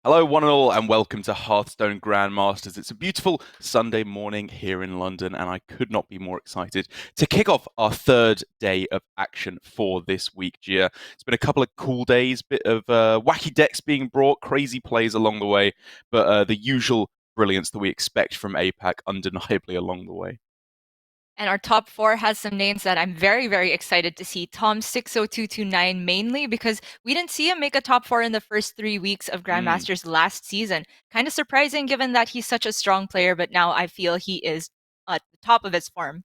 Hello, one and all, and welcome to Hearthstone Grandmasters. It's a beautiful Sunday morning here in London, and I could not be more excited to kick off our third day of action for this week, Gia. It's been a couple of cool days, bit of wacky decks being brought, crazy plays along the way, but the usual brilliance that we expect from APAC undeniably along the way. And our top four has some names that I'm very, very excited to see. Tom 60229 mainly because we didn't see him make a top four in the first 3 weeks of Mm. Grandmasters last season. Kind of surprising given that he's such a strong player, but now I feel he is at the top of his form.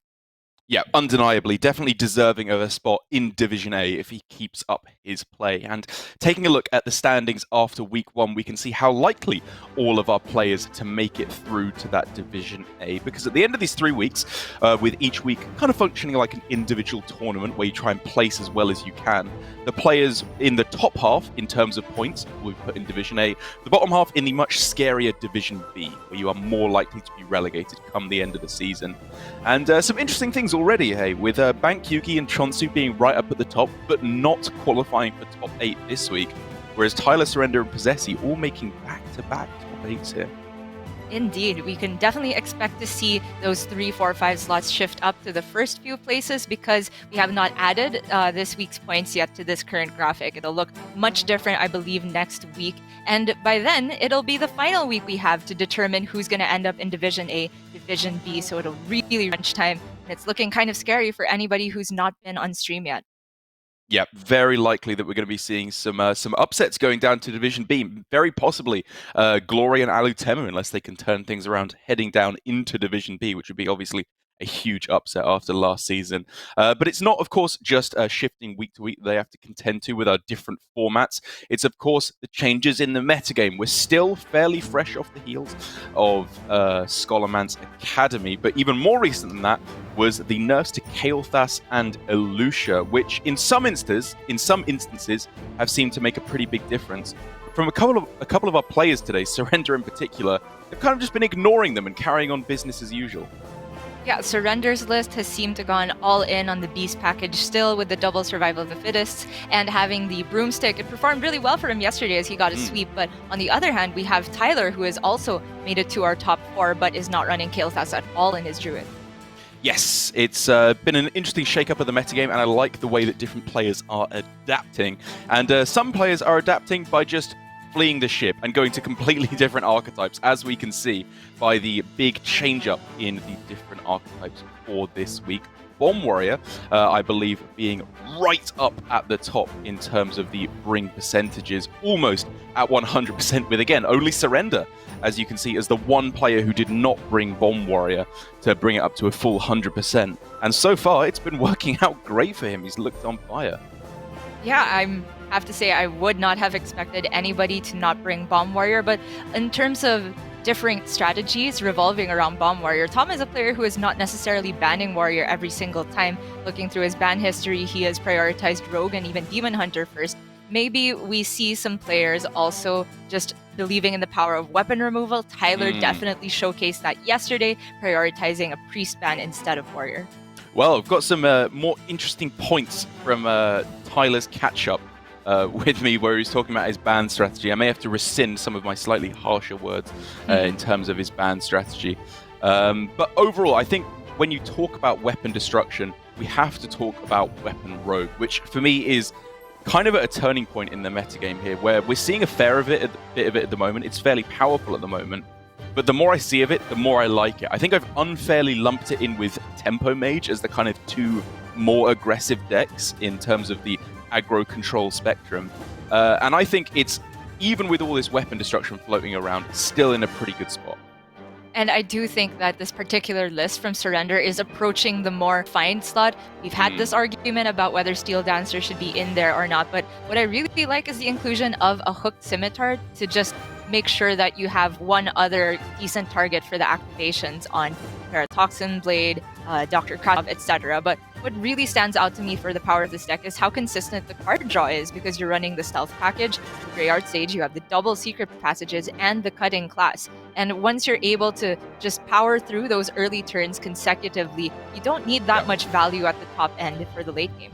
Yeah, undeniably, definitely deserving of a spot in Division A if he keeps up his play. And taking a look at the standings after week one, we can see how likely all of our players to make it through to that Division A. Because at the end of these 3 weeks, with each week kind of functioning like an individual tournament where you try and place as well as you can, the players in the top half, in terms of points, we put in Division A, the bottom half in the much scarier Division B, where you are more likely to be relegated come the end of the season. And some interesting things already, hey, with Bank Yugi and Chonsu being right up at the top, but not qualifying for top 8 this week, whereas Tyler, Surrender, and Possessi all making back-to-back top 8s here. Indeed, we can definitely expect to see those 3, 4, 5 slots shift up to the first few places because we have not added this week's points yet to this current graphic. It'll look much different, I believe, next week. And by then, it'll be the final week we have to determine who's going to end up in Division A, Division B. So it'll really crunch time. And it's looking kind of scary for anybody who's not been on stream yet. Yeah, very likely that we're going to be seeing some upsets going down to Division B. Very possibly Glory and Alutemu, unless they can turn things around, heading down into Division B, which would be obviously a huge upset after last season. But it's not, of course, just shifting week to week they have to contend to with our different formats. It's, of course, the changes in the metagame. We're still fairly fresh off the heels of Scholarman's Academy, but even more recent than that was the nerfs to Kael'thas and Elusha, which in some instances have seemed to make a pretty big difference. From a couple of our players today, Surrender in particular, they've kind of just been ignoring them and carrying on business as usual. Yeah, Surrender's list has seemed to gone all in on the Beast package still with the double survival of the fittest and having the broomstick. It performed really well for him yesterday as he got a sweep, but on the other hand, we have Tyler who has also made it to our top four but is not running Kael'thas at all in his Druid. Yes, it's been an interesting shake-up of the metagame, and I like the way that different players are adapting. And some players are adapting by just fleeing the ship and going to completely different archetypes, as we can see by the big change-up in the different archetypes for this week. Bomb Warrior, I believe, being right up at the top in terms of the bring percentages, almost at 100%, with, again, only Surrender, as you can see, as the one player who did not bring Bomb Warrior to bring it up to a full 100%. And so far, it's been working out great for him. He's looked on fire. Yeah, I have to say I would not have expected anybody to not bring Bomb Warrior, but in terms of different strategies revolving around Bomb Warrior, Tom is a player who is not necessarily banning Warrior every single time. Looking through his ban history, he has prioritized Rogue and even Demon Hunter first. Maybe we see some players also just believing in the power of weapon removal. Tyler definitely showcased that yesterday, prioritizing a priest ban instead of Warrior. Well, I've got some more interesting points from Tyler's catch-up with me where he's talking about his ban strategy. I may have to rescind some of my slightly harsher words in terms of his ban strategy. But overall, I think when you talk about weapon destruction, we have to talk about weapon rogue, which for me is kind of at a turning point in the metagame here, where we're seeing a bit of it at the moment. It's fairly powerful at the moment. But the more I see of it, the more I like it. I think I've unfairly lumped it in with Tempo Mage as the kind of two more aggressive decks in terms of the aggro control spectrum. And I think it's, even with all this weapon destruction floating around, still in a pretty good spot. And I do think that this particular list from Surrender is approaching the more find slot. We've had this argument about whether Steel Dancer should be in there or not, but what I really like is the inclusion of a hooked scimitar to just make sure that you have one other decent target for the activations on Paratoxin Blade, Dr. Crab, etc. But what really stands out to me for the power of this deck is how consistent the card draw is, because you're running the Stealth package, the Graveyard Stage, you have the double Secret Passages, and the Cutting class. And once you're able to just power through those early turns consecutively, you don't need that much value at the top end for the late game.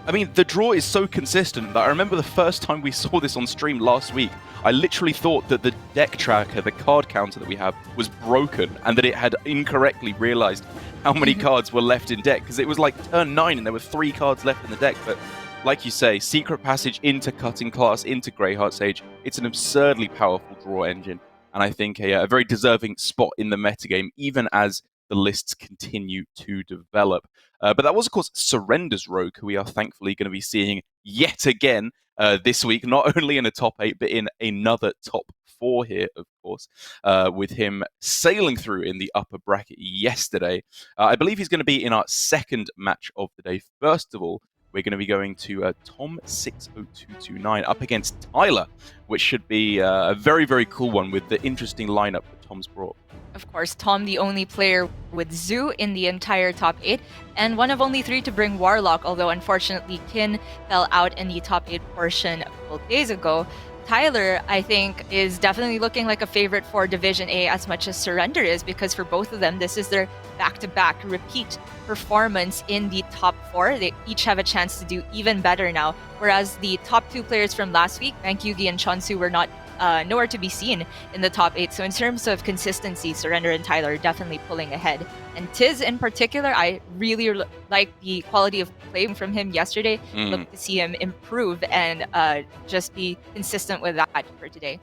I mean, the draw is so consistent that I remember the first time we saw this on stream last week, I literally thought that the deck tracker, the card counter that we have, was broken and that it had incorrectly realized how many cards were left in deck, because it was like turn 9 and there were 3 cards left in the deck. But like you say, Secret Passage into Cutting Class, into Greyheart Sage, it's an absurdly powerful draw engine, and I think a very deserving spot in the metagame, even as the lists continue to develop. But that was, of course, Surrender's Rogue, who we are thankfully going to be seeing yet again this week, not only in a top 8, but in another top 4 here, of course, with him sailing through in the upper bracket yesterday. I believe he's going to be in our second match of the day. First of all, we're going to be going to Tom60229 up against Tyler, which should be a very, very cool one with the interesting lineup that Tom's brought. Of course, Tom, the only player with Zoo in the entire top 8, and one of only 3 to bring Warlock, although unfortunately Kin fell out in the top 8 portion a couple days ago. Tyler, I think, is definitely looking like a favorite for Division A as much as Surrender is, because for both of them, this is their back-to-back repeat performance in the top 4. They each have a chance to do even better now, whereas the top 2 players from last week, Bankyugi and Chonsu, were not nowhere to be seen in the top 8. So in terms of consistency, Surrender and Tyler are definitely pulling ahead. And Tiz in particular, I really like the quality of play from him yesterday. Look to see him improve and just be consistent with that for today.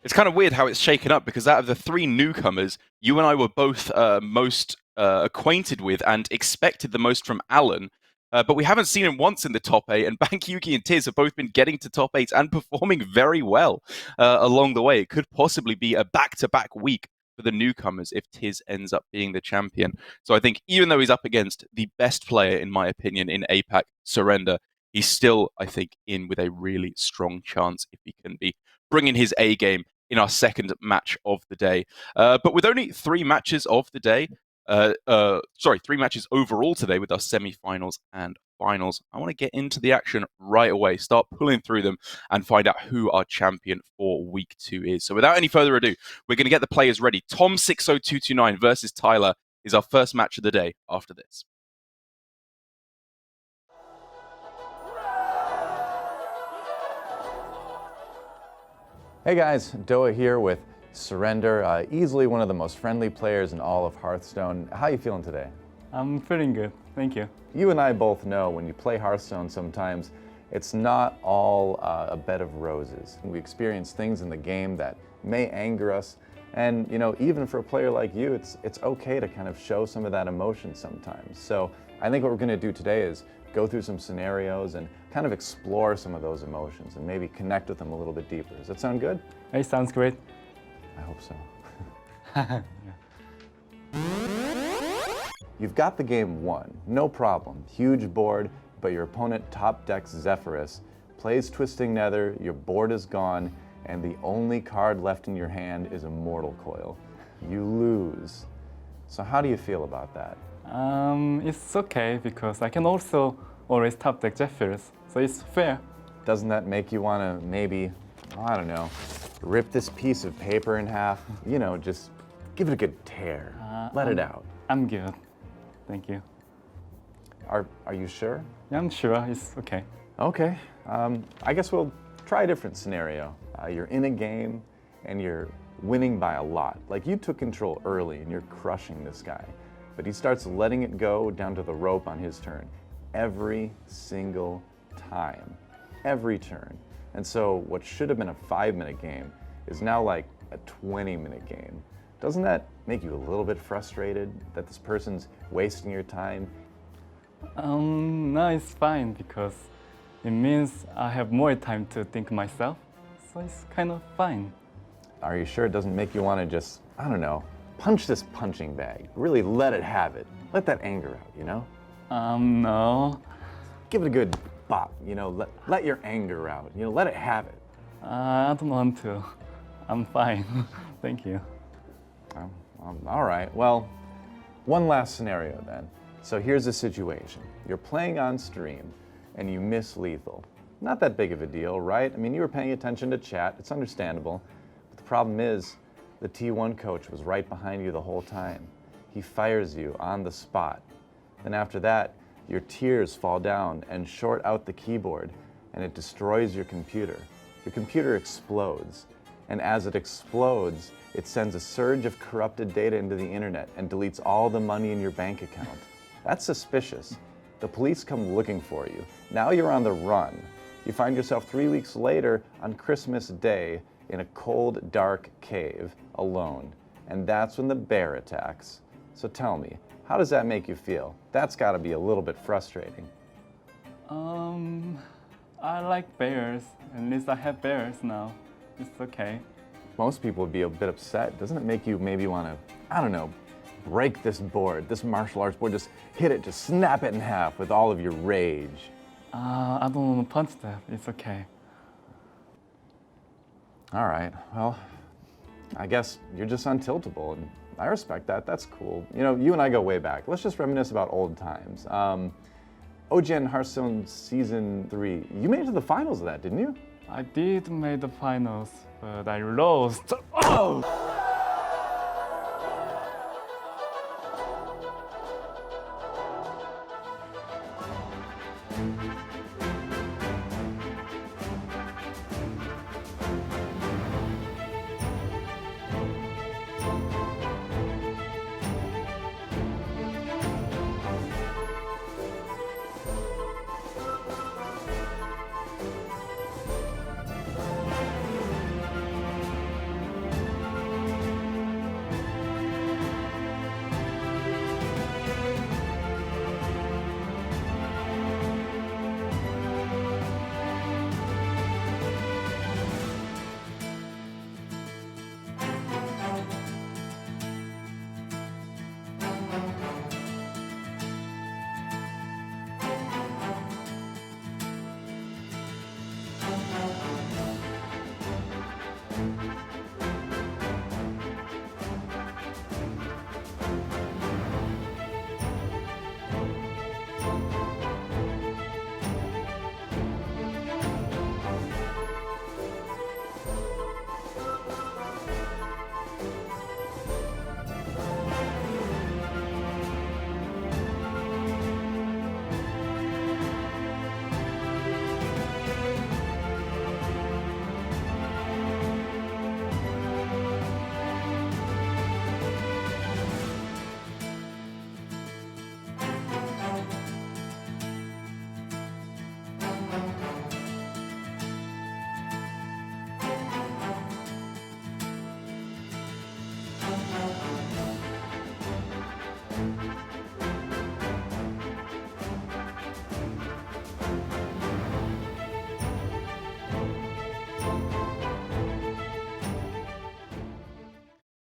It's kind of weird how it's shaken up, because out of the 3 newcomers, you and I were both most acquainted with and expected the most from Alan. But we haven't seen him once in the top 8, and Bankyuki and Tiz have both been getting to top 8 and performing very well along the way. It could possibly be a back-to-back week for the newcomers if Tiz ends up being the champion. So I think even though he's up against the best player, in my opinion, in APAC, Surrender, he's still, I think, in with a really strong chance if he can be bringing his A game in our second match of the day. But with only 3 matches of the day, 3 matches overall today with our semi-finals and finals, I want to get into the action right away, start pulling through them and find out who our champion for week 2 is. So without any further ado, we're going to get the players ready. Tom60229 versus Tyler is our first match of the day after this. Hey guys, Doa here with Surrender, easily one of the most friendly players in all of Hearthstone. How are you feeling today? I'm feeling good, thank you. You and I both know when you play Hearthstone sometimes, it's not all a bed of roses. We experience things in the game that may anger us, and you know, even for a player like you, it's okay to kind of show some of that emotion sometimes. So I think what we're going to do today is go through some scenarios and kind of explore some of those emotions and maybe connect with them a little bit deeper. Does that sound good? It sounds great. I hope so. You've got the game won, no problem. Huge board, but your opponent top decks Zephyrus, plays Twisting Nether, your board is gone, and the only card left in your hand is Immortal Coil. You lose. So how do you feel about that? It's okay because I can also always top deck Zephyrus, so it's fair. Doesn't that make you want to maybe, I don't know, rip this piece of paper in half? You know, just give it a good tear. Let it out. I'm good, thank you. Are you sure? Yeah, I'm sure it's okay. Okay, I guess we'll try a different scenario. You're in a game and you're winning by a lot. Like you took control early and you're crushing this guy, but he starts letting it go down to the rope on his turn every single time, every turn. And so what should have been a 5-minute game is now like a 20-minute game. Doesn't that make you a little bit frustrated that this person's wasting your time? No, it's fine because it means I have more time to think myself, so it's kind of fine. Are you sure it doesn't make you want to just, I don't know, punch this punching bag, really let it have it, let that anger out, you know? No. Give it a good bop, you know, let your anger out, you know, let it have it. I don't want to. I'm fine, thank you. All right, well, one last scenario then. So here's the situation. You're playing on stream and you miss lethal. Not that big of a deal, right? I mean, you were paying attention to chat, it's understandable. But the problem is, the T1 coach was right behind you the whole time. He fires you on the spot. Then after that, your tears fall down and short out the keyboard, and it destroys your computer. Your computer explodes, and as it explodes, it sends a surge of corrupted data into the internet and deletes all the money in your bank account. That's suspicious. The police come looking for you. Now you're on the run. You find yourself 3 weeks later on Christmas Day in a cold, dark cave, alone. And that's when the bear attacks. So tell me, how does that make you feel? That's gotta be a little bit frustrating. I like bears. At least I have bears now. It's okay. Most people would be a bit upset. Doesn't it make you maybe want to, I don't know, break this board, this martial arts board, just hit it, just snap it in half with all of your rage? I don't want to punch that. It's okay. All right, well, I guess you're just untiltable, and I respect that. That's cool. You know, you and I go way back. Let's just reminisce about old times. OGN Hearthstone Season 3, you made it to the finals of that, didn't you? I did make the finals, but I lost. Oh!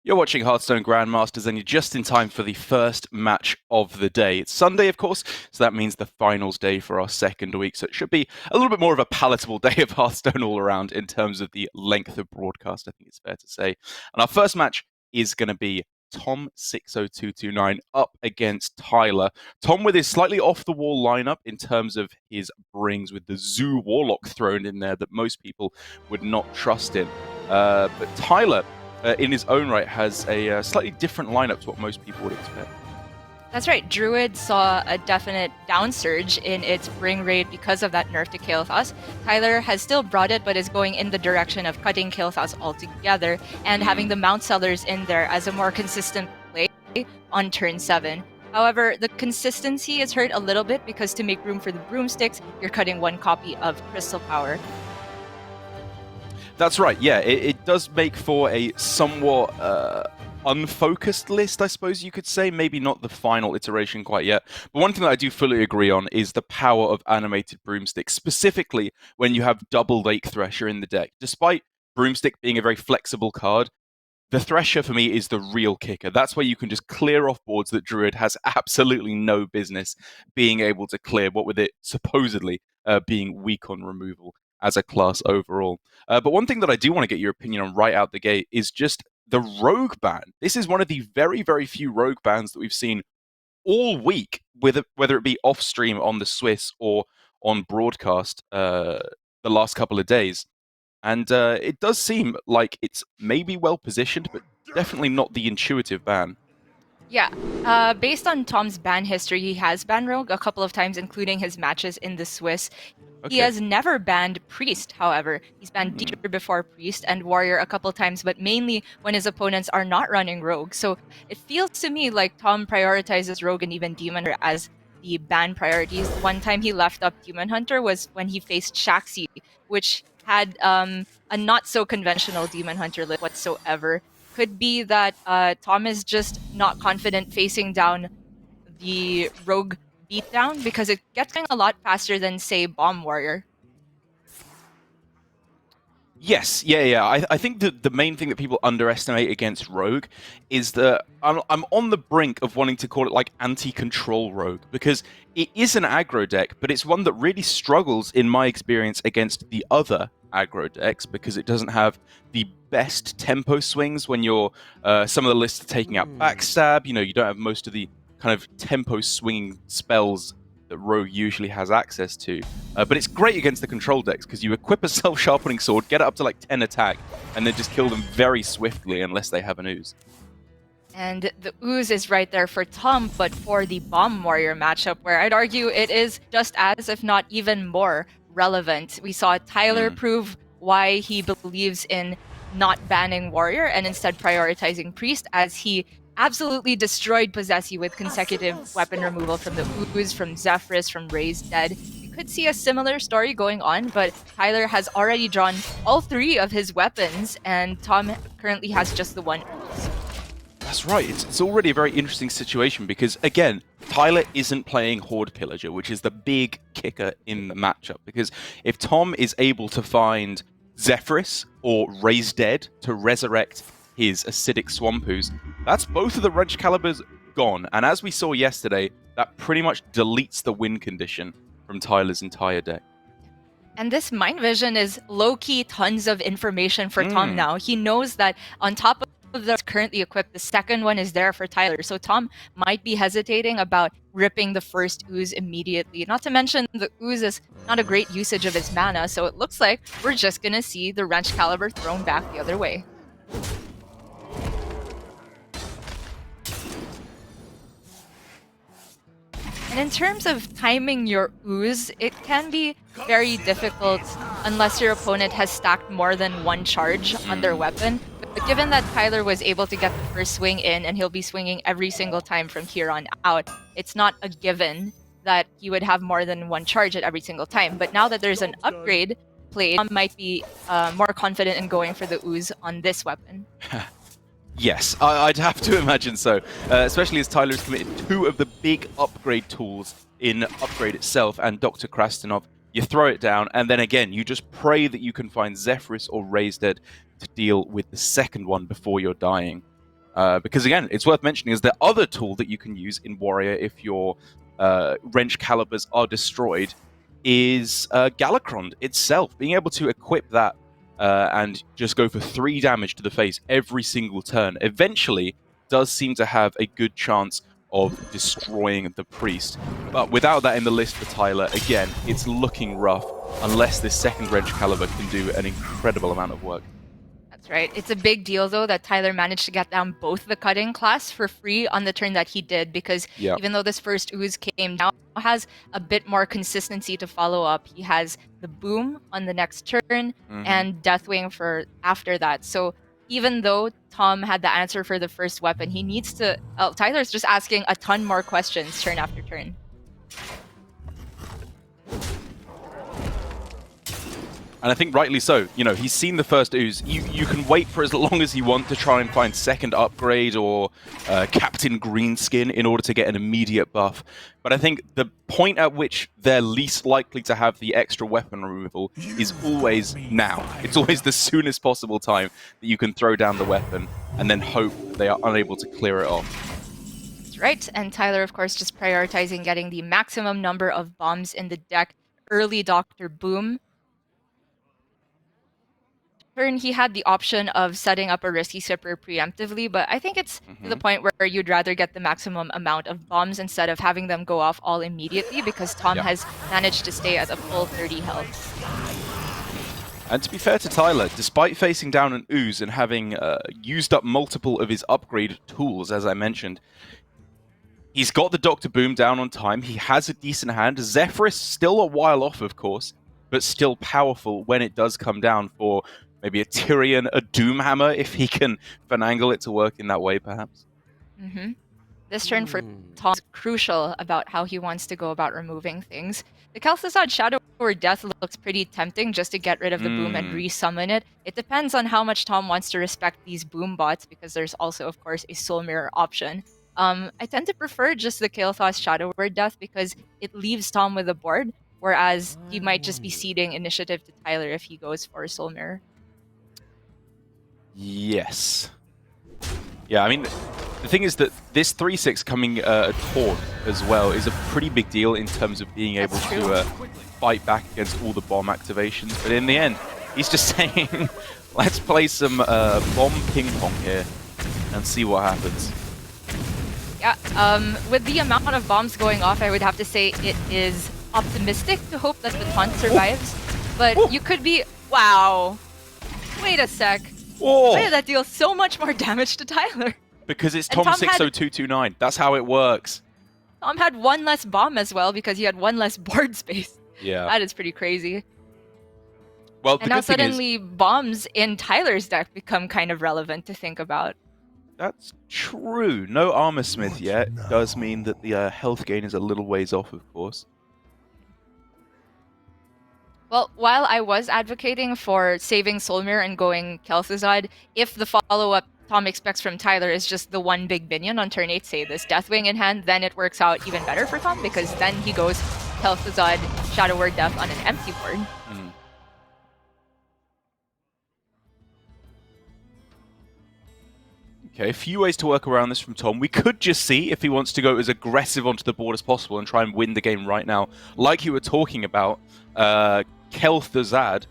You're watching Hearthstone Grandmasters, and you're just in time for the first match of the day. It's Sunday, of course, so that means the finals day for our second week. So it should be a little bit more of a palatable day of Hearthstone all around in terms of the length of broadcast, I think it's fair to say. And our first match is going to be Tom60229 up against Tyler. Tom with his slightly off-the-wall lineup in terms of his brings, with the Zoo Warlock thrown in there that most people would not trust in. But Tyler, in his own right, has a slightly different lineup to what most people would expect. That's right. Druid saw a definite downsurge in its bring rate because of that nerf to Kael'thas. Tyler has still brought it, but is going in the direction of cutting Kael'thas altogether and having the Mount Sellers in there as a more consistent play on turn 7. However, the consistency is hurt a little bit because to make room for the broomsticks, you're cutting one copy of Crystal Power. That's right, yeah. It does make for a somewhat unfocused list, I suppose you could say. Maybe not the final iteration quite yet. But one thing that I do fully agree on is the power of animated broomstick, specifically when you have double Lake Thresher in the deck. Despite broomstick being a very flexible card, the Thresher for me is the real kicker. That's where you can just clear off boards that Druid has absolutely no business being able to clear, what with it supposedly being weak on removal as a class overall. But one thing that I do want to get your opinion on right out the gate is just the rogue ban. This is one of the very, very few rogue bans that we've seen all week, whether it be off stream on the Swiss or on broadcast the last couple of days. And it does seem like it's maybe well positioned, but definitely not the intuitive ban. Yeah, based on Tom's ban history, he has banned Rogue a couple of times, including his matches in the Swiss. He Okay. has never banned Priest, however. He's banned Deer before Priest and Warrior a couple times, but mainly when his opponents are not running Rogue. So it feels to me like Tom prioritizes Rogue and even Demon Hunter as the ban priorities. One time he left up Demon Hunter was when he faced Shaxi, which had a not so conventional Demon Hunter list whatsoever. Could be that Tom is just not confident facing down the Rogue beatdown because it gets going a lot faster than, say, Bomb Warrior. Yes, yeah. I think the main thing that people underestimate against Rogue is that I'm on the brink of wanting to call it like anti-control Rogue, because it is an aggro deck, but it's one that really struggles, in my experience, against the other aggro decks because it doesn't have the best tempo swings when you're some of the lists are taking out backstab. You know, you don't have most of the kind of tempo swinging spells that Rogue usually has access to. But it's great against the control decks because you equip a self-sharpening sword, get it up to like 10 attack, and then just kill them very swiftly unless they have an ooze. And the ooze is right there for Tom, but for the Bomb Warrior matchup, where I'd argue it is just as, if not even more, relevant. We saw Tyler prove why he believes in not banning Warrior and instead prioritizing Priest, as he absolutely destroyed Possessi with consecutive weapon removal from the ooze, from Zephyrus, from Raised Dead. We could see a similar story going on, but Tyler has already drawn all three of his weapons, and Tom currently has just the one ooze. That's right. It's already a very interesting situation because, again, Tyler isn't playing Horde Pillager, which is the big kicker in the matchup. Because if Tom is able to find Zephyrus or Raised Dead to resurrect his acidic Swampoos, that's both of the Wrench Calibers gone. And as we saw yesterday, that pretty much deletes the win condition from Tyler's entire deck. And this Mind Vision is low-key tons of information for Tom now. He knows that on top of the currently equipped, the second one is there for Tyler. So Tom might be hesitating about ripping the first ooze immediately. Not to mention the ooze is not a great usage of his mana, so it looks like we're just going to see the Wrench Caliber thrown back the other way. And in terms of timing your ooze, it can be very difficult unless your opponent has stacked more than one charge on their weapon. But given that Tyler was able to get the first swing in and he'll be swinging every single time from here on out, it's not a given that he would have more than one charge at every single time. But now that there's an upgrade played, Tom might be more confident in going for the ooze on this weapon. Yes, I'd have to imagine so, especially as Tyler has committed two of the big upgrade tools in Upgrade itself and Dr. Krasnov. You throw it down, and then again, you just pray that you can find Zephyrus or Raised Dead to deal with the second one before you're dying. Because again, it's worth mentioning is the other tool that you can use in Warrior if your Wrench Calibers are destroyed is Galakron itself. Being able to equip that and just go for 3 damage to the face every single turn eventually does seem to have a good chance of destroying the Priest. But without that in the list for Tyler, again, it's looking rough unless this second Wrench Caliber can do an incredible amount of work. That's right. It's a big deal, though, that Tyler managed to get down both the cutting class for free on the turn that he did, because even though this first ooze came down, has a bit more consistency to follow up. He has the boom on the next turn and Deathwing for after that. So even though Tom had the answer for the first weapon, he needs to... Tyler's just asking a ton more questions turn after turn. And I think rightly so. You know, he's seen the first ooze. You can wait for as long as you want to try and find second upgrade or Captain Greenskin in order to get an immediate buff. But I think the point at which they're least likely to have the extra weapon removal is always now. It's always the soonest possible time that you can throw down the weapon and then hope they are unable to clear it off. That's right. And Tyler, of course, just prioritizing getting the maximum number of bombs in the deck. Early Dr. Boom. Turn, he had the option of setting up a risky sipper preemptively, but I think it's to the point where you'd rather get the maximum amount of bombs instead of having them go off all immediately, because Tom has managed to stay at a full 30 health. And to be fair to Tyler, despite facing down an ooze and having used up multiple of his upgrade tools, as I mentioned, He's got the Dr. Boom down on time. He has a decent hand. Zephyrus still a while off, of course, but still powerful when it does come down for maybe a Tyrion, a Doomhammer, if he can finagle it to work in that way, perhaps. This turn for Tom is crucial about how he wants to go about removing things. The Kel'Thuzad Shadow or Death looks pretty tempting just to get rid of the boom and resummon it. It depends on how much Tom wants to respect these boom bots, because there's also, of course, a Soul Mirror option. I tend to prefer just the Kael'thas Shadow Word Death because it leaves Tom with a board, whereas he might just be ceding initiative to Tyler if he goes for a Soul Mirror. Yes. Yeah, I mean, the thing is that this 3/6 coming taunt as well is a pretty big deal in terms of being able to fight back against all the bomb activations. But in the end, he's just saying, let's play some bomb ping pong here and see what happens. Yeah, with the amount of bombs going off, I would have to say it is optimistic to hope that the taunt survives. But you could be... Wow. Wait a sec. Whoa. Why did that deal so much more damage to Tyler? Because it's And Tom Tom had- 60229. That's how it works. Tom had one less bomb as well because he had one less board space. Yeah. That is pretty crazy. Well, the And now good thing is, suddenly bombs in Tyler's deck become kind of relevant to think about. that's true. No Armor Smith yet does mean that the health gain is a little ways off, of course. Well, while I was advocating for saving Soul Mirror and going Kel'Thuzad, if the follow-up Tom expects from Tyler is just the one big minion on turn 8, say this Deathwing in hand, then it works out even better for Tom, because then he goes Kel'Thuzad, Shadow Word Death on an empty board. Okay, a few ways to work around this from Tom. We could just see if he wants to go as aggressive onto the board as possible and try and win the game right now. Like you were talking about, Kel'Thuzad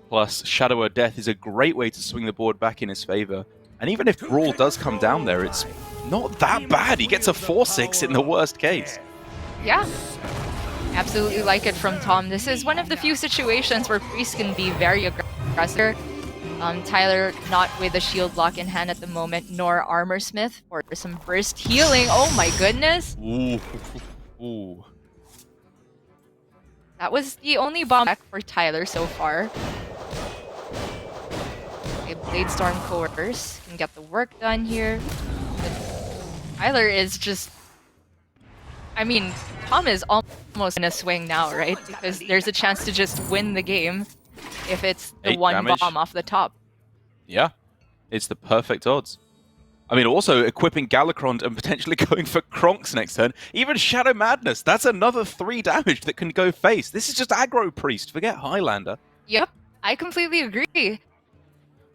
plus Shadow of Death is a great way to swing the board back in his favor. And even if Brawl does come down there, it's not that bad. He gets a 4/6 in the worst case. Yeah, absolutely like it from Tom. This is one of the few situations where Priest can be very aggressive. Tyler not with a shield block in hand at the moment, nor Armor Smith for some burst healing. Oh my goodness! Ooh. Ooh. That was the only bomb deck for Tyler so far. Okay, Blade Storm Coerce can get the work done here. But Tyler is just... I mean, Tom is almost in a swing now, right? Because there's a chance to just win the game if it's the 8 one damage. bomb off the top. Yeah, it's the perfect odds. I mean, also equipping Galakron and potentially going for Kronks next turn. Even Shadow Madness, that's another 3 damage that can go face. This is just aggro Priest, forget Highlander. Yep, I completely agree.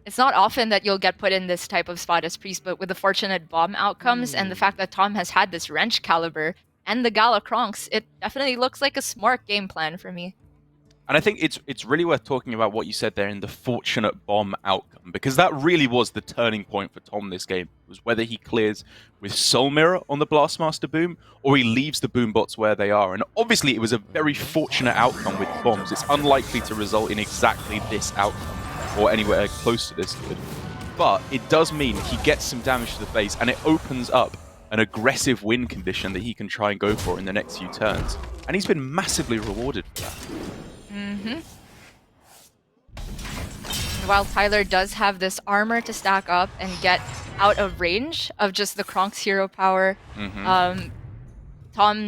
It's not often that you'll get put in this type of spot as Priest, but with the fortunate bomb outcomes and the fact that Tom has had this Wrench Caliber and the Galakronks, it definitely looks like a smart game plan for me. And I think it's really worth talking about what you said there in the fortunate bomb outcome, because that really was the turning point for Tom this game, was whether he clears with Soul Mirror on the Blastmaster Boom, or he leaves the boom bots where they are. And obviously it was a very fortunate outcome with bombs. It's unlikely to result in exactly this outcome, or anywhere close to this good. But it does mean he gets some damage to the face, and it opens up an aggressive win condition that he can try and go for in the next few turns. And he's been massively rewarded for that. While Tyler does have this armor to stack up and get out of range of just the Kronk's hero power, Tom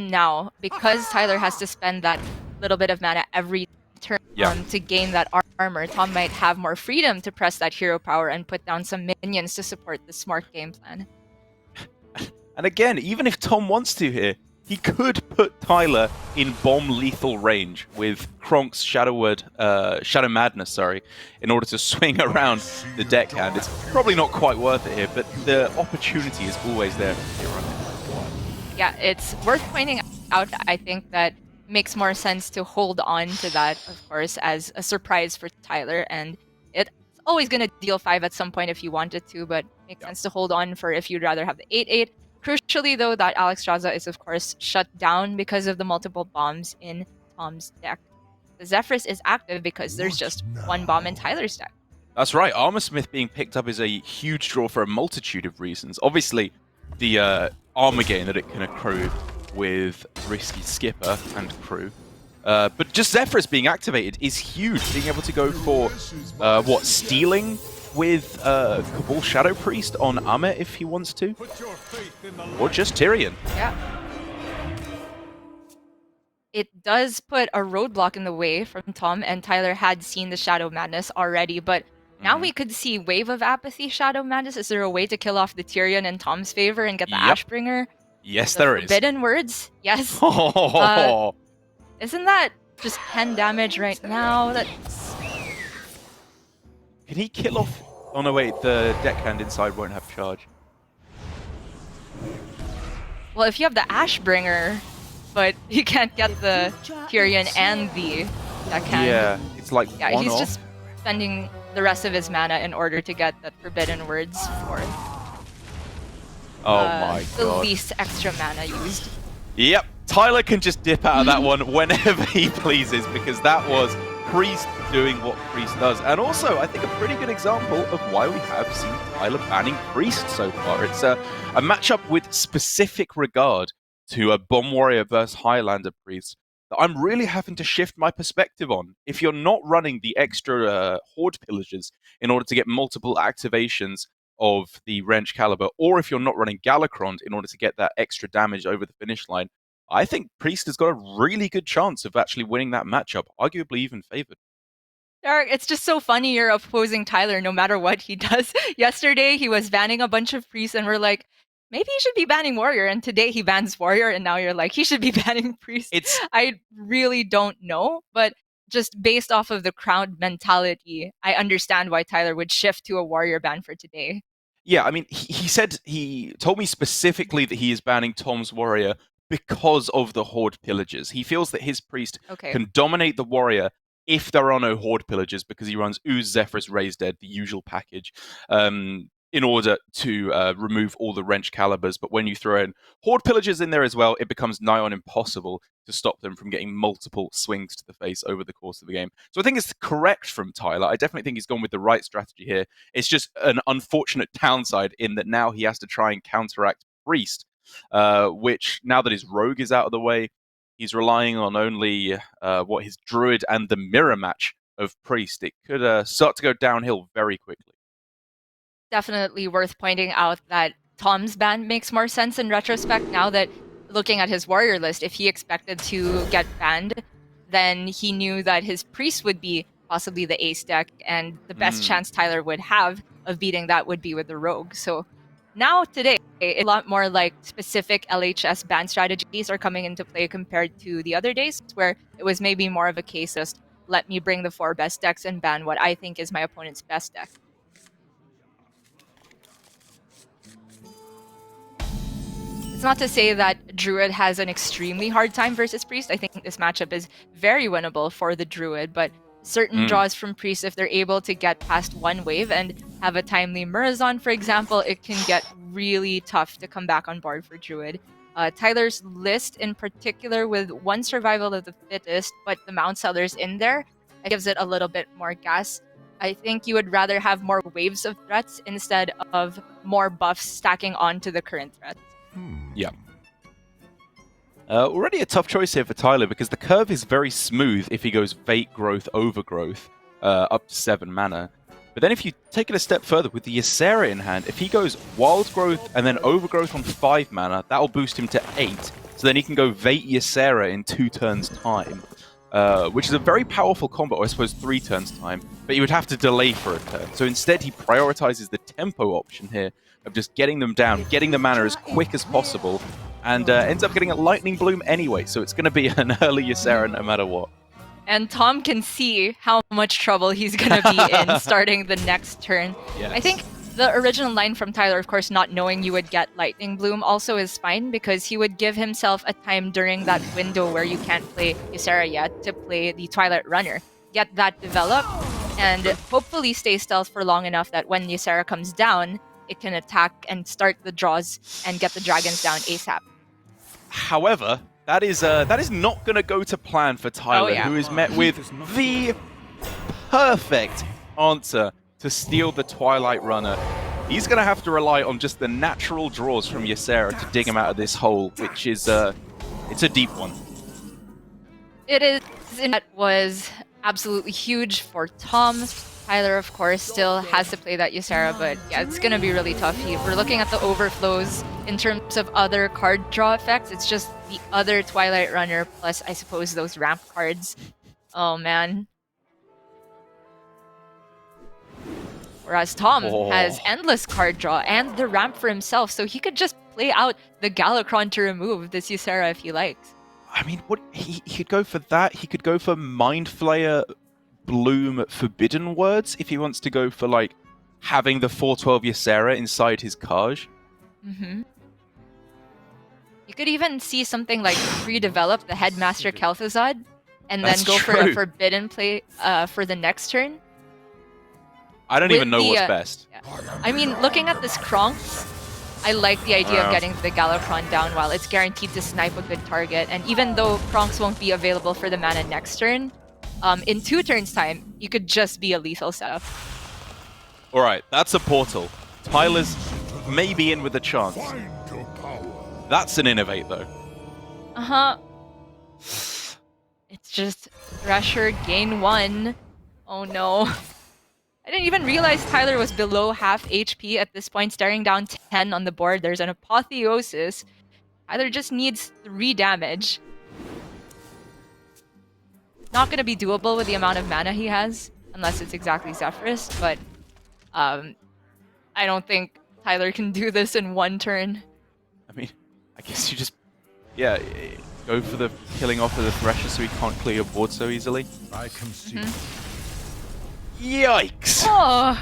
now, because Tyler has to spend that little bit of mana every turn to gain that armor, Tom might have more freedom to press that hero power and put down some minions to support the smart game plan. And again, even if Tom wants to here, he could put Tyler in bomb lethal range with Kronk's Shadow Madness, in order to swing around the deckhand. It's probably not quite worth it here, but the opportunity is always there. Yeah, it's worth pointing out, I think, that makes more sense to hold on to that, of course, as a surprise for Tyler. And it's always going to deal 5 at some point if you wanted to, but it makes sense to hold on for if you'd rather have the 8/8. Crucially, though, that Alexstrasza is, of course, shut down because of the multiple bombs in Tom's deck. The Zephyrus is active because there's just one bomb in Tyler's deck. That's right. Armor Smith being picked up is a huge draw for a multitude of reasons. Obviously, the armor gain that it can accrue with Risky Skipper and crew. But just Zephyrus being activated is huge. Being able to go for, stealing with Cabal Shadow Priest on Amit if he wants to. Or just Tyrion. Yeah. It does put a roadblock in the way from Tom, and Tyler had seen the Shadow Madness already, but now we could see Wave of Apathy Shadow Madness. Is there a way to kill off the Tyrion in Tom's favor and get the Ashbringer? Yes, The there is. Forbidden Words? Yes. Isn't that just 10 damage right now? That's... Can he kill off... Oh no, wait, the deckhand inside won't have charge. Well, if you have the Ashbringer, but you can't get the Tyrion and the deckhand. Yeah, it's like Yeah, one he's off. just spending the rest of his mana in order to get that Forbidden Words for Oh my the god. least extra mana used. Yep, Tyler can just dip out of that one whenever he pleases, because that was Priest doing what Priest does. And also, I think a pretty good example of why we have seen Tyler banning Priest so far. It's a matchup with specific regard to a Bomb Warrior versus Highlander Priest that I'm really having to shift my perspective on. If you're not running the extra Horde Pillagers in order to get multiple activations of the Wrench Caliber, or if you're not running Galacrond in order to get that extra damage over the finish line, I think Priest has got a really good chance of actually winning that matchup, arguably even favored. Derek, it's just so funny you're opposing Tyler no matter what he does. Yesterday, he was banning a bunch of priests, and we're like, maybe he should be banning Warrior. And today, he bans Warrior, and now you're like, he should be banning Priest. I really don't know, but just based off of the crowd mentality, I understand why Tyler would shift to a Warrior ban for today. Yeah, I mean, he told me specifically that he is banning Tom's Warrior because of the Horde Pillagers. He feels that his Priest can dominate the Warrior if there are no Horde Pillagers, because he runs Ooze, Zephyrus, Raise Dead, the usual package, in order to remove all the Wrench Calibers. But when you throw in Horde Pillagers in there as well, it becomes nigh on impossible to stop them from getting multiple swings to the face over the course of the game. So I think it's correct from Tyler. I definitely think he's gone with the right strategy here. It's just an unfortunate downside in that now he has to try and counteract Priest, which, now that his Rogue is out of the way, he's relying on only his Druid and the mirror match of Priest. It could start to go downhill very quickly. Definitely worth pointing out that Tom's ban makes more sense in retrospect now that looking at his Warrior list. If he expected to get banned, then he knew that his Priest would be possibly the ace deck, and the best chance Tyler would have of beating that would be with the Rogue. So now today, a lot more like specific LHS ban strategies are coming into play compared to the other days, where it was maybe more of a case of let me bring the 4 best decks and ban what I think is my opponent's best deck. It's not to say that Druid has an extremely hard time versus Priest. I think this matchup is very winnable for the Druid, but certain draws from Priest, if they're able to get past one wave and have a timely Murazon, for example, it can get really tough to come back on board for Druid. Tyler's list in particular, with one Survival of the Fittest, but the Mount Sellers in there, it gives it a little bit more gas. I think you would rather have more waves of threats instead of more buffs stacking onto the current threats. Yeah. Already a tough choice here for Tyler, because the curve is very smooth if he goes Fate Growth, Overgrowth, up to 7 mana. But then if you take it a step further with the Ysera in hand, if he goes Wild Growth and then Overgrowth on 5 mana, that'll boost him to 8. So then he can go Fate Ysera in 2 turns time, which is a very powerful combo, or I suppose 3 turns time, but you would have to delay for a turn. So instead he prioritizes the tempo option here of just getting them down, getting the mana as quick as possible, and ends up getting a Lightning Bloom anyway, so it's going to be an early Ysera no matter what. And Tom can see how much trouble he's going to be in starting the next turn. Yes. I think the original line from Tyler, of course, not knowing you would get Lightning Bloom also is fine, because he would give himself a time during that window where you can't play Ysera yet to play the Twilight Runner. Get that developed, and hopefully stay stealth for long enough that when Ysera comes down, it can attack and start the draws and get the dragons down ASAP. However, that is not going to go to plan for Tyler, who is met with the perfect answer to steal the Twilight Runner. He's going to have to rely on just the natural draws from Ysera to dig him out of this hole, which is it's a deep one. It is, and that was absolutely huge for Tom. Tyler, of course, still has to play that Ysera, but yeah, it's going to be really tough. We're looking at the overflows in terms of other card draw effects. It's just the other Twilight Runner plus, I suppose, those ramp cards. Oh, man. Whereas Tom has endless card draw and the ramp for himself, so he could just play out the Galakron to remove this Ysera if he likes. I mean, what he could go for that. He could go for Mind Flayer, Bloom, Forbidden Words if he wants to go for like having the 412 Ysera inside his Kaj. Mm-hmm. You could even see something like pre-develop the Headmaster Kel'Thuzad and then go for a Forbidden play for the next turn. I don't even know what's best. Yeah. I mean, looking at this Kronks, I like the idea of getting the Galakron down while it's guaranteed to snipe a good target. And even though Kronks won't be available for the mana next turn, in 2 turns' time, you could just be a lethal setup. Alright, that's a portal. Tyler's maybe in with a chance. That's an innovate, though. Uh-huh. It's just Thresher, gain 1. Oh no. I didn't even realize Tyler was below half HP at this point, staring down 10 on the board. There's an Apotheosis. Tyler just needs 3 damage. Not going to be doable with the amount of mana he has, unless it's exactly Zephyrus, but I don't think Tyler can do this in 1 turn. I mean, I guess you just, go for the killing off of the Thresher so he can't clear your board so easily. I concede. Yikes! Oh.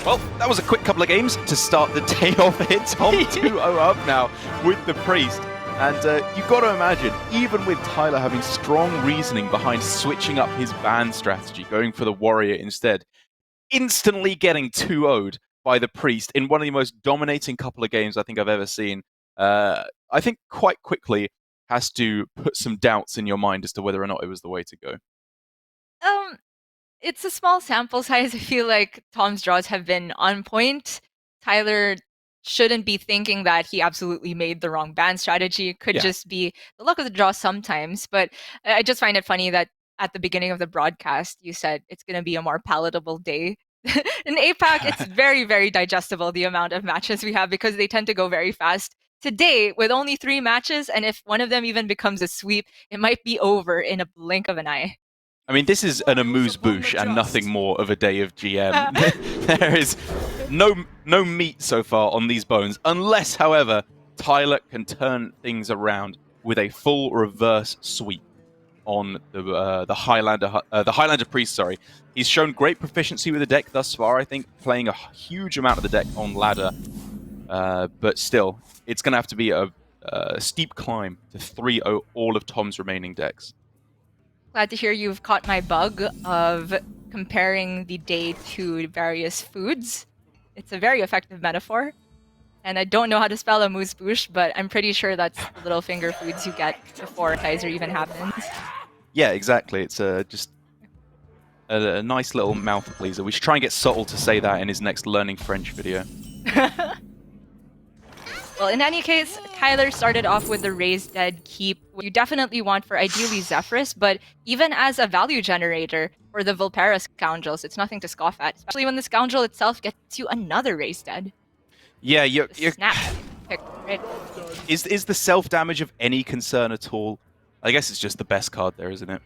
Well, that was a quick couple of games to start the day off here. Tom 2-0 up now with the Priest. And you've got to imagine, even with Tyler having strong reasoning behind switching up his ban strategy, going for the Warrior instead, instantly getting 2-0'd by the Priest in one of the most dominating couple of games I think I've ever seen, I think quite quickly has to put some doubts in your mind as to whether or not it was the way to go. It's a small sample size. I feel like Tom's draws have been on point. Tyler shouldn't be thinking that he absolutely made the wrong ban strategy. It could just be the luck of the draw sometimes. But I just find it funny that at the beginning of the broadcast, you said it's going to be a more palatable day. In APAC, it's very, very digestible, the amount of matches we have, because they tend to go very fast. Today, with only 3 matches, and if one of them even becomes a sweep, it might be over in a blink of an eye. I mean, this is an amuse-bouche and nothing more of a day of GM. There is no meat so far on these bones, unless, however, Tyler can turn things around with a full reverse sweep on the Highlander Priest. Sorry, he's shown great proficiency with the deck thus far. I think playing a huge amount of the deck on ladder, but still, it's going to have to be a steep climb to 3-0 all of Tom's remaining decks. Glad to hear you've caught my bug of comparing the day to various foods. It's a very effective metaphor. And I don't know how to spell amuse-bouche, but I'm pretty sure that's the little finger foods you get before Kaiser even happens. Yeah, exactly. It's just a nice little mouth pleaser. We should try and get Subtle to say that in his next Learning French video. Well, in any case, Tyler started off with the Raised Dead Keep. You definitely want for ideally Zephyrus, but even as a value generator for the Vulpera Scoundrels, it's nothing to scoff at, especially when the Scoundrel itself gets you another Raised Dead. Yeah, you're Snap. Pick, right? Is the self-damage of any concern at all? I guess it's just the best card there, isn't it?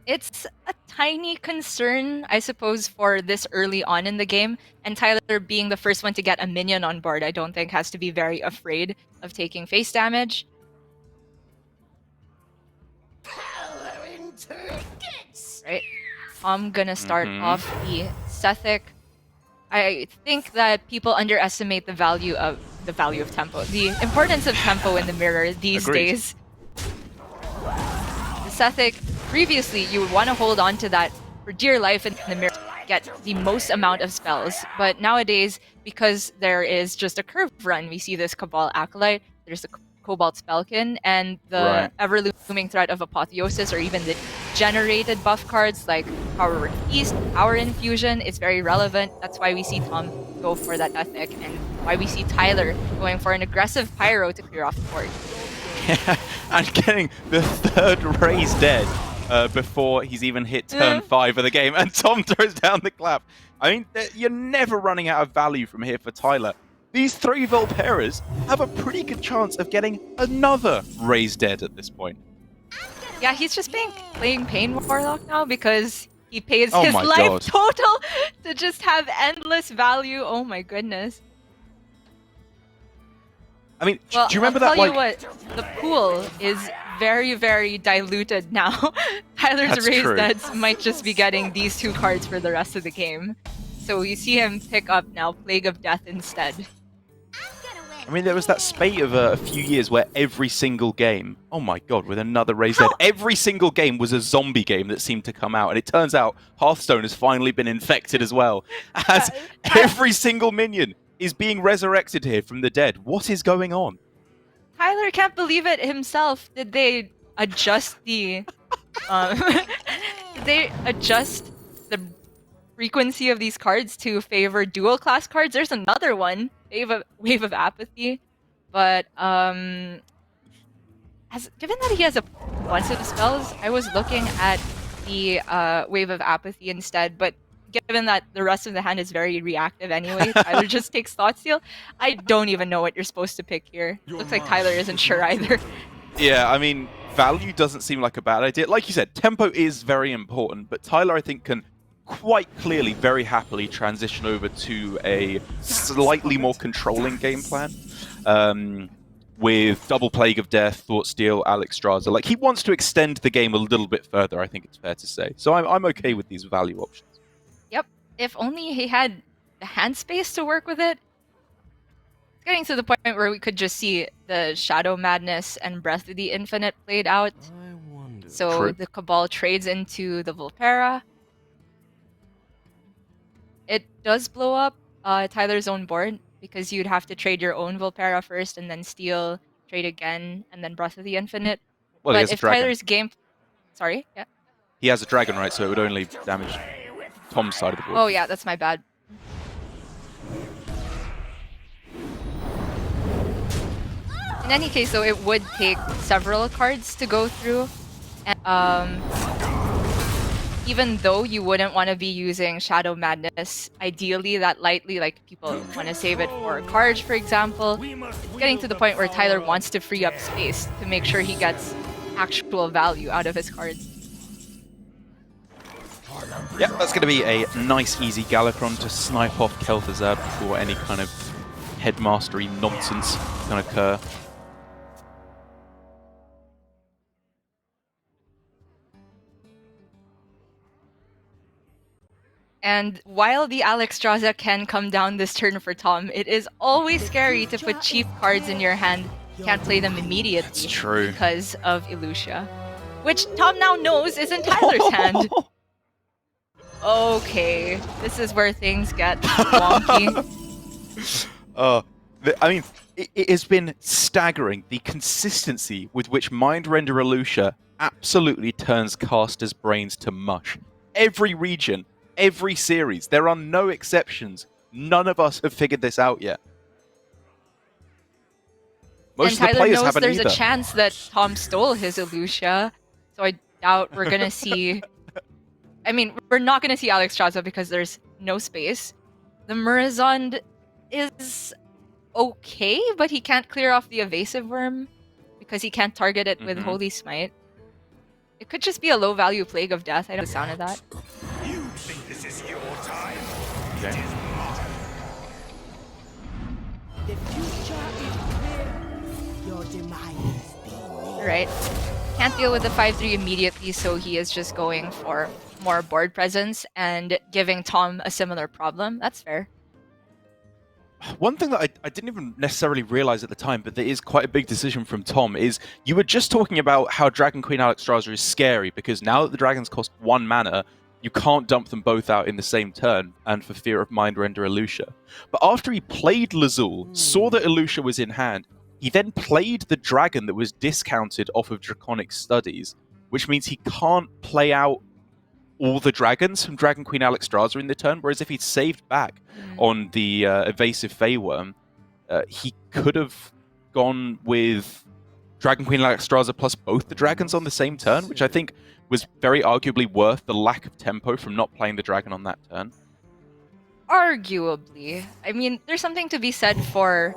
It's a tiny concern, I suppose, for this early on in the game. And Tyler being the first one to get a minion on board, I don't think has to be very afraid of taking face damage. Right. I'm gonna start off the Sethic. I think that people underestimate the value of tempo, the importance of tempo in the mirror these days. The Sethic, previously, you would want to hold on to that for dear life in the mirror to get the most amount of spells. But nowadays, because there is just a curve run, we see this Cabal Acolyte, there's the Cobalt Spellkin, and the ever-looming threat of Apotheosis, or even the generated buff cards like Power Feast, Power Infusion is very relevant. That's why we see Tom go for that Ethic, and why we see Tyler going for an aggressive Pyro to clear off the board. And getting the third raise dead before he's even hit turn 5 of the game, and Tom throws down the clap. I mean, you're never running out of value from here for Tyler. These 3 Volperas have a pretty good chance of getting another raise dead at this point. Yeah, he's just playing Pain Warlock now because he pays Oh his my life God. total to just have endless value. Oh my goodness. I mean, Well, do you remember I'll that? tell you what, the pool is very, very diluted now. Tyler's That's raise true. deads might just be getting these 2 cards for the rest of the game. So you see him pick up now Plague of Death instead. I mean, there was that spate of a few years where every single game, oh my God, with another raise dead, every single game was a zombie game that seemed to come out. And it turns out Hearthstone has finally been infected as well, as every single minion is being resurrected here from the dead. What is going on? Tyler can't believe it himself. Did they adjust the did they adjust the frequency of these cards to favor dual class cards? There's another one, Wave of Apathy, but given that he has a bunch of spells, I was looking at the Wave of Apathy instead, but given that the rest of the hand is very reactive anyway, Tyler just takes Thought Steal. I don't even know what you're supposed to pick here. Looks like Tyler isn't sure either. Yeah, I mean, value doesn't seem like a bad idea. Like you said, tempo is very important, but Tyler, I think, can quite clearly, very happily transition over to a slightly more controlling game plan. With double Plague of Death, Thought Steal, Alex Straza. Like, he wants to extend the game a little bit further, I think it's fair to say. So I'm okay with these value options. Yep. If only he had the hand space to work with it. It's getting to the point where we could just see the Shadow Madness and Breath of the Infinite played out. So True. the Cabal trades into the Volpera. It does blow up Tyler's own board, because you'd have to trade your own Volpera first and then steal, trade again, and then Breath of the Infinite. Well, he But has a if dragon. Tyler's game... Sorry? Yeah. He has a dragon, right? So it would only damage Tom's side of the board. Oh yeah, that's my bad. In any case, though, it would take several cards to go through. And, even though you wouldn't want to be using Shadow Madness, ideally that lightly, like people want to save it for cards, for example, it's getting to the point where Tyler wants to free up space to make sure he gets actual value out of his cards. Yeah, that's going to be a nice, easy Galakron to snipe off Kel'Thuzad before any kind of headmastery nonsense can occur. And while the Alex Straza can come down this turn for Tom, it is always scary to put cheap cards in your hand. You can't play them immediately. That's true. Because of Elucia. Which Tom now knows is in Tyler's hand. Okay, this is where things get wonky. I mean, it has been staggering, the consistency with which Mind Render Elucia absolutely turns casters' brains to mush. Every region, every series, there are no exceptions. None of us have figured this out yet. Most And of the Tyler players knows haven't there's either. a chance that Tom stole his Elucia, so I doubt we're gonna see... I mean, we're not gonna see Alex Straza because there's no space. The Murazond is okay, but he can't clear off the Evasive Worm because he can't target it with Holy Smite. It could just be a low-value Plague of Death. I know the sound of that. You think this is your time? Okay. The future is clear. Your demise be near. Alright. Can't deal with the 5-3 immediately, so he is just going for more board presence and giving Tom a similar problem. That's fair. One thing that I didn't even necessarily realize at the time, but there is quite a big decision from Tom, is you were just talking about how Dragon Queen Alex Straza is scary, because now that the dragons cost 1 mana, you can't dump them both out in the same turn, and for fear of Mind Render Elucia. But after he played Lazul, saw that Elucia was in hand, he then played the dragon that was discounted off of Draconic Studies, which means he can't play out all the dragons from Dragon Queen Alexstrasza in the turn, whereas if he'd saved back on the evasive Feyworm, he could have gone with Dragon Queen Alexstrasza plus both the dragons on the same turn, which I think was very arguably worth the lack of tempo from not playing the dragon on that turn. Arguably. I mean, there's something to be said for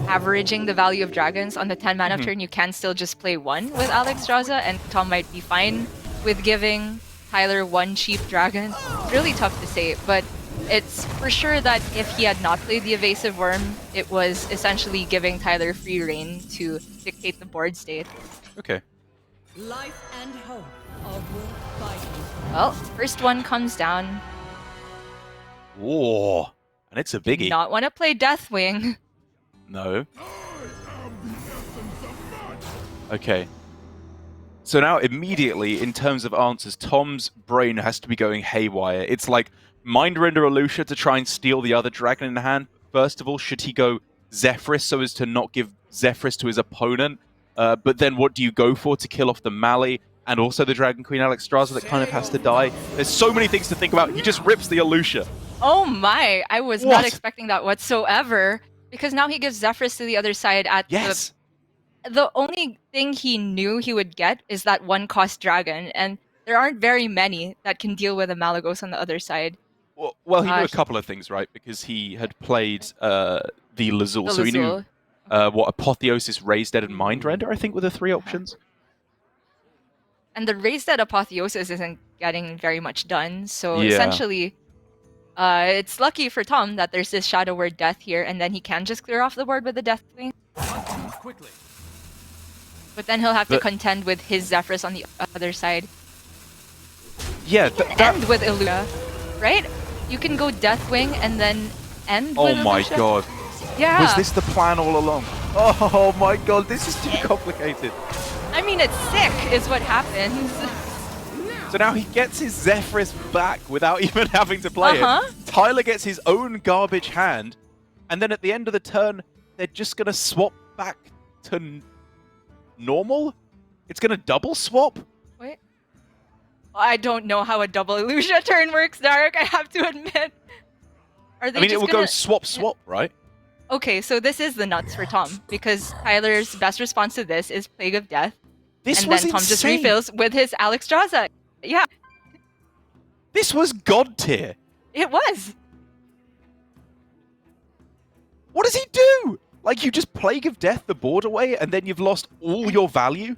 averaging the value of dragons. On the 10 mana turn, you can still just play one with Alexstrasza, and Tom might be fine with giving Tyler one cheap dragon. It's really tough to say, but it's for sure that if he had not played the evasive worm, it was essentially giving Tyler free reign to dictate the board state. Okay. Life and hope of world fighting. Well, first one comes down. Whoa. And it's a biggie. Not want to play Deathwing. No. Okay. So now immediately, in terms of answers, Tom's brain has to be going haywire. It's like Mind Render Alusha to try and steal the other dragon in hand. First of all, should he go Zephyrus so as to not give Zephyrus to his opponent? But then what do you go for to kill off the Mali and also the Dragon Queen Alexstrasza that kind of has to die? There's so many things to think about. He just rips the Alusha. Oh my, I was not expecting that whatsoever. Because now he gives Zephyrus to the other side at the only thing he knew he would get is that one cost dragon, and there aren't very many that can deal with a Malagos on the other side. Well, he knew a couple of things, right? Because he had played the Lazul, so he knew what Apotheosis, Raised Dead, and Mind Render, I think, were the three options. And the Raised Dead Apotheosis isn't getting very much done, so essentially, it's lucky for Tom that there's this Shadow Word Death here, and then he can just clear off the board with the Deathwing. Quickly. But then he'll have to contend with his Zephyrus on the other side. Yeah, end with Illusia, right? You can go Deathwing and then end with Oh my Illusia. god. Yeah. Was this the plan all along? Oh my god, this is too complicated. I mean, it's sick is what happens. So now he gets his Zephyrus back without even having to play it. Tyler gets his own garbage hand, and then at the end of the turn, they're just going to swap back to normal? It's going to double swap? Wait. I don't know how a double Illusia turn works, Dark, I have to admit. Are they it will go swap, right? Okay, so this is the nuts for Tom, because Tyler's best response to this is Plague of Death. This and was then Tom insane. just refills with his Alexstrasza. Yeah. This was god tier. It was. What does he do? Like, you just Plague of Death the board away, and then you've lost all your value?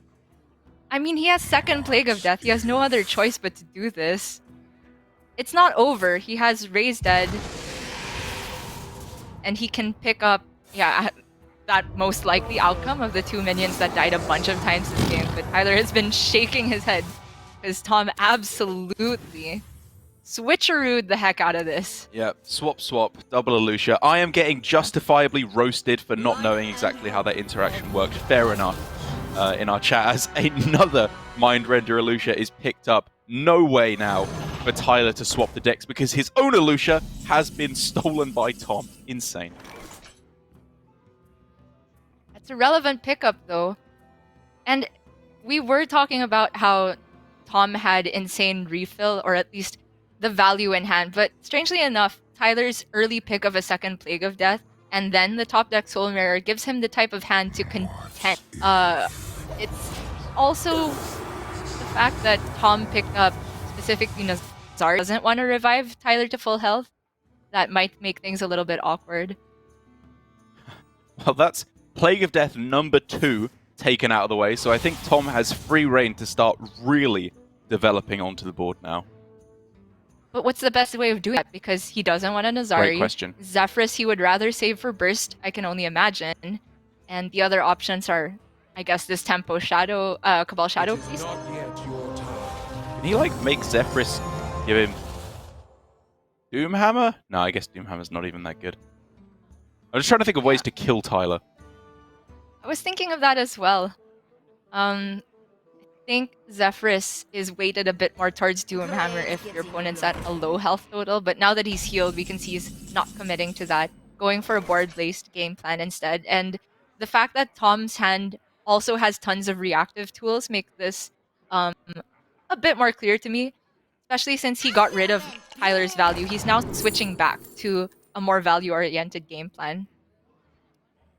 I mean, he has second Plague of Death. He has no other choice but to do this. It's not over. He has Raised Dead. And he can pick up, that most likely outcome of the two minions that died a bunch of times this game. But Tyler has been shaking his head because Tom absolutely switcherooed the heck out of this. Yeah, swap, double Alusha. I am getting justifiably roasted for not knowing exactly how that interaction worked. Fair enough. In our chat, as another Mind Render Alusha is picked up. No way now for Tyler to swap the decks because his own Alusha has been stolen by Tom. Insane. That's a relevant pickup, though. And we were talking about how Tom had insane refill, or at least the value in hand. But strangely enough, Tyler's early pick of a second Plague of Death and then the top deck Soul Mirror gives him the type of hand to contend. It's also the fact that Tom picked up specifically Nazar doesn't want to revive Tyler to full health. That might make things a little bit awkward. Well, that's Plague of Death number 2 taken out of the way, so I think Tom has free reign to start really developing onto the board now. But what's the best way of doing that? Because he doesn't want a Nazari. Great question. Zephyrus he would rather save for Burst, I can only imagine. And the other options are, I guess, this Tempo Shadow, Cabal Shadow piece. Can he, like, make Zephyrus give him Doomhammer? No, I guess Doomhammer's not even that good. I'm just trying to think of ways to kill Tyler. I was thinking of that as well. I think Zephyrus is weighted a bit more towards Doomhammer if your opponent's at a low health total, but now that he's healed, we can see he's not committing to that, going for a board-based game plan instead. And the fact that Tom's hand also has tons of reactive tools make this a bit more clear to me, especially since he got rid of Tyler's value. He's now switching back to a more value-oriented game plan.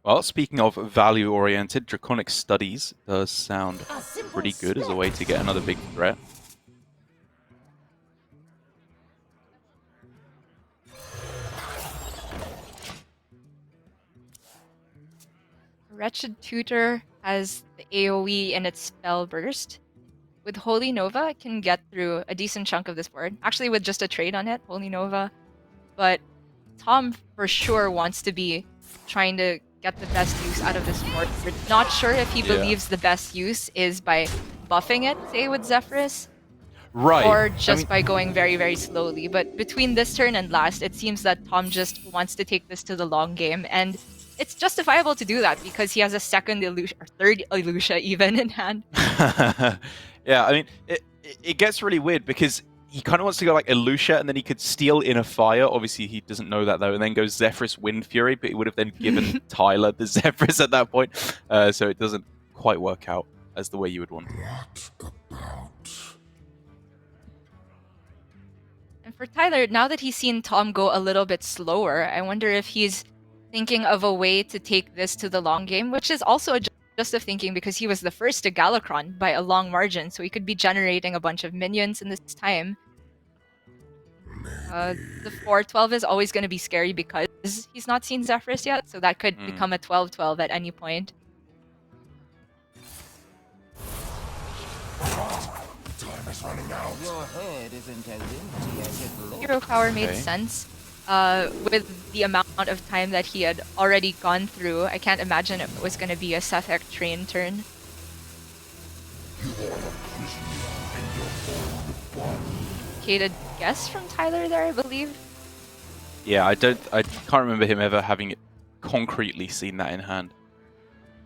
Well, speaking of value-oriented, Draconic Studies does sound A simple pretty good as a way to get another big threat. Wretched Tutor has the AoE in its Spell Burst. With Holy Nova, it can get through a decent chunk of this board. Actually, with just a trade on it, Holy Nova. But Tom for sure wants to be trying to get the best use out of this board. We're not sure if he believes the best use is by buffing it, say with Zephyrus, Right. or just by going very, very slowly. But between this turn and last, it seems that Tom just wants to take this to the long game, and it's justifiable to do that because he has a second Illusion, or third Illusion even in hand. Yeah, I mean, it gets really weird because he kind of wants to go like Elucia, and then he could steal Inner Fire. Obviously, he doesn't know that though, and then goes Zephyrus Wind Fury, but he would have then given Tyler the Zephyrus at that point. So it doesn't quite work out as the way you would want. And for Tyler, now that he's seen Tom go a little bit slower, I wonder if he's thinking of a way to take this to the long game, which is also a just of thinking because he was the first to Galakron by a long margin, so he could be generating a bunch of minions in this time. The 4-12 is always going to be scary because he's not seen Zephyrus yet, so that could become a 12-12 at any point. Time is running out. Your head isn't as empty as it looks. Hero Power made sense. With the amount of time that he had already gone through, I can't imagine it was going to be a Sethek train turn. Educated guess from Tyler there, I believe. Yeah, I can't remember him ever having concretely seen that in hand.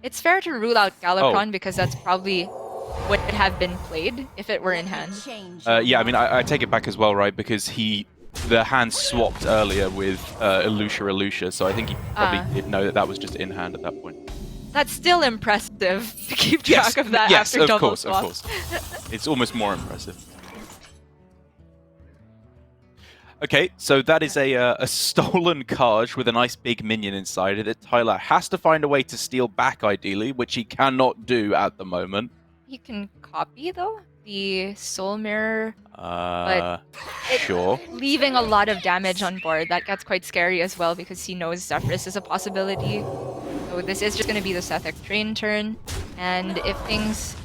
It's fair to rule out Galakron because that's probably would have been played if it were in hand. Yeah, I mean, I take it back as well, right? Because the hand swapped earlier with Elucia, so I think he probably did know that that was just in hand at that point. That's still impressive to keep track of that yes, after double of swap. course. It's almost more impressive. Okay, so that is a stolen card with a nice big minion inside it that Tyler has to find a way to steal back, ideally, which he cannot do at the moment. He can copy, though, the Soul Mirror, but sure. Leaving a lot of damage on board. That gets quite scary as well because he knows Zephyrus is a possibility. So this is just going to be the Sethek train turn, and if things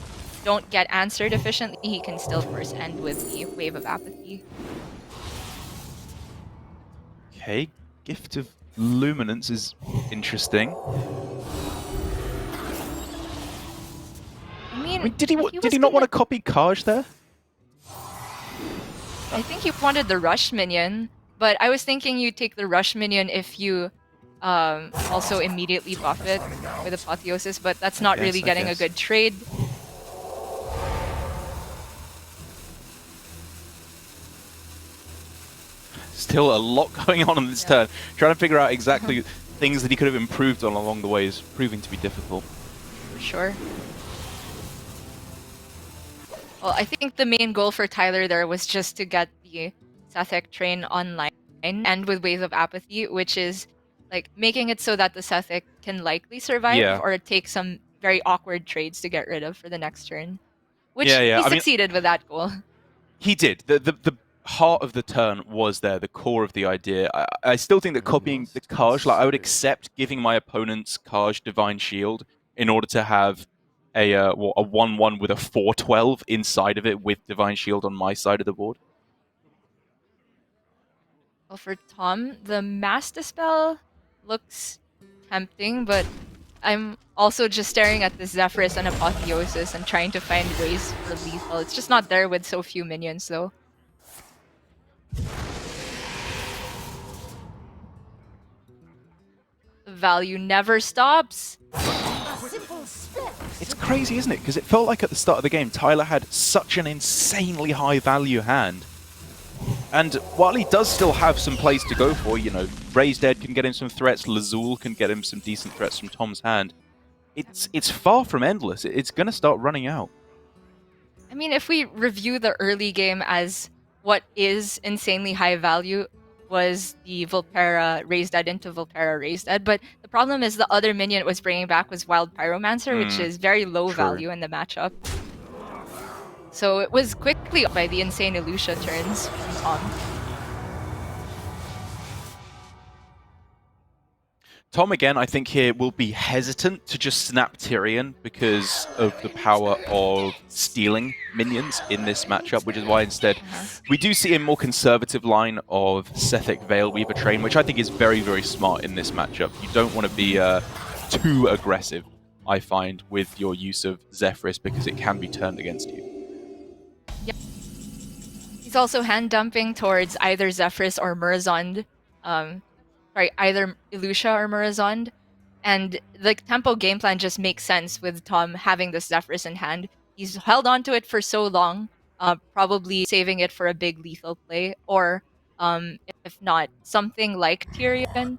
don't get answered efficiently, he can still force end with the Wave of Apathy. Okay, Gift of Luminance is interesting. I mean, Did he not want to copy Kaj there? I think he wanted the Rush minion, but I was thinking you take the Rush minion if you also immediately buff it with Apotheosis, but that's not really getting a good trade. Still a lot going on this turn. Trying to figure out exactly things that he could have improved on along the way is proving to be difficult. For sure. Well, I think the main goal for Tyler there was just to get the Sethek train online and with Wave of Apathy, which is like making it so that the Sethek can likely survive or take some very awkward trades to get rid of for the next turn. Which he succeeded with that goal. He did. The heart of the turn was there, the core of the idea. I still think that copying the Kaj, like I would accept giving my opponent's Kaj Divine Shield in order to have a 1-1 with a 4-12 inside of it with Divine Shield on my side of the board. Well, for Tom, the Mass Dispel looks tempting, but I'm also just staring at the Zephyrus and Apotheosis and trying to find ways for lethal. It's just not there with so few minions, though. The value never stops. It's crazy, isn't it? Because it felt like at the start of the game, Tyler had such an insanely high value hand. And while he does still have some plays to go for, you know, Raised Dead can get him some threats, Lazul can get him some decent threats from Tom's hand, it's far from endless. It's going to start running out. I mean, if we review the early game as what is insanely high value was the Volpera raised dead into Volpera raised dead, but the problem is the other minion it was bringing back was Wild Pyromancer, which is very low True. value in the matchup. So it was quickly by the insane Illusia turns from Tom. Tom, again, I think here will be hesitant to just snap Tyrion because of the power of stealing minions in this matchup, which is why instead we do see a more conservative line of Sethic Veil Weaver Train, which I think is very, very smart in this matchup. You don't want to be too aggressive, I find, with your use of Zephyrus because it can be turned against you. Yep. He's also hand dumping towards either Zephyrus or Murazond. Sorry, either Illusia or Murazond. And the tempo game plan just makes sense with Tom having this Zephyrus in hand. He's held onto it for so long, probably saving it for a big lethal play, or if not, something like Tyrion.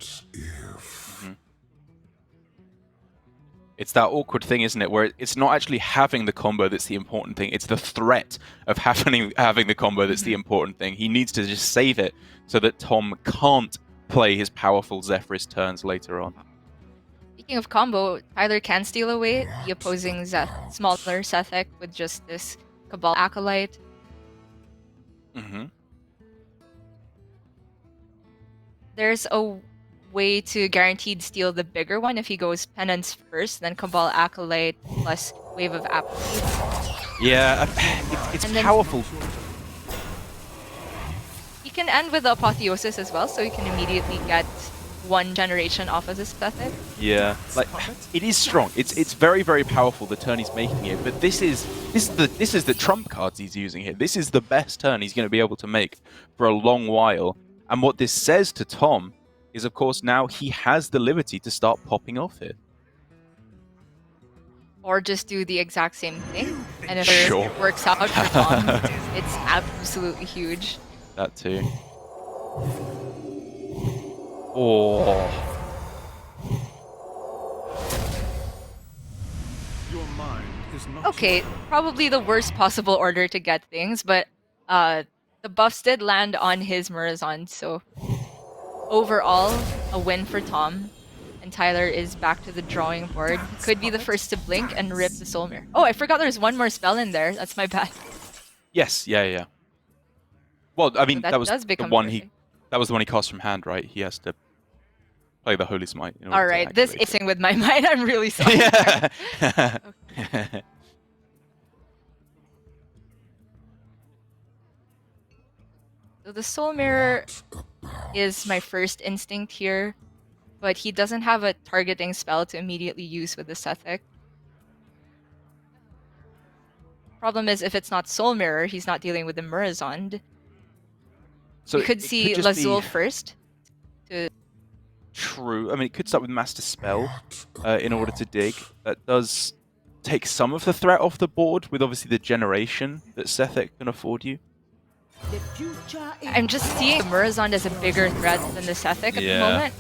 It's that awkward thing, isn't it, where it's not actually having the combo that's the important thing, it's the threat of having the combo that's the important thing. He needs to just save it so that Tom can't play his powerful Zephyrus turns later on. Speaking of combo, Tyler can steal away the opposing smaller Sethic with just this Cabal Acolyte. There's a way to guaranteed steal the bigger one if he goes Penance first, then Cabal Acolyte plus Wave of Apathy. Yeah, it's powerful. He can end with the Apotheosis as well, so you can immediately get one generation off of this Sethic. Yeah, like it is strong. It's very, very powerful the turn he's making here. But this is the trump cards he's using here. This is the best turn he's going to be able to make for a long while. And what this says to Tom is, of course, now he has the liberty to start popping off here. Or just do the exact same thing. And if Sure. it works out for Tom, it's absolutely huge. That too. Oh. Okay, probably the worst possible order to get things, but the buffs did land on his Murazond, so overall, a win for Tom. And Tyler is back to the drawing board. He could be the first to blink and rip the Soul Mirror. Oh, I forgot there's one more spell in there. That's my bad. Yes, yeah. Well, I mean, So that was does the become one perfect. that was the one he cast from hand, right? He has to play the Holy Smite. in order All to right, this activate ising with my mind. I'm really sorry. it. So the Soul Mirror is my first instinct here, but he doesn't have a targeting spell to immediately use with the Sethic. Problem is, if it's not Soul Mirror, he's not dealing with the Murazond. So You could it see just be Lazul first. True. I mean, it could start with Master Spell in order to dig. That does take some of the threat off the board with obviously the generation that Sethic can afford you. The future is I'm just seeing the Murazond as a bigger threat than the Sethic at the moment.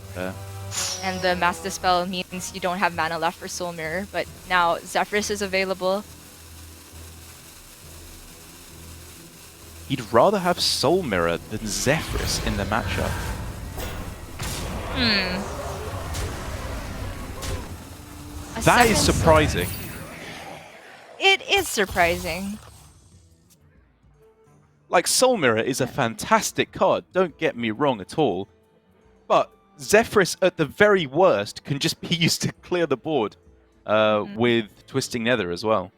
And the Master Spell means you don't have mana left for Soul Mirror, but now Zephyrus is available. He'd rather have Soul Mirror than Zephyrus in the matchup. That is surprising. It is surprising. Like, Soul Mirror is a fantastic card, don't get me wrong at all. But Zephyrus, at the very worst, can just be used to clear the board with Twisting Nether as well.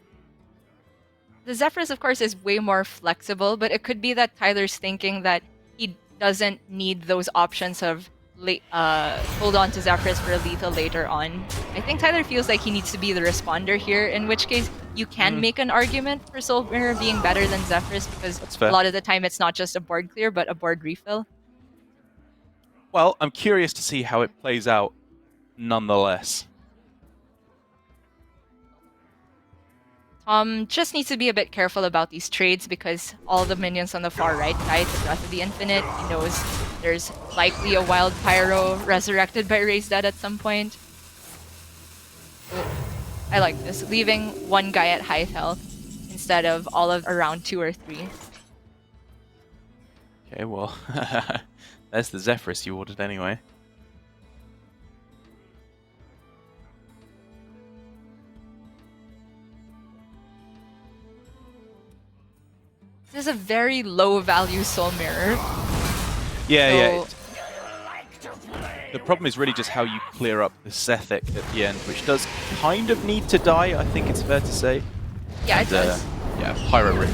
The Zephyrus, of course, is way more flexible, but it could be that Tyler's thinking that he doesn't need those options of hold on to Zephyrus for a lethal later on. I think Tyler feels like he needs to be the responder here, in which case you can make an argument for Soul Mirror being better than Zephyrus, because a lot of the time it's not just a board clear, but a board refill. Well, I'm curious to see how it plays out nonetheless. Just needs to be a bit careful about these trades because all the minions on the far right side, the Breath of the Infinite, he knows there's likely a Wild Pyro resurrected by Raise Dead at some point. So, I like this. Leaving one guy at high health instead of all of around 2 or 3. Okay, well, there's the Zephyrus you ordered anyway. This is a very low value Soul Mirror. Yeah, So- The problem is really just how you clear up the Sethic at the end, which does kind of need to die, I think it's fair to say. Yeah, it does. Yeah, Pyro Ring.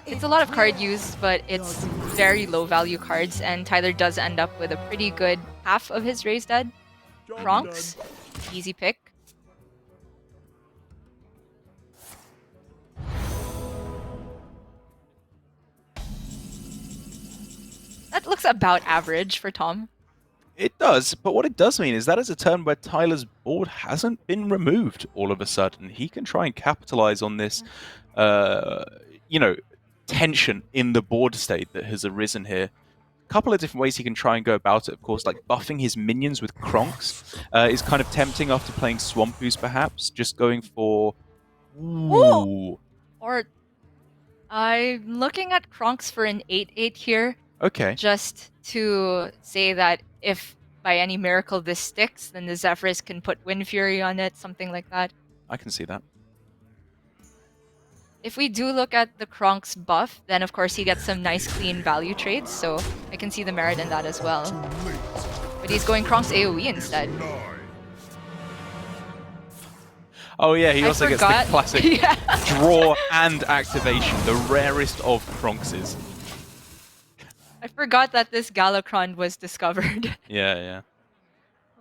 It's a lot of card use, but it's very low value cards, and Tyler does end up with a pretty good half of his raised dead. Kronks, easy pick. That looks about average for Tom. It does, but what it does mean is that is a turn where Tyler's board hasn't been removed all of a sudden. He can try and capitalize on this, you know, tension in the board state that has arisen here. A couple of different ways he can try and go about it, of course, like buffing his minions with Kronks is kind of tempting after playing Swampoos, perhaps. Just going for... Ooh. Or I'm looking at Kronks for an 8/8 here. Okay. Just to say that if by any miracle this sticks, then the Zephyrus can put Wind Fury on it, something like that. I can see that. If we do look at the Kronks buff, then of course he gets some nice clean value trades, so I can see the merit in that as well. But he's going Kronks AoE instead. Oh yeah, he I also gets forgot. the classic Yeah. draw and activation, the rarest of Kronkses. I forgot that this Galakron was discovered. Yeah.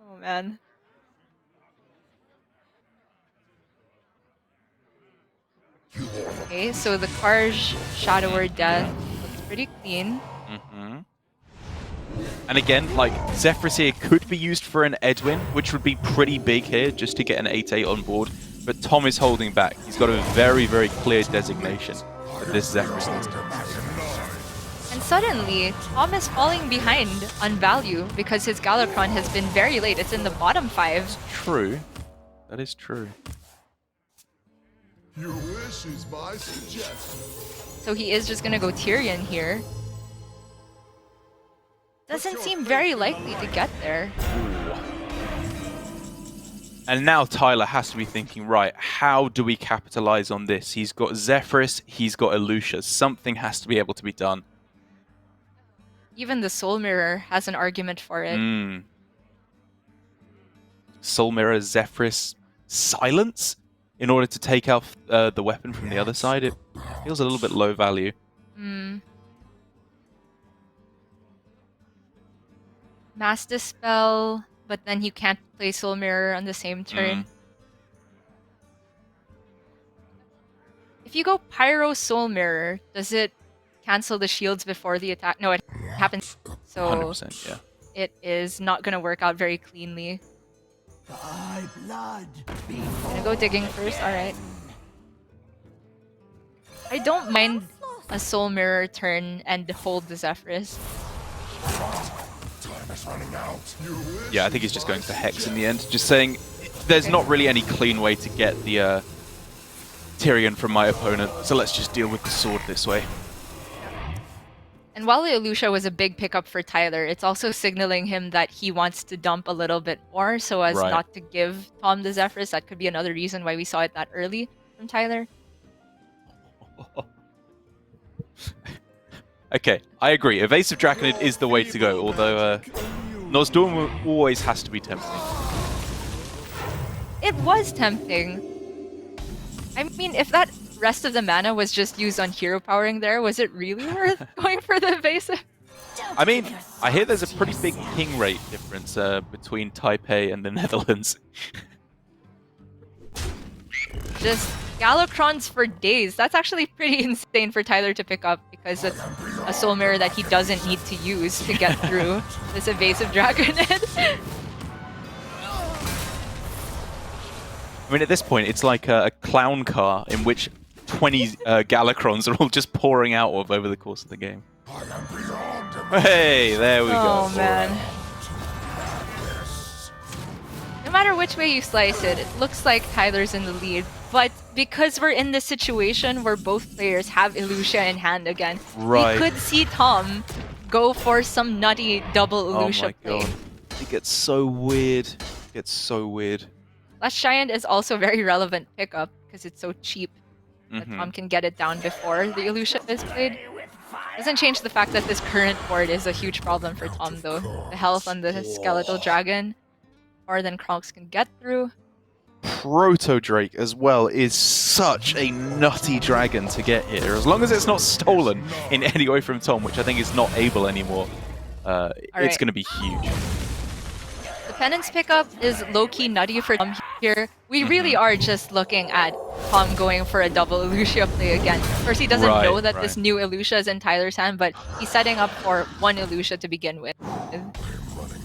Oh man. Okay, so the Karj Shadower Death looks pretty clean. Mm-hmm. And again, like, Zephyrus here could be used for an Edwin, which would be pretty big here, just to get an 8/8 on board. But Tom is holding back. He's got a very, very clear designation that this Zephyrus needs to. And suddenly, Tom is falling behind on value because his Galakron has been very late. It's in the bottom 5. True. That is true. Your wish is my suggestion. So he is just gonna go Tyrion here. Doesn't seem very likely to get there. And now Tyler has to be thinking, right, how do we capitalize on this? He's got Zephyrus, he's got Elucia. Something has to be able to be done. Even the Soul Mirror has an argument for it. Soul Mirror, Zephyrus, Silence? In order to take out the weapon from the other side, it feels a little bit low value. Mass Dispel, but then you can't play Soul Mirror on the same turn. If you go Pyro Soul Mirror, does it cancel the shields before the attack? No, it happens. So 100%, yeah. it is not going to work out very cleanly. Thy blood Gonna go digging first, alright. I don't mind a Soul Mirror turn and hold the Zephyrus. Time is running out. Yeah, I think he's just going for Hex in the end. Just saying, there's not really any clean way to get the Tyrion from my opponent, so let's just deal with the sword this way. And while Elucia was a big pickup for Tyler, it's also signaling him that he wants to dump a little bit more so as Right. not to give Tom the Zephyrus. That could be another reason why we saw it that early from Tyler. Okay, I agree. Evasive Draconid is the way to go, although Nosdorm always has to be tempting. It was tempting. I mean, if that rest of the mana was just used on hero powering there, was it really worth going for the evasive? I mean, I hear there's a pretty big ping rate difference between Taipei and the Netherlands. Just Galakrons for days. That's actually pretty insane for Tyler to pick up because it's a Soul Mirror that he doesn't need to use to get through this evasive Dragonid. I mean, at this point, it's like a clown car in which 20 Galakrons are all just pouring out of over the course of the game. I am beyond. Hey, there we Oh go. man. matter which way you slice it, it looks like Tyler's in the lead. But because we're in this situation where both players have Illucia in hand again, Right. we could see Tom go for some nutty double Illucia Oh my play. god. It gets so weird. It gets so weird. Last Giant is also a very relevant pickup because it's so cheap that Mhm. Tom can get it down before the Illucia is played. Doesn't change the fact that this current board is a huge problem for Tom though. The health on the Skeletal Dragon, more than Kronks can get through. Proto Drake as well is such a nutty dragon to get here. As long as it's not stolen in any way from Tom, which I think is not able anymore, it's going to be huge. The Penance pickup is low-key nutty for Tom here. We really are just looking at Tom going for a double Illucia play again. Of course, he doesn't know that this new Illucia is in Tyler's hand, but he's setting up for one Illucia to begin with.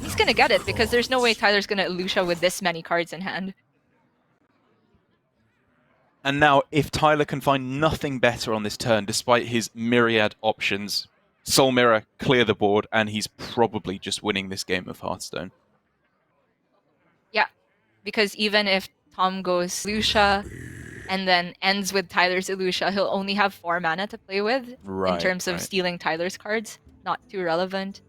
He's gonna get it because there's no way Tyler's gonna Illucia with this many cards in hand. And now, if Tyler can find nothing better on this turn, despite his myriad options, Soul Mirror, clear the board, and he's probably just winning this game of Hearthstone. Yeah, because even if Tom goes Illucia and then ends with Tyler's Illucia, he'll only have 4 mana to play with in terms of stealing Tyler's cards. Not too relevant.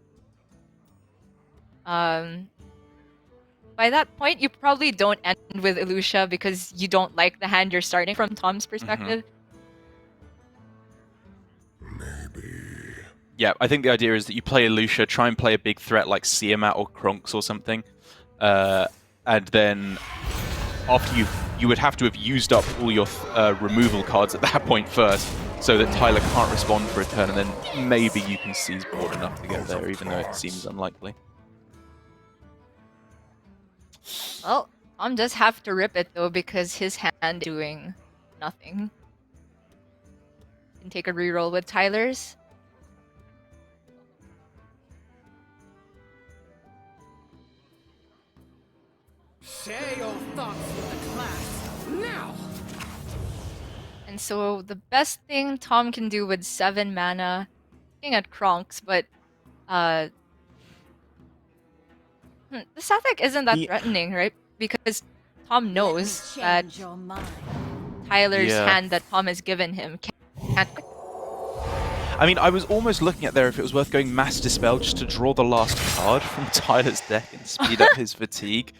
By that point, you probably don't end with Illucia because you don't like the hand you're starting from Tom's perspective. Yeah, I think the idea is that you play Illucia, try and play a big threat like Siamat or Kronks or something, and then after you would have to have used up all your removal cards at that point first, so that Tyler can't respond for a turn, and then maybe you can seize board enough to get there, even though it seems unlikely. Well, Tom does have to rip it though because his hand is doing nothing. Can take a reroll with Tyler's. Share your thoughts with the class now. And so the best thing Tom can do with 7 mana, looking at Kronks, but the Sathak isn't that threatening, right? Because Tom knows that Tyler's hand that Tom has given him can't. I mean, I was almost looking at there if it was worth going Mass Dispel just to draw the last card from Tyler's deck and speed up his fatigue.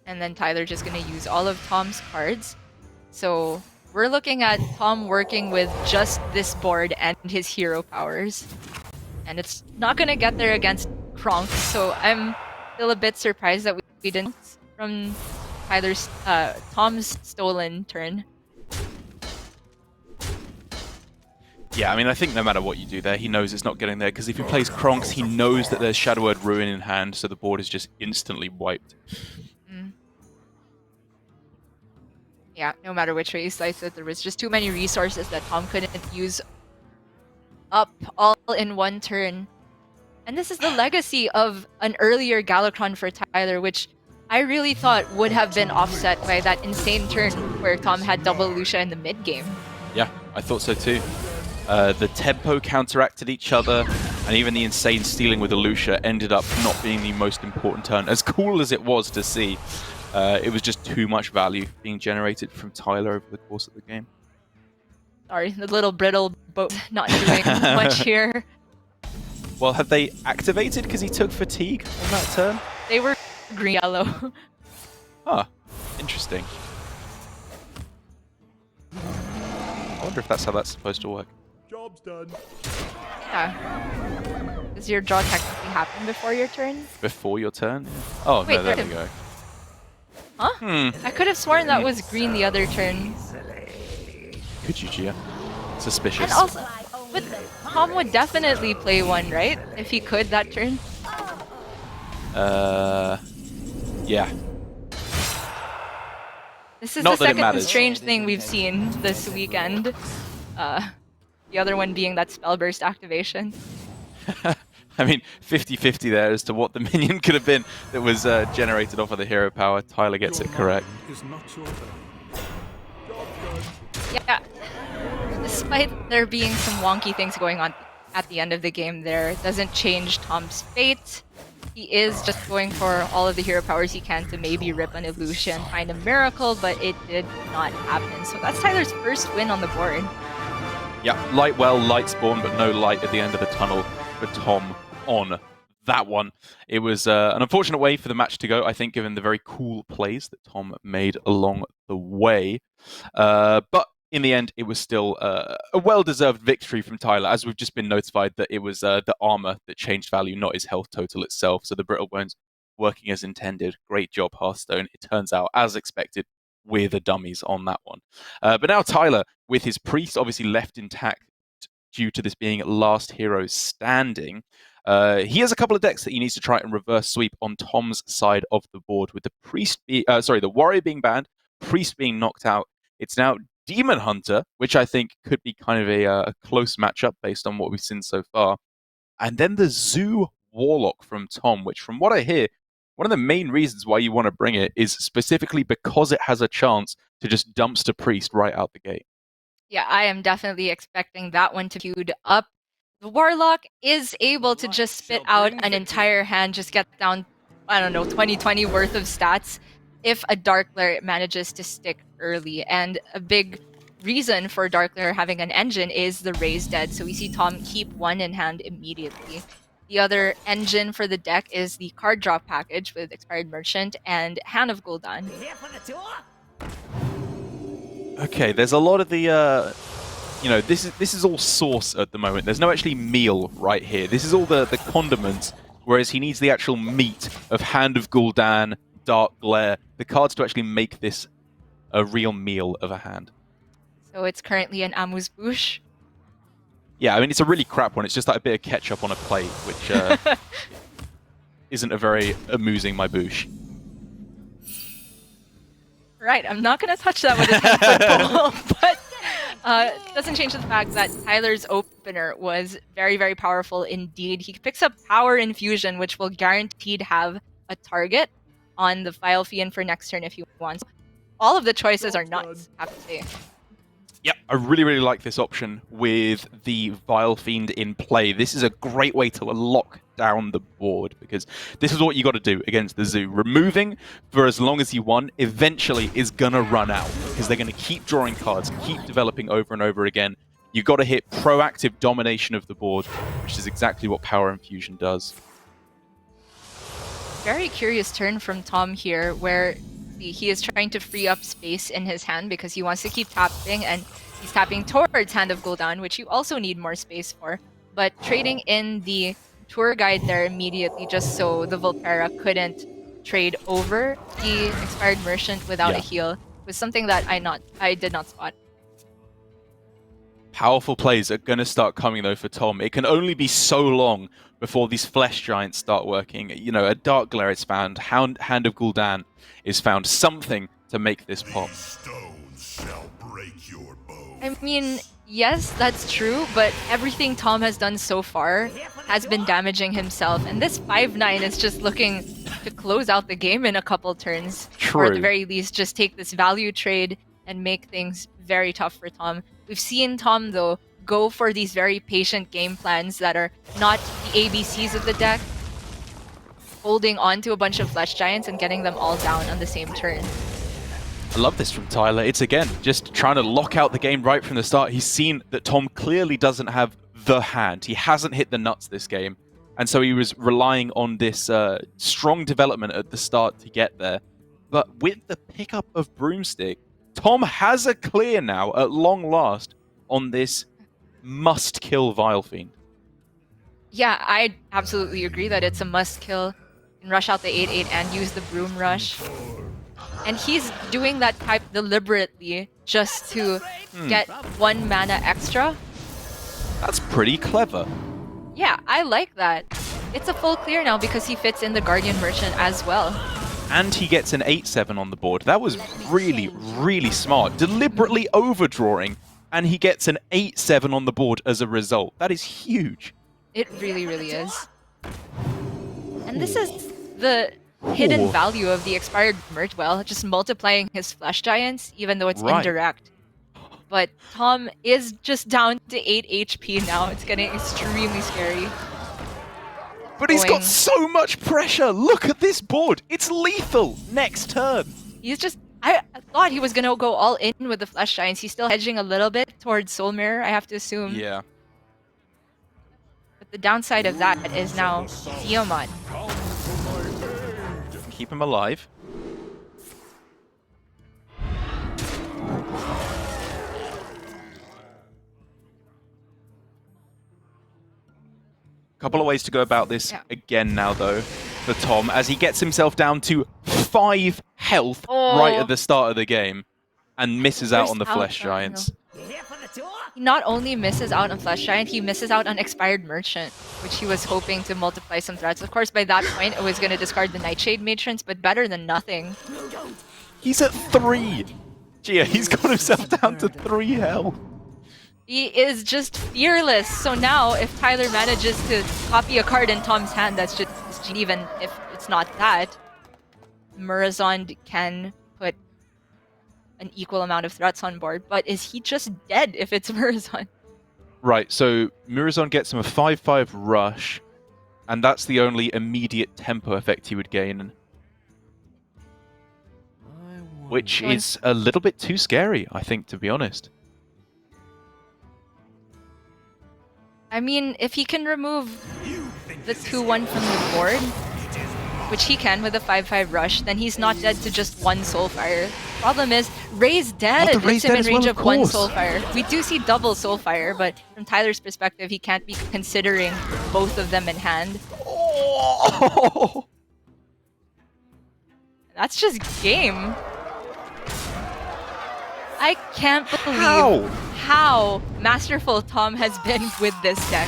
And then Tyler just gonna use all of Tom's cards. So we're looking at Tom working with just this board and his hero powers. And it's not gonna get there against Kronks, so I'm still a bit surprised that we didn't from Tom's stolen turn. Yeah, I mean, I think no matter what you do there, he knows it's not getting there, because if he plays Kronks, he knows that there's Shadow Word Ruin in hand, so the board is just instantly wiped. Yeah, no matter which way you slice it, there was just too many resources that Tom couldn't use up all in one turn. And this is the legacy of an earlier Galakron for Tyler, which I really thought would have been offset by that insane turn where Tom had double Lucia in the mid game. Yeah, I thought so too. The tempo counteracted each other, and even the insane stealing with Lucia ended up not being the most important turn. As cool as it was to see, it was just too much value being generated from Tyler over the course of the game. Sorry, the little brittle boat not doing much here. Well, have they activated because he took fatigue on that turn? They were green-yellow. Ah, interesting. I wonder if that's how that's supposed to work. Job's done. Yeah. Does your draw technically happen before your turn? Before your turn? Oh, Wait, no, there we go. Huh? I could have sworn that was green the other turn. Could you, Gia? Suspicious. And also, but Tom would definitely play one, right? If he could that turn. Yeah. This is Not the that it second matters. strange thing we've seen this weekend. The other one being that Spellburst activation. I mean, 50-50 there as to what the minion could have been that was generated off of the hero power. Tyler gets it correct. Is not your turn. Yeah. Despite there being some wonky things going on, at the end of the game there. Doesn't change Tom's fate. He is just going for all of the hero powers he can to maybe rip an illusion, find a miracle, but it did not happen. So that's Tyler's first win on the board. Yeah, light spawn, but no light at the end of the tunnel for Tom on that one. It was an unfortunate way for the match to go, I think, given the very cool plays that Tom made along the way. But in the end, it was still a well-deserved victory from Tyler, as we've just been notified that it was the armor that changed value, not his health total itself. So the Brittle Bones working as intended. Great job, Hearthstone. It turns out, as expected, we're the dummies on that one. But now Tyler, with his priest obviously left intact due to this being last hero standing, he has a couple of decks that he needs to try and reverse sweep on Tom's side of the board, with the warrior being banned, priest being knocked out. It's now Demon Hunter, which I think could be kind of a close matchup based on what we've seen so far. And then the Zoo Warlock from Tom, which from what I hear, one of the main reasons why you want to bring it is specifically because it has a chance to just dumpster priest right out the gate. Yeah, I am definitely expecting that one to be queued up. The Warlock is able to just spit out an entire hand, just get down, I don't know, 20 worth of stats if a Dark Glare manages to stick early. And a big reason for Dark Glare having an engine is the Raise Dead. So we see Tom keep one in hand immediately. The other engine for the deck is the card drop package with Expired Merchant and Hand of Gul'dan. Okay, there's a lot of the, this is all sauce at the moment. There's no actually meal right here. This is all the condiments, whereas he needs the actual meat of Hand of Gul'dan, Dark Glare, the cards to actually make this a real meal of a hand. So it's currently an amuse-bouche. Yeah, I mean, it's a really crap one. It's just like a bit of ketchup on a plate, which isn't a very amusing my bouche. Right, I'm not going to touch that with a 10-foot pole, but doesn't change the fact that Tyler's opener was very, very powerful indeed. He picks up Power Infusion, which will guaranteed have a target on the File Fiend for next turn if he wants. All of the choices are nuts, I have to say. Yep, I really, really like this option with the Vile Fiend in play. This is a great way to lock down the board, because this is what you got to do against the Zoo. Removing for as long as you want eventually is going to run out, because they're going to keep drawing cards, keep developing over and over again. You got to hit proactive domination of the board, which is exactly what Power Infusion does. Very curious turn from Tom here, where he is trying to free up space in his hand because he wants to keep tapping, and he's tapping towards Hand of Gul'dan, which you also need more space for. But trading in the Tour Guide there immediately just so the Volpera couldn't trade over the Expired Merchant without a heal was something that I did not spot. Powerful plays are going to start coming, though, for Tom. It can only be so long before these Flesh Giants start working. You know, a Dark Glare is found, Hand of Gul'dan is found, something to make this pop. Stones shall break your bones. I mean, yes, that's true, but everything Tom has done so far has been damaging himself, and this 5-9 is just looking to close out the game in a couple turns. True. Or at the very least, just take this value trade and make things very tough for Tom. We've seen Tom, though, go for these very patient game plans that are not the ABCs of the deck, holding on to a bunch of Flesh Giants and getting them all down on the same turn. I love this from Tyler. It's, again, just trying to lock out the game right from the start. He's seen that Tom clearly doesn't have the hand. He hasn't hit the nuts this game. And so he was relying on this strong development at the start to get there. But with the pickup of Broomstick, Tom has a clear now, at long last, on this must-kill Vile Fiend. Yeah, I absolutely agree that it's a must-kill. You can rush out the 8-8 and use the Broom Rush. And he's doing that type deliberately just to get 1 mana extra. That's pretty clever. Yeah, I like that. It's a full clear now because he fits in the Guardian Merchant as well. And he gets an 8-7 on the board. That was really, really smart. Deliberately overdrawing, and he gets an 8-7 on the board as a result. That is huge. It really, really is. And this is the hidden value of the Expired Merch. Well, just multiplying his Flesh Giants, even though it's indirect. but Tom is just down to 8 HP now. It's getting extremely scary. But he's got Going- so much pressure. Look at this board. It's lethal next turn. He's just... I thought he was gonna go all in with the Flesh Giants. He's still hedging a little bit towards Soul Mirror, I have to assume. Yeah. But the downside of that is now Tiamat. Keep him alive. Couple of ways to go about this again now, though, for Tom, as he gets himself down to 5 health right at the start of the game and misses out on the Flesh Giants. He not only misses out on Flesh Giant, he misses out on Expired Merchant, which he was hoping to multiply some threats. Of course, by that point, it was going to discard the Nightshade Matrons, but better than nothing. He's at 3! Gia, he's got himself down to 3 health. He is just fearless. So now, if Tyler manages to copy a card in Tom's hand, that's just even if it's not that, Murazond can put an equal amount of threats on board. But is he just dead if it's Murazond? Right, so Murazond gets him a 5/5 rush, and that's the only immediate tempo effect he would gain. Which is a little bit too scary, I think, to be honest. I mean, if he can remove the 2/1 from the board, which he can with a 5/5 rush, then he's not dead to just 1 Soulfire. Problem is, Ray's dead. Puts him in range of 1 Soulfire. We do see double Soulfire, but from Tyler's perspective, he can't be considering both of them in hand. Oh! That's just game. I can't believe how masterful Tom has been with this deck.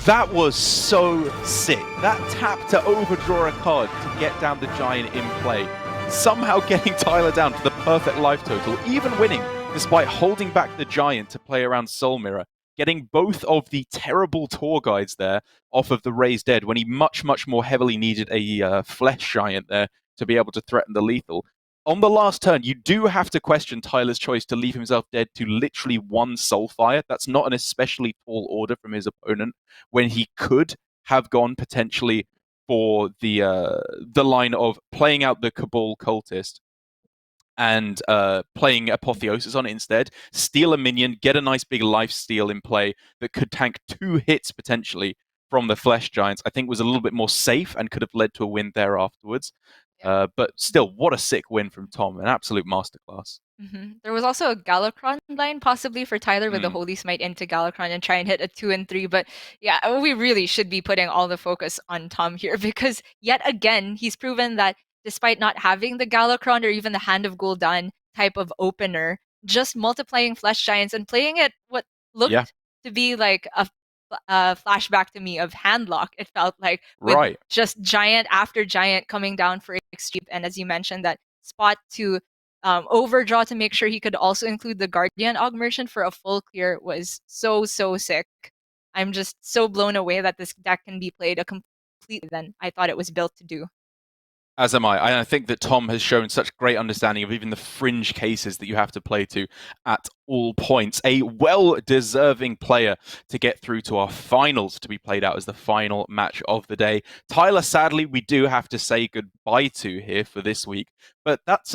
That was so sick. That tap to overdraw a card to get down the Giant in play. Somehow getting Tyler down to the perfect life total, even winning despite holding back the Giant to play around Soul Mirror. Getting both of the terrible tour guides there off of the Raised Dead when he much, much more heavily needed a Flesh Giant there to be able to threaten the lethal. On the last turn, you do have to question Tyler's choice to leave himself dead to literally 1 Soulfire. That's not an especially tall order from his opponent, when he could have gone potentially for the line of playing out the Cabal Cultist and playing Apotheosis on it instead, steal a minion, get a nice big life steal in play that could tank 2 hits potentially from the Flesh Giants. I think was a little bit more safe and could have led to a win there afterwards. But still, what a sick win from Tom. An absolute masterclass. There was also a Galakron line, possibly for Tyler, with the Holy Smite into Galakron and try and hit a 2 and 3. But yeah, we really should be putting all the focus on Tom here, because yet again, he's proven that despite not having the Galakron or even the Hand of Gul'dan type of opener, just multiplying Flesh Giants and playing it what looked to be like a flashback to me of Handlock, it felt like, with just giant after giant coming down for extreme, and as you mentioned, that spot to overdraw to make sure he could also include the Guardian Augmerchant for a full clear was so sick. I'm just so blown away that this deck can be played a completely than I thought it was built to do. As am I. I think that Tom has shown such great understanding of even the fringe cases that you have to play to at all points. A well-deserving player to get through to our finals, to be played out as the final match of the day. Tyler, sadly, we do have to say goodbye to here for this week. But that's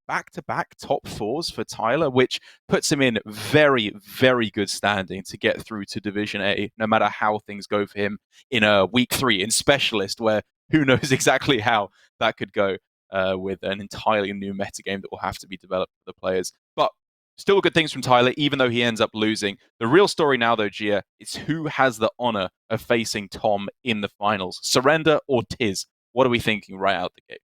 back-to-back top 4s for Tyler, which puts him in very, very good standing to get through to Division A, no matter how things go for him in week 3 in Specialist, where who knows exactly how that could go with an entirely new metagame that will have to be developed for the players. But still good things from Tyler, even though he ends up losing. The real story now, though, Gia, is who has the honor of facing Tom in the finals. Surrender or Tiz? What are we thinking right out the gate?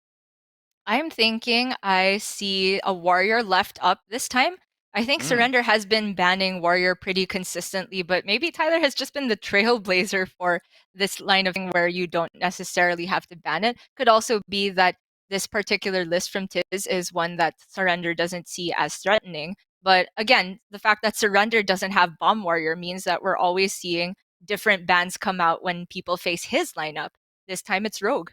I'm thinking I see a Warrior left up this time. I think Surrender has been banning Warrior pretty consistently, but maybe Tyler has just been the trailblazer for this line of thing where you don't necessarily have to ban it. Could also be that this particular list from Tiz is one that Surrender doesn't see as threatening. But again, the fact that Surrender doesn't have Bomb Warrior means that we're always seeing different bans come out when people face his lineup. This time it's Rogue.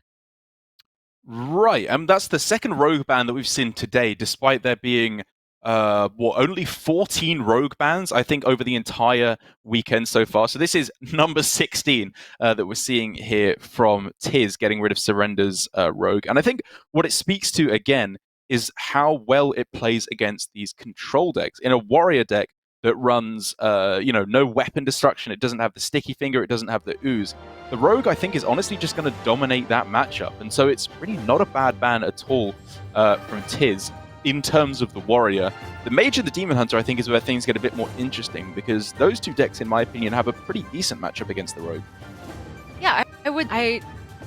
Right, and that's the second Rogue ban that we've seen today, despite there being only 14 rogue bans, I think, over the entire weekend so far. So this is number 16 that we're seeing here from Tiz getting rid of Surrender's rogue. And I think what it speaks to, again, is how well it plays against these control decks. In a warrior deck that runs, no weapon destruction, it doesn't have the sticky finger, it doesn't have the ooze. The rogue, I think, is honestly just going to dominate that matchup. And so it's really not a bad ban at all from Tiz. In terms of the warrior, the mage and the demon hunter, I think, is where things get a bit more interesting, because those two decks, in my opinion, have a pretty decent matchup against the rogue. Yeah, I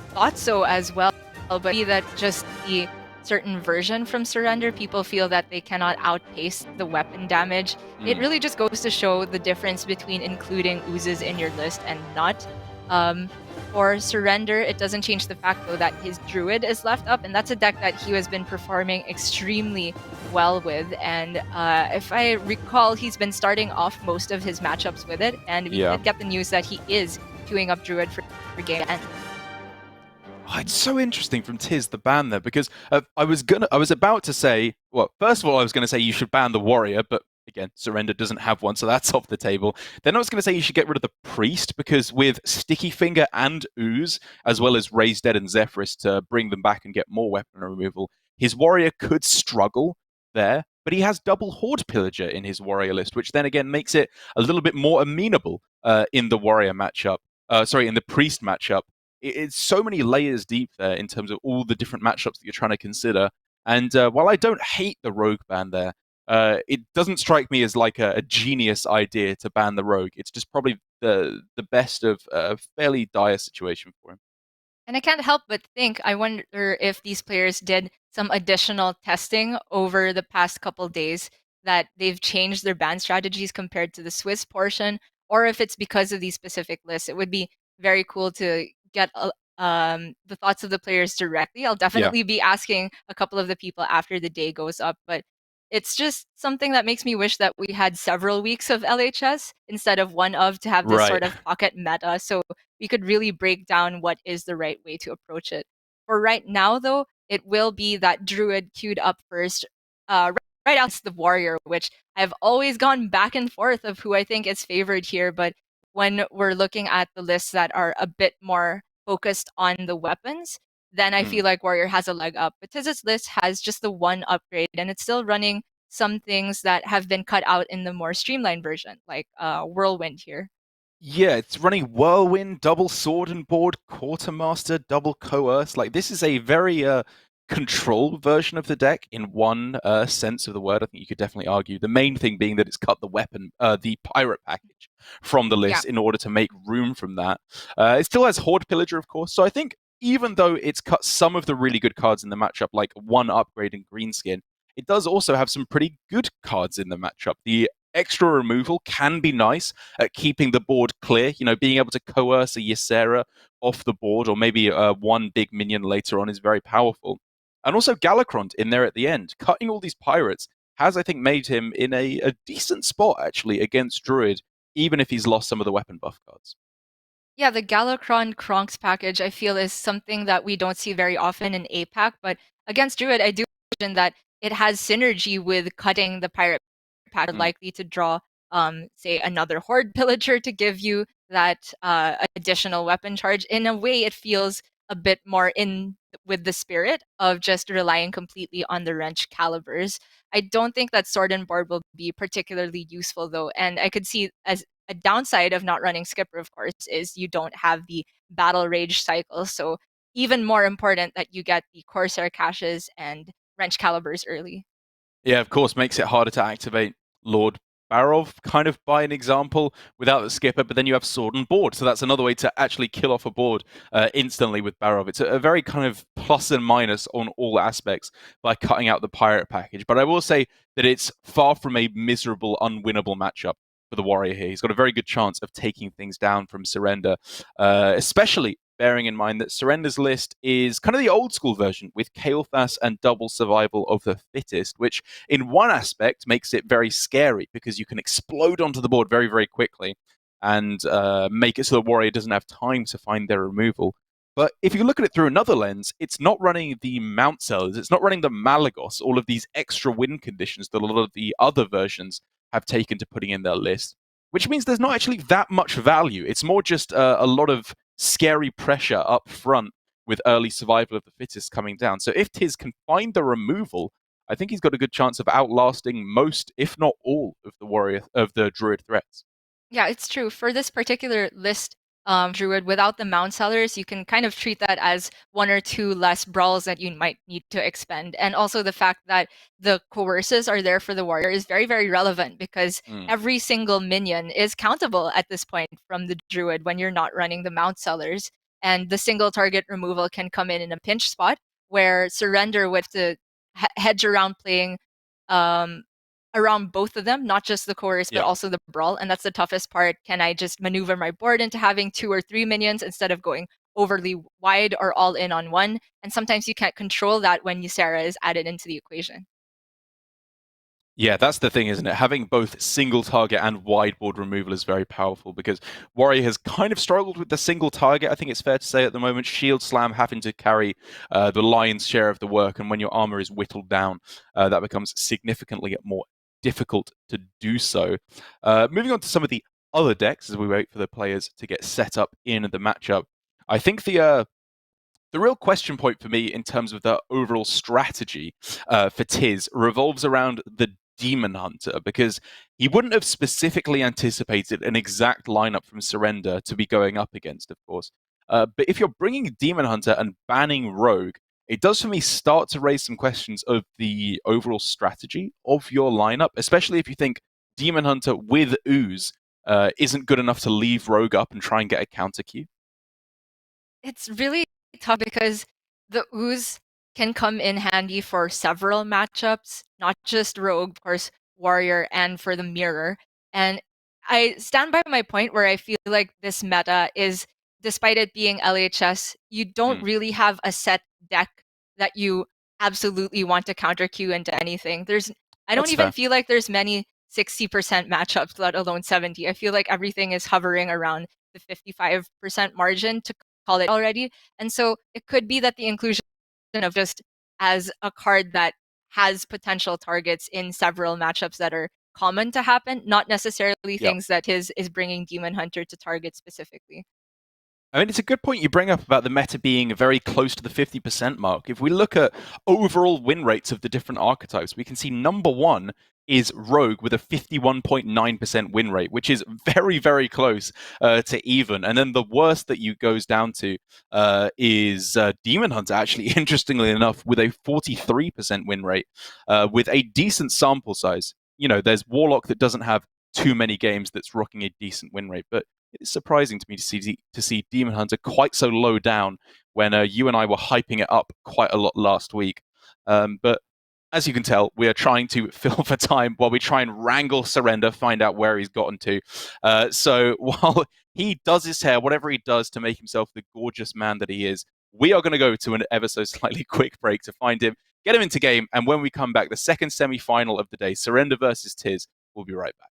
thought so as well, but that just the certain version from Surrender, people feel that they cannot outpace the weapon damage. It really just goes to show the difference between including oozes in your list and not. For Surrender, it doesn't change the fact, though, that his Druid is left up, and that's a deck that he has been performing extremely well with. And if I recall, he's been starting off most of his matchups with it, and we did get the news that he is queuing up Druid for game end. Oh, it's so interesting from Tiz, the ban there, because I was about to say, well, first of all, I was going to say you should ban the warrior, but again, Surrender doesn't have one, so that's off the table. Then I was going to say you should get rid of the priest, because with Sticky Finger and Ooze, as well as Raise Dead and Zephyrus to bring them back and get more weapon removal, his warrior could struggle there, but he has double Horde Pillager in his warrior list, which then again makes it a little bit more amenable in the warrior matchup. In the priest matchup. It's so many layers deep there in terms of all the different matchups that you're trying to consider. And while I don't hate the rogue ban there, it doesn't strike me as like a genius idea to ban the rogue. It's just probably the best of a fairly dire situation for him. And I can't help but think, I wonder if these players did some additional testing over the past couple days, that they've changed their ban strategies compared to the Swiss portion, or if it's because of these specific lists. It would be very cool to get the thoughts of the players directly. I'll definitely be asking a couple of the people after the day goes up, but it's just something that makes me wish that we had several weeks of LHS instead of one to have this sort of pocket meta, so we could really break down what is the right way to approach it. For right now, though, it will be that Druid queued up first, right out the Warrior, which I've always gone back and forth of who I think is favored here, but when we're looking at the lists that are a bit more focused on the weapons, then I feel like Warrior has a leg up. But Tiz's list has just the one upgrade, and it's still running some things that have been cut out in the more streamlined version, like Whirlwind here. Yeah, it's running Whirlwind, double Sword and Board, Quartermaster, double Coerce. Like, this is a very control version of the deck in one sense of the word. I think you could definitely argue. The main thing being that it's cut the pirate package from the list in order to make room from that. It still has Horde Pillager, of course. So I think even though it's cut some of the really good cards in the matchup, like one upgrade in Greenskin, it does also have some pretty good cards in the matchup. The extra removal can be nice at keeping the board clear, being able to coerce a Ysera off the board, or maybe one big minion later on, is very powerful. And also Galakrond in there at the end. Cutting all these pirates has, I think, made him in a decent spot, actually, against Druid, even if he's lost some of the weapon buff cards. Yeah, the Galakron Kronks package, I feel, is something that we don't see very often in APAC, but against Druid, I do imagine that it has synergy with cutting the pirate pack, likely to draw, say, another Horde Pillager to give you that additional weapon charge. In a way, it feels a bit more in with the spirit of just relying completely on the wrench calibers. I don't think that Sword and Board will be particularly useful, though, and I could see as a downside of not running Skipper, of course, is you don't have the Battle Rage cycle. So even more important that you get the Corsair caches and wrench calibers early. Yeah, of course, makes it harder to activate Lord Barov, kind of by an example, without the skipper, but then you have Sword and Board, so that's another way to actually kill off a board instantly with Barov. It's a very kind of plus and minus on all aspects by cutting out the pirate package, but I will say that it's far from a miserable, unwinnable matchup for the Warrior here. He's got a very good chance of taking things down from Surrender, especially bearing in mind that Surrender's list is kind of the old school version with Kael'thas and double survival of the fittest, which in one aspect makes it very scary because you can explode onto the board very, very quickly and make it so the warrior doesn't have time to find their removal. But if you look at it through another lens, it's not running the Mount Sellers, it's not running the Malagos, all of these extra win conditions that a lot of the other versions have taken to putting in their list, which means there's not actually that much value. It's more just a lot of scary pressure up front with early survival of the fittest coming down. So if Tiz can find the removal, I think he's got a good chance of outlasting most, if not all, of the Druid threats. Yeah, it's true. For this particular list, Druid, without the Mount Sellers, you can kind of treat that as one or two less brawls that you might need to expend. And also the fact that the coerces are there for the warrior is very, very relevant because every single minion is countable at this point from the Druid when you're not running the Mount Sellers. And the single target removal can come in a pinch spot where Surrender with the hedge around playing around both of them, not just the chorus, but also the brawl. And that's the toughest part. Can I just maneuver my board into having 2 or 3 minions instead of going overly wide or all in on one? And sometimes you can't control that when Ysera is added into the equation. Yeah, that's the thing, isn't it? Having both single target and wide board removal is very powerful because Warrior has kind of struggled with the single target, I think it's fair to say at the moment. Shield Slam having to carry the lion's share of the work, and when your armor is whittled down, that becomes significantly more difficult to do so. Moving on to some of the other decks as we wait for the players to get set up in the matchup. I think the real question point for me in terms of the overall strategy for Tiz revolves around the Demon Hunter, because he wouldn't have specifically anticipated an exact lineup from Surrender to be going up against, of course. But if you're bringing Demon Hunter and banning Rogue, it does for me start to raise some questions of the overall strategy of your lineup, especially if you think Demon Hunter with Ooze isn't good enough to leave Rogue up and try and get a counter queue. It's really tough because the Ooze can come in handy for several matchups, not just Rogue, of course, Warrior, and for the Mirror. And I stand by my point where I feel like this meta is, despite it being LHS, you don't really have a set deck that you absolutely want to counter queue into anything. I don't even feel like there's many 60% matchups, let alone 70. I feel like everything is hovering around the 55% margin to call it already. And so it could be that the inclusion of just as a card that has potential targets in several matchups that are common to happen, not necessarily things that is bringing Demon Hunter to target specifically. I mean, it's a good point you bring up about the meta being very close to the 50% mark. If we look at overall win rates of the different archetypes, we can see number one is Rogue with a 51.9% win rate, which is very, very close to even. And then the worst that you goes down to is Demon Hunter, actually, interestingly enough, with a 43% win rate, with a decent sample size. You know, there's Warlock that doesn't have too many games that's rocking a decent win rate, but it's surprising to me to see Demon Hunter quite so low down when you and I were hyping it up quite a lot last week. But as you can tell, we are trying to fill for time while we try and wrangle Surrender, find out where he's gotten to. So while he does his hair, whatever he does to make himself the gorgeous man that he is, we are going to go to an ever so slightly quick break to find him, get him into game, and when we come back, the second semi-final of the day, Surrender versus Tiz, we'll be right back.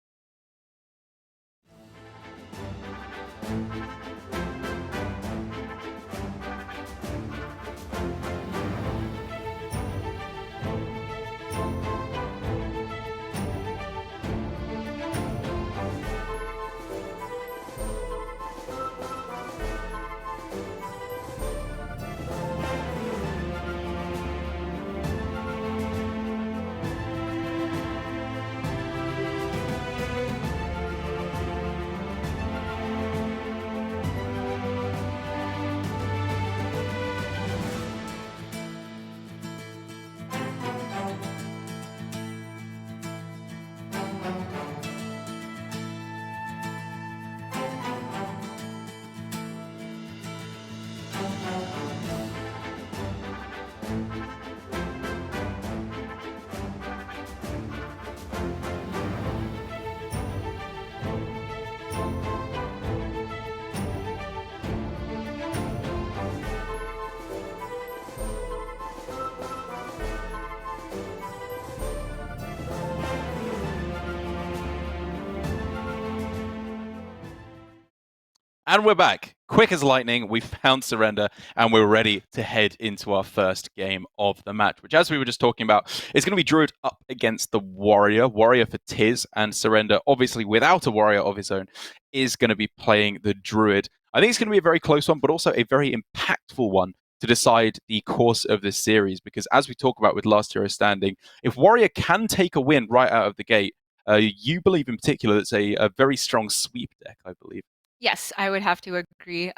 And we're back. Quick as lightning, we found Surrender, and we're ready to head into our first game of the match, which, as we were just talking about, is going to be Druid up against the Warrior. Warrior for Tiz, and Surrender, obviously without a Warrior of his own, is going to be playing the Druid. I think it's going to be a very close one, but also a very impactful one to decide the course of this series, because as we talk about with Last Hero Standing, if Warrior can take a win right out of the gate, you believe in particular that's a very strong sweep deck, I believe. Yes, I would have to agree.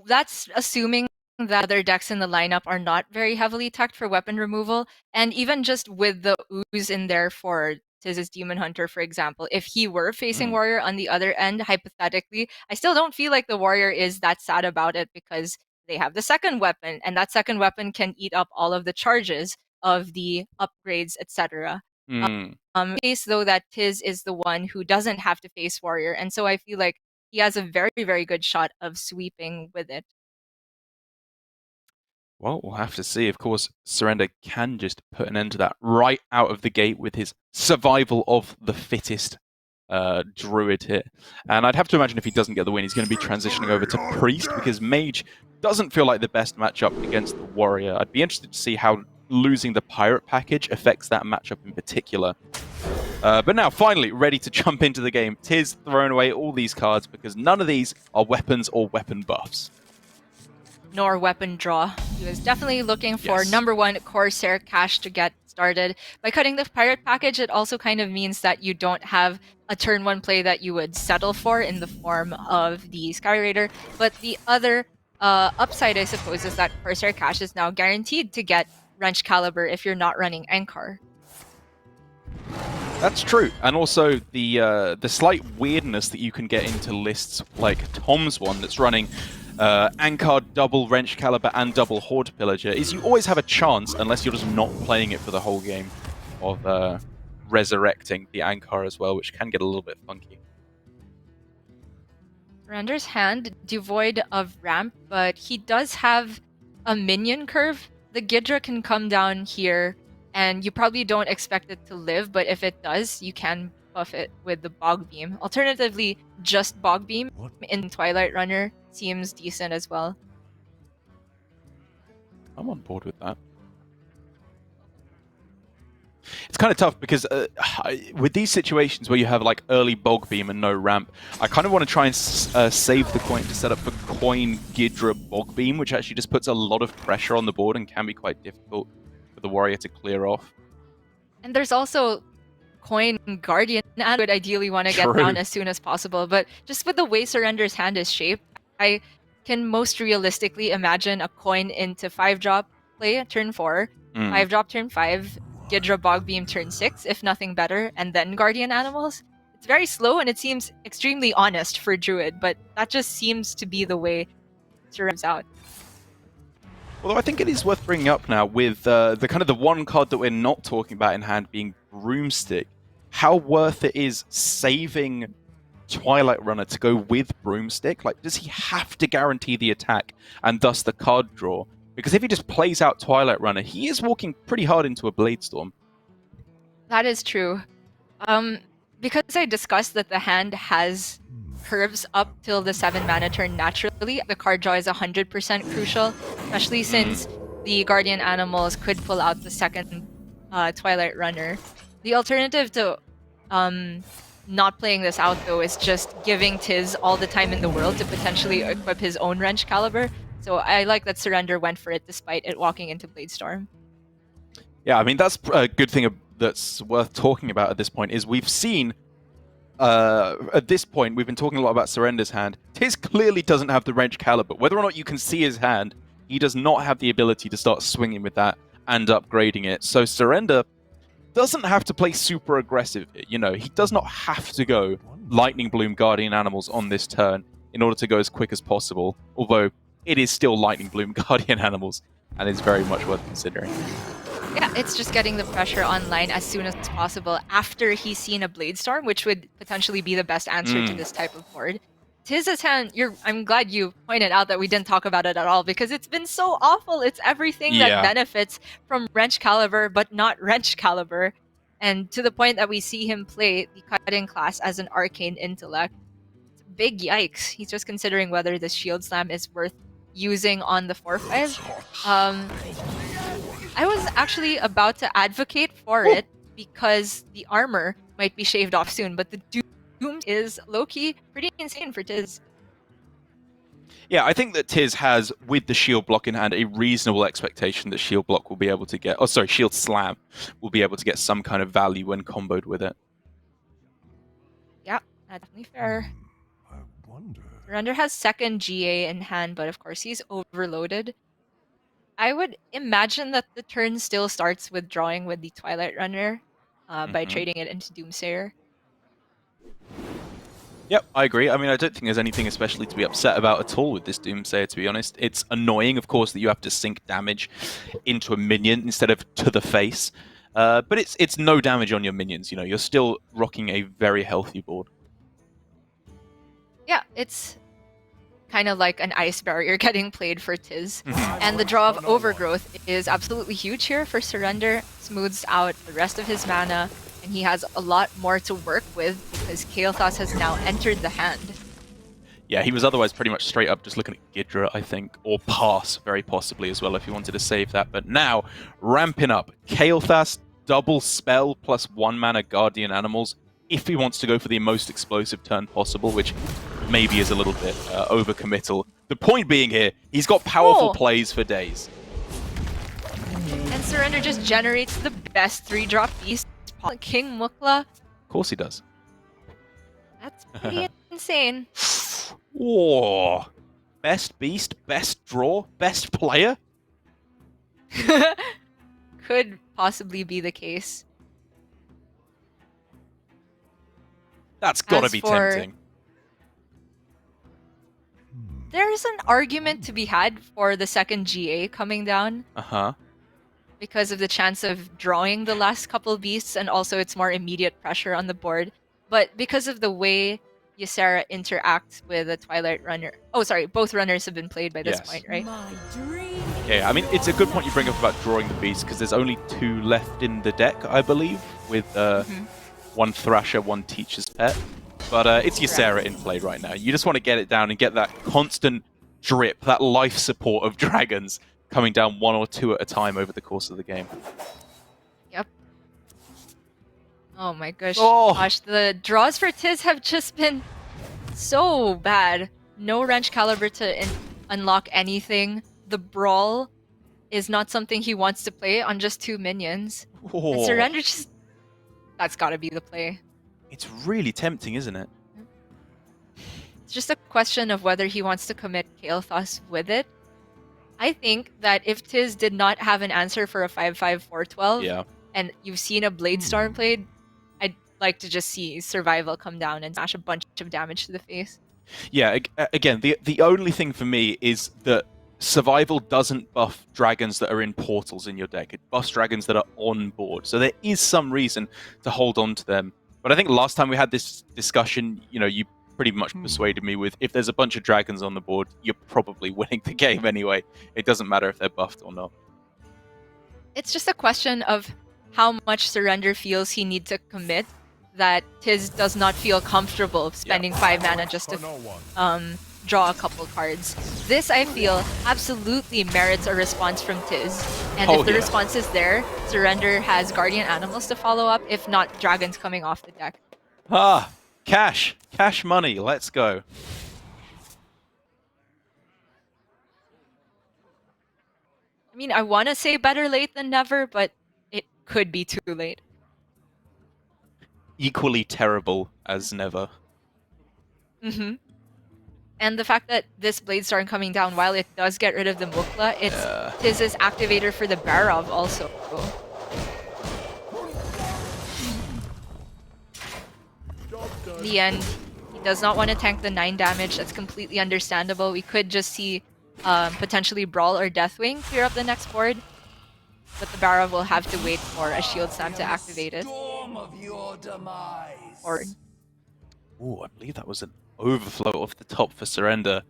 That's assuming that other decks in the lineup are not very heavily teched for weapon removal, and even just with the ooze in there for Tiz's Demon Hunter, for example, if he were facing Warrior on the other end, hypothetically, I still don't feel like the Warrior is that sad about it because they have the second weapon, and that second weapon can eat up all of the charges of the upgrades, etc. Case though that Tiz is the one who doesn't have to face Warrior, and so I feel like he has a very, very good shot of sweeping with it. Well, we'll have to see. Of course, Surrender can just put an end to that right out of the gate with his survival of the fittest Druid here. And I'd have to imagine if he doesn't get the win, he's going to be transitioning over to Priest, because Mage doesn't feel like the best matchup against the Warrior. I'd be interested to see how losing the Pirate package affects that matchup in particular. But now, finally, ready to jump into the game. Tiz throwing away all these cards because none of these are weapons or weapon buffs. Nor weapon draw. He was definitely looking for number one Corsair cash to get started. By cutting the Pirate package, it also kind of means that you don't have a turn one play that you would settle for in the form of the Sky Raider. But the other upside, I suppose, is that Corsair cash is now guaranteed to get Wrench Caliber if you're not running Ankar. That's true, and also the slight weirdness that you can get into lists like Tom's one that's running Ankar, double Wrench Caliber, and double Horde Pillager is you always have a chance, unless you're just not playing it for the whole game, of resurrecting the Ankar as well, which can get a little bit funky. Surrender's hand, devoid of ramp, but he does have a minion curve. The Gidra can come down here, and you probably don't expect it to live, but if it does, you can buff it with the Bog Beam. Alternatively, just Bog Beam in Twilight Runner seems decent as well. I'm on board with that. It's kind of tough because with these situations where you have like early Bog Beam and no ramp, I kind of want to try and save the coin to set up for Coin Gidra Bog Beam, which actually just puts a lot of pressure on the board and can be quite difficult for the Warrior to clear off. And there's also Coin Guardian. I would ideally want to get down as soon as possible, but just with the way Surrender's hand is shaped, I can most realistically imagine a coin into 5-drop play turn 4, 5-drop turn 5, Gidra Bog Beam turn 6, if nothing better, and then Guardian Animals. It's very slow and it seems extremely honest for Druid, but that just seems to be the way Surrender's out. Although I think it is worth bringing up now with the kind of the one card that we're not talking about in hand being Broomstick, how worth it is saving Twilight Runner to go with Broomstick. Like, does he have to guarantee the attack and thus the card draw? Because if he just plays out Twilight Runner, he is walking pretty hard into a Blade Storm. That is true. Because I discussed that the hand has curves up till the 7-mana turn naturally, the card draw is 100% crucial, especially since the Guardian Animals could pull out the second Twilight Runner. The alternative to not playing this out, though, is just giving Tiz all the time in the world to potentially equip his own Wrench Caliber. So I like that Surrender went for it despite it walking into Blade Storm. Yeah, I mean, that's a good thing that's worth talking about at this point, is we've seen, at this point, we've been talking a lot about Surrender's hand. Tiz clearly doesn't have the Wrench Caliber. Whether or not you can see his hand, he does not have the ability to start swinging with that and upgrading it. So Surrender doesn't have to play super aggressive here. You know, he does not have to go Lightning Bloom Guardian Animals on this turn in order to go as quick as possible, although it is still Lightning Bloom Guardian Animals, and it's very much worth considering. Yeah, it's just getting the pressure online as soon as possible after he's seen a Blade Storm, which would potentially be the best answer to this type of board. Tiz's hand, I'm glad you pointed out that we didn't talk about it at all, because it's been so awful. It's everything that benefits from Wrench Caliber, but not Wrench Caliber. And to the point that we see him play the cutting class as an Arcane Intellect. It's big yikes. He's just considering whether this Shield Slam is worth using on the 4-5. I was actually about to advocate for it because the armor might be shaved off soon, but the Doom is low-key pretty insane for Tiz. Yeah, I think that Tiz has, with the shield block in hand, a reasonable expectation that shield block will be able to get, oh sorry, shield slam will be able to get some kind of value when comboed with it. Yeah, that's definitely fair. I wonder. Surrender has second GA in hand, but of course he's overloaded. I would imagine that the turn still starts with drawing with the Twilight Runner by trading it into Doomsayer. Yep, I agree. I mean, I don't think there's anything especially to be upset about at all with this Doomsayer, to be honest. It's annoying, of course, that you have to sink damage into a minion instead of to the face. But it's no damage on your minions, you know. You're still rocking a very healthy board. Yeah, it's kind of like an ice barrier getting played for Tiz. And the draw of Overgrowth is absolutely huge here for Surrender. Smooths out the rest of his mana, and he has a lot more to work with because Kael'thas has now entered the hand. Yeah, he was otherwise pretty much straight up just looking at Ghidra, I think, or Pass, very possibly as well, if he wanted to save that. But now, ramping up. Kael'thas, double spell plus 1 mana Guardian Animals, if he wants to go for the most explosive turn possible, which maybe is a little bit overcommittal. The point being here, he's got powerful plays for days. And Surrender just generates the best 3-drop beast, King Mukla. Of course he does. That's pretty insane. Whoa. Best beast, best draw, best player? Could possibly be the case. That's gotta As be for- tempting. There's an argument to be had for the second GA coming down Uh-huh. because of the chance of drawing the last couple beasts, and also it's more immediate pressure on the board. But because of the way Ysera interacts with the Twilight Runner... Oh, sorry, both runners have been played by this Yes. point, right? My dream. Yeah, I mean, it's a good point you bring up about drawing the beast, because there's only 2 left in the deck, I believe, with 1 Thrasher, 1 Teacher's Pet. But it's Ysera in play right now. You just want to get it down and get that constant drip, that life support of dragons coming down 1 or 2 at a time over the course of the game. Yep. Oh my gosh. Oh. Gosh, the draws for Tiz have just been so bad. No Wrench Caliber to unlock anything. The Brawl is not something he wants to play on just 2 minions. And Surrender just... That's gotta be the play. It's really tempting, isn't it? It's just a question of whether he wants to commit Kael'thas with it. I think that if Tiz did not have an answer for a 5/5/4/12, Yeah. and you've seen a Bladestorm played, I'd like to just see Survival come down and smash a bunch of damage to the face. Yeah, again, the only thing for me is that Survival doesn't buff dragons that are in portals in your deck. It buffs dragons that are on board. So there is some reason to hold on to them. But I think last time we had this discussion, you know, you pretty much persuaded me with, if there's a bunch of dragons on the board, you're probably winning the game anyway. It doesn't matter if they're buffed or not. It's just a question of how much Surrender feels he needs to commit, that Tiz does not feel comfortable spending 5 mana just to draw a couple cards. This, I feel, absolutely merits a response from Tiz. And if the response is there, Surrender has Guardian Animals to follow up, if not dragons coming off the deck. Ah, cash. Cash money. Let's go. I mean, I want to say better late than never, but it could be too late. Equally terrible as never. Mm-hmm. And the fact that this Bladestorm coming down, while it does get rid of the Mukla, it's Tiz's activator for the Barov also. In the end, he does not want to tank the 9 damage. That's completely understandable. We could just see potentially Brawl or Deathwing clear up the next board. But the Barov will have to wait for a Shield Slam to activate it. Or... Ooh, I believe that was an overflow off the top for Surrender.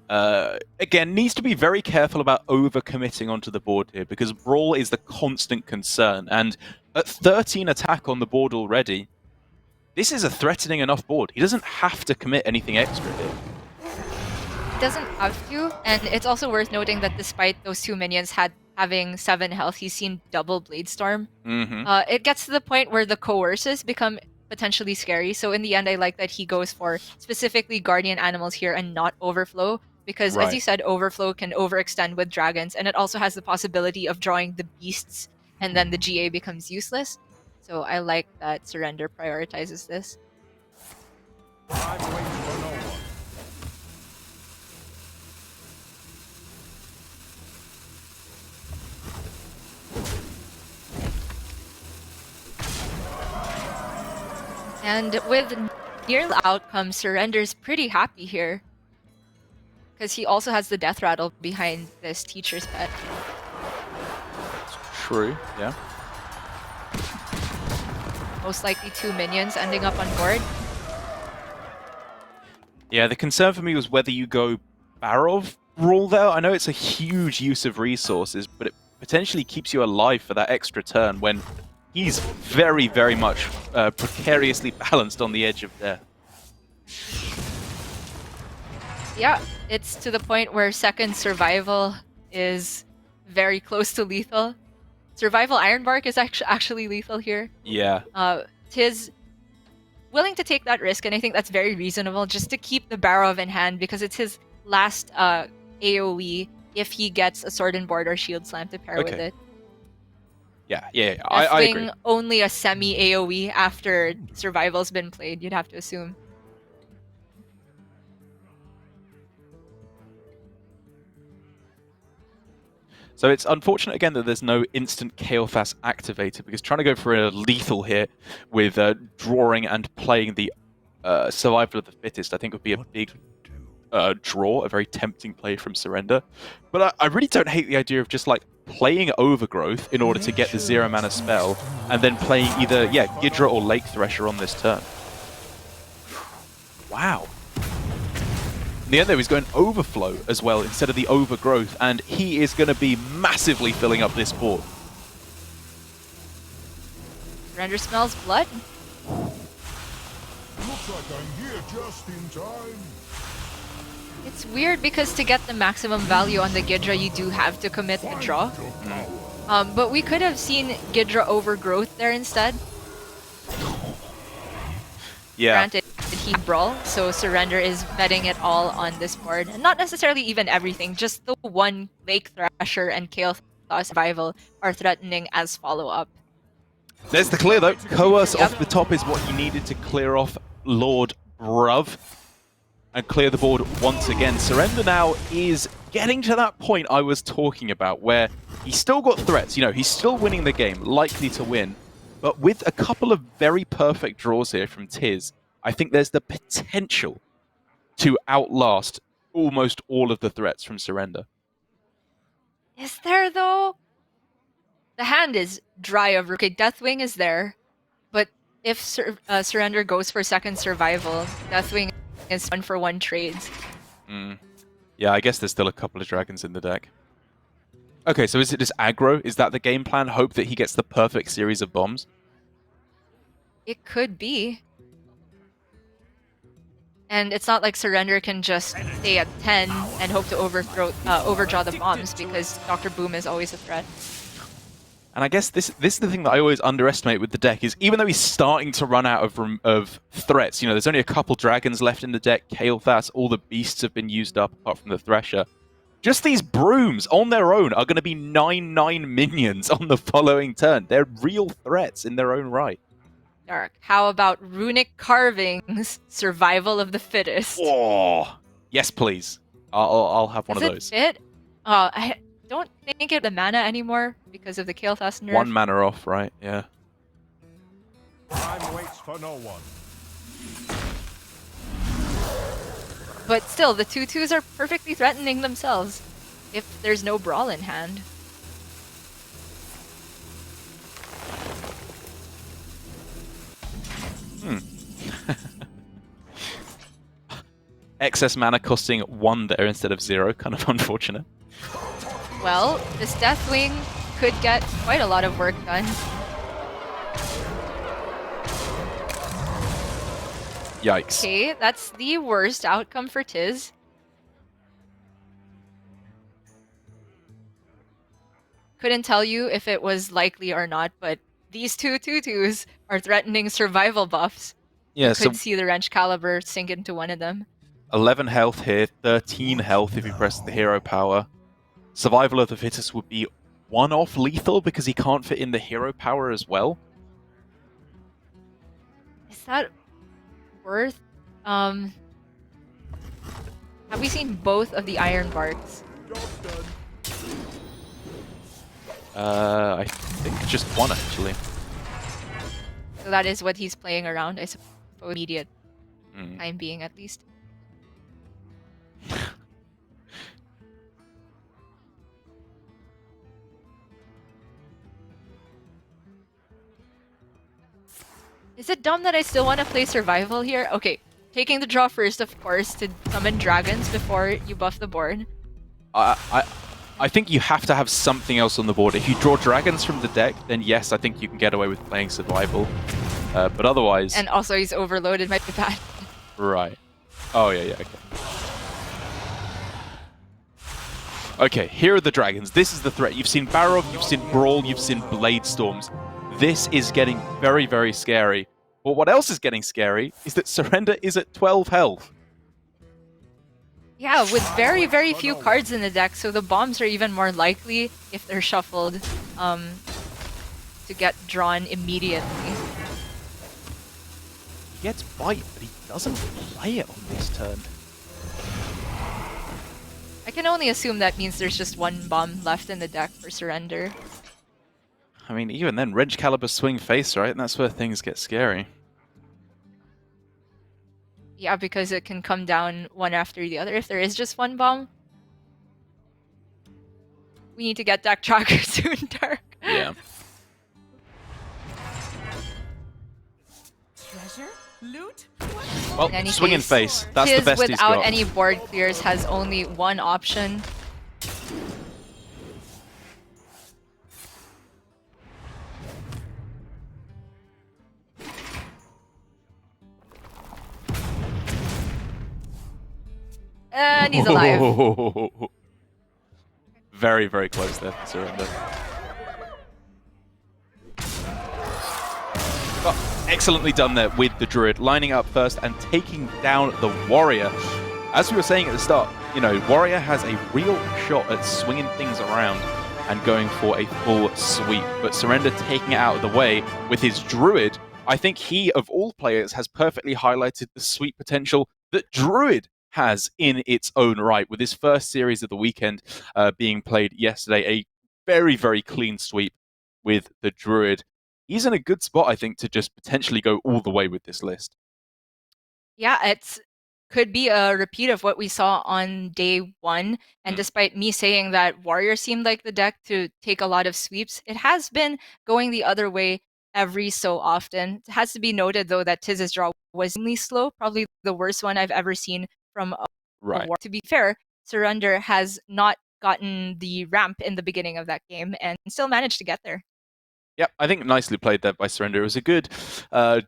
Again, needs to be very careful about overcommitting onto the board here, because Brawl is the constant concern. And at 13 attack on the board already, this is a threatening enough board. He doesn't have to commit anything extra here. He doesn't have to, and it's also worth noting that despite those 2 minions having 7 health, he's seen double Blade Storm. It gets to the point where the coerces become potentially scary, so in the end I like that he goes for specifically Guardian Animals here and not Overflow, because as you said, Overflow can overextend with dragons, and it also has the possibility of drawing the beasts, and then the GA becomes useless. So I like that Surrender prioritizes this. I'm waiting for no one. And with near the outcome, Surrender's pretty happy here, because he also has the Death Rattle behind this Teacher's Pet. True, yeah. Most likely 2 minions ending up on board. Yeah, the concern for me was whether you go Barov Brawl there. I know it's a huge use of resources, but it potentially keeps you alive for that extra turn when he's very, very much precariously balanced on the edge of death. Yeah, it's to the point where second Survival is very close to lethal. Survival Ironbark is actually lethal here. Yeah. Tiz willing to take that risk, and I think that's very reasonable, just to keep the Barov in hand, because it's his last AoE if he gets a Sword and Board or Shield Slam to pair with it. Yeah, I agree. Only a semi-AoE after Survival's been played, you'd have to assume. So it's unfortunate again that there's no instant Kael'thas activated, because trying to go for a lethal hit with drawing and playing the Survival of the Fittest I think would be a big draw, a very tempting play from Surrender. But I really don't hate the idea of just like playing Overgrowth in order to get the 0 mana spell, and then playing either, Ghidra or Lake Thresher on this turn. Wow. In the end, though, he's going Overflow as well instead of the Overgrowth, and he is going to be massively filling up this board. Surrender smells blood. Looks like I'm here just in time. It's weird because to get the maximum value on the Ghidra, you do have to commit the draw. But we could have seen Ghidra Overgrowth there instead. Yeah. Granted, he Brawl, so Surrender is betting it all on this board. And not necessarily even everything, just the one Lake Thrasher and Kael'thas Survival are threatening as follow-up. There's the clear, though. Coerce off the top is what you needed to clear off Lord Bruv and clear the board once again. Surrender now is getting to that point I was talking about, where he's still got threats. You know, he's still winning the game, likely to win. But with a couple of very perfect draws here from Tiz, I think there's the potential to outlast almost all of the threats from Surrender. Is there, though? The hand is dry of... Okay, Deathwing is there, but if Surrender goes for second Survival, Deathwing is 1-for-1 trades. Yeah, I guess there's still a couple of dragons in the deck. Okay, so is it just aggro? Is that the game plan? Hope that he gets the perfect series of bombs? It could be. And it's not like Surrender can just stay at 10 and hope to overdraw the bombs, because Dr. Boom is always a threat. And I guess this is the thing that I always underestimate with the deck, is even though he's starting to run out of threats, you know, there's only a couple dragons left in the deck, Kael'thas, all the beasts have been used up apart from the Thresher. Just these brooms on their own are going to be 9/9 minions on the following turn. They're real threats in their own right. Dark. How about Runic Carvings, Survival of the Fittest? Oh, yes, please. I'll have one of those. Does it fit? I don't think it's the mana anymore because of the Kael'thas nerf. 1 mana off, right? Yeah. Time waits for no one. But still, the 2/2s are perfectly threatening themselves if there's no Brawl in hand. Excess mana costing 1 there instead of 0, kind of unfortunate. Well, this Deathwing could get quite a lot of work done. Yikes. Okay, that's the worst outcome for Tiz. Couldn't tell you if it was likely or not, but these two tutus are threatening survival buffs. Yeah, You so could see the wrench caliber sink into one of them. 11 health here, 13 health if you press the hero power. Survival of the fittest would be one off lethal because he can't fit in the hero power as well. Is that worth? Have we seen both of the iron barks? I think just one actually. So that is what he's playing around, I suppose. Immediate Mm. time being, at least. Is it dumb that I still want to play survival here? Okay, taking the draw first, of course, to summon dragons before you buff the board. I think you have to have something else on the board. If you draw dragons from the deck, then yes, I think you can get away with playing survival. But otherwise... And also he's overloaded, might be bad. Right. Oh, yeah, okay. Okay, here are the dragons. This is the threat. You've seen Barov, you've seen Brawl, you've seen Blade Storms. This is getting very, very scary. But what else is getting scary is that Surrender is at 12 health. Yeah, with very, very few cards in the deck, so the bombs are even more likely, if they're shuffled, to get drawn immediately. He gets Bite, but he doesn't play it on this turn. I can only assume that means there's just one bomb left in the deck for Surrender. I mean, even then, Wrench Caliber swing face, right? And that's where things get scary. Yeah, because it can come down one after the other if there is just one bomb. We need to get deck tracker soon, Dark. Yeah. Treasure? Loot? Well, In any swing in case, face. That's the Tiz best he's without got. any board clears has only one option. And he's alive. Very, very close there for Surrender. Oh, excellently done there with the Druid, lining up first and taking down the Warrior. As we were saying at the start, you know, Warrior has a real shot at swinging things around and going for a full sweep, but Surrender taking it out of the way with his Druid. I think he, of all players, has perfectly highlighted the sweep potential that Druid has in its own right, with his first series of the weekend being played yesterday. A very, very clean sweep with the Druid. He's in a good spot, I think, to just potentially go all the way with this list. Yeah, it's could be a repeat of what we saw on day one. And despite me saying that Warrior seemed like the deck to take a lot of sweeps, it has been going the other way every so often. It has to be noted, though, that Tiz's draw was really slow, probably the worst one I've ever seen from a war. To be fair, Surrender has not gotten the ramp in the beginning of that game and still managed to get there. Yep, I think nicely played there by Surrender. It was a good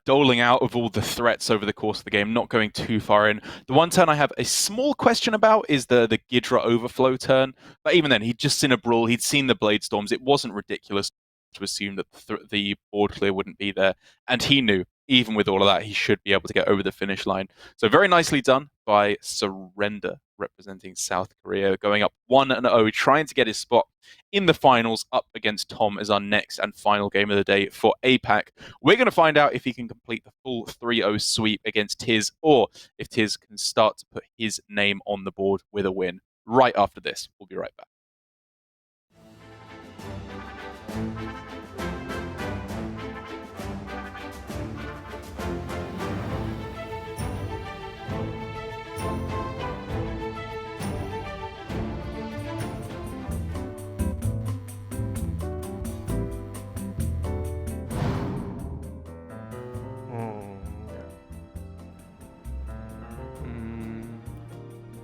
doling out of all the threats over the course of the game, not going too far in. The one turn I have a small question about is the Gidra overflow turn. But even then, he'd just seen a Brawl, he'd seen the Blade Storms. It wasn't ridiculous to assume that the board clear wouldn't be there. And he knew, even with all of that, he should be able to get over the finish line. So very nicely done by Surrender, representing South Korea, going up 1-0, trying to get his spot in the finals up against Tom as our next and final game of the day for APAC. We're going to find out if he can complete the full 3-0 sweep against Tiz, or if Tiz can start to put his name on the board with a win. Right after this, we'll be right back.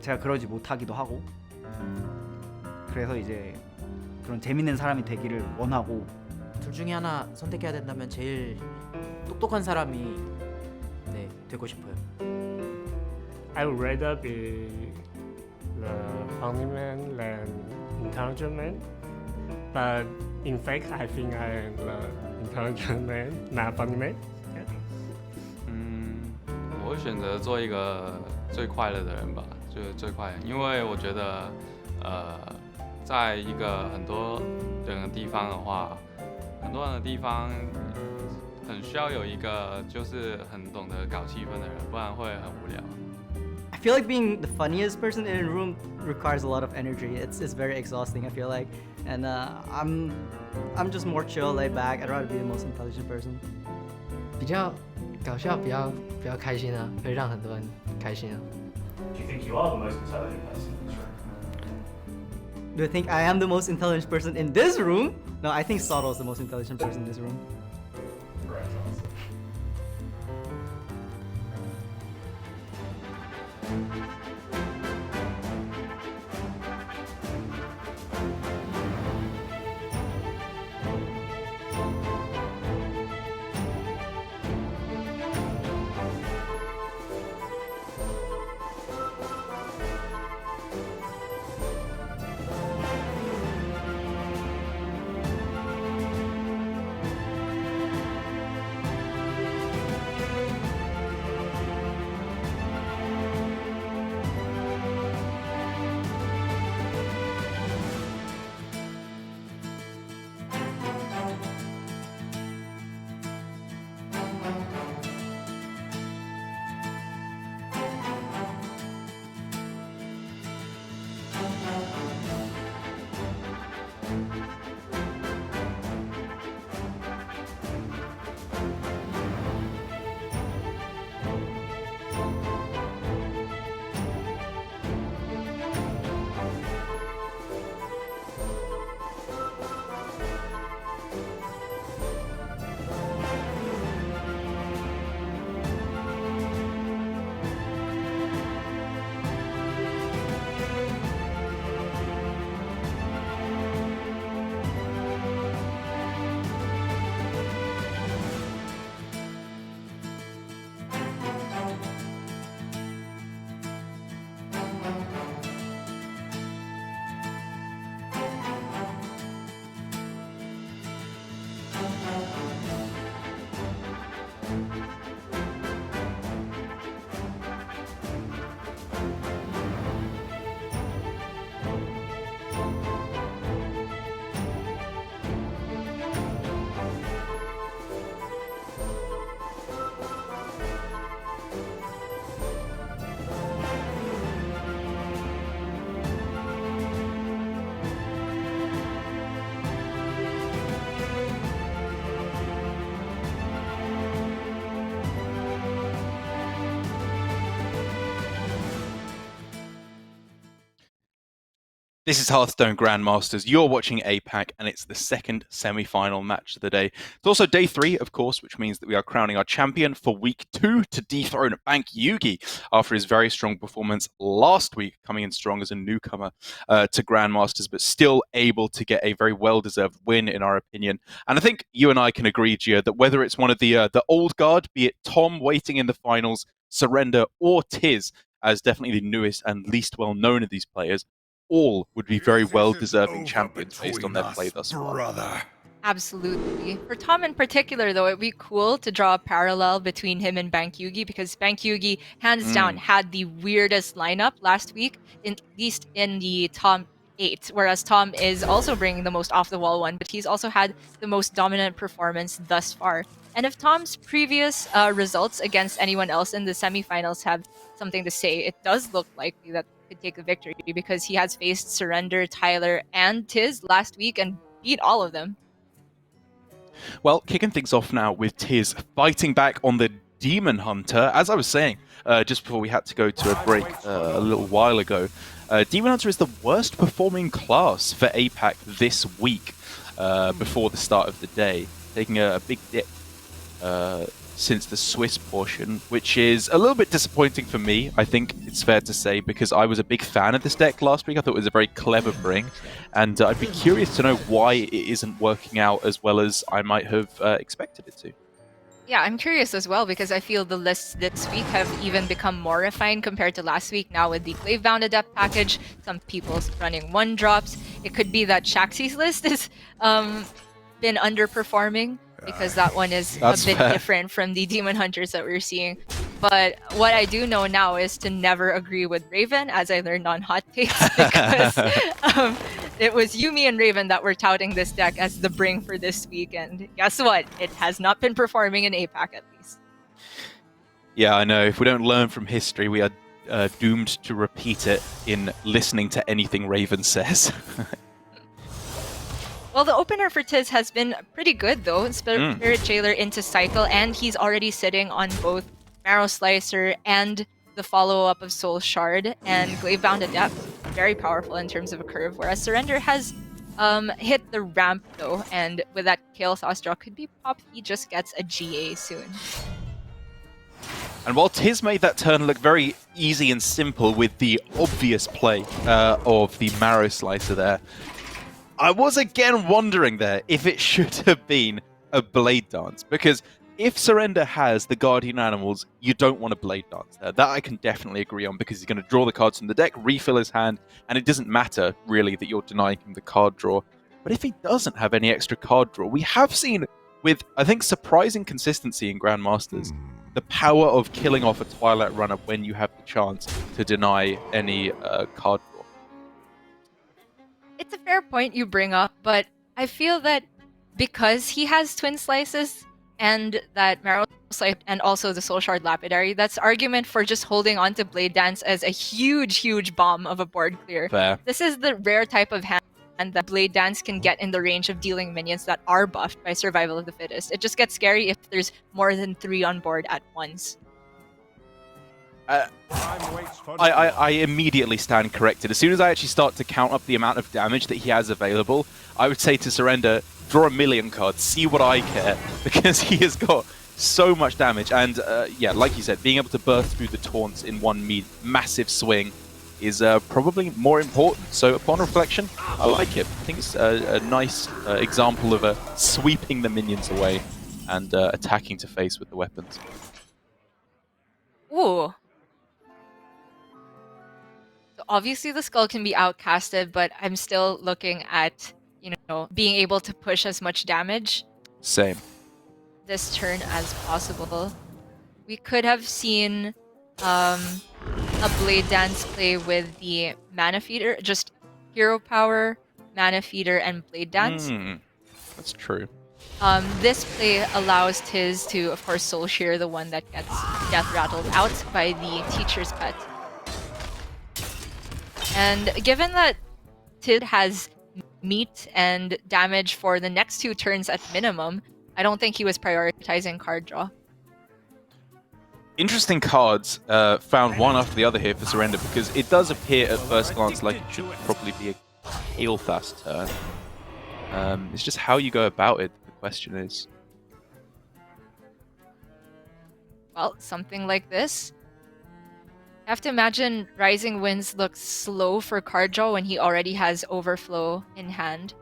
제가 그러지 못하기도 하고, 그래서 이제 그런 재밌는 사람이 되기를 원하고. 둘 중에 하나 선택해야 된다면 제일 똑똑한 사람이 되고 싶어요. I would rather be the funny man than intelligent man. But in fact, I think I am the intelligent man, not funny man. Yeah. 我会选择做一个最快乐的人吧，就是最快，因为我觉得，在一个很多人的地方的话，很多人的地方很需要有一个就是很懂得搞气氛的人，不然会很无聊。I feel like being the funniest person in a room requires a lot of energy. It's very exhausting, I feel like. And I'm just more chill, laid back. I'd rather be the most intelligent person. 比较搞笑，比较开心啊，会让很多人开心啊。Do you think you are the most intelligent person in this room? Do you think I am the most intelligent person in this room? No, I think Sato is the most intelligent person in this room. Correct answer. This is Hearthstone Grandmasters. You're watching APAC, and it's the second semi-final match of the day. It's also day 3, of course, which means that we are crowning our champion for week 2 to dethrone Bank Yugi after his very strong performance last week, coming in strong as a newcomer to Grandmasters, but still able to get a very well-deserved win, in our opinion. And I think you and I can agree, Gia, that whether it's one of the old guard, be it Tom waiting in the finals, Surrender, or Tiz, as definitely the newest and least well-known of these players, all would be very well-deserving champions based on their play thus far. Absolutely. For Tom in particular, though, it'd be cool to draw a parallel between him and Bank Yugi, because Bank Yugi, hands down, had the weirdest lineup last week, at least in the top 8, whereas Tom is also bringing the most off-the-wall one, but he's also had the most dominant performance thus far. And if Tom's previous results against anyone else in the semifinals have something to say, it does look likely that could take the victory, because he has faced Surrender, Tyler, and Tiz last week and beat all of them. Well, kicking things off now with Tiz fighting back on the Demon Hunter. As I was saying just before we had to go to a break a little while ago, Demon Hunter is the worst performing class for APAC this week before the start of the day, taking a big dip since the Swiss portion, which is a little bit disappointing for me, I think it's fair to say, because I was a big fan of this deck last week. I thought it was a very clever bring, and I'd be curious to know why it isn't working out as well as I might have expected it to. Yeah, I'm curious as well because I feel the lists this week have even become more refined compared to last week. Now with the Glaive-bound Adept package, some people running 1-drops. It could be that Shaxi's list is been underperforming because that one is a bit fair. different from the Demon Hunters that we're seeing. But what I do know now is to never agree with Raven, as I learned on Hot Takes, because it was Yumi and Raven that were touting this deck as the bring for this week, and guess what? It has not been performing in APAC at least. Yeah, I know. If we don't learn from history, we are doomed to repeat it in listening to anything Raven says. Well, the opener for Tiz has been pretty good, though. Spirit Jailer into Cycle, and he's already sitting on both Marrow Slicer and the follow-up of Soul Shard and Glaive-bound Adept. Very powerful in terms of a curve, whereas Surrender has hit the ramp, though, and with that Kael'thas draw, could be pop, he just gets a GA soon. And while Tiz made that turn look very easy and simple with the obvious play of the Marrow Slicer there, I was again wondering there if it should have been a Blade Dance, because if Surrender has the Guardian Animals, you don't want a Blade Dance there. That I can definitely agree on, because he's going to draw the cards from the deck, refill his hand, and it doesn't matter, really, that you're denying him the card draw. But if he doesn't have any extra card draw, we have seen, with, I think, surprising consistency in Grandmasters, the power of killing off a Twilight Runner when you have the chance to deny any card draw. It's a fair point you bring up, but I feel that because he has Twin Slices and that Marrow Slice and also the Soul Shard Lapidary, that's argument for just holding on to Blade Dance as a huge bomb of a board clear. Fair. This is the rare type of hand that Blade Dance can get in the range of dealing minions that are buffed by Survival of the Fittest. It just gets scary if there's more than 3 on board at once. I immediately stand corrected. As soon as I actually start to count up the amount of damage that he has available, I would say to Surrender, draw a million cards, see what I care, because he has got so much damage. And yeah, like you said, being able to burst through the taunts in one massive swing is probably more important. So upon reflection, I like it. I think it's a nice example of sweeping the minions away and attacking to face with the weapons. Ooh. So obviously the skull can be outcasted, but I'm still looking at, being able to push as much damage Same. this turn as possible. We could have seen a Blade Dance play with the Mana Feeder, just Hero Power, Mana Feeder, and Blade Dance. That's true. This play allows Tiz to, of course, Soul Shear the one that gets death rattled out by the Teacher's Pet. And given that Tiz has meat and damage for the next 2 turns at minimum, I don't think he was prioritizing card draw. Interesting cards found one after the other here for Surrender, because it does appear at first glance like it should probably be a Kael'thas turn. It's just how you go about it, the question is. Well, something like this. I have to imagine Rising Winds looks slow for card draw when he already has Overflow in hand.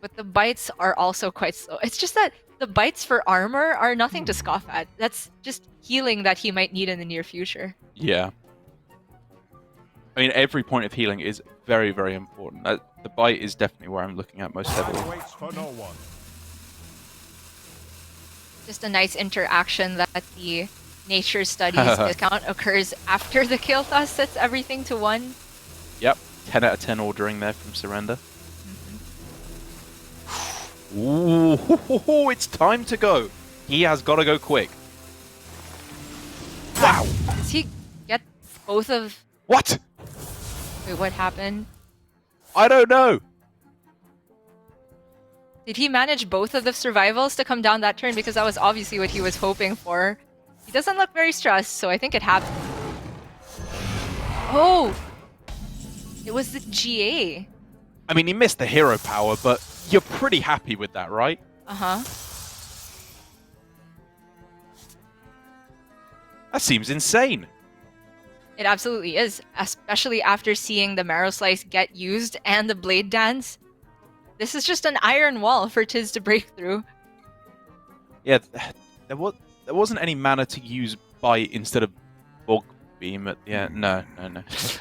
But the bites are also quite slow. It's just that the bites for armor are nothing to scoff at. That's just healing that he might need in the near future. Yeah. I mean, every point of healing is very, very important. The bite is definitely where I'm looking at most heavily. Waits for no one. Just a nice interaction that the Nature Studies discount occurs after the Kael'thas sets everything to 1. Yep, 10 out of 10 ordering there from Surrender. Ooh, it's time to go. He has got to go quick. Wow. Does he get both of... What? Wait, what happened? I don't know. Did he manage both of the survivals to come down that turn? Because that was obviously what he was hoping for. He doesn't look very stressed, so I think it happened. Oh! It was the GA. I mean, he missed the hero power, but you're pretty happy with that, right? Uh-huh. That seems insane. It absolutely is, especially after seeing the Marrow Slice get used and the Blade Dance. this is just an iron wall for Tiz to break through. Yeah, there wasn't any mana to use Bite instead of Bog Beam at the end. No.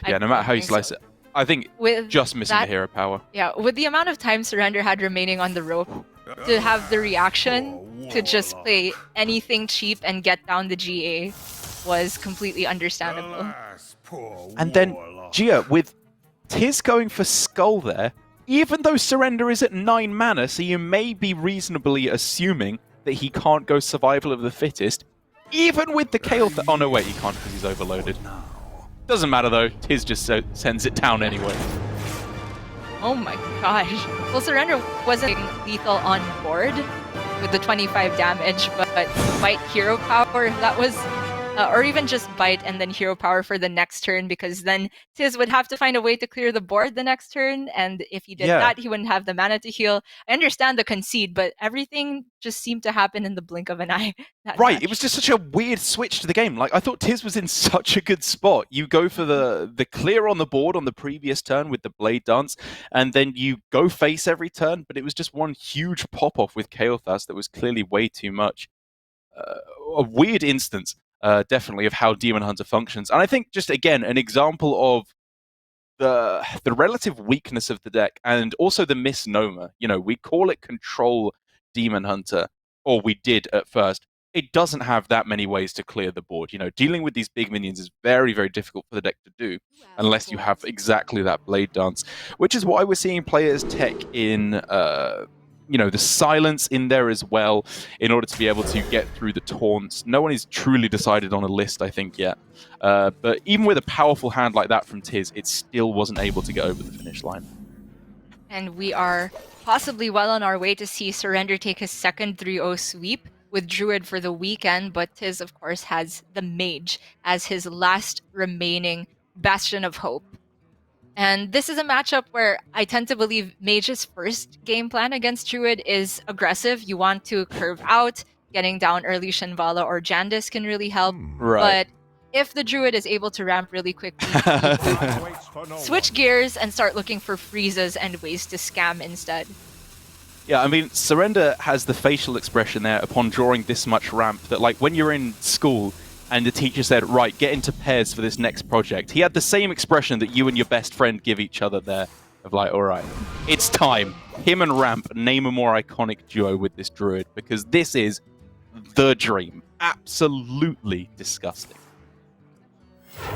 Yeah, no matter how you slice it. I think with just missing the hero power. Yeah, with the amount of time Surrender had remaining on the rope, to have the reaction to just play anything cheap and get down the GA was completely understandable. And then Gia, with Tiz going for Skull there, even though Surrender is at 9 mana, so you may be reasonably assuming that he can't go Survival of the Fittest, even with the Kale... Oh no, wait, he can't because he's overloaded. Doesn't matter though, Tiz just sends it down anyway. Oh my gosh. Well, Surrender wasn't lethal on board with the 25 damage, but Bite Hero Power, that was... or even just Bite and then Hero Power for the next turn, because then Tiz would have to find a way to clear the board the next turn, and if he did that, he wouldn't have the mana to heal. I understand the concede, but everything just seemed to happen in the blink of an eye. Right, match. it was just such a weird switch to the game. Like, I thought Tiz was in such a good spot. You go for the clear on the board on the previous turn with the Blade Dance, and then you go face every turn, but it was just one huge pop-off with Kael'thas that was clearly way too much. A weird instance. Definitely of how Demon Hunter functions, and I think just again an example of the relative weakness of the deck, and also the misnomer. You know, we call it Control Demon Hunter, or we did at first. It doesn't have that many ways to clear the board. You know, dealing with these big minions is very, very difficult for the deck to do unless you have exactly that Blade Dance, which is why we're seeing players tech in. You know, the silence in there as well, in order to be able to get through the taunts. No one is truly decided on a list, I think, yet. But even with a powerful hand like that from Tiz, it still wasn't able to get over the finish line. And we are possibly well on our way to see Surrender take his second 3-0 sweep with Druid for the weekend, but Tiz, of course, has the Mage as his last remaining bastion of hope. And this is a matchup where I tend to believe Mage's first game plan against Druid is aggressive. You want to curve out, getting down early Shinvala or Jandis can really help. Right. But if the Druid is able to ramp really quickly, switch gears and start looking for freezes and ways to scam instead. Yeah, I mean, Surrender has the facial expression there upon drawing this much ramp that, like, when you're in school and the teacher said, right, get into pairs for this next project, he had the same expression that you and your best friend give each other there, of like, all right, it's time. Him and Ramp name a more iconic duo with this Druid, because this is the dream. Absolutely disgusting.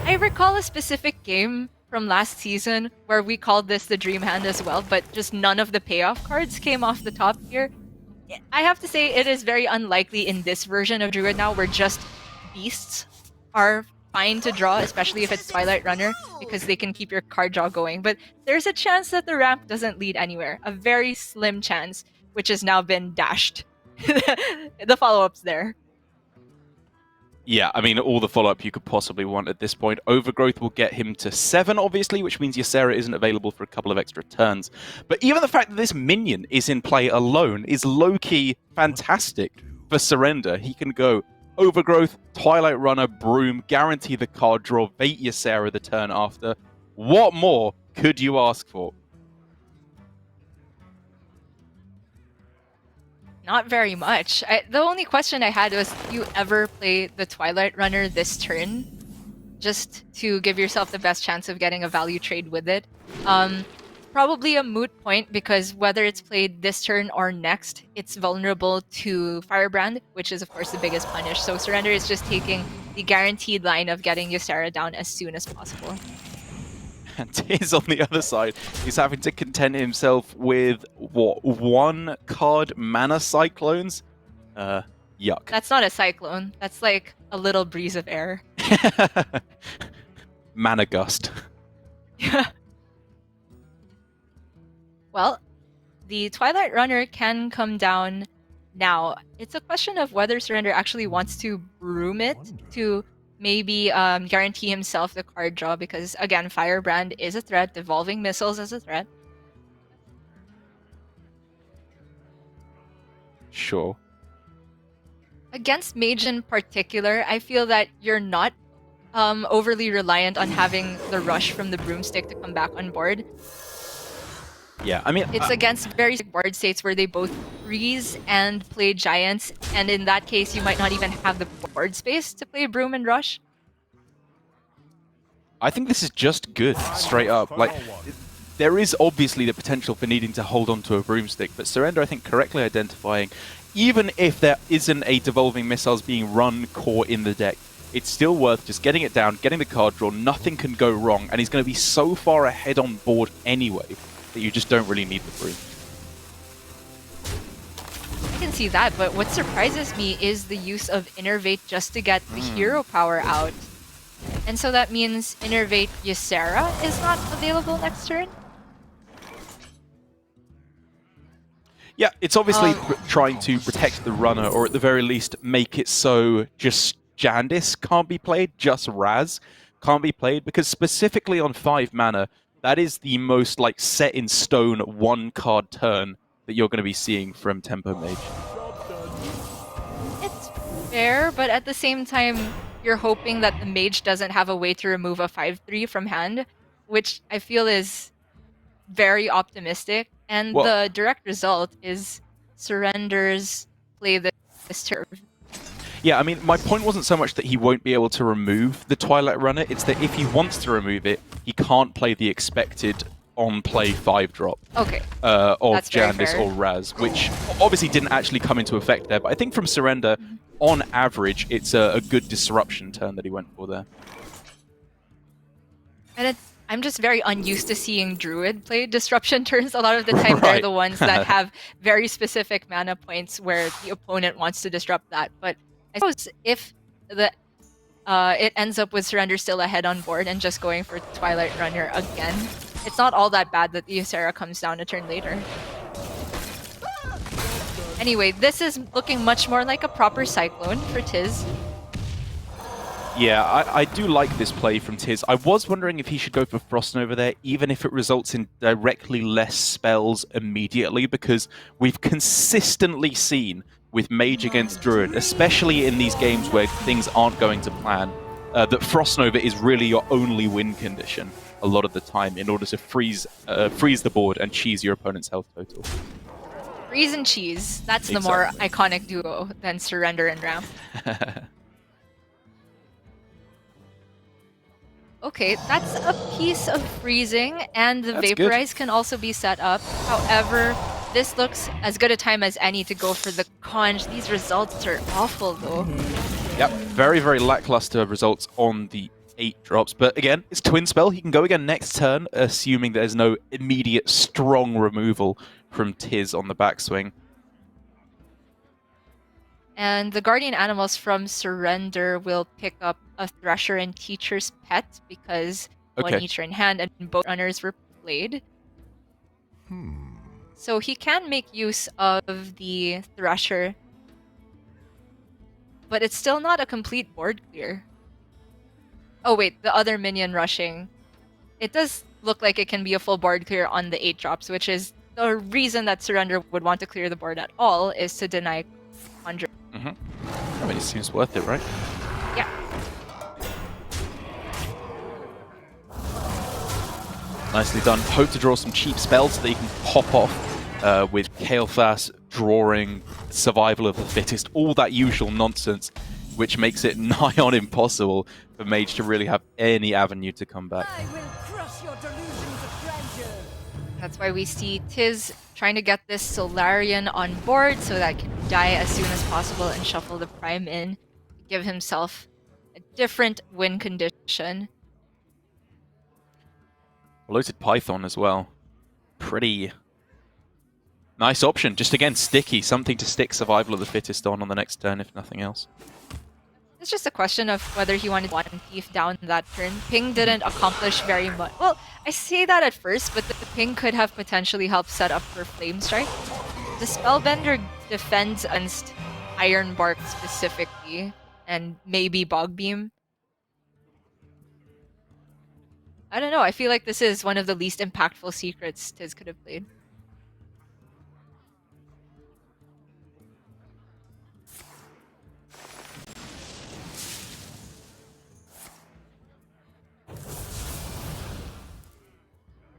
I recall a specific game from last season where we called this the dream hand as well, but just none of the payoff cards came off the top here. I have to say it is very unlikely in this version of Druid now, where just beasts are fine to draw, especially if it's Twilight Runner, because they can keep your card draw going. But there's a chance that the ramp doesn't lead anywhere. A very slim chance, which has now been dashed. The follow-up's there. Yeah, I mean, all the follow-up you could possibly want at this point. Overgrowth will get him to 7, obviously, which means Ysera isn't available for a couple of extra turns. But even the fact that this minion is in play alone is low-key fantastic for Surrender. He can go Overgrowth, Twilight Runner, Broom, guarantee the card draw, bait Ysera the turn after. What more could you ask for? Not very much. The only question I had was, do you ever play the Twilight Runner this turn? Just to give yourself the best chance of getting a value trade with it. Probably a moot point, because whether it's played this turn or next, it's vulnerable to Firebrand, which is of course the biggest punish. So Surrender is just taking the guaranteed line of getting Ysera down as soon as possible. And Tiz on the other side is having to content himself with, what, 1 card mana Cyclones? Yuck. That's not a Cyclone. That's like a little breeze of air. Mana Gust. Yeah. Well, the Twilight Runner can come down now. It's a question of whether Surrender actually wants to Broom it to maybe guarantee himself the card draw, because again, Firebrand is a threat, Devolving Missiles is a threat. Sure. Against Mage in particular, I feel that you're not overly reliant on having the rush from the Broomstick to come back on board. Yeah, I mean, It's against very board states where they both freeze and play giants, and in that case, you might not even have the board space to play Broom and Rush. I think this is just good, straight up. Like, there is obviously the potential for needing to hold on to a broomstick, but Surrender, I think, correctly identifying, even if there isn't a Devolving Missiles being run core in the deck, it's still worth just getting it down, getting the card draw, nothing can go wrong, and he's going to be so far ahead on board anyway that you just don't really need the broom. I can see that, but what surprises me is the use of Innervate just to get the hero power out. And so that means Innervate Ysera is not available next turn? Yeah, it's obviously trying to protect the runner, or at the very least make it so just Jandis can't be played, just Raz can't be played, because specifically on 5 mana, that is the most like set in stone 1-card turn that you're going to be seeing from Tempo Mage. It's fair, but at the same time, you're hoping that the mage doesn't have a way to remove a 5/3 from hand, which I feel is very optimistic. And the direct result is Surrender's play this turn. Yeah, I mean, my point wasn't so much that he won't be able to remove the Twilight Runner, it's that if he wants to remove it, he can't play the expected on-play 5-drop of Jandis or Raz, which obviously didn't actually come into effect there, but I think from Surrender, on average, it's a good disruption turn that he went for there. And I'm just very unused to seeing Druid play disruption turns. A lot of the time, they're the ones that have very specific mana points where the opponent wants to disrupt that. But I suppose if it ends up with Surrender still ahead on board and just going for Twilight Runner again, it's not all that bad that the Ysera comes down a turn later. Anyway, this is looking much more like a proper Cyclone for Tiz. Yeah, I do like this play from Tiz. I was wondering if he should go for Frost Nova there, even if it results in directly less spells immediately, because we've consistently seen with Mage against Druid, especially in these games where things aren't going to plan, that Frost Nova is really your only win condition a lot of the time in order to freeze the board and cheese your opponent's health total. Freeze and cheese. That's the more iconic duo than Surrender and Ramp. Okay, that's a piece of freezing, and the Vaporize can also be set up. However, this looks as good a time as any to go for the conj. These results are awful, though. Yep, very, very lackluster results on the 8 drops. But again, it's Twin Spell. He can go again next turn, assuming there's no immediate strong removal from Tiz on the backswing. And the Guardian Animals from Surrender will pick up a Thresher and Teacher's Pet because one each are in hand and both runners were played. So he can make use of the Thresher, but it's still not a complete board clear. Oh wait, the other minion rushing. It does look like it can be a full board clear on the 8 drops, which is the reason that Surrender would want to clear the board at all, is to deny Conjure. I mean, it seems worth it, right? Yeah. Nicely done. Hope to draw some cheap spells so that you can pop off with Kael'thas, drawing, survival of the fittest, all that usual nonsense, which makes it nigh on impossible for Mage to really have any avenue to come back. I will crush your delusions of grandeur. That's why we see Tiz trying to get this Solarian on board so that it can die as soon as possible and shuffle the Prime in, give himself a different win condition. Bloated Python as well. Pretty nice option. Just again, sticky. Something to stick Survival of the Fittest on the next turn, if nothing else. It's just a question of whether he wanted one thief down that turn. Ping didn't accomplish very much. Well, I say that at first, but the ping could have potentially helped set up for Flame Strike. The Spellbender defends against Iron Bark specifically, and maybe Bog Beam. I don't know, I feel like this is one of the least impactful secrets Tiz could have played.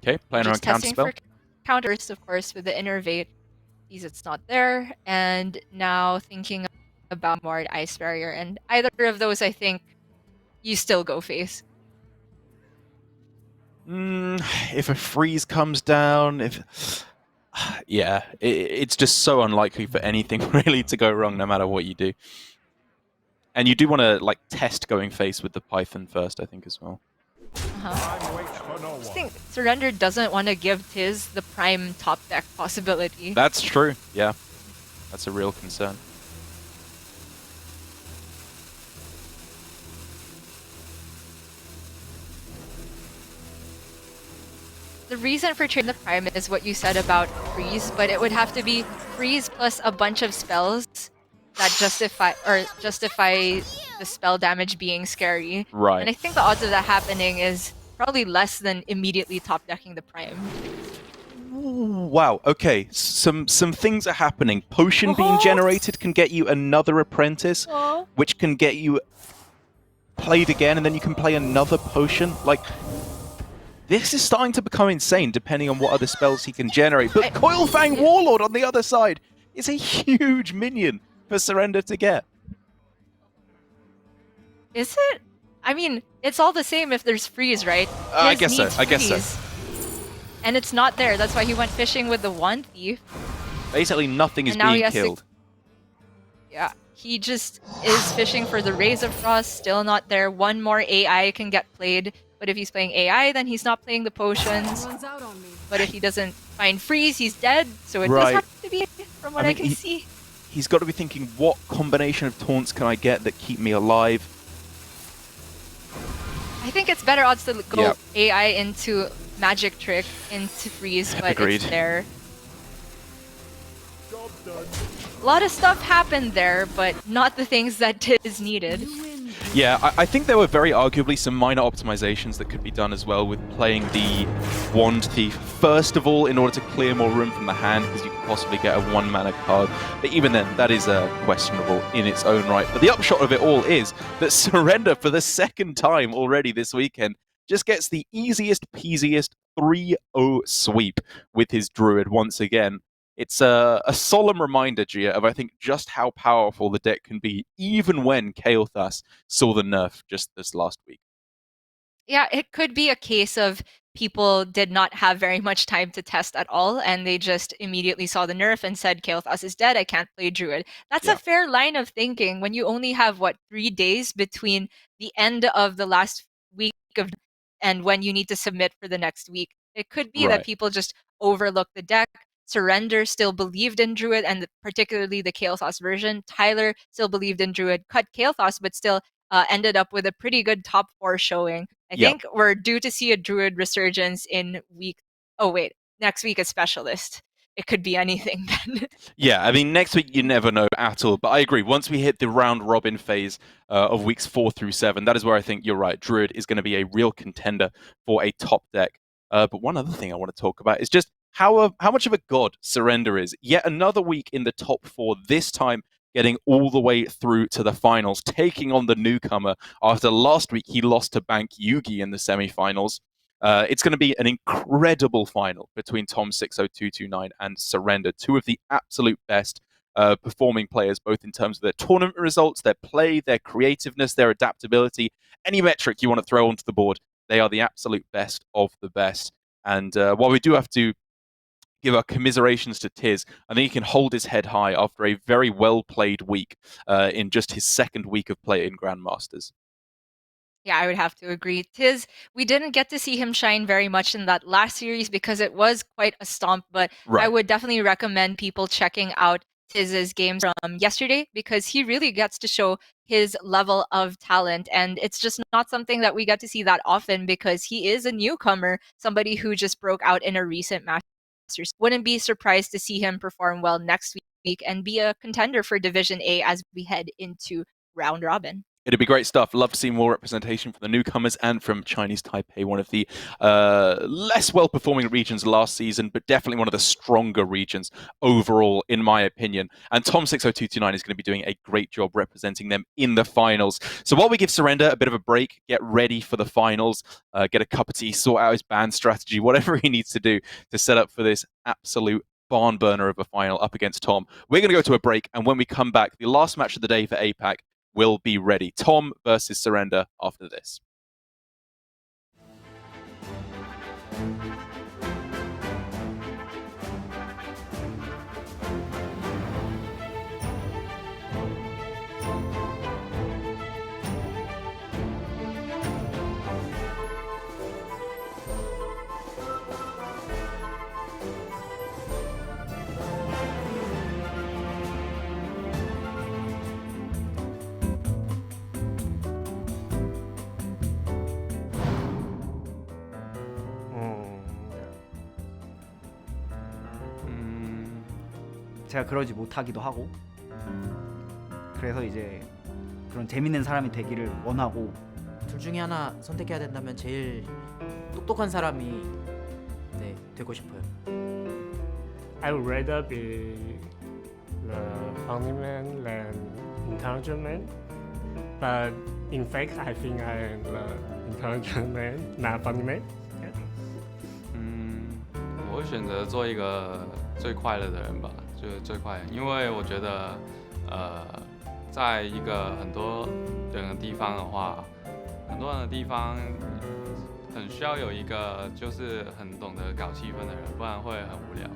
Okay, playing around Counterspell. counters, of course, with the innervate. Sees it's not there, and now thinking about more Ice Barrier, and either of those, I think, you still go face. If a freeze comes down, yeah, it's just so unlikely for anything really to go wrong, no matter what you do. And you do want to like test going face with the Python first, I think, as well. I think Surrender doesn't want to give Tiz the prime top deck possibility. That's true. Yeah, that's a real concern. The reason for trading the prime is what you said about freeze, but it would have to be freeze plus a bunch of spells that justify the spell damage being scary. Right. And I think the odds of that happening is probably less than immediately top decking the prime. Wow. Okay. Some things are happening. Potion being generated can get you another apprentice, which can get you played again, and then you can play another potion. Like, this is starting to become insane, depending on what other spells he can generate. But Coilfang Warlord on the other side is a huge minion for Surrender to get. Is it? I mean, it's all the same if there's freeze, right? I guess so. I guess so. And it's not there. That's why he went fishing with the Wand Thief. Basically, nothing is being killed. Yeah, he just is fishing for the Rays of Frost. Still not there. One more AI can get played. But if he's playing AI, then he's not playing the potions. But if he doesn't find freeze, he's dead. So it does have to be, from what I can see. He's got to be thinking, what combination of taunts can I get that keep me alive? I think it's better odds to go AI into Magic Trick, into freeze, but it's there. A lot of stuff happened there, but not the things that Tiz needed. Yeah, I think there were very arguably some minor optimizations that could be done as well with playing the Wand Thief first of all in order to clear more room from the hand, because you could possibly get a 1-mana card. But even then, that is questionable in its own right. But the upshot of it all is that Surrender, for the second time already this weekend, just gets the easiest peasiest 3-0 sweep with his Druid once again. It's a solemn reminder, Gia, of I think just how powerful the deck can be, even when Kael'thas saw the nerf just this last week. Yeah, it could be a case of people did not have very much time to test at all, and they just immediately saw the nerf and said, Kael'thas is dead, I can't play Druid. That's a fair line of thinking when you only have, 3 days between the end of the last week of and when you need to submit for the next week. It could be that people just overlook the deck. Surrender still believed in Druid, and particularly the Kael'thas version. Tyler still believed in Druid, cut Kael'thas, but still ended up with a pretty good top 4 showing. I think we're due to see a Druid resurgence in next week a Specialist. It could be anything then. Yeah, I mean, next week you never know at all. But I agree, once we hit the round robin phase of weeks 4 through 7, that is where I think you're right. Druid is going to be a real contender for a top deck. But one other thing I want to talk about is just how much of a god Surrender is. Yet another week in the top 4, this time getting all the way through to the finals, taking on the newcomer after last week he lost to Bank Yugi in the semifinals. It's going to be an incredible final between Tom60229 and Surrender, two of the absolute best performing players, both in terms of their tournament results, their play, their creativeness, their adaptability. Any metric you want to throw onto the board, they are the absolute best of the best. And while we do have to give our commiserations to Tiz, I think he can hold his head high after a very well-played week in just his second week of play in Grandmasters. Yeah, I would have to agree. Tiz, we didn't get to see him shine very much in that last series because it was quite a stomp, but I would definitely recommend people checking out Tiz's games from yesterday because he really gets to show his level of talent, and it's just not something that we get to see that often because he is a newcomer, somebody who just broke out in a recent Masters. Wouldn't be surprised to see him perform well next week and be a contender for Division A as we head into round robin. It'd be great stuff. Love to see more representation from the newcomers and from Chinese Taipei, one of the less well-performing regions last season, but definitely one of the stronger regions overall, in my opinion. And Tom60229 is going to be doing a great job representing them in the finals. So while we give Surrender a bit of a break, get ready for the finals, get a cup of tea, sort out his band strategy, whatever he needs to do to set up for this absolute barn burner of a final up against Tom. We're going to go to a break, and when we come back, the last match of the day for APAC will be ready. Tom versus Surrender after this. 제가 그러지 못하기도 하고 그래서 이제 그런 재밌는 사람이 되기를 원하고 둘 중에 하나 선택해야 된다면 제일 똑똑한 사람이 네, 되고 싶어요. I would rather be the funny man than intelligent man. But in fact, I think I am the intelligent man, not funny man. 我会选择做一个最快乐的人吧，就是最快乐，因为我觉得，在一个很多人的地方的话，很多人的地方很需要有一个就是很懂得搞气氛的人，不然会很无聊。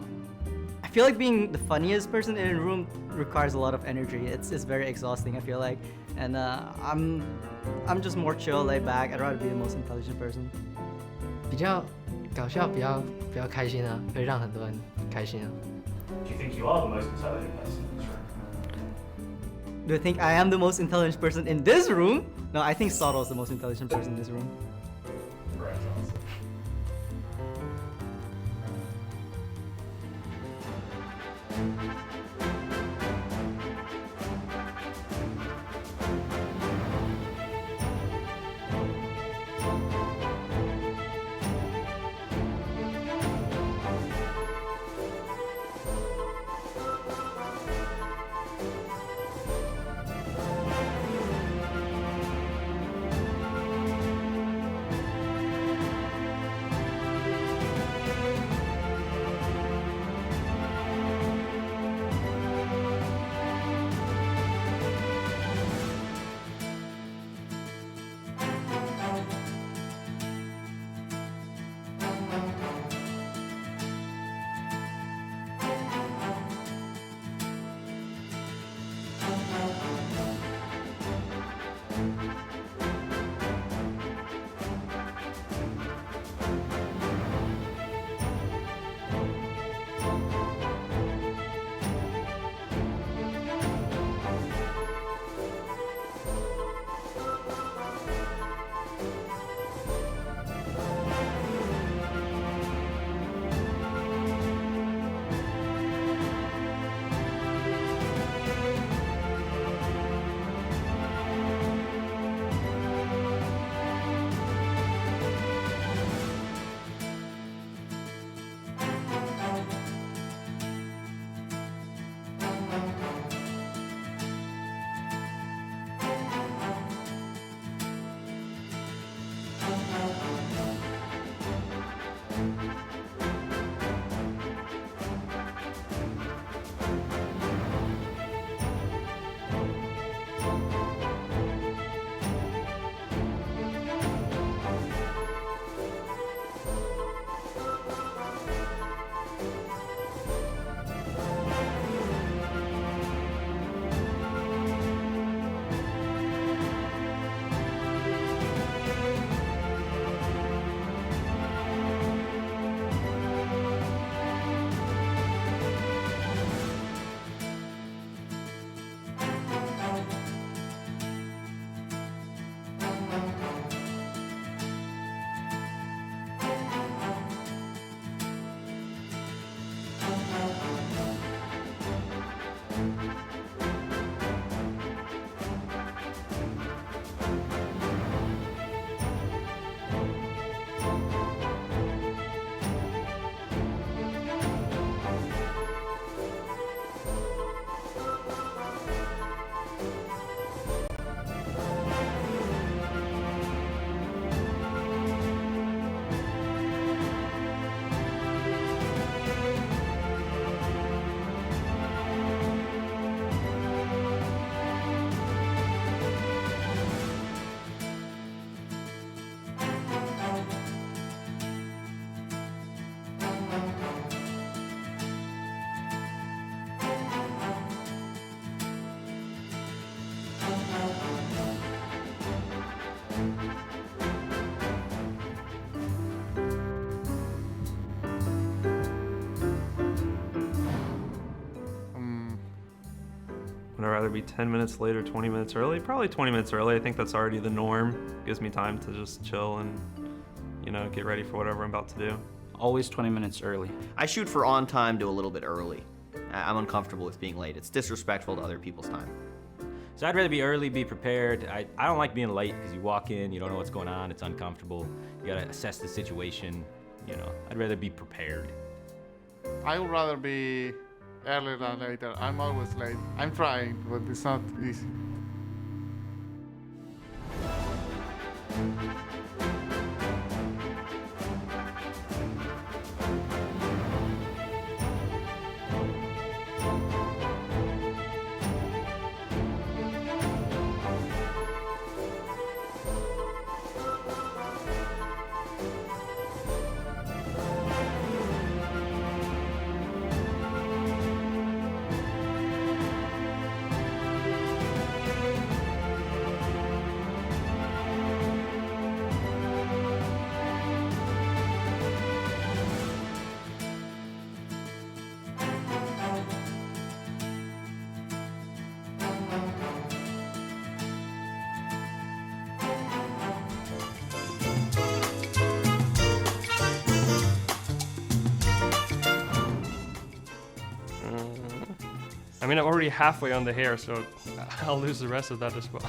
I feel like being the funniest person in a room requires a lot of energy. It's very exhausting, I feel like. And I'm just more chill, laid back. I'd rather be the most intelligent person. 比较搞笑，比较开心啊，会让很多人开心啊。Do you think you are the most intelligent person in this room? Do you think I am the most intelligent person in this room? No, I think Sato is the most intelligent person in this room. Correct answer. rather be 10 minutes late or 20 minutes early? Probably 20 minutes early. I think that's already the norm. Gives me time to just chill and, you know, get ready for whatever I'm about to do. Always 20 minutes early. I shoot for on time to a little bit early. I'm uncomfortable with being late. It's disrespectful to other people's time. So I'd rather be early, be prepared. I don't like being late because you walk in, you don't know what's going on, it's uncomfortable. You gotta assess the situation, you know. I'd rather be prepared. I would rather be earlier than later. I'm always late. I'm trying, but it's not easy. I mean, I'm already halfway on the hair, so I'll lose the rest of that as well.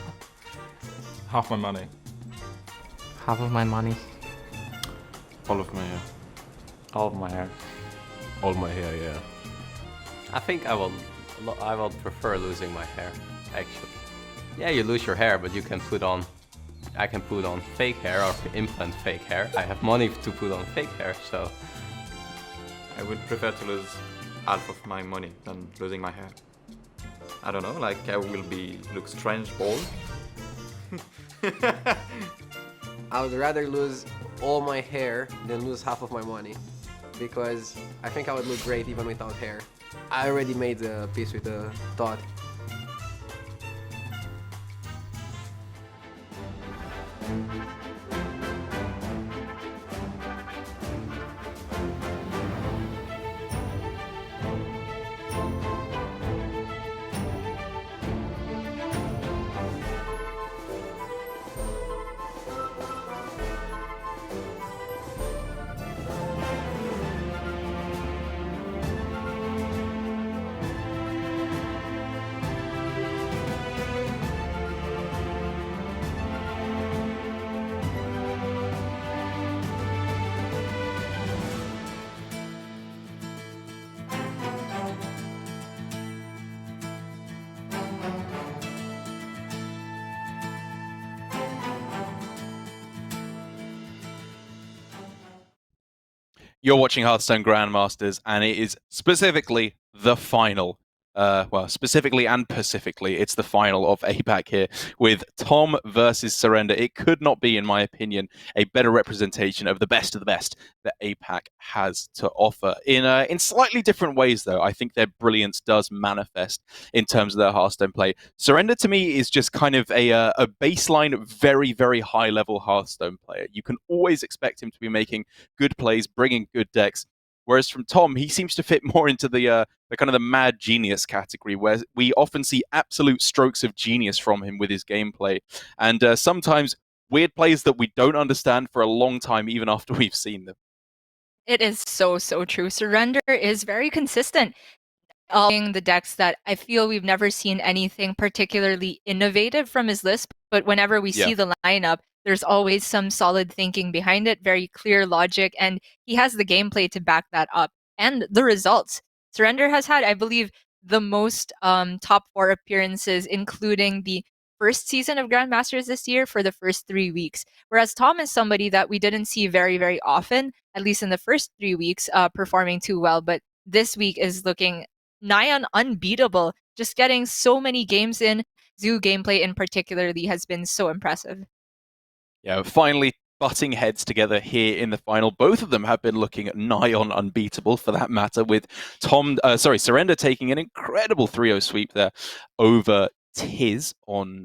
Half my money. Half of my money. All of my hair. All of my hair. All my hair, yeah. I think I will prefer losing my hair, actually. Yeah, you lose your hair, but you can I can put on fake hair or implant fake hair. I have money to put on fake hair, so. I would prefer to lose half of my money than losing my hair. I don't know, like I will look strange bald. I would rather lose all my hair than lose half of my money, because I think I would look great even without hair. I already made the peace with the thought. You're watching Hearthstone Grandmasters, and it is specifically the final. Well, specifically and pacifically, it's the final of APAC here with Tom versus Surrender. It could not be, in my opinion, a better representation of the best that APAC has to offer. In slightly different ways, though, I think their brilliance does manifest in terms of their Hearthstone play. Surrender, to me, is just kind of a baseline, very, very high-level Hearthstone player. You can always expect him to be making good plays, bringing good decks. Whereas from Tom, he seems to fit more into the kind of the mad genius category, where we often see absolute strokes of genius from him with his gameplay, and sometimes weird plays that we don't understand for a long time, even after we've seen them. It is so true. Surrender is very consistent. The decks that I feel we've never seen anything particularly innovative from his list, but whenever we see the lineup, there's always some solid thinking behind it, very clear logic, and he has the gameplay to back that up. And the results. Surrender has had, I believe, the most top 4 appearances, including the first season of Grandmasters this year for the first 3 weeks. Whereas Tom is somebody that we didn't see very, very often, at least in the first 3 weeks, performing too well. But this week is looking nigh on unbeatable. Just getting so many games in. Zoo gameplay in particularly has been so impressive. Yeah, finally butting heads together here in the final. Both of them have been looking nigh on unbeatable, for that matter, with Surrender taking an incredible 3-0 sweep there over Tiz on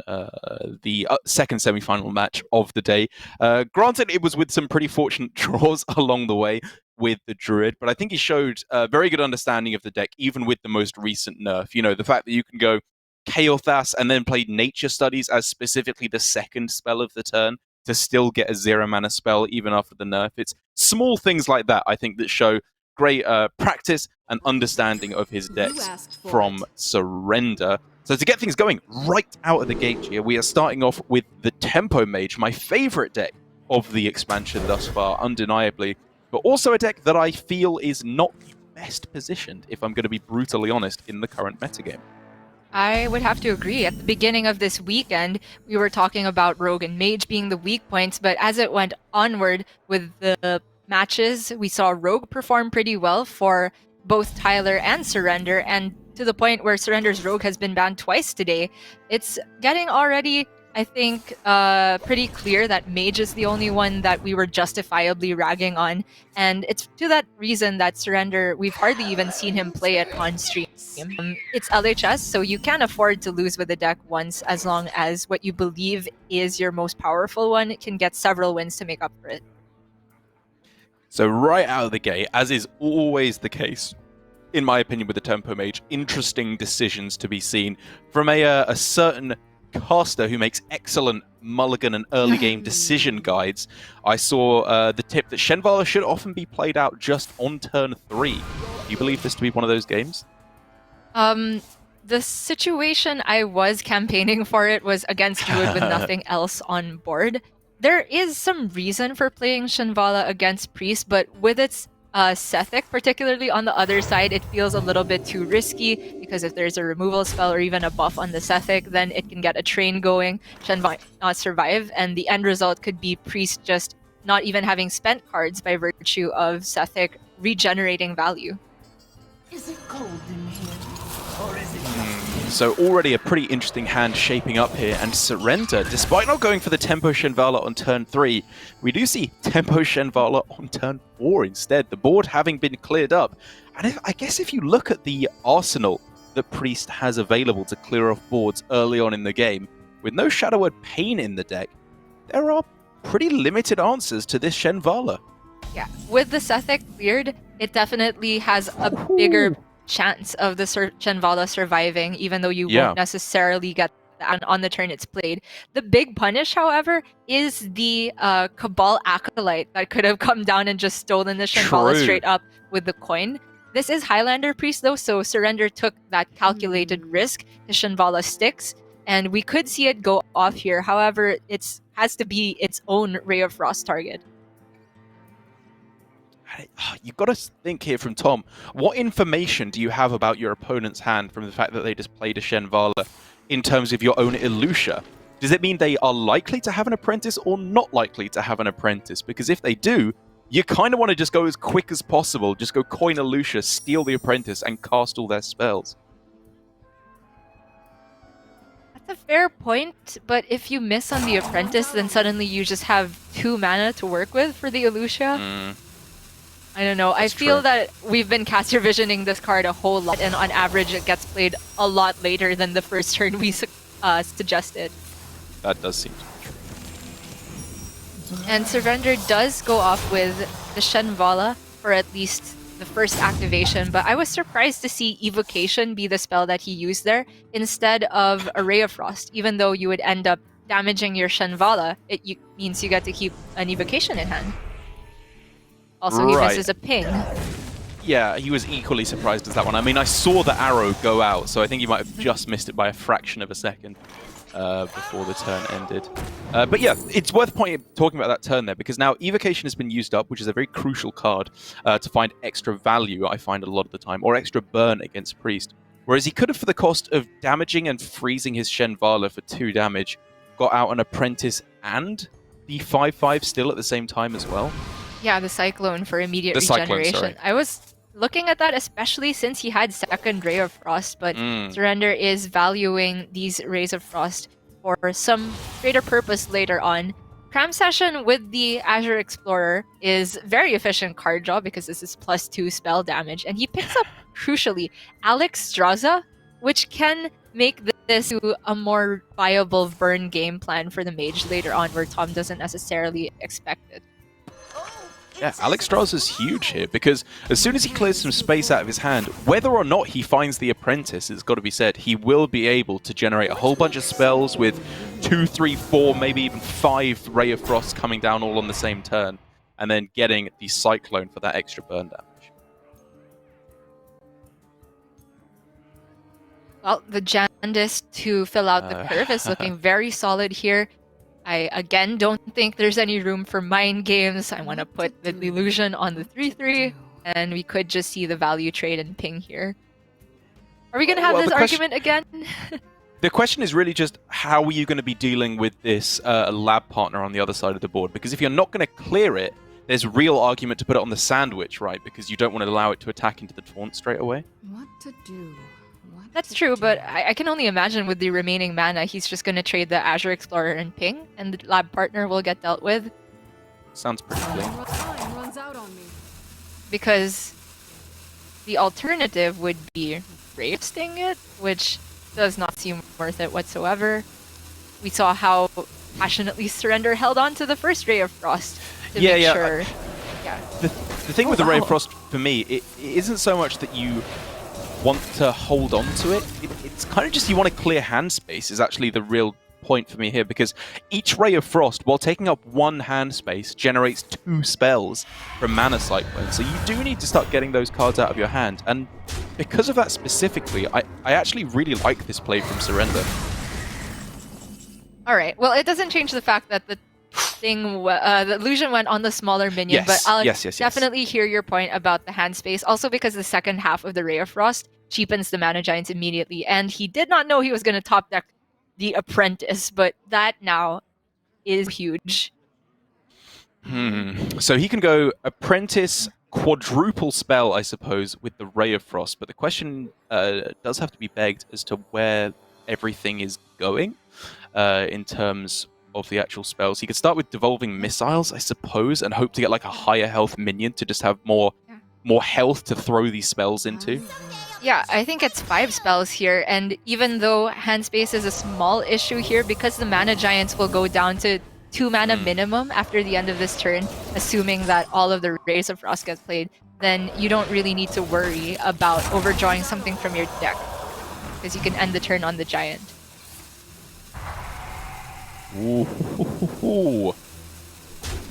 the second semi-final match of the day. Granted, it was with some pretty fortunate draws along the way with the Druid, but I think he showed a very good understanding of the deck, even with the most recent nerf. You know, the fact that you can go Chaothas and then played Nature Studies as specifically the second spell of the turn to still get a 0 mana spell even after the nerf. It's small things like that, I think, that show great practice and understanding of his decks from Surrender. So to get things going right out of the gate here, we are starting off with the Tempo Mage, my favorite deck of the expansion thus far, undeniably, but also a deck that I feel is not the best positioned, if I'm going to be brutally honest, in the current metagame. I would have to agree. At the beginning of this weekend, we were talking about Rogue and Mage being the weak points, but as it went onward with the matches, we saw Rogue perform pretty well for both Tyler and Surrender, and to the point where Surrender's Rogue has been banned twice today. It's getting already, I think, pretty clear that Mage is the only one that we were justifiably ragging on, and it's to that reason that Surrender, we've hardly even seen him play it on stream. It's LHS, so you can't afford to lose with the deck once, as long as what you believe is your most powerful one can get several wins to make up for it. So right out of the gate, as is always the case, in my opinion, with the Tempo Mage, interesting decisions to be seen from a certain caster who makes excellent mulligan and early game decision guides. I saw the tip that Shenvala should often be played out just on turn 3. Do you believe this to be one of those games? The situation I was campaigning for it was against Druid with nothing else on board. There is some reason for playing Shenvala against Priest, but with its Sethic, particularly on the other side, it feels a little bit too risky, because if there's a removal spell or even a buff on the Sethic, then it can get a train going, Shen might not survive, and the end result could be Priest just not even having spent cards by virtue of Sethic regenerating value. Is it cold in here? Or is it So already a pretty interesting hand shaping up here, and Surrender, despite not going for the Tempo Shenvala on turn 3, we do see Tempo Shenvala on turn 4 instead, the board having been cleared up. And I guess if you look at the arsenal that Priest has available to clear off boards early on in the game, with no Shadow Word Pain in the deck, there are pretty limited answers to this Shenvala. Yeah, with the Sethic cleared, it definitely has a bigger chance of the Shenvala surviving, even though you won't necessarily get that on the turn it's played. The big punish, however, is the Cabal Acolyte that could have come down and just stolen the Shenvala straight up with the coin. This is Highlander Priest though, so Surrender took that calculated risk. The Shenvala sticks, and we could see it go off here. However, it has to be its own Ray of Frost target. You've got to think here from Tom. What information do you have about your opponent's hand from the fact that they just played a Shenvala in terms of your own Ilusha? Does it mean they are likely to have an apprentice or not likely to have an apprentice? Because if they do, you kind of want to just go as quick as possible. Just go coin Ilusha, steal the apprentice, and cast all their spells. That's a fair point, but if you miss on the apprentice, then suddenly you just have 2 mana to work with for the Ilusha. I don't know. I feel that we've been caster visioning this card a whole lot, and on average it gets played a lot later than the first turn we suggested. That does seem to be true. And Surrender does go off with the Shenvala for at least the first activation, but I was surprised to see Evocation be the spell that he used there instead of a Ray of Frost. Even though you would end up damaging your Shenvala, it means you get to keep an Evocation in hand. Also, he misses a ping. Yeah, he was equally surprised as that one. I mean, I saw the arrow go out, so I think he might have just missed it by a fraction of a second before the turn ended. But yeah, it's worth talking about that turn there, because now Evocation has been used up, which is a very crucial card to find extra value, I find a lot of the time, or extra burn against Priest. Whereas he could have, for the cost of damaging and freezing his Shenvala for 2 damage, got out an Apprentice and the 5/5 still at the same time as well. Yeah, the Cyclone for immediate regeneration. I was looking at that, especially since he had second Ray of Frost, but Surrender is valuing these Rays of Frost for some greater purpose later on. Cram Session with the Azure Explorer is very efficient card draw because this is +2 spell damage, and he picks up, crucially, Alex Straza, which can make this a more viable burn game plan for the Mage later on, where Tom doesn't necessarily expect it. Yeah, Alex Strauss huge here, because as soon as he clears some space out of his hand, whether or not he finds the apprentice, it's got to be said, he will be able to generate a whole bunch of spells with 2, 3, 4, maybe even 5 Ray of Frost coming down all on the same turn, and then getting the Cyclone for that extra burn damage. Well, the Jandis to fill out the curve is looking very solid here. I, again, don't think there's any room for mind games. I want to put the illusion on the 3/3, and we could just see the value trade and ping here. Are we going to have this argument again? The question is really just, how are you going to be dealing with this lab partner on the other side of the board? Because if you're not going to clear it, there's real argument to put it on the sandwich, right? Because you don't want to allow it to attack into the taunt straight away. What to do? That's true, but I can only imagine with the remaining mana, he's just going to trade the Azure Explorer and ping, and the lab partner will get dealt with. Sounds pretty clean. Runs out on me. Because the alternative would be Rafting it, which does not seem worth it whatsoever. We saw how passionately Surrender held on to the first Ray of Frost to make sure. The thing with the Ray of Frost, for me, it isn't so much that you want to hold on to it. It's kind of just you want to clear hand space is actually the real point for me here, because each Ray of Frost, while taking up 1 hand space, generates 2 spells from Mana Cyclone. So you do need to start getting those cards out of your hand. And because of that specifically, I actually really like this play from Surrender. All right. Well, it doesn't change the fact that the the illusion went on the smaller minion, but I'll definitely hear your point about the hand space. Also because the second half of the Ray of Frost cheapens the Mana Giants immediately, and he did not know he was going to top deck the Apprentice, but that now is huge. So he can go Apprentice, quadruple spell, I suppose, with the Ray of Frost, but the question does have to be begged as to where everything is going in terms of the actual spells. He could start with Devolving Missiles, I suppose, and hope to get like a higher health minion to just have more health to throw these spells into. Yeah, I think it's 5 spells here, and even though hand space is a small issue here, because the Mana Giants will go down to 2 mana minimum after the end of this turn, assuming that all of the Rays of Frost gets played, then you don't really need to worry about overdrawing something from your deck, because you can end the turn on the Giant. Ooh.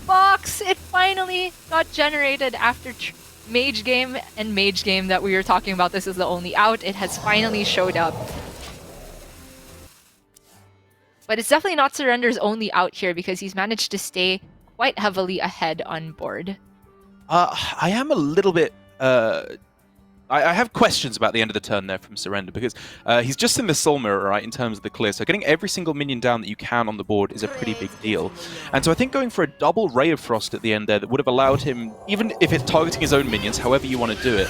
Box! It finally got generated after Mage Game and Mage Game that we were talking about. This is the only out. It has finally showed up. But it's definitely not Surrender's only out here, because he's managed to stay quite heavily ahead on board. I am a little bit... I have questions about the end of the turn there from Surrender, because he's just in the Soul Mirror, right, in terms of the clear. So getting every single minion down that you can on the board is a pretty big deal. And so I think going for a double Ray of Frost at the end there that would have allowed him, even if it's targeting his own minions, however you want to do it,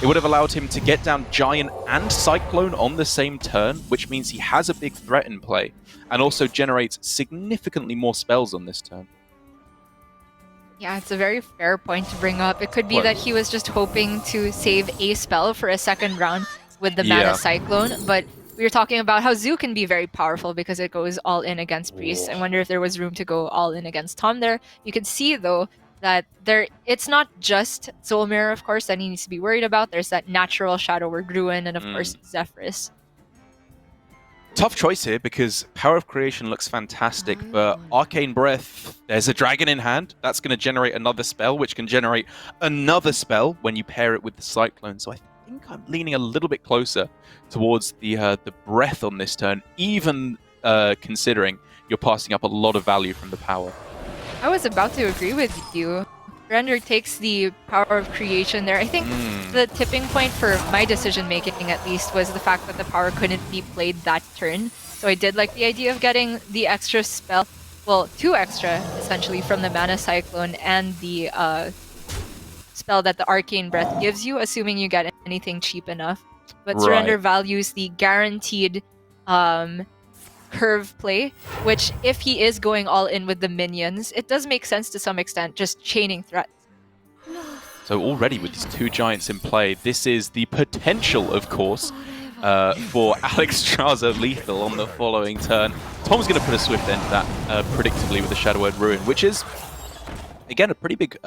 it would have allowed him to get down Giant and Cyclone on the same turn, which means he has a big threat in play, and also generates significantly more spells on this turn. Yeah, it's a very fair point to bring up. It could be that he was just hoping to save a spell for a second round with the Mana Cyclone, but we were talking about how Zoo can be very powerful because it goes all in against Priest. I wonder if there was room to go all in against Tom there. You can see, though, that it's not just Soul Mirror, of course, that he needs to be worried about. There's that natural Shadow Word Ruin, and of course, Zephyrus. Tough choice here, because Power of Creation looks fantastic, but Arcane Breath, there's a dragon in hand. That's going to generate another spell, which can generate another spell when you pair it with the Cyclone. So I think I'm leaning a little bit closer towards the Breath on this turn, even considering you're passing up a lot of value from the Power. I was about to agree with you. Surrender takes the Power of Creation there. I think the tipping point for my decision-making, at least, was the fact that the Power couldn't be played that turn. So I did like the idea of getting the extra spell, well, 2 extra, essentially, from the Mana Cyclone and the spell that the Arcane Breath gives you, assuming you get anything cheap enough. But Surrender values the guaranteed curve play, which if he is going all in with the minions, it does make sense to some extent, just chaining threats. So already with these 2 Giants in play, this is the potential, of course, for Alex Straza lethal on the following turn. Tom's going to put a swift end to that predictably with the Shadow Word Ruin, which is, again, a pretty big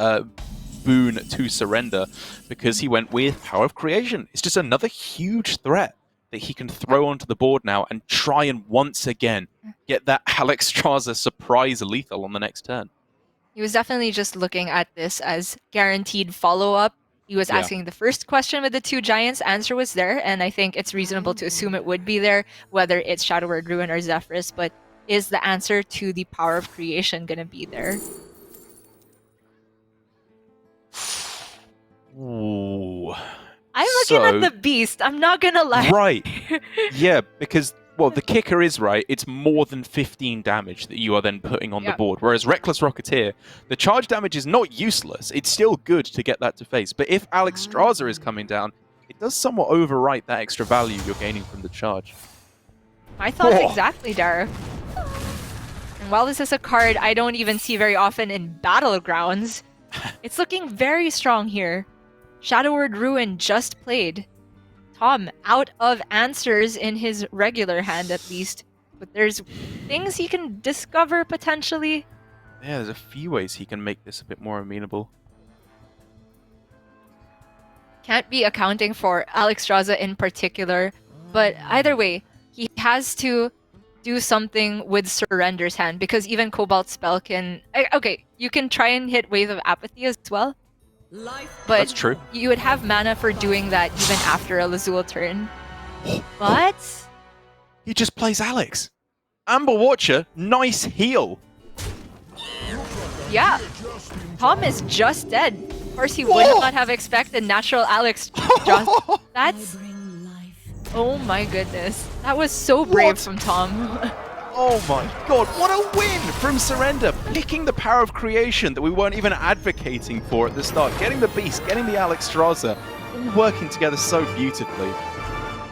boon to Surrender because he went with Power of Creation. It's just another huge threat that he can throw onto the board now and try and once again get that Alexstrasza surprise lethal on the next turn. He was definitely just looking at this as guaranteed follow-up. He was asking the first question with the 2 giants, answer was there, and I think it's reasonable to assume it would be there, whether it's Shadow Word Ruin or Zephyrus, but is the answer to the Power of Creation going to be there? Ooh. I'm looking at the beast, I'm not gonna lie. Right. Yeah, because, well, the kicker is, right, it's more than 15 damage that you are then putting on the board. Whereas Reckless Rocketeer, the charge damage is not useless. It's still good to get that to face. But if Alexstrasza is coming down, it does somewhat overwrite that extra value you're gaining from the charge. My thoughts exactly, Dara. And while this is a card I don't even see very often in Battlegrounds, it's looking very strong here. Shadow Word Ruin just played. Tom out of answers in his regular hand at least, but there's things he can discover potentially. Yeah, there's a few ways he can make this a bit more amenable. Can't be accounting for Alexstrasza in particular, but either way, he has to do something with Surrender's hand because even Cobalt Spell can... Okay, you can try and hit Wave of Apathy as well. But that's true. You would have mana for doing that even after a Lazul turn. But he just plays Alex. Amber Watcher, nice heal. Yeah, Tom is just dead. Of course, he would not have expected natural Alex. That's... Oh my goodness. That was so brave from Tom. Oh my god, what a win from Surrender! Picking the Power of Creation that we weren't even advocating for at the start. Getting the Beast, getting the Alexstrasza, all working together so beautifully.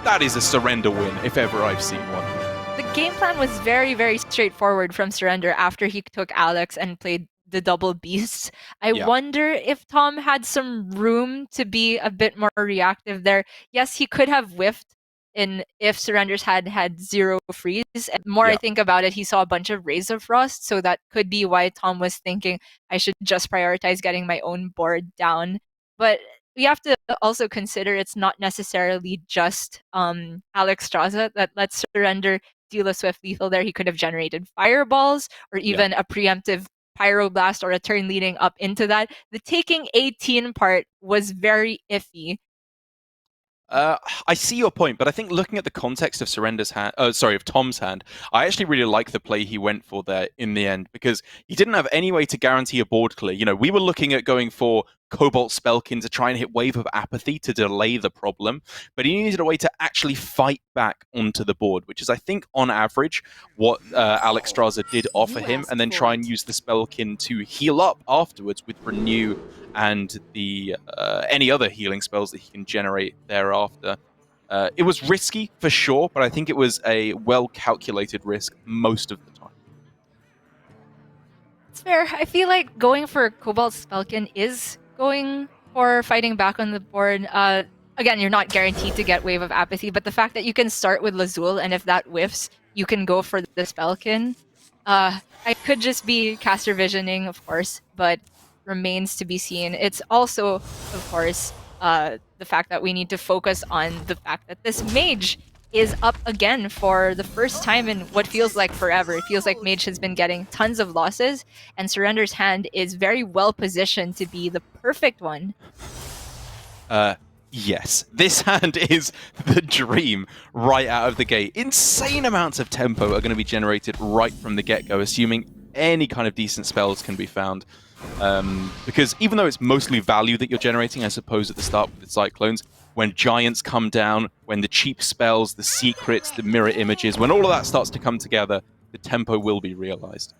That is a Surrender win, if ever I've seen one. The game plan was very, very straightforward from Surrender after he took Alex and played the double beasts. I wonder if Tom had some room to be a bit more reactive there. Yes, he could have whiffed if Surrender's had 0 freeze. And more I think about it, he saw a bunch of Rays of Frost, so that could be why Tom was thinking I should just prioritize getting my own board down. But we have to also consider it's not necessarily just Alexstrasza that lets Surrender deal a swift lethal there. He could have generated fireballs or even a preemptive Pyroblast or a turn leading up into that. The taking 18 part was very iffy. I see your point, but I think looking at the context of Surrender's hand, of Tom's hand, I actually really like the play he went for there in the end because he didn't have any way to guarantee a board clear. You know, we were looking at going for Cobalt Spellkin to try and hit Wave of Apathy to delay the problem, but he needed a way to actually fight back onto the board, which is, I think, on average, what Alexstrasza did offer him, and then try and use the Spellkin to heal up afterwards with Renew and the any other healing spells that he can generate thereafter. It was risky, for sure, but I think it was a well-calculated risk most of the time. It's fair. I feel like going for Cobalt Spellkin is going for fighting back on the board. Again, you're not guaranteed to get Wave of Apathy, but the fact that you can start with Lazul, and if that whiffs, you can go for the Spellkin. I could just be caster visioning, of course, but remains to be seen. It's also, of course, the fact that we need to focus on the fact that this mage is up again for the first time in what feels like forever. It feels like mage has been getting tons of losses, and Surrender's hand is very well positioned to be the perfect one. Yes, this hand is the dream right out of the gate. Insane amounts of tempo are going to be generated right from the get-go, assuming any kind of decent spells can be found. Because even though it's mostly value that you're generating, I suppose, at the start with the Cyclones, when Giants come down, when the cheap spells, the secrets, the mirror images, when all of that starts to come together, the tempo will be realized.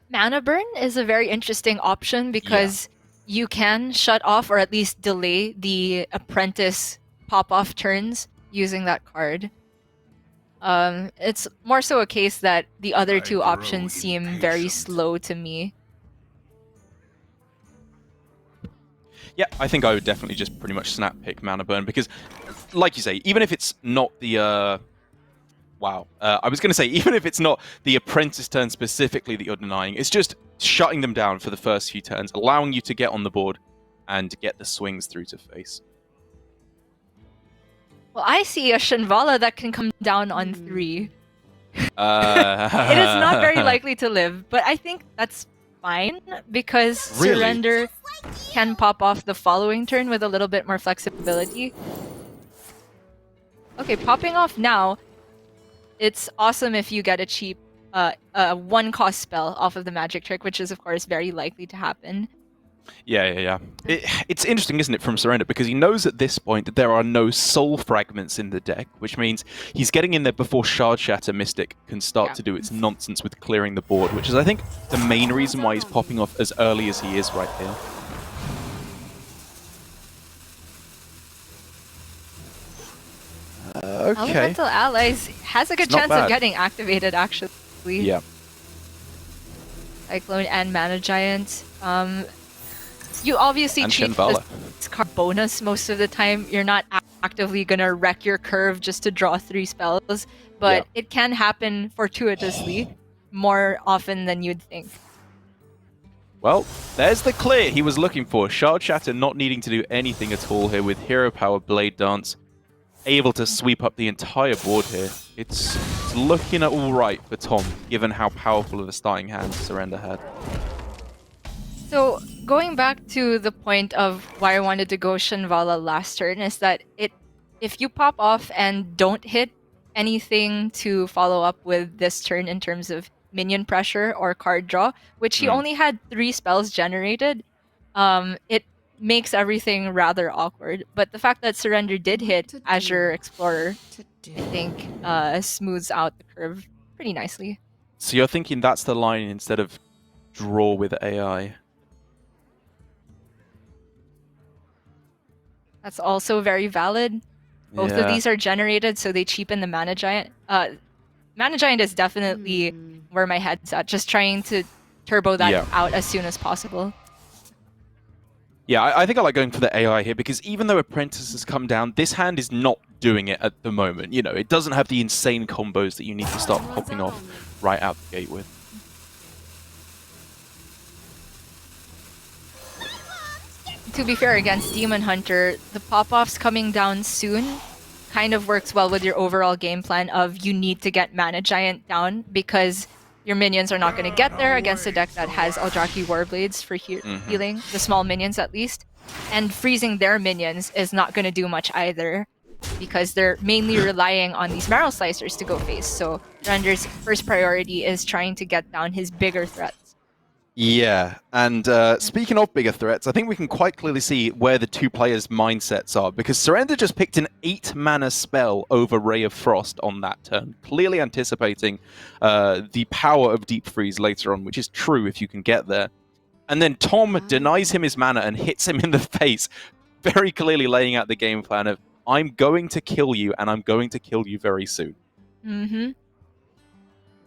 Mana Burn is a very interesting option because you can shut off or at least delay the Apprentice pop-off turns using that card. It's more so a case that the other two options seem very slow to me. Yeah, I think I would definitely just pretty much snap pick Mana Burn because, like you say, even if it's not the Wow. I was going to say, even if it's not the apprentice turn specifically that you're denying, it's just shutting them down for the first few turns, allowing you to get on the board and get the swings through to face. Well, I see a Shinvala that can come down on 3. It is It not very likely to live, but I think that's fine because Really? Surrender can pop off the following turn with a little bit more flexibility. Okay, popping off now, it's awesome if you get a cheap 1-cost spell off of the magic trick, which is of course very likely to happen. Yeah. It's interesting, isn't it, from Surrender, because he knows at this point that there are no soul fragments in the deck, which means he's getting in there before Shard Shatter Mystic can start to do its nonsense with clearing the board, which is, I think, the main reason why he's popping off as early as he is right here. Okay. Elemental Allies has a good It's not chance bad. of getting activated, actually. Yeah. Cyclone and Mana Giant. You obviously And treat Shinvala. this card bonus most of the time. You're not actively gonna wreck your curve just to draw 3 spells, but it can happen fortuitously more often than you'd think. Well, there's the clear he was looking for. Shard Shatter not needing to do anything at all here with Hero Power Blade Dance. Able to sweep up the entire board here. It's looking all right for Tom, given how powerful of a starting hand Surrender had. So going back to the point of why I wanted to go Shinvala last turn is that if you pop off and don't hit anything to follow up with this turn in terms of minion pressure or card draw, which he only had 3 spells generated, it makes everything rather awkward. But the fact that Surrender did hit Azure Explorer, I think, smooths out the curve pretty nicely. So you're thinking that's the line instead of draw with AI? That's also very valid. Both of Yeah. these are generated, so they cheapen the Mana Giant. Mana Giant is definitely where my head's at, just trying to turbo that out as soon as possible. Yeah, I think I like going for the AI here, because even though Apprentice has come down, this hand is not doing it at the moment. You know, it doesn't have the insane combos that you need to start popping off right out the gate with. To be fair, against Demon Hunter, the pop-offs coming down soon kind of works well with your overall game plan of you need to get Mana Giant down because your minions are not going to get there against a deck that has Eldrazi Warblades for healing, the small minions at least. And freezing their minions is not going to do much either because they're mainly relying on these Marrow Slicers to go face. So Render's first priority is trying to get down his bigger threats. Yeah, and speaking of bigger threats, I think we can quite clearly see where the two players' mindsets are, because Surrender just picked an 8-mana spell over Ray of Frost on that turn, clearly anticipating the power of Deep Freeze later on, which is true if you can get there. And then Tom denies him his mana and hits him in the face, very clearly laying out the game plan of, I'm going to kill you, and I'm going to kill you very soon. Mm-hmm.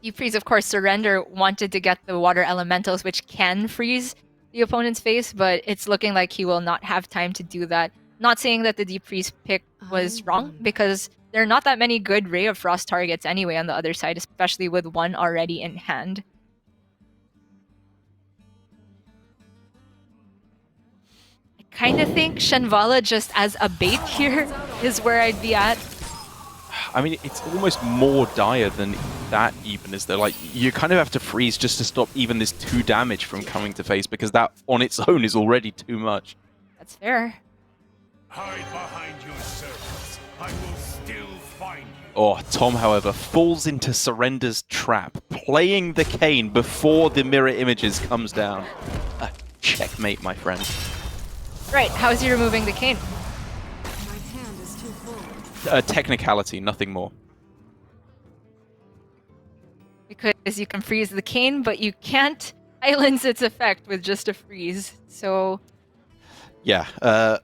Deep Freeze, of course, Surrender wanted to get the water elementals, which can freeze the opponent's face, but it's looking like he will not have time to do that. Not saying that the Deep Freeze pick was wrong, because there are not that many good Ray of Frost targets anyway on the other side, especially with one already in hand. I kind of think Shinvala just as a bait here is where I'd be at. I mean, it's almost more dire than that even, is there? Like, you kind of have to freeze just to stop even this 2 damage from coming to face, because that on its own is already too much. That's fair. Hide behind your circles. I will still find you. Oh, Tom, however, falls into Surrender's trap, playing the cane before the mirror images comes down. Checkmate, my friend. Right, how is he removing the cane? Technicality, nothing more. Because you can freeze the cane, but you can't silence its effect with just a freeze. So, Yeah,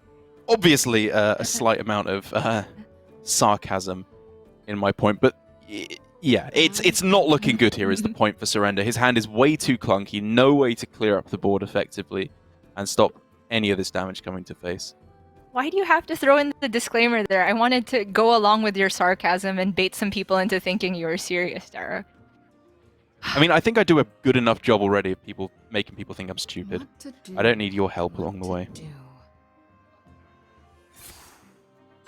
obviously a slight amount of sarcasm in my point, but yeah, it's not looking good here is the point for Surrender. His hand is way too clunky, no way to clear up the board effectively and stop any of this damage coming to face. Why do you have to throw in the disclaimer there? I wanted to go along with your sarcasm and bait some people into thinking you were serious, Dara. I mean, I think I do a good enough job already of making people think I'm stupid. I don't need your help along the way.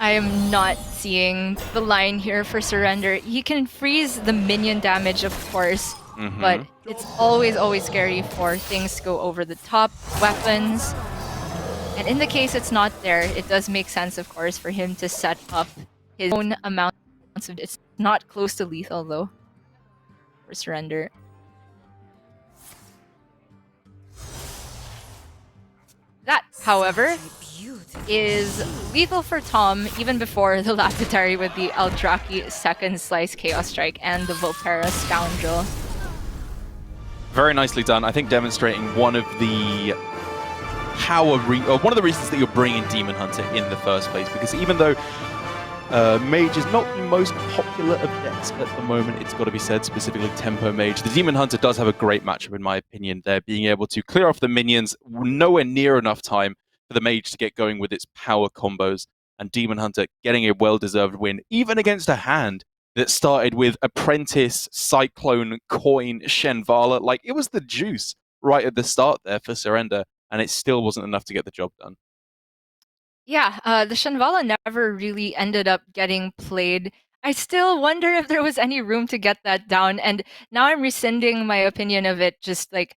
I am not seeing the line here for Surrender. He can freeze the minion damage, of course, but it's always scary for things to go over the top, weapons. And in the case it's not there, it does make sense, of course, for him to set up his own amounts of... It's not close to lethal, though, for Surrender. That, however, is lethal for Tom even before the lapidary with the Eldraki second slice Chaos Strike and the Volpera Scoundrel. Very nicely done. I think demonstrating one of the one of the reasons that you're bringing Demon Hunter in the first place, because even though Mage is not the most popular of decks at the moment, it's got to be said, specifically Tempo Mage, the Demon Hunter does have a great matchup in my opinion there, being able to clear off the minions nowhere near enough time for the Mage to get going with its power combos, and Demon Hunter getting a well-deserved win, even against a hand that started with Apprentice, Cyclone, Coin, Shenvala. Like, it was the juice right at the start there for Surrender, and it still wasn't enough to get the job done. Yeah, the Shenvala never really ended up getting played. I still wonder if there was any room to get that down, and now I'm rescinding my opinion of it just like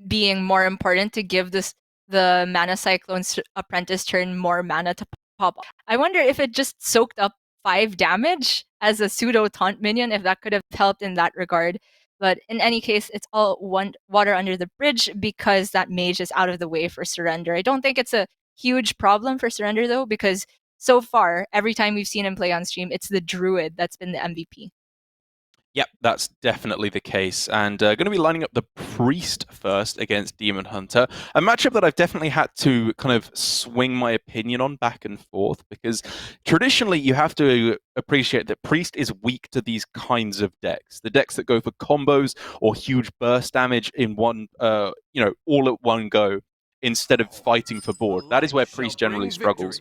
being more important to give the Mana Cyclone's Apprentice turn more mana to pop. I wonder if it just soaked up 5 damage as a pseudo taunt minion, if that could have helped in that regard. But in any case, it's all water under the bridge because that mage is out of the way for Surrender. I don't think it's a huge problem for Surrender, though, because so far, every time we've seen him play on stream, it's the Druid that's been the MVP. Yep, that's definitely the case. And going to be lining up the Priest first against Demon Hunter. A matchup that I've definitely had to kind of swing my opinion on back and forth, because traditionally you have to appreciate that Priest is weak to these kinds of decks. The decks that go for combos or huge burst damage in one, all at one go, instead of fighting for board. That is where Priest generally struggles.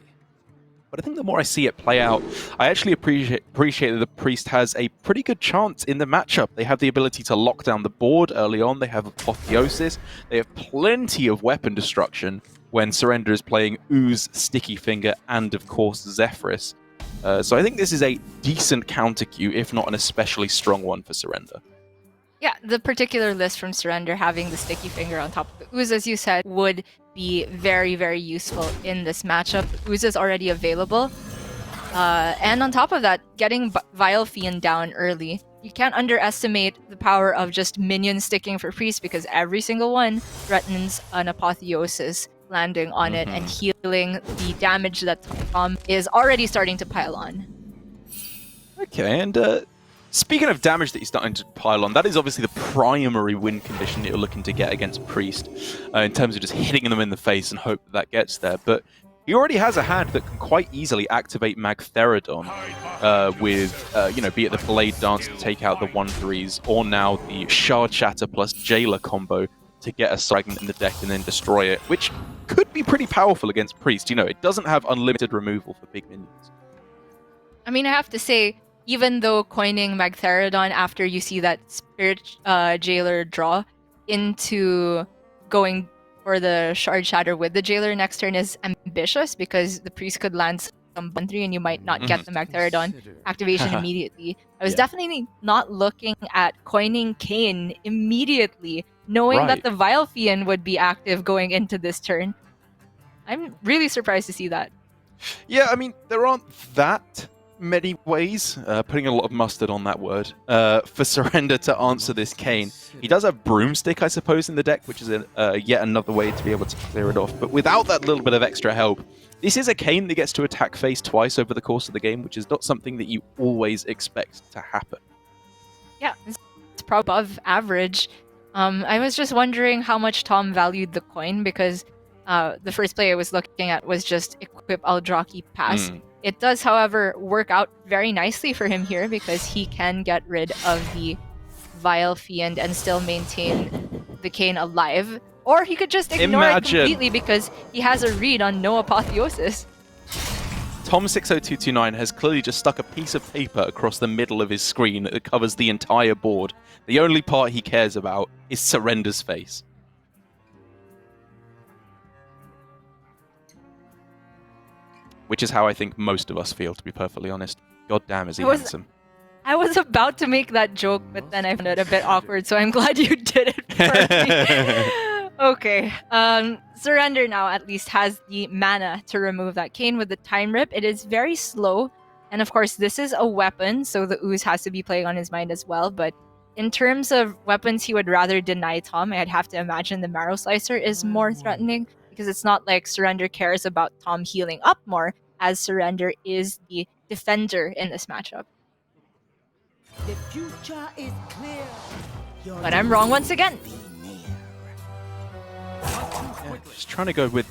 But I think the more I see it play out, I actually appreciate that the Priest has a pretty good chance in the matchup. They have the ability to lock down the board early on. They have Apotheosis. They have plenty of weapon destruction when Surrender is playing Ooze, Sticky Finger, and of course Zephrys. So I think this is a decent counter queue, if not an especially strong one for Surrender. Yeah, the particular list from Surrender having the Sticky Finger on top of the Ooze, as you said, would be very, very useful in this matchup. Ooze is already available. And on top of that, getting Vile Fiend down early. You can't underestimate the power of just minions sticking for Priest, because every single one threatens an Apotheosis landing on it and healing the damage that Tom is already starting to pile on. Okay, and speaking of damage that you're starting to pile on, that is obviously the primary win condition that you're looking to get against Priest, in terms of just hitting them in the face and hope that gets there. But he already has a hand that can quite easily activate Magtheridon with, be it the Blade Dance to take out the 1/3s, or now the Shard Shatter plus Jailer combo to get a Fragment in the deck and then destroy it, which could be pretty powerful against Priest. It doesn't have unlimited removal for big minions. I mean, I have to say, even though coining Magtheridon after you see that Spirit Jailer draw into going for the Shard Shatter with the Jailer next turn is ambitious, because the Priest could land some 1/3 and you might not get the Magtheridon activation immediately. I was definitely not looking at coining Kayn immediately, knowing that the Vile Fiend would be active going into this turn. I'm really surprised to see that. Yeah, I mean, there aren't that many ways, putting a lot of mustard on that word, for Surrender to answer this Kayn. He does have Broomstick, I suppose, in the deck, which is yet another way to be able to clear it off. But without that little bit of extra help, this is a Kayn that gets to attack face twice over the course of the game, which is not something that you always expect to happen. Yeah, it's probably above average. I was just wondering how much Tom valued the coin, because the first play I was looking at was just equip Eldraki pass. It does, however, work out very nicely for him here, because he can get rid of the Vile Fiend and still maintain keep the Kayn alive. Or he could just ignore it completely because he has a read on no apotheosis. Tom60229 has clearly just stuck a piece of paper across the middle of his screen that covers the entire board. The only part he cares about is Surrender's face. Which is how I think most of us feel, to be perfectly honest. God damn, is he handsome. I was about to make that joke, but then I found it a bit awkward, so I'm glad you did it for me. Okay, Surrender now at least has the mana to remove that Kayn with the Time Rip. It is very slow, and of course this is a weapon, so the ooze has to be playing on his mind as well, but in terms of weapons he would rather deny Tom, I'd have to imagine the Marrow Slicer is more threatening, because it's not like Surrender cares about Tom healing up more, as Surrender is the defender in this matchup. The future is clear. But I'm wrong once again. Just trying to go with...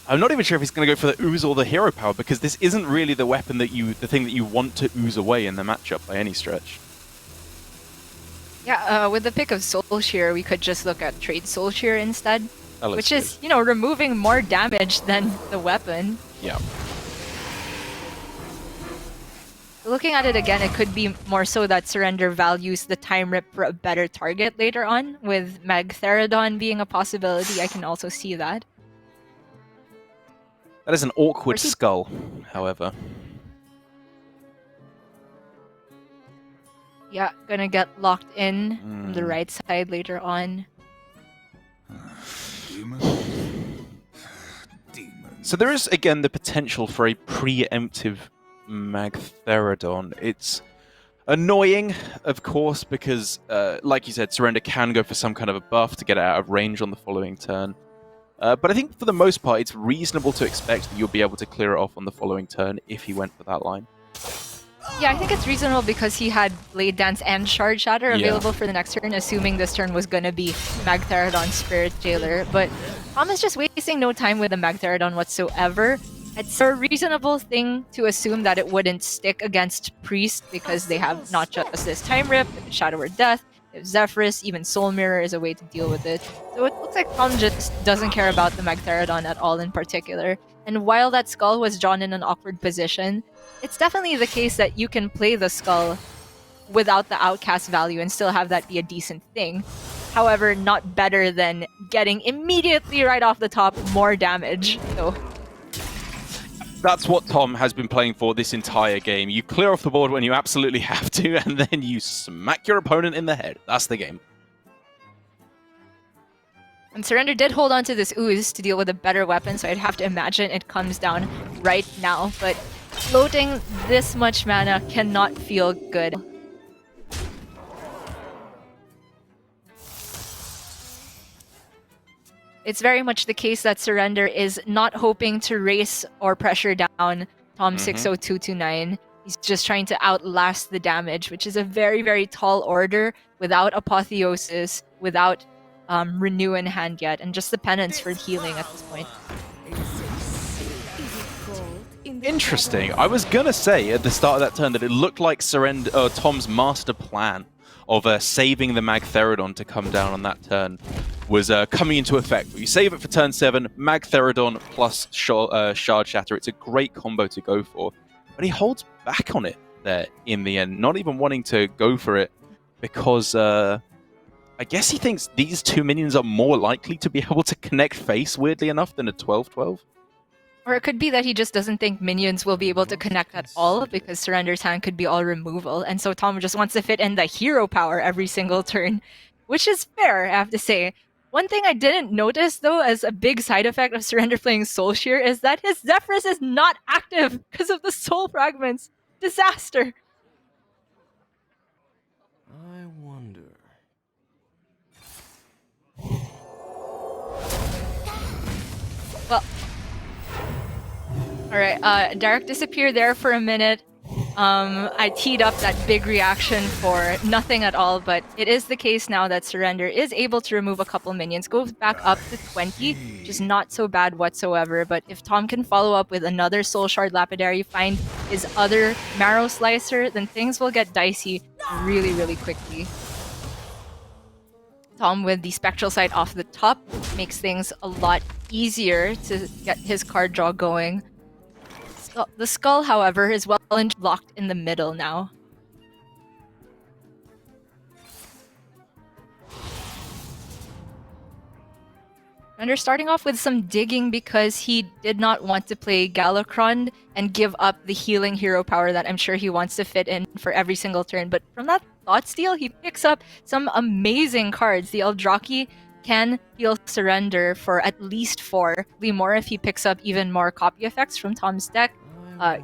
I'm not even sure if he's going to go for the ooze or the hero power, because this isn't really the weapon that the thing that you want to ooze away in the matchup by any stretch. Yeah, with the pick of Soul Shear, we could just look at Trade Soul Shear instead, which good. is, removing more damage than the weapon. Yeah. Looking at it again, it could be more so that Surrender values the Time Rip for a better target later on, with Magtheridon being a possibility. I can also see that. That is an awkward skull, however. Yeah, gonna get locked in from the right side later on. So there is, again, the potential for a preemptive Magtheridon. It's annoying, of course, because, like you said, Surrender can go for some kind of a buff to get out of range on the following turn. But I think for the most part, it's reasonable to expect that you'll be able to clear it off on the following turn if he went for that line. Yeah, I think it's reasonable because he had Blade Dance and Shard Shatter available for the next turn, assuming this turn was going to be Magtheridon Spirit Jailer. But Tom is just wasting no time with the Magtheridon whatsoever. It's a reasonable thing to assume that it wouldn't stick against Priest because they have not just this Time Rip, Shadow or Death, Zephyrus, even Soul Mirror is a way to deal with it. So it looks like Tom just doesn't care about the Magtheridon at all in particular. And while that skull was drawn in an awkward position, it's definitely the case that you can play the skull without the outcast value and still have that be a decent thing. However, not better than getting immediately right off the top more damage. So that's what Tom has been playing for this entire game. You clear off the board when you absolutely have to, and then you smack your opponent in the head. That's the game. And Surrender did hold on to this ooze to deal with a better weapon, so I'd have to imagine it comes down right now. But floating this much mana cannot feel good. It's very much the case that Surrender is not hoping to race or pressure down Tom 60229. He's just trying to outlast the damage, which is a very, very tall order without Apotheosis, without Renew in hand yet, and just the penance for healing at this point. Interesting. I was gonna say at the start of that turn that it looked like Tom's master plan of saving the Magtheridon to come down on that turn was coming into effect. You save it for turn 7, Magtheridon plus Shard Shatter. It's a great combo to go for. But he holds back on it there in the end, not even wanting to go for it because I guess he thinks these two minions are more likely to be able to connect face, weirdly enough, than a 12-12. Or it could be that he just doesn't think minions will be able to connect at all because Surrender's hand could be all removal. And so Tom just wants to fit in the hero power every single turn, which is fair, I have to say. One thing I didn't notice, though, as a big side effect of Surrender playing Soul Shear is that his Zephyrus is not active because of the Soul Fragments. Disaster. I wonder. Well, alright, Derek disappeared there for a minute. I teed up that big reaction for nothing at all, but it is the case now that Surrender is able to remove a couple minions, goes back up to 20, which is not so bad whatsoever, but if Tom can follow up with another Soul Shard Lapidary, find his other Marrow Slicer, then things will get dicey really, really quickly. Tom with the Spectral Sight off the top makes things a lot easier to get his card draw going. The Skull, however, is well locked in the middle now. Surrender starting off with some digging because he did not want to play Galakron and give up the healing hero power that I'm sure he wants to fit in for every single turn. But from that Thought Steal, he picks up some amazing cards. The Eldraki can heal Surrender for at least 4. More if he picks up even more copy effects from Tom's deck.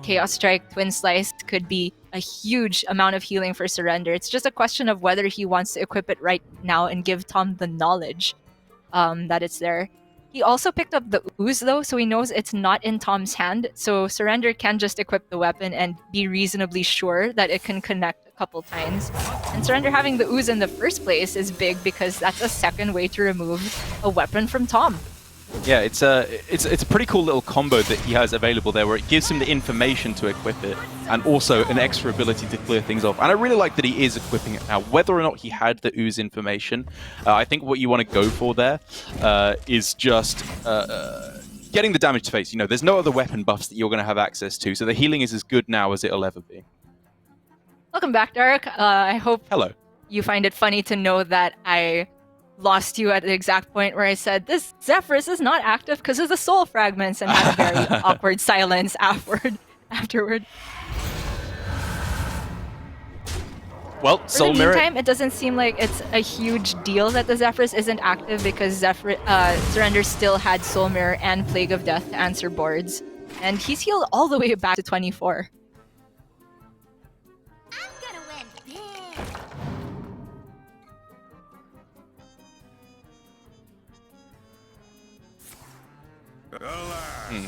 Chaos Strike, Twin Slice could be a huge amount of healing for Surrender. It's just a question of whether he wants to equip it right now and give Tom the knowledge that it's there. He also picked up the Ooze though, so he knows it's not in Tom's hand, so Surrender can just equip the weapon and be reasonably sure that it can connect a couple times. And Surrender having the Ooze in the first place is big because that's a second way to remove a weapon from Tom. Yeah, it's a pretty cool little combo that he has available there, where it gives him the information to equip it, and also an extra ability to clear things off. And I really like that he is equipping it now. Whether or not he had the Ooze information, I think what you want to go for there is just getting the damage to face. You know, there's no other weapon buffs that you're going to have access to, so the healing is as good now as it'll ever be. Welcome back, Derek. I hope Hello. You find it funny to know that I lost you at the exact point where I said this Zephyrus is not active because of the soul fragments, and had a very awkward silence afterward. Well, For Soul the Mirror. meantime, it doesn't seem like it's a huge deal that the Zephyrus isn't active because Surrender still had Soul Mirror and Plague of Death to answer boards, and he's healed all the way back to 24.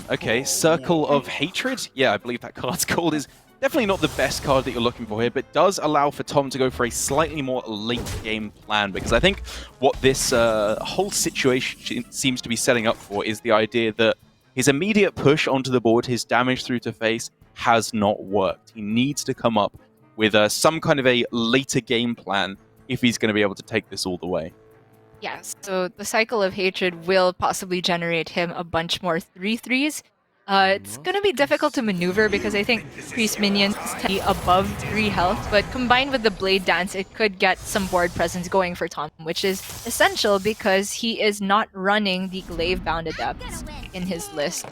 Okay, Circle of Hatred. Yeah, I believe that card's called. Is definitely not the best card that you're looking for here, but does allow for Tom to go for a slightly more late game plan, because I think what this whole situation seems to be setting up for is the idea that his immediate push onto the board, his damage through to face, has not worked. He needs to come up with some kind of a later game plan if he's going to be able to take this all the way. Yes, so the Cycle of Hatred will possibly generate him a bunch more 3/3s. It's going to be difficult to maneuver because I think priest minions tend to be above 3 health, but combined with the Blade Dance, it could get some board presence going for Tom, which is essential because he is not running the Glaive Bound Adepts in his list.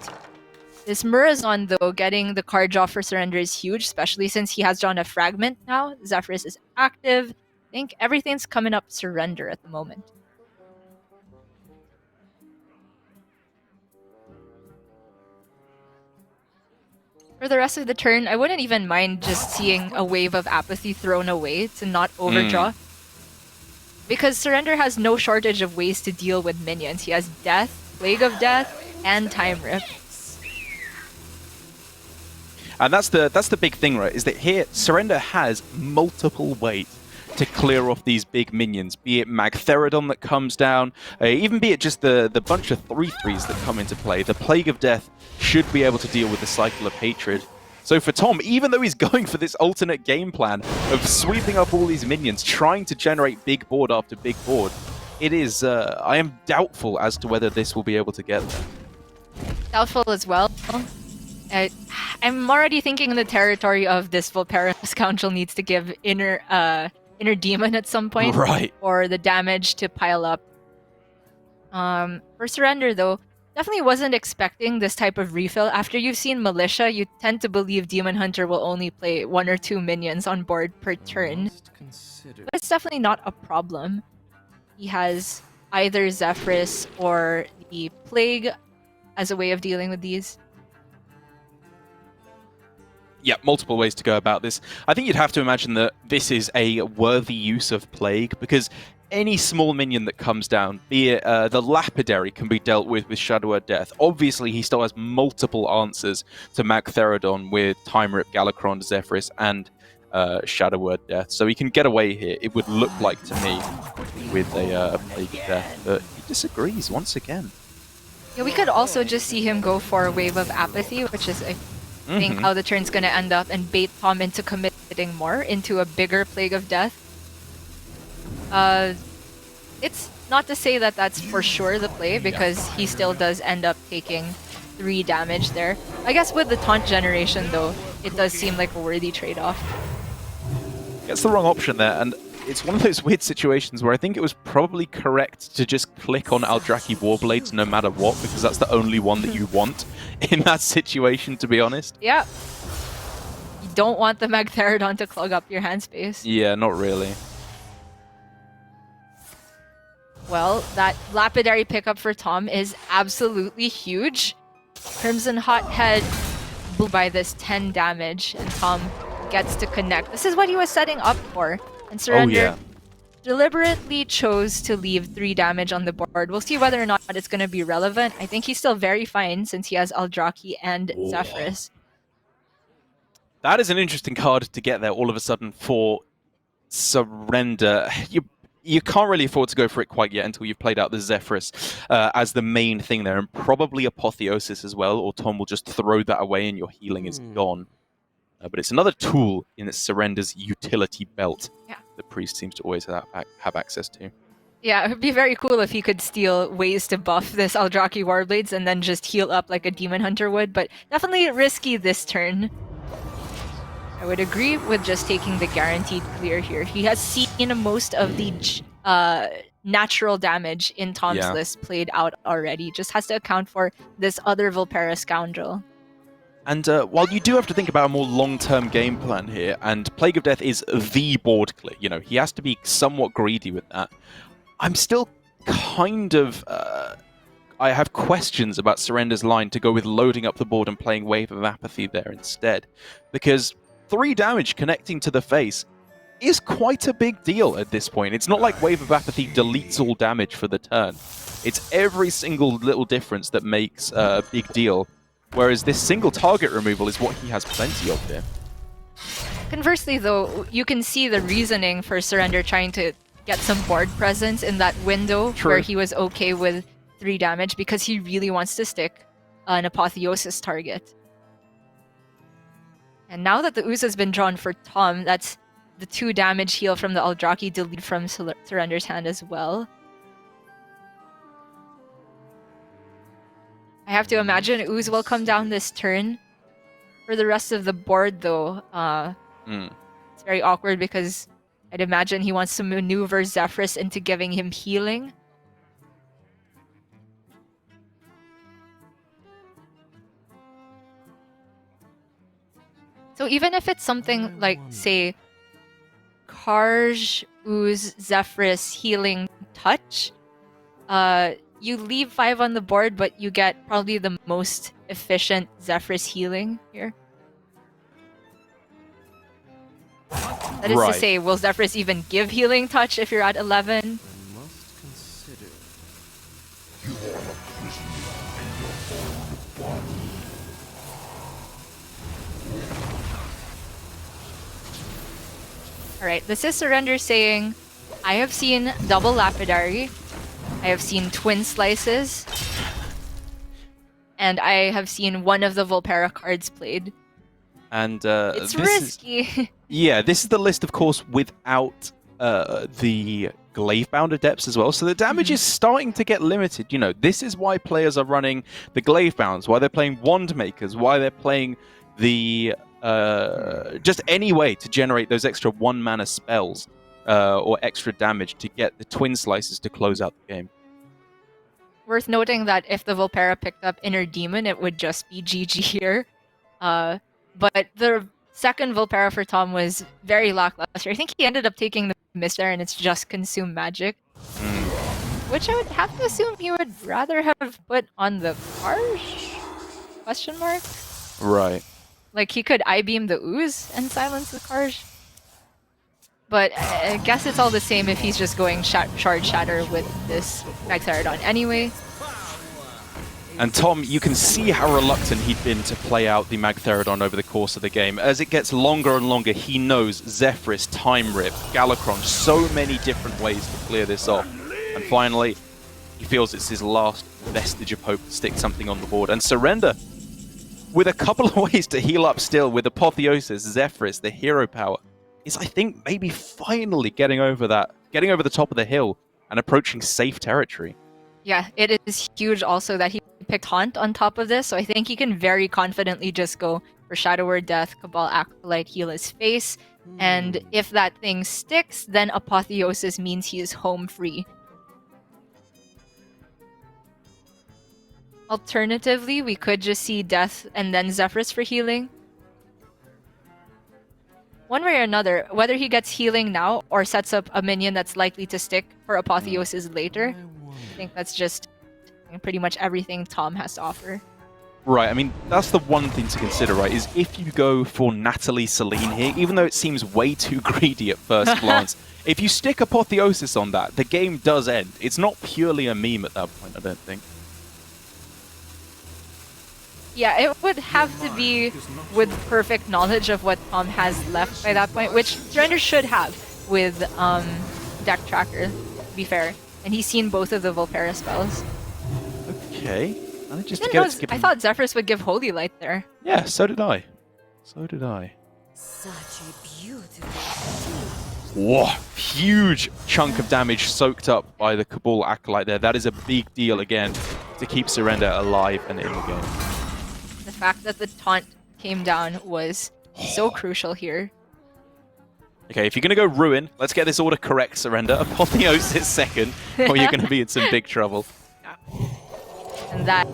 This Murazon, though, getting the card draw for Surrender is huge, especially since he has drawn a Fragment now. Zephyrus is active. I think everything's coming up Surrender at the moment. For the rest of the turn, I wouldn't even mind just seeing a Wave of Apathy thrown away to not overdraw. Because Surrender has no shortage of ways to deal with minions. He has Death, Plague of Death, and Time Rift. And that's the big thing, right? Is that here Surrender has multiple ways to clear off these big minions, be it Magtheridon that comes down, even be it just the bunch of 3/3s that come into play. The Plague of Death should be able to deal with the Cycle of Hatred. So for Tom, even though he's going for this alternate game plan of sweeping up all these minions, trying to generate big board after big board, it is, I am doubtful as to whether this will be able to get there. Doubtful as well. I'm already thinking in the territory of this Volpera Scoundrel needs to give Inner Demon at some point. Right. Or the damage to pile up. For Surrender, though, definitely wasn't expecting this type of refill. After you've seen Militia, you tend to believe Demon Hunter will only play 1 or 2 minions on board per turn. But it's definitely not a problem. He has either Zephyrus or the Plague as a way of dealing with these. Yeah, multiple ways to go about this. I think you'd have to imagine that this is a worthy use of Plague, because any small minion that comes down, be it the Lapidary, can be dealt with Shadow Word Death. Obviously, he still has multiple answers to Magtheridon with Time Rip, Galakron, Zephyrus, and Shadow Word Death. So he can get away here, it would look like to me, with a Plague of Death. But he disagrees once again. Yeah, we could also just see him go for a Wave of Apathy, which is, I think, how the turn's going to end up, and bait Tom into committing more into a bigger Plague of Death. It's not to say that that's for sure the play, because he still does end up taking 3 damage there. I guess with the taunt generation, though, it does seem like a worthy trade-off. It's the wrong option there, and it's one of those weird situations where I think it was probably correct to just click on Eldraki Warblades no matter what, because that's the only one that you want in that situation, to be honest. Yeah. You don't want the Magtheridon to clog up your hand space. Yeah, not really. Well, that Lapidary pickup for Tom is absolutely huge. Crimson Hothead blew by this 10 damage, and Tom gets to connect. This is what he was setting up for. And Surrender deliberately chose to leave 3 damage on the board. We'll see whether or not it's going to be relevant. I think he's still very fine since he has Eldraki and Zephyrus. That is an interesting card to get there all of a sudden for Surrender. You can't really afford to go for it quite yet until you've played out the Zephyrus as the main thing there, and probably Apotheosis as well, or Tom will just throw that away and your healing is gone. But it's another tool in Surrender's utility belt the Priest seems to always have access to. Yeah, it would be very cool if he could steal ways to buff this Eldraki Warblades and then just heal up like a Demon Hunter would, but definitely risky this turn. I would agree with just taking the guaranteed clear here. He has seen most of the natural damage in Tom's list played out already. Just has to account for this other Vulpera Scoundrel. And while you do have to think about a more long-term game plan here, and Plague of Death is the board clear, you know, he has to be somewhat greedy with that. I'm still kind of... I have questions about Surrender's line to go with loading up the board and playing Wave of Apathy there instead. Because 3 damage connecting to the face is quite a big deal at this point. It's not like Wave of Apathy deletes all damage for the turn. It's every single little difference that makes a big deal. Whereas this single target removal is what he has plenty of here. Conversely, though, you can see the reasoning for Surrender trying to get some board presence in that window where he was okay with 3 damage, because he really wants to stick an Apotheosis target. And now that the Ooze has been drawn for Tom, that's the 2 damage heal from the Eldraki delete from Surrender's hand as well. I have to imagine Ooze will come down this turn. For the rest of the board, though, it's very awkward because I'd imagine he wants to maneuver Zephyrus into giving him healing. So even if it's something like, say, Karj, Ooze, Zephyrus, Healing Touch, you leave 5 on the board, but you get probably the most efficient Zephyrus healing here. That is to say, will Zephyrus even give Healing Touch if you're at 11? Alright, this is Surrender saying, I have seen double Lapidary, I have seen twin slices, and I have seen one of the Vulpera cards played. And it's risky. This is the list, of course, without the Glavebound Adepts as well. So the damage is starting to get limited. You know, this is why players are running the Glavebounds, why they're playing Wand Makers, why they're playing the... just any way to generate those extra 1-mana spells or extra damage to get the twin slices to close out the game. Worth noting that if the Vulpera picked up Inner Demon, it would just be GG here. But the second Vulpera for Tom was very lackluster. I think he ended up taking the Mist there, and it's just Consume Magic. Which I would have to assume he would rather have put on the Karj? Question mark? Right. Like, he could I-beam the Ooze and silence the Karj. But I guess it's all the same if he's just going Shard Shatter with this Magtheridon anyway. And Tom, you can see how reluctant he'd been to play out the Magtheridon over the course of the game. As it gets longer and longer, he knows Zephyrus, Time Rip, Galakron, so many different ways to clear this off. And finally, he feels it's his last vestige of hope to stick something on the board. And Surrender, with a couple of ways to heal up still, with Apotheosis, Zephyrus, the hero power, is, I think, maybe finally getting over the top of the hill and approaching safe territory. Yeah, it is huge also that he picked Haunt on top of this, so I think he can very confidently just go for Shadow Word Death, Cabal Acolyte, heal his face, and if that thing sticks, then Apotheosis means he is home free. Alternatively, we could just see Death and then Zephyrus for healing. One way or another, whether he gets healing now or sets up a minion that's likely to stick for Apotheosis later, I think that's just pretty much everything Tom has to offer. Right, I mean, that's the one thing to consider, right, is if you go for Natalie Celine here, even though it seems way too greedy at first glance, if you stick Apotheosis on that, the game does end. It's not purely a meme at that point, I don't think. Yeah, it would have to be with perfect knowledge of what Tom has left by that point, which Surrender should have with Deck Tracker, to be fair. And he's seen both of the Volpera spells. Okay. I thought Zephyrus would give Holy Light there. Yeah, so did I. So did I. Such a beautiful Whoa, huge chunk of damage soaked up by the Cabal Acolyte there. That is a big deal again to keep Surrender alive and in the game. The fact that the taunt came down was so crucial here. Okay, if you're going to go Ruin, let's get this order correct, Surrender. Apotheosis second, or you're going to be in some big trouble. And that,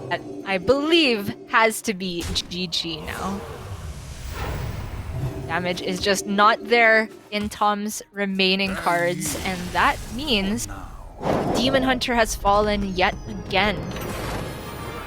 I believe, has to be GG now. Damage is just not there in Tom's remaining cards, and that means Demon Hunter has fallen yet again.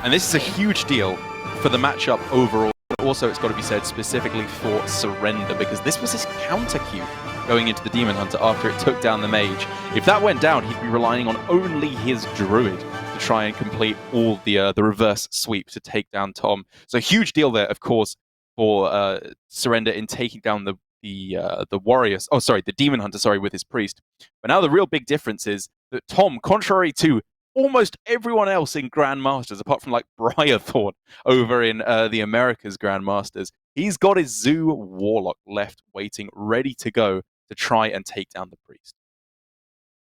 And this is a huge deal for the matchup overall. Also, it's got to be said specifically for Surrender, because this was his counter queue going into the Demon Hunter after it took down the Mage. If that went down, he'd be relying on only his Druid to try and complete all the reverse sweep to take down Tom. So a huge deal there, of course, for Surrender in taking down the Warriors. Oh, sorry, the Demon Hunter, sorry, with his Priest. But now the real big difference is that Tom, contrary to almost everyone else in Grandmasters, apart from like Briarthorn over in the Americas Grandmasters, he's got his Zoo Warlock left waiting, ready to go to try and take down the Priest.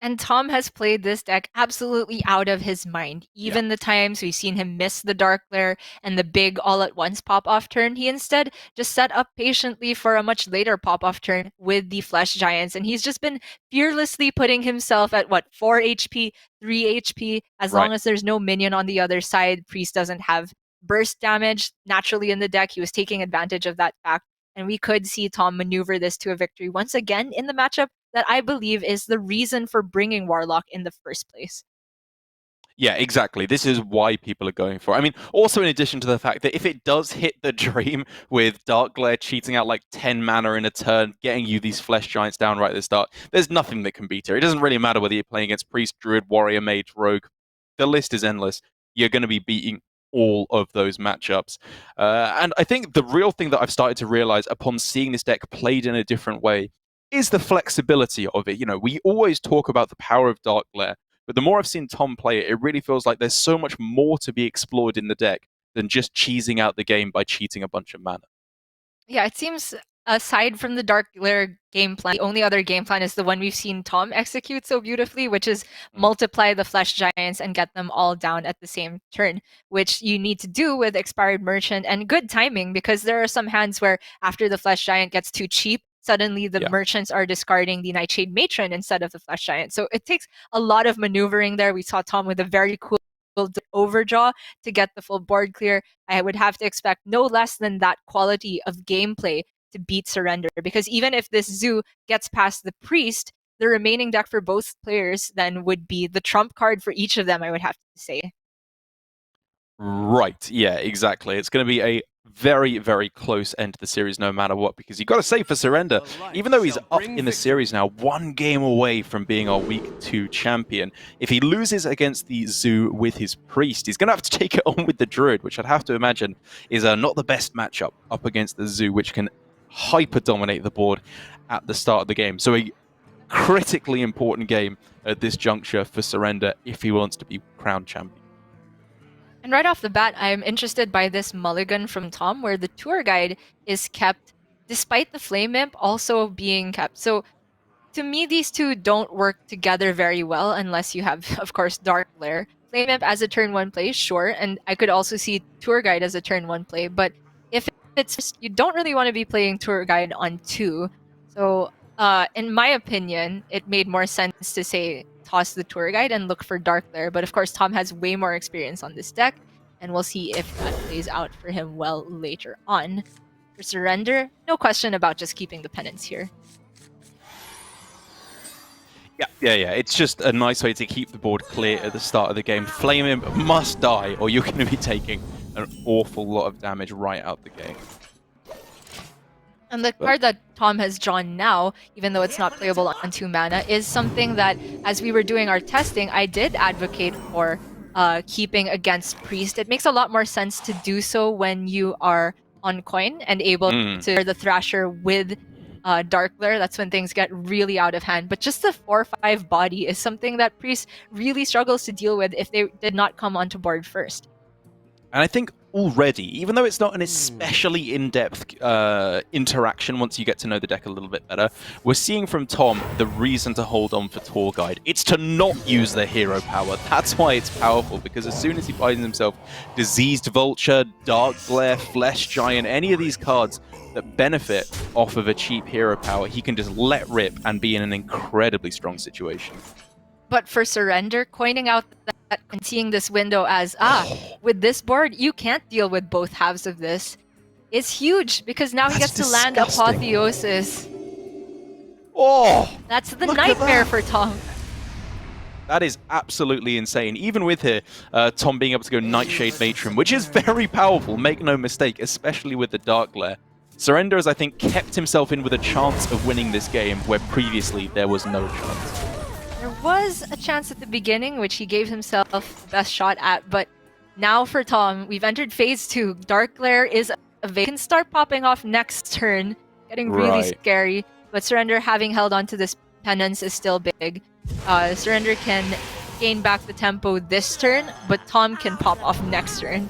And Tom has played this deck absolutely out of his mind. Even the times we've seen him miss the Dark Lair and the big all-at-once pop-off turn, he instead just set up patiently for a much later pop-off turn with the Flesh Giants. And he's just been fearlessly putting himself at, 4 HP, 3 HP, as long as there's no minion on the other side. Priest doesn't have burst damage naturally in the deck. He was taking advantage of that fact. And we could see Tom maneuver this to a victory once again in the matchup that I believe is the reason for bringing Warlock in the first place. Yeah, exactly. This is why people are going for it. I mean, also in addition to the fact that if it does hit the dream with Dark Glare cheating out like 10 mana in a turn, getting you these Flesh Giants down right at the start, there's nothing that can beat it. It doesn't really matter whether you're playing against Priest, Druid, Warrior, Mage, Rogue. The list is endless. You're going to be beating all of those matchups. And I think the real thing that I've started to realize upon seeing this deck played in a different way is the flexibility of it. You know, we always talk about the power of Dark Glare, but the more I've seen Tom play it, it really feels like there's so much more to be explored in the deck than just cheesing out the game by cheating a bunch of mana. Yeah, it seems aside from the Dark Lair game plan, the only other game plan is the one we've seen Tom execute so beautifully, which is multiply the Flesh Giants and get them all down at the same turn, which you need to do with Expired Merchant and good timing, because there are some hands where after the Flesh Giant gets too cheap, suddenly the merchants are discarding the Nightshade Matron instead of the Flesh Giant. So it takes a lot of maneuvering there. We saw Tom with a very cool overdraw to get the full board clear. I would have to expect no less than that quality of gameplay to beat Surrender, because even if this Zoo gets past the Priest, the remaining deck for both players then would be the trump card for each of them, I would have to say. Right, yeah, exactly. It's going to be a very, very close end to the series no matter what, because you've got to say for Surrender, even though he's up in the series now, 1 game away from being our Week 2 champion, if he loses against the Zoo with his Priest, he's going to have to take it on with the Druid, which I'd have to imagine is not the best matchup up against the Zoo, which can hyper-dominate the board at the start of the game. So a critically important game at this juncture for Surrender if he wants to be crowned champion. And right off the bat, I'm interested by this mulligan from Tom, where the tour guide is kept, despite the Flame Imp also being kept. So to me, these two don't work together very well unless you have, of course, Dark Lair. Flame Imp as a turn 1 play, sure, and I could also see Tour Guide as a turn 1 play, but if it's just, you don't really want to be playing Tour Guide on 2. So, in my opinion, it made more sense to say toss the Tour Guide and look for Dark Lair, but of course Tom has way more experience on this deck, and we'll see if that plays out for him well later on. For Surrender, no question about just keeping the penance here. Yeah. It's just a nice way to keep the board clear at the start of the game. Flame Imp must die, or you're going to be taking an awful lot of damage right out the gate. And the card that Tom has drawn now, even though it's not playable on 2 mana, is something that, as we were doing our testing, I did advocate for keeping against Priest. It makes a lot more sense to do so when you are on coin and able to pair the Thrasher with Dark Lair. That's when things get really out of hand. But just the 4/5 body is something that Priest really struggles to deal with if they did not come onto board first. And I think already, even though it's not an especially in-depth interaction once you get to know the deck a little bit better, we're seeing from Tom the reason to hold on for Tour Guide. It's to not use the hero power. That's why it's powerful, because as soon as he finds himself Diseased Vulture, Dark Glare, Flesh Giant, any of these cards that benefit off of a cheap hero power, he can just let rip and be in an incredibly strong situation. But for Surrender, coining out that and seeing this window as, with this board, you can't deal with both halves of this, is huge, because now he gets to land Apotheosis. Oh! That's the nightmare for Tom. That is absolutely insane. Even with here, Tom being able to go Nightshade Matron, which is very powerful, make no mistake, especially with the Dark Glare. Surrender has, I think, kept himself in with a chance of winning this game, where previously there was no chance. There was a chance at the beginning, which he gave himself the best shot at, but now for Tom, we've entered phase 2. Dark Glare is available. Can start popping off next turn, getting really scary, but Surrender, having held on to this penance, is still big. Surrender can gain back the tempo this turn, but Tom can pop off next turn.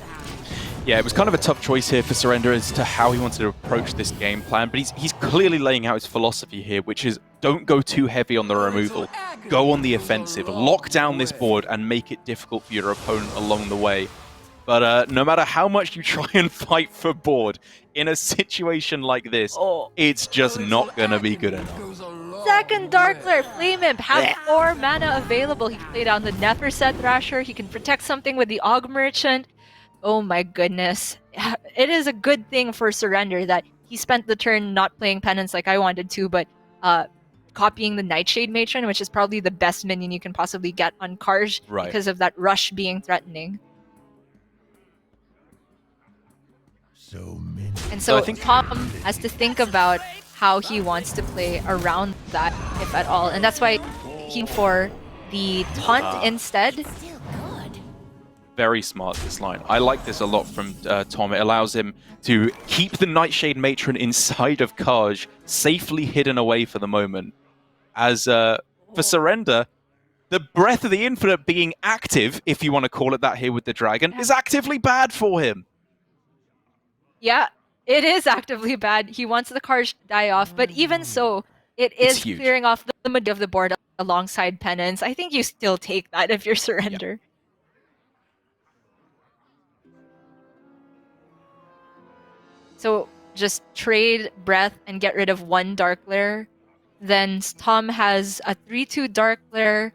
Yeah, it was kind of a tough choice here for Surrender as to how he wanted to approach this game plan, but he's clearly laying out his philosophy here, which is don't go too heavy on the removal. Go on the offensive, lock down this board, and make it difficult for your opponent along the way. But no matter how much you try and fight for board, in a situation like this, it's just not going to be good enough. Second Dark Lair, Flame Imp, have 4 mana available. He can play down the Neferset Thrasher, he can protect something with the Og Merchant. Oh my goodness. It is a good thing for Surrender that he spent the turn not playing Penance like I wanted to, but copying the Nightshade Matron, which is probably the best minion you can possibly get on Karj because of that rush being threatening. And so I think Tom has to think about how he wants to play around that, if at all. And that's why he for the taunt instead. Very smart, this line. I like this a lot from Tom. It allows him to keep the Nightshade Matron inside of Karj, safely hidden away for the moment. As for Surrender, the Breath of the Infinite being active, if you want to call it that here with the dragon, is actively bad for him. Yeah, it is actively bad. He wants the Karj to die off, but even so, it is clearing off the majority of the board alongside Penance. I think you still take that if you're Surrender. Yeah. So just trade Breath and get rid of 1 Dark Lair. Then Tom has a 3/2 Dark Lair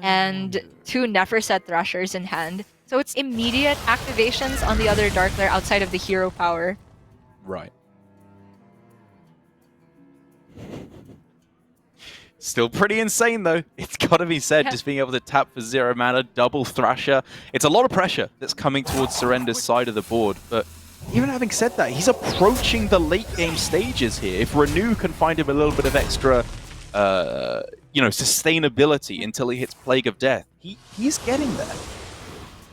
and 2 Neferset Thrashers in hand. So it's immediate activations on the other Dark Lair outside of the hero power. Right. Still pretty insane, though. It's got to be said, just being able to tap for 0 mana, double Thrasher. It's a lot of pressure that's coming towards Surrender's side of the board, but even having said that, he's approaching the late game stages here. If Renew can find him a little bit of extra, sustainability until he hits Plague of Death, he's getting there.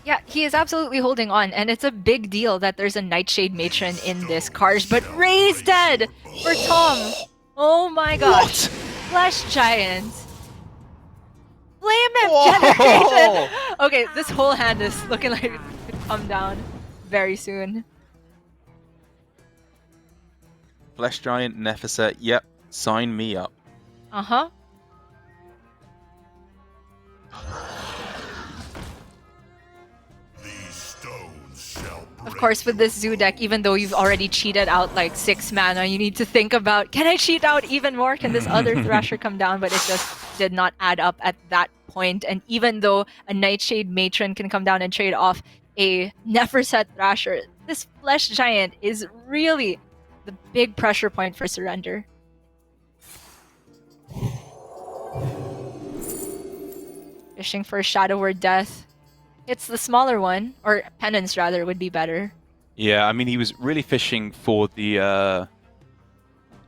Yeah, he is absolutely holding on, and it's a big deal that there's a Nightshade Matron in this Karj, but Ray's dead for Tom. Oh my gosh. Flesh Giant. Flame Imp generated. Okay, this whole hand is looking like it could come down very soon. Flesh Giant, Neferset, yep, sign me up. Uh-huh. course, with this Zoo deck, even though you've already cheated out like 6 mana, you need to think about, can I cheat out even more? Can this other Thrasher come down? But it just did not add up at that point. And even though a Nightshade Matron can come down and trade off a Neferset Thrasher, this Flesh Giant is really the big pressure point for Surrender. Fishing for Shadow Word Death. It's the smaller one, or Penance rather, would be better. Yeah, I mean, he was really fishing for the, I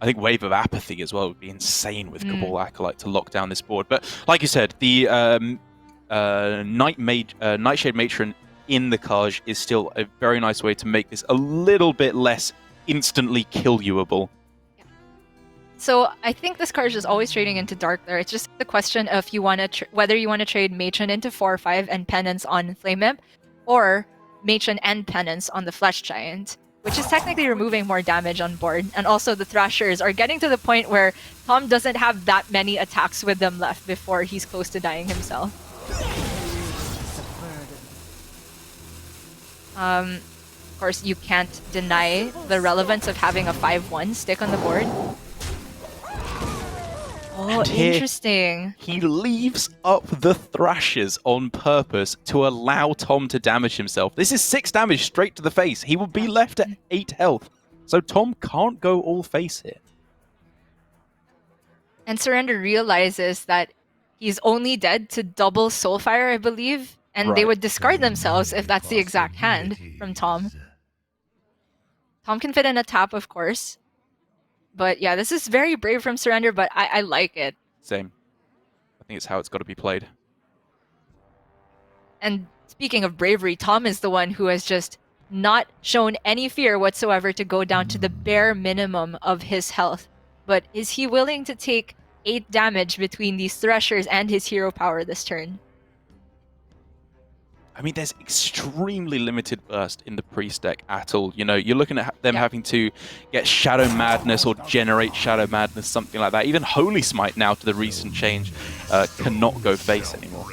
think, Wave of Apathy as well. It would be insane with Cabal Acolyte to lock down this board. But like you said, the Nightshade Matron in the Kaj is still a very nice way to make this a little bit less instantly kill-youable. So I think this card is always trading into Dark there. It's just the question of you want to whether you want to trade Matron into 4/5 and Penance on Flame Imp, or Matron and Penance on the Flesh Giant, which is technically removing more damage on board. And also the Thrashers are getting to the point where Tom doesn't have that many attacks with them left before he's close to dying himself. Of course, you can't deny the relevance of having a 5/1 stick on the board. Oh, interesting. He leaves up the Thrashers on purpose to allow Tom to damage himself. This is 6 damage straight to the face. He will be left at 8 health. So Tom can't go all face here. And Surrender realizes that he's only dead to double Soulfire, I believe. And they would discard themselves if that's the exact hand from Tom. Tom can fit in a tap, of course. But yeah, this is very brave from Surrender, but I like it. Same. I think it's how it's got to be played. And speaking of bravery, Tom is the one who has just not shown any fear whatsoever to go down to the bare minimum of his health. But is he willing to take 8 damage between these Thrashers and his hero power this turn? I mean, there's extremely limited burst in the priest deck at all. You know, you're looking at them having to get Shadow Madness or generate Shadow Madness, something like that. Even Holy Smite now, to the recent change, cannot go face anymore.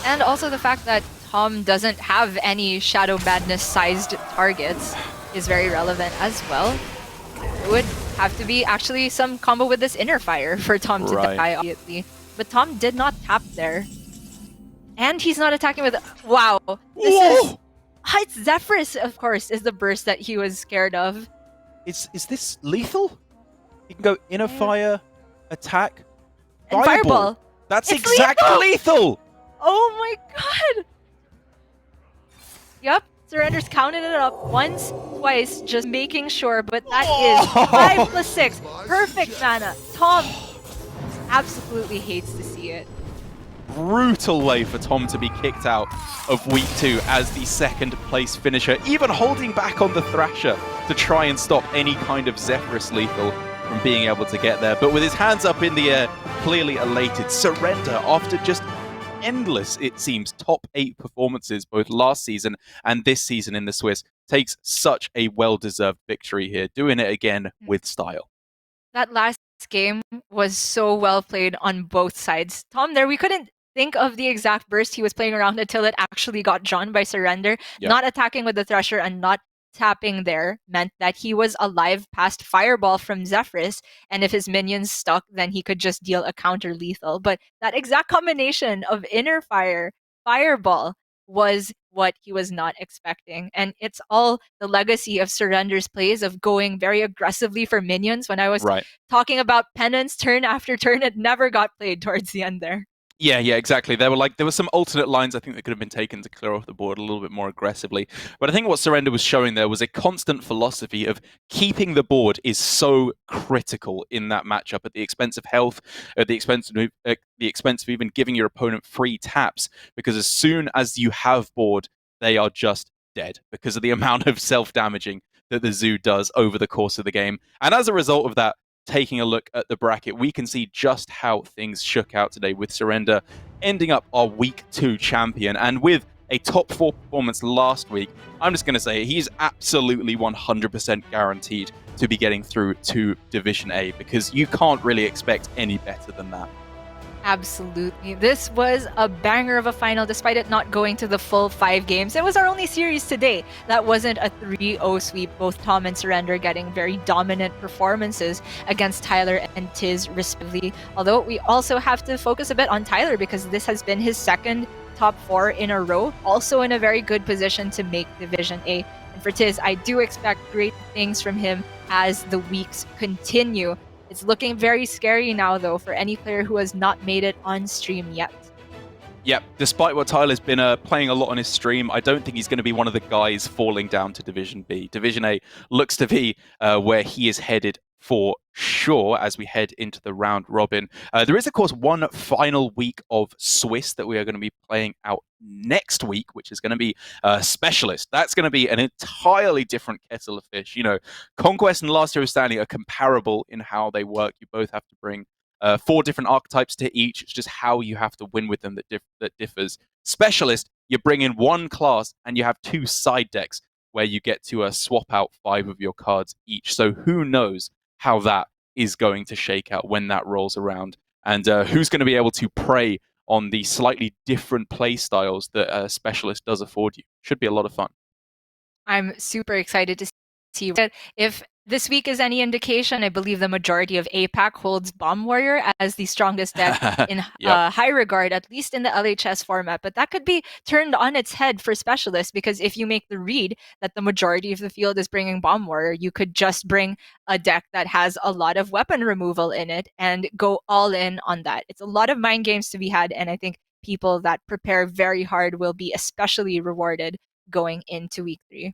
And also the fact that Tom doesn't have any Shadow Madness-sized targets is very relevant as well. It would have to be actually some combo with this Inner Fire for Tom to die, obviously. But Tom did not tap there. And he's not attacking with... Wow. This is... It's Zephyrus, of course, is the burst that he was scared of. Is this lethal? You can go Inner Fire, attack, and Fireball. That's exactly lethal! Oh my god! Yep, Surrender's counted it up once, twice, just making sure, but that is 5 plus 6. Perfect mana. Tom absolutely hates to see it. Brutal way for Tom to be kicked out of week 2 as the 2nd place finisher, even holding back on the Thrasher to try and stop any kind of Zephyrus lethal from being able to get there. But with his hands up in the air, clearly elated, Surrender, after just endless, it seems, top 8 performances both last season and this season in the Swiss, takes such a well-deserved victory here, doing it again with style. That last game was so well played on both sides. Tom, there we couldn't think of the exact burst he was playing around until it actually got drawn by Surrender. Yep. Not attacking with the Thrasher and not tapping there meant that he was alive past Fireball from Zephyrus, and if his minions stuck, then he could just deal a counter lethal. But that exact combination of Inner Fire, Fireball, was what he was not expecting. And it's all the legacy of Surrender's plays of going very aggressively for minions. When I was talking about Penance turn after turn, it never got played towards the end there. Yeah, exactly. There were some alternate lines I think that could have been taken to clear off the board a little bit more aggressively. But I think what Surrender was showing there was a constant philosophy of keeping the board is so critical in that matchup at the expense of health, at the expense of even giving your opponent free taps, because as soon as you have board, they are just dead because of the amount of self-damaging that the Zoo does over the course of the game. And as a result of that, taking a look at the bracket, we can see just how things shook out today with Surrender ending up our week 2 champion. And with a top 4 performance last week, I'm just going to say he's absolutely 100% guaranteed to be getting through to Division A, because you can't really expect any better than that. Absolutely. This was a banger of a final despite it not going to the full 5 games. It was our only series today that wasn't a 3-0 sweep, both Tom and Surrender getting very dominant performances against Tyler and Tiz respectively. Although we also have to focus a bit on Tyler because this has been his second top 4 in a row, also in a very good position to make Division A. And for Tiz, I do expect great things from him as the weeks continue. It's looking very scary now, though, for any player who has not made it on stream yet. Yep, despite what Tyler's been playing a lot on his stream, I don't think he's going to be one of the guys falling down to Division B. Division A looks to be where he is headed for sure as we head into the round robin. There is, of course, one final week of Swiss that we are going to be playing out next week, which is going to be Specialist. That's going to be an entirely different kettle of fish. You know, Conquest and Last Hero Standing are comparable in how they work. You both have to bring 4 different archetypes to each. It's just how you have to win with them that differs. Specialist, you bring in 1 class and you have 2 side decks where you get to swap out 5 of your cards each. So who knows how that is going to shake out when that rolls around, and who's going to be able to prey on the slightly different play styles that Specialist does afford you. Should be a lot of fun. I'm super excited to see if this week is any indication. I believe the majority of APAC holds Bomb Warrior as the strongest deck in high regard, at least in the LHS format. But that could be turned on its head for Specialists, because if you make the read that the majority of the field is bringing Bomb Warrior, you could just bring a deck that has a lot of weapon removal in it and go all in on that. It's a lot of mind games to be had, and I think people that prepare very hard will be especially rewarded going into week 3.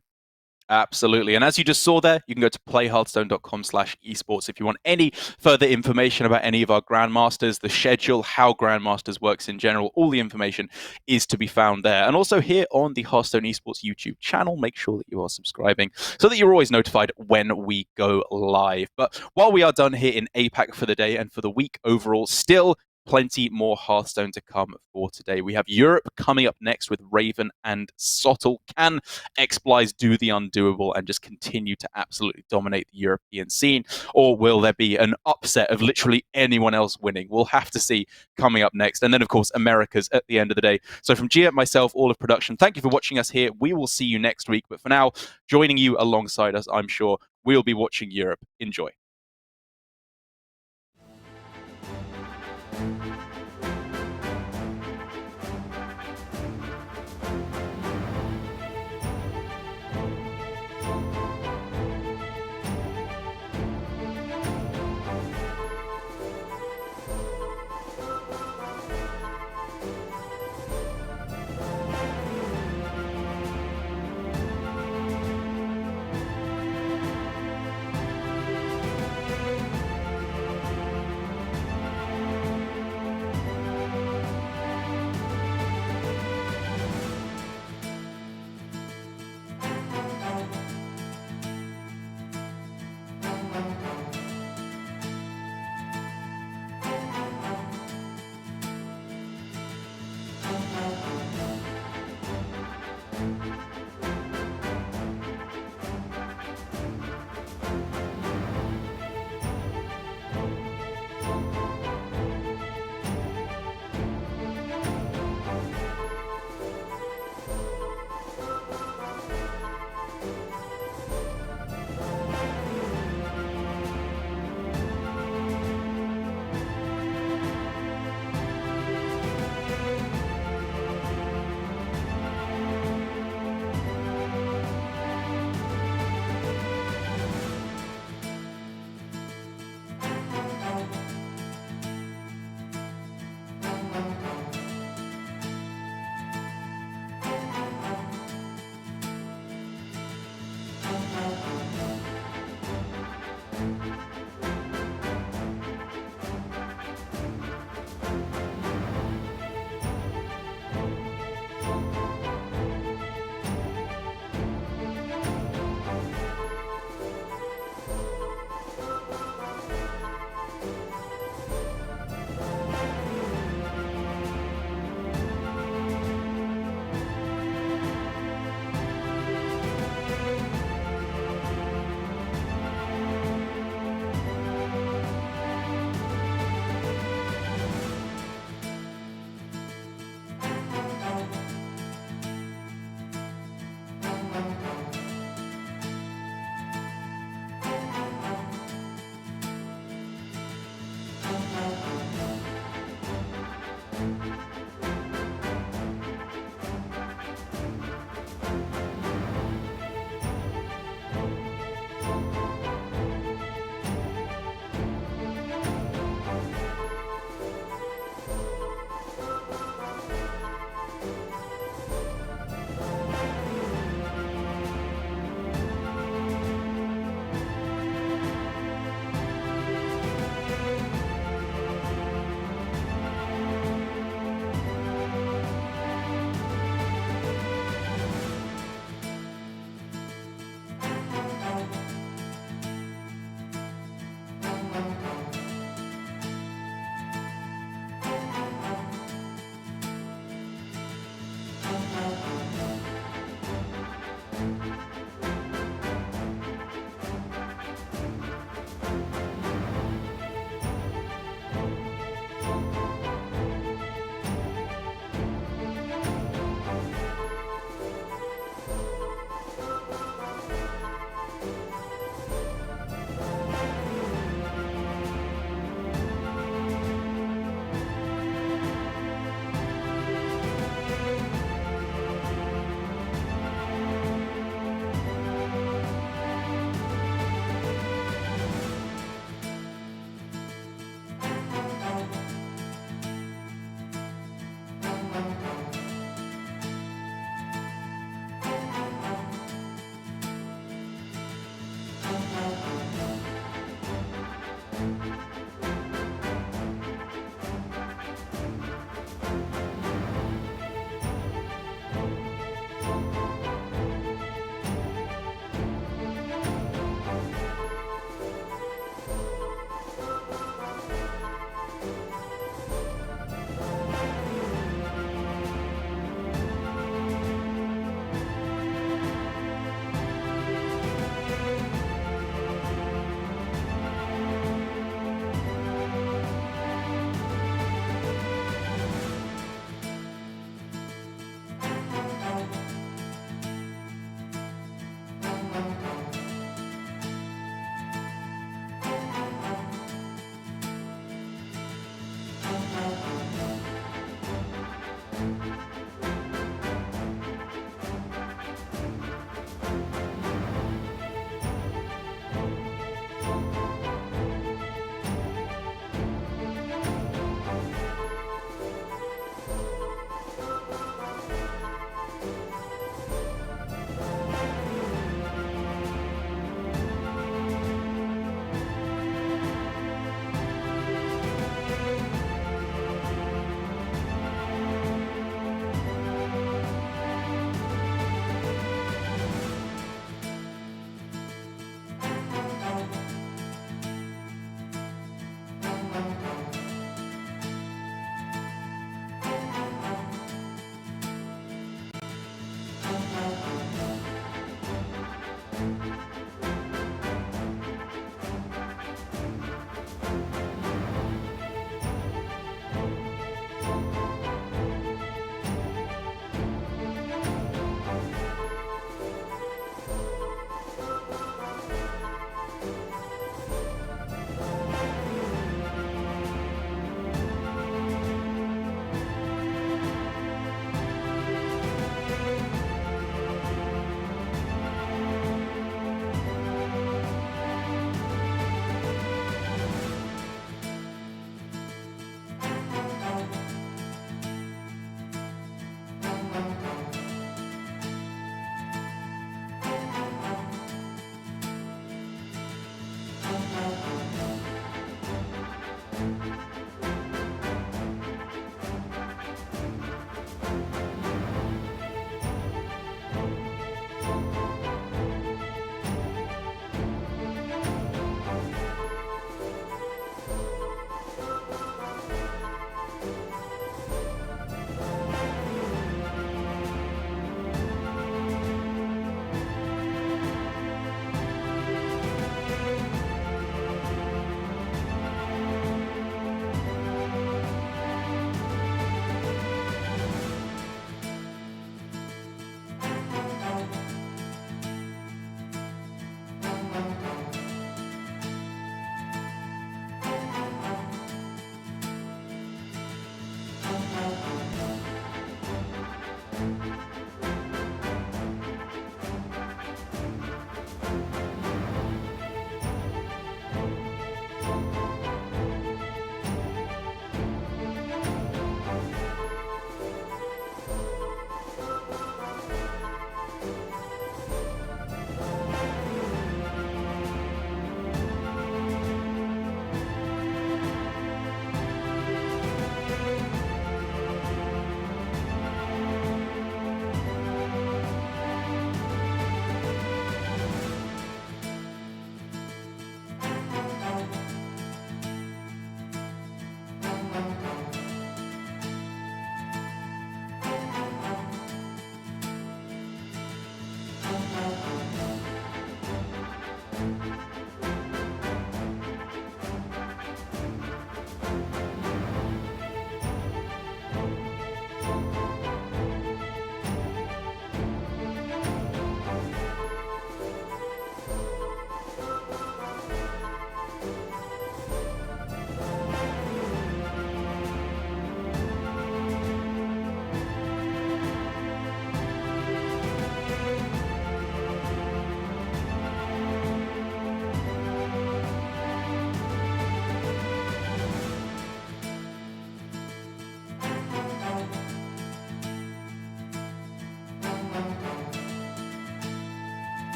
Absolutely. And as you just saw there, you can go to playhearthstone.com/esports if you want any further information about any of our Grandmasters, the schedule, how Grandmasters works in general. All the information is to be found there. And also here on the Hearthstone Esports YouTube channel, make sure that you are subscribing so that you're always notified when we go live. But while we are done here in APAC for the day and for the week overall, still plenty more Hearthstone to come for today. We have Europe coming up next with Raven and Sottle. Can X-Blies do the undoable and just continue to absolutely dominate the European scene? Or will there be an upset of literally anyone else winning? We'll have to see coming up next. And then, of course, Americas at the end of the day. So from Gia, myself, all of production, thank you for watching us here. We will see you next week. But for now, joining you alongside us, I'm sure we'll be watching Europe. Enjoy.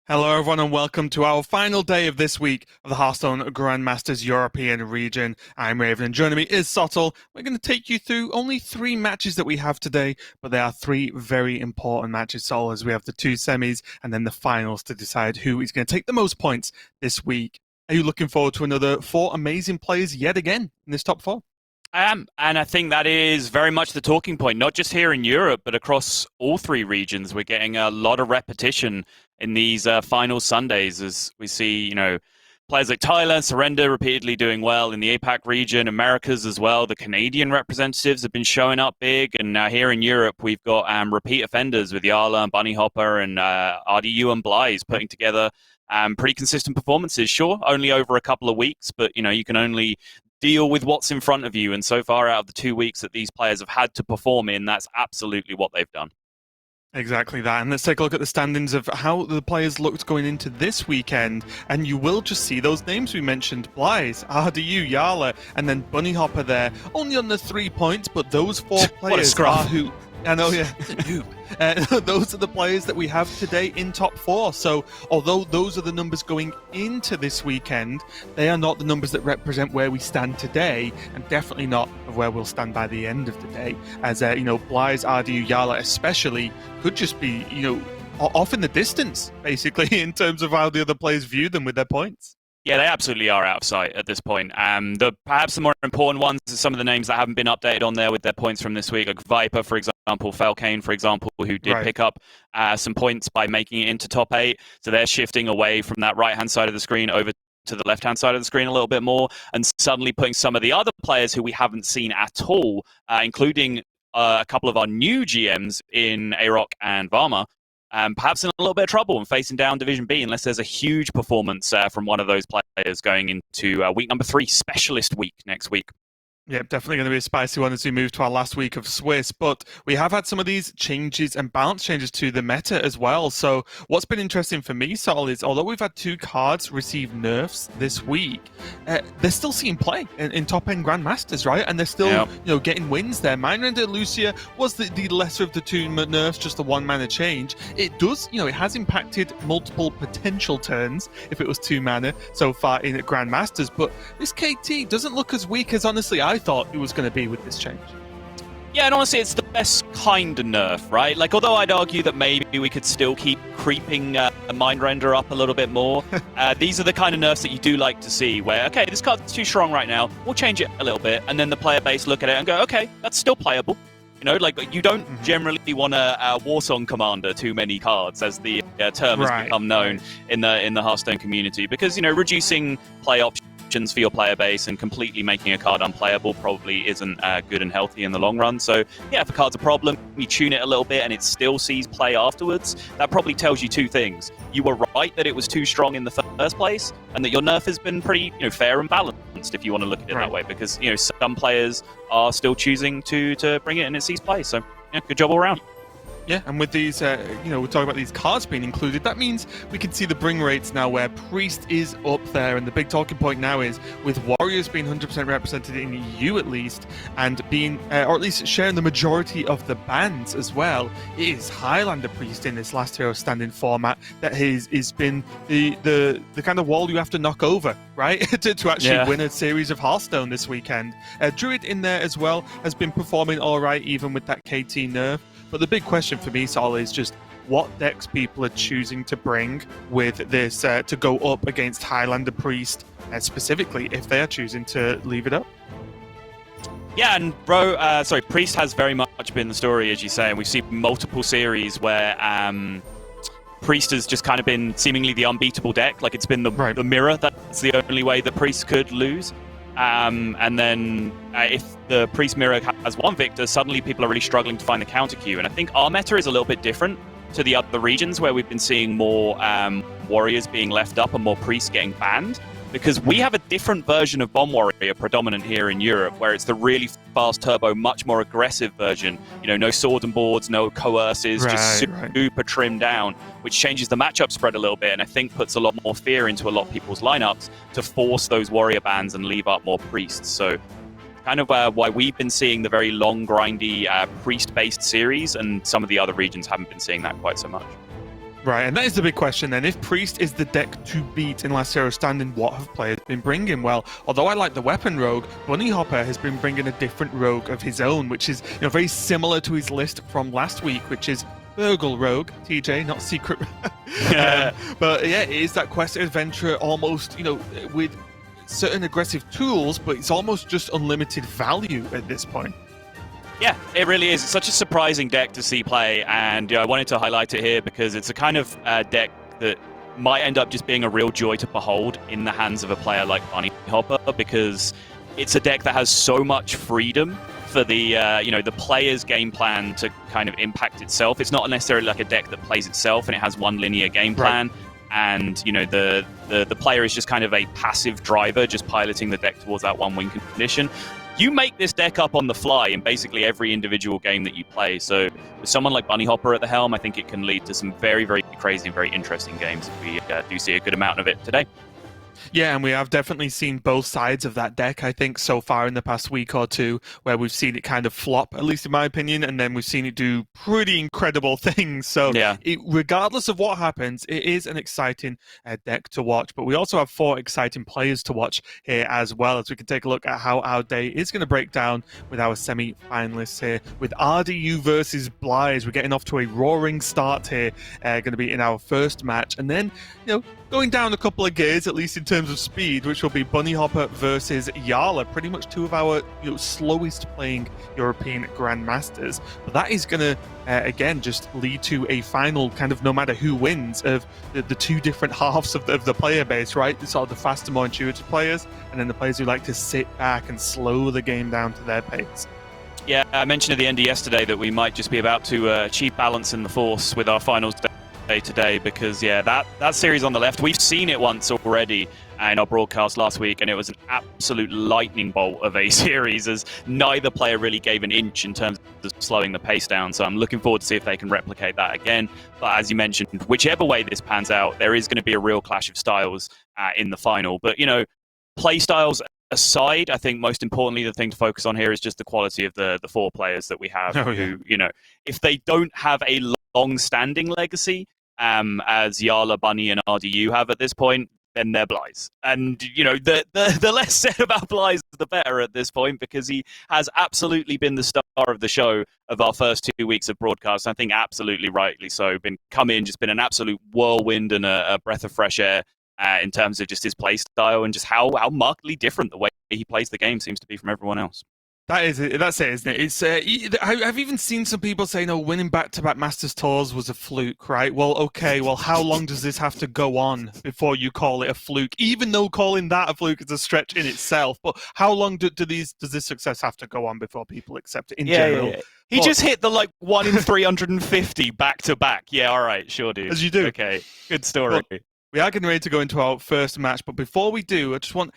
Hello everyone and welcome to our final day of this week of the Hearthstone Grandmasters European region. I'm Raven and joining me is Sottle. We're going to take you through only 3 matches that we have today, but they are 3 very important matches, Sol, as we have the 2 semis and then the finals to decide who is going to take the most points this week. Are you looking forward to another 4 amazing players yet again in this top 4? I am, and I think that is very much the talking point, not just here in Europe, but across all 3 regions. We're getting a lot of repetition in these final Sundays as we see, players like Tyler, Surrender repeatedly doing well in the APAC region, Americas as well. The Canadian representatives have been showing up big, and now here in Europe, we've got repeat offenders with Yala and Bunny Hopper and RDU and Bly's putting together pretty consistent performances. Sure, only over a couple of weeks, but you can only deal with what's in front of you. And so far, out of the 2 weeks that these players have had to perform in, that's absolutely what they've done. Exactly that. And let's take a look at the standings of how the players looked going into this weekend. And you will just see those names we mentioned. Blythe, RDU, Yala, and then Bunny Hopper there. Only on the 3 points, but those 4 players are who... I know, yeah. Those are the players that we have today in top 4. So, although those are the numbers going into this weekend, they are not the numbers that represent where we stand today, and definitely not of where we'll stand by the end of the day. As, Blythe, RDU, Yala especially, could just be, off in the distance, basically, in terms of how the other players view them with their points. Yeah, they absolutely are out of sight at this point. Perhaps the more important ones are some of the names that haven't been updated on there with their points from this week, like Viper, for example, Falcane, for example, who did pick up some points by making it into top 8. So they're shifting away from that right-hand side of the screen over to the left-hand side of the screen a little bit more, and suddenly putting some of the other players who we haven't seen at all, including a couple of our new GMs in A-Rock and Varma, perhaps in a little bit of trouble and facing down Division B unless there's a huge performance from one of those players going into week number 3, Specialist Week next week. Yeah, definitely going to be a spicy one as we move to our last week of Swiss, but we have had some of these changes and balance changes to the meta as well. So what's been interesting for me, Sol, is although we've had 2 cards receive nerfs this week, they're still seeing play in top-end Grandmasters, right? And they're still getting wins there. Mindrender Lucia was the lesser of the 2 nerfs, just the 1 mana change. It does, it has impacted multiple potential turns if it was 2 mana so far in Grandmasters, but this KT doesn't look as weak as honestly I thought it was going to be with this change. Yeah, and honestly, it's the best kind of nerf, right? Like, although I'd argue that maybe we could still keep creeping Mindrender up a little bit more, these are the kind of nerfs that you do like to see, where, okay, this card's too strong right now, we'll change it a little bit, and then the player base look at it and go, okay, that's still playable. You don't generally want a Warsong Commander too many cards, as the term has become known in the Hearthstone community, because, reducing play options for your player base and completely making a card unplayable probably isn't good and healthy in the long run. So yeah, if a card's a problem, you tune it a little bit and it still sees play afterwards, that probably tells you 2 things. You were right that it was too strong in the first place, and that your nerf has been pretty fair and balanced, if you want to look at it that way, because some players are still choosing to bring it and it sees play. So yeah, good job all around. Yeah, and with these, we're talking about these cards being included, that means we can see the bring rates now where Priest is up there, and the big talking point now is with Warriors being 100% represented in the EU at least, and being, or at least sharing the majority of the bans as well, it is Highlander Priest in this last hero standing format that has been the kind of wall you have to knock over, right, to actually win a series of Hearthstone this weekend. Druid in there as well has been performing all right, even with that KT nerf. But the big question for me, Sol, is just what decks people are choosing to bring with this to go up against Highlander Priest, specifically if they are choosing to leave it up. Yeah, and Priest has very much been the story, as you say, and we've seen multiple series where Priest has just kind of been seemingly the unbeatable deck. Like, it's been the mirror. That's the only way that Priest could lose. And then if the Priest mirror has 1 victor, suddenly people are really struggling to find the counter queue. And I think our meta is a little bit different to the other regions where we've been seeing more warriors being left up and more priests getting banned. Because we have a different version of Bomb Warrior predominant here in Europe, where it's the really fast turbo, much more aggressive version. No sword and boards, no coerces, just super trimmed down, which changes the matchup spread a little bit, and I think puts a lot more fear into a lot of people's lineups to force those warrior bans and leave up more priests. So kind of why we've been seeing the very long, grindy priest-based series, and some of the other regions haven't been seeing that quite so much. Right, and that is the big question then. If Priest is the deck to beat in Last Hero Standing, what have players been bringing? Well, although I like the weapon rogue, Bunny Hopper has been bringing a different rogue of his own, which is very similar to his list from last week, which is Burgle Rogue, TJ, not secret. But yeah, it is that quest adventurer almost, with certain aggressive tools, but it's almost just unlimited value at this point. Yeah, it really is. It's such a surprising deck to see play, and I wanted to highlight it here because it's a kind of deck that might end up just being a real joy to behold in the hands of a player like Bunny Hopper, because it's a deck that has so much freedom for the the player's game plan to kind of impact itself. It's not necessarily like a deck that plays itself and it has one linear game plan. Right. And the player is just kind of a passive driver, just piloting the deck towards that one win condition. You make this deck up on the fly in basically every individual game that you play. So with someone like Bunny Hopper at the helm, I think it can lead to some very, very crazy and very interesting games if we do see a good amount of it today. Yeah, and we have definitely seen both sides of that deck, I think, so far in the past week or two, where we've seen it kind of flop, at least in my opinion, and then we've seen it do pretty incredible things. So yeah. Regardless of what happens, it is an exciting deck to watch. But we also have 4 exciting players to watch here as well, as we can take a look at how our day is going to break down with our semi-finalists here. With RDU versus Blyze, we're getting off to a roaring start here, going to be in our first match. And then, going down a couple of gears, at least in terms of speed, which will be Bunny Hopper versus Jarla, pretty much 2 of our slowest playing European Grandmasters. But that is going to, again, just lead to a final kind of no matter who wins of the 2 different halves of the player base, right? Sort of the faster, more intuitive players, and then the players who like to sit back and slow the game down to their pace. Yeah, I mentioned at the end of yesterday that we might just be about to achieve balance in the Force with our finals day today, because that series on the left, we've seen it once already in our broadcast last week, and it was an absolute lightning bolt of a series, as neither player really gave an inch in terms of slowing the pace down. So I'm looking forward to see if they can replicate that again. But as you mentioned, whichever way this pans out, there is going to be a real clash of styles in the final. But play styles aside, I think most importantly the thing to focus on here is just the quality of the 4 players that we have. Who, if they don't have a long-standing legacy, as Jarla, Bunny, and RDU have at this point, then they're Blyze. And, the less said about Blyze, the better at this point, because he has absolutely been the star of the show of our first 2 weeks of broadcast. I think absolutely rightly so. Just been an absolute whirlwind and a breath of fresh air in terms of just his play style and just how markedly different the way he plays the game seems to be from everyone else. That's it, isn't it? It's I've even seen some people say, winning back-to-back Masters tours was a fluke, right? Well, okay, how long does this have to go on before you call it a fluke? Even though calling that a fluke is a stretch in itself, but how long does this success have to go on before people accept it in general? Yeah. He just hit the 1 in 350 back-to-back. Yeah, all right, sure, dude. As you do. Okay, good story. Well, we are getting ready to go into our first match, but before we do, I just want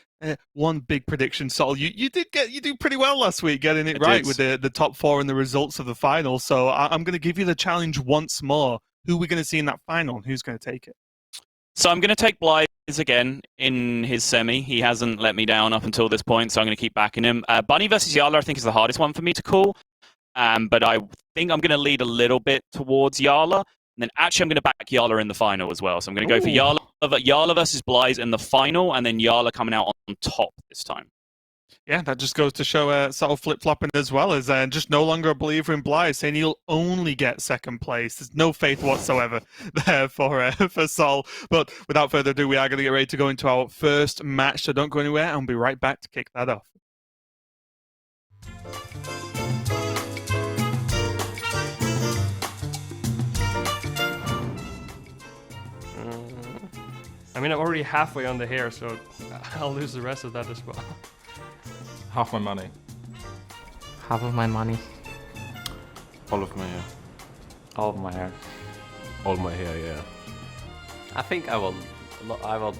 one big prediction. Sol, you do pretty well last week, getting it right with the top 4 and the results of the final. So I'm going to give you the challenge once more. Who are we going to see in that final, and who's going to take it? So I'm going to take Blyze again in his semi. He hasn't let me down up until this point, so I'm going to keep backing him. Bunny versus Jarla, I think, is the hardest one for me to call. But I think I'm going to lead a little bit towards Jarla. And then actually I'm going to back Jarla in the final as well. So I'm going to go for Jarla versus Blyze in the final, and then Jarla coming out on top this time. Yeah, that just goes to show subtle flip-flopping as well, as just no longer a believer in Blyze, saying he'll only get second place. There's no faith whatsoever there for Sol. But without further ado, we are going to get ready to go into our first match, so don't go anywhere, and we'll be right back to kick that off. I mean, I'm already halfway on the hair, so I'll lose the rest of that as well. Half my money. Half of my money. All of my hair. All of my hair. All my hair, yeah. I think I will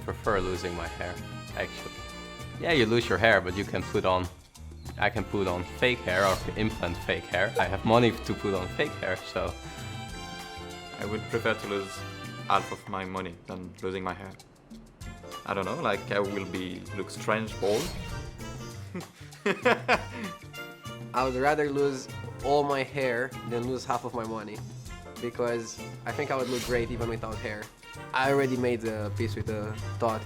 prefer losing my hair, actually. Yeah, you lose your hair, but I can put on fake hair or implant fake hair. I have money to put on fake hair, so I would prefer to lose half of my money than losing my hair. I don't know, I will look strange bald. I would rather lose all my hair than lose half of my money. because I think I would look great even without hair. I already made the peace with the thought.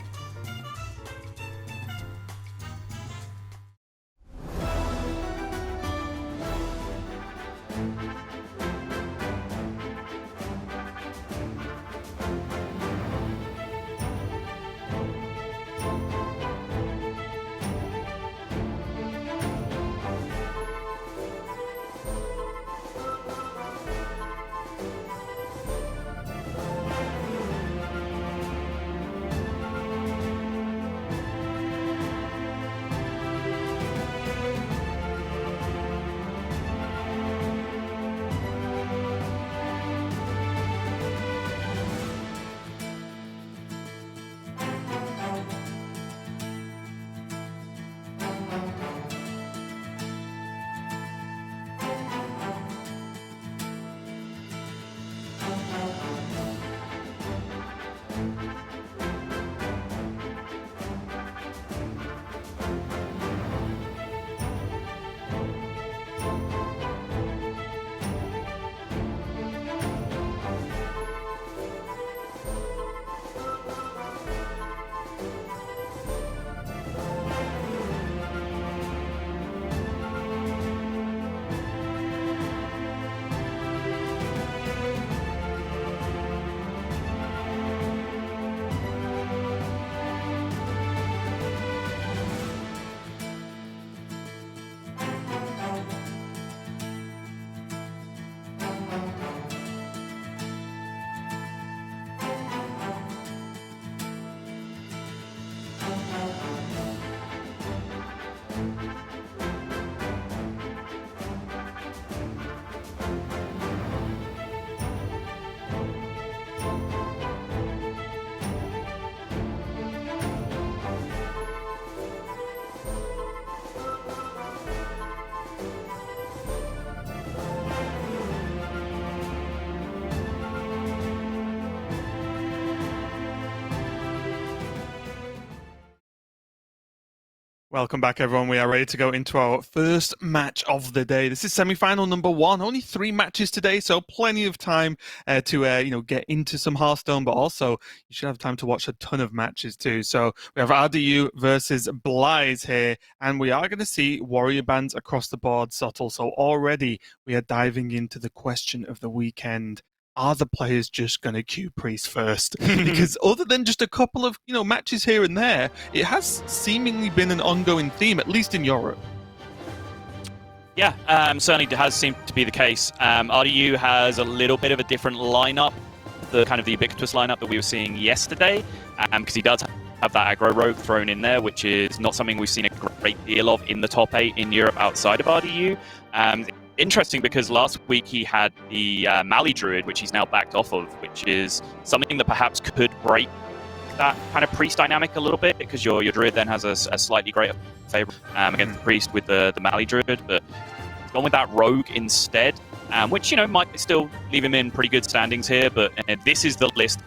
Welcome back, everyone. We are ready to go into our first match of the day. This is semi-final number 1. Only 3 matches today, so plenty of time to get into some Hearthstone, but also you should have time to watch a ton of matches too. So we have RDU versus Blythe here, and we are going to see warrior bands across the board, Subtle. So already we are diving into the question of the weekend. Are the players just going to queue Priest first? Because other than just a couple of matches here and there, it has seemingly been an ongoing theme, at least in Europe. Yeah, certainly has seemed to be the case. RDU has a little bit of a different lineup, the kind of the ubiquitous lineup that we were seeing yesterday, because he does have that aggro rogue thrown in there, which is not something we've seen a great deal of in the top 8 in Europe outside of RDU. Interesting because last week he had the Mali Druid, which he's now backed off of, which is something that perhaps could break that kind of Priest dynamic a little bit, because your Druid then has a slightly greater favor against the Priest with the Mali Druid, but he's gone with that Rogue instead, which might still leave him in pretty good standings here. But this is the list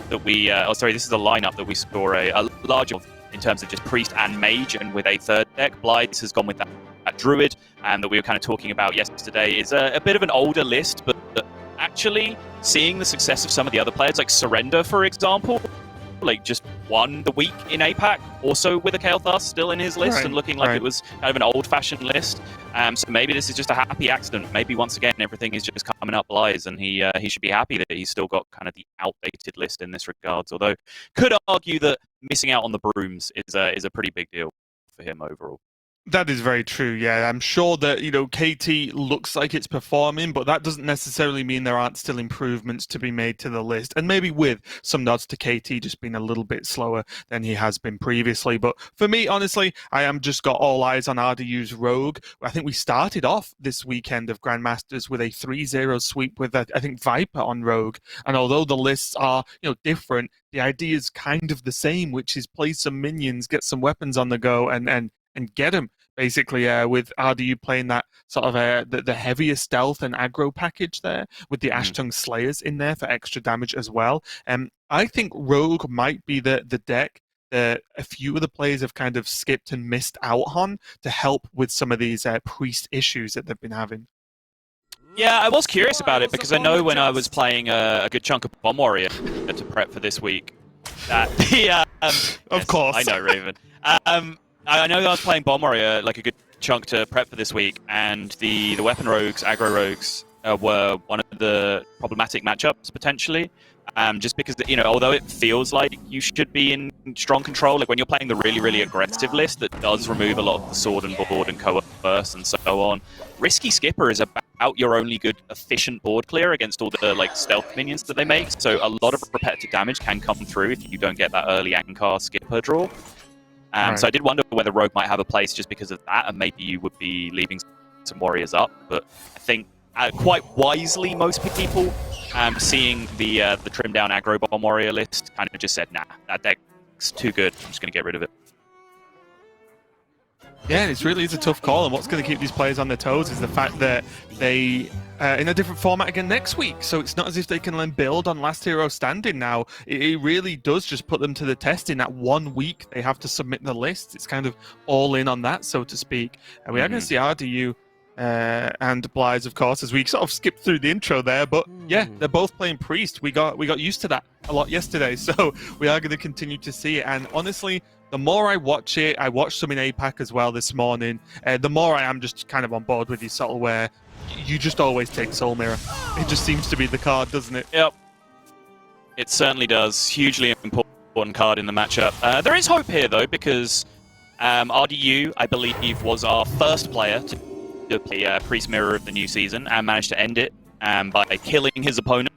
that we, this is the lineup that we score a large of in terms of just Priest and Mage, and with a third deck. Blythe has gone with that Druid, and that we were kind of talking about yesterday is a bit of an older list, but actually seeing the success of some of the other players, like Surrender, for example, like just won the week in APAC, also with a Kael'thas still in his list, and looking like it was kind of an old-fashioned list. So maybe this is just a happy accident. Maybe once again everything is just coming up Blythe, and he should be happy that he's still got kind of the outdated list in this regards. Although could argue that missing out on the brooms is a pretty big deal for him overall. That is very true, yeah. I'm sure that, KT looks like it's performing, but that doesn't necessarily mean there aren't still improvements to be made to the list. And maybe with some nods to KT just being a little bit slower than he has been previously. But for me, honestly, I am just got all eyes on RDU's Rogue. I think we started off this weekend of Grandmasters with a 3-0 sweep with, I think, Viper on Rogue. And although the lists are, different, the idea is kind of the same, which is play some minions, get some weapons on the go, and get them, basically, with RDU playing that sort of the heavier stealth and aggro package there, with the Ashtongue Slayers in there for extra damage as well. I think Rogue might be the deck that a few of the players have kind of skipped and missed out on to help with some of these Priest issues that they've been having. Yeah, I was curious about it because I know when I was playing a good chunk of Bomb Warrior to prep for this week, that of course I know, Raven. I know I was playing Bomb Warrior like a good chunk to prep for this week, and the weapon rogues, aggro rogues, were one of the problematic matchups potentially. Just because, although it feels like you should be in strong control, like when you're playing the really, really aggressive list that does remove a lot of the sword and board and coerce and so on, Risky Skipper is about your only good efficient board clear against all the stealth minions that they make. So a lot of repetitive damage can come through if you don't get that early Ankar Skipper draw. Right. So I did wonder whether Rogue might have a place just because of that, and maybe you would be leaving some warriors up. But I think quite wisely, most people seeing the trimmed down aggro bomb warrior list kind of just said, nah, that deck's too good. I'm just going to get rid of it. Yeah, it really is a tough call, and what's going to keep these players on their toes is the fact that they in a different format again next week, so it's not as if they can then build on last hero standing now. It really does just put them to the test in that 1 week they have to submit the list. It's kind of all in on that, so to speak. And we are going to see RDU and Blythe, of course, as we sort of skipped through the intro there, but yeah, they're both playing Priest. We got used to that a lot yesterday, so we are going to continue to see it. And honestly, the more I watch it, I watched some in APAC as well this morning, the more I am just kind of on board with you, Subtle, where you just always take Soul Mirror. It just seems to be the card, doesn't it? Yep. It certainly does. Hugely important card in the matchup. There is hope here, though, because RDU, I believe, was our first player to play Priest Mirror of the new season and managed to end it by killing his opponent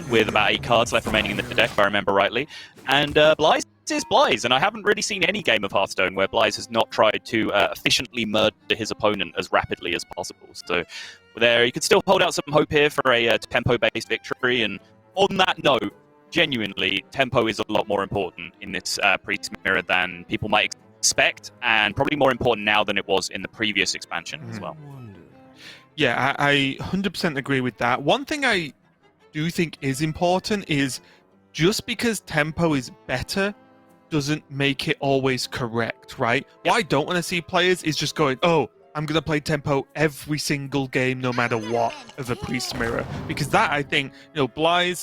with about 8 cards left remaining in the deck, if I remember rightly. And Blythe is Blythe, and I haven't really seen any game of Hearthstone where Blythe has not tried to efficiently murder his opponent as rapidly as possible. So there, you could still hold out some hope here for a tempo-based victory. And on that note, genuinely, tempo is a lot more important in this Priest Mirror than people might expect, and probably more important now than it was in the previous expansion as well. Yeah, I 100% agree with that. One thing I do think is important is just because tempo is better doesn't make it always correct, right? What I don't want to see players is just going, oh, I'm going to play tempo every single game no matter what of a Priest Mirror. Because that, I think, Blythe,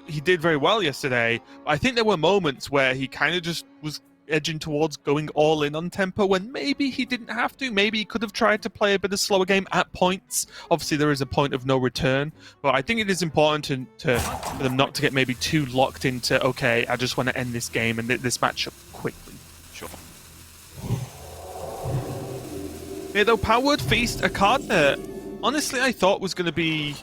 he did very well yesterday. But I think there were moments where he kind of just was edging towards going all in on tempo when maybe he didn't have to. Maybe he could have tried to play a bit of slower game at points. Obviously, there is a point of no return, but I think it is important for them not to get maybe too locked into, okay, I just want to end this game and this matchup quickly. Sure. Yeah, though, Power Word Feast, a card that honestly I thought was going to be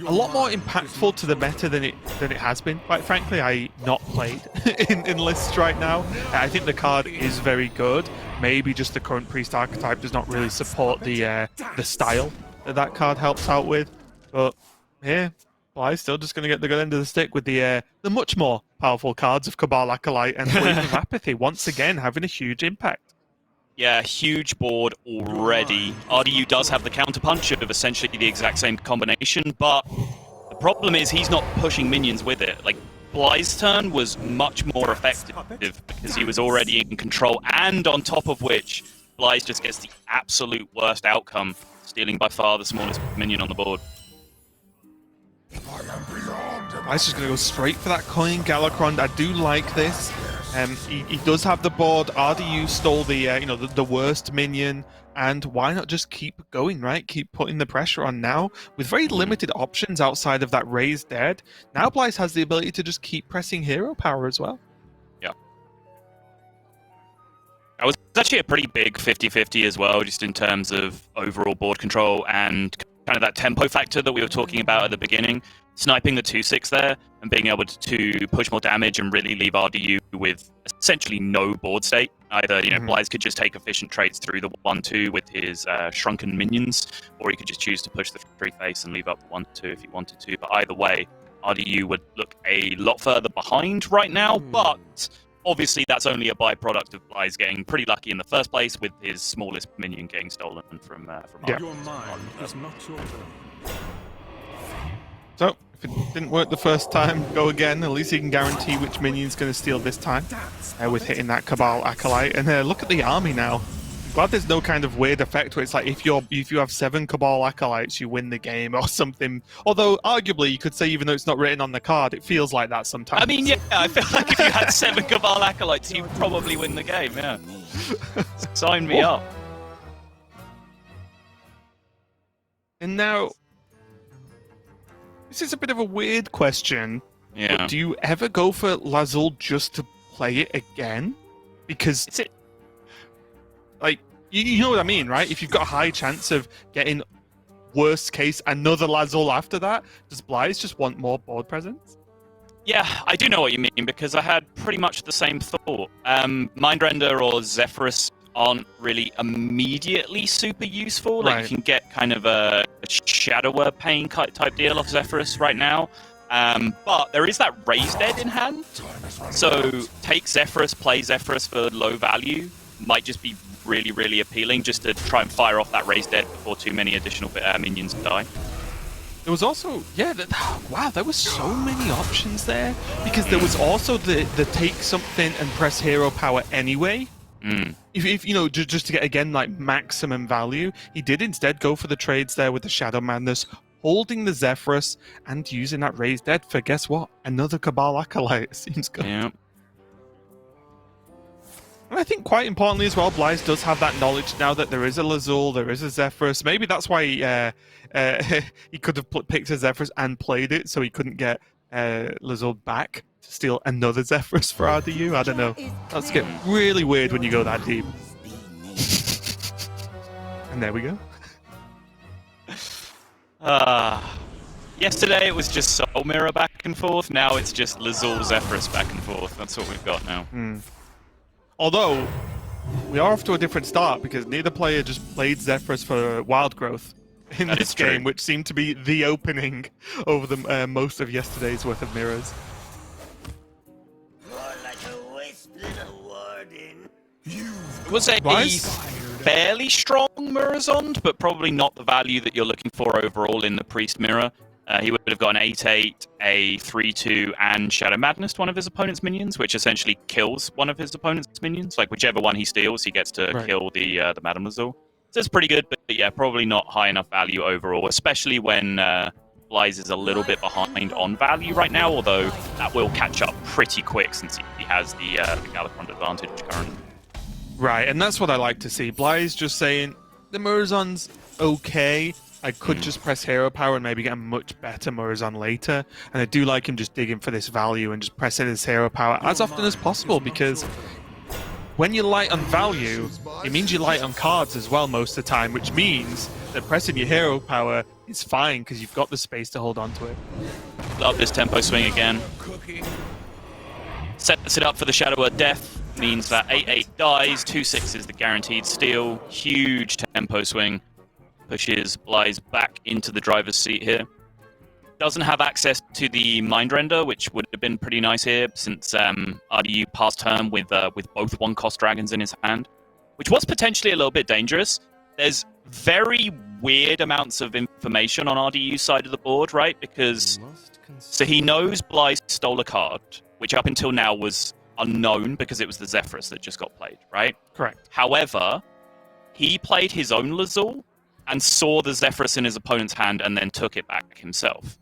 a lot more impactful to the meta than it has been. Quite frankly, I not played in lists right now. I think the card is very good. Maybe just the current Priest archetype does not really support the style that card helps out with. But yeah, Blythe's still just going to get the good end of the stick with the much more powerful cards of Cabal Acolyte and Wave of Apathy once again having a huge impact. Yeah, huge board already. RDU does have the counterpunch of essentially the exact same combination, but the problem is he's not pushing minions with it. Like, Blythe's turn was much more effective because he was already in control, and on top of which, Blythe just gets the absolute worst outcome, stealing by far the smallest minion on the board. Blythe's just going to go straight for that coin Galakron. I do like this. He does have the board. RDU stole the worst minion, and why not just keep going, right? Keep putting the pressure on now with very limited options outside of that raised dead. Now Blythe has the ability to just keep pressing hero power as well. Yeah. That was actually a pretty big 50-50 as well, just in terms of overall board control and kind of that tempo factor that we were talking about at the beginning. Sniping the 2/6 there and being able to push more damage and really leave RDU with essentially no board state. Either, Blythe could just take efficient trades through the 1/2 with his shrunken minions, or he could just choose to push the free face and leave up the 1/2 if he wanted to. But either way, RDU would look a lot further behind right now, but obviously that's only a byproduct of Blythe getting pretty lucky in the first place with his smallest minion getting stolen from Yeah. Your mind is not your own. So, if it didn't work the first time, go again. At least you can guarantee which minion's going to steal this time with hitting that Cabal Acolyte. And look at the army now. glad there's no kind of weird effect where it's like if you have 7 Cabal Acolytes, you win the game or something. Although, arguably, you could say even though it's not written on the card, it feels like that sometimes. I mean, yeah, I feel like if you had 7 Cabal Acolytes, you'd probably win the game, yeah. Sign me up. And now, this is a bit of a weird question. Yeah. But do you ever go for Lazul just to play it again? Because like you know what I mean, right? If you've got a high chance of getting worst case another Lazul after that, does Blythe just want more board presence? Yeah, I do know what you mean, because I had pretty much the same thought. Mindrender or Zephyrus aren't really immediately super useful. Like, you can get kind of a Shadower Pain type deal off Zephyrus right now. But there is that Raised Dead in hand. So take Zephyrus, play Zephyrus for low value. Might just be really, really appealing just to try and fire off that Raised Dead before too many additional minions die. There was also, wow, there were so many options there. Because there was also the take something and press hero power anyway. If you know, just to get, again, like, maximum value, he did instead go for the trades there with the Shadow Madness, holding the Zephyrus, and using that Raised Dead for, guess what? Another Cabal Acolyte. Seems good. Yeah. And I think quite importantly as well, Blythe does have that knowledge now that there is a Lazul, there is a Zephyrus. Maybe that's why he could have picked a Zephyrus and played it, so he couldn't get Lazul back to steal another Zephyrus for RDU. I don't know. That's get really weird when you go that deep. And there we go. Yesterday it was just Soul Mirror back and forth. Now it's just Lazul Zephyrus back and forth. That's what we've got now. Although, we are off to a different start because neither player just played Zephyrus for Wild Growth in this game, which seemed to be the opening over the most of yesterday's worth of mirrors. It was a fairly strong Mirror's-Ond, but probably not the value that you're looking for overall in the Priest Mirror. He would have got an 8/8, a 3/2, and Shadow Madness to one of his opponent's minions, which essentially kills one of his opponent's minions. Like, whichever one he steals, he gets to kill the Madame Lazul. So it's pretty good, but yeah, probably not high enough value overall, especially when Blythe is a little bit behind on value right now, although that will catch up pretty quick since he has the Galakrond advantage currently. Right, and that's what I like to see. Blythe's just saying, the Mirror's-Ond's okay. I could just press hero power and maybe get a much better Mirror's-Ond later. And I do like him just digging for this value and just pressing his hero power as often as possible, because when you're light on value, it means you're light on cards as well most of the time, which means that pressing your hero power is fine because you've got the space to hold on to it. Love this tempo swing again. Sets it up for the Shadower Death. Means that 8/8 dies, 2/6 is the guaranteed steal. Huge tempo swing. Pushes Blythe back into the driver's seat here. Doesn't have access to the Mindrender, which would have been pretty nice here, since RDU passed turn with both 1-cost dragons in his hand, which was potentially a little bit dangerous. There's very weird amounts of information on RDU's side of the board, right? Because so he knows Blythe stole a card, which up until now was unknown because it was the Zephyrus that just got played, right? Correct. However, he played his own Lazul and saw the Zephyrus in his opponent's hand and then took it back himself.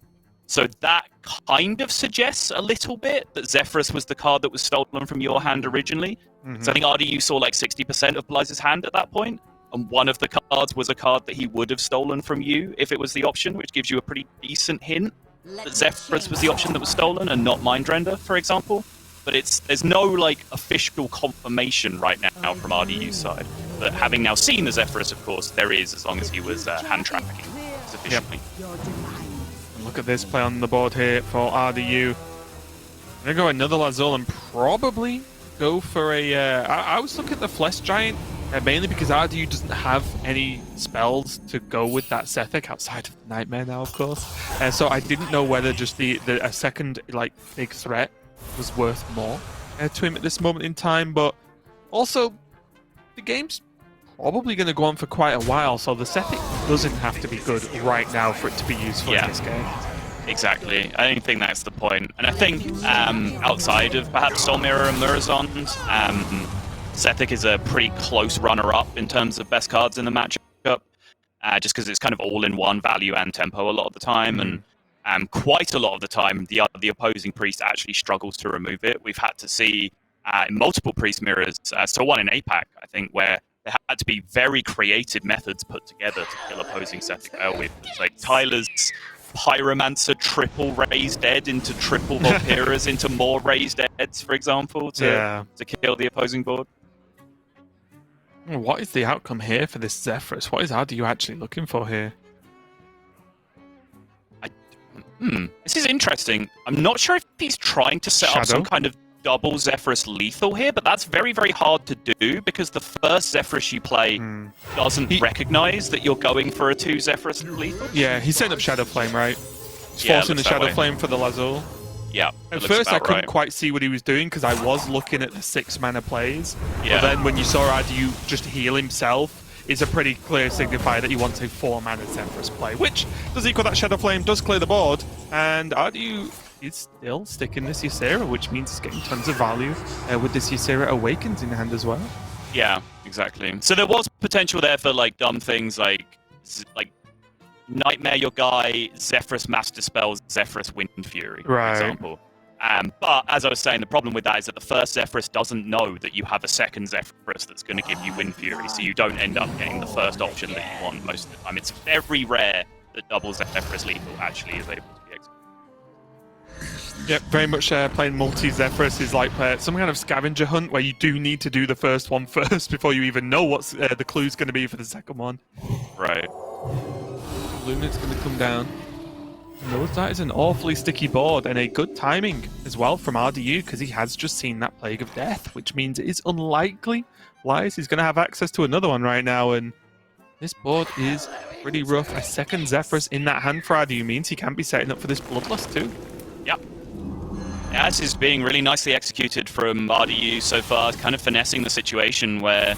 So that kind of suggests a little bit that Zephyrus was the card that was stolen from your hand originally. So I think RDU saw like 60% of Blythe's hand at that point, and one of the cards was a card that he would have stolen from you if it was the option, which gives you a pretty decent hint that Zephyrus was the option that was stolen and not Mindrender, for example. But there's no like official confirmation right now from RDU's side. But having now seen the Zephyrus, of course, there is, as long as he was hand tracking sufficiently. And look at this play on the board here for RDU. I'm gonna go another Lazul and probably go for a. I was looking at the Flesh Giant mainly because RDU doesn't have any spells to go with that Sethek outside of the Nightmare now, of course. So I didn't know whether just a second like big threat was worth more to him at this moment in time, but also the game's probably going to go on for quite a while, so the Sethek doesn't have to be good right now for it to be useful in this game. Exactly. I don't think that's the point. And I think outside of perhaps Soul Mirror and Mirror's-Ond, Sethic is a pretty close runner-up in terms of best cards in the matchup, just because it's kind of all-in-one value and tempo a lot of the time, and quite a lot of the time the opposing priest actually struggles to remove it. We've had to see in multiple priest mirrors, so one in APAC, I think, where there had to be very creative methods put together to kill opposing Sethic Veilweave. It's like Tyler's Pyromancer triple raised dead into triple Valkyras into more raised deads, for example, to kill the opposing board. What is the outcome here for this Zephyrus? What is RDU actually looking for here? This is interesting. I'm not sure if he's trying to set up some kind of double Zephyrus lethal here, but that's very, very hard to do because the first Zephyrus you play doesn't recognize that you're going for a 2 Zephyrus lethal. Yeah, he's setting up Shadow Flame, right? He's forcing the Shadow Flame for the Lazul. Yeah. At first, I couldn't quite see what he was doing because I was looking at the 6 mana plays. Yeah. But then when you saw RDU just heal himself, it's a pretty clear signifier that he wants a 4 mana Zephyrus play, which does equal that Shadow Flame, does clear the board, and RDU is still sticking this Ysera, which means he's getting tons of value with this Ysera Awakens in hand as well. Yeah, exactly. So there was potential there for like dumb things like Nightmare your guy, Zephyrus Master Spells, Zephyrus Wind Fury, for example. But as I was saying, the problem with that is that the first Zephyrus doesn't know that you have a second Zephyrus that's going to give you Wind Fury, so you don't end up getting the first option that you want most of the time. It's very rare that double Zephyrus lethal actually is able to be executed. Yep, very much playing multi-Zephyrus is like some kind of scavenger hunt where you do need to do the first one first before you even know what the clue's going to be for the second one. Right. Luna's going to come down. Knows that is an awfully sticky board and a good timing as well from RDU because he has just seen that Plague of Death, which means it is unlikely Lies he's going to have access to another one right now, and this board is pretty rough. A second Zephyrus in that hand for RDU means he can be setting up for this Bloodlust too. Yep. Yeah, this is being really nicely executed from RDU so far, kind of finessing the situation where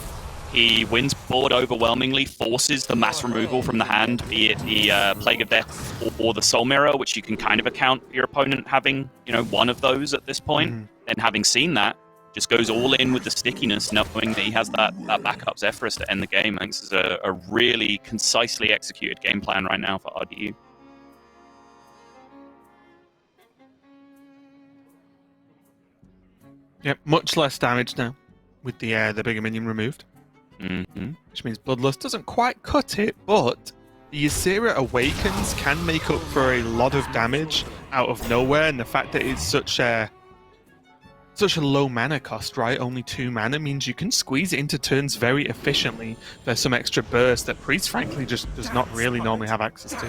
he wins board overwhelmingly, forces the mass removal from the hand, be it the Plague of Death or the Soul Mirror, which you can kind of account for your opponent having, one of those at this point. And having seen that, just goes all in with the stickiness, knowing that he has that backup Zephyrus to end the game. I think this is a really concisely executed game plan right now for RDU. Yep, much less damage now with the bigger minion removed. Which means Bloodlust doesn't quite cut it, but the Ysera Awakens can make up for a lot of damage out of nowhere, and the fact that it's such a low mana cost, right? Only 2 mana means you can squeeze it into turns very efficiently. There's some extra burst that Priest, frankly, just does not really normally have access to.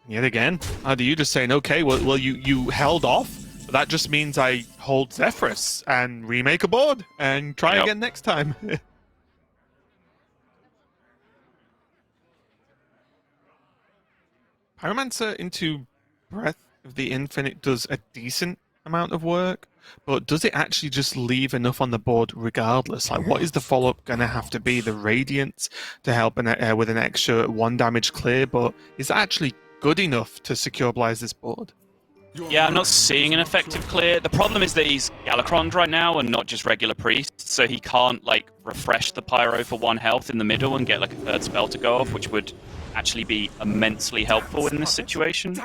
Yet again, RDU just saying, okay, well you held off. But that just means I hold Zephyrus and remake a board and try again next time. Pyromancer into Breath of the Infinite does a decent amount of work, but does it actually just leave enough on the board regardless? Like, what is the follow-up going to have to be? The Radiance to help with an extra 1 damage clear, but is that actually good enough to secure Blaize this board? Yeah, I'm not seeing an effective clear. The problem is that he's Galakroned right now and not just regular Priest, so he can't, refresh the Pyro for 1 health in the middle and get, a 3rd spell to go off, which would actually be immensely helpful in this situation.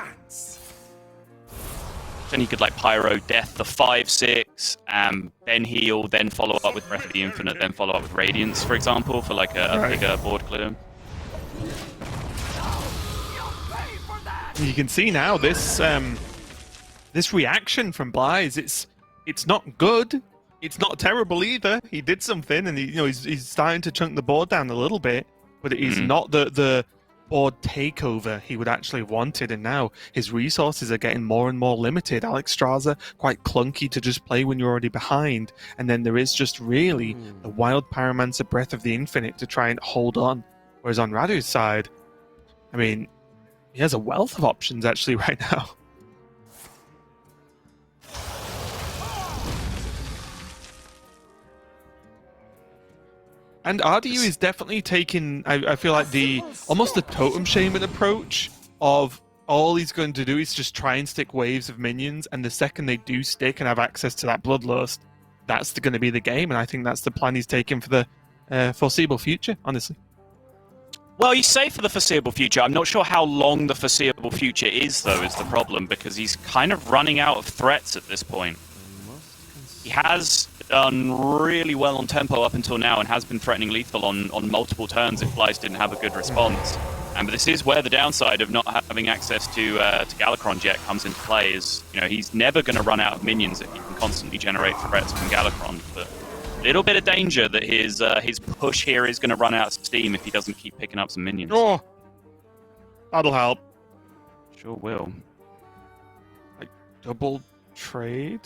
Then he could, Pyro Death the 5/6, then heal, then follow up with Breath of the Infinite, then follow up with Radiance, for example, for, a bigger board clear. You can see now this reaction from Blaize, it's not good. It's not terrible either. He did something, and he's starting to chunk the board down a little bit, but it is not the board takeover he would actually have wanted. And now his resources are getting more and more limited. Alexstrasza quite clunky to just play when you're already behind, and then there is just really the Wild Pyromancer Breath of the Infinite to try and hold on. Whereas on Radu's side, I mean, he has a wealth of options actually right now. And RDU is definitely taking, I feel like, almost the totem shaman approach of all he's going to do is just try and stick waves of minions, and the second they do stick and have access to that Bloodlust, that's going to be the game, and I think that's the plan he's taking for the foreseeable future, honestly. Well, you say for the foreseeable future. I'm not sure how long the foreseeable future is, though, is the problem, because he's kind of running out of threats at this point. He has done really well on tempo up until now and has been threatening lethal on multiple turns if Blaiz didn't have a good response. But this is where the downside of not having access to Galakron Jet comes into play. Is, you know, he's never going to run out of minions if he can constantly generate threats from Galakron. But little bit of danger that his push here is going to run out of steam if he doesn't keep picking up some minions. Oh, that'll help. Sure will. Like double trade.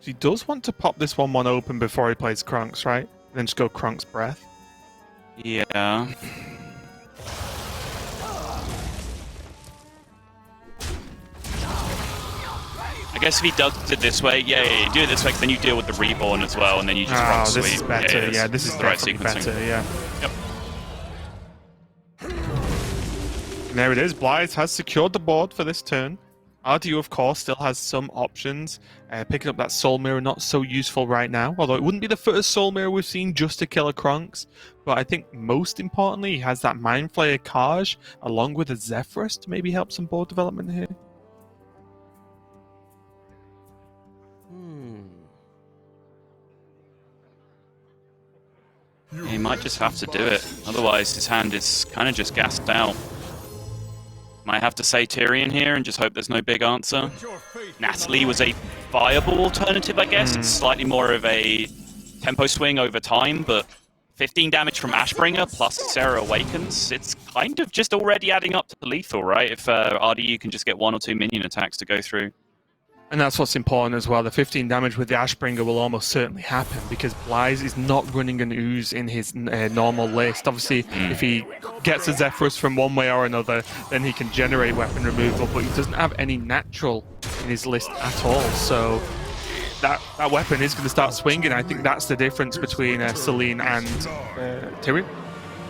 So he does want to pop this 1/1 open before he plays Krunks, right? Then just go Krunks Breath. Yeah. I guess if he does it this way, you do it this way, 'cause then you deal with the reborn as well, and then you just rock sweep. This is better. Yeah, this is the right definitely sequencing. better. Yeah. Yep. And there it is. Blaiz has secured the board for this turn. RDU, of course, still has some options. Picking up that Soul Mirror, not so useful right now. Although it wouldn't be the first Soul Mirror we've seen just to kill a Krunks. But I think most importantly, he has that Mind Flayer Kaj along with a Zephyrus to maybe help some board development here. He might just have to do it. Otherwise, his hand is kind of just gassed out. Might have to say Tyrion here and just hope there's no big answer. Natalie was a viable alternative, I guess. It's slightly more of a tempo swing over time, but 15 damage from Ashbringer plus Sarah Awakens, it's kind of just already adding up to lethal, right? If RDU can just get 1 or 2 minion attacks to go through. And that's what's important as well. The 15 damage with the Ashbringer will almost certainly happen because Blaiz is not running an ooze in his normal list. Obviously, if he gets a Zephyrus from one way or another, then he can generate weapon removal, but he doesn't have any natural in his list at all. So that weapon is going to start swinging. I think that's the difference between Celine and Tyrion.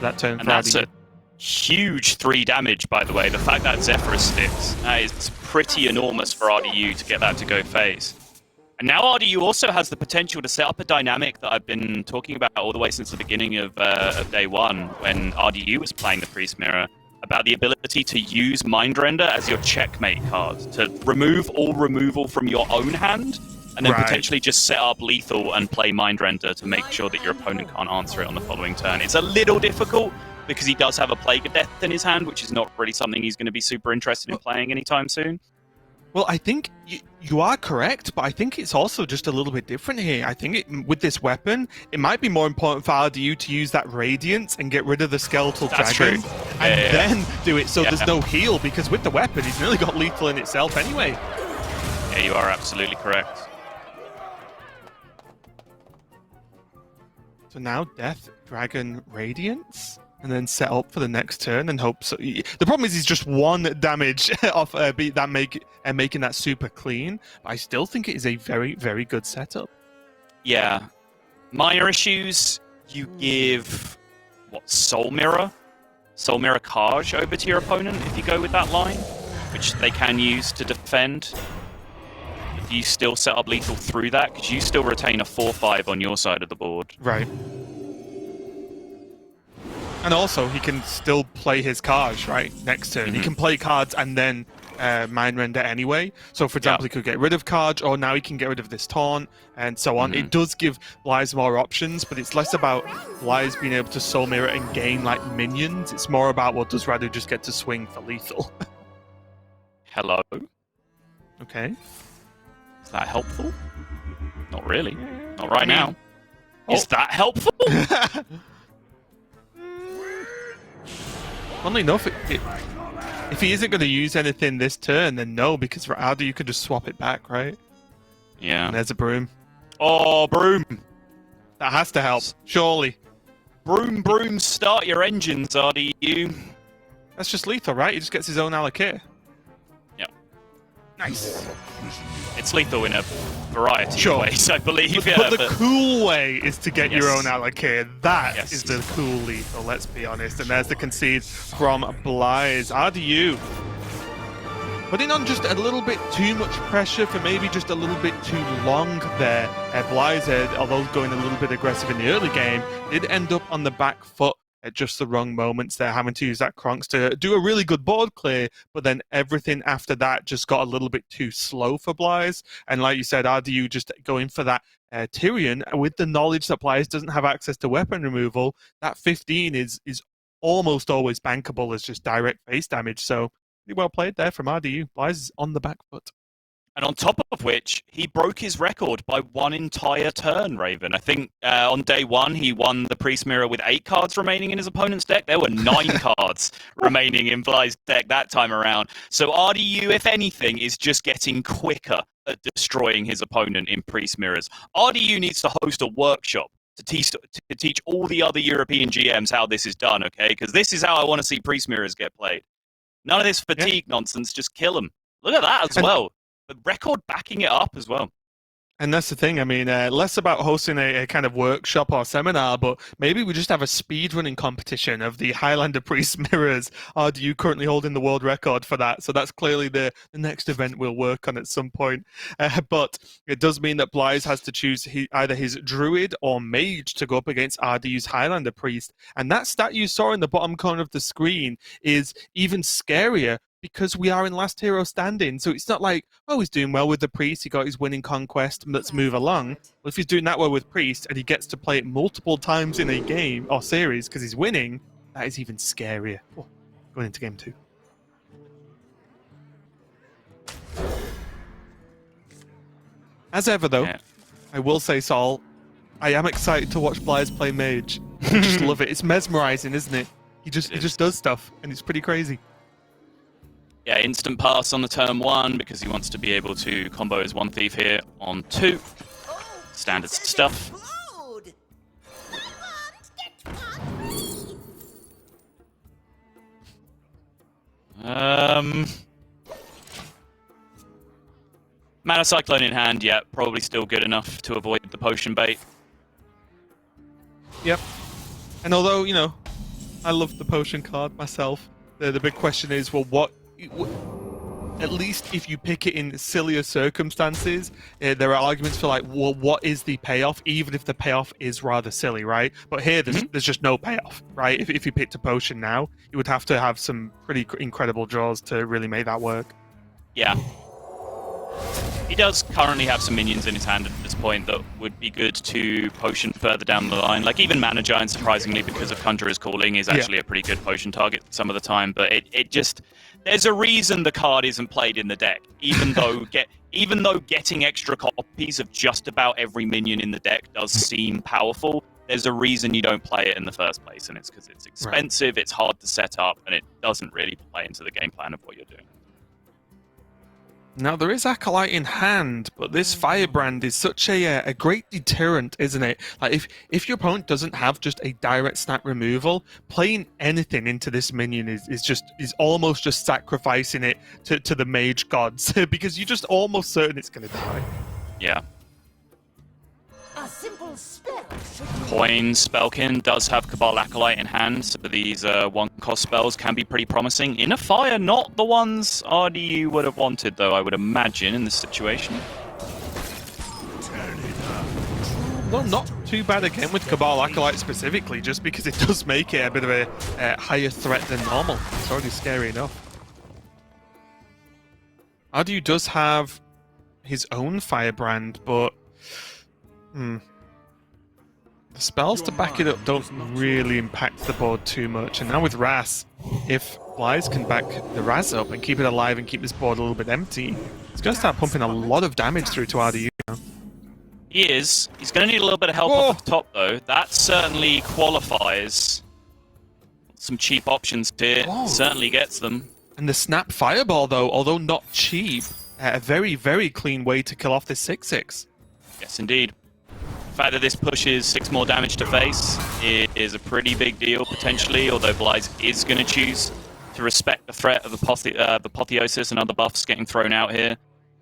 That turn And that's a huge 3 damage, by the way. The fact that Zephyrus sticks, that is pretty enormous for RDU to get that to go phase. And now RDU also has the potential to set up a dynamic that I've been talking about all the way since the beginning of day one, when RDU was playing the Priest Mirror, about the ability to use Mind Render as your checkmate card, to remove all removal from your own hand, and then potentially just set up lethal and play Mind Render to make sure that your opponent can't answer it on the following turn. It's a little difficult, because he does have a Plague of Death in his hand, which is not really something he's going to be super interested in playing anytime soon. Well, I think you are correct, but I think it's also just a little bit different here. I think with this weapon, it might be more important for RDU to use that Radiance and get rid of the Skeletal Dragon, and then do it so there's no heal, because with the weapon, he's nearly got lethal in itself anyway. Yeah, you are absolutely correct. So now Death, Dragon, Radiance? And then set up for the next turn and hope so. The problem is he's just 1 damage off making that super clean. But I still think it is a very, very good setup. Yeah. Minor issues, you give, Soul Mirror? Soul Mirror Kaj over to your opponent if you go with that line, which they can use to defend. But do you still set up lethal through that? Because you still retain a 4/5 on your side of the board. Right. And also, he can still play his cards, right, next turn. He can play cards and then Mind Render anyway. So, for example, he could get rid of cards, or now he can get rid of this taunt, and so on. It does give Blaiz more options, but it's less about Blaiz being able to Soul Mirror and gain, like, minions. It's more about, well, does Radu just get to swing for lethal? Hello? Okay. Is that helpful? Not really. Not right now. Is that helpful? Funnily enough, if he isn't going to use anything this turn, then no, because for Radu, you could just swap it back, right? Yeah. And there's a Broom. Oh, Broom! That has to help, surely. Broom, start your engines, RDU. That's just lethal, right? He just gets his own allocate. Yep. Nice. It's lethal in a variety of ways, I believe. But the cool way is to get your own allocate. That is the cool lethal, let's be honest. And there's the concede from Blaiz. RDU. putting on just a little bit too much pressure for maybe just a little bit too long there. Bly's, although going a little bit aggressive in the early game, did end up on the back foot at just the wrong moments there, having to use that Kronks to do a really good board clear, but then everything after that just got a little bit too slow for Bly's. And like you said, RDU just going for that Tyrion, with the knowledge that Bly's doesn't have access to weapon removal, that 15 is almost always bankable as just direct face damage. So pretty well played there from RDU. Bly's is on the back foot. And on top of which, he broke his record by one entire turn, Raven. I think on day one, he won the Priest Mirror with 8 cards remaining in his opponent's deck. There were 9 cards remaining in Bly's deck that time around. So RDU, if anything, is just getting quicker at destroying his opponent in Priest Mirrors. RDU needs to host a workshop to teach all the other European GMs how this is done, okay? Because this is how I want to see Priest Mirrors get played. None of this fatigue nonsense, just kill them. Look at that as well. The record backing it up as well. And that's the thing. I mean, less about hosting a kind of workshop or seminar, but maybe we just have a speedrunning competition of the Highlander Priest Mirrors. RDU currently holding the world record for that. So that's clearly the next event we'll work on at some point. But it does mean that Bly's has to choose either his Druid or Mage to go up against RDU's Highlander Priest. And that stat you saw in the bottom corner of the screen is even scarier, because we are in last hero standing. So it's not like, oh, he's doing well with the Priest, he got his winning conquest, let's move along. Well, if he's doing that well with Priest and he gets to play it multiple times in a game or series because he's winning, that is even scarier. Oh, going into game 2. As ever, though, I will say, Saul, I am excited to watch Bly's play Mage. I just love it. It's mesmerizing, isn't it? He just does stuff, and it's pretty crazy. Yeah, instant pass on the turn 1 because he wants to be able to combo his 1 Thief here on 2. Standard stuff. Mana Cyclone in hand, yeah, probably still good enough to avoid the potion bait. Yep. And although, I love the potion card myself, the big question is, well, at least if you pick it in sillier circumstances, there are arguments for like, well, what is the payoff, even if the payoff is rather silly, right? But here, there's just no payoff, right? If you picked a potion now, you would have to have some pretty incredible draws to really make that work. Yeah. He does currently have some minions in his hand at this point that would be good to potion further down the line. Like even Mana Giant, surprisingly, because of Conjurer's Calling, is actually a pretty good potion target some of the time. But it just... There's a reason the card isn't played in the deck, even though getting extra copies of just about every minion in the deck does seem powerful. There's a reason you don't play it in the first place, and it's because it's expensive, it's hard to set up, and it doesn't really play into the game plan of what you're doing. Now, there is Acolyte in hand, but this Firebrand is such a great deterrent, isn't it? Like, if your opponent doesn't have just a direct snap removal, playing anything into this minion is almost just sacrificing it to the mage gods, because you're just almost certain it's going to die. Yeah. A simple spell should Coin Spellkin does have Cabal Acolyte in hand, so these one-cost spells can be pretty promising. Inner Fire, not the ones RDU would have wanted, though, I would imagine, in this situation. Well, not too bad again with Cabal Acolyte specifically, just because it does make it a bit of a higher threat than normal. It's already scary enough. RDU does have his own Firebrand, but... The spells to back it up don't really impact the board too much. And now with Ras, if Bly's can back the Ras up and keep it alive and keep this board a little bit empty, it's going to start pumping a lot of damage through to RDU now. He is. He's going to need a little bit of help off the top, though. That certainly qualifies. Some cheap options here. Certainly gets them. And the Snap Fireball, though, although not cheap, a very, very clean way to kill off this 6/6. Yes, indeed. The fact that this pushes 6 more damage to face is a pretty big deal, potentially, although Bly's is going to choose to respect the threat of Apotheosis and other buffs getting thrown out here.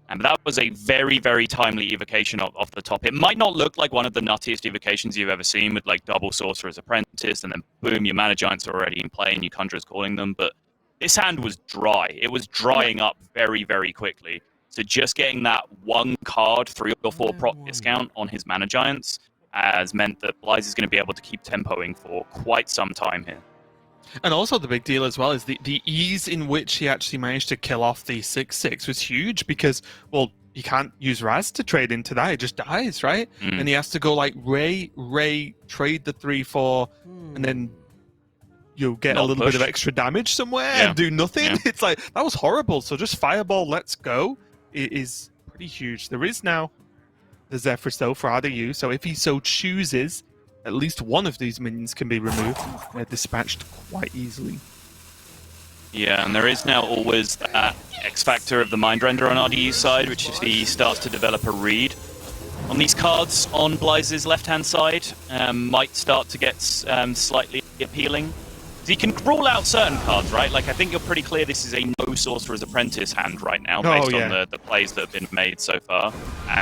And that was a very, very timely evocation off the top. It might not look like one of the nuttiest evocations you've ever seen with like double Sorcerer's Apprentice, and then boom, your Mana Giants are already in play and your Conjurer's Calling them, but this hand was dry. It was drying up very, very quickly. So just getting that one card, 3 or 4 prop discount on his Mana Giants has meant that Blyze is going to be able to keep tempoing for quite some time here. And also the big deal as well is the ease in which he actually managed to kill off the 6/6 was huge because, well, you can't use Raz to trade into that. It just dies, right? And he has to go like Ray, trade the 3/4, and then you'll get a little bit of extra damage somewhere and do nothing. Yeah. It's like, that was horrible. So just Fireball, let's go. It is pretty huge. There is now the Zephyrs though for RDU, so if he so chooses, at least one of these minions can be removed. They're dispatched quite easily. Yeah, and there is now always that X factor of the Mind Render on RDU's side, which if he starts to develop a read on these cards on Blyze's left-hand side, might start to get slightly appealing. He can rule out certain cards, right? Like, I think you're pretty clear this is a no Sorcerer's Apprentice hand right now, based on the plays that have been made so far.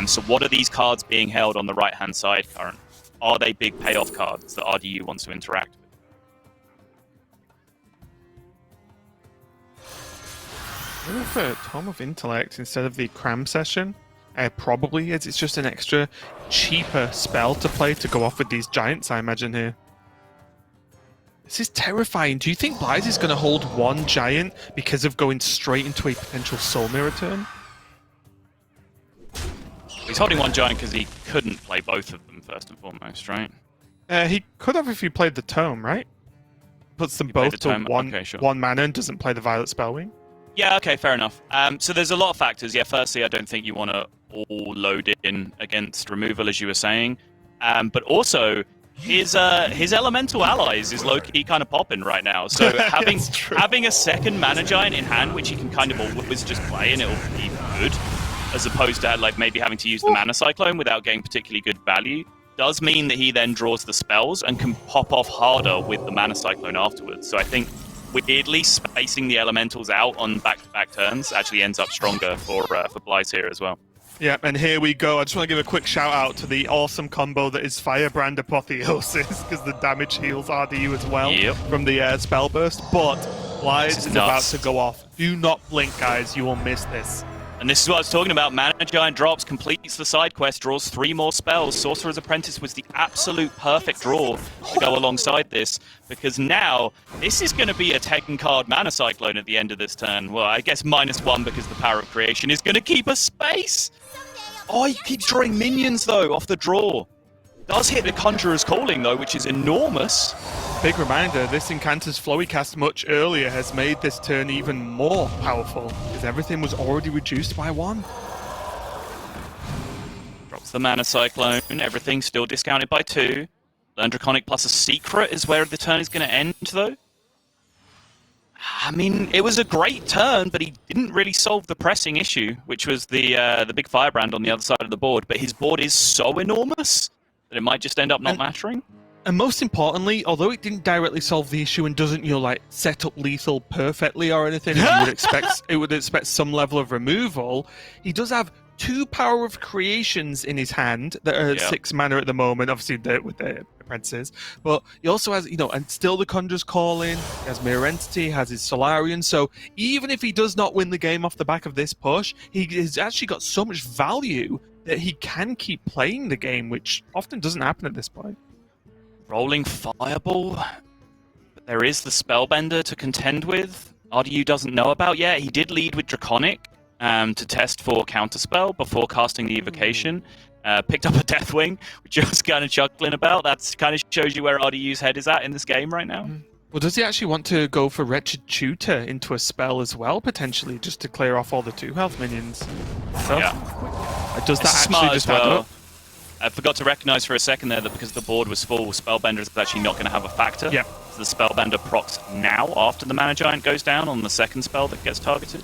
So what are these cards being held on the right-hand side currently? Are they big payoff cards that RDU wants to interact with? I wonder if a Tome of Intellect instead of the Cram Session probably is. It's just an extra cheaper spell to play to go off with these giants, I imagine, here. This is terrifying. Do you think Blyze is going to hold one giant because of going straight into a potential Soul Mirror turn? He's holding one giant because he couldn't play both of them first and foremost, right? He could have if he played the Tome, right? Puts them both to one mana and doesn't play the Violet Spellwing. Yeah, okay, fair enough. So there's a lot of factors. Yeah, firstly, I don't think you want to all load in against removal, as you were saying. But also, his elemental allies is low-key kind of popping right now. So having a second Mana Giant in hand, which he can kind of always just play and it'll be good, as opposed to like maybe having to use the Mana Cyclone without getting particularly good value, does mean that he then draws the spells and can pop off harder with the Mana Cyclone afterwards. So I think weirdly spacing the elementals out on back-to-back turns actually ends up stronger for Blyze here as well. Yeah, and here we go. I just want to give a quick shout out to the awesome combo that is Firebrand Apotheosis, because the damage heals RDU as well from the spell burst. But Blyze is about to go off. Do not blink, guys. You will miss this. And this is what I was talking about. Mana Giant drops, completes the side quest, draws 3 more spells. Sorcerer's Apprentice was the absolute perfect draw to go alongside this, because now this is going to be a 10-card Mana Cyclone at the end of this turn. Well, I guess -1 because the Power of Creation is going to keep us space. Oh, he keeps drawing minions, though, off the draw. Does hit the Conjurer's Calling, though, which is enormous. Big reminder, this Incanter's Flowy cast much earlier has made this turn even more powerful, because everything was already reduced by 1. Drops the Mana Cyclone, everything's still discounted by 2. Learn Draconic plus a Secret is where the turn is going to end, though. I mean, it was a great turn, but he didn't really solve the pressing issue, which was the big Firebrand on the other side of the board. But his board is so enormous that it might just end up not mattering. And most importantly, although it didn't directly solve the issue and doesn't, like set up lethal perfectly or anything, you would expect it would expect some level of removal. He does have 2 Power of Creations in his hand that are 6 mana at the moment, obviously with the apprentices. But he also has, and still the Conjurer's Calling, he has Mirror Entity, has his Solarian. So even if he does not win the game off the back of this push, he has actually got so much value that he can keep playing the game, which often doesn't happen at this point. Rolling Fireball, but there is the Spellbender to contend with. RDU doesn't know about yet. He did lead with Draconic to test for Counterspell before casting the Evocation. Picked up a Deathwing, which I was kind of chuckling about. That kind of shows you where RDU's head is at in this game right now. Well, does he actually want to go for Wretched Tutor into a spell as well, potentially, just to clear off all the 2-health minions? Yeah. Does that actually just add up? I forgot to recognize for a second there that because the board was full, Spellbender is actually not going to have a factor. Yeah. So the Spellbender procs now after the Mana Giant goes down on the second spell that gets targeted.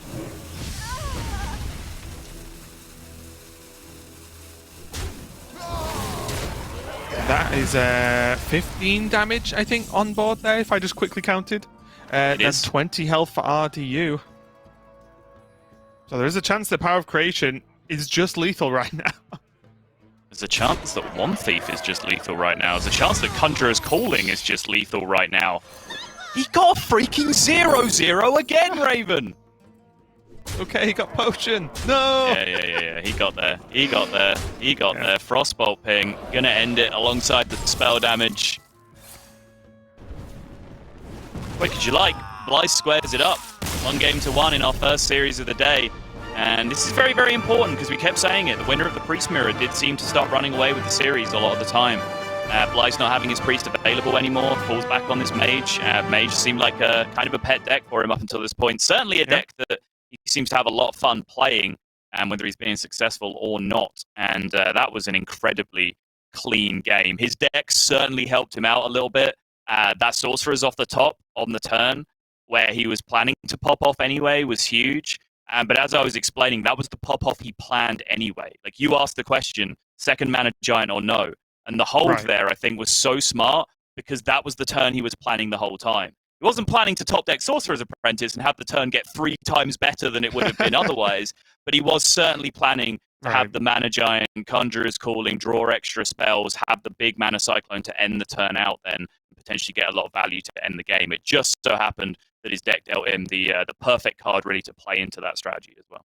That is 15 damage, I think, on board there, if I just quickly counted. That's 20 health for RDU. So there is a chance that Power of Creation is just lethal right now. There's a chance that One Thief is just lethal right now. There's a chance that Conjurer's Calling is just lethal right now. He got a freaking 0-0 again, Raven! Okay, he got potion. No! Yeah. He got there. He got there. Frostbolt ping. Gonna end it alongside the spell damage. What could you like? Blythe squares it up. 1-1 in our first series of the day. And this is very, very important because we kept saying it. The winner of the Priest Mirror did seem to start running away with the series a lot of the time. Blythe's not having his Priest available anymore, falls back on this Mage. Mage seemed like a kind of a pet deck for him up until this point. Certainly a deck that he seems to have a lot of fun playing, whether he's being successful or not. And that was an incredibly clean game. His deck certainly helped him out a little bit. That Sorcerer's off the top on the turn, where he was planning to pop off anyway, was huge. But as I was explaining, that was the pop-off he planned anyway. Like, you asked the question, second mana giant or no? And the hold there, I think, was so smart because that was the turn he was planning the whole time. He wasn't planning to top deck Sorcerer's Apprentice and have the turn get 3 times better than it would have been otherwise, but he was certainly planning to have the Mana Giant, Conjurer's Calling, draw extra spells, have the big Mana Cyclone to end the turn out then, and potentially get a lot of value to end the game. It just so happened that his deck dealt him the perfect card really to play into that strategy as well.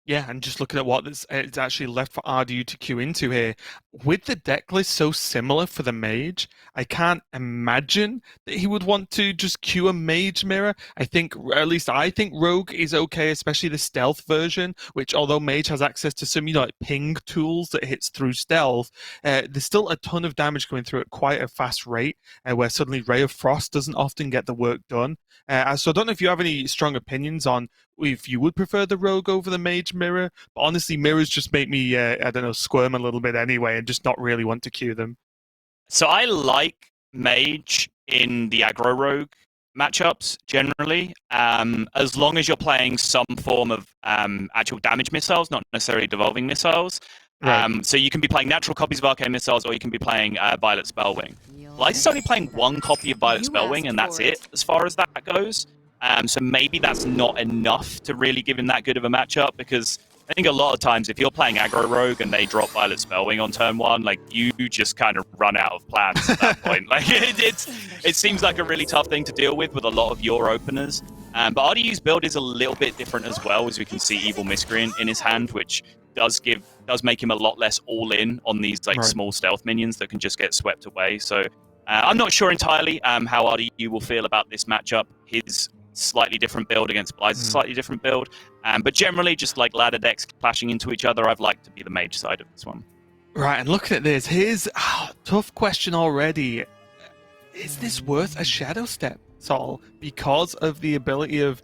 Yeah, and just looking at what it's actually left for RDU to queue into here, with the deck list so similar for the Mage, I can't imagine that he would want to just queue a Mage Mirror. I think, or at least I think Rogue is okay, especially the Stealth version, which although Mage has access to some, like ping tools that hits through Stealth, there's still a ton of damage going through at quite a fast rate, where suddenly Ray of Frost doesn't often get the work done. So I don't know if you have any strong opinions on if you would prefer the Rogue over the Mage Mirror, but honestly, mirrors just make me, I don't know, squirm a little bit anyway and just not really want to queue them. So I like Mage in the aggro Rogue matchups generally, as long as you're playing some form of actual damage missiles, not necessarily devolving missiles. So you can be playing natural copies of Arcane Missiles, or you can be playing Violet Spellwing. Blythe is only playing 1 copy of Violet Spellwing, and that's it as far as that goes. So maybe that's not enough to really give him that good of a matchup, because I think a lot of times if you're playing aggro Rogue and they drop Violet Spellwing on turn 1, like, you just kind of run out of plans at that point. Like, it seems like a really tough thing to deal with a lot of your openers. But RDU's build is a little bit different as well, as we can see Evil Miscreant in his hand, which does make him a lot less all-in on these small stealth minions that can just get swept away. So I'm not sure entirely how RDU will feel about this matchup. His slightly different build against Blythe's slightly different build. But generally, just like ladder decks clashing into each other, I've liked to be the Mage side of this one. Right, and looking at this, here's a tough question already. Is this worth a Shadow Step, Sol? Because of the ability of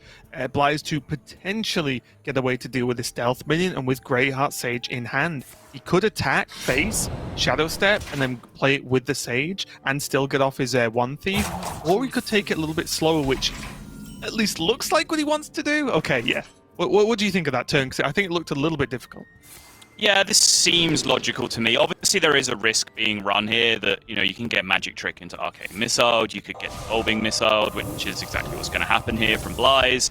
Blythe to potentially get a way to deal with the Stealth minion, and with Greyheart Sage in hand, he could attack, face, Shadow Step, and then play it with the Sage, and still get off his One Thief. Or he could take it a little bit slower, which at least looks like what he wants to do. Okay, yeah. What do you think of that turn? Because I think it looked a little bit difficult. Yeah, this seems logical to me. Obviously, there is a risk being run here that, you can get Magic Trick into Arcane Missile, you could get Evolving Missile, which is exactly what's going to happen here from Blythe.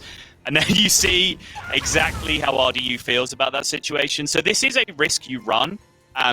And then you see exactly how RDU feels about that situation. So this is a risk you run,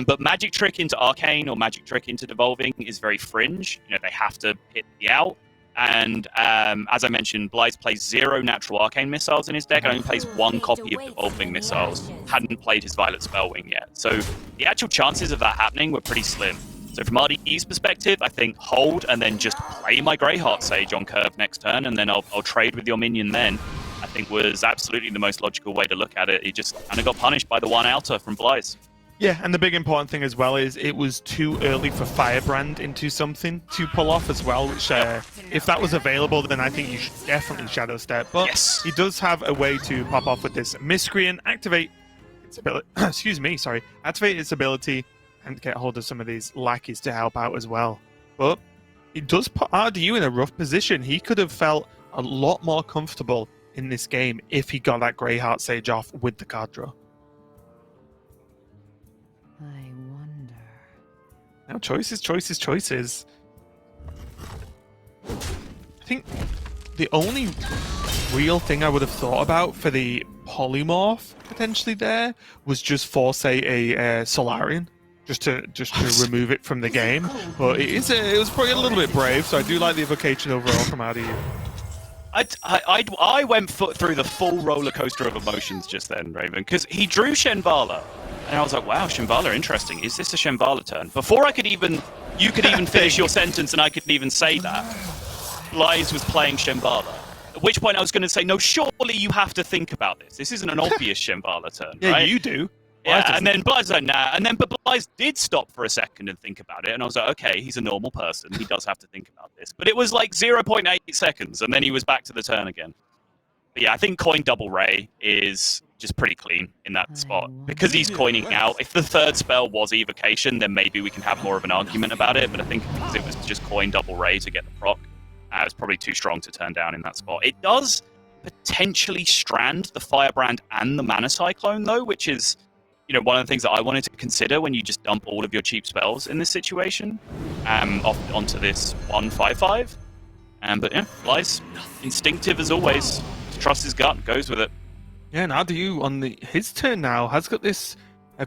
but Magic Trick into Arcane or Magic Trick into Devolving is very fringe. They have to hit the out. And as I mentioned, Blythe plays 0 natural Arcane Missiles in his deck, and only plays 1 copy of Devolving Missiles. Hadn't played his Violet Spellwing yet. So the actual chances of that happening were pretty slim. So from RDE's perspective, I think hold and then just play my Greyheart Sage on curve next turn, and then I'll trade with your minion then, I think was absolutely the most logical way to look at it. He just kind of got punished by the 1 outer from Blythe. Yeah, and the big important thing as well is it was too early for Firebrand into something to pull off as well, which if that was available, then I think you should definitely Shadow Step. But he does have a way to pop off with this Miscreant, activate its ability, activate its ability, and get hold of some of these lackeys to help out as well. But it does put RDU in a rough position. He could have felt a lot more comfortable in this game if he got that Greyheart Sage off with the card draw. I wonder. Now choices. I think the only real thing I would have thought about for the polymorph potentially there was just for, say, a Solarian. just to remove it from the game. But it was probably a little bit brave, so I do like the evocation overall from RDU. I went through the full roller coaster of emotions just then, Raven, because he drew Shenvala, and I was like, wow, Shenvala, interesting. Is this a Shenvala turn? Before you could even finish your sentence and I could even say that, Lies was playing Shenvala. At which point I was going to say, no, surely you have to think about this. This isn't an obvious Shenvala turn, Yeah, right? you do. Yeah, and then Bly's like, nah. And then Bly's did stop for a second and think about it. And I was like, okay, he's a normal person. He does have to think about this. But it was like 0.8 seconds, and then he was back to the turn again. But yeah, I think coin double Ray is just pretty clean in that spot. Because he's coining out. If the third spell was evocation, then maybe we can have more of an argument about it. But I think because it was just coin double Ray to get the proc, it was probably too strong to turn down in that spot. It does potentially strand the Firebrand and the Mana Cyclone, though, which is, you know, one of the things that I wanted to consider when you just dump all of your cheap spells in this situation onto this 1/5/5. But yeah, Bly's instinctive as always. Trust his gut, goes with it. Yeah, and RDU on his turn now has got this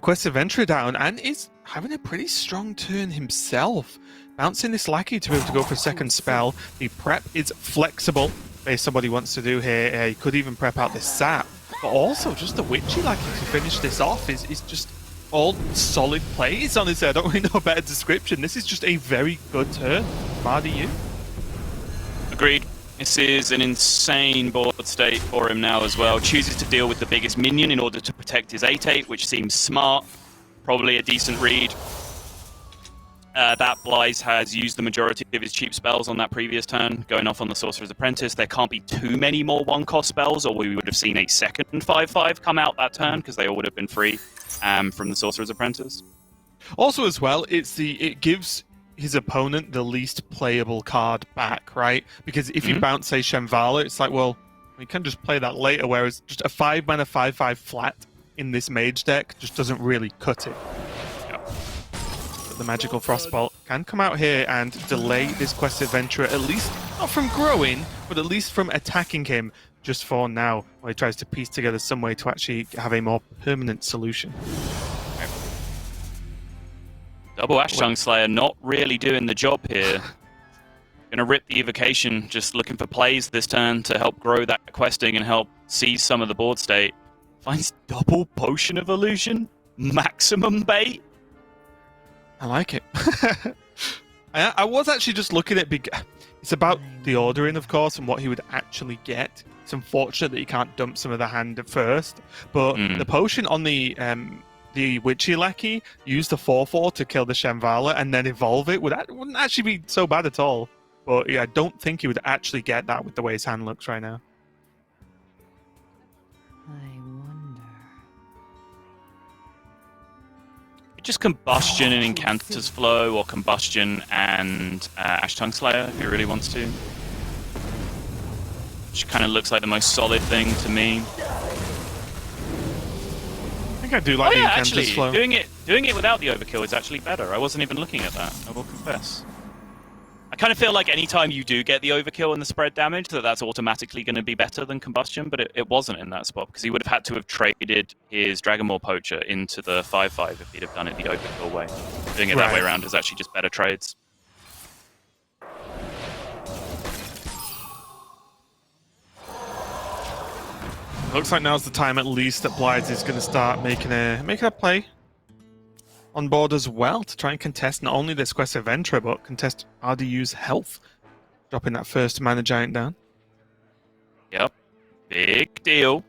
Quest of Venture down and is having a pretty strong turn himself. Bouncing this Lackey to be able to go for a second spell. The prep is flexible based on what he wants to do here. He could even prep out this Sap. But also, just the Witchy Lackey to finish this off is just all solid plays, honestly. I don't really know a better description. This is just a very good turn from RDU. Agreed. This is an insane board state for him now as well. Chooses to deal with the biggest minion in order to protect his 8/8, which seems smart. Probably a decent read. That Bly's has used the majority of his cheap spells on that previous turn, going off on the Sorcerer's Apprentice. There can't be too many more one-cost spells, or we would have seen a second 5/5 come out that turn, because they all would have been free from the Sorcerer's Apprentice. Also, as well, it gives his opponent the least playable card back, right? Because if you bounce, say, Shenvala, it's like, well, we can just play that later, whereas just a 5-mana 5/5 flat in this mage deck just doesn't really cut it. The Magical Frostbolt can come out here and delay this Quest Adventurer, at least not from growing, but at least from attacking him just for now, while he tries to piece together some way to actually have a more permanent solution. Double Ash Tongue Slayer not really doing the job here. Gonna rip the evocation, just looking for plays this turn to help grow that questing and help seize some of the board state. Finds double Potion of Illusion? Maximum bait? I like it. I was actually just looking at it's about the ordering, of course, and what he would actually get. It's unfortunate that he can't dump some of the hand at first, but the potion on the Witchy Lackey, use the 4/4 to kill the Shenvala and then evolve it wouldn't actually be so bad at all. But yeah, I don't think he would actually get that with the way his hand looks right now. Just Combustion and Incantator's Flow, or Combustion and Ash Tongue Slayer, if he really wants to. Which kind of looks like the most solid thing to me. I think I do like the Incantator's Flow. Doing it without the overkill is actually better. I wasn't even looking at that, I will confess. I kind of feel like anytime you do get the overkill and the spread damage, that's automatically going to be better than Combustion, but it wasn't in that spot, because he would have had to have traded his Dragonmaw Poacher into the 5/5 if he'd have done it the overkill way. Doing it that way around is actually just better trades. Looks like now's the time at least that Blythe is going to start making a play on board as well to try and contest not only this Quest Adventurer, but contest RDU's health. Dropping that first Mana Giant down. Yep. Big deal.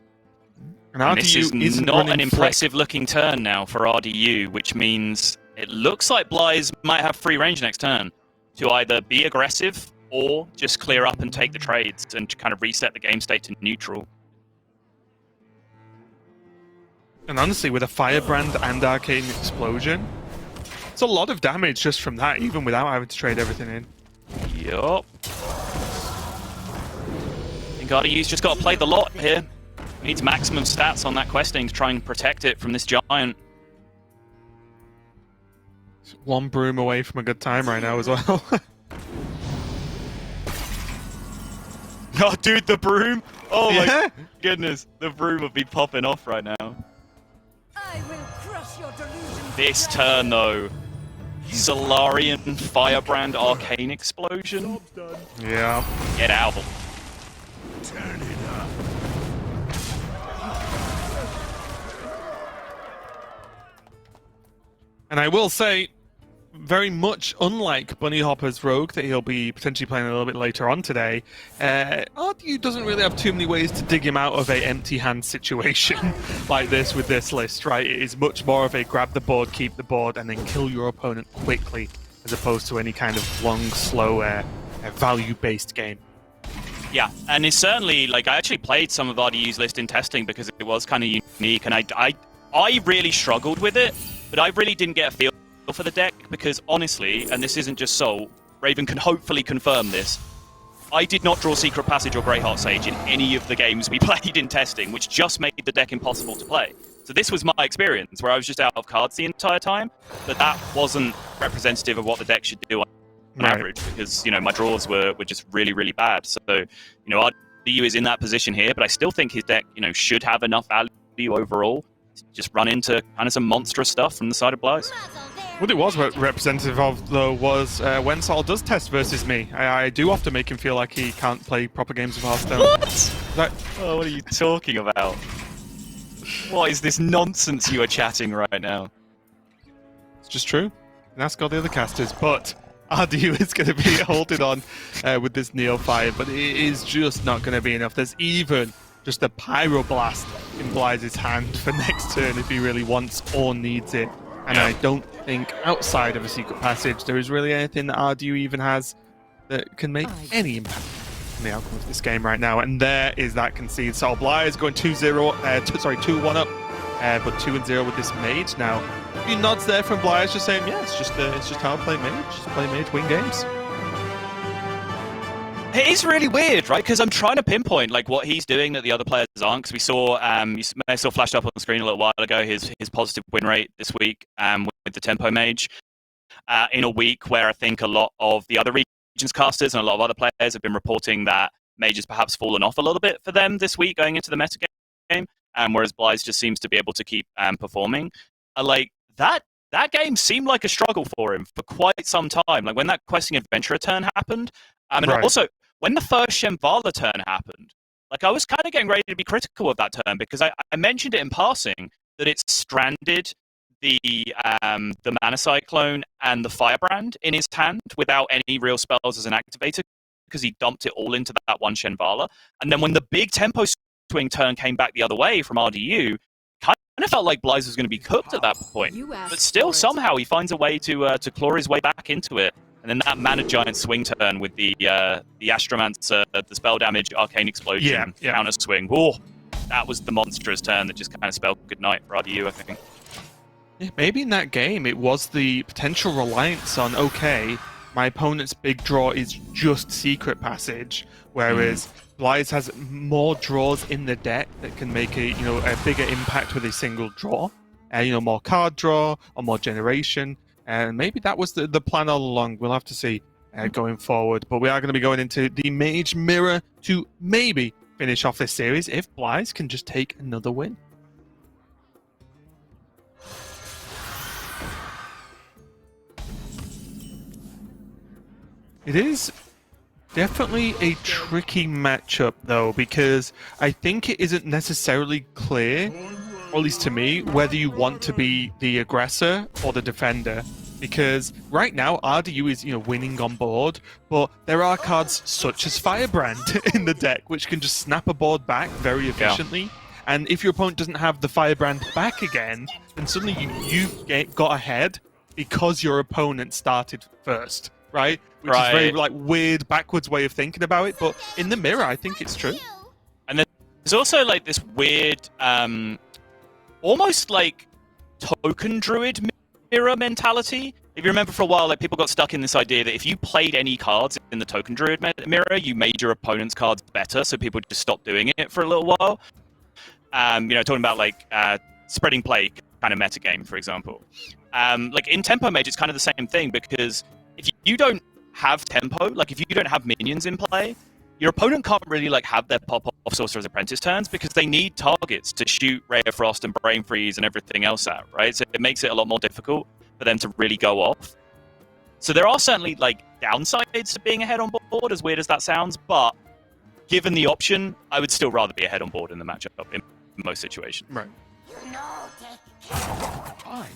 And this is not an impressive looking turn now for RDU, which means it looks like Blythe might have free range next turn to either be aggressive or just clear up and take the trades and kind of reset the game state to neutral. And honestly, with a Firebrand and Arcane Explosion, it's a lot of damage just from that, even without having to trade everything in. Yup. I think RDU's just got to play the lot here. He needs maximum stats on that questing to try and protect it from this giant. It's one broom away from a good time right now as well. Oh, dude, the broom! Oh my goodness, the broom would be popping off right now. I will crush your delusions This turn, though, Solarian Firebrand Arcane Explosion. Yeah. Get out. Turn it up. And I will say, very much unlike Bunny Hopper's Rogue that he'll be potentially playing a little bit later on today, RDU doesn't really have too many ways to dig him out of a empty hand situation like this with this list, right? It is much more of a grab the board, keep the board, and then kill your opponent quickly, as opposed to any kind of long, slow, value-based game. Yeah, and it's certainly, like, I actually played some of RDU's list in testing because it was kind of unique, and I really struggled with it, but I really didn't get a feel for the deck because, honestly, and this isn't just Soul, Raven can hopefully confirm this, I did not draw Secret Passage or Greyheart Sage in any of the games we played in testing, which just made the deck impossible to play. So this was my experience, where I was just out of cards the entire time, but that wasn't representative of what the deck should do on average, because, you know, my draws were just really, really bad. So, you know, RDU is in that position here, but I still think his deck, you know, should have enough value overall to just run into kind of some monstrous stuff from the side of Blythe. What it was representative of, though, was when Saul does test versus me. I do often make him feel like he can't play proper games of Hearthstone. What? Oh, what are you talking about? What is this nonsense you are chatting right now? It's just true. And ask all the other casters. But RDU is going to be holding on with this Neophyte, but it is just not going to be enough. There's even just a Pyroblast in Blythe's hand for next turn if he really wants or needs it. And I don't think outside of a Secret Passage there is really anything that RDU even has that can make any impact on the outcome of this game right now. And there is that concede. So Blythe is going 2-1 up, but 2-0 with this Mage. Now, a few nods there from Blythe, just saying, yeah, it's just how I play Mage. Just play Mage, win games. It is really weird, right? Because I'm trying to pinpoint like what he's doing that the other players aren't. Because we saw, you may have saw flashed up on the screen a little while ago his positive win rate this week with the Tempo Mage in a week where I think a lot of the other regions casters and a lot of other players have been reporting that Mage has perhaps fallen off a little bit for them this week going into the meta game, whereas Blythe just seems to be able to keep performing. Like that game seemed like a struggle for him for quite some time. Like when that Questing Adventurer turn happened, and also when the first Shemvala turn happened, like I was kind of getting ready to be critical of that turn because I mentioned it in passing that it stranded the Mana Cyclone and the Firebrand in his hand without any real spells as an activator because he dumped it all into that one Shemvala. And then when the big tempo swing turn came back the other way from RDU, kind of felt like Blythe was going to be cooked at that point. But still, somehow he finds a way to claw his way back into it. And then that Mana Giant swing turn with the Astromancer, the spell damage, Arcane Explosion, counter swing. Oh, that was the monstrous turn that just kind of spelled goodnight for RDU, I think. Yeah, maybe in that game it was the potential reliance on, okay, my opponent's big draw is just Secret Passage, whereas Blythe has more draws in the deck that can make a bigger impact with a single draw. More card draw or more generation. And maybe that was the plan all along. We'll have to see going forward. But we are going to be going into the Mage Mirror to maybe finish off this series if Blythe can just take another win. It is definitely a tricky matchup, though, because I think it isn't necessarily clear, or at least to me, whether you want to be the aggressor or the defender. Because right now, RDU is winning on board, but there are cards such as Firebrand in the deck, which can just snap a board back very efficiently. Yeah. And if your opponent doesn't have the Firebrand back again, then suddenly you got ahead because your opponent started first, right? Which is very weird, backwards way of thinking about it. But in the mirror, I think it's true. And there's also like this weird, almost like token druid mirror mentality. If you remember, for a while, like people got stuck in this idea that if you played any cards in the token druid mirror, you made your opponent's cards better, so people just stopped doing it for a little while. Talking about like spreading plague kind of metagame, for example. Like in Tempo Mage, it's kind of the same thing because if you don't have tempo, like if you don't have minions in play, your opponent can't really like have their pop-off Sorcerer's Apprentice turns because they need targets to shoot Ray of Frost and Brain Freeze and everything else at, right? So it makes it a lot more difficult for them to really go off. So there are certainly like downsides to being ahead on board, as weird as that sounds, but given the option, I would still rather be ahead on board in the matchup in most situations. Right. Fine.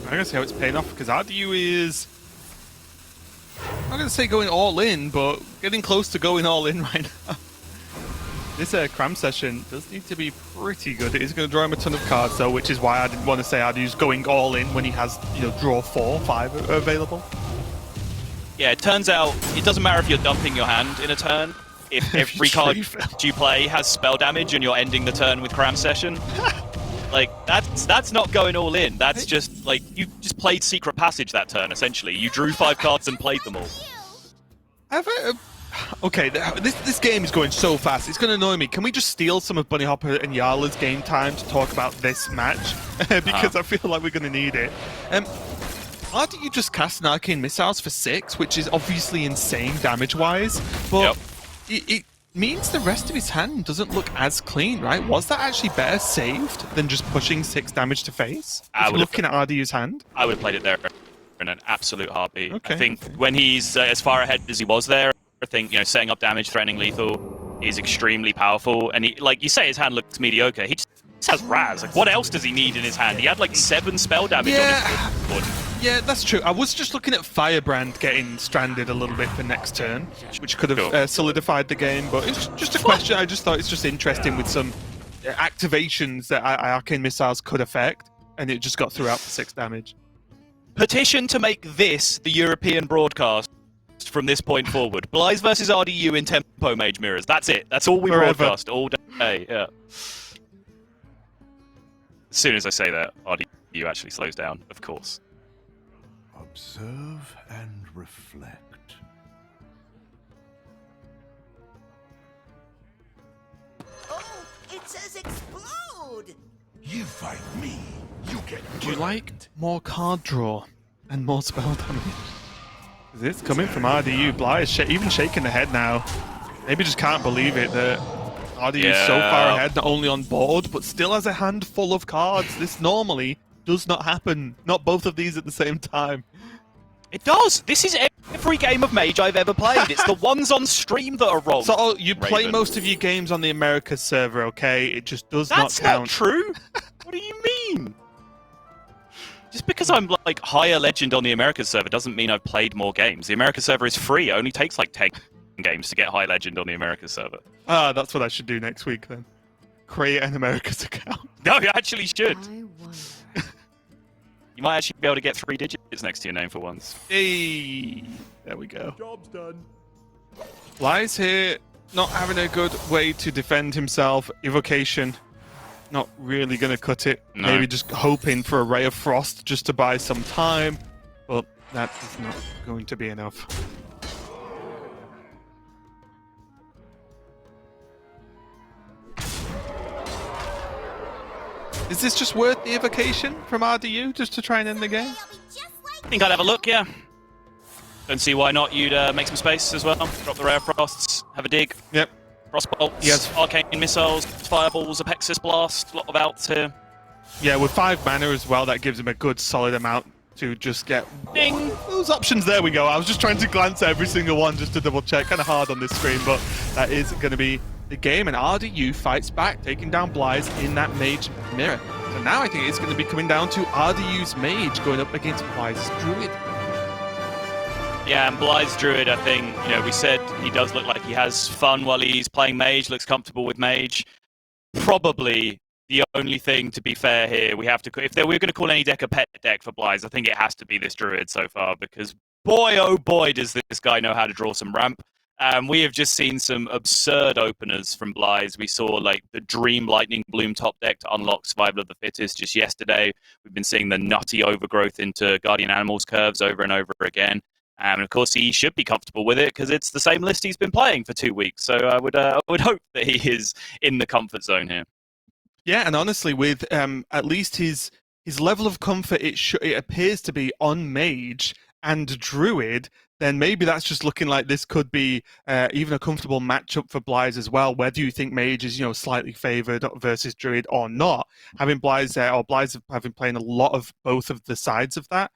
I'm going to see how it's paying off, because RDU is... I'm not going to say going all in, but getting close to going all in right now. This cram session does need to be pretty good. It is going to draw him a ton of cards, though, which is why I didn't want to say RDU's going all in when he has, draw 4, 5 available. Yeah, it turns out it doesn't matter if you're dumping your hand in a turn. If every card you play has spell damage and you're ending the turn with Cram Session, like that's not going all in. That's just like you just played Secret Passage that turn. Essentially, you drew 5 cards and played them all. Okay, this game is going so fast. It's going to annoy me. Can we just steal some of Bunny Hopper and Yarla's game time to talk about this match? Because I feel like we're going to need it. Why do you just cast an Arcane Missiles for 6, which is obviously insane damage-wise, but it means the rest of his hand doesn't look as clean, right? Was that actually better saved than just pushing 6 damage to face? Looking at RDU's hand? I would have played it there in an absolute heartbeat. Okay. I think when he's as far ahead as he was there, I think setting up damage, threatening lethal is extremely powerful. And he, like you say, his hand looks mediocre. He just has Raz. Like, what else does he need in his hand? He had like 7 spell damage on his board. Yeah, that's true. I was just looking at Firebrand getting stranded a little bit for next turn, which could have solidified the game, but it's just a question. I just thought it's just interesting with some activations that Arcane Missiles could affect, and it just got through out for 6 damage. Petition to make this the European broadcast from this point forward. Blythe versus RDU in Tempo Mage Mirrors. That's it. That's all we broadcast all day. Yeah. As soon as I say that, RDU actually slows down, of course. Observe and reflect. Oh, it says explode! You fight me, you get Do you like more card draw and more spell damage? It's coming from RDU. Bly is even shaking the head now. Maybe just can't believe it that RDU is so far ahead, not only on board, but still has a hand full of cards. This normally does not happen. Not both of these at the same time. It does. This is every game of Mage I've ever played. It's the ones on stream that are wrong. So you play most of your games on the America server, okay? It just does not count. That's not true. What do you mean? Just because I'm like higher legend on the America server doesn't mean I've played more games. The America server is free. It only takes like 10 games to get high legend on the America server. Ah, that's what I should do next week then. Create an America's account. No, you actually should. You might actually be able to get 3 digits next to your name for once. Hey, there we go. Job's done. Bly's here, not having a good way to defend himself. Evocation, not really going to cut it. No. Maybe just hoping for a Ray of Frost just to buy some time. But that is not going to be enough. Is this just worth the evocation from RDU just to try and end the game? I think I'd have a look, yeah. Don't see why not. You'd make some space as well. Drop the Ray of Frosts, have a dig. Yep. Frostbolts, Yes. Arcane Missiles, Fireballs, Apexis Blast, a lot of outs here. Yeah, with 5 mana as well, that gives him a good solid amount to just get... Ding! Those options, there we go. I was just trying to glance at every single one just to double check. Kind of hard on this screen, but that is going to be the game, and RDU fights back, taking down Blythe in that Mage Mirror. So now I think it's going to be coming down to RDU's Mage going up against Blythe's Druid. Yeah, and Blythe's Druid, I think, we said he does look like he has fun while he's playing Mage, looks comfortable with Mage. Probably the only thing, to be fair here, we have to, if we're going to call any deck a pet deck for Blythe, I think it has to be this Druid so far, because boy, oh boy, does this guy know how to draw some ramp. We have just seen some absurd openers from Blythe. We saw like the Dream Lightning Bloom top deck to unlock Survival of the Fittest just yesterday. We've been seeing the nutty overgrowth into Guardian Animals curves over and over again. And of course, he should be comfortable with it because it's the same list he's been playing for 2 weeks. So I would hope that he is in the comfort zone here. Yeah, and honestly, with at least his level of comfort, it appears to be on Mage and Druid, then maybe that's just looking like this could be even a comfortable matchup for Blythe as well. Whether you think Mage is, slightly favored versus Druid or not, having Blythe or Blythe having playing a lot of both of the sides of that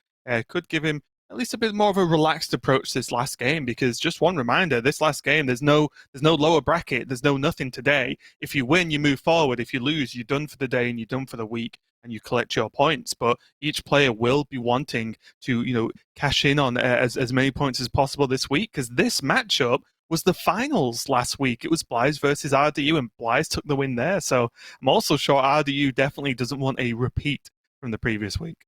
could give him at least a bit more of a relaxed approach this last game, because just one reminder, this last game, there's no lower bracket, there's no nothing today. If you win, you move forward. If you lose, you're done for the day and you're done for the week, and you collect your points. But each player will be wanting to, cash in on as many points as possible this week, because this matchup was the finals last week. It was Blythe versus RDU, and Blythe took the win there. So I'm also sure RDU definitely doesn't want a repeat from the previous week.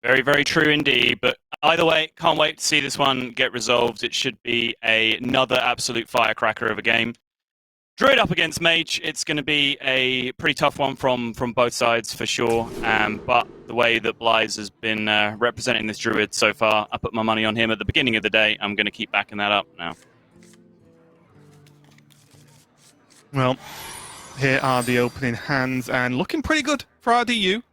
Very, very true indeed. But either way, can't wait to see this one get resolved. It should be another absolute firecracker of a game. Druid up against Mage, it's going to be a pretty tough one from both sides for sure. But the way that Blythe has been representing this Druid so far, I put my money on him at the beginning of the day. I'm going to keep backing that up now. Well, here are the opening hands, and looking pretty good for RDU.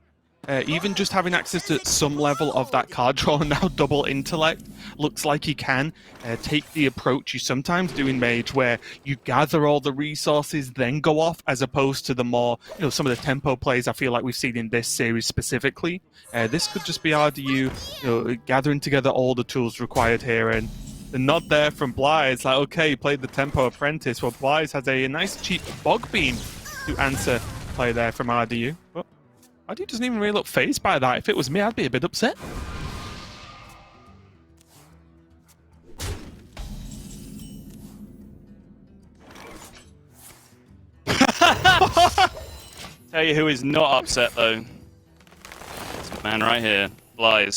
Even just having access to some level of that card draw, now double intellect, looks like he can take the approach you sometimes do in Mage, where you gather all the resources, then go off, as opposed to the more, some of the tempo plays I feel like we've seen in this series specifically. This could just be RDU, gathering together all the tools required here, and the nod there from Blythe. It's like, okay, you played the tempo apprentice. Well, Blythe has a nice cheap bog beam to answer play there from RDU. But RDU doesn't even really look fazed by that. If it was me, I'd be a bit upset. Tell you who is not upset, though. This man right here, Blythe.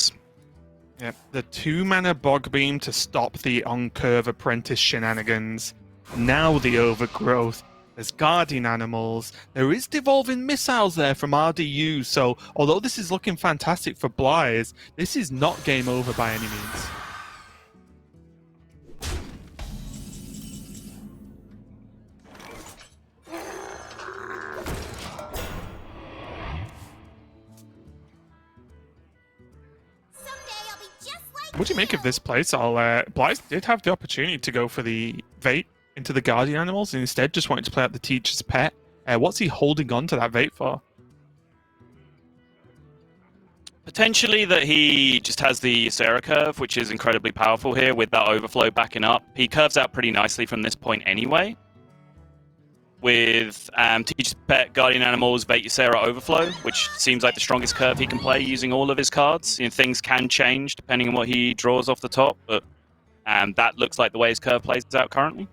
Yep, the 2-mana bog beam to stop the on-curve apprentice shenanigans. Now the overgrowth. There's guardian animals. There is devolving missiles there from RDU. So although this is looking fantastic for Blythe, this is not game over by any means. What do you make of this playstyle? Blythe did have the opportunity to go for the Vate into the guardian animals, and instead just wanted to play out the teacher's pet. What's he holding on to that Vate for? Potentially that he just has the Sarah curve, which is incredibly powerful here with that overflow backing up. He curves out pretty nicely from this point anyway. With Teacher's Pet, Guardian Animals, Vate Ysera Overflow, which seems like the strongest curve he can play using all of his cards. Things can change depending on what he draws off the top, but that looks like the way his curve plays out currently.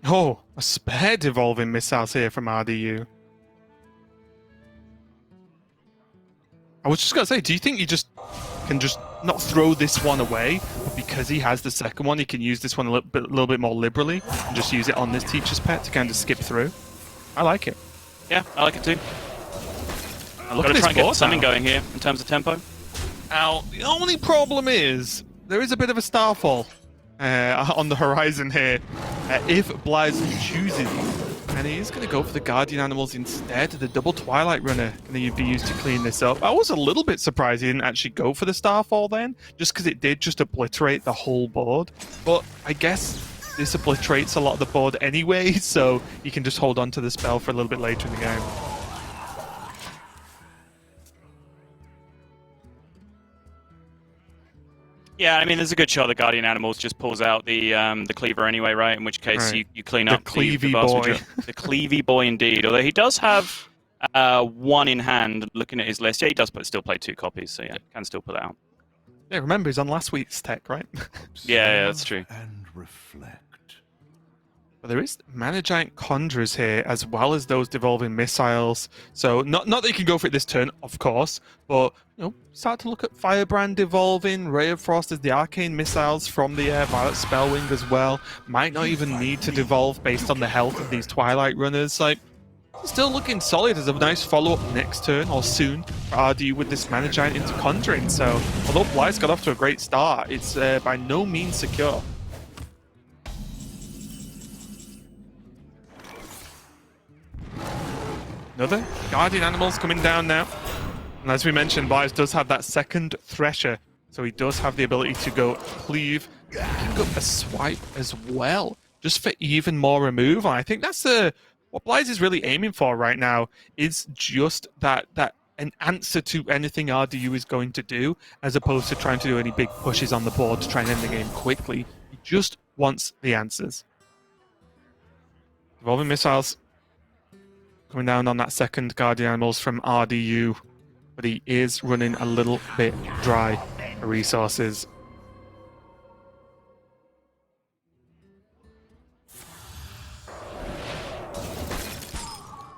Oh, a spare devolving missiles here from RDU. I was just going to say, do you think he can just not throw this one away, but because he has the second one, he can use this one a little bit more liberally and just use it on this teacher's pet to kind of skip through? I like it. Yeah, I like it too. Look Got to at try and this get something now. going here in terms of tempo. Now, the only problem is there is a bit of a starfall on the horizon here if Blythe chooses. And he is going to go for the Guardian Animals instead. The double Twilight Runner going to be used to clean this up. I was a little bit surprised he didn't actually go for the Starfall then, just because it did just obliterate the whole board. But I guess this obliterates a lot of the board anyway, so you can just hold on to the spell for a little bit later in the game. Yeah, I mean, there's a good shot the Guardian Animals just pulls out the Cleaver anyway, right? In which case you clean up the Cleavy vast boy. majority- the Cleavy boy indeed. Although he does have one in hand, looking at his list. Yeah, he does still play 2 copies, so yeah, can still pull it out. Yeah, remember, he's on last week's tech, right? Yeah, that's true. And reflect. But there is Mana Giant Conjurers here, as well as those devolving missiles. So not that you can go for it this turn, of course, but start to look at Firebrand devolving, Ray of Frost as the arcane missiles from the Violet Spellwing as well. Might not even need to devolve based on the health of these Twilight Runners. Like, still looking solid as a nice follow-up next turn or soon for RDU with this Mana Giant into Conjuring. So although Blythe's got off to a great start, it's by no means secure. Another Guardian Animals coming down now. And as we mentioned, Blythe does have that second Thresher So he does have the ability to go cleave, picking up a swipe as well, just for even more removal. I think that's what Blythe is really aiming for right now, is just that an answer to anything RDU is going to do, as opposed to trying to do any big pushes on the board to try and end the game quickly. He just wants the answers. Evolving missiles coming down on that second Guardian Animals from RDU, but he is running a little bit dry for resources.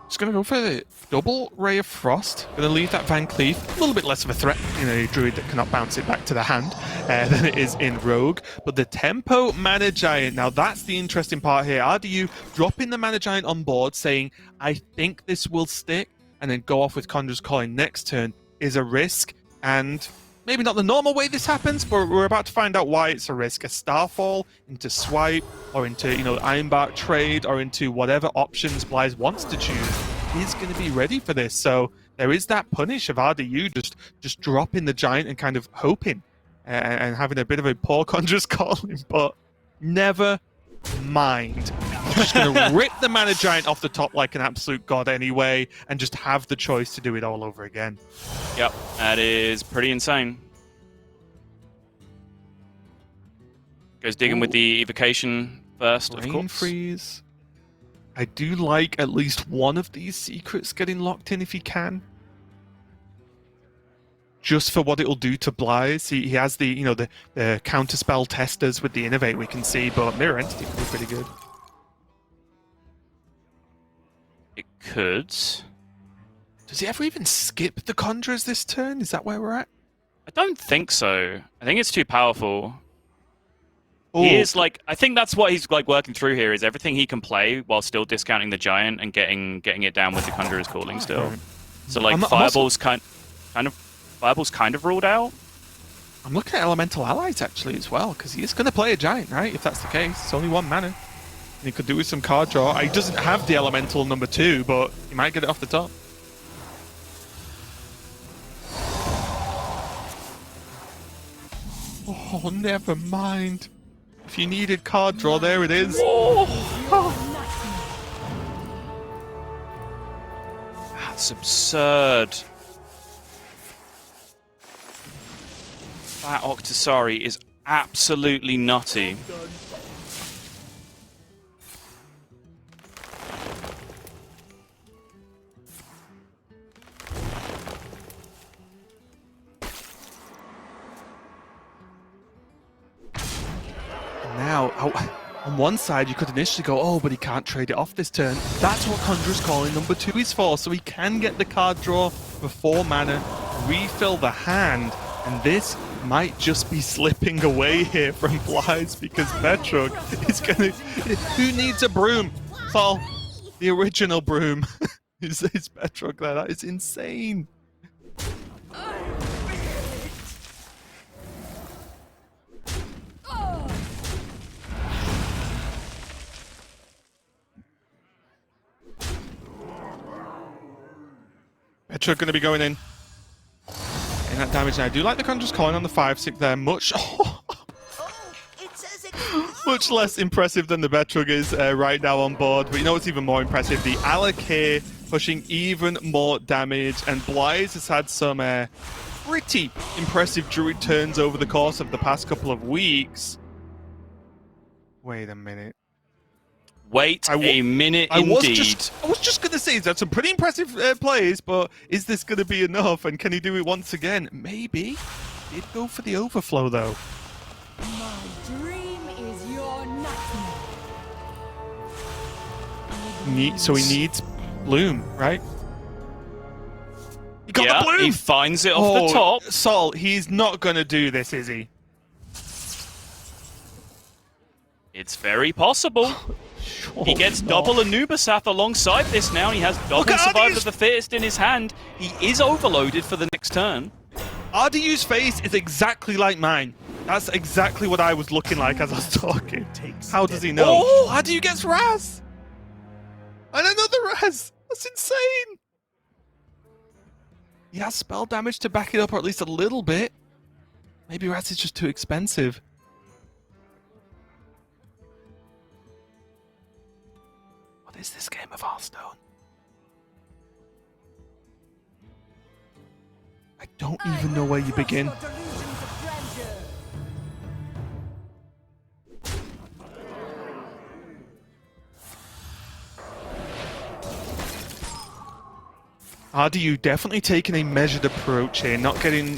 Just going to go for the double Ray of Frost. Going to leave that Van Cleef a little bit less of a threat in a druid that cannot bounce it back to the hand than it is in Rogue. But the Tempo Mana Giant, now that's the interesting part here. RDU dropping the Mana Giant on board, saying, I think this will stick, and then go off with Conjurer's Calling next turn is a risk. And maybe not the normal way this happens, but we're about to find out why it's a risk. A Starfall into Swipe, or into, Ironbark trade, or into whatever options Blythe wants to choose. He's going to be ready for this. So there is that punish of RDU just dropping the Giant and kind of hoping and having a bit of a poor Conjurer's Calling, but never mind. He's just going to rip the Mana Giant off the top like an absolute god anyway, and just have the choice to do it all over again. Yep, that is pretty insane. Goes digging with the evocation first, of Brain course. freeze. I do like at least one of these secrets getting locked in if he can. Just for what it'll do to Blythe. He has the the counterspell testers with the Innovate we can see, but Mirror Entity could be pretty good. It could. Does he ever even skip the Conjurers this turn? Is that where we're at? I don't think so. I think it's too powerful. Ooh. He is I think that's what he's working through here, is everything he can play while still discounting the Giant and getting it down with the Conjurer's Calling still. So Fireball's kind of ruled out. I'm looking at Elemental Allies actually as well, because he is going to play a Giant, right? If that's the case. It's only 1 mana. And he could do with some card draw. He doesn't have the Elemental number 2, but he might get it off the top. Oh, never mind. If you needed card draw, there it is. That's absurd. That Octosari is absolutely nutty. Now, on one side, you could initially go, oh, but he can't trade it off this turn. That's what Conjurer's Calling number 2 is for, so he can get the card draw for 4 mana, refill the hand, and this might just be slipping away here from Blythe, because Petrog is going to... Who needs a broom? Sol, the original broom is Petrog there. That is insane. Petrog going to be going in. And that damage now. I do like the Conjurer's Calling on the 5/6 there. Much less impressive than the Petrog is right now on board. But you know what's even more impressive? The Alec here pushing even more damage. And Blythe has had some pretty impressive Druid turns over the course of the past couple of weeks. Wait a minute. Wait a minute, indeed. I was just going to say, that's some pretty impressive plays, but is this going to be enough? And can he do it once again? Maybe. Did go for the overflow, though. My dream is your nightmare. So he needs Bloom, right? He got the Bloom! He finds it off the top. Sol, he's not going to do this, is he? It's very possible. He gets double Anubasath alongside this now. He has double Survival of the Fittest in his hand. He is overloaded for the next turn. RDU's face is exactly like mine. That's exactly what I was looking like as I was talking. How does he know? Oh, RDU gets Raz! And another Raz! That's insane! He has spell damage to back it up, or at least a little bit. Maybe Raz is just too expensive. What is this game of Hearthstone? I don't even know where you begin. RDU definitely taking a measured approach here, not getting,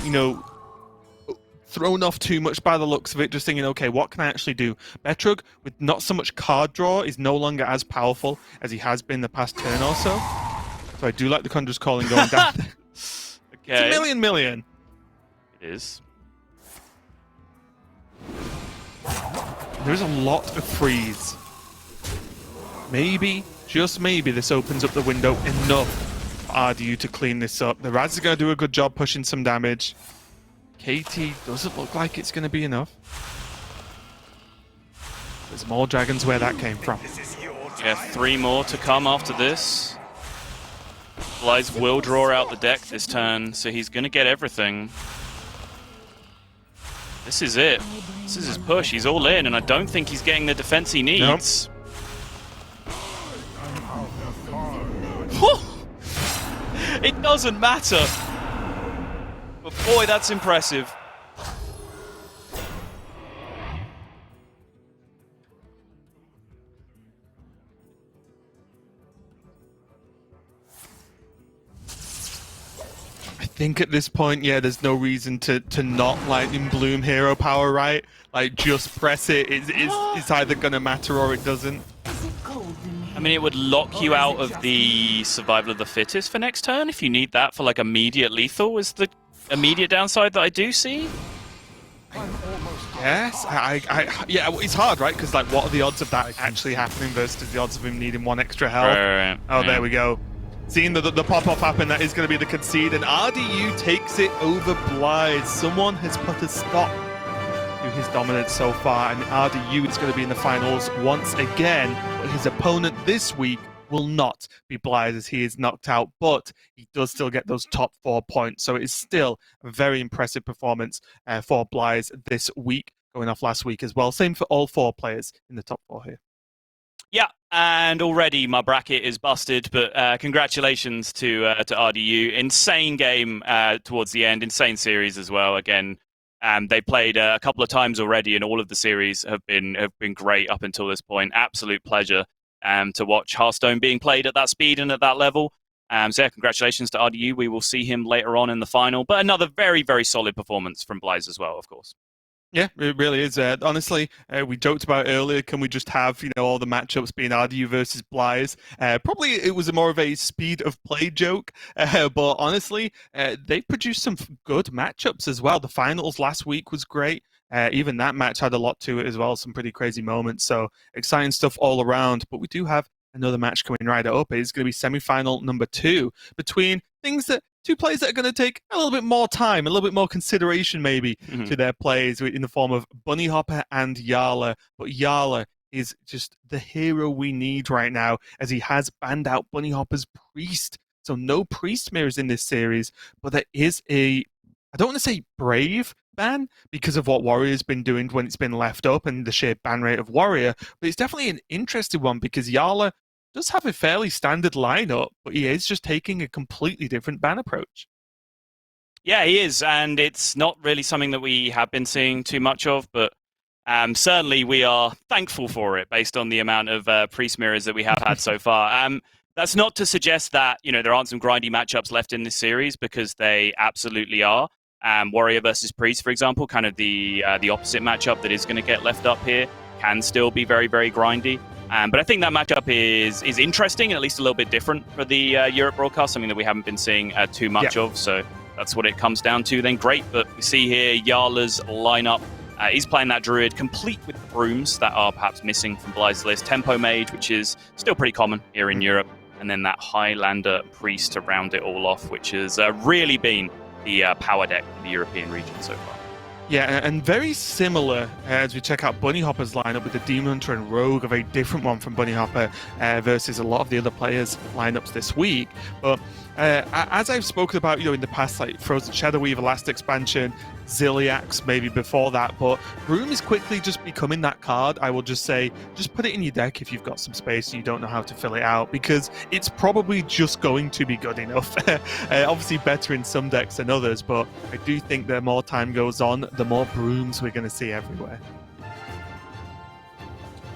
thrown off too much by the looks of it, just thinking, okay, what can I actually do? Betrug, with not so much card draw, is no longer as powerful as he has been the past turn or so. So I do like the Conjurer's Calling going down. Okay. It's a million. It is. There's a lot of freeze. Maybe, just maybe, this opens up the window enough for RDU to clean this up. The Raz is going to do a good job pushing some damage. KT doesn't look like it's going to be enough. There's more dragons where that came from. Yeah, 3 more to come after this. Blythe will draw out the deck this turn, so he's going to get everything. This is it. This is his push. He's all in, and I don't think he's getting the defense he needs. Nope. It doesn't matter. But boy, that's impressive. I think at this point, yeah, there's no reason to not Lightning Bloom hero power, right? Like, just press it. It's either going to matter or it doesn't. I mean, it would lock you out of the survival of the fittest for next turn if you need that for, like, immediate lethal is the immediate downside that I do see. Yes, yeah, it's hard, right? Because, like, what are the odds of that actually happening versus the odds of him needing 1 extra health? Right. Oh, there we go. Seeing the pop-off happen, that is going to be the concede, and RDU takes it over Blythe. Someone has put a stop to his dominance so far, and RDU is going to be in the finals once again, but his opponent this week will not be Blythe as he is knocked out, but he does still get those top 4 points, so it is still a very impressive performance for Blythe this week, going off last week as well. Same for all 4 players in the top 4 here. Yeah, and already my bracket is busted, but congratulations to RDU. Insane game towards the end, insane series as well. Again, they played a couple of times already, and all of the series have been great up until this point. Absolute pleasure to watch Hearthstone being played at that speed and at that level. So yeah, congratulations to RDU. We will see him later on in the final, but another very, very solid performance from Blythe as well, of course. Yeah, it really is. Honestly, we joked about earlier, can we just have, all the matchups being RDU versus Blythe? Probably it was more of a speed of play joke, but honestly, they produced some good matchups as well. The finals last week was great. Even that match had a lot to it as well, some pretty crazy moments. So exciting stuff all around, but we do have another match coming right up. It's going to be semi-final number 2 between two players that are going to take a little bit more time, a little bit more consideration maybe to their plays in the form of Bunny Hopper and Yarla. But Yarla is just the hero we need right now, as he has banned out Bunny Hopper's Priest. So no Priest mirrors in this series, but there is I don't want to say brave ban because of what Warrior's been doing when it's been left up and the sheer ban rate of Warrior, but it's definitely an interesting one because Yarla does have a fairly standard lineup, but he is just taking a completely different ban approach. Yeah, he is, and it's not really something that we have been seeing too much of, but certainly we are thankful for it based on the amount of Priest mirrors that we have had so far. That's not to suggest that there aren't some grindy matchups left in this series, because they absolutely are. Warrior versus Priest, for example, kind of the opposite matchup that is going to get left up here, can still be very, very grindy. But I think that matchup is interesting and at least a little bit different for the Europe broadcast, something that we haven't been seeing too much of. So that's what it comes down to then. Great. But we see here Yarla's lineup. He's playing that Druid complete with brooms that are perhaps missing from Blythe's list. Tempo Mage, which is still pretty common here in Europe. And then that Highlander Priest to round it all off, which has really been the power deck in the European region so far. Yeah, and very similar as we check out Bunny Hopper's lineup with the Demon Hunter and Rogue, a very different one from Bunny Hopper versus a lot of the other players' lineups this week. But as I've spoken about, in the past, like Frozen Shadow Weaver last expansion, Zilliax maybe before that, but Broom is quickly just becoming that card. I will just say, just put it in your deck if you've got some space and you don't know how to fill it out, because it's probably just going to be good enough. Obviously better in some decks than others, but I do think the more time goes on, the more Brooms we're going to see everywhere.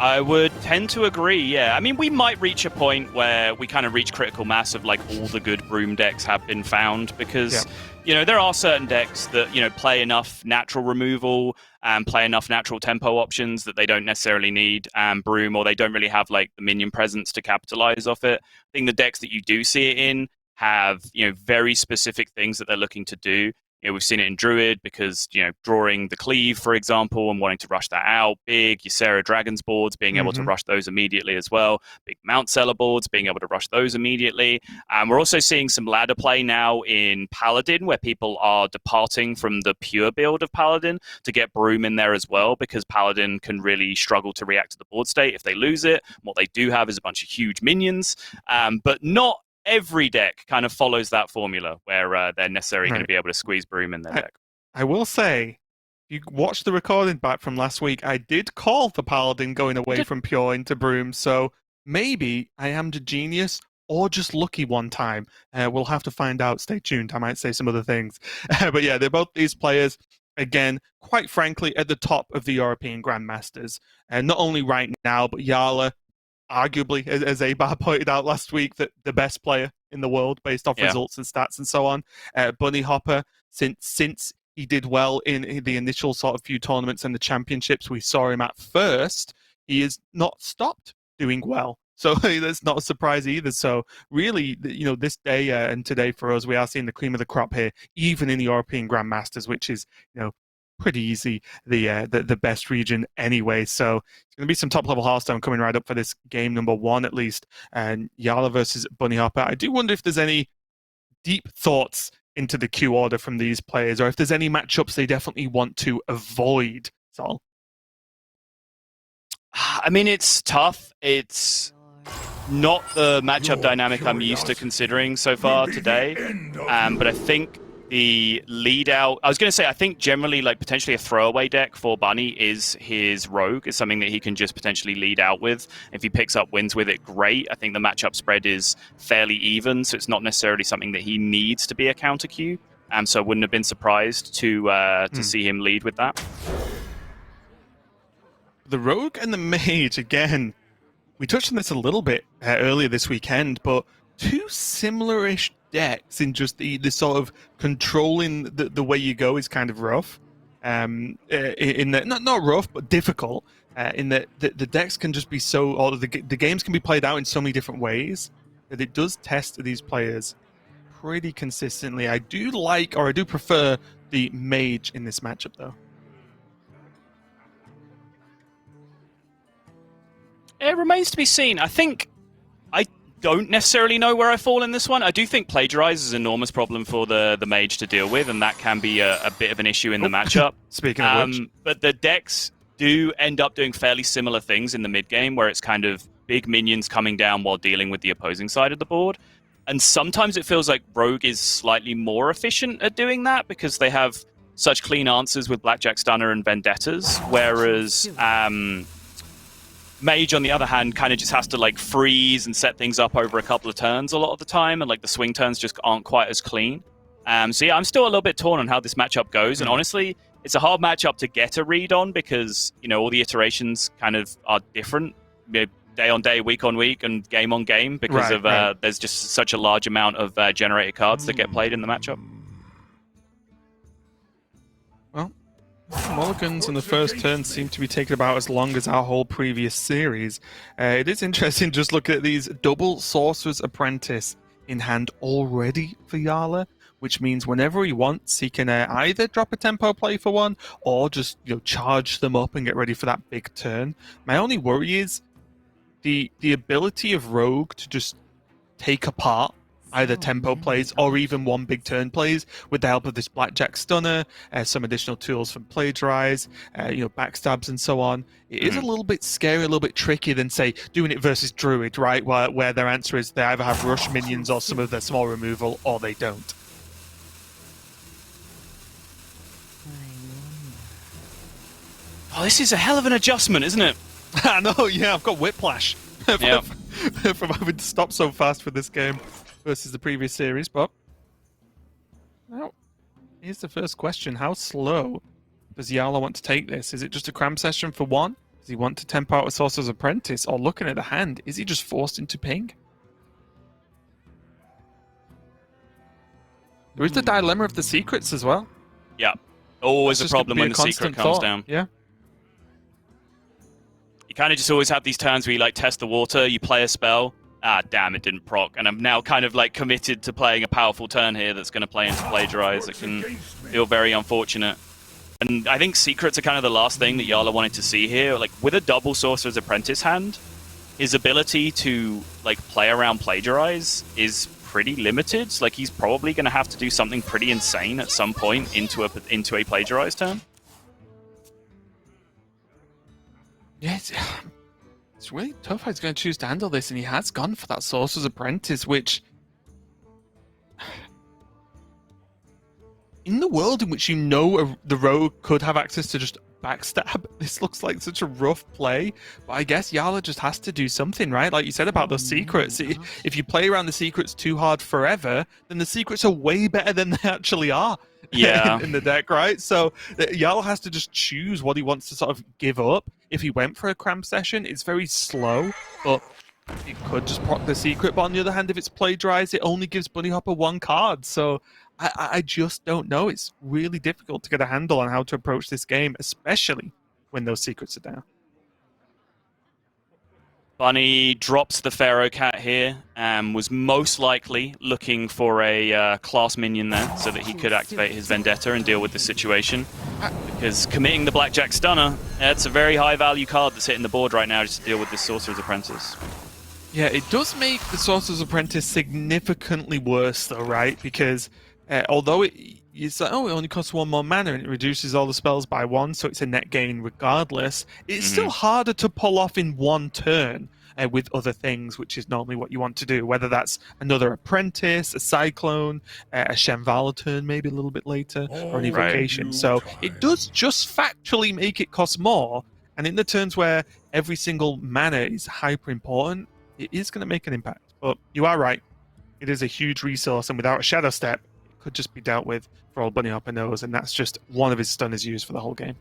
I would tend to agree, yeah. I mean, we might reach a point where we kind of reach critical mass of like all the good Broom decks have been found, because, you know, there are certain decks that, you know, play enough natural removal and play enough natural tempo options that they don't necessarily need Broom, or they don't really have like the minion presence to capitalize off it. I think the decks that you do see it in have, you know, very specific things that they're looking to do. You know, we've seen it in Druid because, you know, drawing the Cleave, for example, and wanting to rush that out. Big Ysera Dragons boards, being able to rush those immediately as well. Big Mount Seller boards, being able to rush those immediately. We're also seeing some ladder play now in Paladin, where people are departing from the pure build of Paladin to get Broom in there as well, because Paladin can really struggle to react to the board state if they lose it. What they do have is a bunch of huge minions, but not every deck kind of follows that formula where they're necessarily going to be able to squeeze Broom in their deck. I will say, you watched the recording back from last week, I did call for Paladin going away from Pure into Broom, so maybe I am the genius or just lucky one time. We'll have to find out. Stay tuned. I might say some other things. But yeah, they're both these players, again, quite frankly, at the top of the European Grandmasters. And not only right now, but Yala, arguably, as Abar pointed out last week, that the best player in the world based off results and stats and so on. Bunny Hopper, since he did well in the initial sort of few tournaments and the championships we saw him at first, he has not stopped doing well. So that's not a surprise either. So really, you know, this day and today for us, we are seeing the cream of the crop here, even in the European Grandmasters, which is, you know, pretty easy, the best region anyway. So it's going to be some top level Hearthstone coming right up for this game number 1 at least. And Yala versus Bunny Hopper. I do wonder if there's any deep thoughts into the queue order from these players, or if there's any matchups they definitely want to avoid. Sol? I mean, it's tough. It's not the matchup dynamic I'm used to considering so far today. But I think the lead out, I was going to say, I think generally, like, potentially a throwaway deck for Bunny is his Rogue, is something that he can just potentially lead out with. If he picks up wins with it, great. I think the matchup spread is fairly even, so it's not necessarily something that he needs to be a counter queue. So I wouldn't have been surprised to see him lead with that. The Rogue and the Mage, again, we touched on this a little bit earlier this weekend, but two similar-ish decks in just the sort of controlling the way you go is kind of rough. In that, not rough, but difficult. In that the decks can just be so, or the games can be played out in so many different ways that it does test these players pretty consistently. I do like, or I do prefer, the Mage in this matchup, though. It remains to be seen. I think I don't necessarily know where I fall in this one. I do think Plagiarize is an enormous problem for the Mage to deal with, and that can be a bit of an issue in the matchup. Speaking of which. But the decks do end up doing fairly similar things in the mid-game, where it's kind of big minions coming down while dealing with the opposing side of the board. And sometimes it feels like Rogue is slightly more efficient at doing that, because they have such clean answers with Blackjack Stunner and Vendettas, whereas Mage, on the other hand, kind of just has to like freeze and set things up over a couple of turns a lot of the time, and like the swing turns just aren't quite as clean. So yeah, I'm still a little bit torn on how this matchup goes, and honestly, it's a hard matchup to get a read on, because, you know, all the iterations kind of are different, you know, day on day, week on week, and game on game, because there's just such a large amount of generated cards that get played in the matchup. Well, mulligans in the first turn seem to be taking about as long as our whole previous series. It is interesting just looking at these double Sorcerer's Apprentice in hand already for Yala, which means whenever he wants, he can either drop a tempo play for one, or just, you know, charge them up and get ready for that big turn. My only worry is the ability of Rogue to just take apart either tempo plays or even one big turn plays with the help of this Blackjack Stunner, some additional tools from Plagiarize, you know, backstabs and so on. It is a little bit scary, a little bit tricky than, say, doing it versus Druid, right? Where their answer is they either have rush minions or some of their small removal, or they don't. Oh, this is a hell of an adjustment, isn't it? I know, yeah, I've got whiplash Yeah. from having to stop so fast for this game versus the previous series. But now, here's the first question. How slow does Yala want to take this? Is it just a cram session for one? Does he want to temp out a Sorcerer's Apprentice? Or looking at the hand, is he just forced into ping? There is the dilemma of the secrets as well. Yeah. Always That's a just gonna problem be when a the secret constant comes thought. down. Yeah. You kind of just always have these turns where you like test the water, you play a spell, damn, it didn't proc, and I'm now kind of like committed to playing a powerful turn here that's going to play into Plagiarize. It can feel very unfortunate. And I think secrets are kind of the last thing that Yala wanted to see here. Like, with a double Sorcerer's Apprentice hand, his ability to like play around Plagiarize is pretty limited. Like, he's probably going to have to do something pretty insane at some point into a Plagiarize turn. Yeah, it's really tough how he's going to choose to handle this, and he has gone for that Sorcerer's Apprentice, which... in the world in which you know the rogue could have access to just backstab, this looks like such a rough play, but I guess Yala just has to do something, right? Like you said about those secrets, if you play around the secrets too hard forever, then the secrets are way better than they actually are. Yeah. in the deck, right? So Yala has to just choose what he wants to sort of give up. If he went for a cram session, it's very slow, but it could just proc the secret. But on the other hand, if it's Plagiarize, it only gives Bunny Hopper one card. So I just don't know. It's really difficult to get a handle on how to approach this game, especially when those secrets are down. Bunny drops the Pharaoh Cat here and was most likely looking for a class minion there so that he could activate his Vendetta and deal with the situation. Because committing the Blackjack Stunner, it's a very high value card that's hitting the board right now just to deal with this Sorcerer's Apprentice. Yeah, it does make the Sorcerer's Apprentice significantly worse though, right? Because although it's like, oh, it only costs one more mana and it reduces all the spells by one, so it's a net gain regardless. It's still harder to pull off in one turn with other things, which is normally what you want to do, whether that's another Apprentice, a Cyclone, a Shemvala turn maybe a little bit later, or an Evocation. So it does just factually make it cost more, and in the turns where every single mana is hyper important, it is going to make an impact. But you are right. It is a huge resource, and without a Shadow Step, it could just be dealt with for all Bunny Hopper knows, and that's just one of his stunners used for the whole game.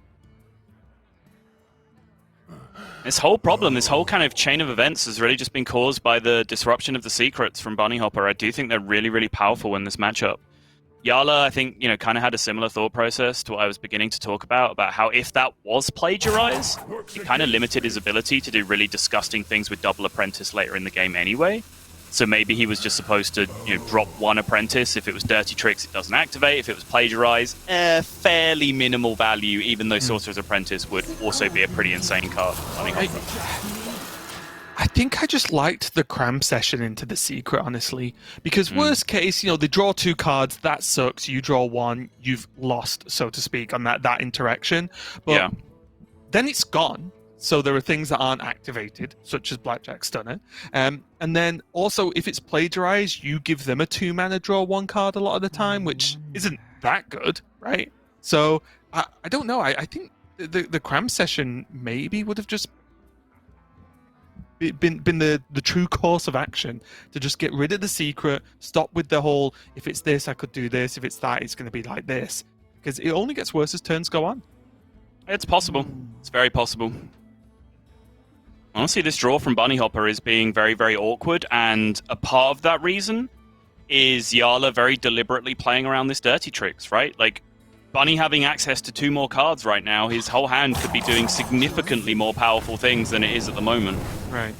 This whole problem, this whole kind of chain of events has really just been caused by the disruption of the secrets from Bunny Hopper. I do think they're really, really powerful in this matchup. Yala, I think, kind of had a similar thought process to what I was beginning to talk about how if that was Plagiarize, it kind of limited his ability to do really disgusting things with Double Apprentice later in the game anyway. So maybe he was just supposed to drop one Apprentice. If it was Dirty Tricks, it doesn't activate. If it was Plagiarize, fairly minimal value, even though Sorcerer's Apprentice would also be a pretty insane card. I think I just liked the cram session into the secret, honestly. Because worst case, they draw two cards, that sucks. You draw one, you've lost, so to speak, on that interaction. But then it's gone. So there are things that aren't activated, such as Blackjack Stunner. And then also, if it's Plagiarize, you give them a 2-mana draw one card a lot of the time, which isn't that good, right? So I don't know. I think the cram session maybe would have just been the true course of action to just get rid of the secret, stop with the whole, if it's this, I could do this, if it's that, it's going to be like this. Because it only gets worse as turns go on. It's possible. It's very possible. Honestly, this draw from Bunny Hopper is being very, very awkward, and a part of that reason is Yala very deliberately playing around this Dirty Tricks, right? Like, Bunny having access to 2 more cards right now, his whole hand could be doing significantly more powerful things than it is at the moment. Right.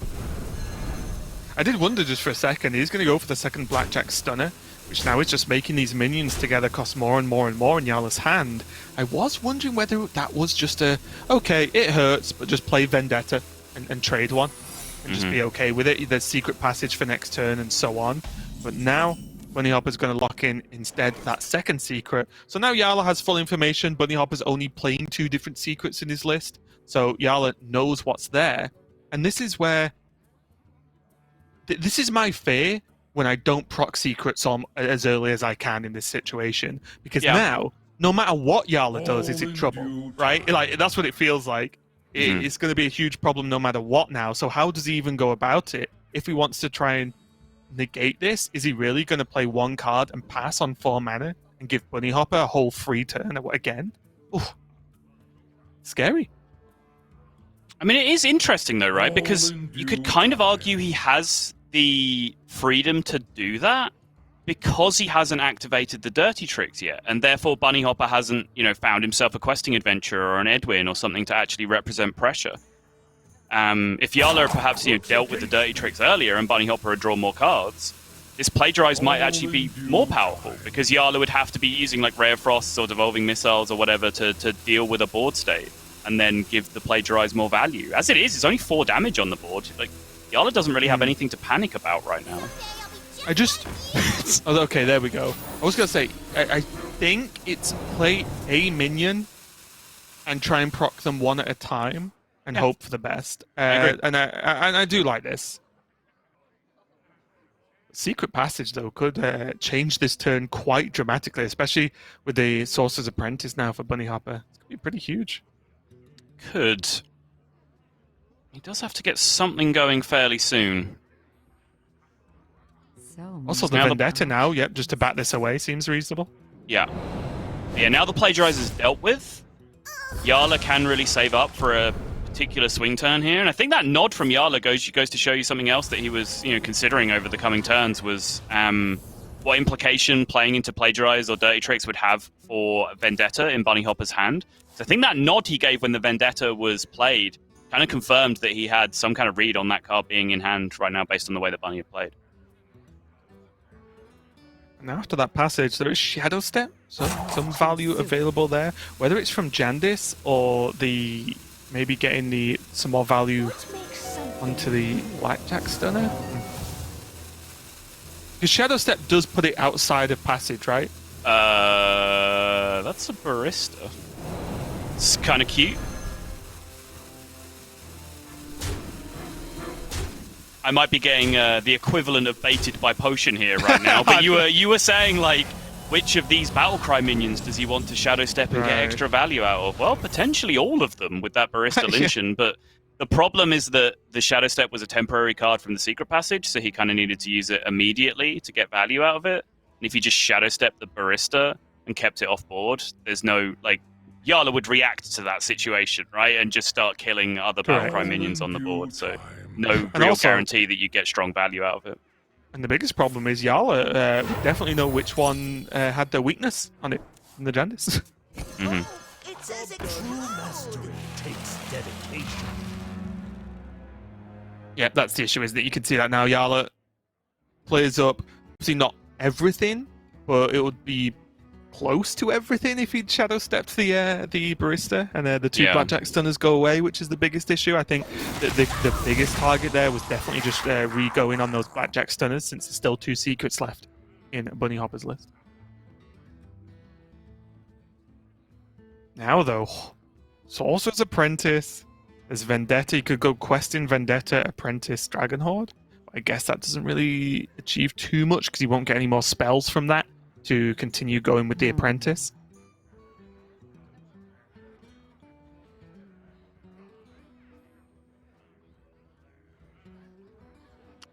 I did wonder just for a second, he's going to go for the second Blackjack Stunner, which now is just making these minions together cost more and more and more in Yala's hand. I was wondering whether that was just okay, it hurts, but just play Vendetta and trade one and just be okay with it. There's secret passage for next turn and so on. But now Bunny Hopper's going to lock in instead that second secret. So now Yala has full information. Bunny Hopper's only playing 2 different secrets in his list. So Yala knows what's there. And this is where... this is my fear when I don't proc secrets on as early as I can in this situation. Because now no matter what Yala does, is it trouble, right? Like that's what it feels like. It's going to be a huge problem no matter what now. So how does he even go about it? If he wants to try and negate this, is he really going to play one card and pass on 4 mana and give Bunny Hopper a whole free turn again? Oof. Scary. I mean, it is interesting though, right? Because you could kind of argue he has the freedom to do that because he hasn't activated the dirty tricks yet, and therefore Bunny Hopper hasn't, found himself a questing adventure or an Edwin or something to actually represent pressure. If Yala perhaps dealt with the dirty tricks earlier and Bunny Hopper had drawn more cards, this plagiarize might actually be more powerful because Yala would have to be using like Ray of Frosts or Devolving Missiles or whatever to deal with a board state and then give the plagiarize more value. As it is, it's only 4 damage on the board. Like Yala doesn't really have anything to panic about right now. Okay, there we go. I was gonna say, I think it's play a minion and try and proc them one at a time and hope for the best. And I do like this. Secret Passage though could change this turn quite dramatically, especially with the Sorcerer's Apprentice now for Bunny Hopper. It's gonna be pretty huge. Could. He does have to get something going fairly soon. Also, the Vendetta now, just to bat this away seems reasonable. Yeah. Now the plagiarize is dealt with. Yala can really save up for a particular swing turn here, and I think that nod from Yala goes to show you something else that he was, considering over the coming turns was what implication playing into plagiarize or dirty tricks would have for Vendetta in Bunny Hopper's hand. So I think that nod he gave when the Vendetta was played kind of confirmed that he had some kind of read on that card being in hand right now based on the way that Bunny had played. And after that passage, there is Shadow Step, so some value available there. Whether it's from Jandis or maybe getting some more value onto the Blackjack Stunner. Because Shadow Step does put it outside of passage, right? That's a Barista. It's kind of cute. I might be getting the equivalent of baited by potion here right now, but you were saying like, which of these Battlecry minions does he want to Shadow Step and get extra value out of? Well, potentially all of them with that Barista Lynchen, but the problem is that the Shadow Step was a temporary card from the Secret Passage, so he kind of needed to use it immediately to get value out of it. And if he just Shadow Stepped the Barista and kept it off board, there's no, like, Yala would react to that situation, right? And just start killing other Battlecry minions on the board, so no real guarantee that you get strong value out of it. And the biggest problem is Yala would definitely know which one had the weakness on it in the Jandis. It says it. True mastery takes dedication. Yeah, that's the issue, isn't it? You can see that now. Yala plays up, obviously not everything, but it would be close to everything if he'd Shadow Stepped the Barista and the 2 Blackjack Stunners go away, which is the biggest issue. I think that the biggest target there was definitely just re-going on those Blackjack Stunners, since there's still 2 secrets left in Bunny Hopper's list. Now though, Sorcerer's Apprentice, there's Vendetta. You could go questing Vendetta, Apprentice, Dragon Horde. I guess that doesn't really achieve too much because you won't get any more spells from that to continue going with the Apprentice.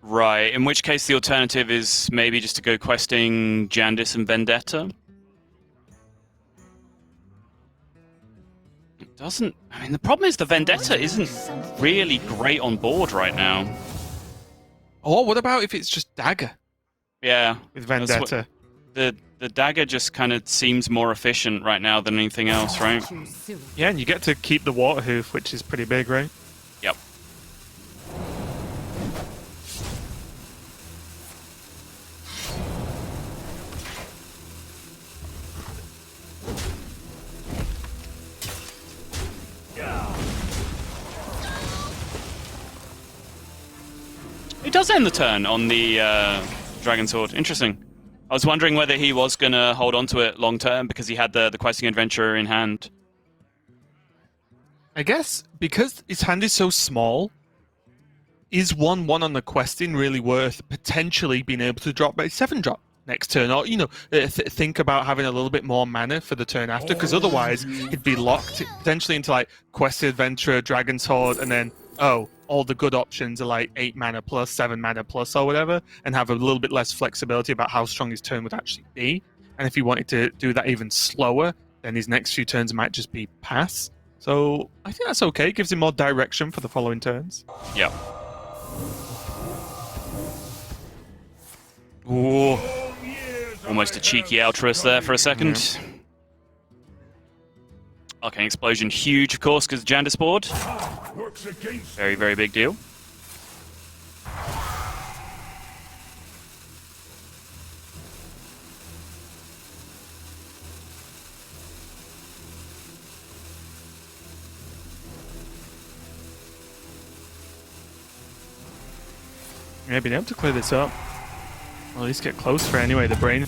Right, in which case the alternative is maybe just to go questing Jandis and Vendetta. It doesn't... I mean, the problem is the Vendetta isn't really great on board right now. Oh, what about if it's just Dagger? Yeah. With Vendetta. The Dagger just kind of seems more efficient right now than anything else, right? Yeah, and you get to keep the Water Hoof, which is pretty big, right? Yep. It does end the turn on the Dragon Sword. Interesting. I was wondering whether he was going to hold on to it long term because he had the questing adventure in hand. I guess because his hand is so small, is 1/1 on the questing really worth potentially being able to drop a 7-drop next turn, or think about having a little bit more mana for the turn after, because otherwise he'd be locked potentially into like Quested Adventurer, Dragon's Horde, and then all the good options are like 8 mana plus, 7 mana plus, or whatever, and have a little bit less flexibility about how strong his turn would actually be. And if he wanted to do that even slower, then his next few turns might just be pass. So I think that's okay. It gives him more direction for the following turns. Yep. Ooh. Almost a cheeky Altruist there for a second. Arcane Explosion, huge, of course, because Jandice board. Very, very big deal. Yeah, being able to clear this up. Or at least get close for anyway. The brain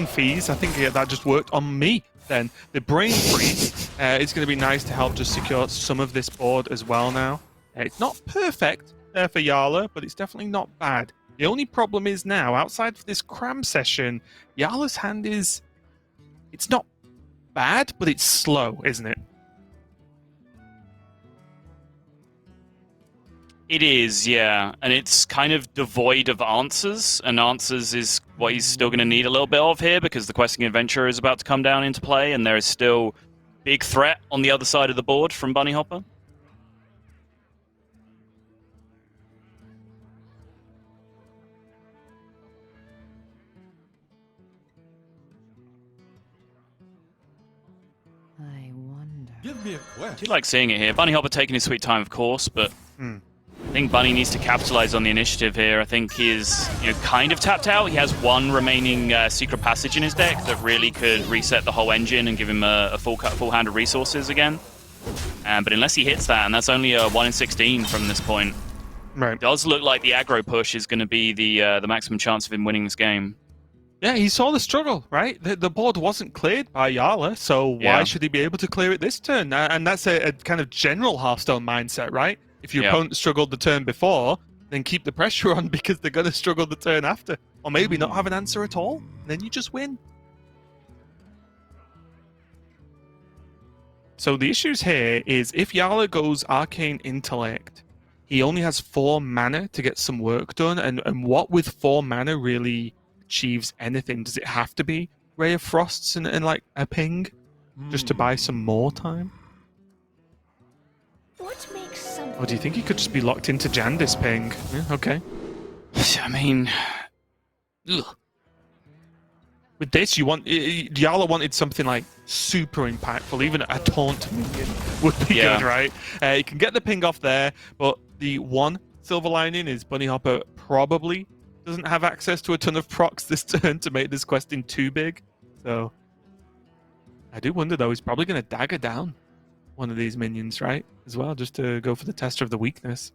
fees. I think that just worked on me. Then the brain freeze is going to be nice to help just secure some of this board as well now. It's not perfect there for Yala, but it's definitely not bad. The only problem is now, outside of this cram session, Yala's hand is... It's not bad, but it's slow, isn't it? It is, yeah. And it's kind of devoid of answers, and answers is what he's still going to need a little bit of here, because the Questing Adventurer is about to come down into play, and there is still big threat on the other side of the board from Bunny Hopper. I wonder. Give me a I do like seeing it here. Bunny Hopper taking his sweet time, of course, but I think Bunny needs to capitalize on the initiative here. I think he is kind of tapped out. He has one remaining Secret Passage in his deck that really could reset the whole engine and give him a full hand of resources again. But unless he hits that, and that's only a 1 in 16 from this point, it does look like the aggro push is going to be the maximum chance of him winning this game. Yeah, he saw the struggle, right? The board wasn't cleared by Yala, so why should he be able to clear it this turn? And that's a kind of general Hearthstone mindset, right? If your opponent struggled the turn before, then keep the pressure on, because they're going to struggle the turn after. Or maybe not have an answer at all, and then you just win. So the issues here is if Yala goes Arcane Intellect, he only has 4 mana to get some work done, and what with 4 mana really achieves anything? Does it have to be Ray of Frosts and like a ping just to buy some more time? What makes something... Or do you think he could just be locked into Jandice ping? Yeah, okay. I mean... Ugh. With this, Yala wanted something like super impactful. Even a taunt minion would be good, right? You can get the ping off there, but the one silver lining is Bunny Hopper probably doesn't have access to a ton of procs this turn to make this questing too big. So I do wonder, though, he's probably going to dagger down one of these minions, right? As well, just to go for the tester of the weakness.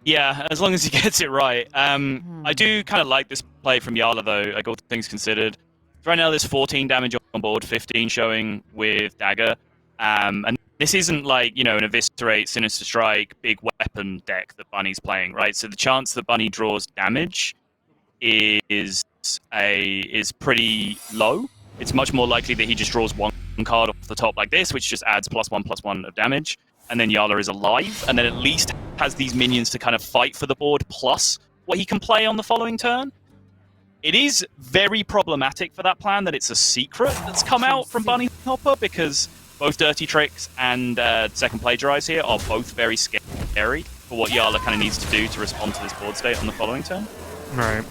Yeah, as long as he gets it right. I do kind of like this play from Yala, though, like all things considered. Right now, there's 14 damage on board, 15 showing with Dagger. And this isn't like, an Eviscerate, Sinister Strike, big weapon deck that Bunny's playing, right? So the chance that Bunny draws damage is pretty low. It's much more likely that he just draws one card off the top like this, which just adds +1/+1 of damage. And then Yala is alive, and then at least has these minions to kind of fight for the board, plus what he can play on the following turn. It is very problematic for that plan that it's a secret that's come out from Bunny Hopper, because both Dirty Tricks and Second Plagiarize here are both very scary for what Yala kind of needs to do to respond to this board state on the following turn. Right.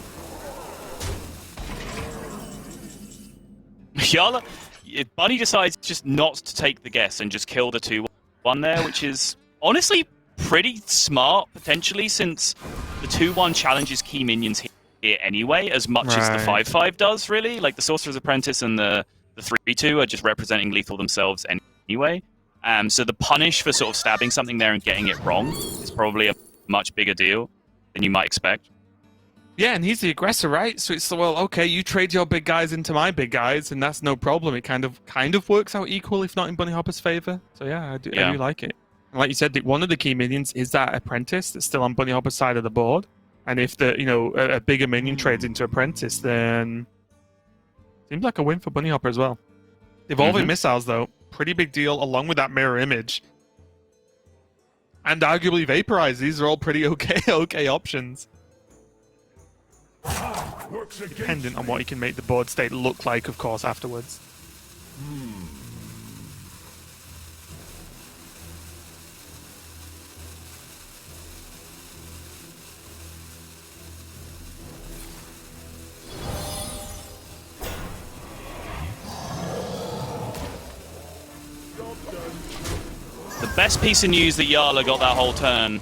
Yala, Bunny decides just not to take the guess and just kill the 2/1 there, which is honestly pretty smart, potentially, since the 2/1 challenges key minions here anyway, as much as the 5/5 does, really. Like the Sorcerer's Apprentice and the 3/2 are just representing lethal themselves anyway. So the punish for sort of stabbing something there and getting it wrong is probably a much bigger deal than you might expect. Yeah, and he's the aggressor, right? So it's, well, okay, you trade your big guys into my big guys, and that's no problem. It kind of works out equal, if not in Bunny Hopper's favor. So yeah, I do like it. And like you said, one of the key minions is that Apprentice that's still on Bunny Hopper's side of the board. And if a bigger minion trades into Apprentice, then seems like a win for Bunny Hopper as well. Evolving missiles, though, pretty big deal, along with that mirror image. And arguably Vaporize. These are all pretty okay options. Dependent on what you can make the board state look like, of course, afterwards. The best piece of news that Yala got that whole turn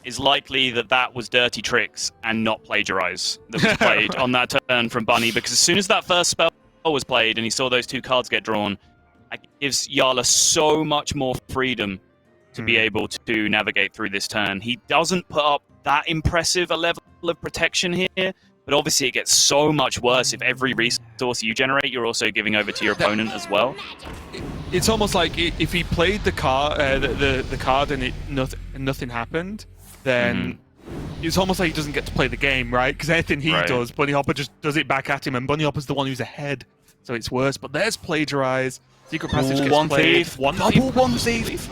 is likely that was Dirty Tricks and not Plagiarize that was played on that turn from Bunny, because as soon as that first spell was played and he saw those two cards get drawn, it gives Yala so much more freedom to be able to navigate through this turn. He doesn't put up that impressive a level of protection here, but obviously it gets so much worse if every resource you generate, you're also giving over to your opponent as well. It's almost like if he played the card, the card, and nothing happened, then it's almost like he doesn't get to play the game, right? Because anything he does, Bunny Hopper just does it back at him, and Bunny Hopper's the one who's ahead, so it's worse. But there's Plagiarize. Secret Passage gets one played. thief. Double one thief.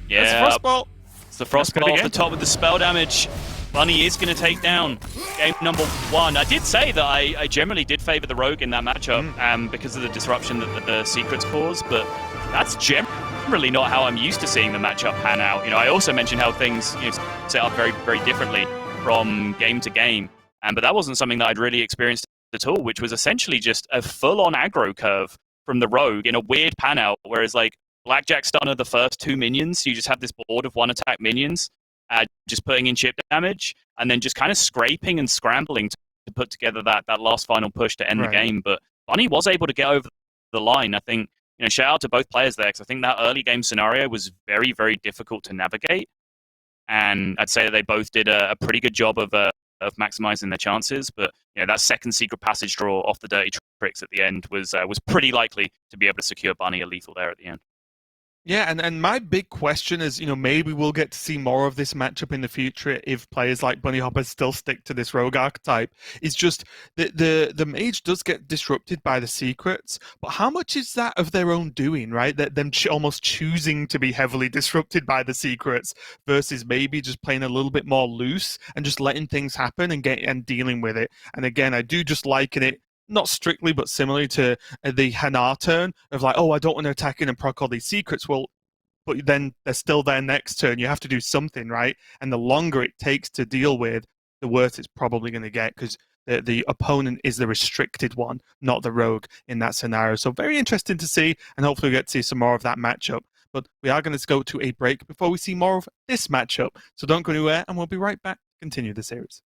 Yeah, That's Frostbolt. It's the Frostbolt off the top with the spell damage. Bunny is going to take down game number 1. I did say that I generally did favor the Rogue in that matchup because of the disruption that the secrets cause, but that's generally not how I'm used to seeing the matchup pan out. I also mentioned how things set up very, very differently from game to game, but that wasn't something that I'd really experienced at all, which was essentially just a full-on aggro curve from the Rogue in a weird pan out, whereas like Blackjack Stunner the first 2 minions, you just have this board of 1-attack minions, just putting in chip damage, and then just kind of scraping and scrambling to put together that last final push to end the game. But Bunny was able to get over the line. I think, shout out to both players there, because I think that early game scenario was very, very difficult to navigate. And I'd say that they both did a pretty good job of maximizing their chances. But that second secret passage draw off the Dirty Tricks at the end was pretty likely to be able to secure Bunny a lethal there at the end. Yeah, and my big question is, maybe we'll get to see more of this matchup in the future if players like Bunny Hopper still stick to this rogue archetype. It's just the mage does get disrupted by the secrets, but how much is that of their own doing, right? That them almost choosing to be heavily disrupted by the secrets versus maybe just playing a little bit more loose and just letting things happen and dealing with it. And again, I do just liken it, not strictly, but similarly to the Hanar turn of like, oh, I don't want to attack in and proc all these secrets. Well, but then they're still there next turn. You have to do something, right? And the longer it takes to deal with, the worse it's probably going to get, because the opponent is the restricted one, not the rogue in that scenario. So very interesting to see, and hopefully we get to see some more of that matchup. But we are going to go to a break before we see more of this matchup. So don't go anywhere, and we'll be right back to continue the series.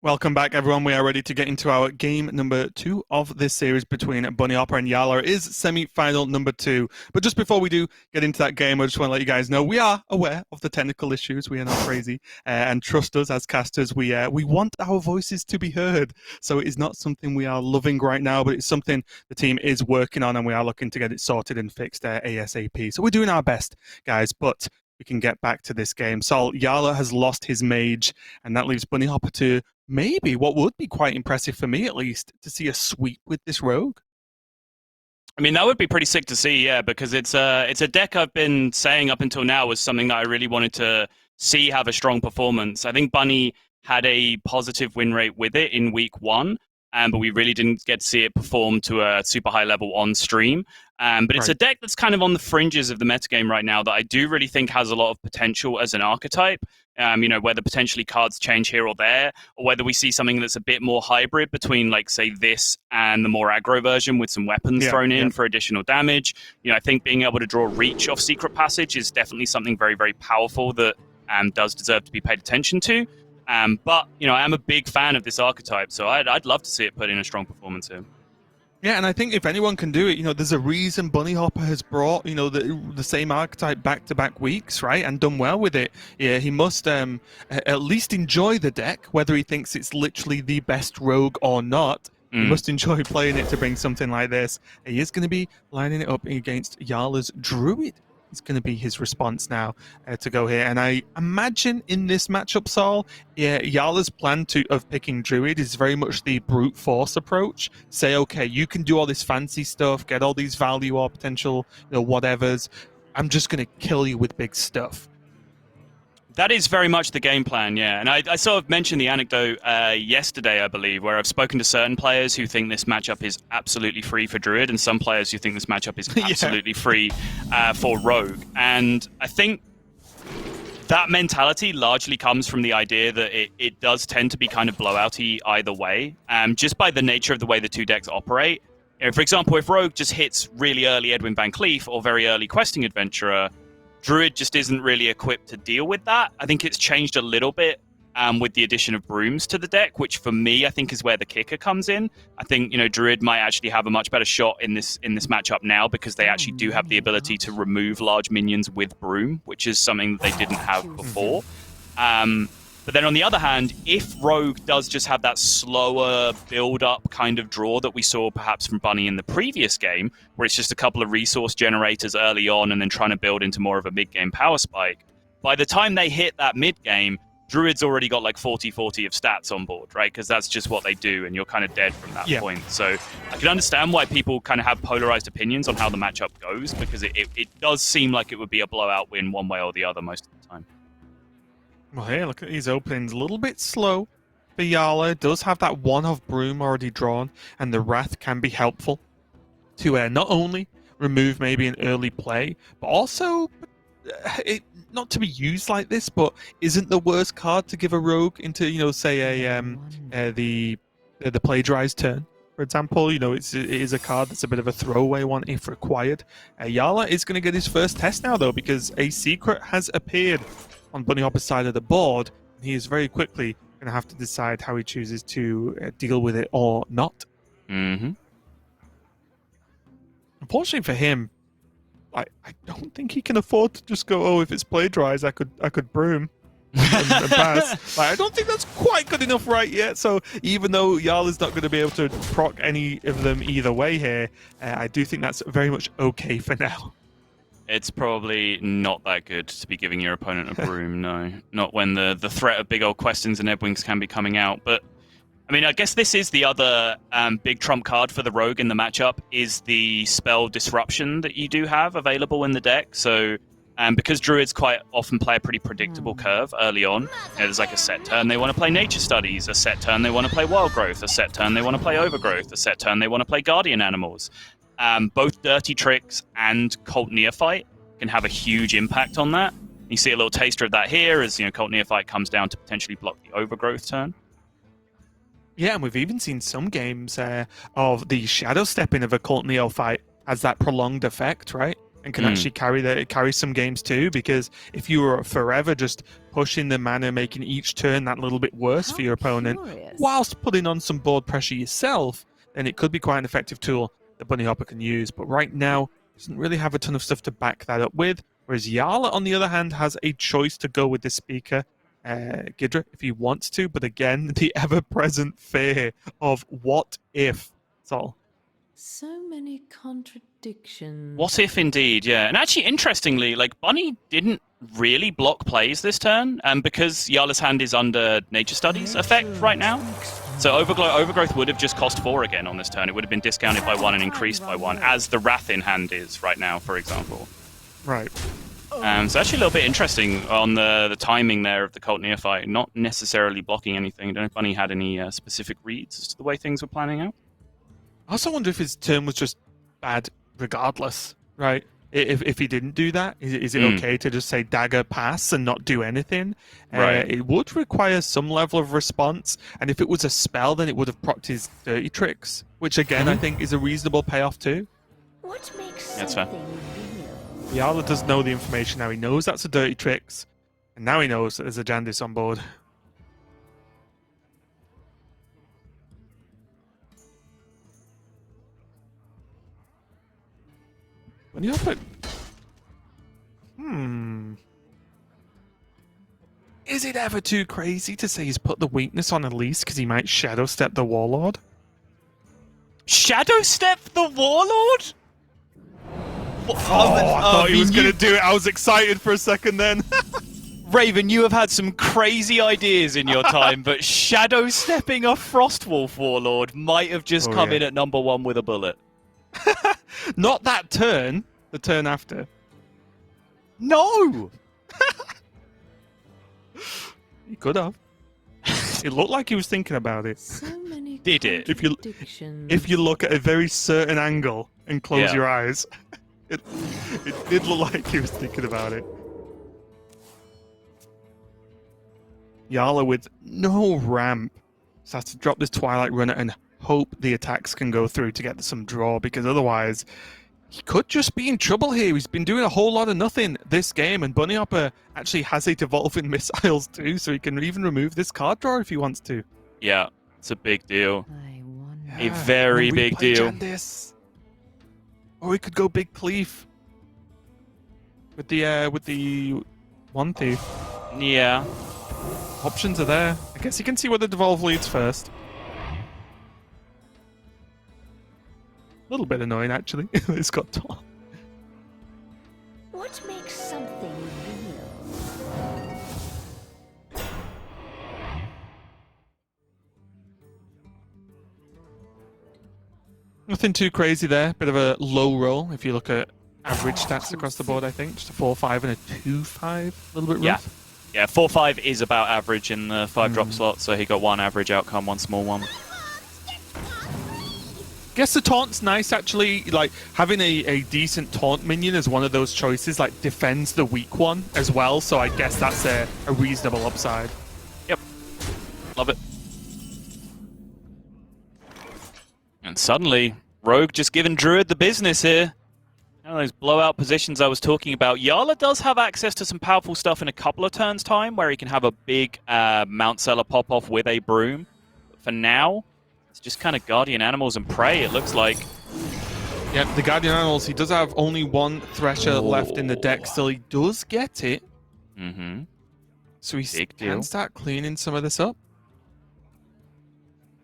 Welcome back, everyone. We are ready to get into our game number 2 of this series between Bunny Hopper and Yala. It is semi-final number 2. But just before we do get into that game, I just want to let you guys know we are aware of the technical issues. We are not crazy. And trust us, as casters, we want our voices to be heard. So it is not something we are loving right now, but it's something the team is working on, and we are looking to get it sorted and fixed ASAP. So we're doing our best, guys. But we can get back to this game. So Yala has lost his mage, and that leaves Bunny Hopper to maybe what would be quite impressive for me, at least, to see a sweep with this rogue. I mean, that would be pretty sick to see, yeah, because it's a deck I've been saying up until now was something that I really wanted to see have a strong performance. I think Bunny had a positive win rate with it in week 1, but we really didn't get to see it perform to a super high level on stream. But it's a deck that's kind of on the fringes of the metagame right now that I do really think has a lot of potential as an archetype. Whether potentially cards change here or there, or whether we see something that's a bit more hybrid between, like, say, this and the more aggro version with some weapons thrown in for additional damage. I think being able to draw reach off Secret Passage is definitely something very, very powerful that does deserve to be paid attention to. But I am a big fan of this archetype, so I'd love to see it put in a strong performance here. Yeah, and I think if anyone can do it, there's a reason Bunny Hopper has brought, the same archetype back-to-back weeks, right, and done well with it. Yeah, he must at least enjoy the deck, whether he thinks it's literally the best rogue or not. He must enjoy playing it to bring something like this. He is going to be lining it up against Yala's Druid. It's going to be his response now to go here. And I imagine in this matchup, Saul, Yala's plan of picking Druid is very much the brute force approach. Say, okay, you can do all this fancy stuff, get all these value or potential, whatevers. I'm just going to kill you with big stuff. That is very much the game plan, yeah. And I sort of mentioned the anecdote yesterday, I believe, where I've spoken to certain players who think this matchup is absolutely free for Druid, and some players who think this matchup is absolutely free for Rogue. And I think that mentality largely comes from the idea that it does tend to be kind of blowouty either way, just by the nature of the way the two decks operate. For example, if Rogue just hits really early Edwin Van Cleef or very early Questing Adventurer, Druid just isn't really equipped to deal with that. I think it's changed a little bit with the addition of Brooms to the deck, which for me, I think is where the kicker comes in. I think, Druid might actually have a much better shot in this matchup now because they actually do have the ability to remove large minions with Broom, which is something that they didn't have before. But then on the other hand, if Rogue does just have that slower build-up kind of draw that we saw perhaps from Bunny in the previous game, where it's just a couple of resource generators early on and then trying to build into more of a mid-game power spike, by the time they hit that mid-game, Druid's already got like 40-40 of stats on board, right? Because that's just what they do, and you're kind of dead from that point. So I can understand why people kind of have polarized opinions on how the matchup goes, because it does seem like it would be a blowout win one way or the other most of the time. Well, here, look at these openings. A little bit slow for Yala. Does have that one of Broom already drawn, and the Wrath can be helpful to not only remove maybe an early play, but also not to be used like this, but isn't the worst card to give a rogue into, say the plagiarized turn. For example, it is a card that's a bit of a throwaway one if required. Yala is going to get his first test now, though, because a secret has appeared on Bunny Hopper's side of the board, and he is very quickly going to have to decide how he chooses to deal with it or not. Mm-hmm. Unfortunately for him, I don't think he can afford to just go, if it's plagiarized, I could Broom and pass. I don't think that's quite good enough right yet. So even though Yala's not going to be able to proc any of them either way here, I do think that's very much okay for now. It's probably not that good to be giving your opponent a Broom, no. Not when the threat of big old Questions and Edwings can be coming out. But, I mean, I guess this is the other big trump card for the Rogue in the matchup, is the spell Disruption that you do have available in the deck. So, because Druids quite often play a pretty predictable curve early on, there's like a set turn they want to play Nature Studies, a set turn they want to play Wild Growth, a set turn they want to play Overgrowth, a set turn they want to play Guardian Animals. Both Dirty Tricks and Cult Neophyte can have a huge impact on that. You see a little taster of that here as Cult Neophyte comes down to potentially block the Overgrowth turn. Yeah, and we've even seen some games of the shadow stepping of a Cult Neophyte as that prolonged effect, right? and can actually carry some games too. Because if you were forever just pushing the mana, making each turn that little bit worse for your opponent, whilst putting on some board pressure yourself, then it could be quite an effective tool that Bunny Hopper can use. But right now, doesn't really have a ton of stuff to back that up with. Whereas Yala, on the other hand, has a choice to go with the Speaker, Gidra, if he wants to. But again, the ever-present fear of what if. That's all. So many contradictions. What if indeed, yeah. And actually, interestingly, like Bunny didn't really block plays this turn, and because Yala's hand is under Nature Studies effect right now, so Overgrowth would have just cost 4 again on this turn. It would have been discounted by 1 and increased by 1, as the Wrath in hand is right now, for example. Right. So actually a little bit interesting on the timing there of the Cult Neophyte, not necessarily blocking anything. I don't know if Bunny had any specific reads as to the way things were planning out. I also wonder if his turn was just bad regardless, right? If he didn't do that, is it okay to just say dagger pass and not do anything? Right. It would require some level of response, and if it was a spell, then it would have procced his dirty tricks, which again I think is a reasonable payoff too. What makes That's fair. Yala does know the information now. He knows that's a dirty tricks, and now he knows that there's a Jandis on board. When you put... Is it ever too crazy to say he's put the weakness on Elise because he might Shadow Step the Warlord? Shadow Step the Warlord? I thought he was going to do it. I was excited for a second then. Raven, you have had some crazy ideas in your time, but Shadow Stepping a Frostwolf Warlord might have just come in at number 1 with a bullet. Not that turn, the turn after. No! He could have. It looked like he was thinking about it. So many Did it? If you look at a very certain angle and close your eyes, it did look like he was thinking about it. Yala with no ramp just has to drop this Twilight Runner and hope the attacks can go through to get some draw, because otherwise he could just be in trouble here. He's been doing a whole lot of nothing this game, and Bunny Hopper actually has 8 evolving missiles too, so he can even remove this card draw if he wants to. Yeah, it's a big deal. A very big deal. Jandis. Or we could go Big Cleave with the One Thief. Yeah. Options are there. I guess you can see where the Devolve leads first. A little bit annoying, actually. It's got taunt. What makes something real? Nothing too crazy there. Bit of a low roll if you look at average stats across the board, I think. Just a 4-5 and a 2-5. A little bit rough. Yeah, 4-5 is about average in the 5-drop slot, so he got 1 average outcome, 1 small one. Guess the taunt's nice, actually. Like, having a decent taunt minion as one of those choices, like, defends the weak one as well, so I guess that's a reasonable upside. Yep. Love it. And suddenly, Rogue just giving Druid the business here. Those blowout positions I was talking about. Yala does have access to some powerful stuff in a couple of turns' time, where he can have a big Mount Seller pop-off with a broom. But for now, it's just kind of Guardian Animals and Prey, it looks like. Yeah, the Guardian Animals, he does have only 1 Thresher left in the deck, still he does get it. Mm-hmm. So he can start cleaning some of this up.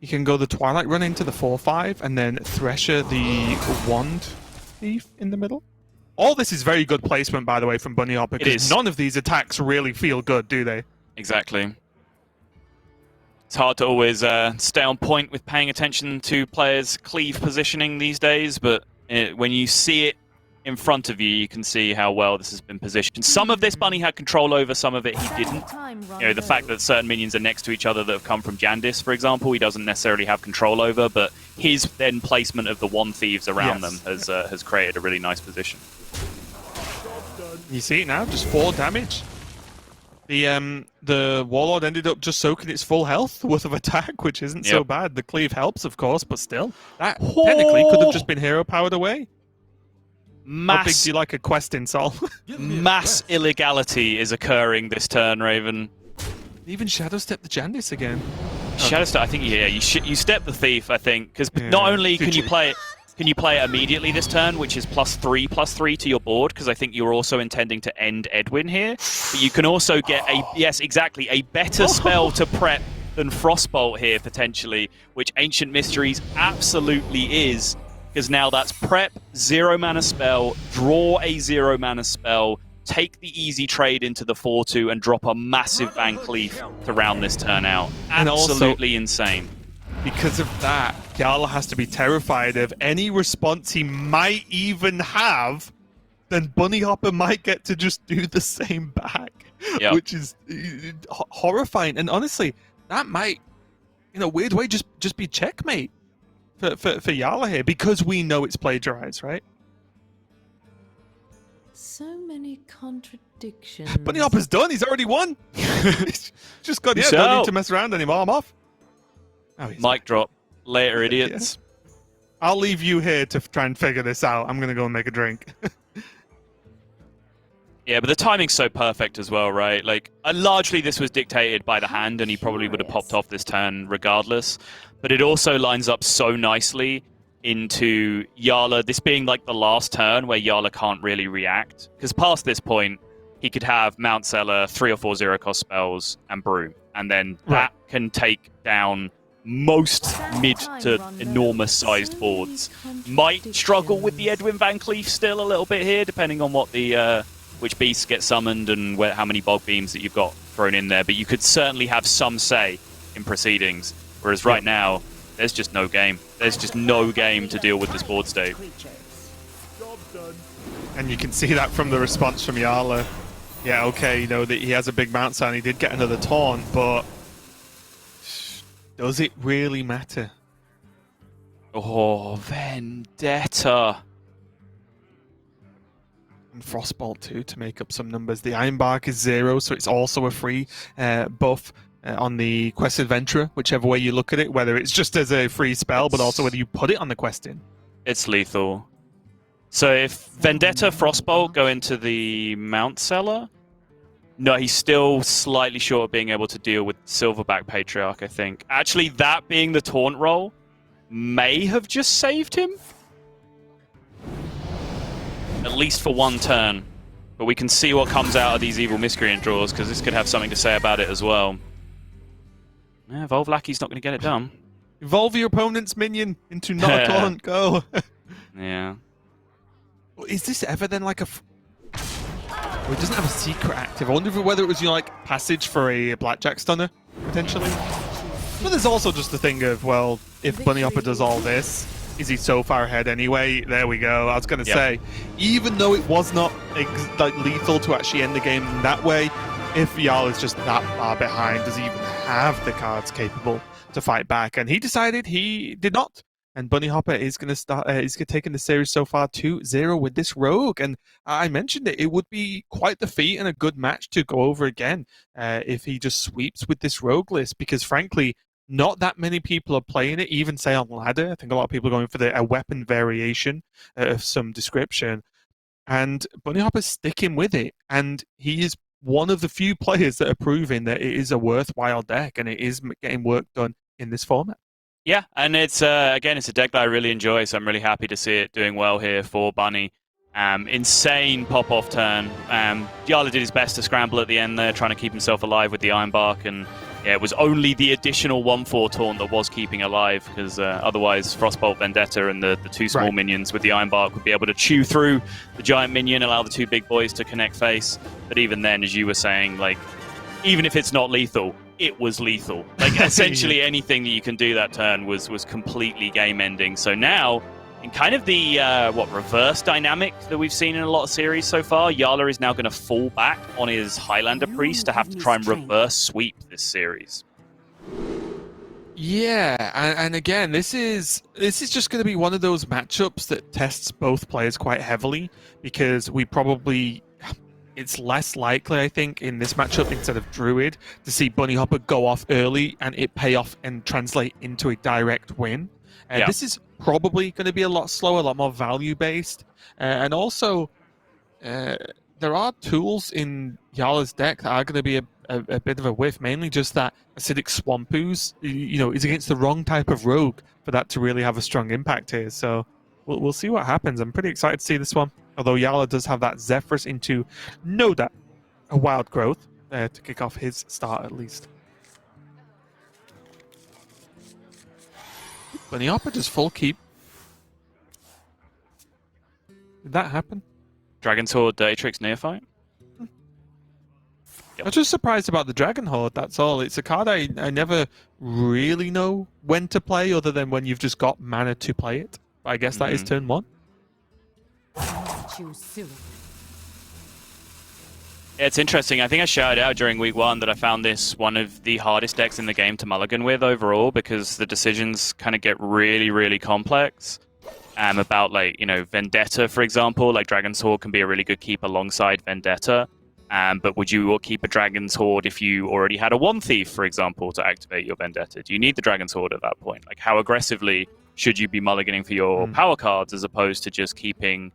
He can go the Twilight Run into the 4-5, and then Thresher the Wand Thief in the middle. All this is very good placement, by the way, from Bunny Hopper, because none of these attacks really feel good, do they? Exactly. It's hard to always stay on point with paying attention to players' cleave positioning these days, but when you see it in front of you, you can see how well this has been positioned. Some of this Bunny had control over, some of it he didn't. You know, the fact that certain minions are next to each other that have come from Jandis, for example, he doesn't necessarily have control over, but his then placement of the Wand Thieves around them has created a really nice position. You see it now, just 4 damage. The Warlord ended up just soaking its full health worth of attack, which isn't so bad. The cleave helps, of course, but still, that technically could have just been hero powered away. How big do you like a quest in, Sol? Mass illegality is occurring this turn, Raven. Even Shadow Step the Jandis again. Shadow Step, I think, yeah, you step the Thief, I think, because not only can you play it immediately this turn, which is +3/+3 to your board, because I think you're also intending to end Edwin here, but you can also get a better spell to prep than Frostbolt here, potentially, which Ancient Mysteries absolutely is, because now that's prep, 0-mana spell, draw a 0-mana spell, take the easy trade into the 4/2 and drop a massive Van Cleef to round this turn out. Absolutely insane. Because of that, Yala has to be terrified of any response he might even have, then Bunny Hopper might get to just do the same back, which is horrifying. And honestly, that might, in a weird way, just be checkmate for Yala here, because we know it's plagiarized, right? So many contradictions. Bunny Hopper's done. He's already won. He's just got, don't need to mess around anymore. I'm off. Oh, Mic drop. Later, idiots. I'll leave you here to try and figure this out. I'm going to go and make a drink. Yeah, but the timing's so perfect as well, right? Like, largely this was dictated by the hand, and he probably would have popped off this turn regardless. But it also lines up so nicely into Yala, this being like the last turn where Yala can't really react. Because past this point, he could have Mount Seller, 3 or 4 0-cost spells, and Broom. And then that can take down most mid to enormous sized boards. Might struggle with the Edwin Van Cleef still a little bit here, depending on what the which beasts get summoned and how many bog beams that you've got thrown in there. But you could certainly have some say in proceedings. Whereas right now, there's just no game. There's just no game to deal with this board state. And you can see that from the response from Yala. Yeah, okay, you know, that he has a big Mount Seller, he did get another taunt, but does it really matter? Oh, Vendetta. And Frostbolt too, to make up some numbers. The Ironbark is 0, so it's also a free buff on the Quest Adventurer, whichever way you look at it, whether it's just as a free spell, but also whether you put it on the quest in. It's lethal. So if Vendetta, Frostbolt go into the Mount Seller, no, he's still slightly short of being able to deal with Silverback Patriarch, I think. Actually, that being the taunt roll may have just saved him. At least for one turn. But we can see what comes out of these Evil Miscreant draws, because this could have something to say about it as well. Yeah, Evolve Lackey's not going to get it done. Evolve your opponent's minion into not a taunt. Go. Yeah. Is this ever then like a... Oh, it doesn't have a secret active. I wonder whether it was, you know, like passage for a Blackjack Stunner, potentially. But there's also just the thing of, well, if Bunny Hopper does all this, is he so far ahead anyway? There we go. I was going to say, even though it was not like lethal to actually end the game in that way, if Yala is just that far behind, does he even have the cards capable to fight back? And he decided he did not. And Bunny Hopper is going to start. He's taken the series so far 2-0 with this rogue. And I mentioned it. It would be quite the feat and a good match to go over again if he just sweeps with this rogue list. Because frankly, not that many people are playing it, even say on ladder. I think a lot of people are going for a weapon variation of some description. And Bunny Hopper's sticking with it. And he is one of the few players that are proving that it is a worthwhile deck and it is getting work done in this format. Yeah, and it's again, it's a deck that I really enjoy, so I'm really happy to see it doing well here for Bunny. Insane pop-off turn. Yala did his best to scramble at the end there, trying to keep himself alive with the Ironbark, and yeah, it was only the additional 1/4 taunt that was keeping alive, because otherwise Frostbolt, Vendetta, and the two small minions with the Ironbark would be able to chew through the giant minion, allow the two big boys to connect face. But even then, as you were saying, like, even if it's not lethal, it was lethal. Like, essentially anything that you can do that turn was completely game-ending. So now, in kind of the reverse dynamic that we've seen in a lot of series so far, Yala is now going to fall back on his Highlander Priest to have to try and reverse sweep this series. Yeah, and again, this is just going to be one of those matchups that tests both players quite heavily, because it's less likely, I think, in this matchup instead of Druid to see Bunny Hopper go off early and it pay off and translate into a direct win. This is probably going to be a lot slower, a lot more value-based. And also, there are tools in Yala's deck that are going to be a bit of a whiff, mainly just that Acidic Swamp Ooze, is against the wrong type of rogue for that to really have a strong impact here. So we'll see what happens. I'm pretty excited to see this one. Although Yala does have that Zephyrus into no doubt a Wild Growth to kick off his start at least. Bunny Hopper just full keep. Did that happen? Dragon's Horde, Dirty Tricks, Neophyte? I'm just surprised about the Dragon Horde, that's all. It's a card I never really know when to play, other than when you've just got mana to play it. But I guess that is turn 1. It's interesting. I think I shouted out during week 1 that I found this one of the hardest decks in the game to mulligan with overall, because the decisions kind of get really, really complex. About, like, Vendetta, for example. Like, Dragon's Horde can be a really good keep alongside Vendetta. But would you keep a Dragon's Horde if you already had a One Thief, for example, to activate your Vendetta? Do you need the Dragon's Horde at that point? Like, how aggressively should you be mulliganing for your power cards as opposed to just keeping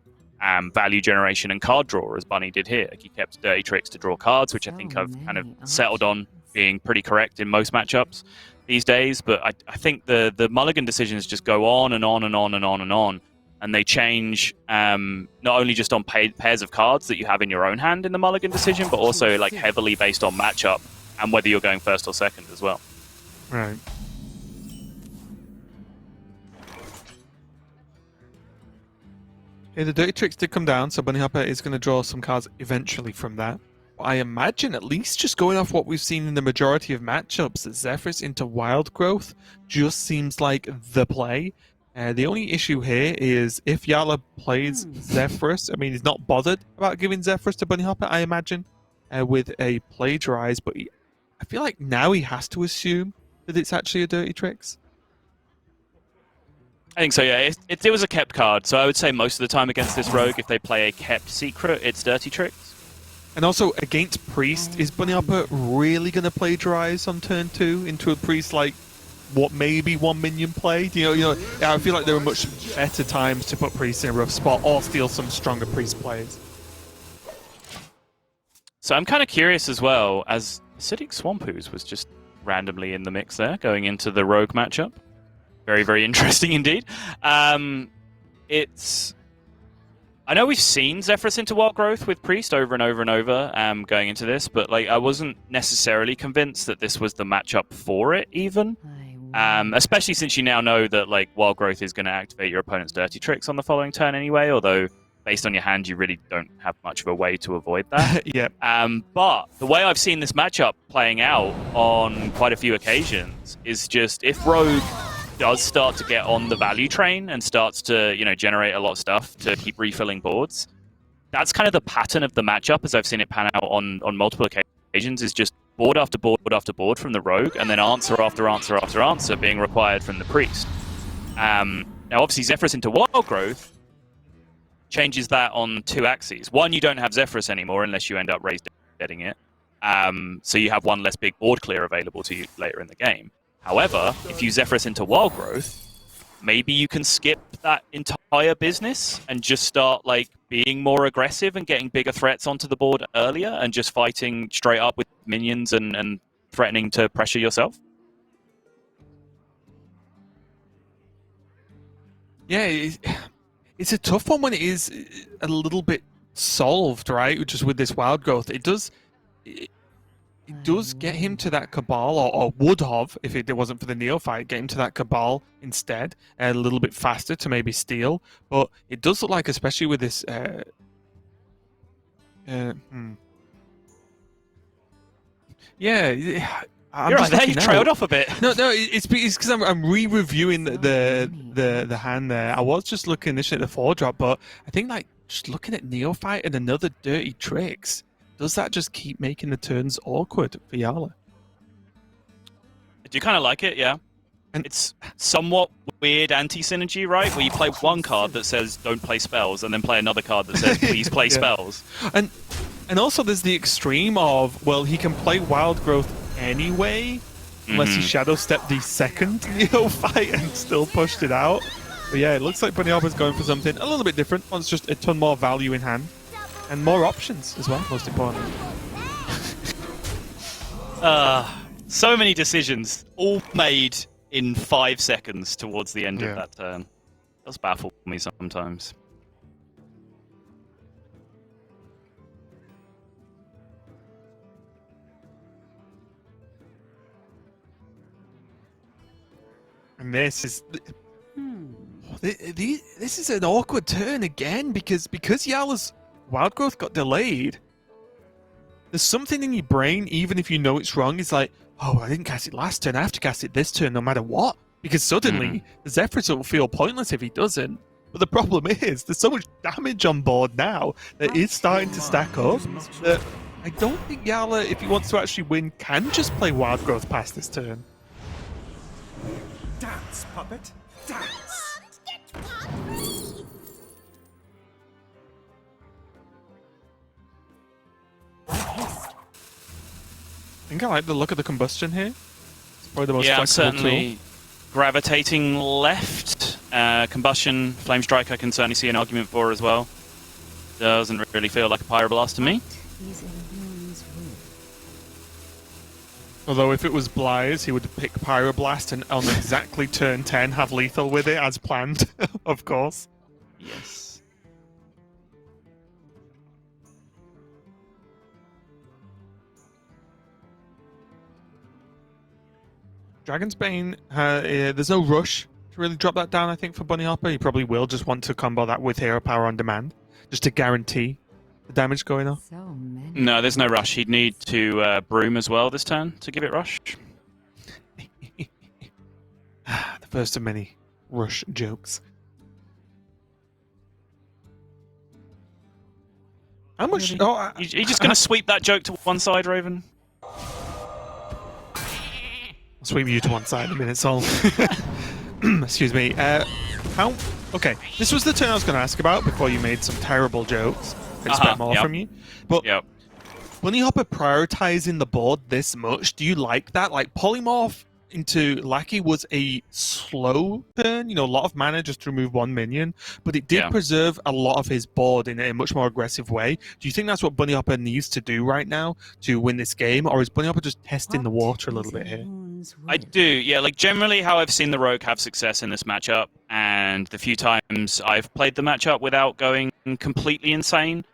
value generation and card draw, as Bunny did here? Like, he kept Dirty Tricks to draw cards, which I think I've kind of settled on being pretty correct in most matchups these days. But I think the mulligan decisions just go on and on and on and on and on. And they change not only just on pairs of cards that you have in your own hand in the mulligan decision, but also like heavily based on matchup and whether you're going first or second as well. Right. Okay, the Dirty Tricks did come down, so Bunny Hopper is going to draw some cards eventually from that. I imagine, at least just going off what we've seen in the majority of matchups, that Zephyrus into Wild Growth just seems like the play. The only issue here is if Yala plays Zephyrus, I mean, he's not bothered about giving Zephyrus to Bunny Hopper, I imagine, with a Plagiarize, but I feel like now he has to assume that it's actually a Dirty Tricks. I think so, yeah. It was a kept card, so I would say most of the time against this rogue, if they play a kept secret, it's Dirty Tricks. And also, against Priest, is Bunny Hopper really going to Plagiarize on turn 2 into a Priest like what maybe 1 minion play? I feel like there are much better times to put Priest in a rough spot or steal some stronger Priest plays. So I'm kind of curious as well, as Acidic Swamp Ooze was just randomly in the mix there, going into the rogue matchup. Very, very interesting indeed. I know we've seen Zephyrus into Wild Growth with Priest over and over and over going into this, but like I wasn't necessarily convinced that this was the matchup for it even. Especially since you now know that like Wild Growth is going to activate your opponent's Dirty Tricks on the following turn anyway, although based on your hand you really don't have much of a way to avoid that. Yep. But the way I've seen this matchup playing out on quite a few occasions is just if Rogue does start to get on the value train and starts to, generate a lot of stuff to keep refilling boards, that's kind of the pattern of the matchup as I've seen it pan out on multiple occasions, is just board after board after board from the Rogue, and then answer after answer after answer being required from the Priest. Now, obviously, Zephyrus into Wild Growth changes that on 2 axes. One, you don't have Zephyrus anymore unless you end up getting it. So you have one less big board clear available to you later in the game. However, if you Zephyrus into Wild Growth, maybe you can skip that entire business and just start like being more aggressive and getting bigger threats onto the board earlier and just fighting straight up with minions and threatening to pressure yourself. Yeah, it's a tough one when it is a little bit solved, right? Just with this Wild Growth, it does get him to that Cabal, or would have, if it wasn't for the Neophyte, get him to that Cabal instead, a little bit faster to maybe steal. But it does look like, especially with this... Yeah, You're right there, you trailed off a bit. No, it's because I'm re-reviewing the hand there. I was just looking initially at the 4-drop, but I think like just looking at Neophyte and another Dirty Tricks, does that just keep making the turns awkward for Yala? Do you kind of like it? Yeah. And it's somewhat weird anti-synergy, right? Where you play one card that says don't play spells and then play another card that says please play spells. And also there's the extreme of, well, he can play Wild Growth anyway unless he shadow stepped the second Neo fight and still pushed it out. But yeah, it looks like Bunny Hopper's going for something a little bit different. Wants just a ton more value in hand and more options as well, most importantly. So many decisions, all made in 5 seconds towards the end of that turn. Does baffle me sometimes. And this is this is an awkward turn again because Yala's wild growth got delayed. There's something in your brain, even if you know it's wrong, it's like, oh, I didn't cast it last turn, I have to cast it this turn no matter what. Because suddenly, the Zephyrs will feel pointless if he doesn't. But the problem is, there's so much damage on board now that is starting to stack up that I don't think Yala, if he wants to actually win, can just play wild growth past this turn. Dance, puppet, dance. I think I like the look of the combustion here. It's probably the most I'm flexible certainly tool. gravitating left. Combustion, Flame Strike I can certainly see an argument for as well. Doesn't really feel like a Pyroblast to me. Although if it was Bly's, he would pick Pyroblast and on exactly turn 10 have lethal with it as planned, of course. Yes. Dragon's Bane, there's no rush to really drop that down, I think, for Bunny Hopper. He probably will just want to combo that with Hero Power on demand, just to guarantee the damage going off. No, there's no rush. He'd need to Broom as well this turn to give it rush. The first of many rush jokes. How much? Really? Oh, you just going to sweep that joke to one side, Raven? I'll sweep you to one side in a minute, Sol. Excuse me. How? Okay, this was the turn I was going to ask about before you made some terrible jokes. Expect more from you. But Bunny Hopper prioritizing the board this much, do you like that? Like, Polymorph into Lackey was a slow turn, a lot of mana just to remove one minion, but it did preserve a lot of his board in a much more aggressive way. Do you think that's what Bunny Hopper needs to do right now to win this game, or is Bunny Hopper just testing the water a little bit here? I do, yeah. Like, generally how I've seen the Rogue have success in this matchup, and the few times I've played the matchup without going completely insane,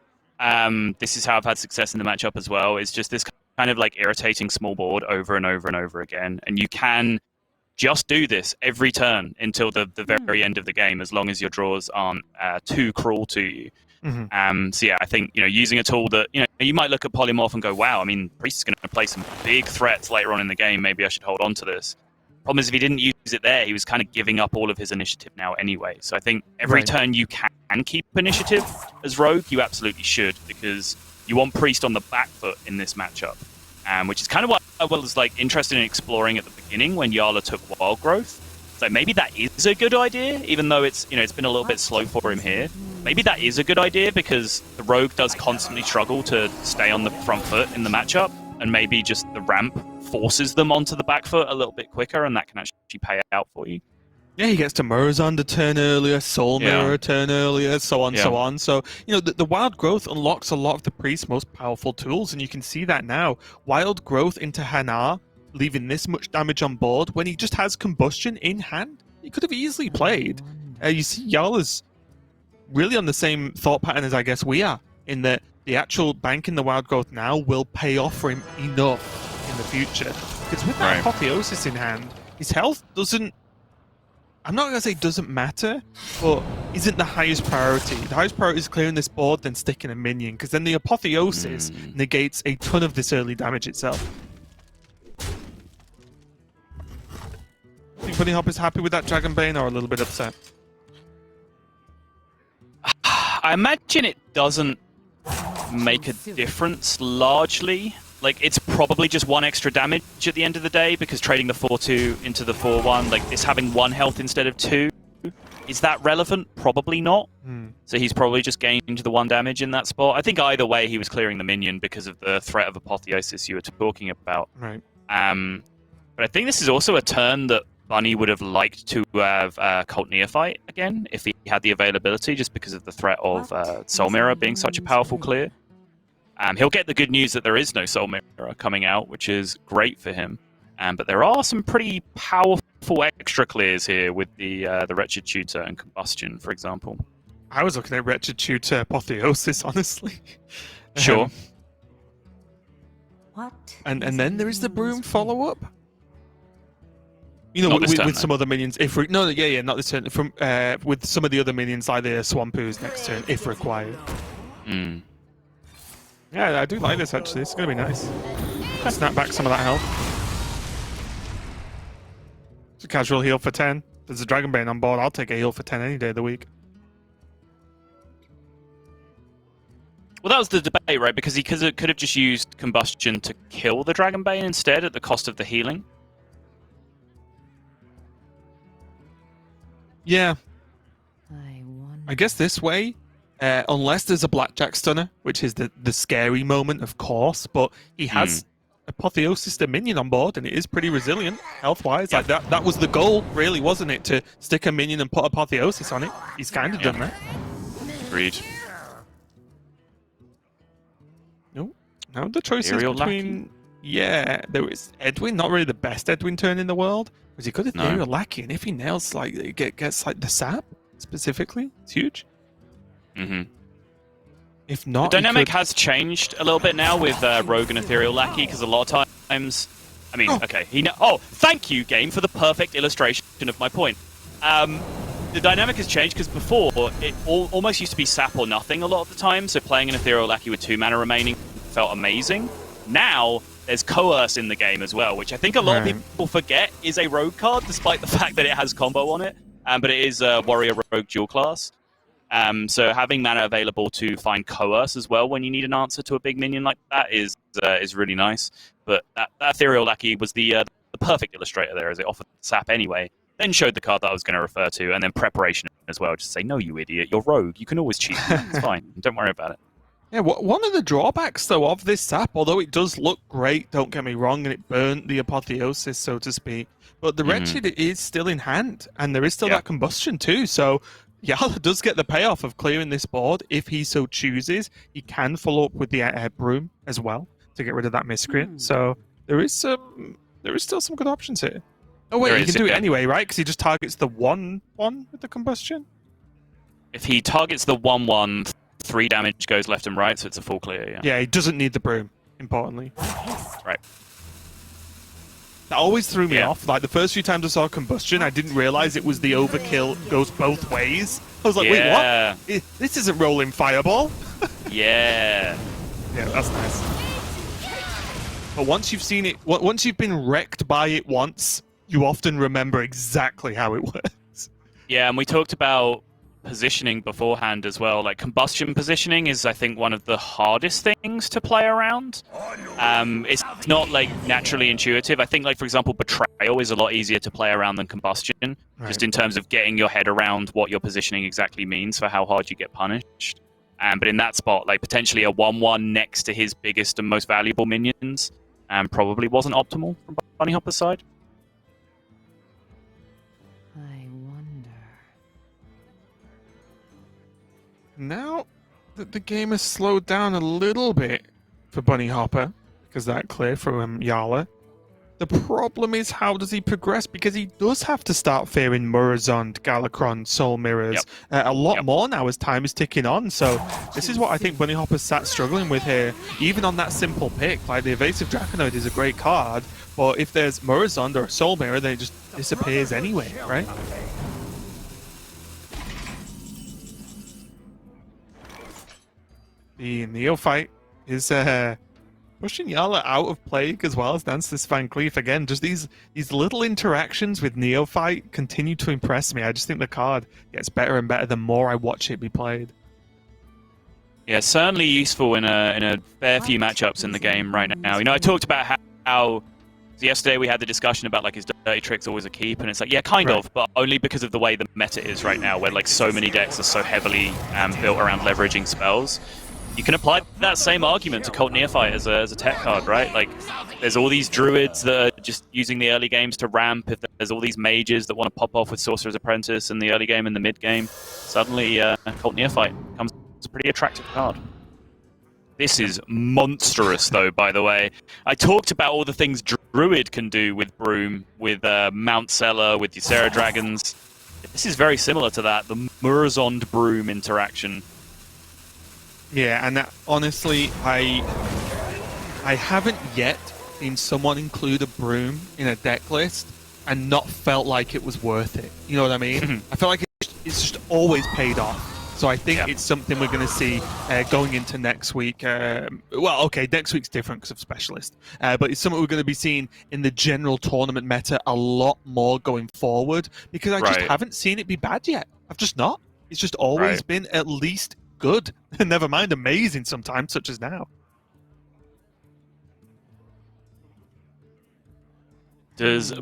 this is how I've had success in the matchup as well. It's just this kind of like irritating small board over and over and over again, and you can just do this every turn until the very end of the game, as long as your draws aren't too cruel to you. So yeah, I think using a tool that you might look at Polymorph and go, wow, I mean, Priest is going to play some big threats later on in the game. Maybe I should hold on to this. Problem is, if he didn't use it there, he was kind of giving up all of his initiative now anyway. So I think every turn you can keep initiative as Rogue, you absolutely should, because you want Priest on the back foot in this matchup, which is kind of what I was interested in exploring at the beginning when Yala took Wild Growth. So maybe that is a good idea, even though it's it's been a little bit slow for him here. Maybe that is a good idea because the Rogue does constantly struggle to stay on the front foot in the matchup, and maybe just the ramp forces them onto the back foot a little bit quicker, and that can actually pay out for you. Yeah, he gets to Murazan a turn earlier, Soul Mirror a turn earlier, so on, so on. So, the Wild Growth unlocks a lot of the Priest's most powerful tools, and you can see that now. Wild Growth into Hanar, leaving this much damage on board when he just has Combustion in hand. He could have easily played. You see Yala's really on the same thought pattern as I guess we are, in that the actual banking the Wild Growth now will pay off for him enough in the future. Because with that Apotheosis in hand, his health doesn't... I'm not going to say doesn't matter, but isn't the highest priority. The highest priority is clearing this board, then sticking a minion, because then the Apotheosis negates a ton of this early damage itself. Think Bunny Hopper's happy with that Dragon Bane, or a little bit upset? I imagine it doesn't make a difference largely. It's probably just one extra damage at the end of the day, because trading the 4-2 into the 4-1, it's having 1 health instead of 2. Is that relevant? Probably not. So he's probably just gained the 1 damage in that spot. I think either way he was clearing the minion because of the threat of Apotheosis you were talking about. Right. But I think this is also a turn that Bunny would have liked to have Cult Neophyte again if he had the availability, just because of the threat of Soul Mirror being such a powerful clear. He'll get the good news that there is no Soul Mirror coming out, which is great for him. But there are some pretty powerful extra clears here with the Wretched Tutor and Combustion, for example. I was looking at Wretched Tutor Apotheosis, honestly. Sure. And then there is the Broom follow-up. You know, with some other minions, if not this turn. From with some of the other minions like the Swampoos next turn, if required. Mm. Yeah, I do like this actually. It's gonna be nice. Snap back some of that health. It's a casual heal for 10. There's a Dragonbane on board. I'll take a heal for 10 any day of the week. Well, that was the debate, right? Because he could have just used Combustion to kill the Dragonbane instead at the cost of the healing. Yeah. I guess this way, unless there's a Blackjack Stunner, which is the scary moment, of course, but he has Apotheosis the minion on board, and it is pretty resilient health-wise. Like that was the goal, really, wasn't it? To stick a minion and put Apotheosis on it. He's kind of done that. Agreed. No. Now the choice is Ethereal between... Lackey? Yeah, there is Edwin, not really the best Edwin turn in the world. Because he could have Ethereal Lackey, and if he nails, like, gets like the sap, specifically, it's huge. Mm-hmm. If not, the dynamic has changed a little bit now with Rogue and Ethereal Lackey, because a lot of times, I mean, okay, thank you, game, for the perfect illustration of my point. The dynamic has changed because before it almost used to be sap or nothing a lot of the time. So playing an Ethereal Lackey with 2 mana remaining felt amazing. Now there's Coerce in the game as well, which I think a lot of people forget is a rogue card, despite the fact that it has combo on it. But it is a warrior rogue dual class. So having mana available to find Coerce as well when you need an answer to a big minion like that is really nice. But that Ethereal Lackey was the perfect illustrator there, as it offered sap anyway. Then showed the card that I was going to refer to, and then Preparation as well. Just say, no, you idiot, you're rogue. You can always cheat. It's fine. Don't worry about it. Yeah, one of the drawbacks, though, of this sap, although it does look great, don't get me wrong, and it burnt the Apotheosis, so to speak, but the Wretched is still in hand, and there is still that Combustion, too, so Yala does get the payoff of clearing this board if he so chooses. He can follow up with the Broom as well to get rid of that Miscreant, so there is still some good options here. Oh, wait, he can do it anyway, right? Because he just targets the 1/1 with the Combustion? If he targets the 1/1, 3 damage goes left and right, so it's a full clear, yeah. Yeah, he doesn't need the Broom, importantly. Right. That always threw me off. Like, the first few times I saw Combustion, I didn't realize it was the overkill goes both ways. I was like, wait, what? This isn't rolling Fireball. Yeah. Yeah, that's nice. But once you've seen it, once you've been wrecked by it once, you often remember exactly how it works. Yeah, and we talked about positioning beforehand as well. Like, Combustion positioning is, I think, one of the hardest things to play around. It's not, like, naturally intuitive. I think, like, for example, Betrayal is a lot easier to play around than Combustion, just in terms of getting your head around what your positioning exactly means for how hard you get punished. But in that spot, like, potentially a 1/1 next to his biggest and most valuable minions probably wasn't optimal from Bunny Hopper's side. I wonder. Now that the game has slowed down a little bit for Bunny Hopper, because that clear from Yala, the problem is how does he progress? Because he does have to start fearing Murazond, Galakron, Soul Mirrors a lot more now as time is ticking on. So this is what I think Bunny Hopper's sat struggling with here. Even on that simple pick, like the Evasive Draconoid is a great card, but if there's Murazond or a Soul Mirror, then it just disappears anyway, right? The Neophyte is pushing Yala out of Plague as well as Dances Van Cleef. Again, just these little interactions with Neophyte continue to impress me. I just think the card gets better and better the more I watch it be played. Yeah, certainly useful in a fair few matchups in the game right now. You know, I talked about how yesterday we had the discussion about like his dirty tricks always a keep, and it's like, yeah, kind of, but only because of the way the meta is right now, where like so many decks are so heavily built around leveraging spells. you can apply that same argument to Cult Neophyte as a tech card, right? Like, there's all these druids that are just using the early games to ramp. If there's all these mages that want to pop off with Sorcerer's Apprentice in the early game and the mid game, suddenly Cult Neophyte becomes a pretty attractive card. This is monstrous, though, by the way. I talked about all the things Druid can do with Broom, with Mount Seller, with Ysera Dragons. This is very similar to that, the Murazond Broom interaction. Yeah, and honestly, I haven't yet seen someone include a Broom in a deck list and not felt like it was worth it. You know what I mean? I feel like it's just always paid off. So I think it's something we're going to see going into next week. Well, okay, next week's different because of Specialist. But it's something we're going to be seeing in the general tournament meta a lot more going forward because I just haven't seen it be bad yet. I've just not. It's just always been at least good. Never mind amazing sometimes, such as now. Does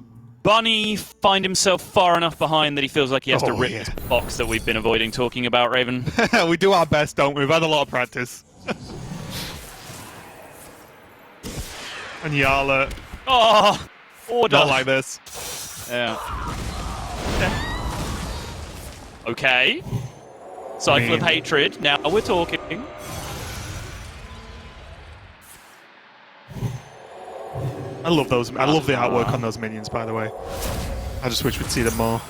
Bunny find himself far enough behind that he feels like he has to rip this box that we've been avoiding talking about, Raven? We do our best, don't we? We've had a lot of practice. And Yala. Oh, order. Not like this. Yeah. Okay. Cycle of Hatred. Now we're talking. I love those. I love the artwork on those minions, by the way. I just wish we'd see them more.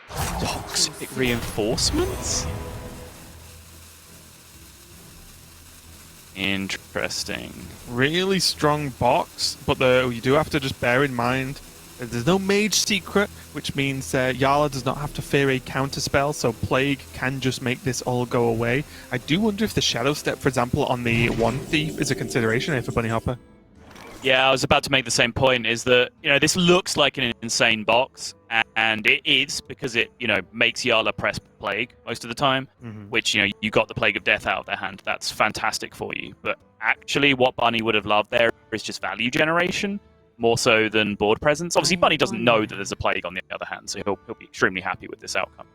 Toxic reinforcements? Interesting. Really strong box, but you do have to just bear in mind that there's no mage secret, which means Yala does not have to fear a counterspell, so Plague can just make this all go away. I do wonder if the Shadow Step, for example, on the One Thief is a consideration here for Bunny Hopper. Yeah, I was about to make the same point, is that, this looks like an insane box, and it is, because it, makes Yala press Plague most of the time, which, you got the Plague of Death out of their hand. That's fantastic for you. But actually, what Bunny would have loved there is just value generation, more so than board presence. Obviously, Bunny doesn't know that there's a Plague on the other hand, so he'll be extremely happy with this outcome.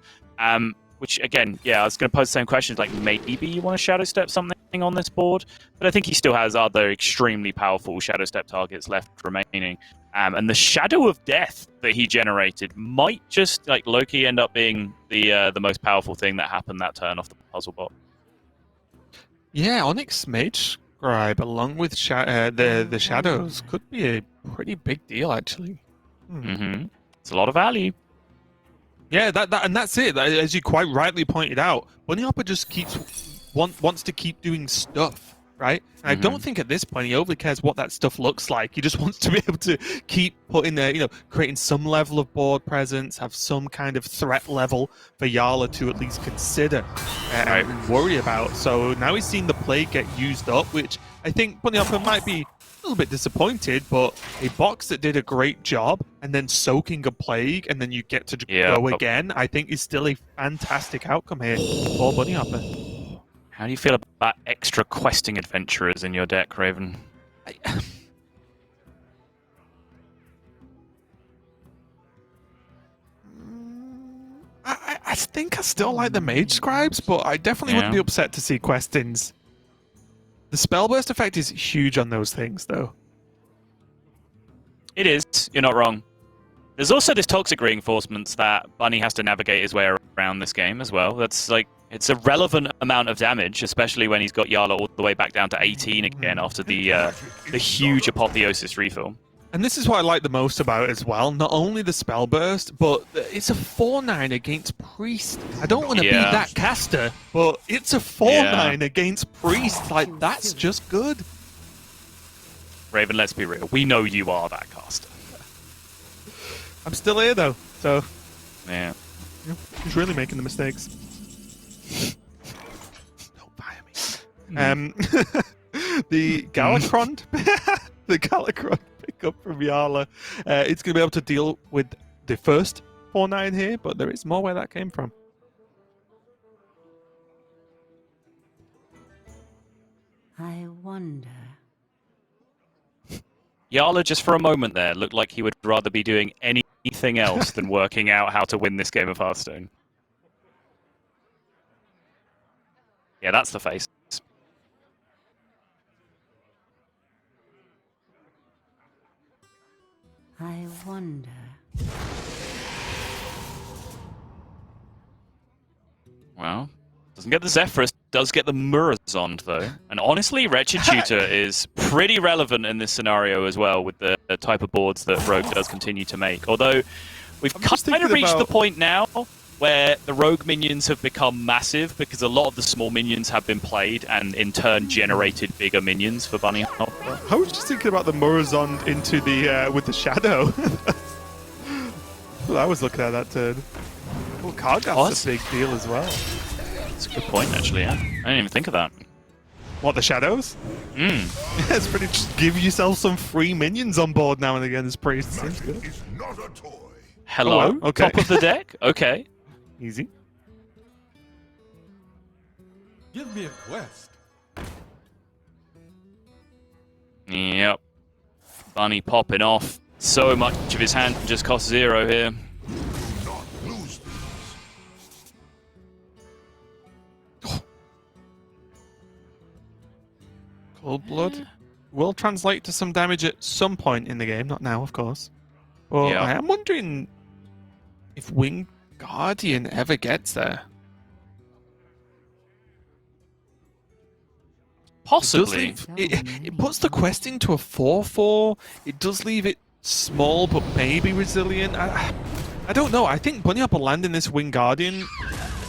Which, again, I was going to pose the same questions, like maybe you want to Shadow Step something on this board, but I think he still has other extremely powerful Shadow Step targets left remaining. And the Shadow of Death that he generated might just, like Loki, end up being the most powerful thing that happened that turn off the puzzle bot. Yeah, Onyx Mage Scribe, along with the Shadows, could be a pretty big deal, actually. It's a lot of value. Yeah, and that's it. As you quite rightly pointed out, Bunny Hopper just wants to keep doing stuff, right? And I don't think at this point he overly cares what that stuff looks like. He just wants to be able to keep putting there, creating some level of board presence, have some kind of threat level for Yala to at least consider and worry about. So now he's seen the Plague get used up, which I think Bunny Hopper might be a little bit disappointed, but a box that did a great job and then soaking a Plague and then you get to go again, I think is still a fantastic outcome here for Bunny Hopper. How do you feel about extra questing adventurers in your deck, Raven? I think I still like the Mage Scribes, but I definitely wouldn't be upset to see Questins. The Spellburst effect is huge on those things, though. It is. You're not wrong. There's also this toxic reinforcements that Bunny has to navigate his way around this game as well. That's it's a relevant amount of damage, especially when he's got Yala all the way back down to 18 again after the huge Apotheosis refill. And this is what I like the most about it as well. Not only the spell burst, but it's a 4/9 against Priest. I don't want to be that caster, but it's a 4/9 against Priest. Like, that's just good. Raven, let's be real. We know you are that caster. I'm still here, though, so... Yeah. He's really making the mistakes. Don't fire me. The Galakron... the Galakron pick up from Yala. It's going to be able to deal with the first 4/9 here, but there is more where that came from. I wonder. Yala, just for a moment there, looked like he would rather be doing anything else than working out how to win this game of Hearthstone. Yeah, that's the face. I wonder. Well, doesn't get the Zephyrus, does get the Murazond though. And honestly, Wretched Tutor is pretty relevant in this scenario as well with the type of boards that Rogue does continue to make. Although we've kind of reached the point now where the Rogue minions have become massive because a lot of the small minions have been played and in turn generated bigger minions for Bunny Hopper. I was just thinking about the Murazond into the with the shadow. Well, I was looking at that turn. Well, Kargath's a big deal as well. That's a good point, actually. Yeah, I didn't even think of that. What, the shadows? Yeah, it's pretty. Just give yourself some free minions on board now and again as priest. Seems good. Hello, Oh, wow. Okay. top of the deck. Okay, easy. Give me a quest. Yep. Bunny popping off. So much of his hand just costs 0 here. Cold Blood will translate to some damage at some point in the game, not now, of course. Well, Yeah. I am wondering if Winged Guardian ever gets there. Possibly. It puts the quest into a 4/4. It does leave it small, but maybe resilient. I don't know. I think Bunny Hopper landing this Winged Guardian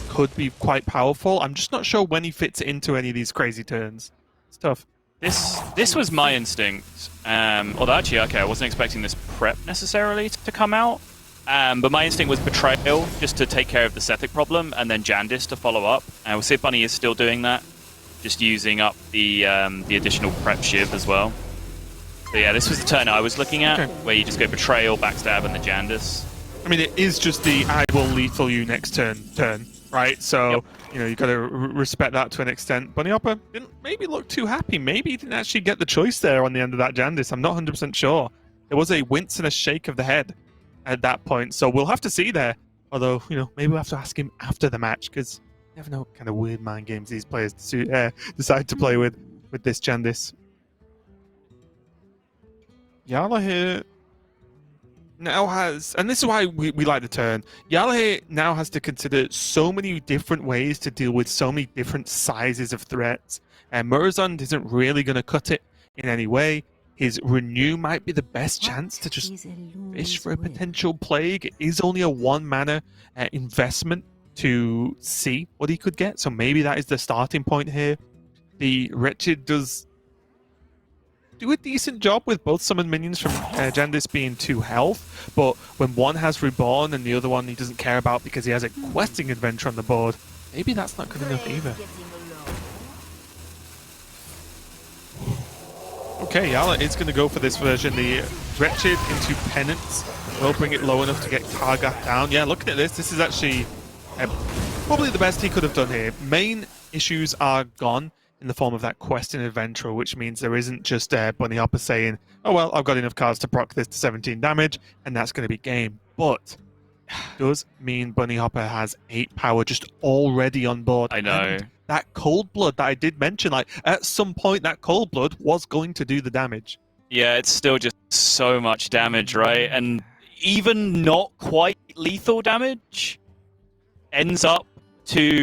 could be quite powerful. I'm just not sure when he fits it into any of these crazy turns. It's tough. This was my instinct. Although actually, okay, I wasn't expecting this prep necessarily to come out. But my instinct was Betrayal, just to take care of the Sethic problem, and then Jandis to follow up. And we'll see if Bunny is still doing that, just using up the additional prep Shiv as well. So yeah, this was the turn I was looking at, where you just go Betrayal, Backstab, and the Jandis. I mean, it is just the I will lethal you next turn, right? So, you know, you got to respect that to an extent. Bunny Hopper didn't maybe look too happy. Maybe he didn't actually get the choice there on the end of that Jandis. I'm not 100% sure. There was a wince and a shake of the head at that point, so we'll have to see there. Although, you know, maybe we'll have to ask him after the match, because you never know what kind of weird mind games these players decide to play with this Jandis. Yala here now has, and this is why we like the turn, Yala here now has to consider so many different ways to deal with so many different sizes of threats. And Murazond isn't really going to cut it in any way. His Renew might be the best chance to just fish for a potential Plague. It is only a 1 mana investment to see what he could get, so maybe that is the starting point here. The Wretched does do a decent job with both summon minions from Jandis being 2 health, but when one has Reborn and the other one he doesn't care about because he has a questing adventure on the board, maybe that's not good enough either. Okay, Yala is going to go for this version. The Wretched into Penance will bring it low enough to get Kargath down. Yeah, looking at this, this is actually probably the best he could have done here. Main issues are gone in the form of that quest and adventure, which means there isn't just Bunny Hopper saying, oh well, I've got enough cards to proc this to 17 damage, and that's going to be game. But does mean Bunny Hopper has 8 power just already on board. I know. And that Cold Blood that I did mention, like at some point that Cold Blood was going to do the damage. Yeah, it's still just so much damage, right? And even not quite lethal damage ends up to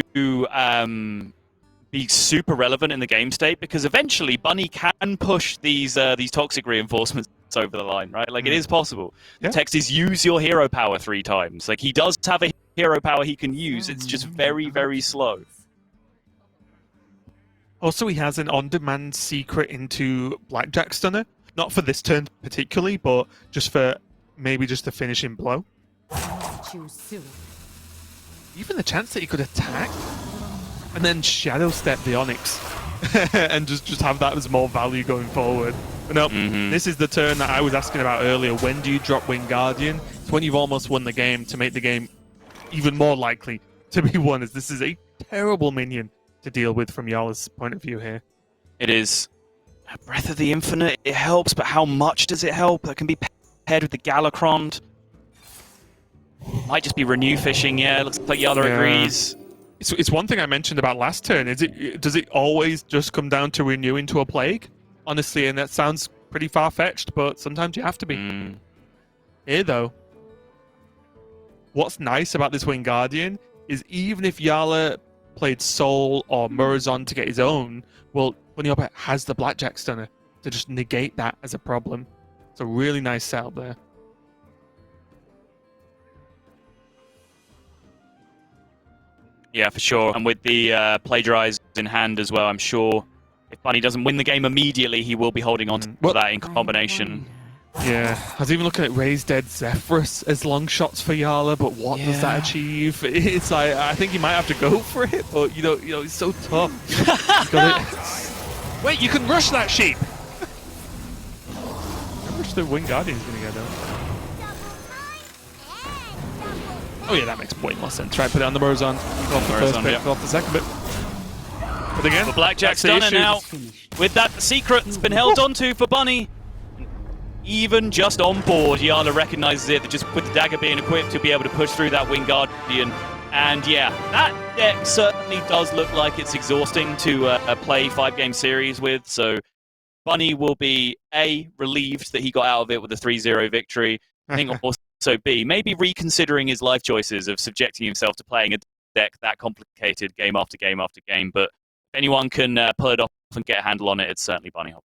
be super relevant in the game state, because eventually Bunny can push these toxic reinforcements over the line, right? Like, it is possible. The text is use your hero power 3 times. Like, he does have a hero power he can use. It's just very, very slow. Also, he has an on-demand secret into Blackjack Stunner. Not for this turn particularly, but just for maybe just the finishing blow. Even the chance that he could attack and then Shadow Step the Onyx and just have that as more value going forward. But no, this is the turn that I was asking about earlier. When do you drop Winged Guardian? It's when you've almost won the game, to make the game even more likely to be won, as this is a terrible minion to deal with from Yala's point of view here. It is. Breath of the Infinite, it helps, but how much does it help? That can be paired with the Galacrond. Might just be Renew fishing, yeah. Looks like Yala agrees. It's one thing I mentioned about last turn. Does it always just come down to renewing to a plague? Honestly, and that sounds pretty far-fetched, but sometimes you have to be. Here, though, what's nice about this Wingardium is even if Yala played Soul or Murazon to get his own, well, Bunny Hopper has the Blackjack Stunner to just negate that as a problem. It's a really nice setup there. Yeah, for sure. And with the Plagiarize in hand as well, I'm sure if Bunny doesn't win the game immediately, he will be holding on to that in combination. Yeah, I was even looking at Raised Dead Zephyrus as long shots for Yala, but what does that achieve? It's like, I think you might have to go for it, but you know, it's so tough. Wait, you can rush that sheep! I wish the Wingardium's gonna get out. Oh yeah, that makes way more sense. Try and put it on the Murazon. Go off the first bit, go off the second bit. But again, the Blackjack Stunner now. With that, the secret's been held onto for Bunny. Even just on board, Yala recognises it, that just with the dagger being equipped, to be able to push through that Wingardium. And yeah, that deck certainly does look like it's exhausting to play 5-game series with. So Bunny will be A, relieved that he got out of it with a 3-0 victory. I think also B, maybe reconsidering his life choices of subjecting himself to playing a deck that complicated game after game after game. But if anyone can pull it off and get a handle on it, it's certainly Bunny Hopper.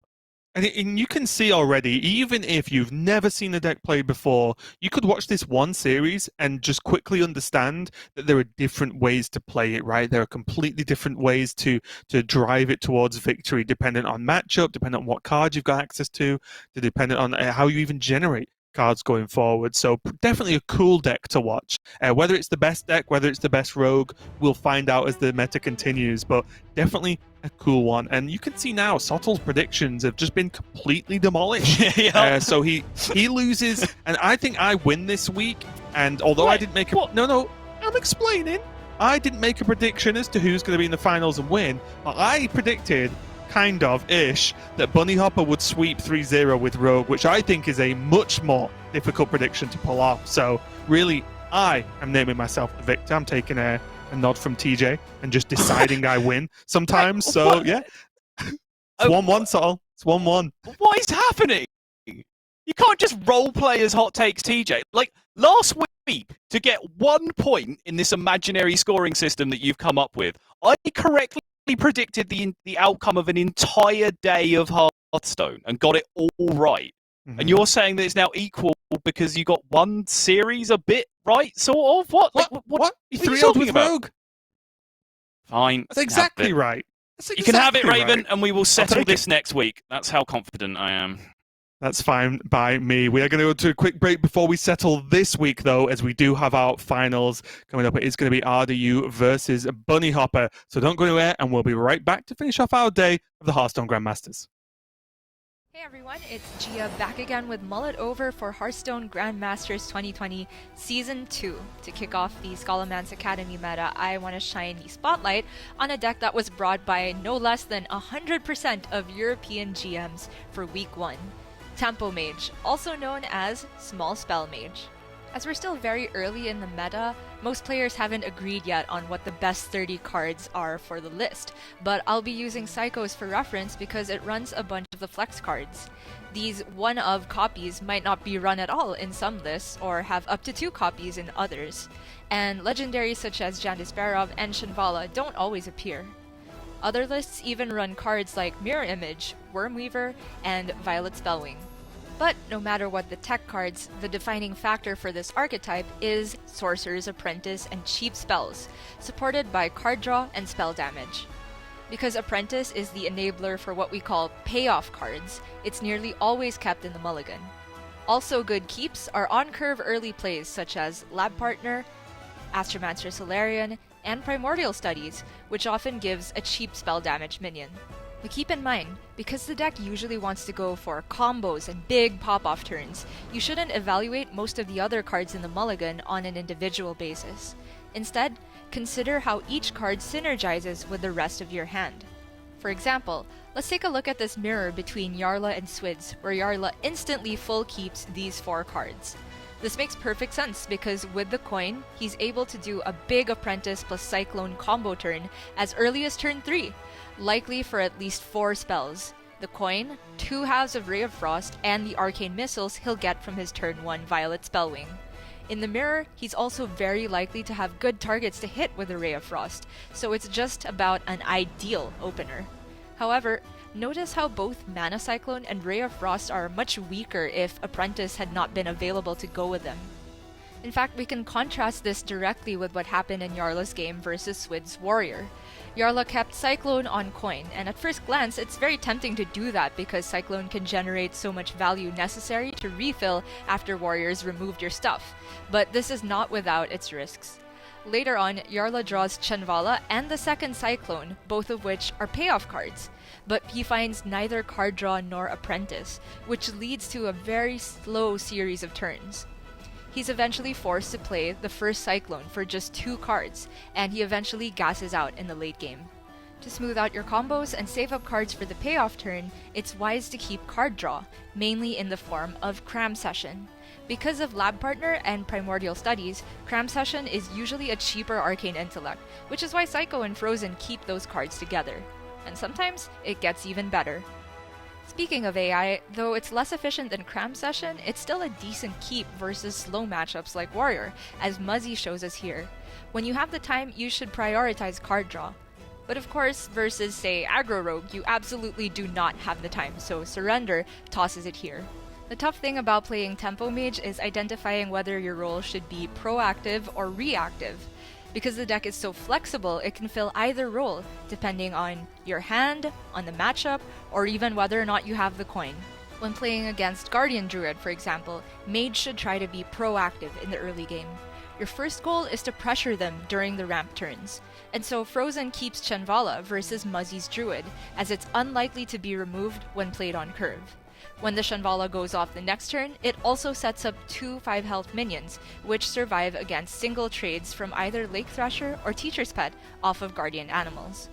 And you can see already, even if you've never seen a deck played before, you could watch this one series and just quickly understand that there are different ways to play it, right? There are completely different ways to drive it towards victory, dependent on matchup, dependent on what cards you've got access to dependent on how you even generate cards going forward. So definitely a cool deck to watch. Whether it's the best deck, whether it's the best rogue, we'll find out as the meta continues, but definitely a cool one. And you can see now Sottle's predictions have just been completely demolished. So he loses, and I think I win this week. And although I didn't make a no, I'm explaining. I didn't make a prediction as to who's going to be in the finals and win, but I predicted kind of ish that Bunny Hopper would sweep 3-0 with Rogue, which I think is a much more difficult prediction to pull off. So really, I am naming myself the victor. I'm taking a nod from TJ and just deciding I win sometimes. So yeah, it's 1-1, Sol. It's 1-1. What is happening? You can't just role play as hot takes, TJ. Like last week, to get 1 point in this imaginary scoring system that you've come up with, I correctly predicted the outcome of an entire day of Hearthstone and got it all right. Mm-hmm. And you're saying that it's now equal because you got one series a bit right, sort of? What? What? You 3-0 with Rogue? Fine. That's exactly right. You can have it, Raven, and we will settle this next week. That's how confident I am. That's fine by me. We are going to go to a quick break before we settle this week, though, as we do have our finals coming up. It is going to be RDU versus Bunny Hopper. So don't go anywhere, and we'll be right back to finish off our day of the Hearthstone Grandmasters. Hey everyone, it's Gia back again with Mullet Over for Hearthstone Grandmasters 2020 Season 2. To kick off the Scholomance Academy meta, I want to shine the spotlight on a deck that was brought by no less than 100% of European GMs for Week 1. Tempo Mage, also known as Small Spell Mage. As we're still very early in the meta, most players haven't agreed yet on what the best 30 cards are for the list, but I'll be using Psychos for reference because it runs a bunch of the flex cards. These one-of copies might not be run at all in some lists, or have up to 2 copies in others, and legendaries such as Jandisbarov and Shinvala don't always appear. Other lists even run cards like Mirror Image, Wormweaver, and Violet Spellwing. But no matter what the tech cards, the defining factor for this archetype is Sorcerer's Apprentice and cheap spells, supported by card draw and spell damage. Because Apprentice is the enabler for what we call payoff cards, it's nearly always kept in the mulligan. Also good keeps are on-curve early plays such as Lab Partner, Astromancer Solarian, and Primordial Studies, which often gives a cheap spell damage minion. But keep in mind, because the deck usually wants to go for combos and big pop-off turns, you shouldn't evaluate most of the other cards in the mulligan on an individual basis. Instead, consider how each card synergizes with the rest of your hand. For example, let's take a look at this mirror between Yarla and Swids, where Yarla instantly full keeps these 4 cards. This makes perfect sense because with the coin, he's able to do a big Apprentice plus Cyclone combo turn as early as turn 3, likely for at least 4 spells. The coin, 2 halves of Ray of Frost, and the arcane missiles he'll get from his turn 1 Violet Spellwing. In the mirror, he's also very likely to have good targets to hit with a Ray of Frost, so it's just about an ideal opener. However, notice how both Mana Cyclone and Ray of Frost are much weaker if Apprentice had not been available to go with them. In fact, we can contrast this directly with what happened in Yarla's game versus Swid's Warrior. Yarla kept Cyclone on coin, and at first glance, it's very tempting to do that because Cyclone can generate so much value necessary to refill after Warriors removed your stuff. But this is not without its risks. Later on, Yarla draws Chanvala and the second Cyclone, both of which are payoff cards. But he finds neither card draw nor Apprentice, which leads to a very slow series of turns. He's eventually forced to play the first Cyclone for just 2 cards, and he eventually gasses out in the late game. To smooth out your combos and save up cards for the payoff turn, it's wise to keep card draw, mainly in the form of Cram Session. Because of Lab Partner and Primordial Studies, Cram Session is usually a cheaper Arcane Intellect, which is why Psycho and Frozen keep those cards together. And sometimes, it gets even better. Speaking of AI, though it's less efficient than Cram Session, it's still a decent keep versus slow matchups like Warrior, as Muzzy shows us here. When you have the time, you should prioritize card draw. But of course, versus say Aggro Rogue, you absolutely do not have the time, so Surrender tosses it here. The tough thing about playing Tempo Mage is identifying whether your role should be proactive or reactive. Because the deck is so flexible, it can fill either role, depending on your hand, on the matchup, or even whether or not you have the coin. When playing against Guardian Druid, for example, Mage should try to be proactive in the early game. Your first goal is to pressure them during the ramp turns, and so Frozen keeps Chanvala versus Muzzy's Druid, as it's unlikely to be removed when played on curve. When the Chanvala goes off the next turn, it also sets up 2 5 health minions, which survive against single trades from either Lake Thrasher or Teacher's Pet off of Guardian Animals.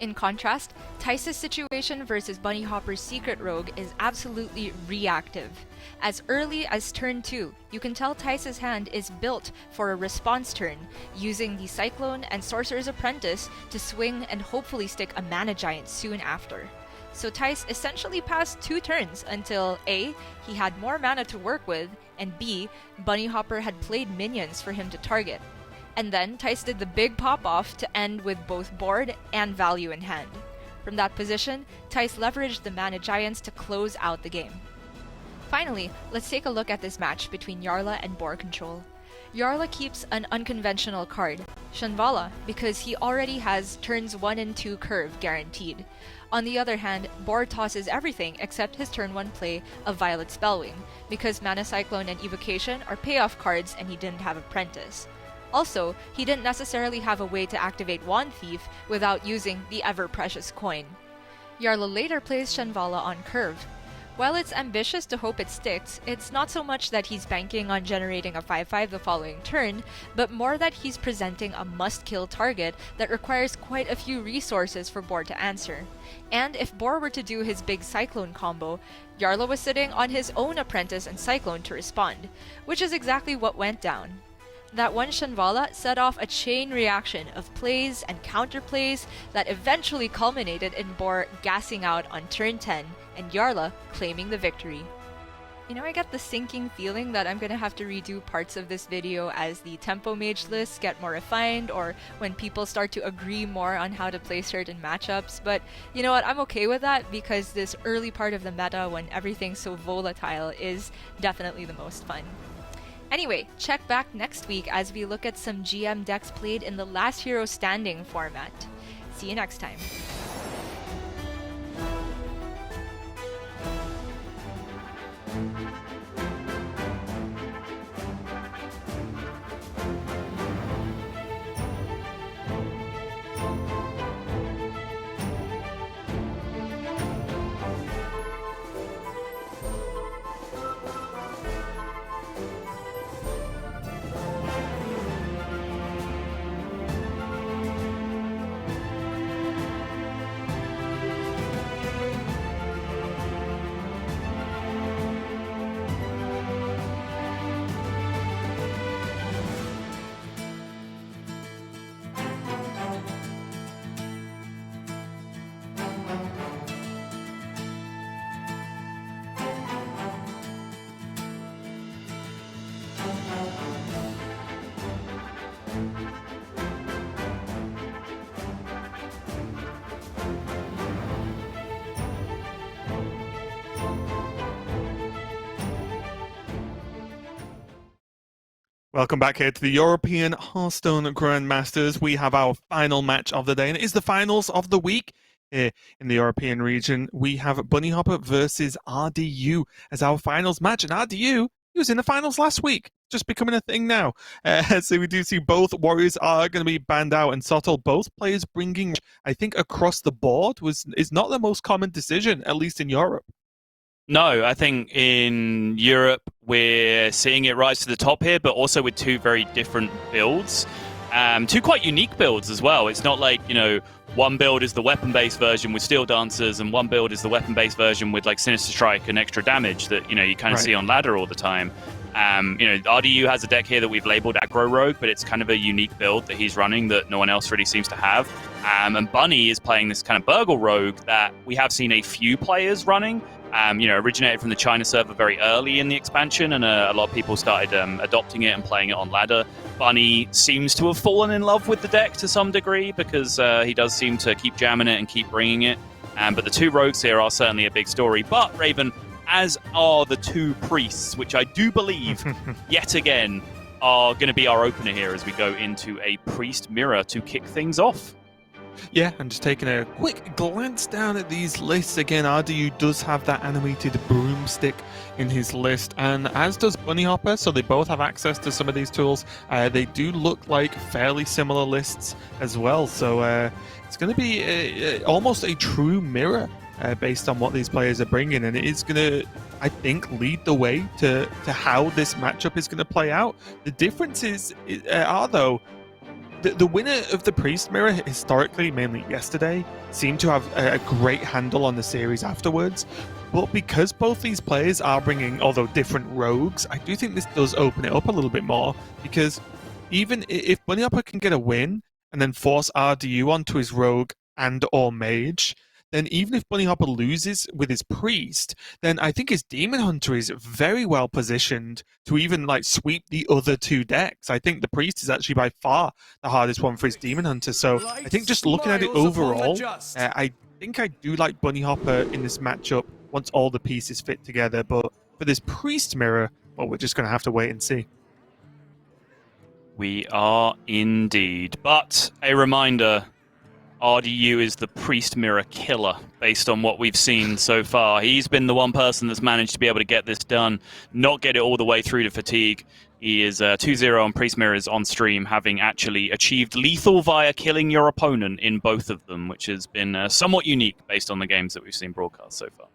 In contrast, Tice's situation versus Bunny Hopper's Secret Rogue is absolutely reactive. As early as turn 2, you can tell Tice's hand is built for a response turn, using the Cyclone and Sorcerer's Apprentice to swing and hopefully stick a Mana Giant soon after. So Tice essentially passed 2 turns until A, he had more mana to work with, and B, Bunny Hopper had played minions for him to target. And then Tice did the big pop-off to end with both board and value in hand. From that position, Tice leveraged the Mana Giants to close out the game. Finally, let's take a look at this match between Yarla and Boar Control. Yarla keeps an unconventional card, Chanvala, because he already has turns 1 and 2 curve guaranteed. On the other hand, Boar tosses everything except his turn 1 play of Violet Spellwing, because Mana Cyclone and Evocation are payoff cards and he didn't have Apprentice. Also, he didn't necessarily have a way to activate Wand Thief without using the ever-precious coin. Yarla later plays Chanvala on curve. While it's ambitious to hope it sticks, it's not so much that he's banking on generating a 5/5 the following turn, but more that he's presenting a must-kill target that requires quite a few resources for Boar to answer. And if Boar were to do his big Cyclone combo, Yarla was sitting on his own Apprentice and Cyclone to respond, which is exactly what went down. That one Chanvala set off a chain reaction of plays and counterplays that eventually culminated in Boar gassing out on turn 10 and Yarla claiming the victory. You know, I get the sinking feeling that I'm gonna have to redo parts of this video as the Tempo Mage lists get more refined or when people start to agree more on how to play certain matchups, but you know what, I'm okay with that because this early part of the meta when everything's so volatile is definitely the most fun. Anyway, check back next week as we look at some GM decks played in the Last Hero Standing format. See you next time. Welcome back here to the European Hearthstone Grandmasters. We have our final match of the day, and it is the finals of the week here in the European region. We have Bunnyhopper versus RDU as our finals match, and RDU, he was in the finals last week, just becoming a thing now. So we do see both warriors are going to be banned out, and Sotol, both players bringing, I think, across the board is not the most common decision, at least in Europe. No, I think in Europe we're seeing it rise to the top here, but also with two very different builds. Two quite unique builds as well. It's not like, one build is the weapon-based version with Steel Dancers, and one build is the weapon-based version with like Sinister Strike and extra damage that, you kind of see on ladder all the time. RDU has a deck here that we've labeled Aggro Rogue, but it's kind of a unique build that he's running that no one else really seems to have. And Bunny is playing this kind of Burgle Rogue that we have seen a few players running. Originated from the China server very early in the expansion, and a lot of people started adopting it and playing it on ladder. Bunny seems to have fallen in love with the deck to some degree because he does seem to keep jamming it and keep bringing it. But the two rogues here are certainly a big story. But, Raven, as are the two priests, which I do believe, yet again, are going to be our opener here as we go into a priest mirror to kick things off. Yeah, and just taking a quick glance down at these lists. Again, RDU does have that animated broomstick in his list, and as does Bunnyhopper, so they both have access to some of these tools. They do look like fairly similar lists as well, so it's going to be almost a true mirror based on what these players are bringing, and it is going to, I think, lead the way to how this matchup is going to play out. The differences are, though, the winner of the Priest Mirror, historically, mainly yesterday, seemed to have a great handle on the series afterwards. But because both these players are bringing, although different rogues, I do think this does open it up a little bit more. Because even if Bunnyhopper can get a win and then force RDU onto his rogue and or mage, then even if Bunnyhopper loses with his priest, then I think his Demon Hunter is very well positioned to even sweep the other two decks. I think the priest is actually by far the hardest one for his Demon Hunter. So I think just looking at it overall, I think I do like Bunnyhopper in this matchup once all the pieces fit together. But for this priest mirror, well, we're just going to have to wait and see. We are indeed. But a reminder, RDU is the Priest Mirror killer, based on what we've seen so far. He's been the one person that's managed to be able to get this done, not get it all the way through to Fatigue. He is 2-0 on Priest Mirrors on stream, having actually achieved lethal via killing your opponent in both of them, which has been somewhat unique based on the games that we've seen broadcast so far.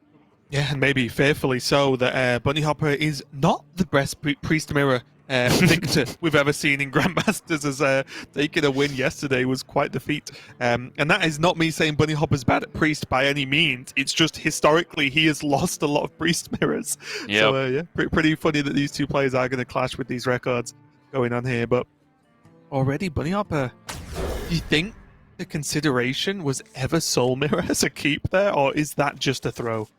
Yeah, and maybe fearfully so that Bunnyhopper is not the best Priest Mirror victor we've ever seen in Grandmasters, as taking a win yesterday was quite the feat. And that is not me saying Bunnyhopper's bad at Priest by any means. It's just historically he has lost a lot of Priest mirrors. Yep. So yeah, pretty funny that these two players are going to clash with these records going on here. But already Bunnyhopper, do you think the consideration was ever Soul Mirror as a keep there, or is that just a throw?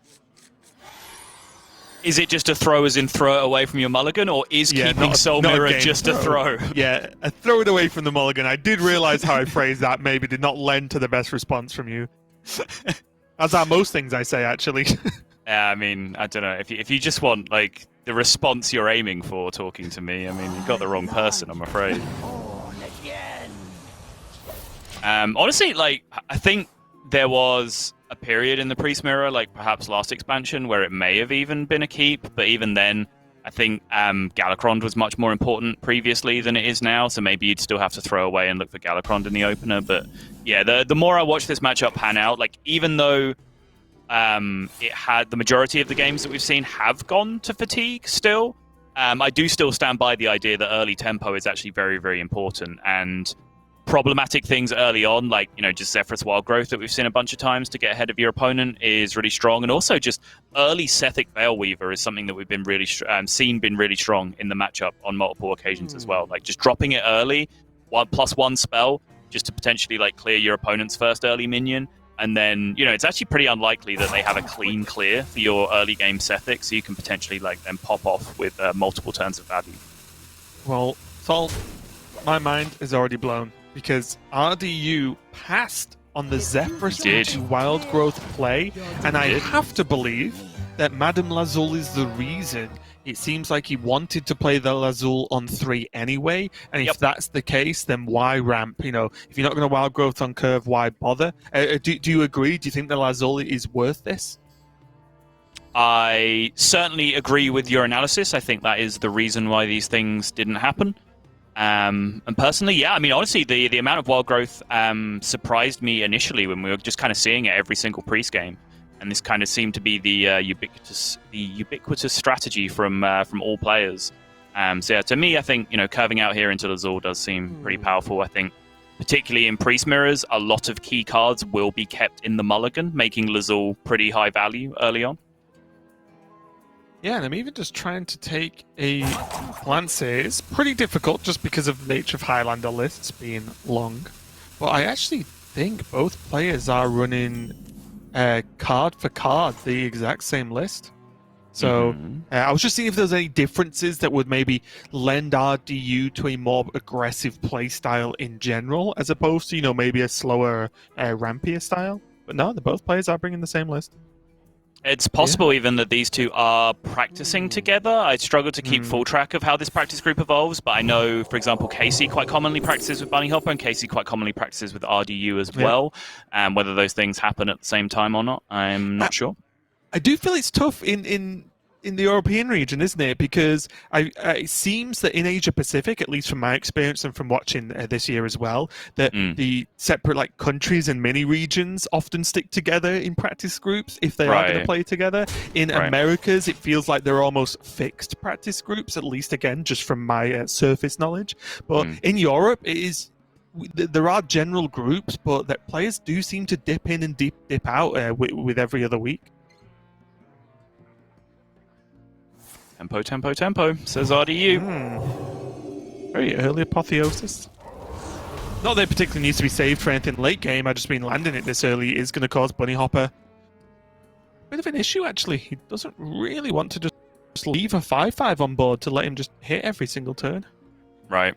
Is it just a throw as in throw it away from your mulligan, or is keeping Soul Mirror just a throw? Yeah, a throw it away from the mulligan. I did realize how I phrased that maybe did not lend to the best response from you. As are most things I say, actually. Yeah, I mean, I don't know. If you just want, the response you're aiming for talking to me, I mean, you've got the wrong person, I'm afraid. Honestly, I think there was a period in the Priest Mirror, perhaps last expansion, where it may have even been a keep, but even then, I think Galakron was much more important previously than it is now, so maybe you'd still have to throw away and look for Galakron in the opener. But yeah, the more I watch this matchup pan out, even though it had the majority of the games that we've seen have gone to Fatigue still, I do still stand by the idea that early tempo is actually very, very important, and problematic things early on, just Zephyr's Wild Growth that we've seen a bunch of times to get ahead of your opponent is really strong, and also just early Sethic Veil Weaver is something that we've been really been really strong in the matchup on multiple occasions as well. Just dropping it early, 1+1 spell, just to potentially clear your opponent's first early minion, and then it's actually pretty unlikely that they have a clean clear for your early game Sethic, so you can potentially then pop off with multiple turns of value. Well, Sol, my mind is already blown, because RDU passed on the Zephyrus into Wild Growth play, and I have to believe that Madame Lazul is the reason it seems like he wanted to play the Lazul on 3 anyway, and if that's the case, then why ramp? You know, if you're not going to wild growth on curve, why bother? Do you agree? Do you think the Lazul is worth this? I certainly agree with your analysis. I think that is the reason why these things didn't happen. And personally, yeah, I mean, honestly, the amount of wild growth surprised me initially when we were just kind of seeing it every single priest game, and this kind of seemed to be the ubiquitous strategy from all players. So yeah, to me, I think curving out here into Lazul does seem pretty powerful. I think particularly in priest mirrors, a lot of key cards will be kept in the mulligan, making Lazul pretty high value early on. Yeah, and I'm even just trying to take a glance here. It's pretty difficult just because of the nature of Highlander lists being long. But I actually think both players are running card for card the exact same list. So I was just seeing if there's any differences that would maybe lend RDU to a more aggressive play style in general, as opposed to, maybe a slower, rampier style. But no, both players are bringing the same list. It's possible even that these two are practicing together. I struggle to keep full track of how this practice group evolves, but I know, for example, Casey quite commonly practices with Bunny Hopper, and Casey quite commonly practices with RDU as well. Whether those things happen at the same time or not, I'm not sure. I do feel it's tough in the European region, isn't it? Because it seems that in Asia Pacific, at least from my experience and from watching this year as well, that the separate countries and mini regions often stick together in practice groups if they are going to play together. In Americas, it feels like they're almost fixed practice groups, at least again, just from my surface knowledge. But in Europe, it is. There are general groups, but that players do seem to dip in and dip out with every other week. Tempo, tempo, tempo, says RDU. Very early apotheosis. Not that it particularly needs to be saved for anything late game. I just mean landing it this early is going to cause Bunny Hopper a bit of an issue, actually. He doesn't really want to just leave a 5-5 on board to let him just hit every single turn. Right.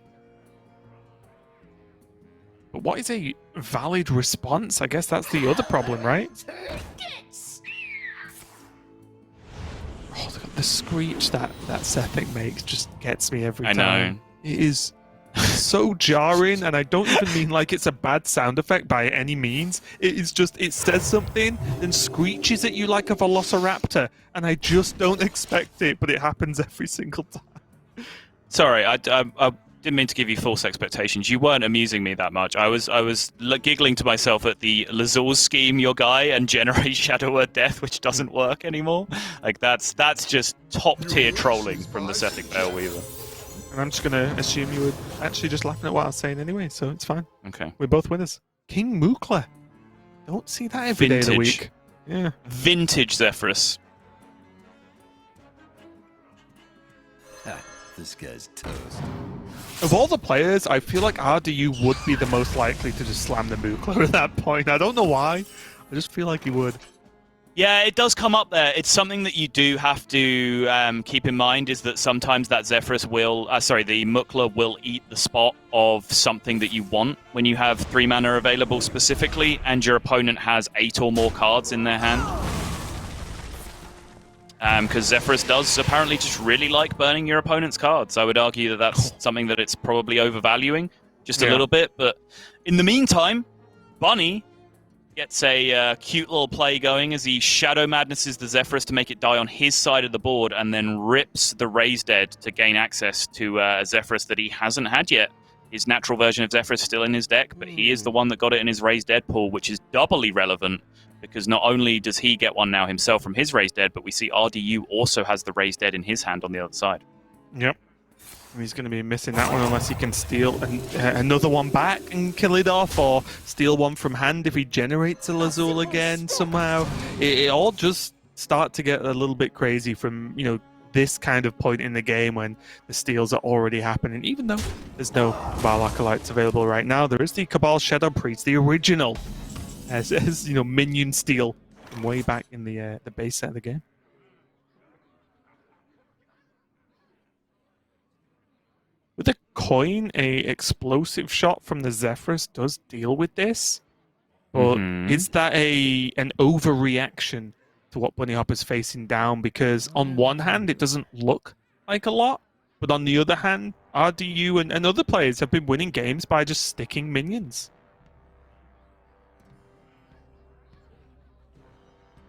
But what is a valid response? I guess that's the other problem, right? Oh, the screech that Sethik makes just gets me every time. I know. It is so jarring, and I don't even mean like it's a bad sound effect by any means. It is just, it says something, then screeches at you like a velociraptor, and I just don't expect it, but it happens every single time. Sorry, I didn't mean to give you false expectations. You weren't amusing me that much. I was giggling to myself at the Lazul scheme your guy and generate Shadow Word Death, which doesn't work anymore. Like that's just top tier trolling from the Sethik Baleweaver. And I'm just gonna assume you were actually just laughing at what I was saying anyway, so it's fine. Okay, we're both winners. King Mukla. Don't see that every day of the week. Yeah, vintage Zephyrus. This guy's toast. Of all the players, I feel like RDU would be the most likely to just slam the Mukla at that point. I don't know why. I just feel like he would. Yeah, it does come up there. It's something that you do have to keep in mind, is that sometimes that Zephyrus will, the Mukla will eat the spot of something that you want when you have 3 mana available specifically, and your opponent has 8 or more cards in their hand. Because Zephyrus does apparently just really like burning your opponent's cards. I would argue that that's something that it's probably overvaluing just a little bit. But in the meantime, Bunny gets a cute little play going as he Shadow Madnesses the Zephyrus to make it die on his side of the board, and then rips the Raise Dead to gain access to a Zephyrus that he hasn't had yet. His natural version of Zephyrus is still in his deck, but he is the one that got it in his Raise Dead pool, which is doubly relevant. Because not only does he get one now himself from his Raised Dead, but we see RDU also has the Raised Dead in his hand on the other side. Yep. He's going to be missing that one unless he can steal another one back and kill it off, or steal one from hand if he generates a Lazul again somehow. It all just start to get a little bit crazy from, this kind of point in the game when the steals are already happening. Even though there's no Cabal Acolytes available right now, there is the Cabal Shadow Priest, the original. As minion steal from way back in the base set of the game. With a coin, a explosive shot from the Zephyrus does deal with this, but is that an overreaction to what Bunny Hopper's facing down? Because on one hand, it doesn't look like a lot. But on the other hand, RDU and other players have been winning games by just sticking minions.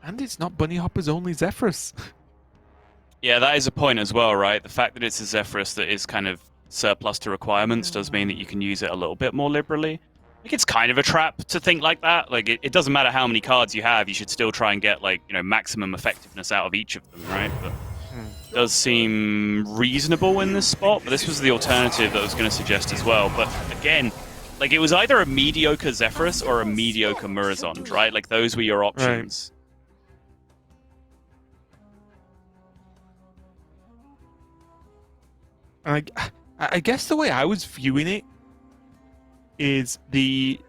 And it's not Bunny Hopper's only Zephyrus. Yeah, that is a point as well, right? The fact that it's a Zephyrus that is kind of surplus to requirements does mean that you can use it a little bit more liberally. Like, it's kind of a trap to think like that. Like, it doesn't matter how many cards you have, you should still try and get, like, you know, maximum effectiveness out of each of them, right? But it does seem reasonable in this spot, but this was the alternative that I was going to suggest as well. But again, like, it was either a mediocre Zephyrus or a mediocre Murazond, right? Like, those were your options. Right. I guess the way I was viewing it is the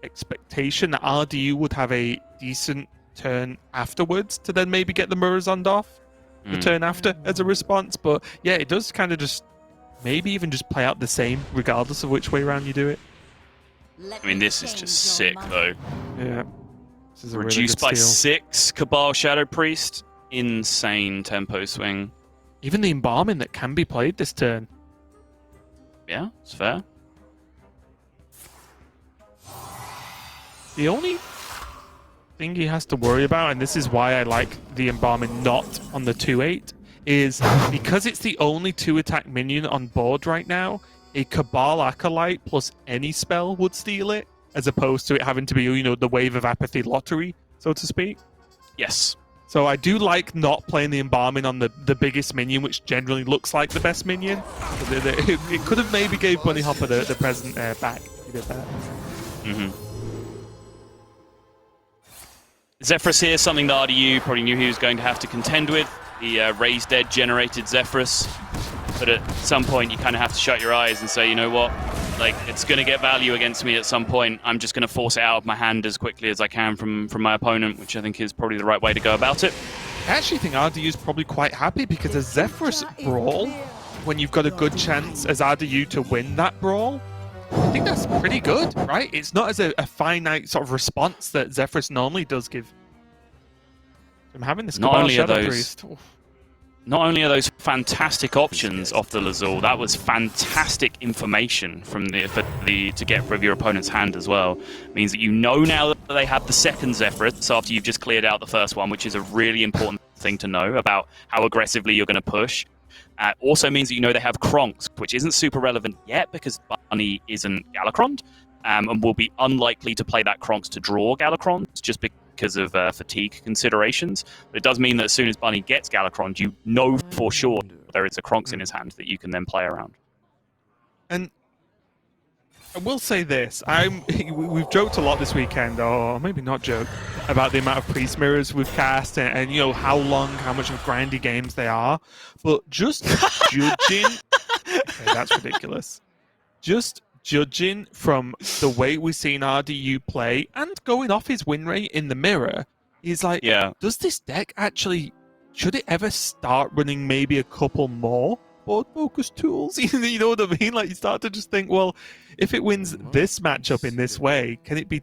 expectation that RDU would have a decent turn afterwards to then maybe get the Murazond off the turn after as a response. But yeah, it does kind of just maybe even just play out the same regardless of which way around you do it. I mean, this is just sick, though. Yeah. This is a Reduced really by good steal. 6, Cabal Shadow Priest. Insane tempo swing. Even the embalming that can be played this turn. Yeah, it's fair. The only thing he has to worry about, and this is why I like the embalming not on the 2/8, is because it's the only 2-attack minion on board right now, a Cabal Acolyte plus any spell would steal it, as opposed to it having to be, you know, the Wave of Apathy lottery, so to speak. Yes. So I do like not playing the embalming on the biggest minion, which generally looks like the best minion. It could have maybe gave Bunny Hopper the present back if he did that. Zephyrus here, something that RDU probably knew he was going to have to contend with. The Raised Dead generated Zephyrus. But at some point, you kind of have to shut your eyes and say, you know what? Like, it's going to get value against me at some point. I'm just going to force it out of my hand as quickly as I can from my opponent, which I think is probably the right way to go about it. I actually think RDU is probably quite happy because a Zephyrus brawl, when you've got a good chance as RDU to win that brawl, I think that's pretty good, right? It's not as a finite sort of response that Zephyrus normally does give. I'm having this Cabal Shadow Priest. Not only are those fantastic options off the Lazul, that was fantastic information from to get rid of your opponent's hand as well. It means that you know now that they have the second Zephyrus after you've just cleared out the first one, which is a really important thing to know about how aggressively you're going to push. Also means that you know they have Kronks, which isn't super relevant yet because Bunny isn't Galakrond, and will be unlikely to play that Kronks to draw Galakrond just because of fatigue considerations. But it does mean that as soon as Bunny gets Galakrond, you know for sure there is a Kronks in his hand that you can then play around. And I will say this, we've joked a lot this weekend, or maybe not joked, about the amount of priest mirrors we've cast and you know how much of grindy games they are. But just judging, okay, that's ridiculous. Just judging from the way we've seen RDU play and going off his win rate in the mirror, is like, does this deck actually, should it ever start running maybe a couple more board focus tools? You know what I mean? Like, you start to just think, well, if it wins this matchup in this way, can it be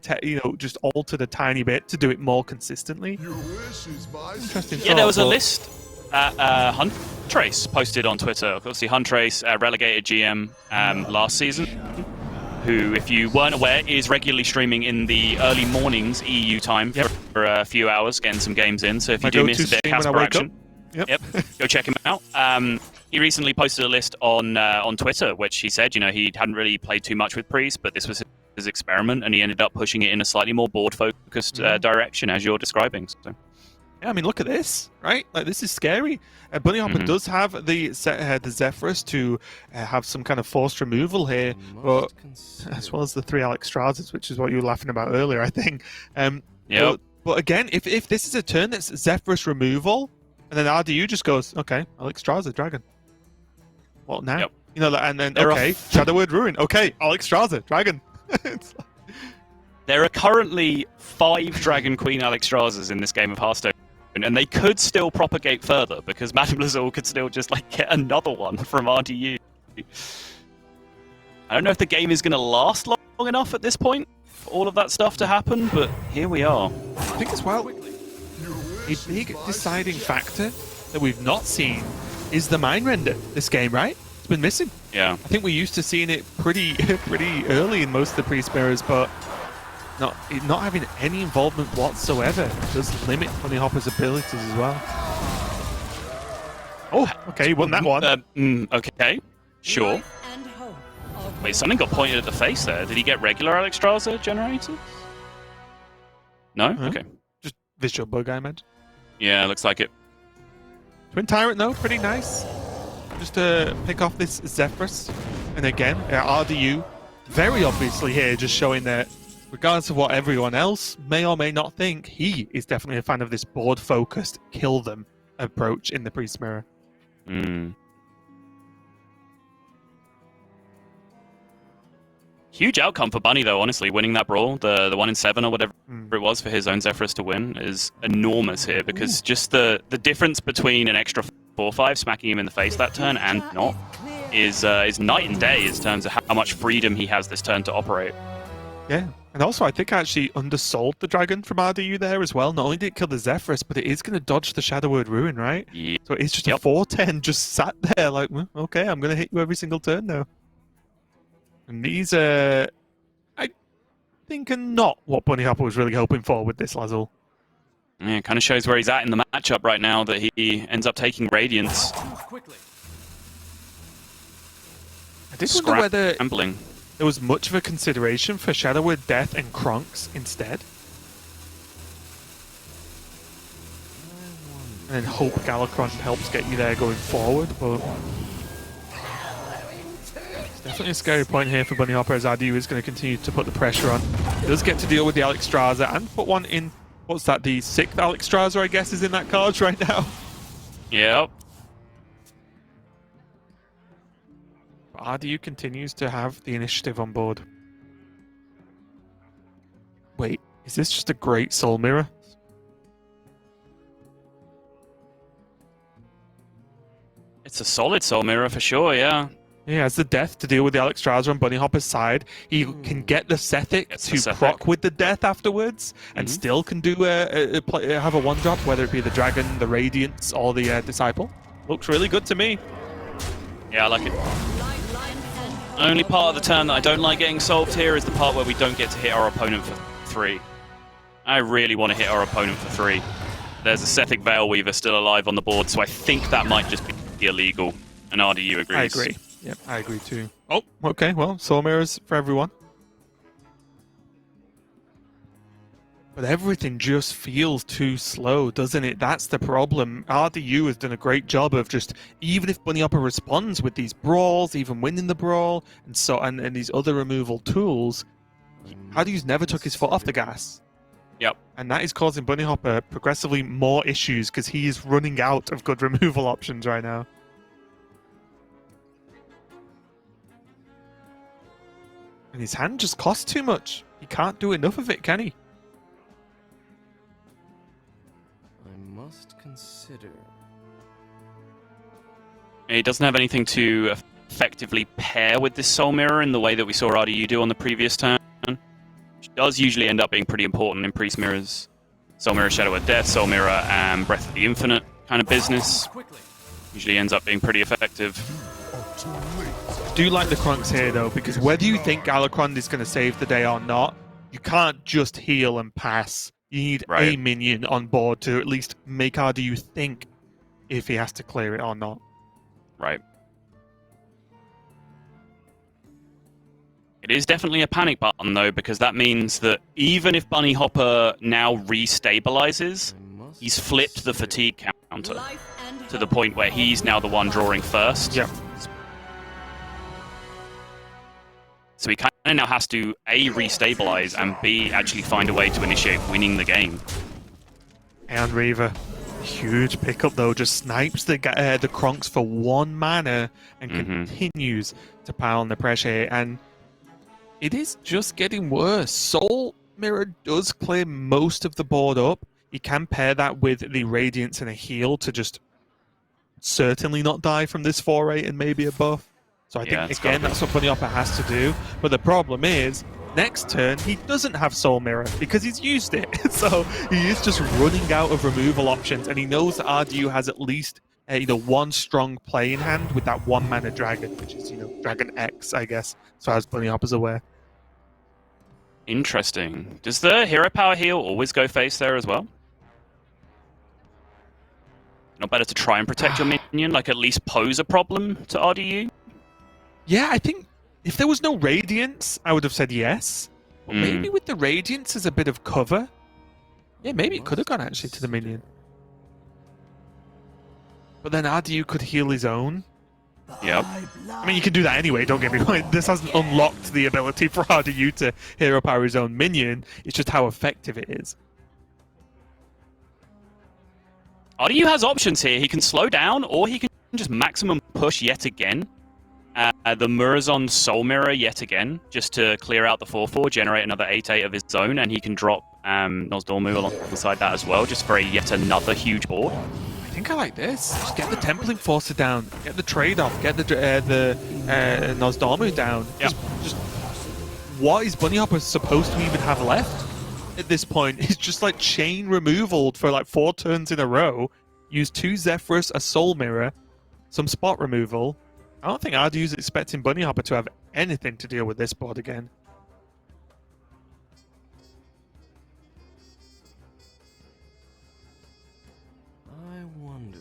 just altered a tiny bit to do it more consistently? Interesting. Yeah, there was a list Huntrace posted on Twitter. Obviously, Huntrace, relegated GM last season, who, if you weren't aware, is regularly streaming in the early mornings EU time for a few hours, getting some games in. So if you do miss a bit of Casper action, go check him out. He recently posted a list on Twitter, which he said, you know, he hadn't really played too much with Priest, but this was his experiment, and he ended up pushing it in a slightly more board-focused direction, as you're describing. So. Yeah, I mean, look at this, right? Like, this is scary. Bunny Hopper does have the Zephyrus to have some kind of forced removal here, but as well as the 3 Alexstrasas, which is what you were laughing about earlier, I think. But again, if this is a turn that's Zephyrus removal, and then RDU just goes, okay, Alexstrasza, Dragon. What now? You know, and then, Shadow Word Ruin. Okay, Alexstrasza, Dragon. There are currently 5 Dragon Queen Alexstrasas in this game of Hearthstone, and they could still propagate further because Madame Lazul could still just get another one from RDU. I don't know if the game is going to last long enough at this point for all of that stuff to happen, but here we are. I think as well, a big deciding factor that we've not seen is the Mind Render this game, right? It's been missing. Yeah. I think we're used to seeing it pretty early in most of the Priest mirrors, but not having any involvement whatsoever does limit Bunny Hopper's abilities as well. Oh, okay, he won that one. Okay, sure. Wait, something got pointed at the face there. Did he get regular Alexstrasza generators? No? Okay. Just visual bug, I imagine. Yeah, looks like it. Twin Tyrant, though, pretty nice. Just to pick off this Zephyrus. And again, RDU, very obviously here, just showing that regardless of what everyone else may or may not think, he is definitely a fan of this board-focused, kill them approach in the Priest Mirror. Huge outcome for Bunny, though, honestly. Winning that brawl, the 1 in 7 or whatever it was for his own Zephyrus to win, is enormous here, because just the difference between an extra 4-5 smacking him in the face that turn and not is night and day in terms of how much freedom he has this turn to operate. Yeah, and also I think I actually undersold the dragon from RDU there as well. Not only did it kill the Zephyrus, but it is going to dodge the Shadow Word Ruin, right? Yeah. So it's just a 4-10 just sat there like, well, okay, I'm going to hit you every single turn now. And these I think, are not what Bunny Hopper was really hoping for with this Lazul. Yeah, it kind of shows where he's at in the matchup right now, that he ends up taking Radiance. I did wonder whether there was much of a consideration for Shadow Word Death and Kronks instead. And hope Galakron helps get you there going forward, but it's definitely a scary point here for Bunny Hopper, as RDU is going to continue to put the pressure on. He does get to deal with the Alexstrasza and put one in, what's that, the 6th Alexstrasza, I guess, is in that card right now. Yep. RDU continues to have the initiative on board. Wait, is this just a great Soul Mirror? It's a solid Soul Mirror for sure, yeah. Yeah, has the death to deal with the Alexstrasza on Bunny Hopper's side. He can get the Sethic to proc with the death afterwards, and still can do have a 1-drop, whether it be the Dragon, the Radiance, or the Disciple. Looks really good to me. Yeah, I like it. Only part of the turn that I don't like getting solved here is the part where we don't get to hit our opponent for 3. I really want to hit our opponent for 3. There's a Sethic Veil Weaver still alive on the board, so I think that might just be illegal, and RDU agrees. I agree. Yep, I agree too. Oh, okay, well, Soul Mirrors for everyone. But everything just feels too slow, doesn't it? That's the problem. RDU has done a great job of just, even if Bunny Hopper responds with these brawls, even winning the brawl, and these other removal tools, RDU's never took his foot off the gas. Yep. And that is causing Bunny Hopper progressively more issues, because he is running out of good removal options right now. And his hand just costs too much. He can't do enough of it, can he? I must consider. He doesn't have anything to effectively pair with this Soul Mirror in the way that we saw RDU do on the previous turn, which does usually end up being pretty important in Priest Mirrors. Soul Mirror, Shadow of Death, Soul Mirror, and Breath of the Infinite kind of business. Usually ends up being pretty effective. I do like the Kronks here, though, because whether you think Galakron is going to save the day or not, you can't just heal and pass. You need a minion on board to at least make RDU think if he has to clear it or not. Right. It is definitely a panic button, though, because that means that even if Bunny Hopper now restabilizes, he's flipped the fatigue counter to the point where he's now the one drawing first. Yep. So he kind of now has to A, restabilize, and B, actually find a way to initiate winning the game. And Reaver, huge pickup though, just snipes the Kronks for 1 mana and continues to pile on the pressure here. And it is just getting worse. Soul Mirror does clear most of the board up. You can pair that with the Radiance and a heal to just certainly not die from this 4-8 and maybe a buff. So I think, again, that's what Bunny Hopper has to do. But the problem is, next turn, he doesn't have Soul Mirror because he's used it. So he is just running out of removal options, and he knows that RDU has at least one strong play in hand with that 1-mana dragon, which is Dragon X, I guess, as far as Bunny Hopper's aware. Interesting. Does the hero power heal always go face there as well? Not better to try and protect your minion, like at least pose a problem to RDU? Yeah, I think if there was no Radiance, I would have said yes. But maybe with the Radiance as a bit of cover, yeah, maybe it could have gone actually to the minion. But then RDU could heal his own. Yep. I mean, you can do that anyway, don't get me wrong. This hasn't unlocked the ability for RDU to hero power his own minion. It's just how effective it is. RDU has options here. He can slow down, or he can just maximum push yet again. The Murazon Soul Mirror yet again, just to clear out the 4/4, generate another 8/8 of his own, and he can drop Nozdormu alongside that as well, just for yet another huge board. I think I like this. Just get the Temple Enforcer down, get the trade-off, get the Nozdormu down. Yep. Just what is Bunny Hopper supposed to even have left at this point? It's just like chain removal for like 4 turns in a row. Use 2 Zephyrus, a Soul Mirror, some spot removal. I don't think RDU's expecting Bunny Hopper to have anything to deal with this board again. I wonder.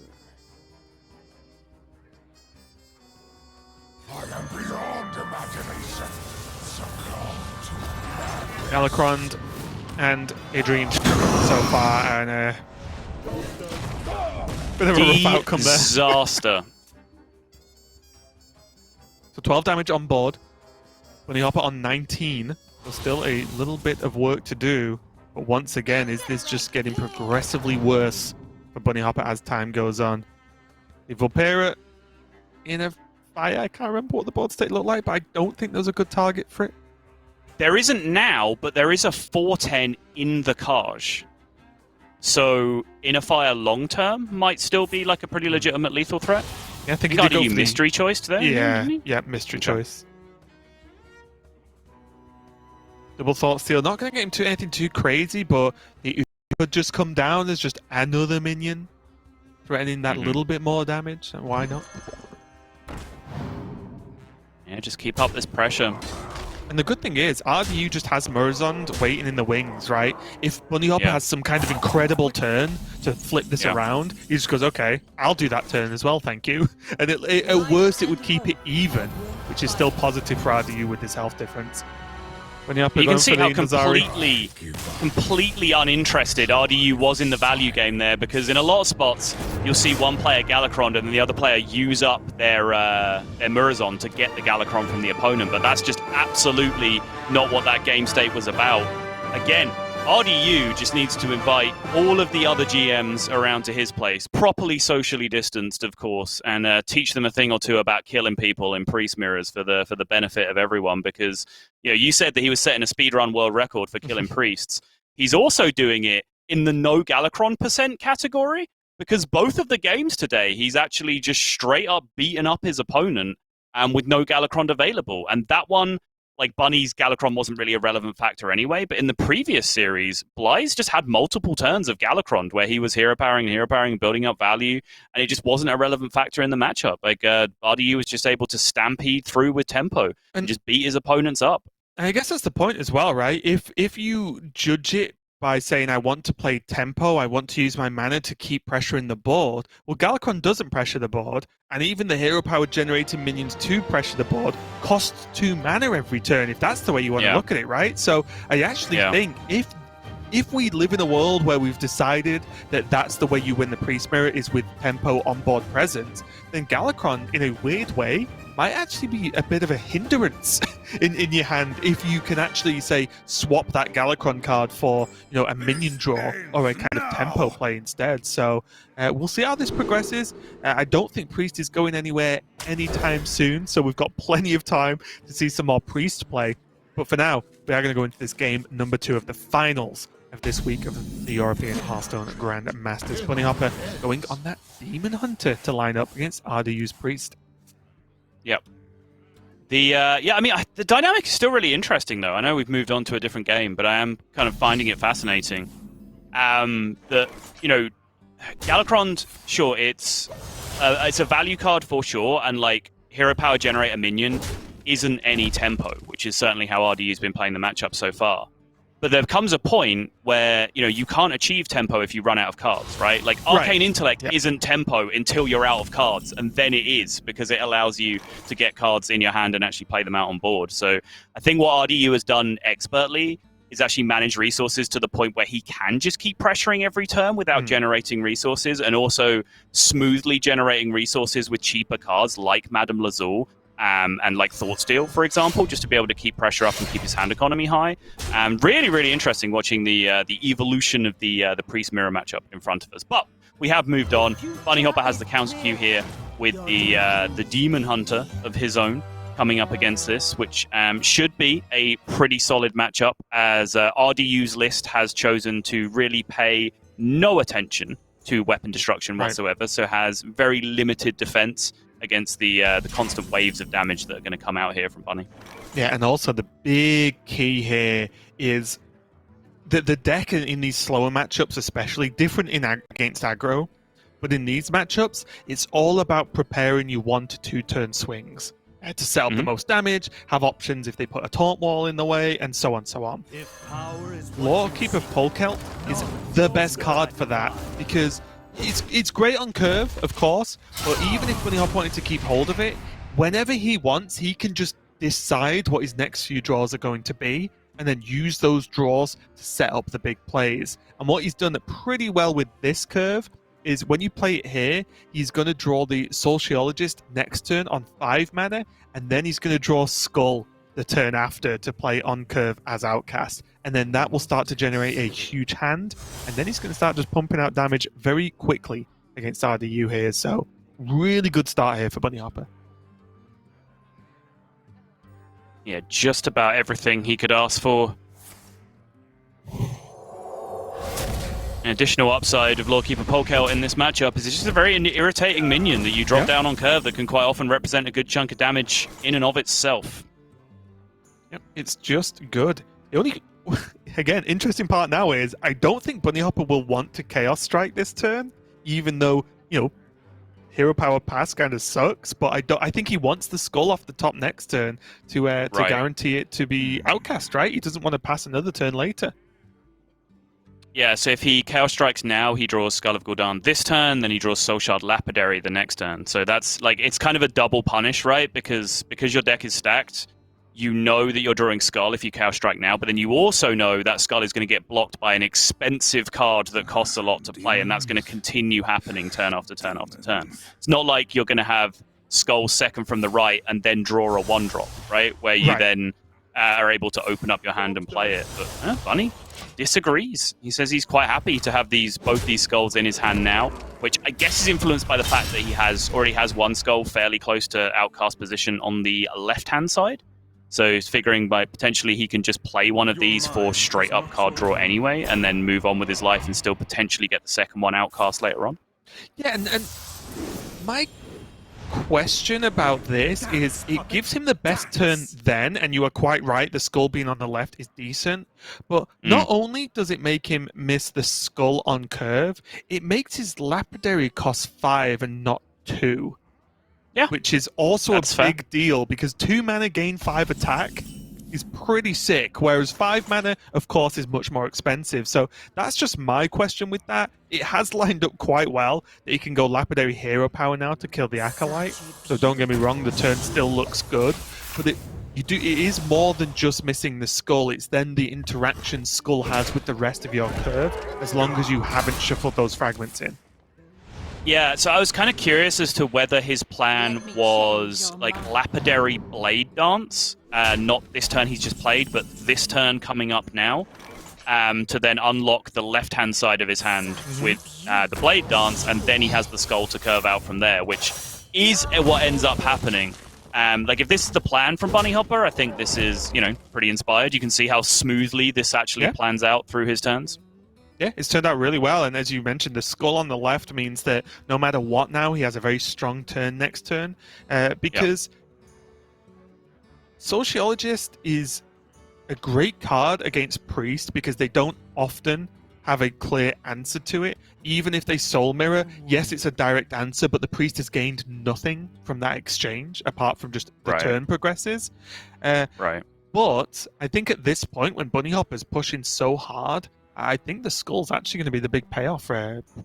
I am beyond imagination. Galakrond and Adrian so far, and bit of a rough outcome there. Disaster. So 12 damage on board. Bunny Hopper on 19. So still a little bit of work to do. But once again, is this just getting progressively worse for Bunny Hopper as time goes on? The Vulpera in a fire. I can't remember what the board state looked like, but I don't think there's a good target for it. There isn't now, but there is a 4/10 in the Kaj. So, in a fire long term might still be like a pretty legitimate lethal threat. Yeah, I think he got you mystery choice there. Yeah, mystery choice. Double Thought Steal. Not going to get him to anything too crazy, but it could just come down as just another minion, threatening that little bit more damage. And why not? Yeah, just keep up this pressure. And the good thing is, RDU just has Murazond waiting in the wings, right? If Bunny Hopper has some kind of incredible turn to flip this around, he just goes, okay, I'll do that turn as well, thank you. And at worst, it would keep it even, which is still positive for RDU with this health difference. Bunny Hopper You can see how Nazari. completely uninterested RDU was in the value game there, because in a lot of spots, you'll see one player Galakrond and the other player use up their Murazon to get the Galakrond from the opponent, but that's just absolutely not what that game state was about. Again, RDU just needs to invite all of the other GMs around to his place, properly socially distanced, of course, and teach them a thing or two about killing people in priest mirrors for the benefit of everyone. Because you said that he was setting a speedrun world record for killing priests. He's also doing it in the no Galakrond % category, because both of the games today, he's actually just straight up beaten up his opponent with no Galakrond available, and that one. Like, Bunny's Galakrond wasn't really a relevant factor anyway, but in the previous series, Bly's just had multiple turns of Galakrond where he was hero powering, building up value, and it just wasn't a relevant factor in the matchup. Like, RDU was just able to stampede through with tempo and just beat his opponents up. And I guess that's the point as well, right? If you judge it by saying, I want to play tempo, I want to use my mana to keep pressuring the board, well, Galakrond doesn't pressure the board, and even the hero power generating minions to pressure the board costs 2 mana every turn, if that's the way you want to look at it, right? So I actually think if we live in a world where we've decided that that's the way you win the Priest Mirror is with tempo on board presence, then Galakrond, in a weird way, might actually be a bit of a hindrance in your hand if you can actually, say, swap that Galakrond card for, a minion draw or a kind of tempo play instead. So we'll see how this progresses. I don't think Priest is going anywhere anytime soon, so we've got plenty of time to see some more Priest play. But for now, we are going to go into this game number 2 of the finals of this week of the European Hearthstone Grandmasters. Bunny Hopper going on that Demon Hunter to line up against RDU's Priest. Yep. The dynamic is still really interesting, though. I know we've moved on to a different game, but I am kind of finding it fascinating. Galakrond, sure, it's it's a value card for sure, and like Hero Power Generator Minion isn't any tempo, which is certainly how RDU's been playing the matchup so far. But there comes a point where, you know, you can't achieve tempo if you run out of cards, right? Like Arcane Intellect isn't tempo until you're out of cards, and then it is, because it allows you to get cards in your hand and actually play them out on board. So I think what RDU has done expertly is actually manage resources to the point where he can just keep pressuring every turn without generating resources, and also smoothly generating resources with cheaper cards like Madame Lazul. And like Thoughtsteel, for example, just to be able to keep pressure up and keep his hand economy high. Really, really interesting watching the evolution of the Priest Mirror matchup in front of us. But we have moved on. Bunny Hopper has the counter queue here with the Demon Hunter of his own coming up against this, which should be a pretty solid matchup, as RDU's list has chosen to really pay no attention to weapon destruction whatsoever, so has very limited defense against the constant waves of damage that are going to come out here from Bunny. Yeah, and also the big key here is that the deck in these slower matchups, especially different against aggro, but in these matchups, it's all about preparing your 1 to 2 turn swings to set up the most damage, have options if they put a taunt wall in the way, and so on, so on. Lawkeeper Polkelt is the best card for that, because it's great on curve, of course, but even if Bunny Hop wanted to keep hold of it, whenever he wants, he can just decide what his next few draws are going to be, and then use those draws to set up the big plays. And what he's done pretty well with this curve is when you play it here, he's going to draw the Sociologist next turn on 5 mana, and then he's going to draw Skull the turn after to play on curve as Outcast. And then that will start to generate a huge hand, and then he's going to start just pumping out damage very quickly against RDU here. So really good start here for Bunny Hopper. Yeah, just about everything he could ask for. An additional upside of Lawkeeper Polkelt in this matchup is it's just a very irritating minion that you drop down on curve that can quite often represent a good chunk of damage in and of itself. Yep, it's just good. The only, again, interesting part now is I don't think Bunny Hopper will want to Chaos Strike this turn, even though, you know, Hero Power Pass kind of sucks, but I think he wants the Skull off the top next turn to guarantee it to be Outcast, right? He doesn't want to pass another turn later. Yeah, so if he Chaos Strikes now, he draws Skull of Gul'dan this turn, then he draws Soul Shard Lapidary the next turn. So that's, like, it's kind of a double punish, right? Because your deck is stacked, you know that you're drawing Skull if you Chaos Strike now, but then you also know that Skull is going to get blocked by an expensive card that costs a lot to play, and that's going to continue happening turn after turn after turn. It's not like you're going to have Skull second from the right and then draw a 1-drop, right? Where you then are able to open up your hand and play it. But Bunny disagrees. He says he's quite happy to have both these Skulls in his hand now, which I guess is influenced by the fact that he already has one Skull fairly close to Outcast position on the left-hand side. So he's figuring by potentially he can just play one of these for straight-up card draw anyway, and then move on with his life and still potentially get the second one Outcast later on. Yeah, and my question about this is it gives him the best turn then, and you are quite right, the Skull being on the left is decent, but not only does it make him miss the Skull on curve, it makes his Lapidary cost 5 and not 2. Yeah, which is also a big deal, because 2 mana gain 5 attack is pretty sick, whereas 5 mana, of course, is much more expensive. So that's just my question with that. It has lined up quite well that he can go Lapidary Hero Power now to kill the Acolyte. So don't get me wrong, the turn still looks good, but it is more than just missing the Skull. It's then the interaction Skull has with the rest of your curve, as long as you haven't shuffled those fragments in. Yeah, so I was kind of curious as to whether his plan was like Lapidary Blade Dance, not this turn he's just played, but this turn coming up now, to then unlock the left-hand side of his hand with the Blade Dance, and then he has the Skull to curve out from there, which is what ends up happening. Like, if this is the plan from Bunny Hopper, I think this is, you know, pretty inspired. You can see how smoothly this actually plans out through his turns. Yeah, it's turned out really well, and as you mentioned, the Skull on the left means that no matter what now, he has a very strong turn next turn, because Sociologist is a great card against Priest, because they don't often have a clear answer to it. Even if they soul mirror, yes, it's a direct answer, but the priest has gained nothing from that exchange apart from just the turn progresses. Right. But I think at this point, when Bunny Hopper's pushing so hard, I think the skull's actually going to be the big payoff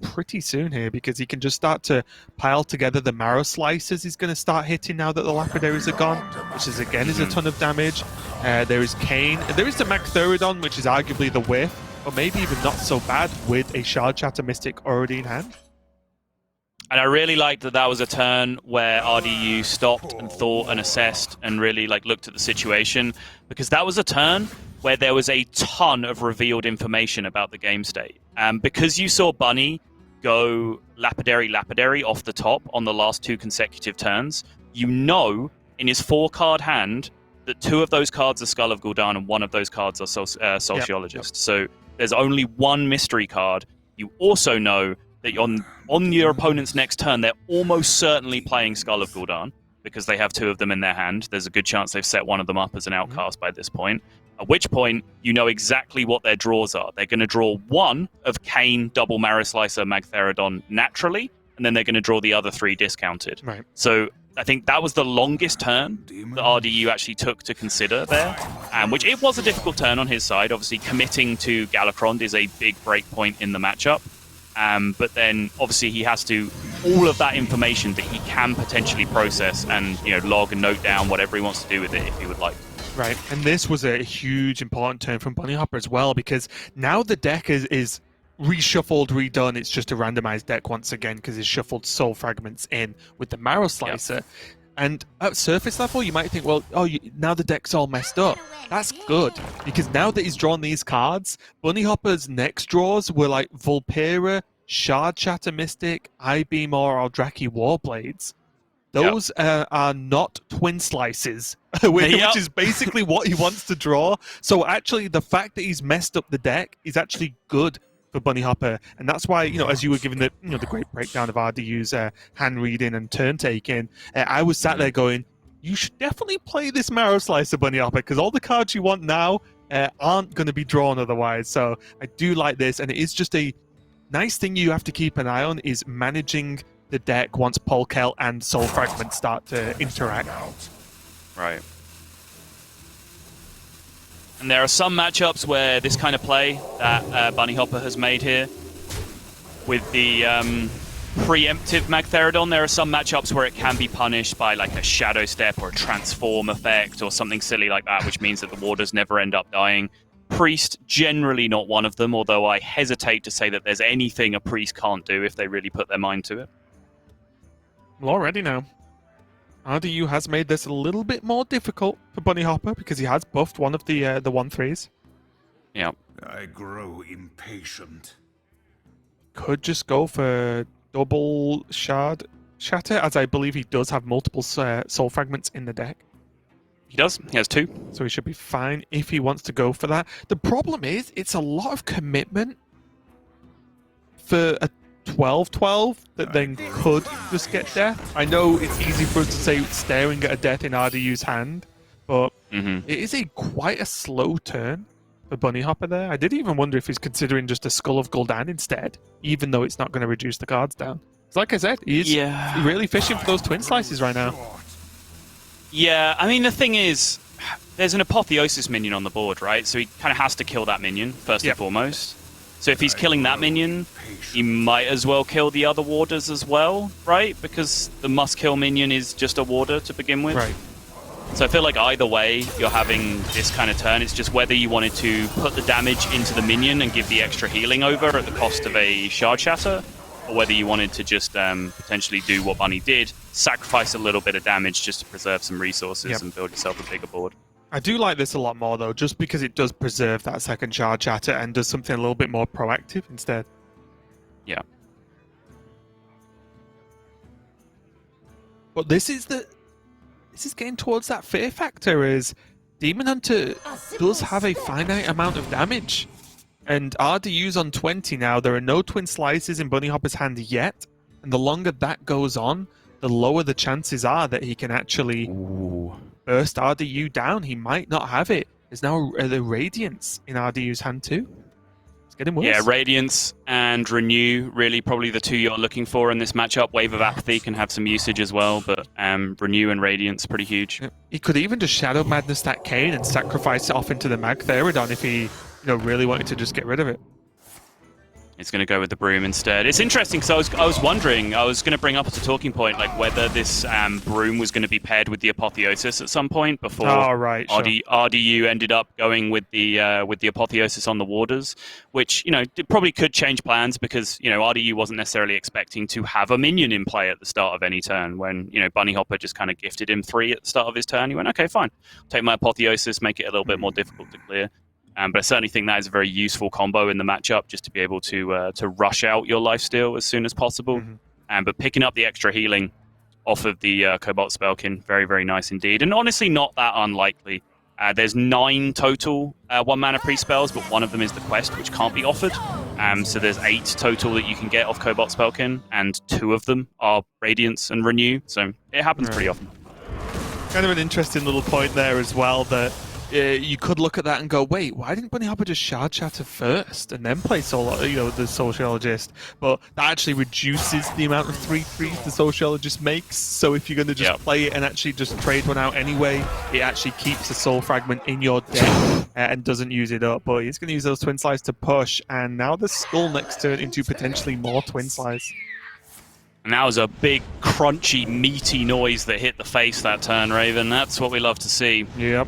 pretty soon here, because he can just start to pile together the marrow slices he's going to start hitting now that the lapidaries are gone, which is again is a ton of damage. There is Kane. There is the Magtheridon, which is arguably the whiff, but maybe even not so bad with a Shard Shatter Mystic already in hand. And I really liked that was a turn where RDU stopped and thought and assessed and really looked at the situation, because that was a turn where there was a ton of revealed information about the game state. Because you saw Bunny go Lapidary off the top on the last 2 consecutive turns, you know in his 4-card hand that 2 of those cards are Skull of Gul'dan and 1 of those cards are Sociologist. So there's only 1 mystery card. You also know that on your opponent's next turn, they're almost certainly playing Skull of Gul'dan, because they have 2 of them in their hand. There's a good chance they've set one of them up as an outcast by this point. At which point, you know exactly what their draws are. They're going to draw 1 of Kane, Double Marrow Slicer, Magtheridon naturally, and then they're going to draw the other 3 discounted. Right. So I think that was the longest turn that RDU actually took to consider there, which it was a difficult turn on his side. Obviously, committing to Galakrond is a big break point in the matchup. But then, obviously, he has to all of that information that he can potentially process and log and note down whatever he wants to do with it if he would like. Right, and this was a huge important turn from Bunny Hopper as well, because now the deck is reshuffled, redone. It's just a randomized deck once again, because he's shuffled soul fragments in with the Marrow Slicer. Yep. And at surface level, you might think, well, now the deck's all messed up. That's good, because now that he's drawn these cards, Bunny Hopper's next draws were like Vulpera, Shard Shatter Mystic, I-Beam or Aldraki Warblades. Those are not Twin Slices, which is basically what he wants to draw. So actually, the fact that he's messed up the deck is actually good for Bunny Hopper, and that's why, as you were giving the the great breakdown of RDU's hand reading and turn taking, I was sat there going, you should definitely play this Marrow Slicer, Bunny Hopper, because all the cards you want now aren't going to be drawn otherwise. So I do like this, and it is just a nice thing you have to keep an eye on, is managing the deck once Polkel and Soul Fragment start to interact. Right. And there are some matchups where this kind of play that Bunny Hopper has made here with the preemptive Magtheridon, there are some matchups where it can be punished by like a Shadow Step or a Transform effect or something silly like that, which means that the warders never end up dying. Priest, generally not one of them, although I hesitate to say that there's anything a Priest can't do if they really put their mind to it. Well, already now, RDU has made this a little bit more difficult for Bunny Hopper, because he has buffed one of the 1/3s. Yeah. I grow impatient. Could just go for double Shard Shatter, as I believe he does have multiple soul fragments in the deck. He does. He has 2. So he should be fine if he wants to go for that. The problem is, it's a lot of commitment for a 12-12 that then could just get death. I know it's easy for us to say staring at a death in RDU's hand, but it is quite a slow turn for Bunny Hopper there. I did even wonder if he's considering just a Skull of Gul'dan instead, even though it's not going to reduce the cards down. It's like I said, he's really fishing for those Twin Slices right now. Yeah, I mean, the thing is, there's an Apotheosis minion on the board, right? So he kind of has to kill that minion, first and foremost. So if he's killing that minion, he might as well kill the other warders as well, right? Because the must-kill minion is just a warder to begin with. Right. So I feel like either way, you're having this kind of turn. It's just whether you wanted to put the damage into the minion and give the extra healing over at the cost of a Shard Shatter, or whether you wanted to just potentially do what Bunny did, sacrifice a little bit of damage just to preserve some resources and build yourself a bigger board. I do like this a lot more, though, just because it does preserve that second Shard Shatter and does something a little bit more proactive instead. Yeah. But this is getting towards that fear factor, as Demon Hunter does have a finite amount of damage. And RDU's on 20 now. There are no Twin Slices in Bunny Hopper's hand yet. And the longer that goes on, the lower the chances are that he can actually burst RDU down. He might not have it. There's now the Radiance in RDU's hand too. It's getting worse. Yeah, Radiance and Renew, really probably the two you're looking for in this matchup. Wave of Apathy can have some usage as well, but Renew and Radiance pretty huge. Yeah. He could even just Shadow Madness that Kayn and sacrifice it off into the Mag Theridon if he really wanted to just get rid of it. He's going to go with the Broom instead. It's interesting because I was wondering, I was going to bring up as a talking point, like whether this Broom was going to be paired with the Apotheosis at some point before RDU ended up going with the Apotheosis on the Warders, which it probably could change plans because RDU wasn't necessarily expecting to have a minion in play at the start of any turn. When Bunny Hopper just kind of gifted him 3 at the start of his turn, he went, okay, fine, take my Apotheosis, make it a little bit more difficult to clear. But I certainly think that is a very useful combo in the matchup, just to be able to rush out your lifesteal as soon as possible. But picking up the extra healing off of the Cobalt Spellkin, very, very nice indeed. And honestly, not that unlikely. There's 9 total 1-mana pre-spells, but one of them is the quest, which can't be offered. So there's 8 total that you can get off Cobalt Spellkin, and 2 of them are Radiance and Renew. So it happens pretty often. Kind of an interesting little point there as well, that you could look at that and go, wait, why didn't Bunny Hopper just Shard Shatter first and then play the Sociologist? But that actually reduces the amount of 3/3s the Sociologist makes. So if you're going to just play it and actually just trade one out anyway, it actually keeps the Soul Fragment in your deck and doesn't use it up. But he's going to use those Twin Slice to push, and now the Skull next turn into potentially more Twin Slice. And that was a big, crunchy, meaty noise that hit the face that turn, Raven. That's what we love to see. Yep.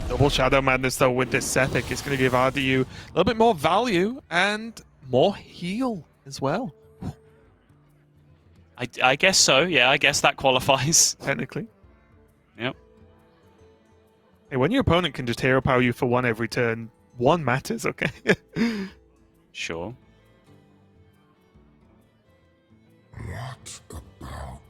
Double Shadow Madness, though, with this Sethic. It's going to give RDU a little bit more value and more heal as well. I guess so. Yeah, I guess that qualifies. Technically. Yep. Hey, when your opponent can just hero power you for 1 every turn, 1 matters, okay? Sure. What about?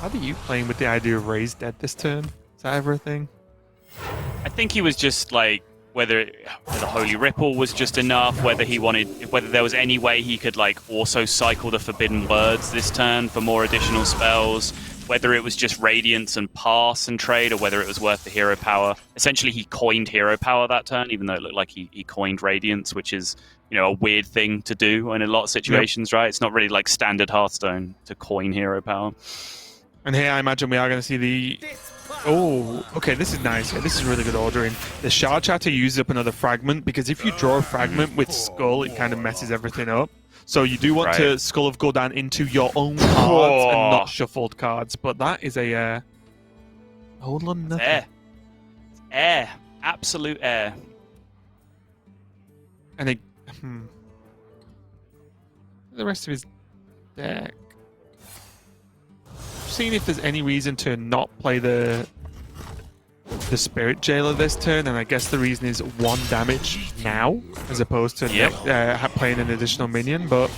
How are you playing with the idea of Raise Dead this turn? Is that ever a thing? I think he was just like whether the Holy Ripple was just enough, whether there was any way he could also cycle the Forbidden Words this turn for more additional spells, whether it was just Radiance and pass and trade, or whether it was worth the hero power. Essentially, he coined hero power that turn, even though it looked like he coined Radiance, which is a weird thing to do in a lot of situations, right? It's not really like standard Hearthstone to coin hero power. And here I imagine we are going to see the... Oh, okay, this is nice. Yeah, this is really good ordering. The Shard Shatter uses up another fragment, because if you draw a fragment with Skull, it kind of messes everything up. So you do want to Skull of Gul'dan into your own cards and not shuffled cards, but that is a whole lot of nothing. Air. Air. Absolute air. And the rest of his deck. Seeing if there's any reason to not play the Spirit Jailer this turn, and I guess the reason is 1 damage now, as opposed to playing an additional minion, but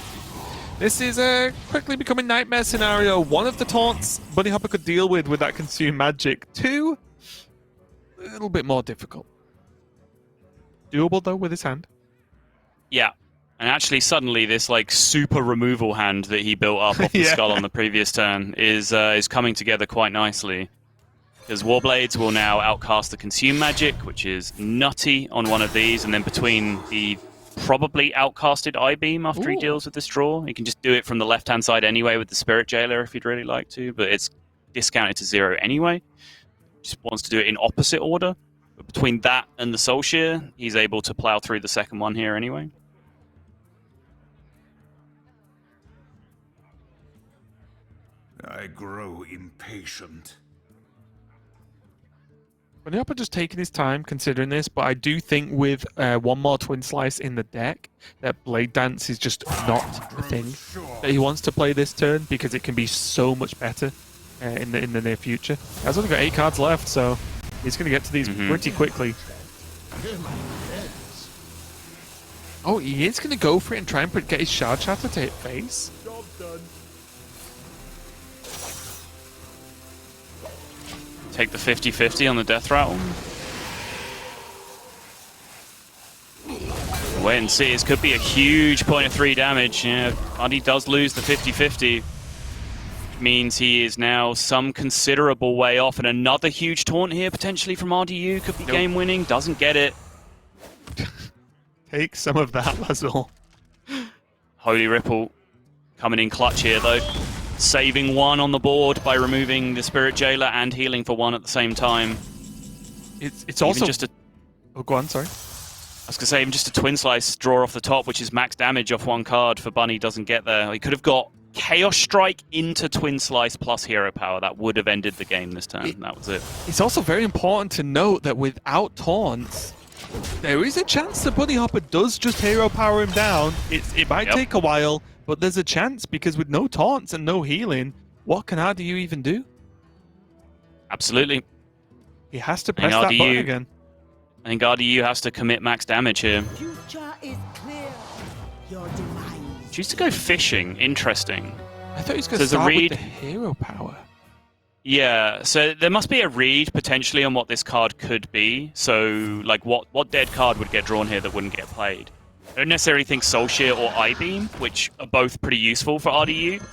this is a quickly becoming nightmare scenario. 1 of the taunts Bunny Hopper could deal with that Consume Magic. 2, a little bit more difficult. Doable, though, with his hand. Yeah. And actually, suddenly, this super removal hand that he built up off the skull on the previous turn is coming together quite nicely. Because Warblades will now outcast the Consume Magic, which is nutty on one of these, and then between the probably outcasted I-Beam after he deals with this draw, he can just do it from the left-hand side anyway with the Spirit Jailer if he'd really like to, but it's discounted to 0 anyway. Just wants to do it in opposite order. But between that and the Soul Shear, he's able to plow through the second one here anyway. I grow impatient. Bunny Hopper just taking his time considering this, but I do think with 1 more Twin Slice in the deck, that Blade Dance is just not the thing that he wants to play this turn, because it can be so much better in the near future. He's only got 8 cards left, so he's going to get to these pretty quickly. Oh, he is going to go for it and try and get his Shard Shatter to hit face. Job done. Take the 50-50 on the Death Rattle. Wait and see. This could be a huge point of 3 damage. Yeah, Buddy does lose the 50-50. means he is now some considerable way off, and another huge taunt here potentially from RDU could be game winning. Doesn't get it. Take some of that, Lazul. Holy Ripple coming in clutch here though. Saving one on the board by removing the Spirit Jailer and healing for one at the same time. It's also just a... Oh, go on, sorry. I was going to say, even just a Twin Slice draw off the top, which is max damage off one card for Bunny, doesn't get there. He could have got Chaos Strike into Twin Slice plus Hero Power. That would have ended the game this turn. That was it. It's also very important to note that without taunts, there is a chance that Bunny Hopper does just Hero Power him down. It might take a while, but there's a chance, because with no taunts and no healing, what can RDU even do? Absolutely. He has to press that button again. I think RDU has to commit max damage here. Future is clear. Your demise. Choose to go fishing. Interesting. I thought he was going to start with the Hero Power. Yeah, so there must be a read potentially on what this card could be. So, like, what dead card would get drawn here that wouldn't get played? I don't necessarily think Soul Shear or I-Beam, which are both pretty useful for RDU,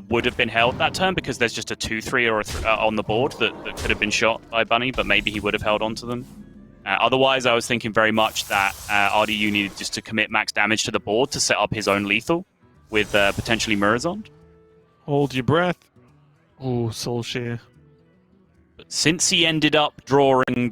would have been held that turn, because there's just a 2-3 or a on the board that could have been shot by Bunny, but maybe he would have held onto them. Otherwise, I was thinking very much that RDU needed just to commit max damage to the board to set up his own lethal with potentially Murazond. Hold your breath. Oh, Soul Shear. But since he ended up drawing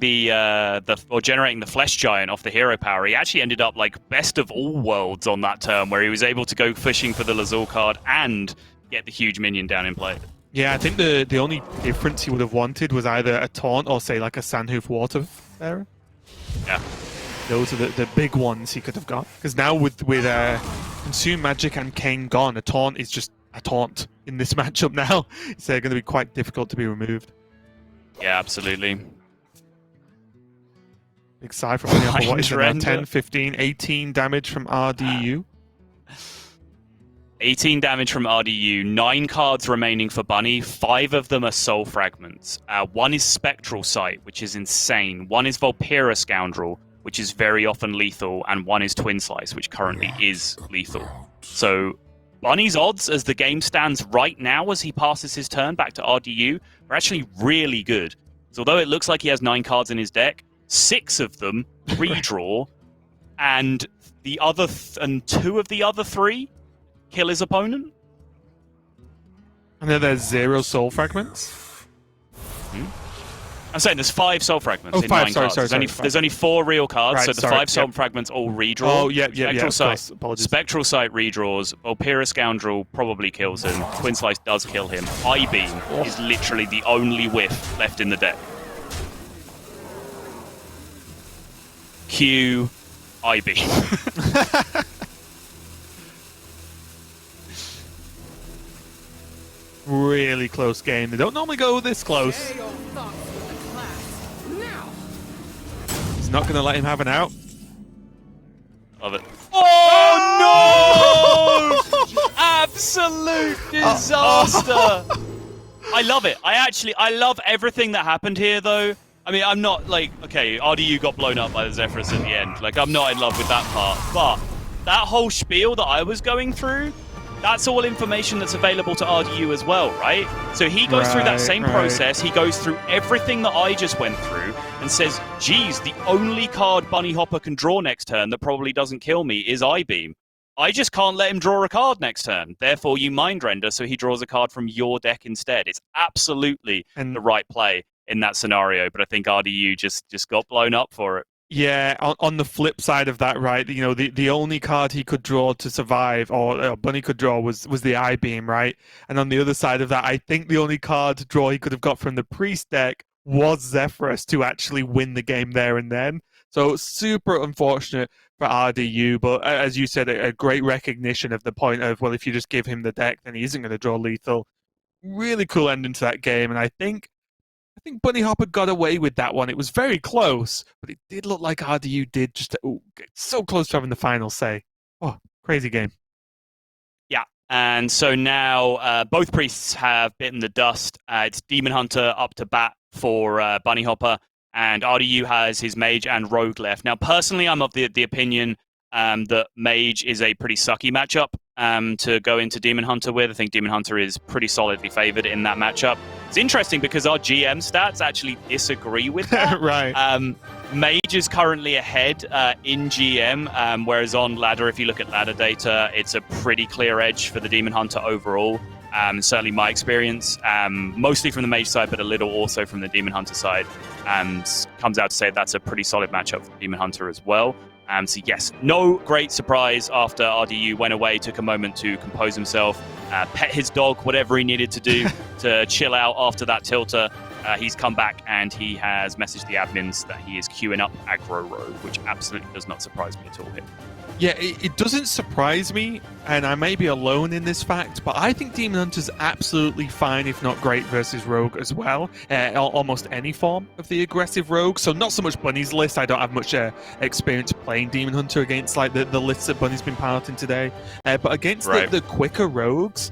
or generating the Flesh Giant off the Hero Power, he actually ended up like best of all worlds on that turn, where he was able to go fishing for the Lazul card and get the huge minion down in play. Yeah, I think the only difference he would have wanted was either a taunt or, say, like a Sandhoof Water Bearer. Yeah. Those are the big ones he could have got. Because now with Consume Magic and Kane gone, a taunt is just a taunt in this matchup now. It's going to be quite difficult to be removed. Yeah, absolutely. Big side from Bunny Hopper. What is it now? 10, 15, 18 damage from RDU. 18 damage from RDU, 9 cards remaining for Bunny, 5 of them are Soul Fragments. 1 is Spectral Sight, which is insane. 1 is Vulpera Scoundrel, which is very often lethal, and 1 is Twin Slice, which currently is lethal. So Bunny's odds, as the game stands right now as he passes his turn back to RDU, are actually really good. So although it looks like he has 9 cards in his deck, 6 of them redraw, and the other and 2 of the other 3 kill his opponent. And then there's 0 Soul Fragments. I'm saying there's 5 Soul Fragments in 5, 9 sorry, cards. There's only 4 real cards, right, so the 5 Soul Fragments all redraw. Oh, yeah, Spectral Sight redraws. Vulpera Scoundrel probably kills him. Twin Slice does kill him. I-Beam is literally the only whiff left in the deck. Q I-Beam. Really close game. They don't normally go this close. He's not going to let him have an out. Love it. Oh no! Absolute disaster. I love it. I love everything that happened here, though. I mean, I'm not like, okay, RDU got blown up by the Zephyrus at the end. Like, I'm not in love with that part. But that whole spiel that I was going through, that's all information that's available to RDU as well, right? So he goes through that same process. He goes through everything that I just went through and says, geez, the only card Bunny Hopper can draw next turn that probably doesn't kill me is I-Beam. I just can't let him draw a card next turn. Therefore, you Mind Render so he draws a card from your deck instead. It's absolutely the right play in that scenario, but I think RDU just got blown up for it. Yeah, on the flip side of that, right, you know, the only card he could draw to survive, or Bunny could draw, was the I-Beam, right? And on the other side of that, I think the only card to draw he could have got from the Priest deck was Zephyrus to actually win the game there and then. So super unfortunate for RDU, but as you said, a great recognition of the point of, well, if you just give him the deck, then he isn't going to draw lethal. Really cool ending to that game, and I think Bunny Hopper got away with that one. It was very close, but it did look like RDU did just get so close to having the final say. Oh, crazy game. Yeah, and so now both priests have bitten the dust. It's Demon Hunter up to bat for Bunny Hopper, and RDU has his Mage and Rogue left. Now, personally, I'm of the opinion that Mage is a pretty sucky matchup to go into Demon Hunter with. I think Demon Hunter is pretty solidly favored in that matchup. It's interesting because our GM stats actually disagree with that. Right. Mage is currently ahead in GM, whereas on ladder, if you look at ladder data, it's a pretty clear edge for the Demon Hunter overall. Certainly my experience, mostly from the Mage side, but a little also from the Demon Hunter side. Comes out to say that's a pretty solid matchup for Demon Hunter as well. So yes, no great surprise after RDU went away, took a moment to compose himself, pet his dog, whatever he needed to do to chill out after that tilter. He's come back and he has messaged the admins that he is queuing up aggro rogue, which absolutely does not surprise me at all here. Yeah, it doesn't surprise me, and I may be alone in this fact, but I think Demon Hunter's absolutely fine, if not great, versus Rogue as well. Almost any form of the aggressive Rogue. So not so much Bunny's list. I don't have much experience playing Demon Hunter against like the lists that Bunny's been piloting today. But against the quicker Rogues,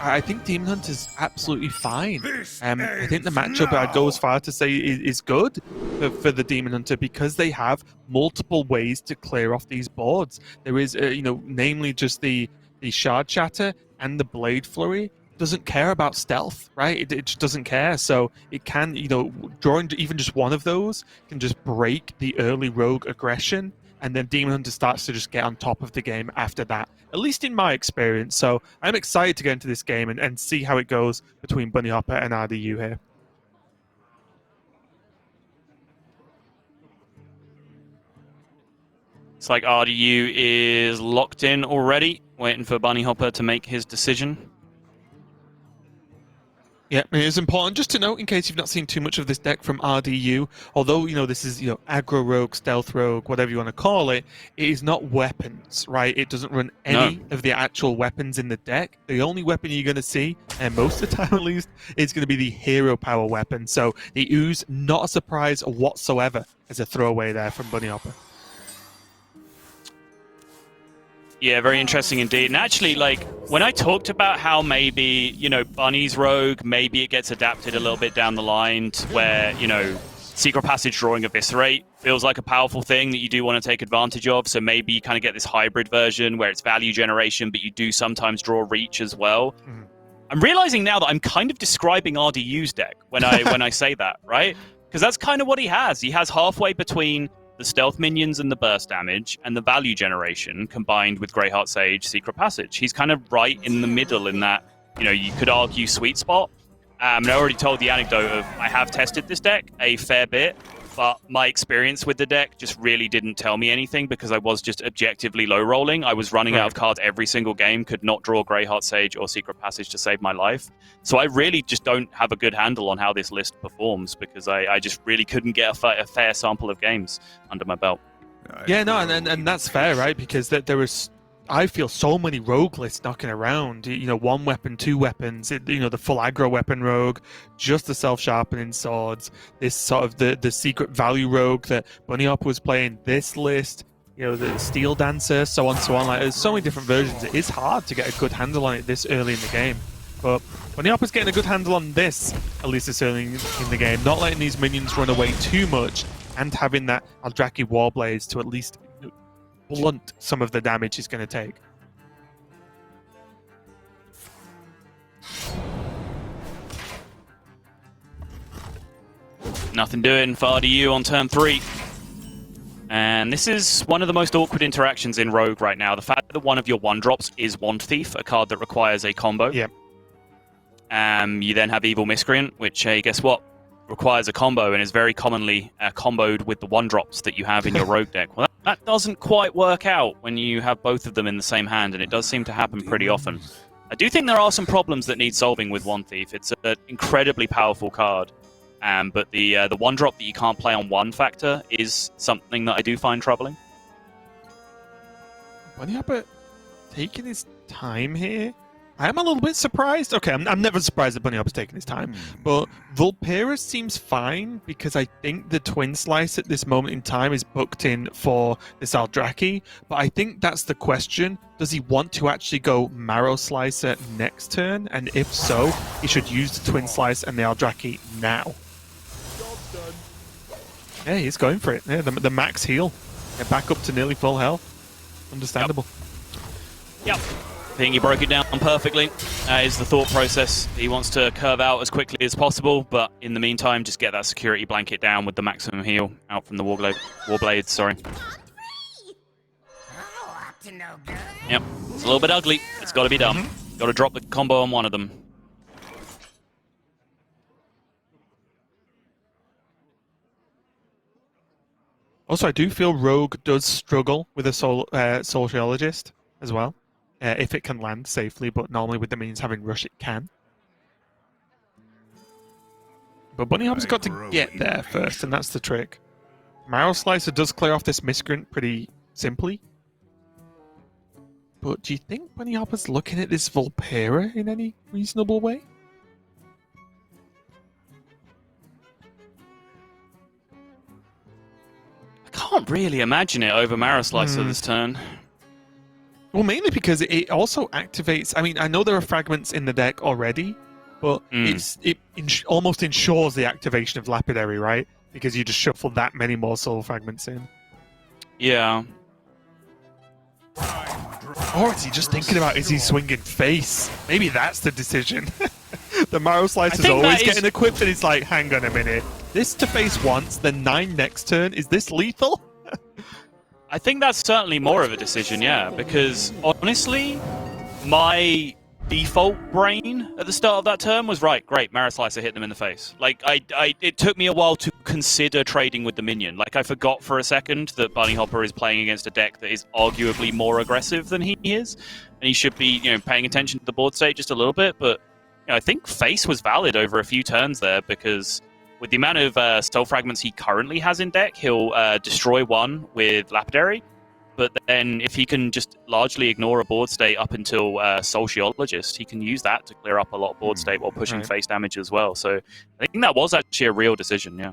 I think Demon Hunter's absolutely fine. I think the matchup, I'd go as far to say, is good for the Demon Hunter because they have multiple ways to clear off these boards. There is, namely just the Shard Shatter and the Blade Flurry doesn't care about stealth, right? It just doesn't care. So it can, drawing even just one of those can just break the early Rogue aggression. And then Demon Hunter starts to just get on top of the game after that, at least in my experience. So I'm excited to get into this game and see how it goes between Bunny Hopper and RDU here. It's like RDU is locked in already, waiting for Bunny Hopper to make his decision. Yeah, it is important just to note, in case you've not seen too much of this deck from RDU, although, this is, aggro rogue, stealth rogue, whatever you want to call it, it is not weapons, right? It doesn't run any of the actual weapons in the deck. The only weapon you're going to see, and most of the time at least, is going to be the hero power weapon. So the Ooze, not a surprise whatsoever as a throwaway there from Bunny Hopper. Yeah, very interesting indeed. And actually, when I talked about how maybe, Bunny's rogue, maybe it gets adapted a little bit down the line to where, Secret Passage drawing Eviscerate feels like a powerful thing that you do want to take advantage of. So maybe you kind of get this hybrid version where it's value generation, but you do sometimes draw Reach as well. Mm-hmm. I'm realizing now that I'm kind of describing RDU's deck when I say that, right? Because that's kind of what he has. He has halfway between the stealth minions and the burst damage, and the value generation combined with Greyheart Sage, Secret Passage. He's kind of right in the middle in that, you could argue sweet spot. And I already told the anecdote of I have tested this deck a fair bit, but my experience with the deck just really didn't tell me anything because I was just objectively low rolling. I was running out of cards every single game, could not draw Greyheart Sage or Secret Passage to save my life. So I really just don't have a good handle on how this list performs because I just really couldn't get a fair sample of games under my belt. Yeah, no, and that's fair, right? Because there was, I feel, so many rogue lists knocking around. One weapon, two weapons. The full aggro weapon rogue, just the self-sharpening swords. This sort of the secret value rogue that Bunny Hopper was playing. This list, the steel dancer, so on, so on. Like, there's so many different versions. It is hard to get a good handle on it this early in the game. But Bunny Hopper's getting a good handle on this, at least this early in the game. Not letting these minions run away too much, and having that Eldrazi Warblades to at least blunt some of the damage he's going to take. Nothing doing for RDU on turn 3. And this is one of the most awkward interactions in Rogue right now. The fact that one of your 1-drops is Wand Thief, a card that requires a combo. Yep. You then have Evil Miscreant, which, guess what? Requires a combo and is very commonly comboed with the 1-drops that you have in your Rogue deck. Well, that doesn't quite work out when you have both of them in the same hand, and it does seem to happen pretty often. I do think there are some problems that need solving with Wand Thief. It's an incredibly powerful card, but the 1-drop that you can't play on 1 factor is something that I do find troubling. Bunny Hopper taking his time here. I am a little bit surprised. Okay, I'm never surprised that Bunny Hopper's taking his time. But Vulpera seems fine because I think the Twin Slice at this moment in time is booked in for this Eldrazi. But I think that's the question. Does he want to actually go Marrow Slicer next turn? And if so, he should use the Twin Slice and the Eldrazi now. Yeah, he's going for it. Yeah, the max heal. Get back up to nearly full health. Understandable. Yep. think you broke it down perfectly. Is the thought process. He wants to curve out as quickly as possible, but in the meantime, just get that security blanket down with the maximum heal out from the Warblade. Sorry. Yep, it's a little bit ugly. It's got to be done. Got to drop the combo on one of them. Also, I do feel Rogue does struggle with a sociologist as well, if it can land safely, but normally with the minions having rush, it can. But Bunny Hop's got to get there first, and that's the trick. Marrow Slicer does clear off this miscreant pretty simply. But do you think Bunny Hopper's looking at this Vulpera in any reasonable way? I can't really imagine it over Marrow Slicer this turn. Well, mainly because it also activates... I mean, I know there are fragments in the deck already, but it almost ensures the activation of Lapidary, right? Because you just shuffle that many more soul fragments in. Yeah. Or is he just thinking about, is he swinging face? Maybe that's the decision. The Marrow Slicer's always getting equipped, and he's like, hang on a minute. This to face once, then 9 next turn. Is this lethal? I think that's certainly more of a decision, yeah, because honestly, my default brain at the start of that turn was, right, great, Marrow Slicer hit them in the face. Like, it took me a while to consider trading with the minion. Like, I forgot for a second that Bunny Hopper is playing against a deck that is arguably more aggressive than he is, and he should be, paying attention to the board state just a little bit, but I think face was valid over a few turns there, because with the amount of soul fragments he currently has in deck, he'll destroy one with Lapidary. But then if he can just largely ignore a board state up until Sociologist, he can use that to clear up a lot of board state while pushing face damage as well. So I think that was actually a real decision, yeah.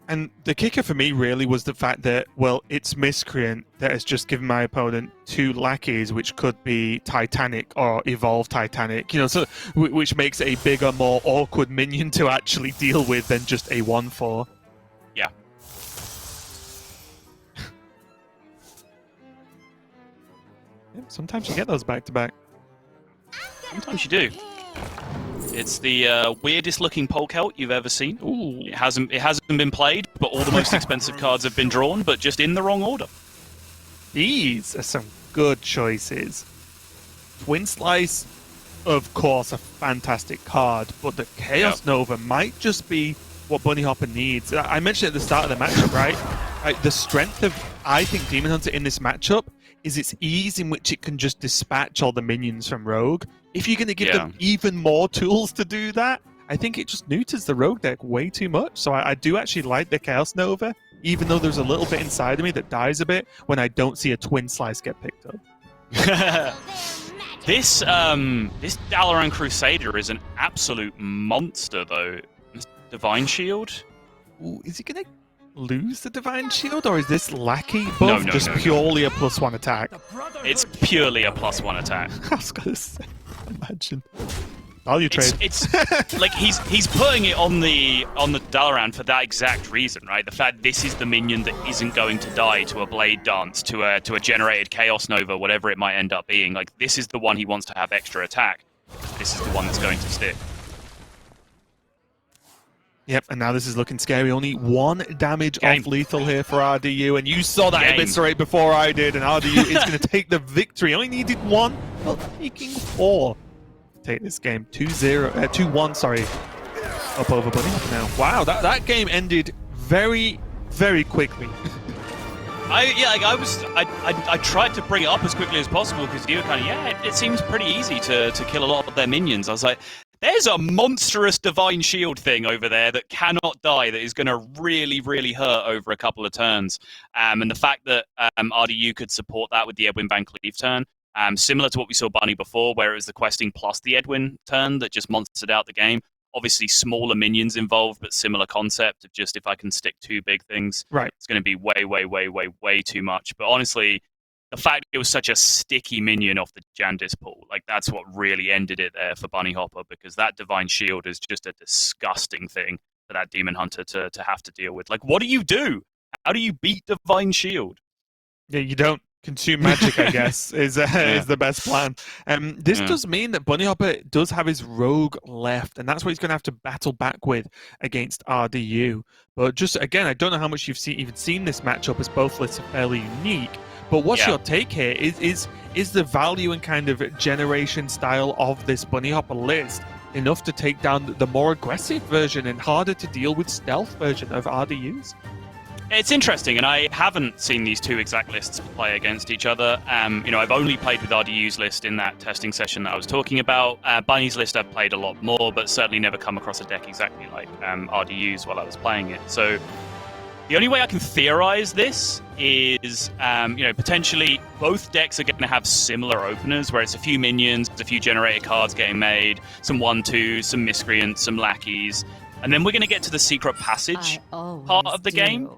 And the kicker for me really was the fact that, well, it's Miscreant that has just given my opponent 2 lackeys, which could be Titanic or Evolve Titanic, so which makes it a bigger, more awkward minion to actually deal with than just a 1/4. Yeah. Sometimes you get those back to back. Sometimes you do. It's the weirdest looking Polkelt you've ever seen. Ooh. It hasn't been played, but all the most expensive cards have been drawn, but just in the wrong order. These are some good choices. Twin Slice, of course, a fantastic card, but the Chaos Nova might just be what Bunny Hopper needs. I mentioned at the start of the matchup, right? The strength of, I think, Demon Hunter in this matchup is its ease in which it can just dispatch all the minions from Rogue. If you're going to give them even more tools to do that, I think it just neuters the Rogue deck way too much. So I do actually like the Chaos Nova, even though there's a little bit inside of me that dies a bit when I don't see a Twin Slice get picked up. This Dalaran Crusader is an absolute monster, though. Divine Shield? Ooh, is he going to lose the Divine Shield, or is this lackey buff just purely a +1 attack? It's purely a +1 attack. I was going to say, imagine. Value trade. It's like he's putting it on the Dalaran for that exact reason, right? The fact this is the minion that isn't going to die to a Blade Dance, to a generated Chaos Nova, whatever it might end up being. Like, this is the one he wants to have extra attack. This is the one that's going to stick. Yep, and now this is looking scary. Only 1 damage off lethal here for RDU, and you saw that eviscerate before I did, and RDU is going to take the victory. Only needed 1, well, taking 4 to take this game. 2-1, sorry, up over Bunny now. Wow, that game ended very, very quickly. I tried to bring it up as quickly as possible because you were kind of, it seems pretty easy to kill a lot of their minions. I was like, there's a monstrous Divine Shield thing over there that cannot die, that is going to really, really hurt over a couple of turns. And the fact that RDU could support that with the Edwin Van Cleef turn, similar to what we saw Bunny before, where it was the questing plus the Edwin turn that just monstered out the game. Obviously, smaller minions involved, but similar concept of just if I can stick 2 big things, it's going to be way, way, way, way, way too much. But honestly, the fact it was such a sticky minion off the Jandis pool, like that's what really ended it there for Bunny Hopper, because that Divine Shield is just a disgusting thing for that Demon Hunter to have to deal with. Like, what do you do? How do you beat Divine Shield? Yeah, you don't. consume magic, I guess, is the best plan. This does mean that Bunny Hopper does have his rogue left, and that's what he's going to have to battle back with against RDU. But just again, I don't know how much you've even seen this matchup, as both lists are fairly unique. But what's your take here? Is the value and kind of generation style of this Bunny Hopper list enough to take down the more aggressive version and harder to deal with stealth version of RDUs? It's interesting, and I haven't seen these two exact lists play against each other. I've only played with RDU's list in that testing session that I was talking about. Bunny's list I've played a lot more, but certainly never come across a deck exactly like RDU's while I was playing it. So the only way I can theorize this is, potentially both decks are going to have similar openers, where it's a few minions, a few generated cards getting made, some 1/2s, some miscreants, some lackeys. And then we're going to get to the secret passage part of the game,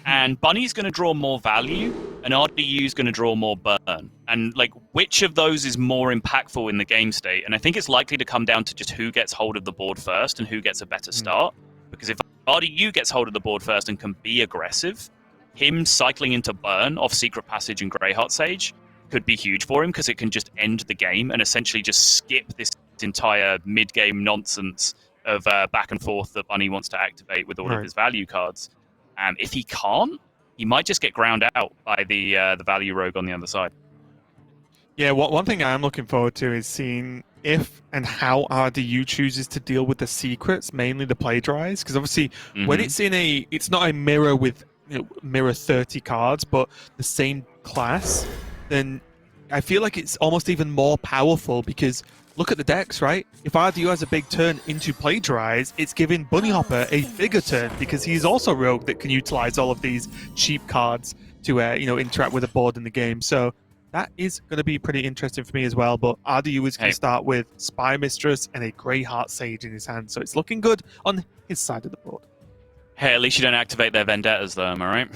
and Bunny's going to draw more value, and RDU's going to draw more burn. And which of those is more impactful in the game state? And I think it's likely to come down to just who gets hold of the board first and who gets a better start. Because if RDU gets hold of the board first and can be aggressive, him cycling into burn off secret passage and Greyheart Sage could be huge for him, because it can just end the game and essentially just skip this entire mid-game nonsense of back and forth that Bunny wants to activate with all of his value cards. If he can't, he might just get ground out by the value rogue on the other side. Yeah, one thing I'm looking forward to is seeing if and how RDU chooses to deal with the secrets, mainly the plagiarize. Because obviously, when it's not a mirror with mirror 30 cards, but the same class, then I feel like it's almost even more powerful, because look at the decks, right? If RDU has a big turn into plagiarize, it's giving Bunny Hopper a bigger turn, because he's also rogue that can utilize all of these cheap cards to interact with the board in the game. So that is going to be pretty interesting for me as well. But RDU is going to start with Spy Mistress and a Greyheart Sage in his hand, so it's looking good on his side of the board. Hey, at least you don't activate their vendettas, though. Am I right?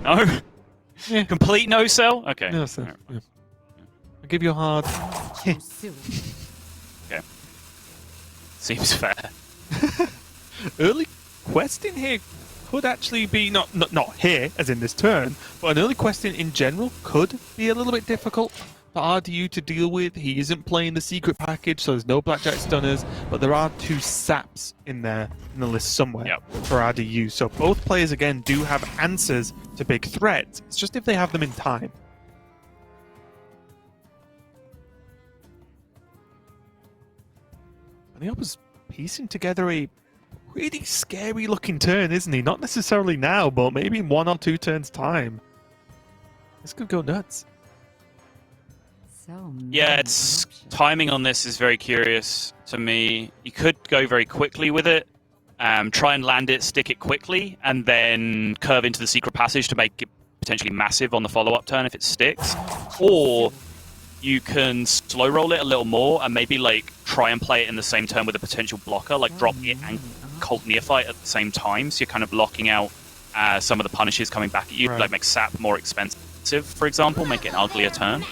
No. Yeah. Complete no sell? Okay. No sell. Yeah. I'll give you a hard. Okay. Seems fair. Early questing here could actually be not here as in this turn, but an early questing in general could be a little bit difficult for RDU to deal with. He isn't playing the secret package, so there's no blackjack stunners, but there are 2 saps in the list somewhere for RDU. So both players again do have answers to big threats. It's just if they have them in time. And the Hopper's piecing together a pretty scary looking turn, isn't he? Not necessarily now, but maybe in 1 or 2 turns time. This could go nuts. Yeah, its timing on this is very curious to me. You could go very quickly with it, try and land it, stick it quickly, and then curve into the secret passage to make it potentially massive on the follow-up turn if it sticks. Or you can slow roll it a little more and maybe try and play it in the same turn with a potential blocker, drop it and Cult Neophyte at the same time, so you're kind of blocking out some of the punishes coming back at you, make Sap more expensive, for example, make it an uglier turn.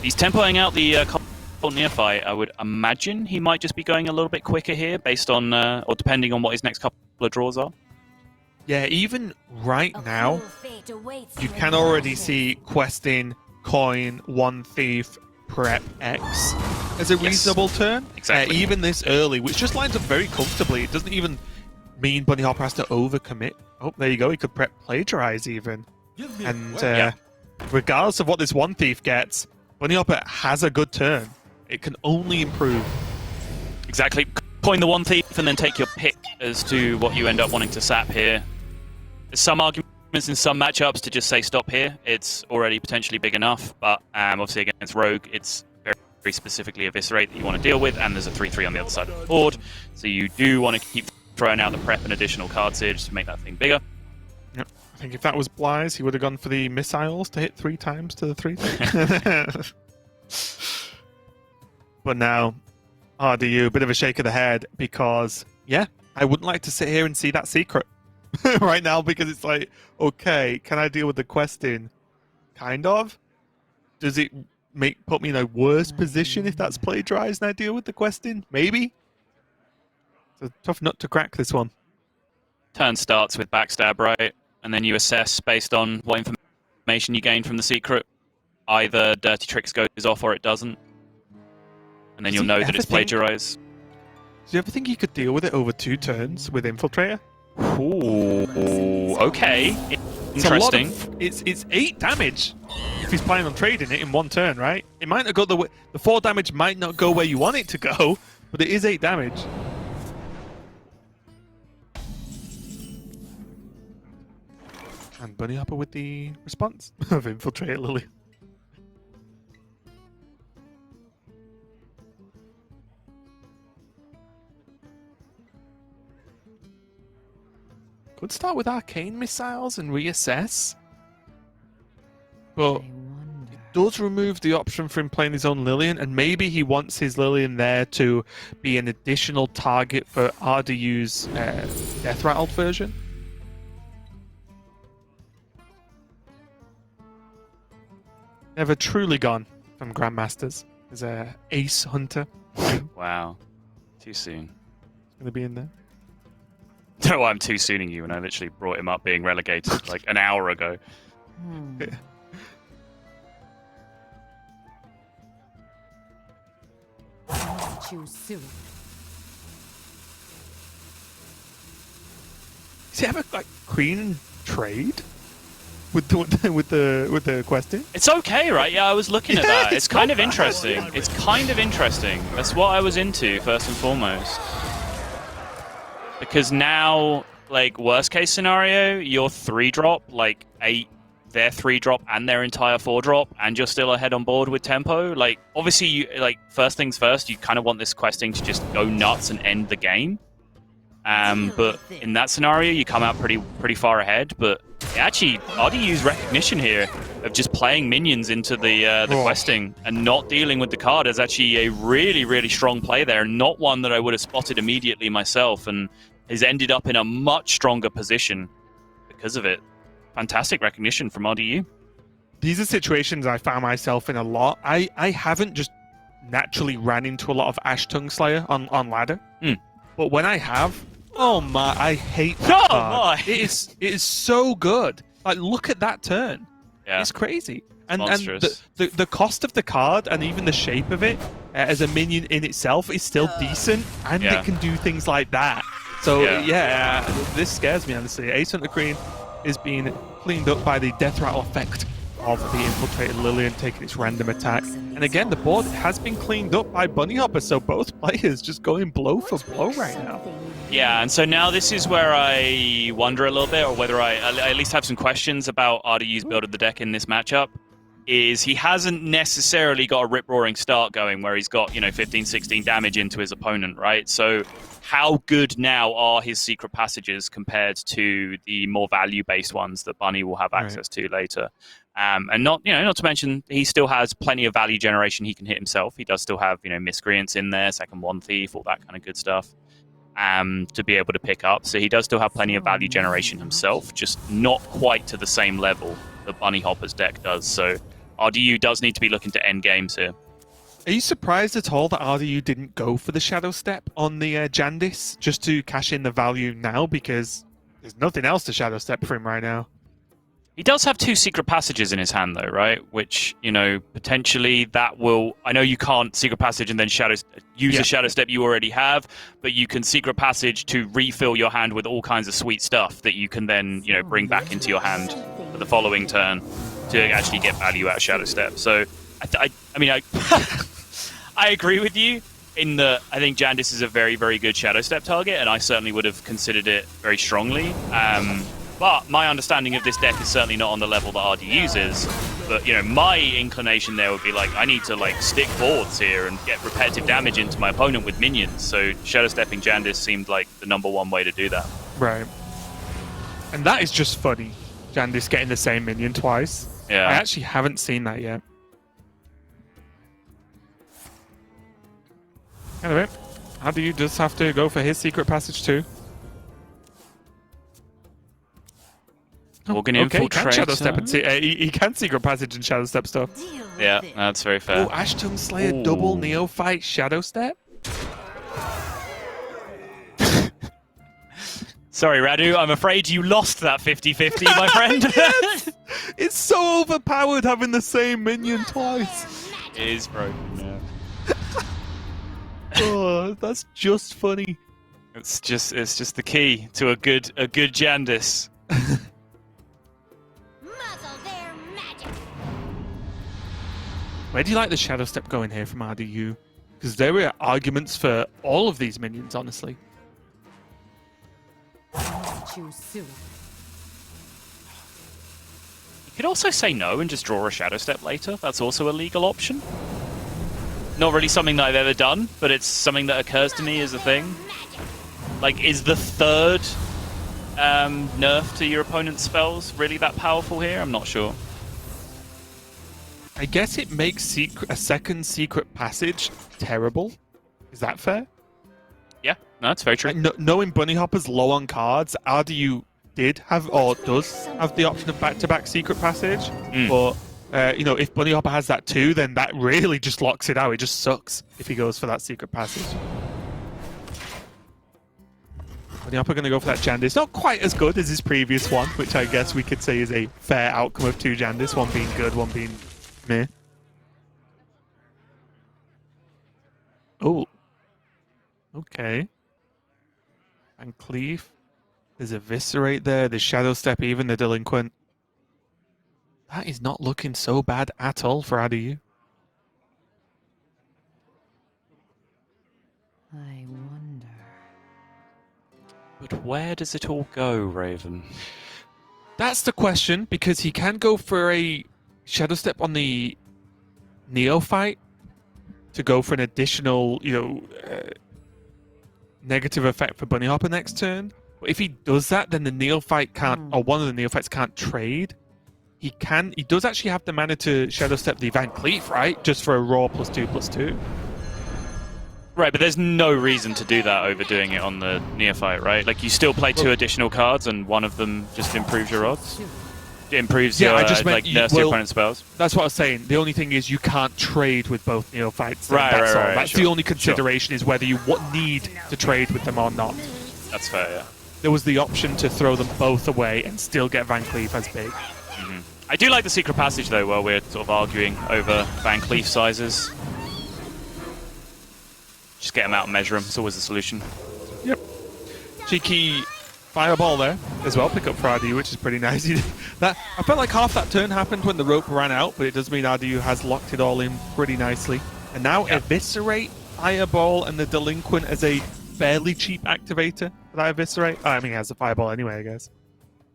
He's tempoing out the Cult Neophyte. I would imagine he might just be going a little bit quicker here, based on, or depending on what his next couple of draws are. Yeah, even right now, you can already see questing, coin, 1 thief, prep X as a reasonable turn. Exactly. Even this early, which just lines up very comfortably. It doesn't even mean Bunny Hopper has to overcommit. Oh, there you go. He could prep plagiarize even. And regardless of what this 1 thief gets, Bunny Hopper has a good turn. It can only improve. Exactly. Coin the 1 thief and then take your pick as to what you end up wanting to sap here. There's some arguments in some matchups to just say stop here. It's already potentially big enough, but obviously against Rogue, it's very, very specifically Eviscerate that you want to deal with, and there's a 3/3 on the other side of the board, so you do want to keep throwing out the prep and additional card siege to make that thing bigger. Yep. I think if that was Bly's, he would have gone for the missiles to hit 3 times to the 3. But now, RDU, a bit of a shake of the head, because, yeah, I wouldn't like to sit here and see that secret right now, because it's like, okay, can I deal with the questing? Kind of. Does it put me in a worse position if that's plagiarized and I deal with the questing? Maybe. It's a tough nut to crack, this one. turn starts with backstab, right? And then you assess based on what information you gain from the secret. Either Dirty Tricks goes off or it doesn't. And then you'll know that it's plagiarized. Do you ever think you could deal with it over 2 turns with Infiltrator? Ooh, okay. Interesting. It's 8 damage if he's planning on trading it in 1 turn, right? It might not go the 4 damage might not go where you want it to go, but it is 8 damage. And Bunny Hopper with the response of Infiltrate Lily. Could start with arcane missiles and reassess. But it does remove the option for him playing his own Lillian, and maybe he wants his Lillian there to be an additional target for RDU's Death Rattled version. Never truly gone from Grandmasters as a ace hunter. Wow. Too soon. He's going to be in there. I don't know why I'm too sooning you, and I literally brought him up being relegated like an hour ago. Choose soon. Does he ever like queen trade with the question? It's okay, right? Yeah, I was looking at that. It's kind of interesting. It's kind of interesting. That's what I was into first and foremost. Because now, like, worst case scenario, your 3-drop, like 8, their 3-drop and their entire 4-drop, and you're still ahead on board with tempo. Like, obviously, you, like, first things first, you kind of want this questing to just go nuts and end the game. But in that scenario, you come out pretty far ahead. But actually, RDU's recognition here of just playing minions into the questing and not dealing with the card is actually a really, really strong play there. Not one that I would have spotted immediately myself, and has ended up in a much stronger position because of it. Fantastic recognition from RDU. These are situations I found myself in a lot. I haven't just naturally ran into a lot of Ash Tongue Slayer on ladder. But when I have, oh my, I hate that card. It is so good. Like, look at that turn. Yeah. It's crazy. And monstrous. the cost of the card and even the shape of it as a minion in itself is still decent, and it can do things like that. So yeah, this scares me, honestly. Ace Hunter Queen is being cleaned up by the Death Rattle effect of the Infiltrated Lillian taking its random attack. And again, the board has been cleaned up by Bunny Hopper, so both players just going blow for blow right now. Yeah, and so now this is where I wonder a little bit, or whether I at least have some questions about RDU's build of the deck in this matchup. Is he hasn't necessarily got a rip-roaring start going where he's got, 15, 16 damage into his opponent, right? So how good now are his secret passages compared to the more value-based ones that Bunny will have access to later? And not to mention, he still has plenty of value generation he can hit himself. He does still have, Miscreants in there, Second One Thief, all that kind of good stuff to be able to pick up. So he does still have plenty of value generation himself, just not quite to the same level that Bunny Hopper's deck does. So RDU does need to be looking to end games here. Are you surprised at all that RDU didn't go for the Shadow Step on the Jandis just to cash in the value now? Because there's nothing else to Shadow Step for him right now. He does have 2 secret passages in his hand, though, right? Which, potentially that will... I know you can't secret passage and then use a Shadow Step you already have, but you can secret passage to refill your hand with all kinds of sweet stuff that you can then, bring back into your hand for the following turn to actually get value out of Shadow Step. So, I agree with you in that I think Jandis is a very, very good Shadow Step target, and I certainly would have considered it very strongly. But my understanding of this deck is certainly not on the level that RDU's is. But, my inclination there would be like, I need to stick boards here and get repetitive damage into my opponent with minions. So Shadow Stepping Jandis seemed like the #1 way to do that. Right. And that is just funny. Jandis getting the same minion twice. Yeah. I actually haven't seen that yet. Anyway, RDU does have to go for his secret passage too. Organ Okay, he can Infiltrator. Shadow Step and he can secret passage and Shadow Step stuff. Yeah, that's very fair. Oh, Ash Tongue Slayer double Neophyte Shadow Step? Sorry, Radu, I'm afraid you lost that 50-50, my friend. Yes! It's so overpowered having the same minion twice. It is broken, yeah. Oh, that's just funny. It's just the key to a good Jandis. Where do you like the Shadow Step going here from RDU? Because there are arguments for all of these minions, honestly. Choose soon. You could also say no and just draw a Shadow Step later. That's also a legal option. Not really something that I've ever done, but it's something that occurs to me as a thing. Like, is the third nerf to your opponent's spells really that powerful here? I'm not sure. I guess it makes a second secret passage terrible. Is that fair? Yeah, no, that's very true. Like, knowing Bunny Hopper's low on cards, RDU did have, or does have the option of back-to-back secret passage. But, you know, if Bunny Hopper has that too, then that really just locks it out. It just sucks if he goes for that secret passage. Bunny Hopper going to go for that Jandis. Not quite as good as his previous one, which I guess we could say is a fair outcome of two Jandis. One being good, one being meh. Oh. Okay. And Cleave. There's Eviscerate there. There's Shadow Step, even the Delinquent. That is not looking so bad at all for RDU. I wonder. But where does it all go, Raven? That's the question, because he can go for a Shadow Step on the Neophyte to go for an additional, you know, negative effect for Bunny Hopper next turn. But if he does that, then the Neophyte can't, or one of the Neophytes can't trade. He does actually have the mana to Shadow Step the Van Cleef, right? Just for a raw +2/+2. Right, but there's no reason to do that over doing it on the Neophyte, right? Like, you still play two additional cards, and one of them just improves your odds. It improves your, I just meant, like, nerfs your opponent's spells. That's what I was saying. The only thing is you can't trade with both Neophytes. Right, that's all. right, That's sure. the only consideration is whether you need to trade with them or not. That's fair, yeah. There was the option to throw them both away and still get Van Cleef as big. I do like the secret passage, though, while we're sort of arguing over Van Cleef sizes. Just get them out and measure them. It's always the solution. Yep. Cheeky Fireball there as well. Pick up for RDU, which is pretty nice. I felt like half that turn happened when the rope ran out, but it does mean RDU has locked it all in pretty nicely. And now Eviscerate, Fireball, and the Delinquent as a fairly cheap activator for that Eviscerate. I mean, it has a Fireball anyway, I guess.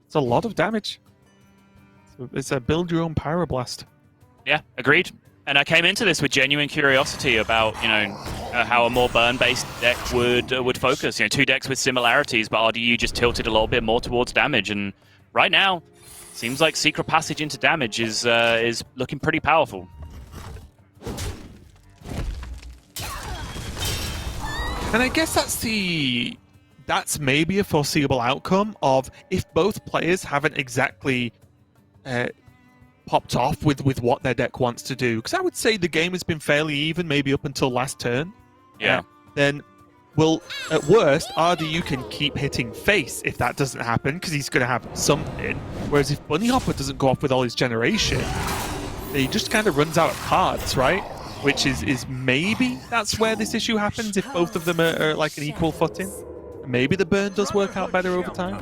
It's a lot of damage. It's a build your own Pyroblast. Yeah, agreed. And I came into this with genuine curiosity about, you know, how a more burn-based deck would focus. You know, two decks with similarities, but RDU just tilted a little bit more towards damage. And right now, seems like Secret Passage into damage is looking pretty powerful. And I guess that's maybe a foreseeable outcome of if both players haven't exactly popped off with what their deck wants to do. Because I would say the game has been fairly even, maybe up until last turn. Yeah. Then, well, at worst, RDU can keep hitting face if that doesn't happen, because he's going to have something. Whereas if Bunny Hopper doesn't go off with all his generation, he just kind of runs out of cards, right? Which is maybe that's where this issue happens if both of them are like an equal footing. Maybe the burn does work out better over time.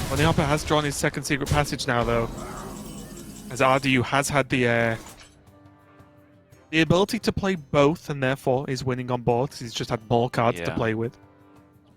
Bunny Hopper has drawn his second secret passage now, though, as RDU has had the ability to play both, and therefore is winning on board. He's just had more cards to play with.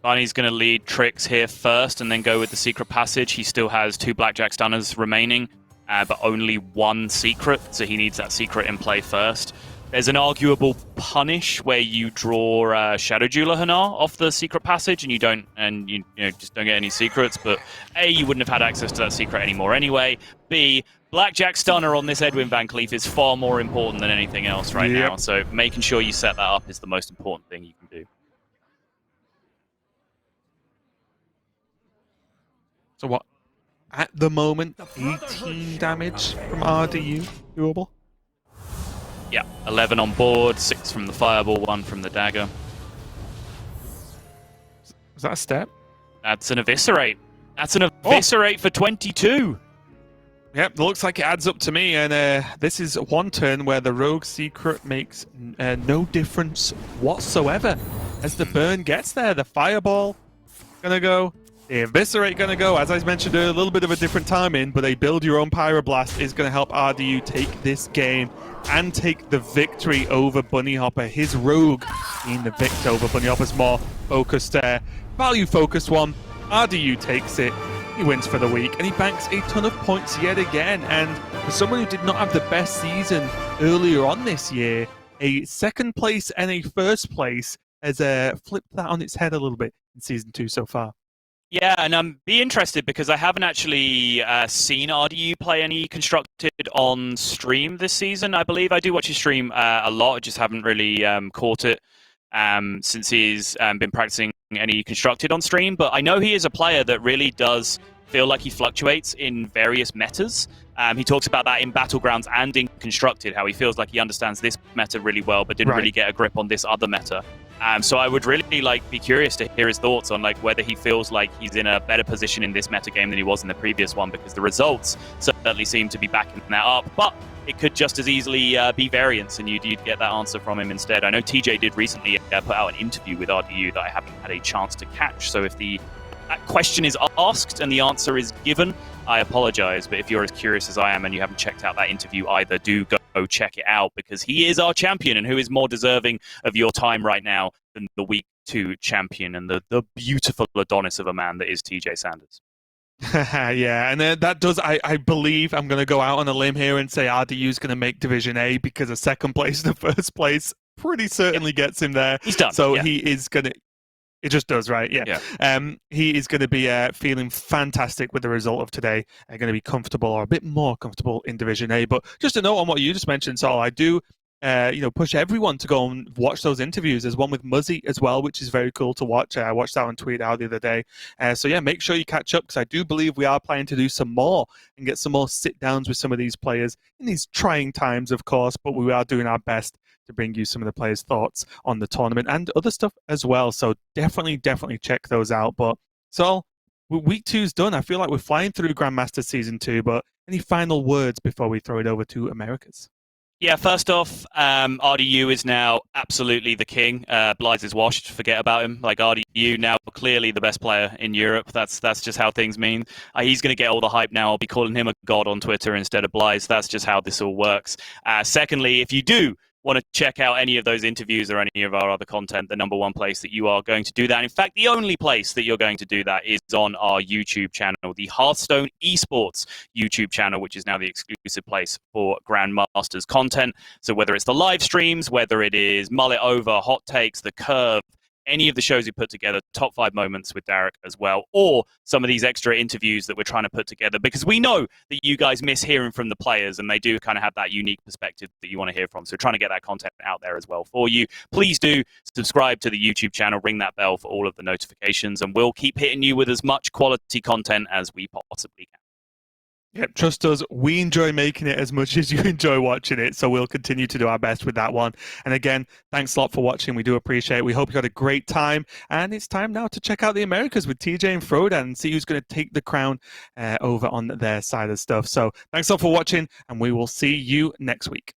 Barney's going to lead Tricks here first, and then go with the secret passage. He still has two Blackjack Stunners remaining, but only one secret, so he needs that secret in play first. There's an arguable punish where you draw Shadow Jeweler Hanar off the secret passage, and you just don't get any secrets. But A, you wouldn't have had access to that secret anymore anyway. B, Blackjack Stunner on this Edwin Van Cleef is far more important than anything else right now. So making sure you set that up is the most important thing you can do. So what? At the moment, 18 damage from RDU. Doable? Yeah, 11 on board, 6 from the fireball, 1 from the dagger. Is that a step? That's an eviscerate. That's an eviscerate for 22. Yep, looks like it adds up to me, and this is one turn where the Rogue Secret makes no difference whatsoever. As the burn gets there, the Fireball gonna go, the Eviscerate gonna go. As I mentioned earlier, a little bit of a different timing, but a build your own Pyroblast is gonna help RDU take this game and take the victory over Bunny Hopper. His Rogue being the victor over Bunny Hopper's more focused, value-focused one. RDU takes it. He wins for the week, and he banks a ton of points yet again. And for someone who did not have the best season earlier on this year, a second place and a first place has flipped that on its head a little bit in Season 2 so far. Yeah, and be interested because I haven't actually seen RDU play any Constructed on stream this season. I believe I do watch his stream a lot. I just haven't really caught it since he's been practicing any Constructed on stream. But I know he is a player that really does feel like he fluctuates in various metas. He talks about that in Battlegrounds and in Constructed, how he feels like he understands this meta really well, but didn't really get a grip on this other meta. So I would really be curious to hear his thoughts on whether he feels like he's in a better position in this meta game than he was in the previous one, because the results certainly seem to be backing that up. But it could just as easily be variance, and you'd get that answer from him instead. I know TJ did recently put out an interview with RDU that I haven't had a chance to catch. So if that question is asked and the answer is given, I apologize. But if you're as curious as I am and you haven't checked out that interview either, do go check it out, because he is our champion, and who is more deserving of your time right now than the Week 2 champion and the beautiful Adonis of a man that is TJ Sanders. Yeah, and that does, I believe, I'm going to go out on a limb here and say RDU is going to make Division A, because a second place and a first place pretty certainly gets him there. He's done. So he is going to... It just does, right? Yeah. He is going to be feeling fantastic with the result of today, and going to be comfortable, or a bit more comfortable, in Division A. But just a note on what you just mentioned, Saul, I do push everyone to go and watch those interviews. There's one with Muzzy as well, which is very cool to watch. I watched that on Tweet Out the other day. So yeah, make sure you catch up, because I do believe we are planning to do some more and get some more sit-downs with some of these players in these trying times, of course, but we are doing our best to bring you some of the players' thoughts on the tournament and other stuff as well. So definitely check those out. But so Week 2's done. I feel like we're flying through Grandmasters Season 2, but any final words before we throw it over to Americas? Yeah, first off, RDU is now absolutely the king. Blythe is washed. Forget about him. RDU now clearly the best player in Europe. That's just how things mean. He's going to get all the hype now. I'll be calling him a god on Twitter instead of Blythe. That's just how this all works. Secondly, if you do want to check out any of those interviews or any of our other content, the number one place that you are going to do that, in fact, the only place that you're going to do that, is on our YouTube channel, the Hearthstone Esports YouTube channel, which is now the exclusive place for Grandmasters content. So whether it's the live streams, whether it is Mullet Over, Hot Takes, The Curve, any of the shows we put together, top 5 moments with Derek as well, or some of these extra interviews that we're trying to put together, because we know that you guys miss hearing from the players, and they do kind of have that unique perspective that you want to hear from. So we're trying to get that content out there as well for you. Please do subscribe to the YouTube channel, ring that bell for all of the notifications, and we'll keep hitting you with as much quality content as we possibly can. Yep, trust us, we enjoy making it as much as you enjoy watching it, so we'll continue to do our best with that one. And again, thanks a lot for watching. We do appreciate it. We hope you had a great time, and it's time now to check out the Americas with TJ and Frodan and see who's going to take the crown over on their side of stuff. So thanks a lot for watching, and we will see you next week.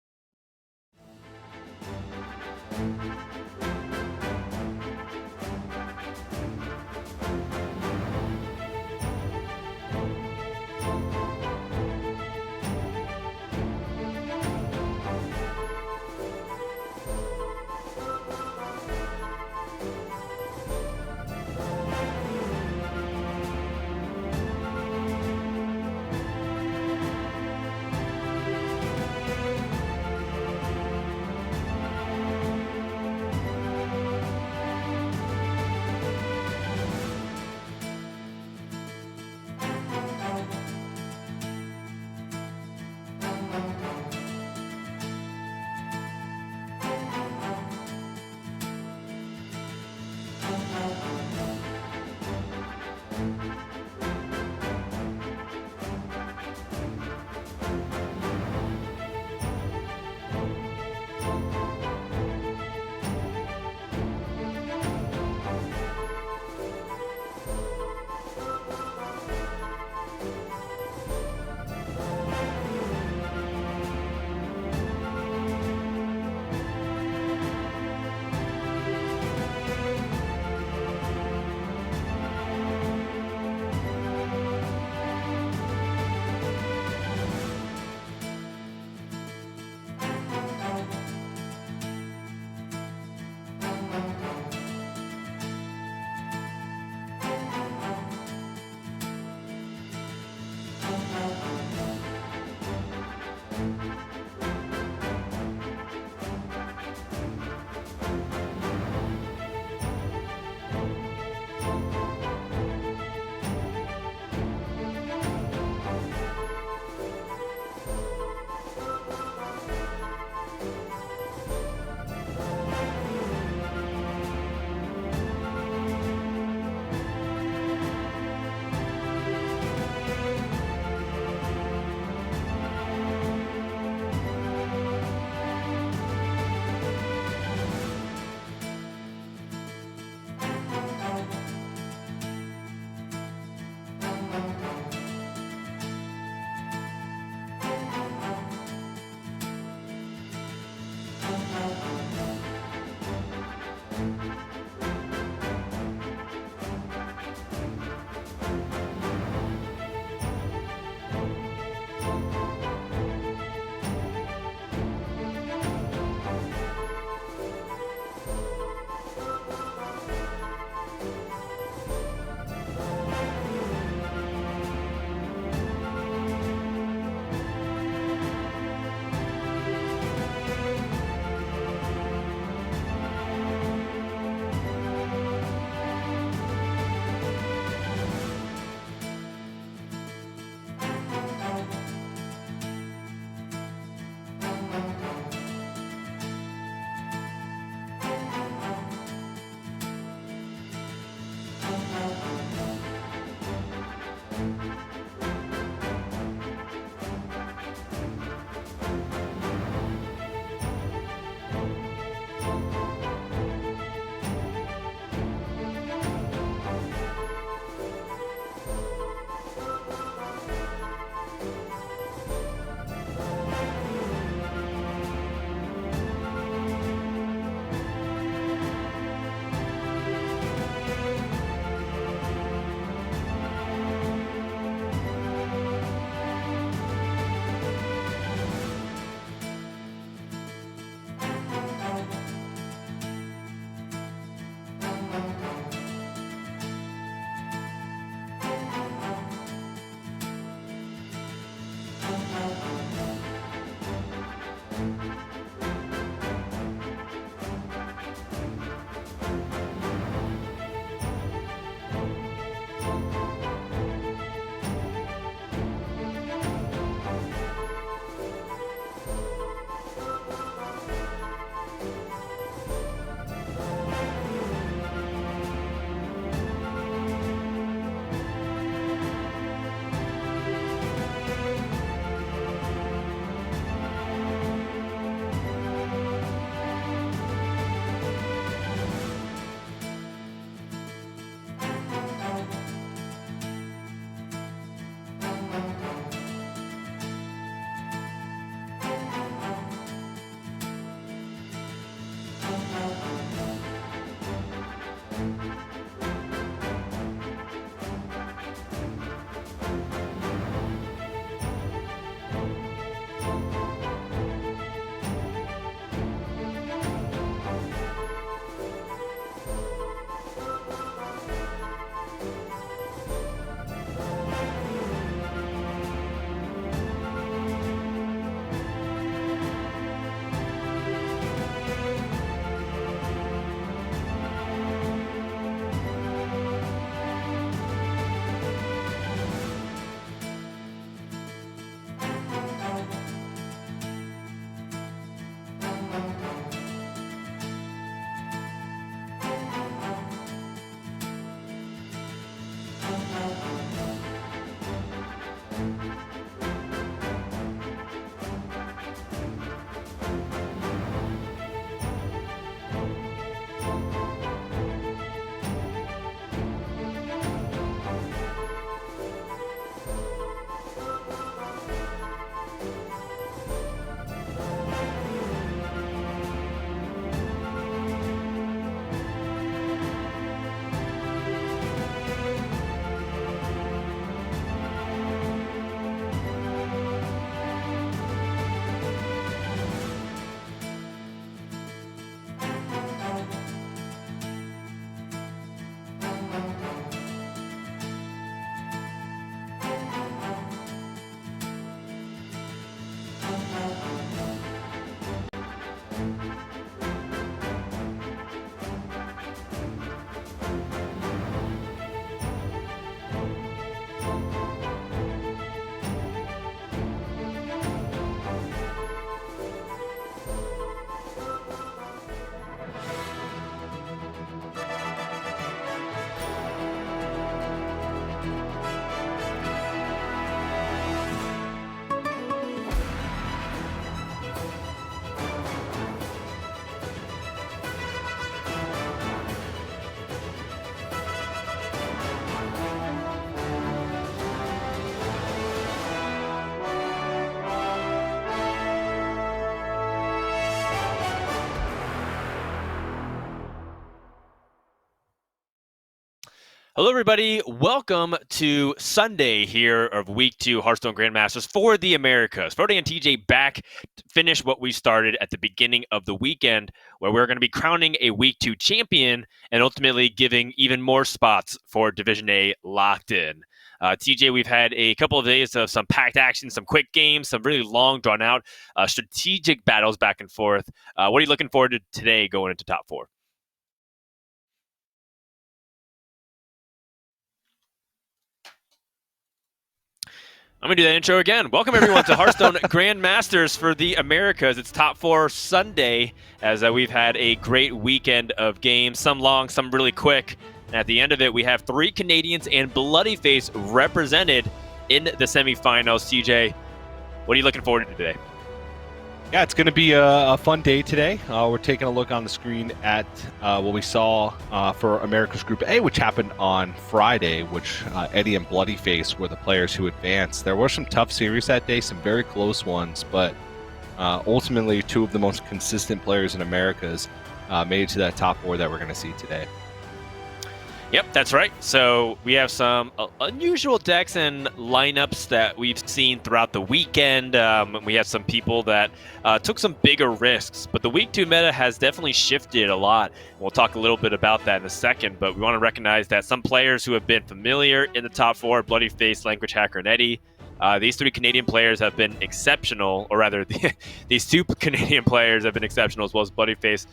Hello, everybody. Welcome to Sunday here of Week 2 Hearthstone Grandmasters for the Americas. Frody and TJ back to finish what we started at the beginning of the weekend, where we're going to be crowning a Week 2 champion and ultimately giving even more spots for Division A locked in. TJ, we've had a couple of days of some packed action, some quick games, some really long, drawn-out strategic battles back and forth. What are you looking forward to today going into top 4? I'm going to do that intro again. Welcome, everyone, to Hearthstone Grandmasters for the Americas. It's Top 4 Sunday, as we've had a great weekend of games, some long, some really quick. And at the end of it, we have 3 Canadians and Bloodyface represented in the semifinals. TJ, what are you looking forward to today? Yeah, it's going to be a fun day today. We're taking a look on the screen at what we saw for America's Group A, which happened on Friday, which Eddie and Bloodyface were the players who advanced. There were some tough series that day, some very close ones, but ultimately 2 of the most consistent players in America's made it to that top 4 that we're going to see today. Yep, that's right. So we have some unusual decks and lineups that we've seen throughout the weekend. We have some people that took some bigger risks, but the Week 2 meta has definitely shifted a lot. We'll talk a little bit about that in a second, but we want to recognize that some players who have been familiar in the top 4, Bloodyface, Language Hacker, and Eddie, These three Canadian players have been exceptional, or rather, these two Canadian players have been exceptional, as well as Bloodyface.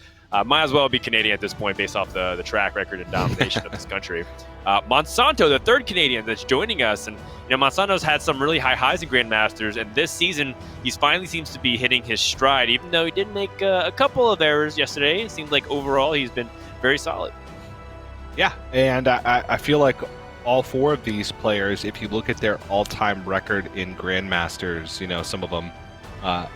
Might as well be Canadian at this point based off the track record and domination of this country. Monsanto, the third Canadian that's joining us, and Monsanto's had some really high highs in Grandmasters, and this season he's finally seems to be hitting his stride, even though he did make a couple of errors yesterday. It seems like overall he's been very solid. Yeah, and I feel like all four of these players, if you look at their all-time record in Grandmasters, some of them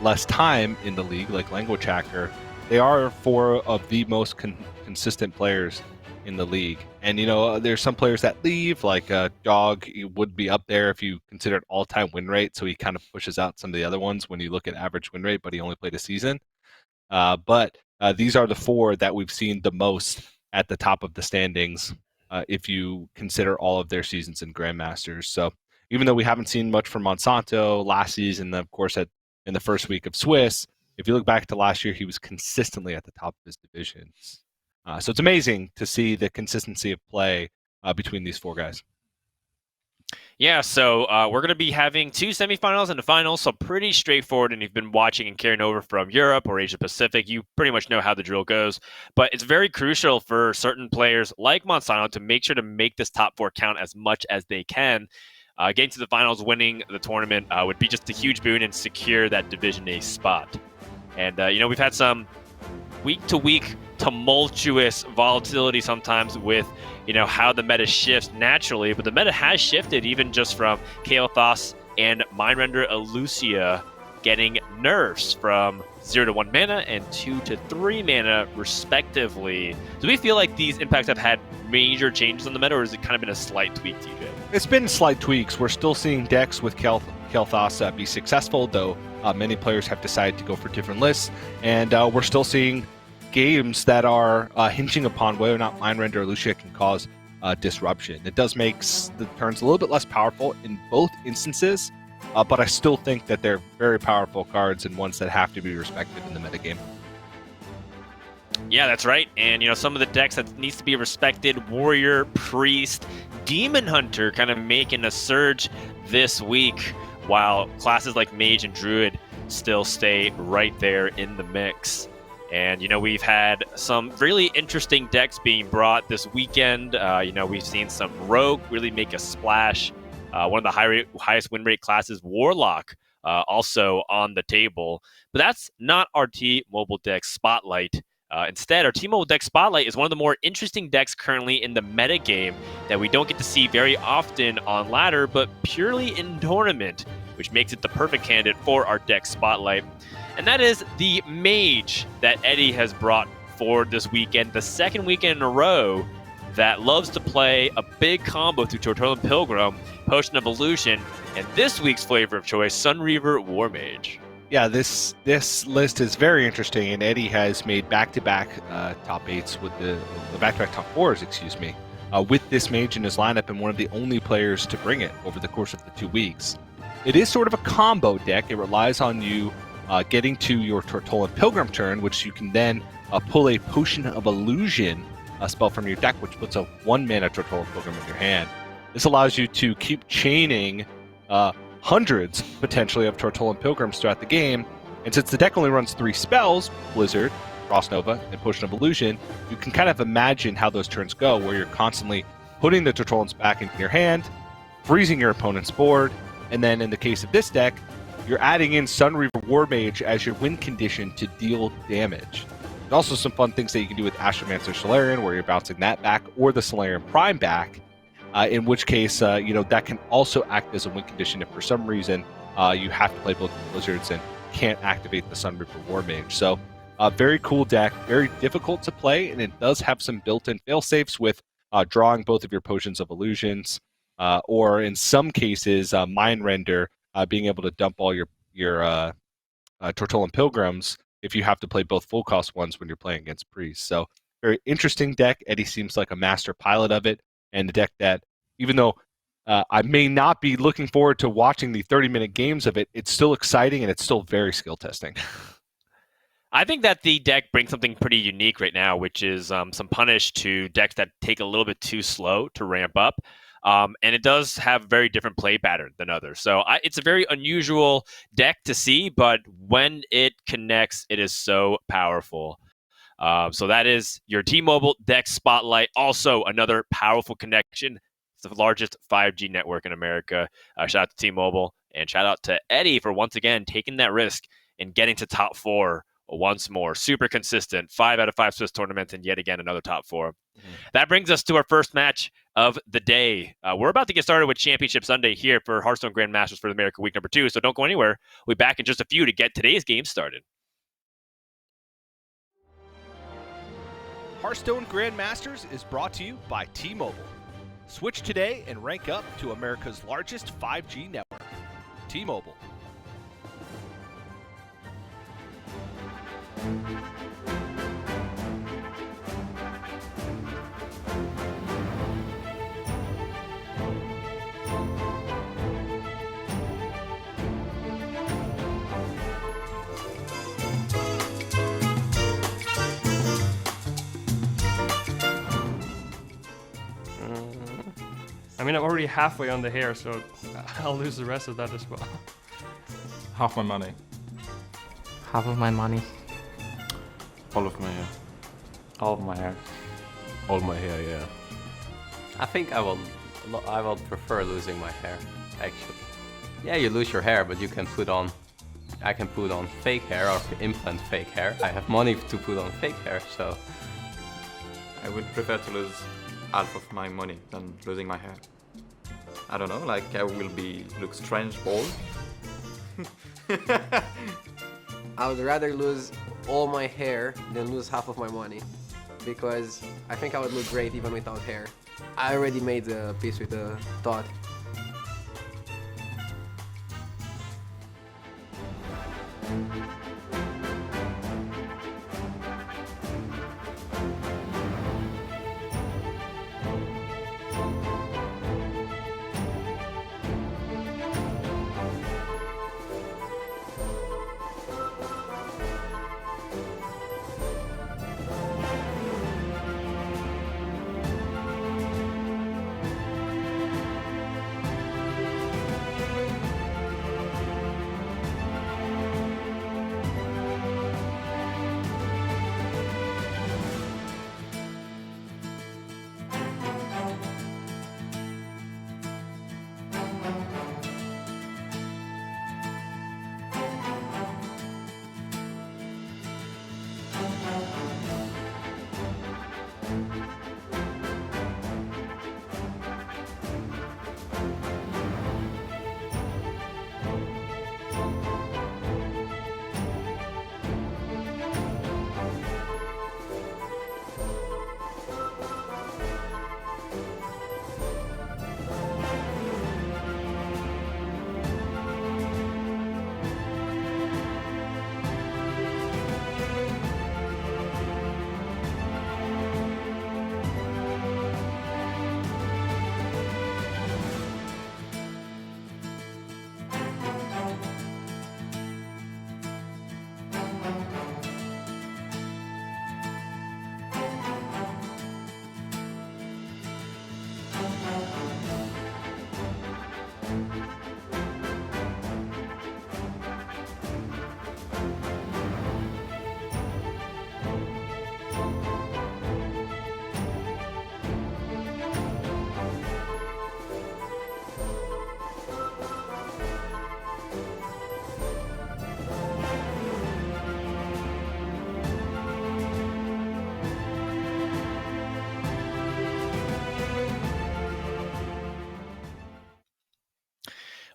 less time in the league, like Language Hacker, they are four of the most consistent players in the league. And, there's some players that leave, like Dog would be up there if you consider an all-time win rate, so he kind of pushes out some of the other ones when you look at average win rate, but he only played a season. But these are the four that we've seen the most at the top of the standings if you consider all of their seasons in Grandmasters. So even though we haven't seen much from Monsanto last season, of course, in the first week of Swiss, if you look back to last year, he was consistently at the top of his divisions. So it's amazing to see the consistency of play between these four guys. Yeah, so we're going to be having two semifinals and a final, so pretty straightforward. And you've been watching and carrying over from Europe or Asia Pacific, you pretty much know how the drill goes. But it's very crucial for certain players like Monsanto to make sure to make this top four count as much as they can. Getting to the finals, winning the tournament would be just a huge boon and secure that Division A spot. And, we've had some week-to-week tumultuous volatility sometimes with, how the meta shifts naturally. But the meta has shifted even just from Kael'thas and Mindrender Elucia getting nerfs from 0 to 1 mana and 2 to 3 mana, respectively. Do we feel like these impacts have had major changes on the meta, or has it kind of been a slight tweak, TJ? It's been slight tweaks. We're still seeing decks with Kael'thas be successful, though many players have decided to go for different lists, and we're still seeing games that are hinging upon whether or not Mindrender or Lucia can cause disruption. It does make the turns a little bit less powerful in both instances, but I still think that they're very powerful cards and ones that have to be respected in the metagame. Yeah, that's right. And, some of the decks that needs to be respected, Warrior, Priest, Demon Hunter kind of making a surge this week, while classes like Mage and Druid still stay right there in the mix. And, we've had some really interesting decks being brought this weekend. We've seen some Rogue really make a splash. One of the highest win rate classes, Warlock, also on the table. But that's not our T-Mobile deck Spotlight. Instead, our T-Mobile deck Spotlight is one of the more interesting decks currently in the metagame that we don't get to see very often on ladder, but purely in tournament, which makes it the perfect candidate for our deck Spotlight. And that is the Mage that Eddie has brought forward this weekend, the second weekend in a row that loves to play a big combo through Tortolan Pilgrim, Potion of Illusion, and this week's flavor of choice, Sunreaver Warmage. Yeah, this list is very interesting, and Eddie has made back-to-back top 8s with the back-to-back top 4s, with this Mage in his lineup, and one of the only players to bring it over the course of the 2 weeks. It is sort of a combo deck. It relies on you getting to your Tortolan Pilgrim turn, which you can then pull a Potion of Illusion spell from your deck, which puts a 1-mana Tortolan Pilgrim in your hand. This allows you to keep chaining hundreds, potentially, of Tortolan Pilgrims throughout the game. And since the deck only runs 3 spells, Blizzard, Frost Nova, and Potion of Illusion, you can kind of imagine how those turns go, where you're constantly putting the Tortolans back into your hand, freezing your opponent's board, and then in the case of this deck, you're adding in Sunreaver Warmage as your win condition to deal damage. There's also some fun things that you can do with Astromancer Solarian, where you're bouncing that back, or the Solarian Prime back, in which case, that can also act as a win condition if for some reason you have to play both Blizzards and can't activate the Sunreaver Warmage. So, very cool deck, very difficult to play, and it does have some built-in fail-safes with drawing both of your Potions of Illusions, or in some cases, Mindrender, being able to dump all your Tortolan Pilgrims if you have to play both full cost ones when you're playing against Priests. So very interesting deck. Eddie seems like a master pilot of it, and a deck that, even though I may not be looking forward to watching the 30-minute games of it, it's still exciting and it's still very skill testing. I think that the deck brings something pretty unique right now, which is some punish to decks that take a little bit too slow to ramp up. And it does have a very different play pattern than others. So it's a very unusual deck to see, but when it connects, it is so powerful. So that is your T-Mobile deck spotlight. Also, another powerful connection. It's the largest 5G network in America. Shout out to T-Mobile, and shout out to Eddie for once again taking that risk and getting to top 4 once more. Super consistent. 5 out of 5 Swiss tournaments, and yet again another top 4. That brings us to our first match of the day. We're about to get started with Championship Sunday here for Hearthstone Grandmasters for the America Week number 2, so don't go anywhere. We'll be back in just a few to get today's game started. Hearthstone Grandmasters is brought to you by T-Mobile. Switch today and rank up to America's largest 5G network. T-Mobile. I mean, I'm already halfway on the hair, so I'll lose the rest of that as well. Half my money. Half of my money. All of my hair. All of my hair. All my hair, yeah. I think I will prefer losing my hair, actually. Yeah, you lose your hair, but you can put on... I can put on fake hair or implant fake hair. I have money to put on fake hair, so... I would prefer to lose half of my money than losing my hair. I don't know, like I will look strange bald. I would rather lose all my hair than lose half of my money, because I think I would look great even without hair. I already made the peace with the thought.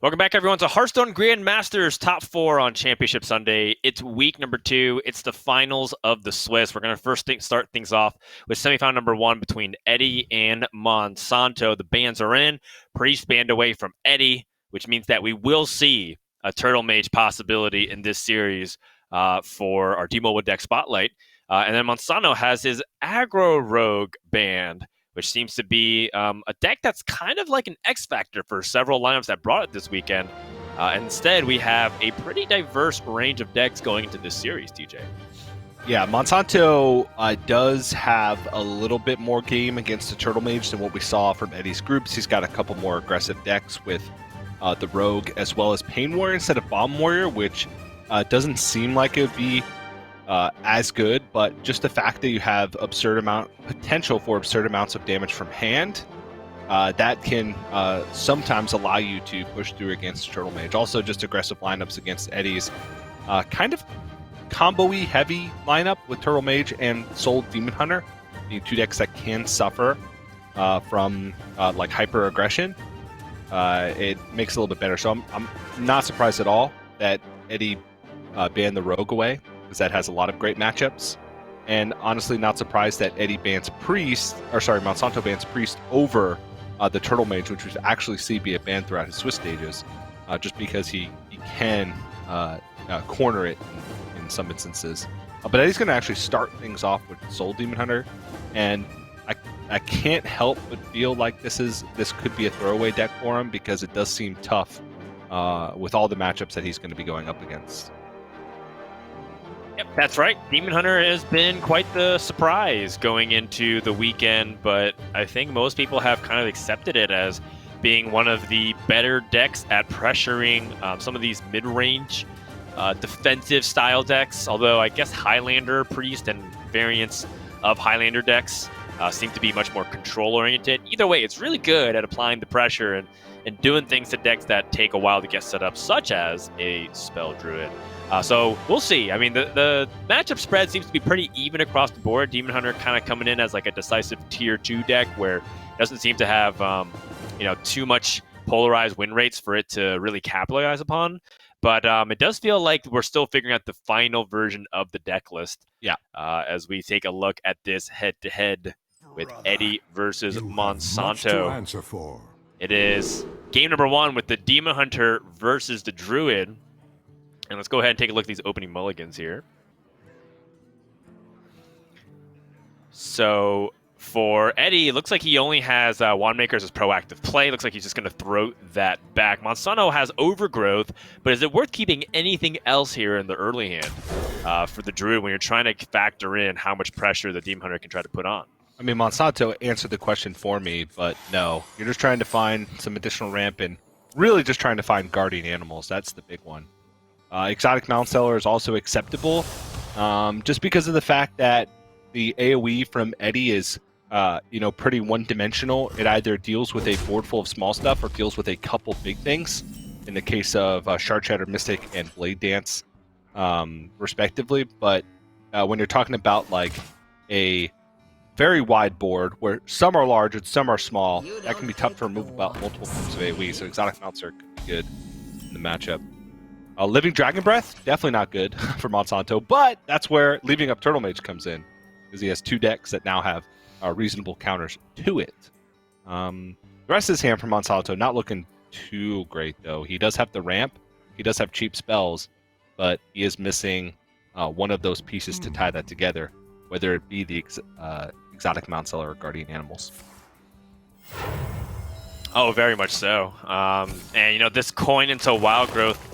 Welcome back, everyone, to Hearthstone Grandmasters Top 4 on Championship Sunday. It's week number 2. It's the finals of the Swiss. We're going to first start things off with semifinal number 1 between Eddie and Monsanto. The bans are in. Priest banned away from Eddie, which means that we will see a Turtle Mage possibility in this series for our T-Mobile deck spotlight. And then Monsanto has his Aggro Rogue banned, which seems to be a deck that's kind of like an X factor for several lineups that brought it this weekend. Instead, we have a pretty diverse range of decks going into this series, TJ. Yeah, Monsanto does have a little bit more game against the Turtle Mage than what we saw from Eddie's groups. He's got a couple more aggressive decks with the Rogue as well as Pain Warrior instead of Bomb Warrior, which doesn't seem like it would be as good, but just the fact that you have potential for absurd amounts of damage from hand, that can sometimes allow you to push through against Turtle Mage. Also, just aggressive lineups against Eddie's kind of combo-y heavy lineup with Turtle Mage and Soul Demon Hunter, being two decks that can suffer from like hyper aggression. It makes it a little bit better. So I'm not surprised at all that Eddie banned the Rogue away, because that has a lot of great matchups. And honestly, not surprised that Monsanto bans Priest over the Turtle Mage, which we actually see be a ban throughout his Swiss stages, just because he can corner it in some instances. But Eddie's going to actually start things off with Soul Demon Hunter, and I can't help but feel like this could be a throwaway deck for him, because it does seem tough with all the matchups that he's going to be going up against. Yep, that's right. Demon Hunter has been quite the surprise going into the weekend, but I think most people have kind of accepted it as being one of the better decks at pressuring some of these mid-range defensive style decks, although I guess Highlander, Priest, and variants of Highlander decks seem to be much more control-oriented. Either way, it's really good at applying the pressure and doing things to decks that take a while to get set up, such as a Spell Druid. So we'll see. I mean, the matchup spread seems to be pretty even across the board. Demon Hunter kind of coming in as like a decisive tier 2 deck where it doesn't seem to have too much polarized win rates for it to really capitalize upon. But it does feel like we're still figuring out the final version of the deck list. Yeah. As we take a look at this head-to-head with Eddie versus Monsanto. Much to answer for. It is game number 1 with the Demon Hunter versus the Druid. And let's go ahead and take a look at these opening mulligans here. So for Eddie, it looks like he only has Wandmaker as proactive play. Looks like he's just going to throw that back. Monsanto has Overgrowth, but is it worth keeping anything else here in the early hand for the Druid when you're trying to factor in how much pressure the Demon Hunter can try to put on? I mean, Monsanto answered the question for me, but no. You're just trying to find some additional ramp and really just trying to find guardian animals. That's the big one. Exotic Mount Seller is also acceptable, just because of the fact that the AoE from Eddie is, pretty one-dimensional. It either deals with a board full of small stuff or deals with a couple big things. In the case of Shard Shatter, Mystic, and Blade Dance, respectively. But when you're talking about like a very wide board where some are large and some are small, that can be tough to remove about multiple forms of AoE. So Exotic Mount Seller could be good in the matchup. Living Dragon Breath, definitely not good for Monsanto, but that's where Leaving Up Turtle Mage comes in, because he has 2 decks that now have reasonable counters to it. The rest of his hand for Monsanto, not looking too great, though. He does have the ramp, he does have cheap spells, but he is missing one of those pieces to tie that together, whether it be the Exotic Mount Seller or Guardian Animals. Oh, very much so. And, this coin into Wild Growth,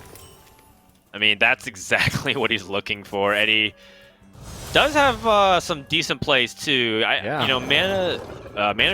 I mean, that's exactly what he's looking for. Eddie does have some decent plays, too. Mana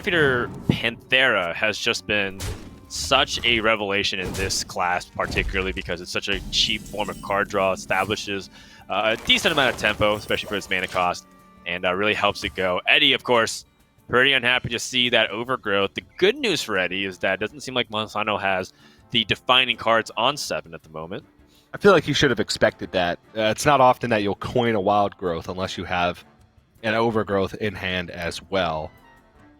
Feeder Panthera has just been such a revelation in this class, particularly because it's such a cheap form of card draw, establishes a decent amount of tempo, especially for its mana cost, and really helps it go. Eddie, of course, pretty unhappy to see that Overgrowth. The good news for Eddie is that it doesn't seem like Monsanto has the defining cards on 7 at the moment. I feel like you should have expected that. It's not often that you'll coin a Wild Growth unless you have an Overgrowth in hand as well.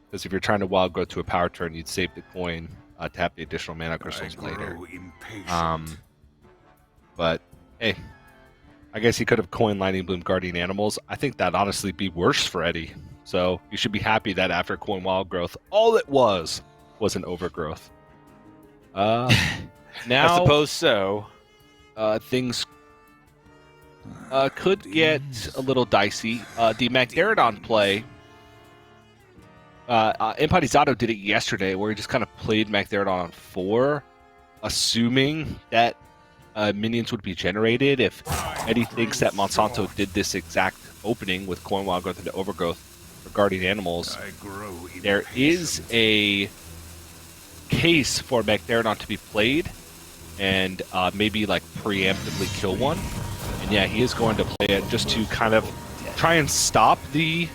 Because if you're trying to Wild Growth to a power turn, you'd save the coin to have the additional mana crystals later. But, hey, I guess he could have coined Lightning Bloom Guardian Animals. I think that'd honestly be worse for Eddie. So you should be happy that after coin Wild Growth, all it was an Overgrowth. Now, I suppose so. Things could get a little dicey. The Magnerodon play, Empatizado did it yesterday, where he just kind of played Magnerodon on 4, assuming that minions would be generated. If Eddie thinks that Monsanto did this exact opening with Coin Wild Growth into Overgrowth for Guardian Animals, there is a case for Magtheridon to be played and maybe like preemptively kill one. And yeah, he is going to play it just to kind of try and stop the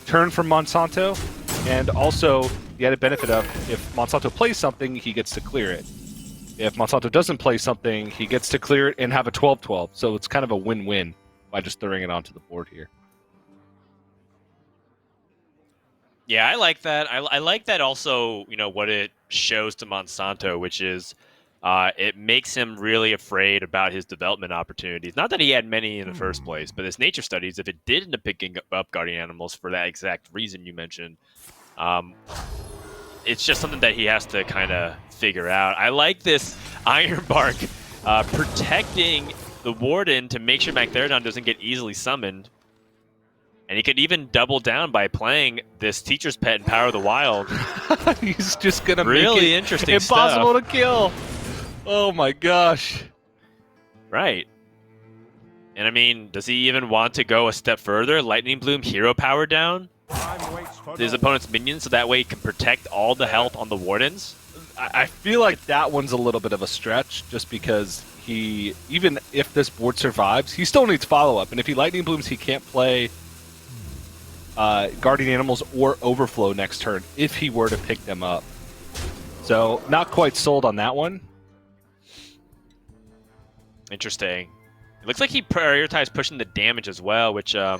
turn from Monsanto, and also the added benefit of if Monsanto plays something, he gets to clear it. If Monsanto doesn't play something, he gets to clear it and have a 12-12. So it's kind of a win-win by just throwing it onto the board here. Yeah, I like that. I like that also, what it shows to Monsanto, which is it makes him really afraid about his development opportunities. Not that he had many in the first place, but his nature studies, if it did end up picking up Guardian Animals for that exact reason you mentioned, it's just something that he has to kind of figure out. I like this Iron Bark protecting the Warden to make sure Magtheridon doesn't get easily summoned. And he could even double down by playing this Teacher's Pet in Power of the Wild. He's just going to really make it interesting impossible stuff. to kill. Oh my gosh. Right. And I mean, does he even want to go a step further? Lightning Bloom hero power down his opponent's minions so that way he can protect all the health on the Wardens? I feel like that one's a little bit of a stretch just because he, even if this board survives, he still needs follow-up. And if he Lightning Blooms, he can't play Guardian Animals or Overflow next turn if he were to pick them up. So not quite sold on that one. Interesting. It looks like he prioritized pushing the damage as well, which I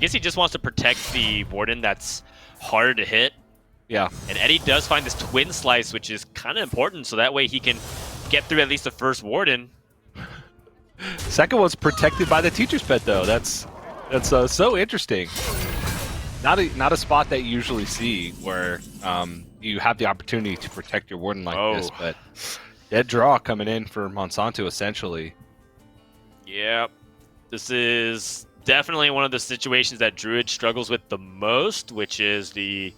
guess he just wants to protect the Warden that's harder to hit. Yeah. And Eddie does find this Twin Slice, which is kind of important, so that way he can get through at least the first Warden. Second one's protected by the Teacher's Pet, though. That's so interesting. Not a spot that you usually see where you have the opportunity to protect your Warden like this, but dead draw coming in for Monsanto, essentially. Yep. This is definitely one of the situations that Druid struggles with the most, which is the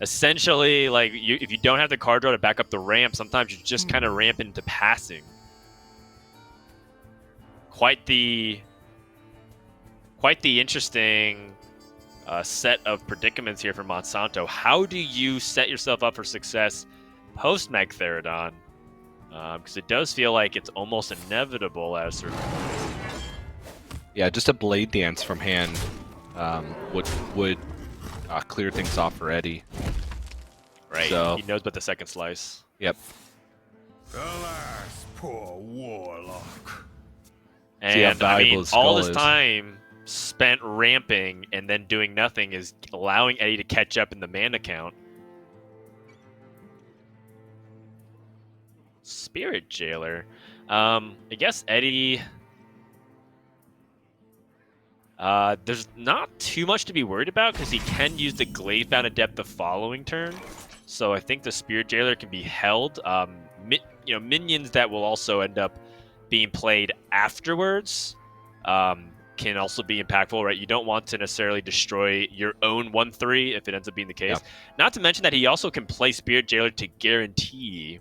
essentially, like, if you don't have the card draw to back up the ramp, sometimes you just kind of ramp into passing. Quite the interesting set of predicaments here for Monsanto. How do you set yourself up for success post Magtheridon? Because it does feel like it's almost inevitable at a certain point. Yeah, just a Blade Dance from hand would clear things off for Eddie. Right, so, he knows about the second slice. Yep. Alas, poor Warlock. And I mean, all this time spent ramping and then doing nothing is allowing Eddie to catch up in the mana count. Spirit Jailer. I guess Eddie... there's not too much to be worried about because he can use the Glaive-bound Adept the following turn. So I think the Spirit Jailer can be held. Minions that will also end up being played afterwards can also be impactful, right? You don't want to necessarily destroy your own 1/3 if it ends up being the case. Yeah. Not to mention that he also can play Spirit Jailer to guarantee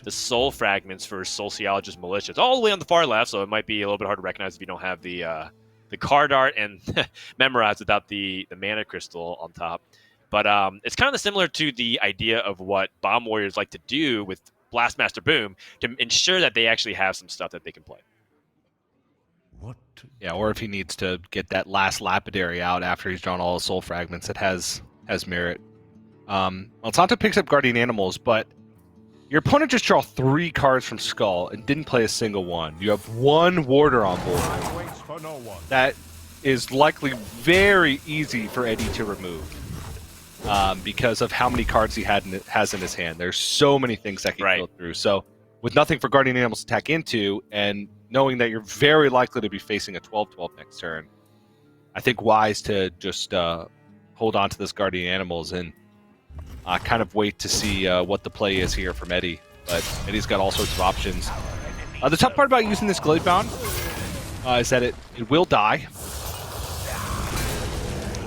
the soul fragments for Sociologist Militia. It's all the way on the far left, so it might be a little bit hard to recognize if you don't have the card art and memorize without the mana crystal on top. But it's kind of similar to the idea of what Bomb Warriors like to do with Blastmaster Boom to ensure that they actually have some stuff that they can play. Yeah, or if he needs to get that last Lapidary out after he's drawn all the soul fragments, it has merit. Monsanto picks up Guardian Animals, but your opponent just drew 3 cards from Skull and didn't play a single one. You have 1 Warder on board. That is likely very easy for Eddie to remove because of how many cards he has in his hand. There's so many things that can go through. So with nothing for Guardian Animals to attack into and knowing that you're very likely to be facing a 12-12 next turn, I think wise to just hold on to this Guardian Animals and kind of wait to see what the play is here from Eddie. But Eddie's got all sorts of options. The tough part about using this Glaive-bound is that it will die.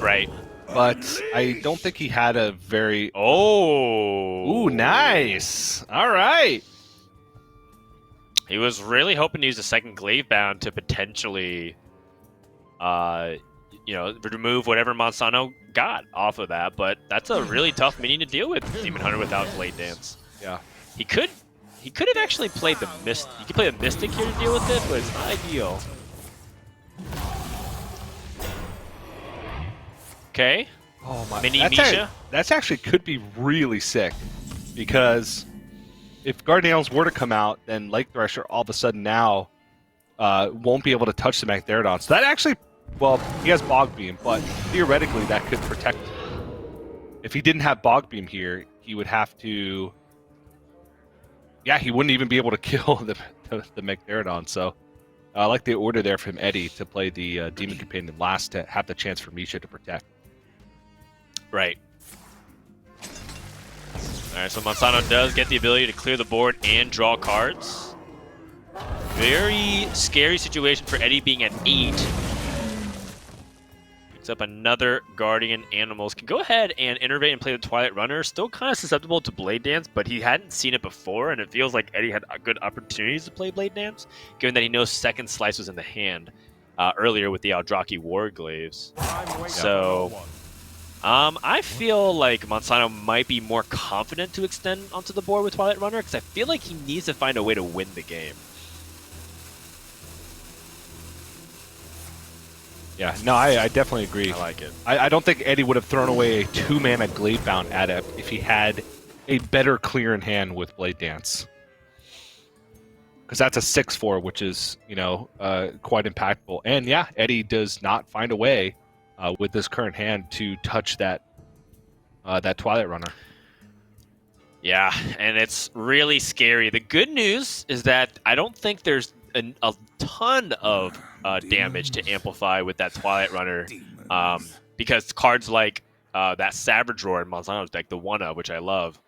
Right. But I don't think he had a very... Oh! Ooh, nice! All right! He was really hoping to use a second Glaive Bound to potentially, remove whatever Monsanto got off of that. But that's a really tough minion to deal with, Demon Hunter without Blade Dance. Yeah. He could have actually played the Mist. He could play the Mystic here to deal with it, but it's not ideal. Okay. Oh my! Mini Misha. That's actually could be really sick, because if Guardian Animals were to come out, then Lake Thresher all of a sudden now won't be able to touch the Magtheridon. So that actually, well, he has Bog Beam, but theoretically that could protect. If he didn't have Bog Beam here, he would have to. Yeah, he wouldn't even be able to kill the Magtheridon. So I like the order there from Eddie to play the Demon Companion last to have the chance for Misha to protect. Right. Alright, so Monsanto does get the ability to clear the board and draw cards. Very scary situation for Eddie being at 8. Picks up another Guardian Animals. Can go ahead and innervate and play the Twilight Runner. Still kind of susceptible to Blade Dance, but he hadn't seen it before, and it feels like Eddie had good opportunities to play Blade Dance, given that he knows second Slice was in the hand earlier with the Aldraki Warglaves. So I feel like Monsanto might be more confident to extend onto the board with Twilight Runner, because I feel like he needs to find a way to win the game. Yeah, no, I definitely agree. I like it. I don't think Eddie would have thrown away a 2-mana Glaive Bound Adept if he had a better clear in hand with Blade Dance. Because that's a 6/4, which is, quite impactful. And yeah, Eddie does not find a way with this current hand to touch that Twilight Runner. Yeah, and it's really scary. The good news is that I don't think there's a ton of damage to amplify with that Twilight Runner, because cards like that Savage Roar in Monsanto's deck, the 1-of, which I love,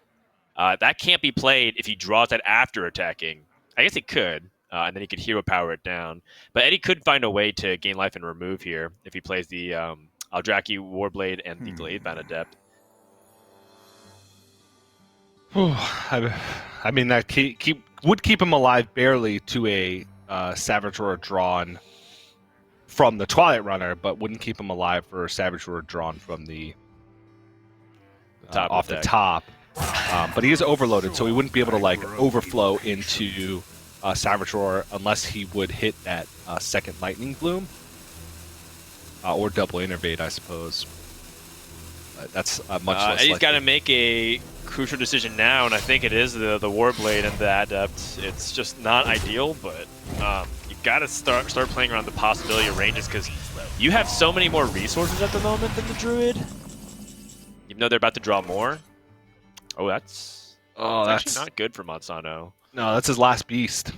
that can't be played if he draws that after attacking. I guess it could, and then he could hero power it down. But Eddie could find a way to gain life and remove here if he plays the Aldraki Warblade and the Glaive Bound Adept. I mean, that would keep him alive barely to a Savage Roar drawn from the Twilight Runner, but wouldn't keep him alive for a Savage Roar drawn from the off the top. But he is overloaded, so he wouldn't be able to overflow into Savage Roar unless he would hit that second Lightning Bloom or double Innervate, I suppose. That's much less. Eddie's got to make a crucial decision now, and I think it is the Warblade and the Adept. It's just not ideal, but you got to start playing around the possibility of ranges, because you have so many more resources at the moment than the Druid. Even though they're about to draw more. Oh, that's actually not good for Monsanto. No, that's his last beast.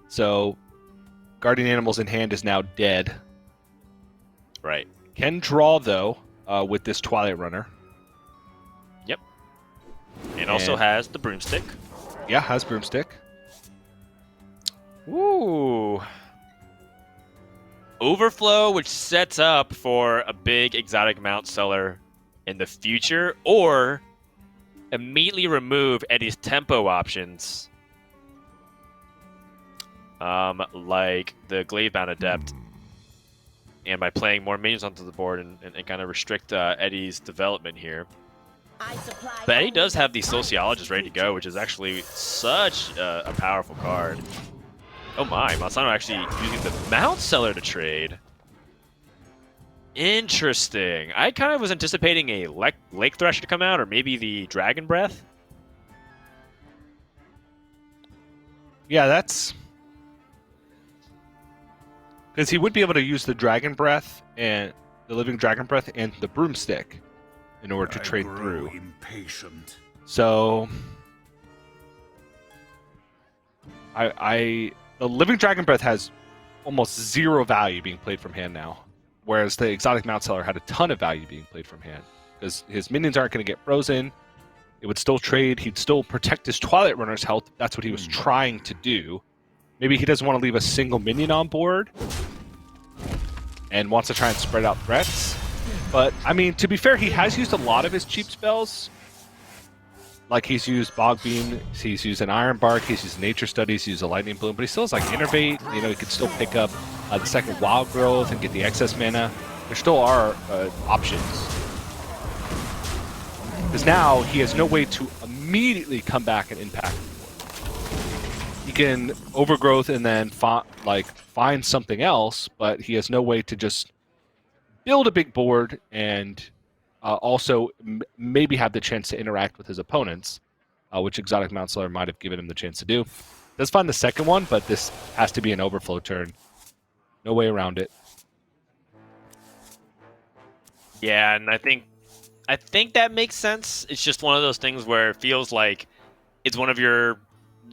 So, Guardian Animals in hand is now dead. Right. Can draw, though, with this Twilight Runner. Yep. And also has the Broomstick. Yeah, has Broomstick. Ooh. Overflow, which sets up for a big exotic mount seller in the future, or immediately remove Eddie's tempo options, like the Glaive Bound Adept, and by playing more minions onto the board and kind of restrict Eddie's development here. But Eddie does have the Sociologist ready to go, which is actually such a powerful card. Oh my, Monsanto actually using the Mount Seller to trade. Interesting. I kind of was anticipating a Lake Thresher to come out, or maybe the Dragon Breath. Yeah, that's... because he would be able to use the Dragon Breath and the Living Dragon Breath and the Broomstick in order to trade through. Impatient. So, the Living Dragon Breath has almost zero value being played from hand now, whereas the Exotic Mount Seller had a ton of value being played from hand, because his minions aren't going to get frozen. It would still trade. He'd still protect his Twilight Runner's health. That's what he was trying to do. Maybe he doesn't want to leave a single minion on board and wants to try and spread out threats. But, I mean, to be fair, he has used a lot of his cheap spells. Like he's used Bog Beam, he's used an Iron Bark, he's used Nature Studies, he's used a Lightning Bloom, but he still has like Innervate. You know, he could still pick up the second Wild Growth and get the excess mana. There still are options. Because now he has no way to immediately come back and impact. He can Overgrowth and then find something else, but he has no way to just build a big board and also maybe have the chance to interact with his opponents, which Exotic Mountseller might have given him the chance to do. Does find the second one, but this has to be an overflow turn. No way around it. Yeah, and I think that makes sense. It's just one of those things where it feels like it's one of your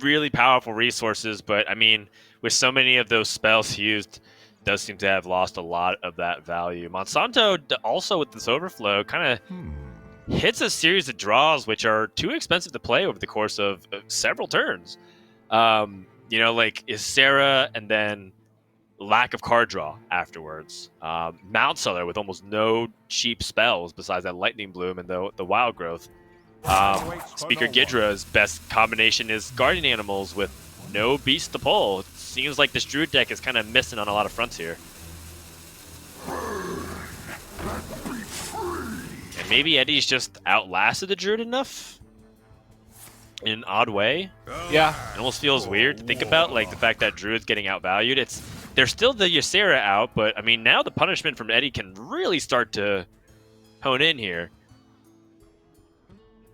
really powerful resources, but I mean, with so many of those spells used, does seem to have lost a lot of that value. Monsanto also with this overflow kind of hits a series of draws which are too expensive to play over the course of several turns. You know, like Ysera and then lack of card draw afterwards. Mountseller with almost no cheap spells besides that Lightning Bloom and the Wild Growth. Speaker Ghidra's best combination is Guardian Animals with no beast to pull. It seems like this Druid deck is kind of missing on a lot of fronts here. And maybe Eddie's just outlasted the Druid enough in an odd way. Yeah. It almost feels weird to think about, like the fact that Druid's getting outvalued. There's still the Ysera out, but I mean now the punishment from Eddie can really start to hone in here.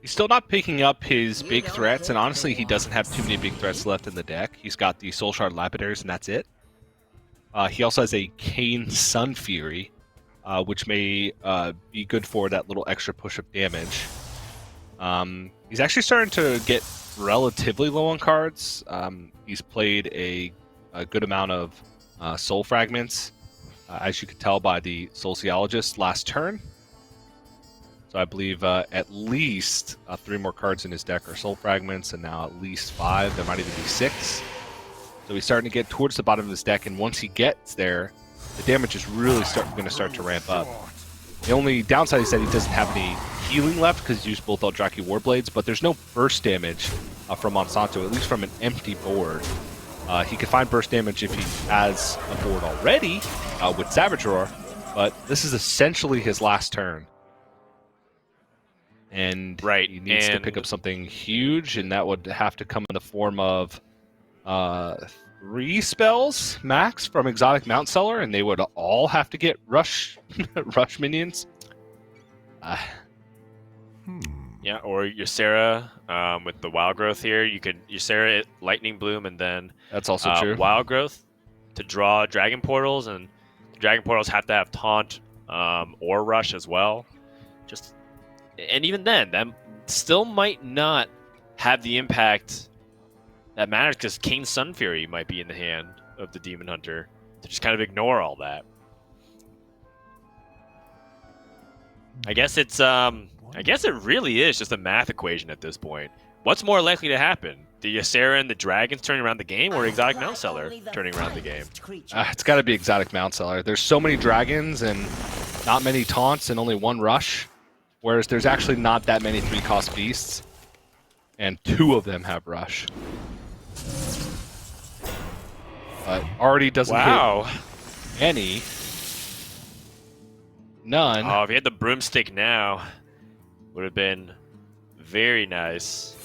He's still not picking up his big threats, and honestly, he doesn't have too many big threats left in the deck. He's got the Soul Shard Lapidaries, and that's it. He also has a Kane Sun Fury, which may be good for that little extra push of damage. He's actually starting to get relatively low on cards. He's played a good amount of Soul Fragments, as you could tell by the Sociologist last turn. So I believe at least 3 more cards in his deck are Soul Fragments, and now at least 5. There might even be 6. So he's starting to get towards the bottom of his deck, and once he gets there, the damage is really going to start to ramp up. The only downside is that he doesn't have any healing left because he used both Eldrazi Warblades, but there's no burst damage from Monsanto, at least from an empty board. He can find burst damage if he has a board already with Savage Roar, but this is essentially his last turn. And he needs to pick up something huge, and that would have to come in the form of 3 spells max from Exotic Mountseller, and they would all have to get rush minions. Yeah, or Ysera with the Wild Growth here. You could Ysera it, Lightning Bloom, and then that's also true. Wild Growth to draw Dragon Portals, and the Dragon Portals have to have Taunt or Rush as well. And even then, that still might not have the impact that matters because Kane Sun Fury might be in the hand of the Demon Hunter to just kind of ignore all that. I guess it really is just a math equation at this point. What's more likely to happen? The Ysera and the Dragons turning around the game, or Exotic Mountseller turning around the game? It's got to be Exotic Mountseller. There's so many Dragons and not many Taunts and only 1 Rush. Whereas there's actually not that many 3-cost beasts, and 2 of them have Rush. But already doesn't hit any. None. Oh, if he had the Broomstick now, would have been very nice.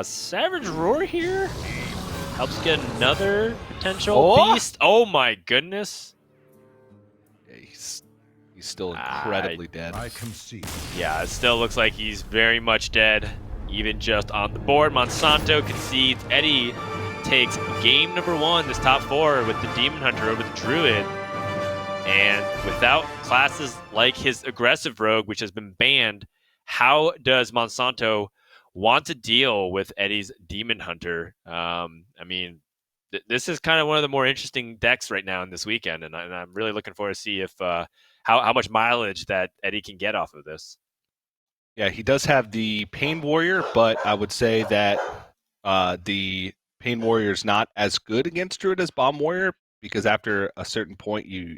Savage Roar here helps get another potential beast. Oh my goodness. He's still incredibly dead. I concede. Yeah, it still looks like he's very much dead, even just on the board. Monsanto concedes. Eddie takes game number 1, this top 4, with the Demon Hunter over the Druid. And without classes like his Aggressive Rogue, which has been banned, how does Monsanto want to deal with Eddie's Demon Hunter? I mean, this is kind of one of the more interesting decks right now in this weekend, and I'm really looking forward to see if how much mileage that Eddie can get off of this. Yeah, he does have the Pain Warrior, but I would say that the Pain Warrior is not as good against Druid as Bomb Warrior, because after a certain point you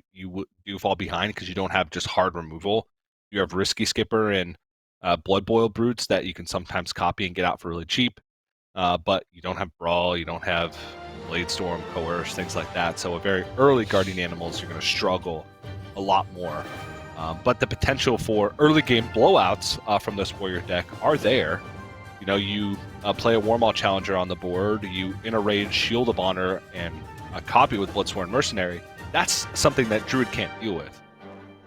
do fall behind because you don't have just hard removal. You have Risky Skipper and Blood Boil Brutes that you can sometimes copy and get out for really cheap. But you don't have Brawl, you don't have Blade Storm, Coerce, things like that. So a very early Guardian Animals, you're going to struggle a lot more. But the potential for early game blowouts from this Warrior deck are there. You know, you play a Warmaw Challenger on the board, you interrage Shield of Honor and a copy with Bloodsworn Mercenary. That's something that Druid can't deal with.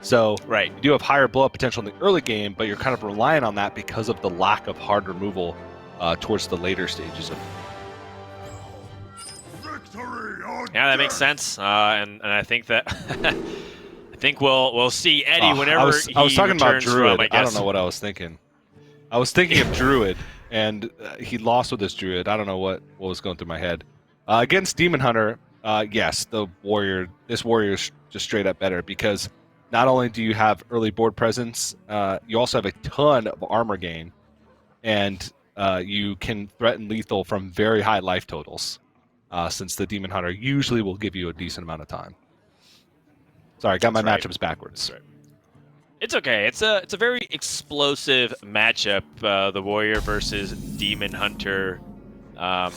So you do have higher blow-up potential in the early game, but you're kind of relying on that because of the lack of hard removal towards the later stages of Yeah, that makes sense, and I think that I think we'll see Eddie whenever I was talking about returns Druid. from, I guess. I don't know what I was thinking. I was thinking of Druid, and he lost with his Druid. I don't know what was going through my head. Against Demon Hunter, yes, this warrior is just straight up better because not only do you have early board presence, you also have a ton of armor gain, and you can threaten lethal from very high life totals, since the Demon Hunter usually will give you a decent amount of time. Sorry, I got my matchups backwards. It's okay. It's a very explosive matchup, the Warrior versus Demon Hunter,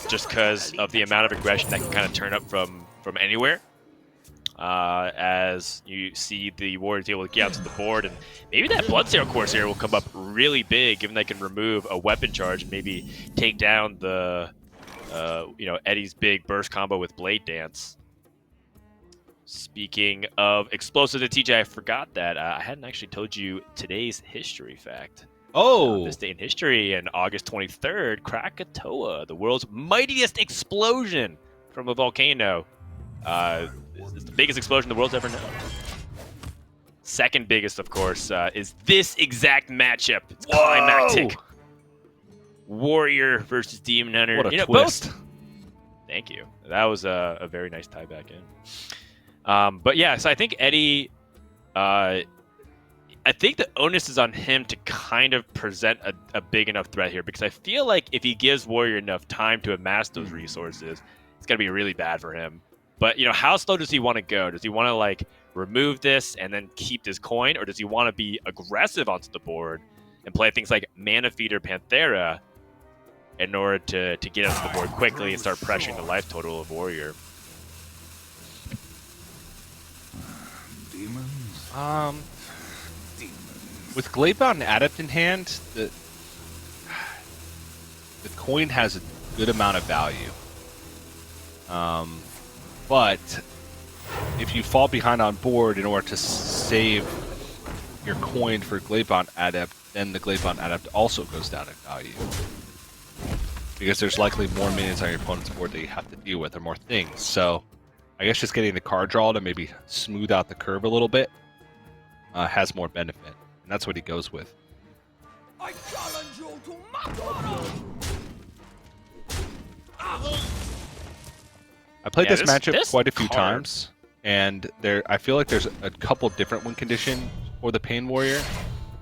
just because of the amount of aggression that can kind of turn up from anywhere. As you see the Warriors able to get out to the board, and maybe that Bloodsail Corsair will come up really big, given they can remove a weapon charge and maybe take down the Eddie's big burst combo with Blade Dance. Speaking of explosive to TJ, I forgot that I hadn't actually told you today's history fact. This day in history, on August 23rd, Krakatoa, the world's mightiest explosion from a volcano. It's the biggest explosion the world's ever known. Second biggest, of course, is this exact matchup. It's climactic. Warrior versus Demon Hunter. What a twist. Both. Thank you. That was a very nice tie back in. But yeah, so I think Eddie, I think the onus is on him to kind of present a big enough threat here, because I feel like if he gives Warrior enough time to amass those resources, it's going to be really bad for him. But, how slow does he want to go? Does he want to, remove this and then keep this coin? Or does he want to be aggressive onto the board and play things like Mana Feeder Panthera in order to get onto the board quickly and start pressuring the life total of Warrior? With Gladebound Adept in hand, the coin has a good amount of value. But if you fall behind on board in order to save your coin for Gladebound Adept, then the Gladebound Adept also goes down in value. Because there's likely more minions on your opponent's board that you have to deal with, or more things. So I guess just getting the card draw to maybe smooth out the curve a little bit has more benefit. And that's what he goes with. I challenge you to battle! I played this matchup quite a few times, and I feel like there's a couple different win conditions for the Pain Warrior.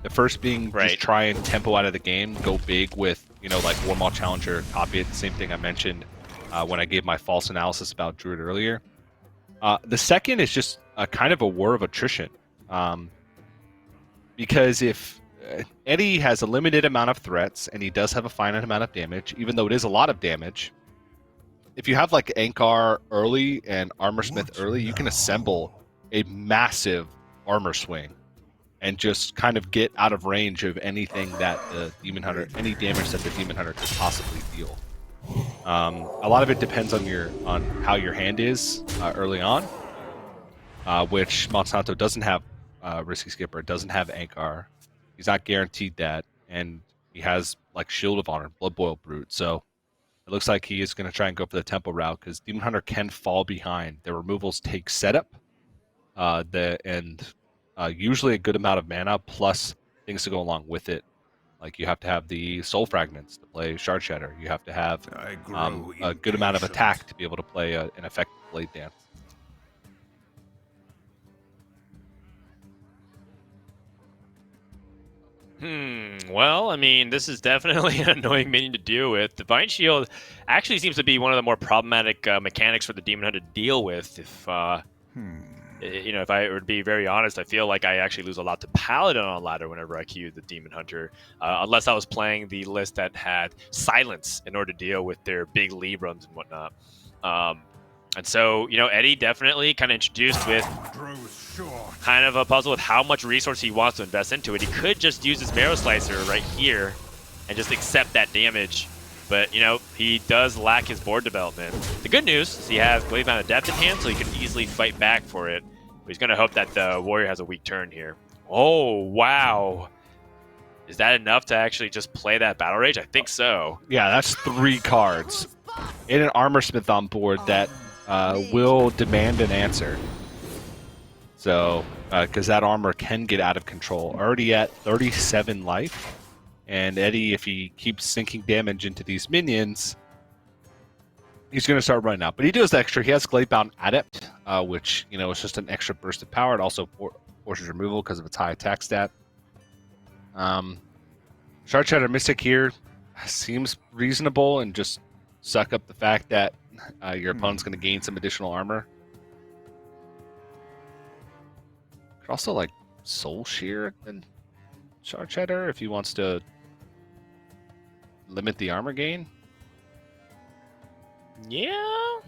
The first being just try and tempo out of the game, go big with, like Warmaw Challenger, copy it, the same thing I mentioned when I gave my false analysis about Druid earlier. The second is just a kind of a war of attrition. Because if Eddie has a limited amount of threats, and he does have a finite amount of damage, even though it is a lot of damage, if you have like Ankar early and Armorsmith early, you can assemble a massive armor swing and just kind of get out of range of anything that the Demon Hunter, any damage that the Demon Hunter could possibly deal. A lot of it depends on how your hand is early on, which Monsanto doesn't have. Risky Skipper doesn't have Ankar. He's not guaranteed that, and he has like Shield of Honor, Blood Boil Brute. So it looks like he is going to try and go for the tempo route, because Demon Hunter can fall behind. Their removals take setup, usually a good amount of mana plus things to go along with it. Like you have to have the Soul Fragments to play Shard Shatter. You have to have a good amount of attack to be able to play an effective Blade Dance. Well, I mean, this is definitely an annoying minion to deal with. Divine Shield actually seems to be one of the more problematic mechanics for the Demon Hunter to deal with. If You know, if I were to be very honest, I feel like I actually lose a lot to Paladin on ladder whenever I queue the Demon Hunter, unless I was playing the list that had Silence in order to deal with their big lead runs and whatnot. And so, you know, Eddie definitely kind of introduced with kind of a puzzle with how much resource he wants to invest into it. He could just use his Marrow Slicer right here and just accept that damage. But, you know, he does lack his board development. The good news is he has Glaive-Bound Adept in hand, so he can easily fight back for it. But he's going to hope that the Warrior has a weak turn here. Oh, wow. Is that enough to actually just play that Battle Rage? I think so. Yeah, that's 3 cards. And an Armor Smith on board that will demand an answer. So, because that armor can get out of control. Already at 37 life. And Eddie, if he keeps sinking damage into these minions, he's going to start running out. But he does extra. He has Glaive-Bound Adept, which, you know, is just an extra burst of power. It also forces removal because of its high attack stat. Shardshatter Mystic here seems reasonable, and just suck up the fact that your opponent's going to gain some additional armor. Could also, like, Soul Shear and Shardshatter if he wants to limit the armor gain. Yeah.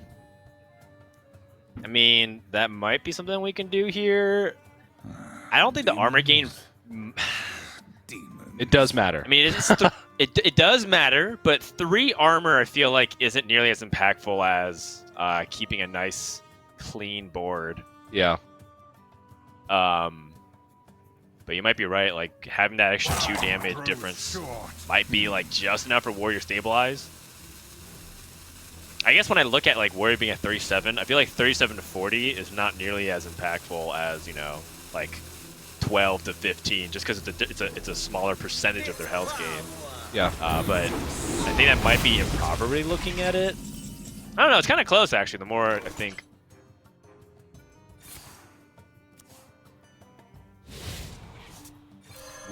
I mean, that might be something we can do here. I don't think the armor gain... It does matter. I mean, it does matter, but 3 armor I feel like isn't nearly as impactful as keeping a nice, clean board. Yeah. But you might be right, like, having that extra 2 damage difference might be, like, just enough for Warrior Stabilize. I guess when I look at, like, Warrior being at 37, I feel like 37 to 40 is not nearly as impactful as, you know, like, 12 to 15, just because it's a smaller percentage of their health gain. Yeah. But I think that might be improperly looking at it. I don't know, it's kind of close, actually, the more I think.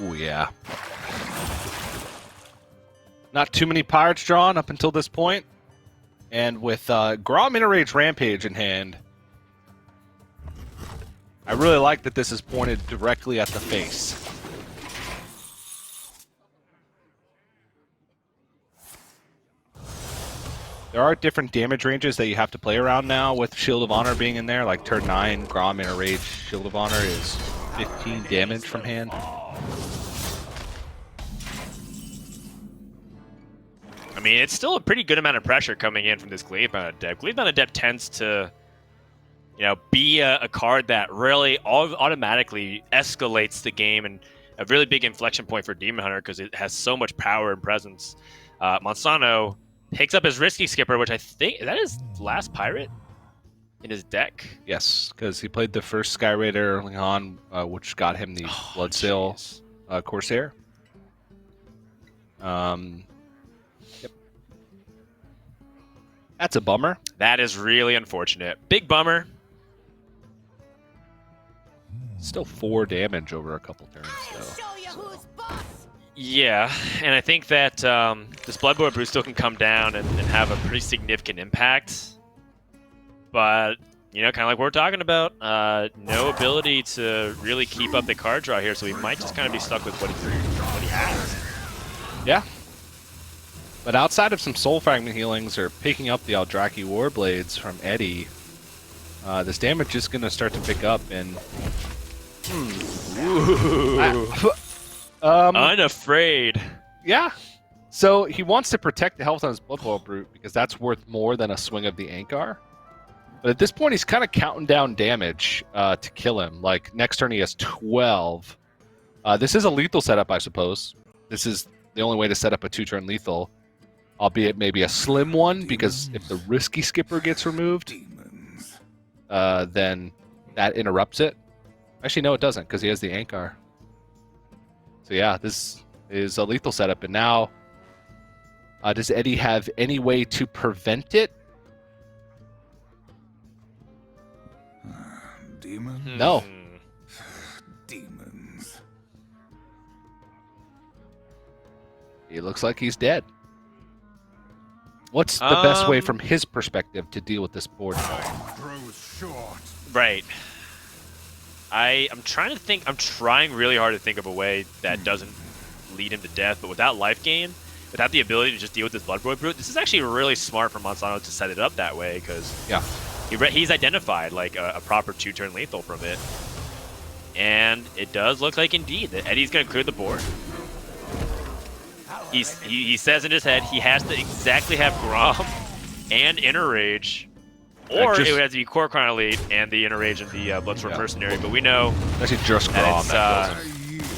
Ooh, yeah. Not too many pirates drawn up until this point. And with Gra Rage Rampage in hand, I really like that this is pointed directly at the face. There are different damage ranges that you have to play around now with Shield of Honor being in there. Like turn 9, Gra Rage Shield of Honor is 15 damage from hand. I mean, it's still a pretty good amount of pressure coming in from this Glaive-Bound Adept. Glaive-Bound Adept tends to, you know, be a card that really automatically escalates the game and a really big inflection point for Demon Hunter because it has so much power and presence. Monsanto picks up his Risky Skipper, which I think, is that his last pirate in his deck? Yes, because he played the first Sky Raider early on, which got him the Bloodsail Corsair. Yep. That's a bummer. That is really unfortunate. Big bummer. Still 4 damage over a couple turns, though. Yeah, and I think that this Bloodborne Brew still can come down and have a pretty significant impact. But, you know, kind of like what we're talking about, no ability to really keep up the card draw here, so he might just kind of be stuck with what he has. Yeah. But outside of some Soul Fragment healings or picking up the Eldraki Warblades from Eddie, this damage is going to start to pick up and... Unafraid. Yeah. So he wants to protect the health on his Blood Boil Brute because that's worth more than a swing of the Ankar. But at this point, he's kind of counting down damage to kill him. Like, next turn he has 12. This is a lethal setup, I suppose. This is the only way to set up a 2-turn lethal, albeit maybe a slim one, because if the Risky Skipper gets removed, then that interrupts it. Actually, no, it doesn't, because he has the Ankar. So yeah, this is a lethal setup, and now does Eddie have any way to prevent it? Demon? No. Demons. He looks like he's dead. What's the best way from his perspective to deal with this board? Grows short. Right. I'm trying to think. I'm trying really hard to think of a way that doesn't lead him to death, but without life gain, without the ability to just deal with this Blood Void Brute, this is actually really smart for Monsanto to set it up that way, because he's identified like a proper 2-turn lethal from it. And it does look like indeed that Eddie's going to clear the board. He says in his head he has to exactly have Grom and Inner Rage, or it would have to be Core Crown Elite and the Inner Rage and the Bloodstorm Mercenary, but we know actually just Grom.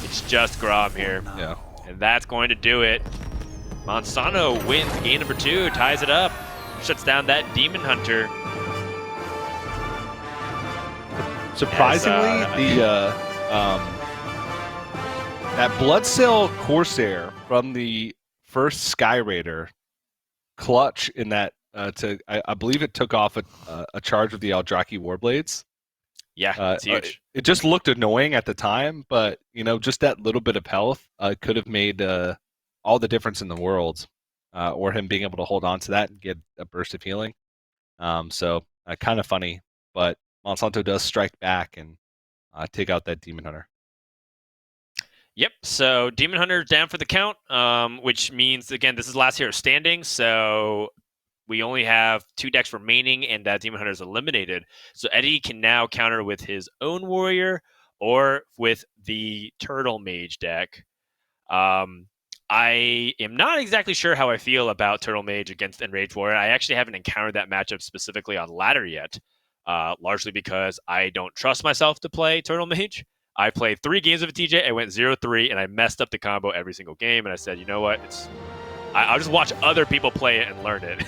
It's just Grom here. Yeah. And that's going to do it. Monsanto wins game number 2, ties it up, shuts down that Demon Hunter. Surprisingly, that Bloodsail Corsair from the first Sky Raider clutch in that I believe it took off a charge of the Eldraki Warblades. Yeah, it's huge. It just looked annoying at the time, but just that little bit of health could have made all the difference in the world, or him being able to hold on to that and get a burst of healing. So kind of funny, but Monsanto does strike back and take out that Demon Hunter. Yep, so Demon Hunter down for the count, which means, again, this is last hero standing, so we only have 2 decks remaining, and that Demon Hunter is eliminated. So Eddie can now counter with his own warrior or with the Turtle Mage deck. I am not exactly sure how I feel about Turtle Mage against Enraged Warrior. I actually haven't encountered that matchup specifically on ladder yet, largely because I don't trust myself to play Turtle Mage. I played 3 games of a TJ, I went 0-3, and I messed up the combo every single game, and I said, you know what, I'll just watch other people play it and learn it.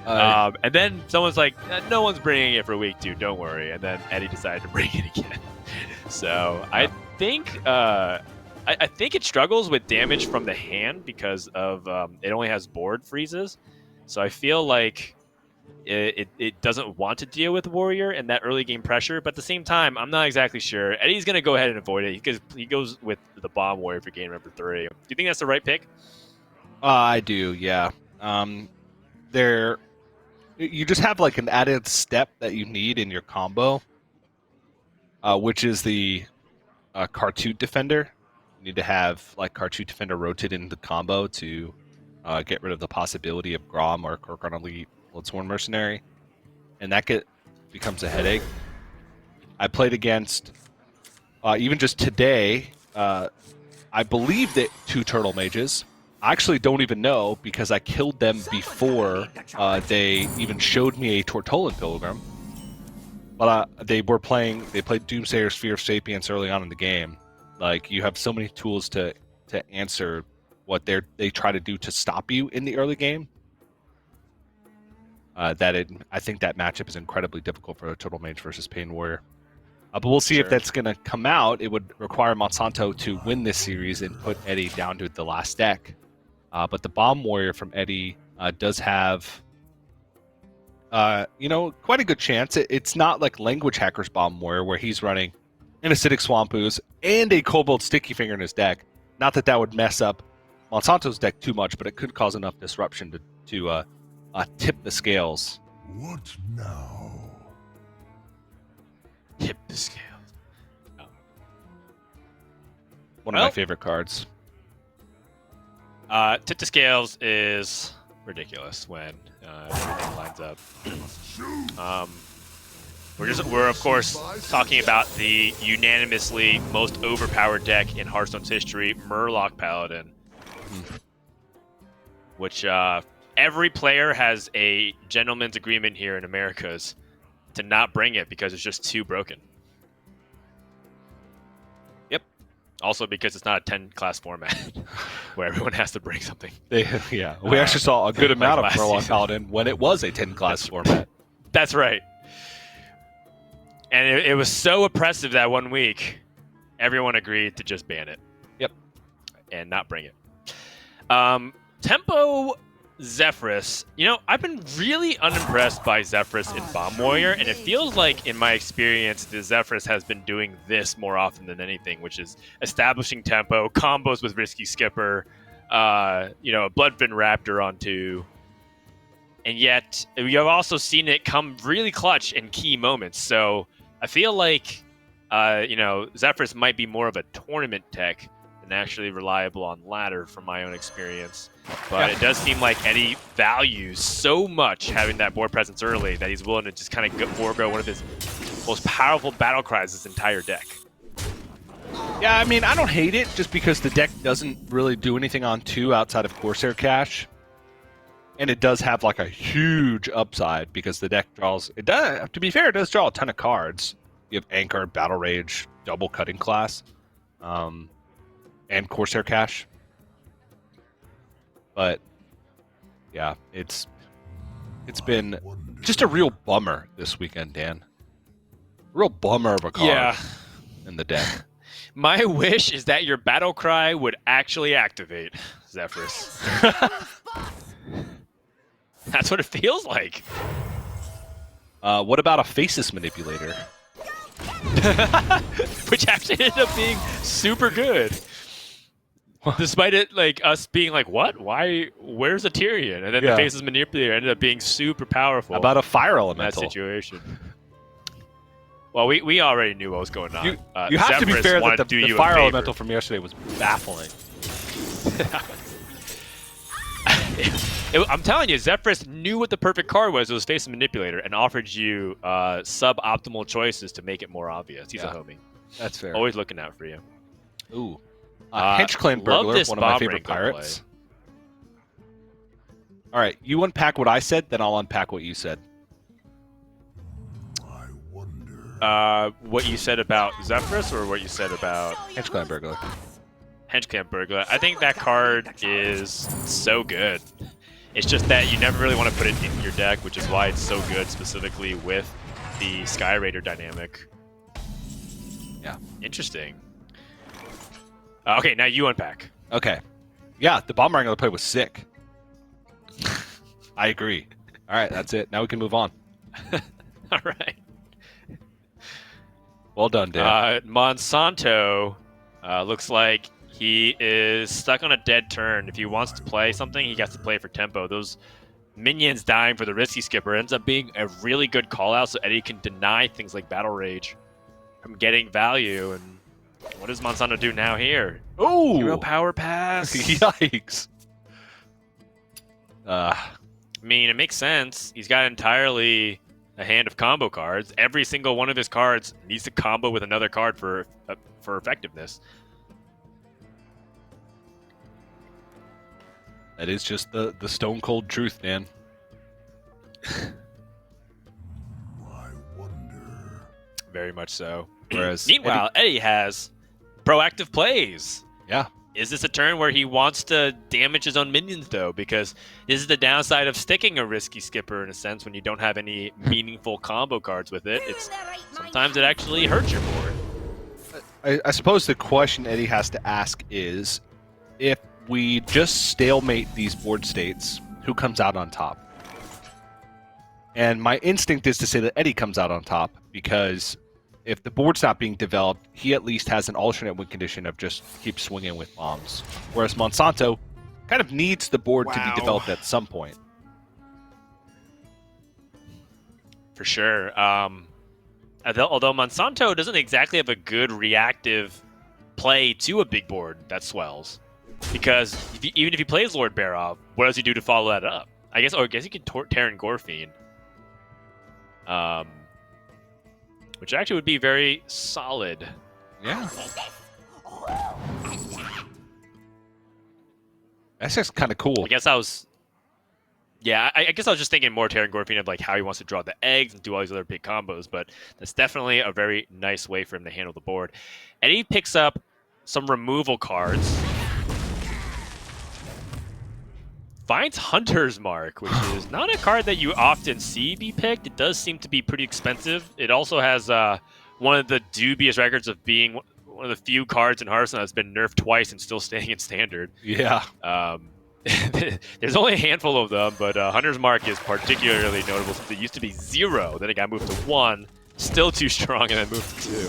And then someone's like, no one's bringing it for week 2, don't worry, and then Eddie decided to bring it again. So I think it struggles with damage from the hand because of it only has board freezes. So I feel like it doesn't want to deal with Warrior and that early game pressure, but at the same time, I'm not exactly sure. Eddie's going to go ahead and avoid it. He goes with the Bomb Warrior for game number 3. Do you think that's the right pick? I do, yeah. You just have like an added step that you need in your combo, which is the Cartoot Defender. You need to have like Cartoot Defender rotate into the combo to get rid of the possibility of Grom or Korkan Elite Bloodsworn Mercenary, and that becomes a headache. I played against even just today. I believe that 2 Turtle Mages. I actually don't even know because I killed them before they even showed me a Tortolan Pilgrim. But they played Doomsayer Sphere of Sapience early on in the game. Like, you have so many tools to answer what they try to do to stop you in the early game. I think that matchup is incredibly difficult for a Turtle Mage versus Pain Warrior. But we'll see if that's going to come out. It would require Monsanto to win this series and put Eddie down to the last deck. But the Bomb Warrior from Eddie does have, quite a good chance. It's not like Language Hacker's Bomb Warrior where he's running an Acidic Swamp Ooze and a Cobalt Sticky Finger in his deck. Not that would mess up Monsanto's deck too much, but it could cause enough disruption to tip the scales. What now? Tip the scales. One of my favorite cards. Tip the scales is ridiculous when everything lines up. We're of course talking about the unanimously most overpowered deck in Hearthstone's history, Murloc Paladin, which every player has a gentleman's agreement here in Americas to not bring it because it's just too broken. Yep. Also because it's not a 10-class format where everyone has to bring something. We actually saw a good amount of Murloc Paladin when it was a 10-class format. That's right. And it was so oppressive that one week, everyone agreed to just ban it. Yep. And not bring it. Tempo Zephyrus. I've been really unimpressed by Zephyrus in Bomb Warrior, and it feels like, in my experience, the Zephyrus has been doing this more often than anything, which is establishing tempo, combos with Risky Skipper, a Bloodfin Raptor on 2. And yet, we have also seen it come really clutch in key moments. So I feel like Zephyrus might be more of a tournament tech than actually reliable on ladder from my own experience. But it does seem like Eddie values so much having that board presence early that he's willing to just kind of forego one of his most powerful battle cries this entire deck. Yeah, I mean, I don't hate it just because the deck doesn't really do anything on 2 outside of Corsair Cache. And it does have like a huge upside because the deck draws, it does, to be fair, it does draw a ton of cards. You have Anchor, Battle Rage, Double Cutting Class, and Corsair Cache. But yeah, it's been just a real bummer this weekend, Dan. Real bummer of a card in the deck. My wish is that your battle cry would actually activate, Zephyrus. That's what it feels like. What about a Faces Manipulator? Which actually ended up being super good. Despite it, like, us being like, what? Why? Where's a Tyrion? And then the Faces Manipulator ended up being super powerful. How about a Fire In Elemental? that situation. Well, we already knew what was going on. You have to be fair wanted that to do the you a Fire favor. Elemental from yesterday was baffling. I'm telling you, Zephyrus knew what the perfect card was. It was Faces Manipulator and offered you suboptimal choices to make it more obvious. He's a homie. That's fair. Always looking out for you. Ooh. Henchclan Burglar, one of my favorite pirates. All right, you unpack what I said, then I'll unpack what you said. What you said about Zephyrus or what you said about Henchclan Burglar? Henchclan Burglar. I think that card is so good. It's just that you never really want to put it in your deck, which is why it's so good specifically with the Sky Raider dynamic. Yeah. Interesting. Okay, now you unpack. Okay. Yeah, the Bomb Wrangler play was sick. I agree. All right, that's it. Now we can move on. All right. Well done, Dan. Monsanto looks like he is stuck on a dead turn. If he wants to play something, he has to play for tempo. Those minions dying for the Risky Skipper ends up being a really good call-out, so Eddie can deny things like Battle Rage from getting value. And what does Monsanto do now here? Oh! Hero Power Pass. Yikes. I mean, it makes sense. He's got entirely a hand of combo cards. Every single one of his cards needs to combo with another card for effectiveness. That is just the stone cold truth, Dan. Very much so. Whereas meanwhile, Eddie has proactive plays. Yeah. Is this a turn where he wants to damage his own minions, though? Because this is the downside of sticking a Risky Skipper, in a sense, when you don't have any meaningful combo cards with it. Sometimes it actually hurts your board. I suppose the question Eddie has to ask is, if we just stalemate these board states, who comes out on top? And my instinct is to say that Eddie comes out on top, because if the board's not being developed, he at least has an alternate win condition of just keep swinging with bombs. Whereas Monsanto kind of needs the board to be developed at some point. For sure. Although Monsanto doesn't exactly have a good reactive play to a big board that swells. Because even if he plays Lord Barov, what does he do to follow that up? I guess he can Terran Gorfiend. Which actually would be very solid. Yeah. That's just kind of cool. I guess I was just thinking more Terran Gorfiend of like how he wants to draw the eggs and do all these other big combos, but that's definitely a very nice way for him to handle the board. And he picks up some removal cards. Finds Hunter's Mark, which is not a card that you often see be picked. It does seem to be pretty expensive. It also has one of the dubious records of being one of the few cards in Hearthstone that's been nerfed twice and still staying in Standard. Yeah. There's only a handful of them, but Hunter's Mark is particularly notable since it used to be 0, then it got moved to 1, still too strong, and then moved to 2.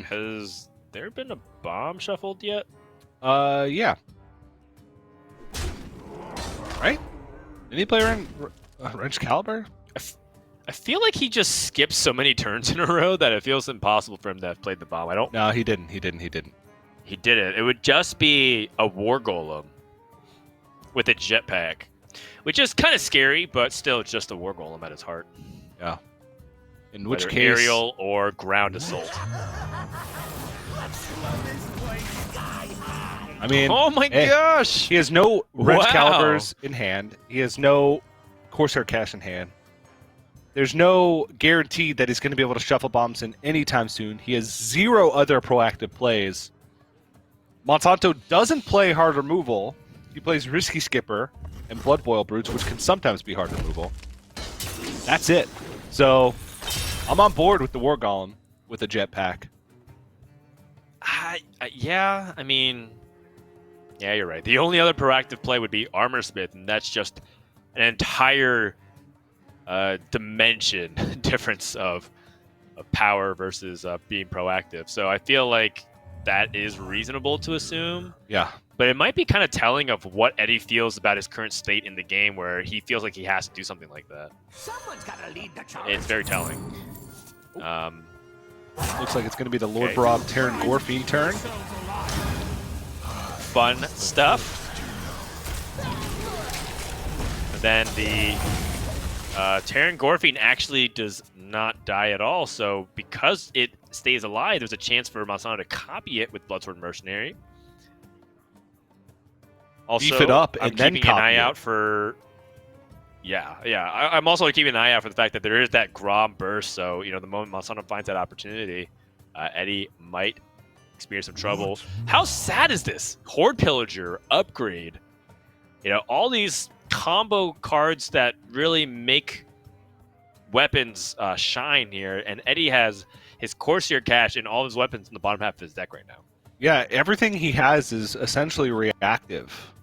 Has there been a bomb shuffled yet? Yeah. Right? Did he play Wrench Caliber? I feel like he just skipped so many turns in a row that it feels impossible for him to have played the bomb. I don't. No, he didn't. He didn't. He didn't. It would just be a War Golem with a jetpack, which is kind of scary, but still, it's just a War Golem at its heart. Yeah. In which Whether case, aerial or ground assault. I mean, oh my gosh! He has no Wrench Wow. Calibers in hand. He has no Corsair Cash in hand. There's no guarantee that he's going to be able to shuffle bombs in anytime soon. He has 0 other proactive plays. Monsanto doesn't play hard removal. He plays Risky Skipper and Blood Boil Brutes, which can sometimes be hard removal. That's it. So, I'm on board with the War Golem with a jetpack. Yeah, I mean, yeah, you're right. The only other proactive play would be Armor Smith, and that's just an entire dimension difference of power versus being proactive. So I feel like that is reasonable to assume. Yeah. But it might be kind of telling of what Eddie feels about his current state in the game, where he feels like he has to do something like that. Someone's gotta lead the charge. It's very telling. Looks like it's going to be the Lord Okay. Brob Terran Gorfine turn. Fun stuff. And then the Terran Gorfine actually does not die at all, so because it stays alive, there's a chance for Monsanto to copy it with Bloodsword Mercenary. Also, Beef it up I'm and then keeping an copy eye it. out for... Yeah. I'm also keeping an eye out for the fact that there is that Grom burst, so, the moment Monsanto finds that opportunity, Eddie might experience some trouble. How sad is this? Horde Pillager, upgrade. All these combo cards that really make weapons shine here, and Eddie has his Corsair Cache and all his weapons in the bottom half of his deck right now. Yeah, everything he has is essentially reactive.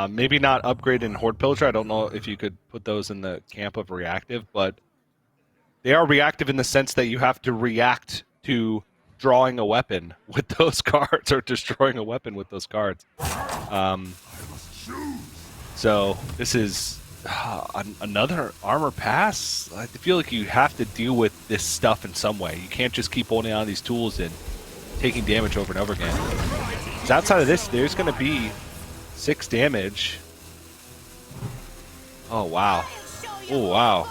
Maybe not upgrade and Horde Pillager. I don't know if you could put those in the camp of reactive, but they are reactive in the sense that you have to react to drawing a weapon with those cards or destroying a weapon with those cards. So this is another armor pass. I feel like you have to deal with this stuff in some way. You can't just keep holding on these tools and taking damage over and over again. 'Cause outside of this, there's going to be 6 damage. Oh, wow. Oh, wow.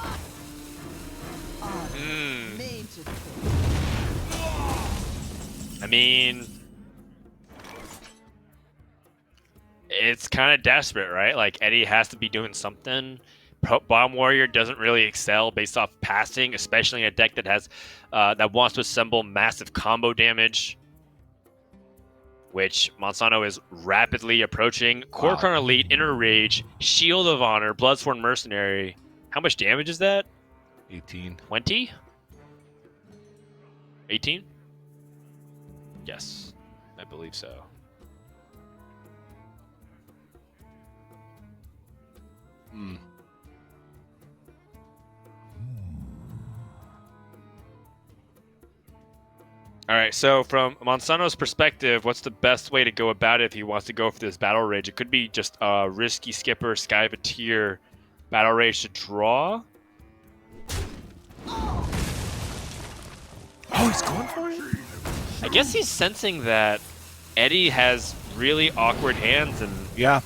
I mean, it's kind of desperate, right? Like, Eddie has to be doing something. Bomb Warrior doesn't really excel based off passing, especially in a deck that has that wants to assemble massive combo damage, which Monsanto is rapidly approaching. Core Crown Elite, Inner Rage, Shield of Honor, Bloodsworn Mercenary. How much damage is that? 18. 20? 18? Yes, I believe so. Hmm. All right, so from Monsanto's perspective, what's the best way to go about it if he wants to go for this Battle Rage? It could be just a Risky Skipper, Skyveteer, Battle Rage to draw. Oh, he's going for it? I guess he's sensing that Eddie has really awkward hands, and yeah,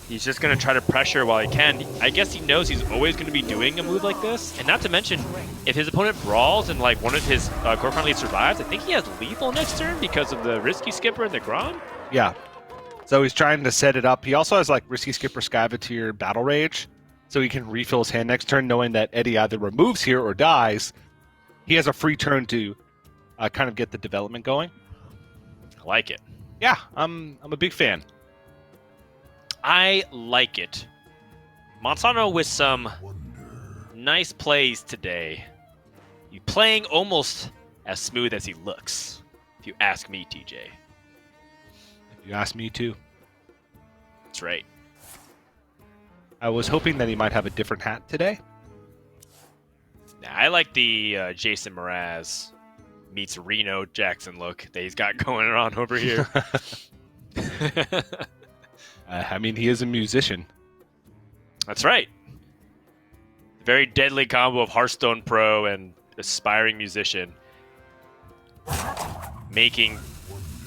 he's just going to try to pressure while he can. I guess he knows he's always going to be doing a move like this, and not to mention, if his opponent brawls and like one of his Core Crown Leads survives, I think he has lethal next turn because of the Risky Skipper and the Grom. Yeah. So he's trying to set it up. He also has like Risky Skipper, Skyveteer, Battle Rage, so he can refill his hand next turn, knowing that Eddie either removes here or dies. He has a free turn to kind of get the development going. I like it. Yeah, I'm a big fan. I like it. Monsanto with some nice plays today. He's playing almost as smooth as he looks, if you ask me, TJ. If you ask me too. That's right. I was hoping that he might have a different hat today. Nah, I like the Jason Mraz meets Reno Jackson look that he's got going on over here. I mean, he is a musician. That's right. Very deadly combo of Hearthstone pro and aspiring musician. Making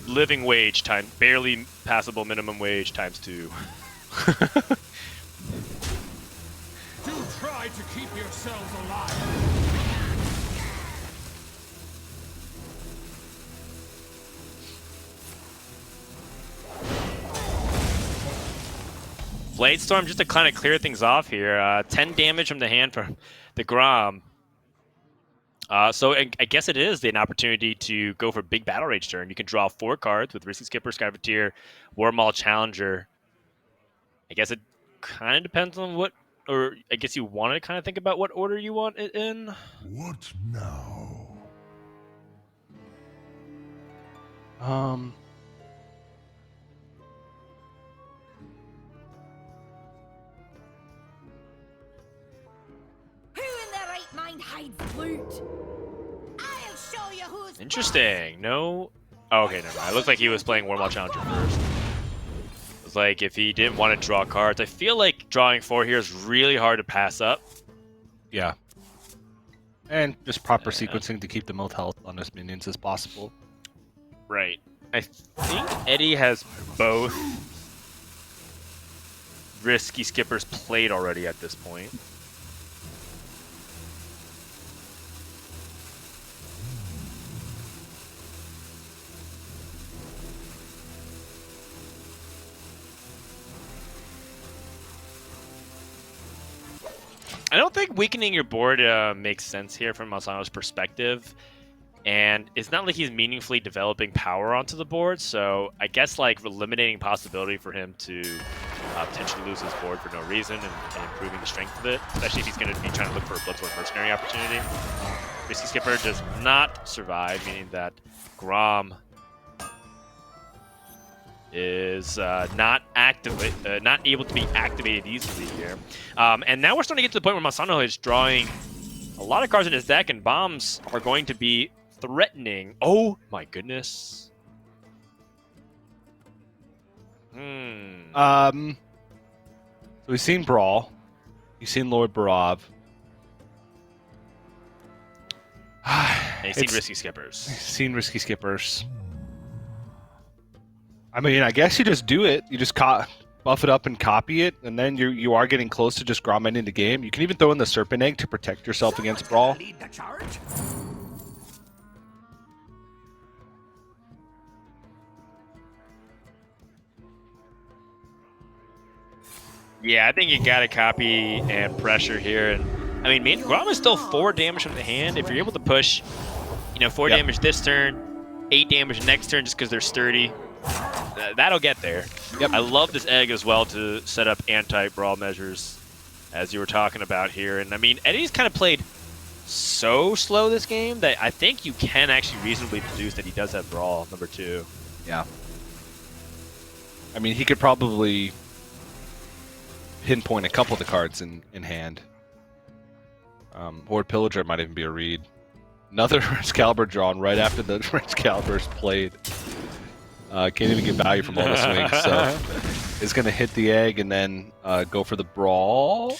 living wage time, barely passable minimum wage times 2. Do try to keep yourselves alive. Bladestorm, just to kind of clear things off here, 10 damage from the hand from the Grom. So I guess it is an opportunity to go for big battle rage turn. You can draw 4 cards with Risky Skipper, Skyfeteer, Warmaul, Challenger. I guess it kind of depends on what, or I guess you want to kind of think about what order you want it in. What now? Who in their right mind hides loot? I'll show you who's Interesting. No. Oh, okay, never mind. It looked like he was playing Warmaul Challenger first. It was like if he didn't want to draw cards. I feel like drawing 4 here is really hard to pass up. Yeah. And just proper sequencing to keep the most health on his minions as possible. Right. I think Eddie has both Risky Skippers played already at this point. I don't think weakening your board makes sense here from Masano's perspective. And it's not like he's meaningfully developing power onto the board, so I guess like eliminating possibility for him to potentially lose his board for no reason and improving the strength of it, especially if he's going to be trying to look for a Bloodthorn Mercenary opportunity. Risky Skipper does not survive, meaning that Grom is not able to be activated easily here. And now we're starting to get to the point where Masano is drawing a lot of cards in his deck, and bombs are going to be threatening. Oh my goodness. So we've seen Brawl. You've seen Lord Barov. And he's seen Risky Skippers. Seen Risky Skippers. I mean, I guess you just do it. You just buff it up and copy it, and then you are getting close to just Grom ending the game. You can even throw in the Serpent Egg to protect yourself against Brawl. lead the charge? Yeah, I think you gotta copy and pressure here. And I mean, Grom is still 4 damage from the hand. If you're able to push, 4 damage this turn, 8 damage next turn just because they're sturdy, that'll get there. I love this egg as well to set up anti-brawl measures, as you were talking about here. And I mean, Eddie's kind of played so slow this game that I think you can actually reasonably deduce that he does have brawl number 2. Yeah. I mean, he could probably pinpoint a couple of the cards in hand. Horde Pillager might even be a read. Another Excalibur drawn right after the Excalibur's played. Can't even get value from all the swings, so is going to hit the egg and then go for the brawl.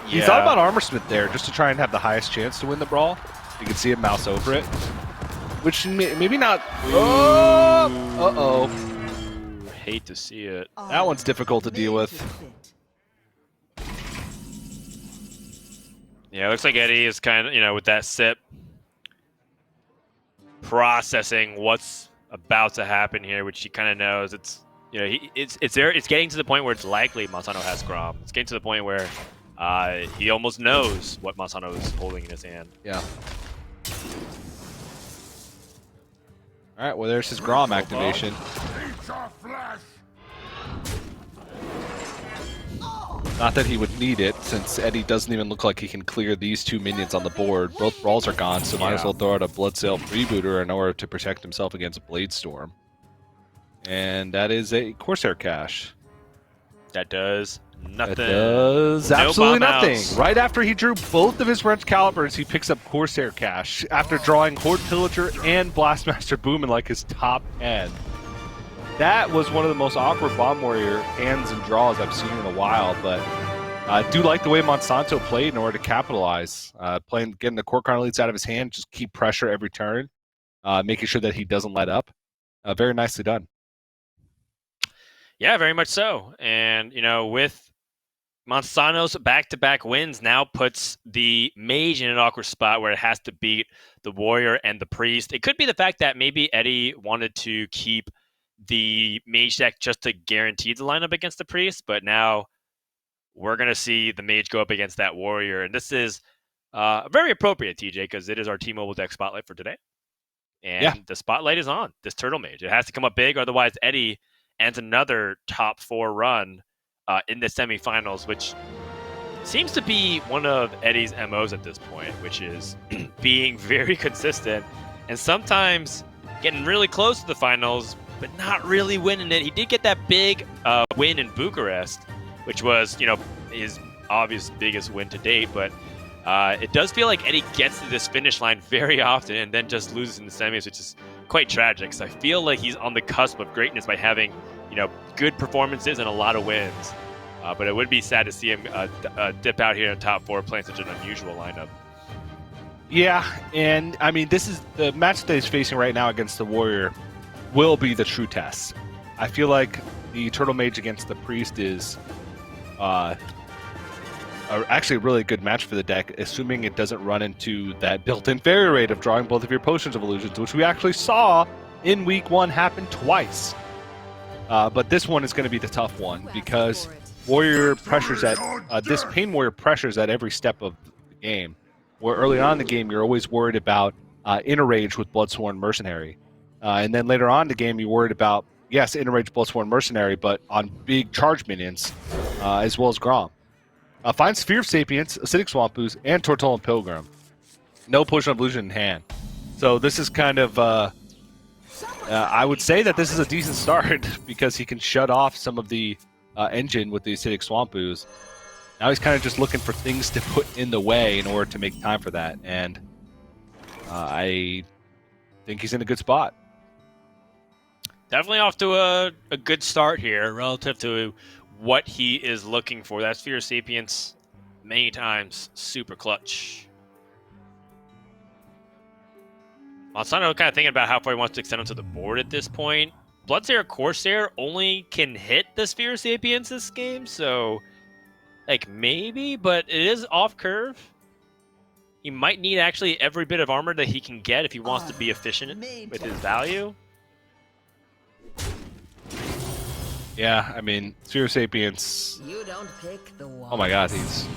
He thought about Armorsmith there just to try and have the highest chance to win the brawl. You can see him mouse over it, which maybe not. Uh-oh. Hate to see it. That one's difficult to deal with. Yeah, it looks like Eddie is kind of, with that sip, processing what's about to happen here, which he kind of knows. It's it's there. It's getting to the point where it's likely Masano has Grom. It's getting to the point where he almost knows what Masano is holding in his hand. Yeah. All right. Well, there's his Grom activation. Not that he would need it, since Eddie doesn't even look like he can clear these 2 minions on the board. Both brawls are gone, so might as well throw out a Bloodsail Freebooter in order to protect himself against Bladestorm. And that is a Corsair cache. That does Nothing. That does No absolutely bomb nothing. outs. Right after he drew both of his wrench calibers, he picks up Corsair Cash after drawing Horde Pillager and Blastmaster Boom in like his top 10. That was one of the most awkward Bomb Warrior hands and draws I've seen in a while, but I do like the way Monsanto played in order to capitalize. Getting the core carnelites out of his hand, just keep pressure every turn, making sure that he doesn't let up. Very nicely done. Yeah, very much so. And, with Monsanto's back-to-back wins now puts the Mage in an awkward spot where it has to beat the Warrior and the Priest. It could be the fact that maybe Eddie wanted to keep the Mage deck just to guarantee the lineup against the Priest, but now we're going to see the Mage go up against that Warrior. And this is very appropriate, TJ, because it is our T-Mobile deck spotlight for today. And the spotlight is on this Turtle Mage. It has to come up big, otherwise Eddie ends another top 4 run in the semifinals, which seems to be one of Eddie's MOs at this point, which is being very consistent and sometimes getting really close to the finals, but not really winning it. He did get that big win in Bucharest, which was, his obvious biggest win to date, but it does feel like Eddie gets to this finish line very often and then just loses in the semis, which is quite tragic. So I feel like he's on the cusp of greatness by having, good performances and a lot of wins. But it would be sad to see him dip out here in top 4 playing such an unusual lineup. Yeah, and I mean, this is the match that he's facing right now against the Warrior will be the true test. I feel like the Turtle Mage against the Priest is actually a really good match for the deck, assuming it doesn't run into that built-in failure rate of drawing both of your Potions of Illusions, which we actually saw in Week 1 happen twice. But this one is going to be the tough one because Warrior pressures this Pain Warrior pressures at every step of the game. Where early on in the game, you're always worried about inner rage with Bloodsworn Mercenary. And then later on in the game, you're worried about, yes, inner rage Bloodsworn Mercenary, but on big charge minions, as well as Grom. Find Sphere of Sapience, Acidic Swamp Ooze, and Tortolan Pilgrim. No Potion of Illusion in hand. So this is kind of, I would say that this is a decent start because he can shut off some of the engine with the Acidic Swamp Ooze. Now he's kind of just looking for things to put in the way in order to make time for that. And I think he's in a good spot. Definitely off to a good start here relative to what he is looking for. That Sphere of Sapience, many times, super clutch. Monsanto kind of thinking about how far he wants to extend onto the board at this point. Bloodseer Corsair only can hit the Sphere of Sapience this game, so maybe, but it is off curve. He might need actually every bit of armor that he can get if he wants to be efficient with his value. Yeah, I mean, Sphere of Sapience. You don't pick the Oh my god, he's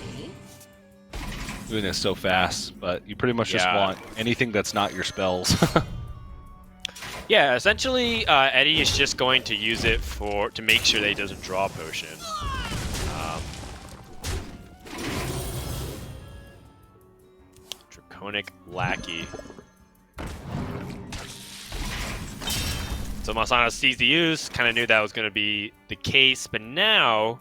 doing this so fast, but you pretty much just want anything that's not your spells. Yeah, essentially, Eddie is just going to use it to make sure that he doesn't draw a potion. Draconic Lackey. So Monsanto sees the use, kind of knew that was going to be the case, but now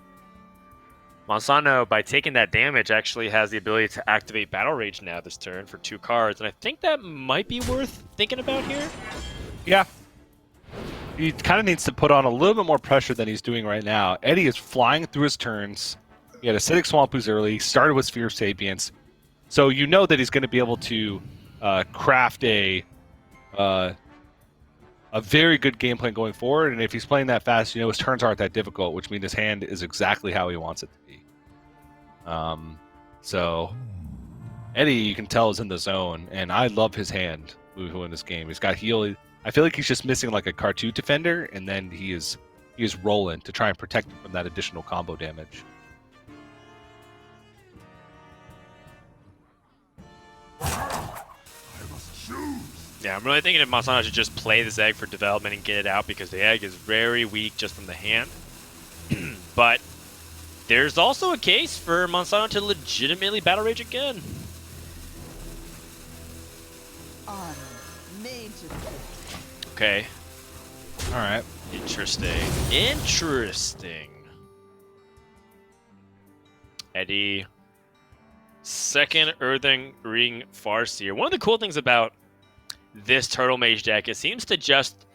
Monsanto, by taking that damage, actually has the ability to activate Battle Rage now this turn for 2 cards, and I think that might be worth thinking about here. Yeah. He kind of needs to put on a little bit more pressure than he's doing right now. Eddie is flying through his turns. He had Acidic Swamp Ooze early, started with Sphere of Sapience, so you know that he's going to be able to craft a very good game plan going forward, and if he's playing that fast, his turns aren't that difficult, which means his hand is exactly how he wants it to be. So Eddie, you can tell, is in the zone, and I love his hand moving in this game. He's got heal. I feel like he's just missing like a Cartu defender, and then he is rolling to try and protect him from that additional combo damage. Yeah, I'm really thinking if Monsanto should just play this egg for development and get it out because the egg is very weak just from the hand. But there's also a case for Monsanto to legitimately Battle Rage again. Okay. Alright. Interesting. Interesting. Eddie. Second Earthen Ring Farseer. One of the cool things about this Turtle Mage deck, it seems to just,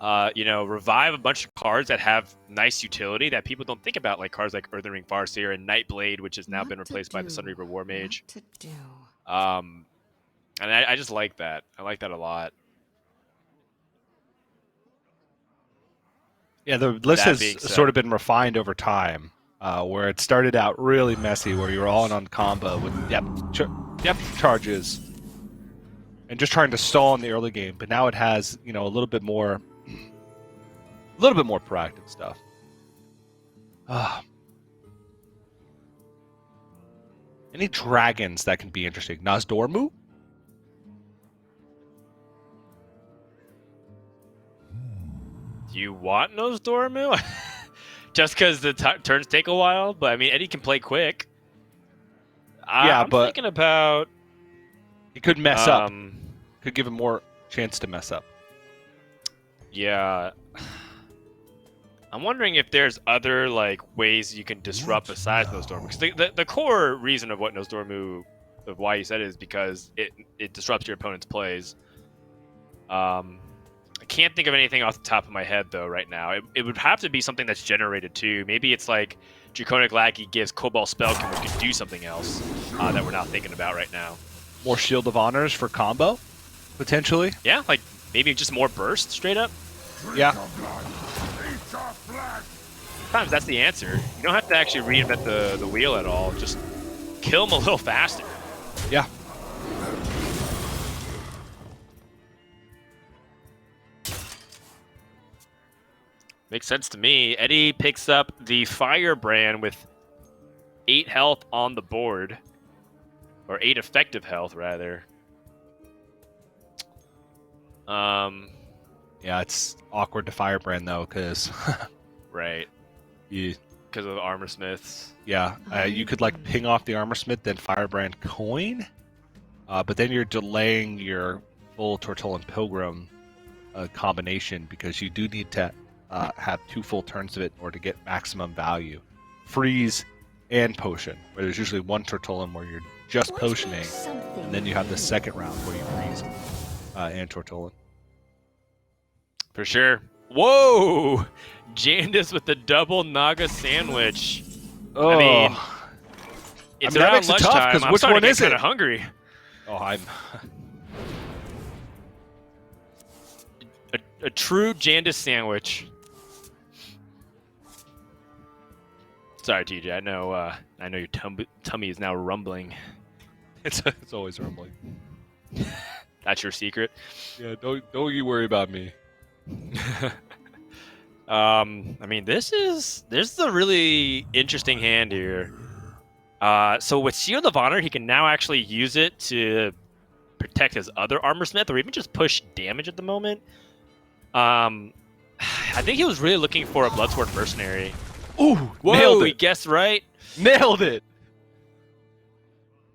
revive a bunch of cards that have nice utility that people don't think about, like cards like Earthen Ring Farseer and Nightblade, which has now been replaced by the Sunreaper War Mage. And I just like that. I like that a lot. Yeah, the list has sort of been refined over time, where it started out really messy, where you were all in on combo with depth charges and just trying to stall in the early game. But now it has, a little bit more proactive stuff. Any dragons that can be interesting? Nozdormu? Do you want Nozdormu? Just because the turns take a while? But, I mean, Eddie can play quick. I'm thinking about... He could mess up. Could give him more chance to mess up. Yeah. I'm wondering if there's other ways you can disrupt besides Nozdormu. Because the core reason of what Nozdormu, of why you said it, is because it disrupts your opponent's plays. I can't think of anything off the top of my head though right now. It would have to be something that's generated too. Maybe it's like Draconic Lackey gives Cobalt Spellkin, which could do something else that we're not thinking about right now. More Shield of Honors for combo, potentially. Yeah, maybe just more burst straight up. Yeah. Sometimes that's the answer. You don't have to actually reinvent the wheel at all. Just kill them a little faster. Yeah. Makes sense to me. Eddie picks up the Firebrand with 8 health on the board. Or 8 effective health, rather. Yeah, it's awkward to Firebrand, though, because... right. Because of the Armor Smiths. Yeah, you could, ping off the Armor Smith, then Firebrand coin. But then you're delaying your full Tortollan Pilgrim combination, because you do need to... have 2 full turns of it in order to get maximum value. Freeze and potion, where there's usually 1 Tortollan where you're just potioning, and then you have the second round where you freeze and Tortollan. For sure. Whoa! Jandis with the double Naga sandwich. Oh. I mean, it's around lunchtime. Because I'm which starting one to is get it? kind of hungry. Oh, I'm... a true Jandis sandwich. Sorry, TJ. I know your tummy is now rumbling. It's always rumbling. That's your secret. Yeah, don't you worry about me. I mean, this is a really interesting hand here. So with Shield of Honor, he can now actually use it to protect his other Armor Smith, or even just push damage at the moment. I think he was really looking for a Bloodsworn Mercenary. Ooh, whoa, nailed it. He guessed right. Nailed it.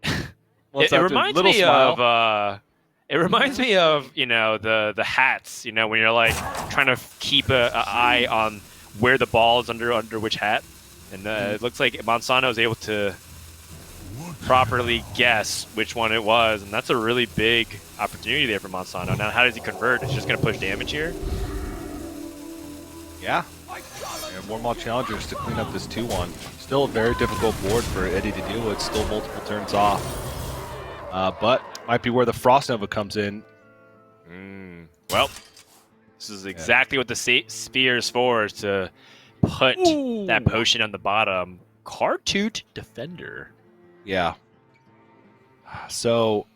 It reminds me of it reminds me of the hats. When you're trying to keep an eye on where the ball is under which hat, and it looks like Monsanto was able to properly guess which one it was, and that's a really big opportunity there for Monsanto. Now, how does he convert? Is he just going to push damage here? Yeah. And more challengers to clean up this 2-1. Still a very difficult board for Eddie to deal with. Still multiple turns off. But might be where the Frost Nova comes in. Well, this is exactly what the Sphere is for, is to put that potion on the bottom. Cartoot Defender. Yeah. So,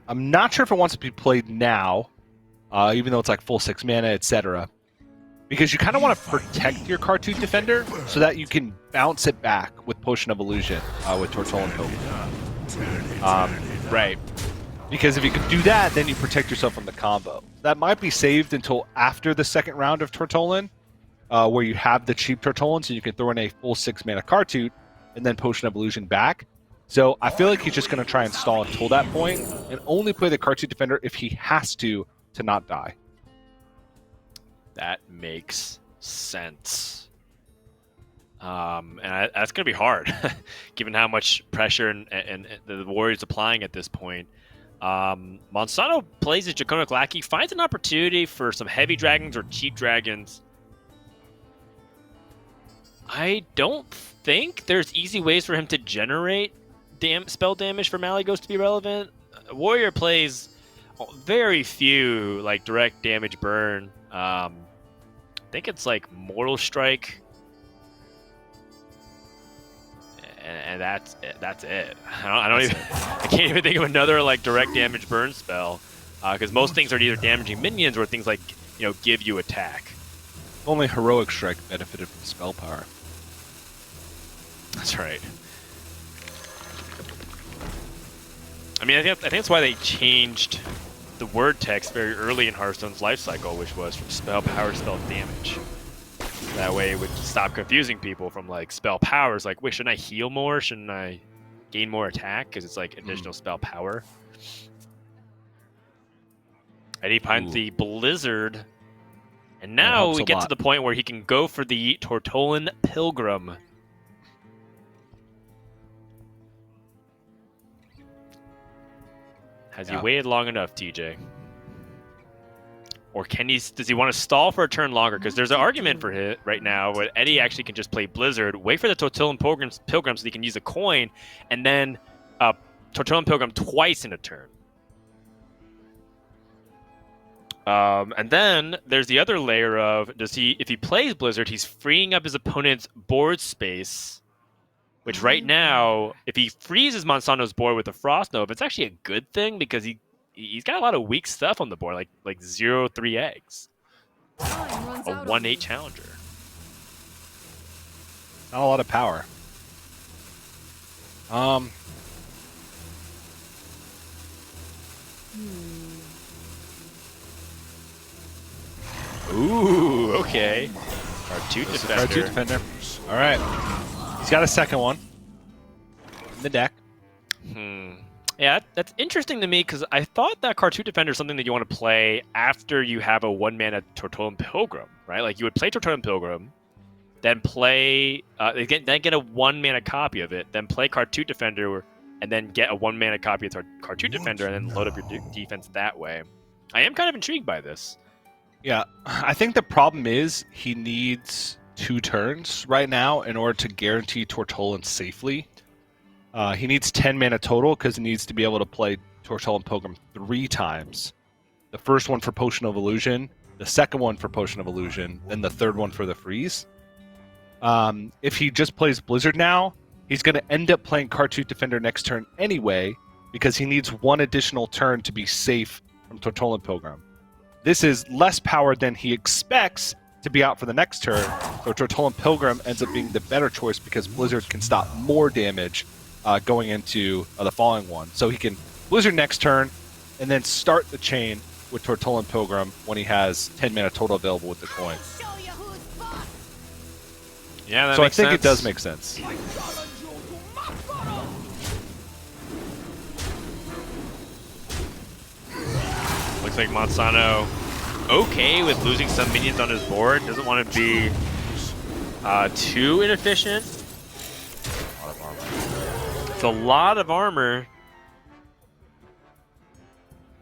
I'm not sure if it wants to be played now, even though it's full 6 mana, etc. Because you kind of want to protect your Cartoot Defender so that you can bounce it back with Potion of Illusion with Tortollan Pilgrim. Right. Because if you can do that, then you protect yourself from the combo. That might be saved until after the second round of Tortollan, where you have the cheap Tortollan, so you can throw in a full 6 mana Cartoot and then Potion of Illusion back. So I feel like he's just going to try and stall until that point and only play the Cartoot Defender if he has to not die. That makes sense. That's going to be hard, given how much pressure and the Warriors applying at this point. Monsanto plays his Draconic Lackey, finds an opportunity for some heavy dragons or cheap dragons. I don't think there's easy ways for him to generate spell damage for Malygos to be relevant. Warrior plays very few like direct damage burn. I think it's like Mortal Strike, and that's it. I can't even think of another like direct damage burn spell, because most things are either damaging minions or things like give you attack. Only Heroic Strike benefited from spell power. That's right. I mean, I think that's why they changed the word text very early in Hearthstone's life cycle, which was from spell power to spell damage. That way it would stop confusing people from like spell powers, like, wait, shouldn't I heal more? Shouldn't I gain more attack? Because it's like additional spell power. And he finds the Blizzard. And now we get to the point where he can go for the Tortolan Pilgrim. Has he waited long enough, TJ? Or does he want to stall for a turn longer? Because there's an argument for it right now where Eddie actually can just play Blizzard, wait for the Tortolan Pilgrim so he can use a coin, and then Tortolan Pilgrim twice in a turn. And then there's the other layer of, if he plays Blizzard, he's freeing up his opponent's board space, which right now, if he freezes Monsanto's board with a Frost Nova, it's actually a good thing because he's got a lot of weak stuff on the board, like 0-3 eggs. A 1-8 challenger. Not a lot of power. Ooh, okay. Cartoon Defender. All right. He's got a second one in the deck. Yeah, that's interesting to me because I thought that Cartoon Defender is something that you want to play after you have a 1-mana Tortolan Pilgrim, right? Like you would play Tortolan Pilgrim, then play, then get a 1-mana copy of it, then play Cartoon Defender, and then get a 1-mana copy of Cartoon Defender, and then load up your defense that way. I am kind of intrigued by this. Yeah, I think the problem is he needs 2 turns right now in order to guarantee Tortolan safely. He needs 10 mana total because he needs to be able to play Tortolan Pilgrim 3 times. The first one for Potion of Illusion, the second one for Potion of Illusion, then the third one for the freeze. If he just plays Blizzard now, he's going to end up playing Cartoon Defender next turn anyway because he needs 1 additional turn to be safe from Tortolan Pilgrim. This is less power than he expects to be out for the next turn, so Tortolan Pilgrim ends up being the better choice because Blizzard can stop more damage going into the following one. So he can Blizzard next turn, and then start the chain with Tortolan Pilgrim when he has 10 mana total available with the coin. Yeah, that so I makes think sense. it does make sense. Looks like Monsanto okay with losing some minions on his board. Doesn't want to be too inefficient. It's a lot of armor.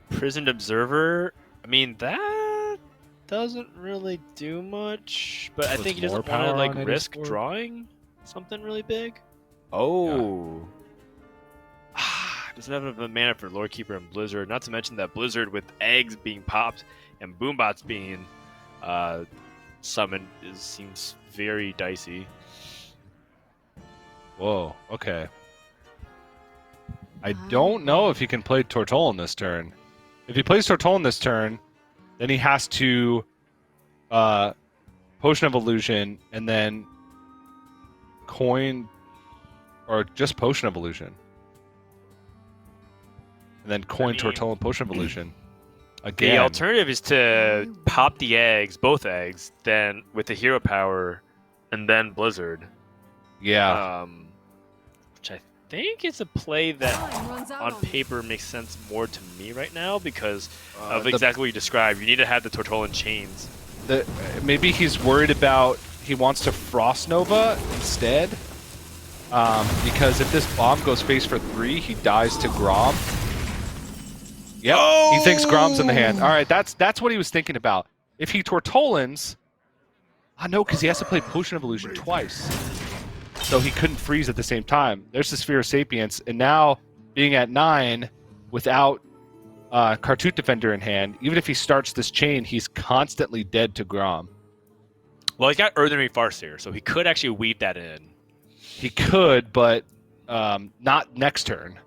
Prisoned Observer. I mean, that doesn't really do much, but I think he doesn't want to like risk drawing something really big. Oh. Doesn't have enough mana for Lord Keeper and Blizzard. Not to mention that Blizzard with eggs being popped and Boombots being summoned seems very dicey. Whoa, okay. I don't know if he can play Tortolan this turn. If he plays Tortolan this turn, then he has to Potion of Illusion and then coin, or just Potion of Illusion. And then coin Tortolan Potion of Illusion. Again. The alternative is to pop the eggs, both eggs, then with the hero power, and then Blizzard. Yeah. Which I think is a play that on paper makes sense more to me right now because of exactly what you described. You need to have the Tortolan chains. Maybe he's worried about he wants to Frost Nova instead. Because if this bomb goes face for 3, he dies to Grom. Yep, he thinks Grom's in the hand. All right, that's what he was thinking about. If he Tortolans, no, because he has to play Potion of Illusion twice. So he couldn't freeze at the same time. There's the Sphere of Sapience, and now being at 9 without Kartut Defender in hand, even if he starts this chain, he's constantly dead to Grom. Well, he's got Earthenry Farseer, so he could actually weave that in. He could, but not next turn.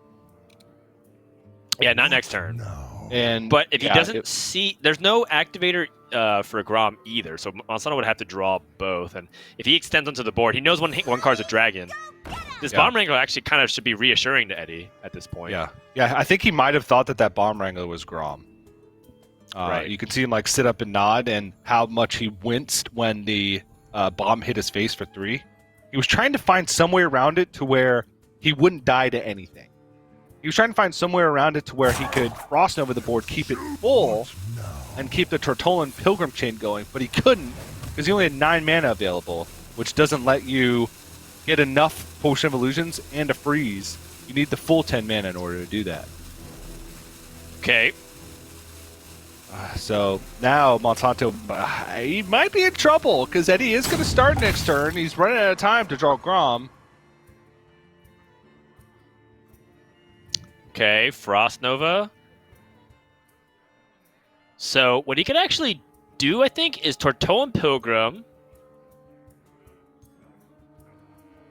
Yeah, not next turn. And but if he doesn't see, there's no activator for Grom either, so Monsanto would have to draw both. And if he extends onto the board, he knows one card's a dragon. This Bomb Wrangler actually kind of should be reassuring to Eddie at this point. Yeah, I think he might have thought that Bomb Wrangler was Grom. Right. You can see him like sit up and nod, and how much he winced when the bomb hit his face for 3. He was trying to find some way around it to where he wouldn't die to anything. He was trying to find somewhere around it to where he could Frost Nova the board, keep it full, and keep the Tortolan Pilgrim chain going, but he couldn't because he only had 9 mana available, which doesn't let you get enough Potion of Illusions and a freeze. You need the full 10 mana in order to do that. Okay. So now Monsanto, he might be in trouble because Eddie is going to start next turn. He's running out of time to draw Grom. Okay, Frost Nova. So what he could actually do, I think, is Tortolan Pilgrim,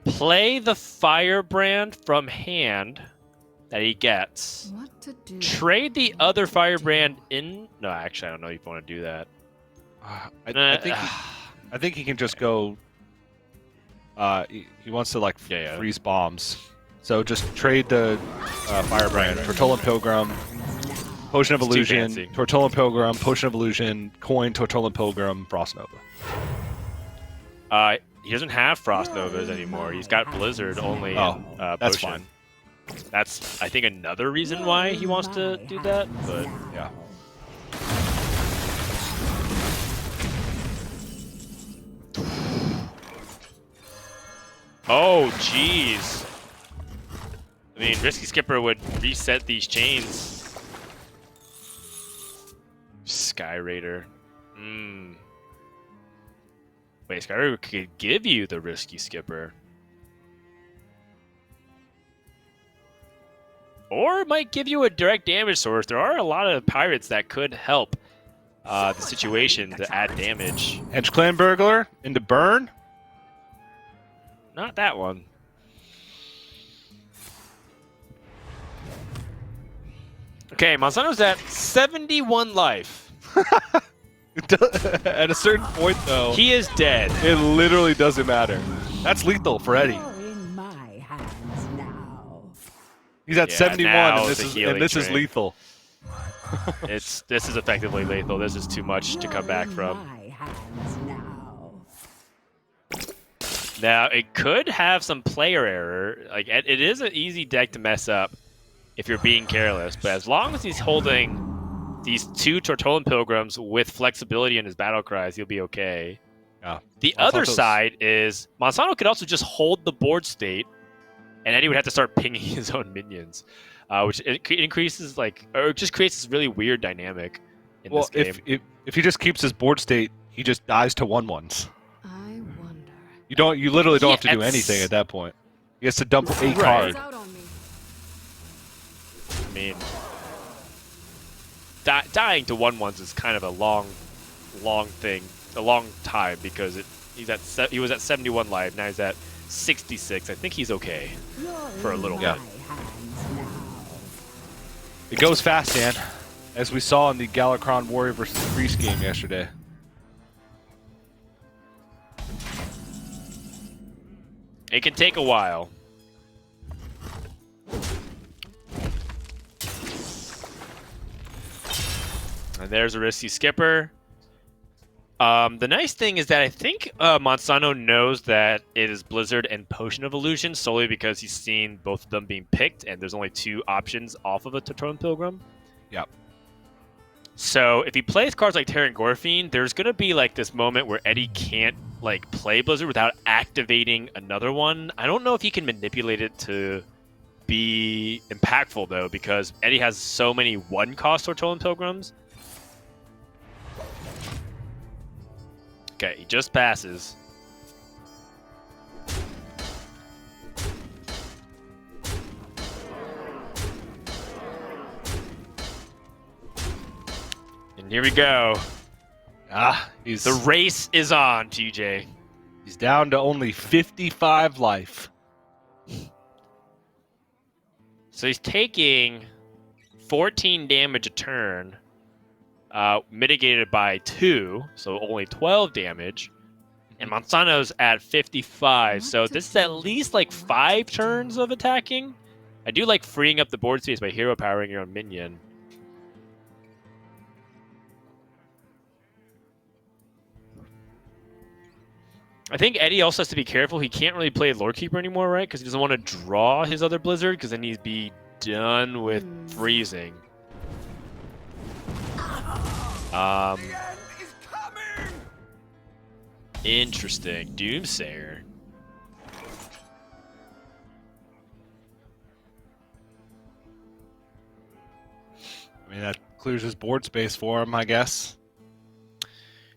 play the Firebrand from hand that he gets. What to do? Trade the other Firebrand in. No, actually, I don't know if you want to do that. I think he can just go. He wants to like freeze bombs. So just trade the Firebrand, Tortolan Pilgrim, Potion of Illusion, Tortolan Pilgrim, Potion of Illusion, coin, Tortolan Pilgrim, Frost Nova. He doesn't have Frost Novas anymore. He's got Blizzard only. That's Potion. fine. That's, I think, another reason why he wants to do that. But yeah. Oh, jeez. I mean, Risky Skipper would reset these chains. Sky Raider. Wait, Sky Raider could give you the Risky Skipper. Or it might give you a direct damage source. There are a lot of pirates that could help the situation to add damage. Edge Clan Burglar into burn? Not that one. Okay, Monsanto's at 71 life. At a certain point, though, he is dead. It literally doesn't matter. That's lethal for Eddie. In my hands now. He's at 71, and this is train. lethal. This is effectively lethal. This is too much to come back from. Now, it could have some player error. Like, it is an easy deck to mess up if you're being careless, but as long as he's holding these 2 Tortolan Pilgrims with flexibility in his battle cries, he'll be okay. Yeah. The other side is Monsanto could also just hold the board state, and Eddie would have to start pinging his own minions, which increases, or just creates this really weird dynamic in this game. If he just keeps his board state, he just dies to 1/1s. I wonder. You literally don't have to do anything at that point. He has to dump a card. I mean, dying to 1/1s is kind of a long thing, a long time, because he was at 71 life, now he's at 66. I think he's okay for a little bit. It goes fast, Dan, as we saw in the Galakron Warrior versus Priest game yesterday. It can take a while. And there's a Risky Skipper. The nice thing is that I think Monsanto knows that it is Blizzard and Potion of Illusion solely because he's seen both of them being picked, and there's only 2 options off of a Tortolan Pilgrim. Yep. So if he plays cards like Terran Gorfine, there's going to be like this moment where Eddie can't like play Blizzard without activating another one. I don't know if he can manipulate it to be impactful though, because Eddie has so many one-cost Tortolan Pilgrims. Okay, he just passes. And here we go. The race is on, TJ. He's down to only 55 life. So he's taking 14 damage a turn, mitigated by 2, so only 12 damage. And Monsanto's at 55, so this is at least like 5 turns of attacking. I do like freeing up the board space by hero powering your own minion. I think Eddie also has to be careful. He can't really play Lord Keeper anymore, right? Because he doesn't want to draw his other Blizzard, because then he'd be done with freezing. Interesting. Doomsayer. I mean, that clears his board space for him, I guess.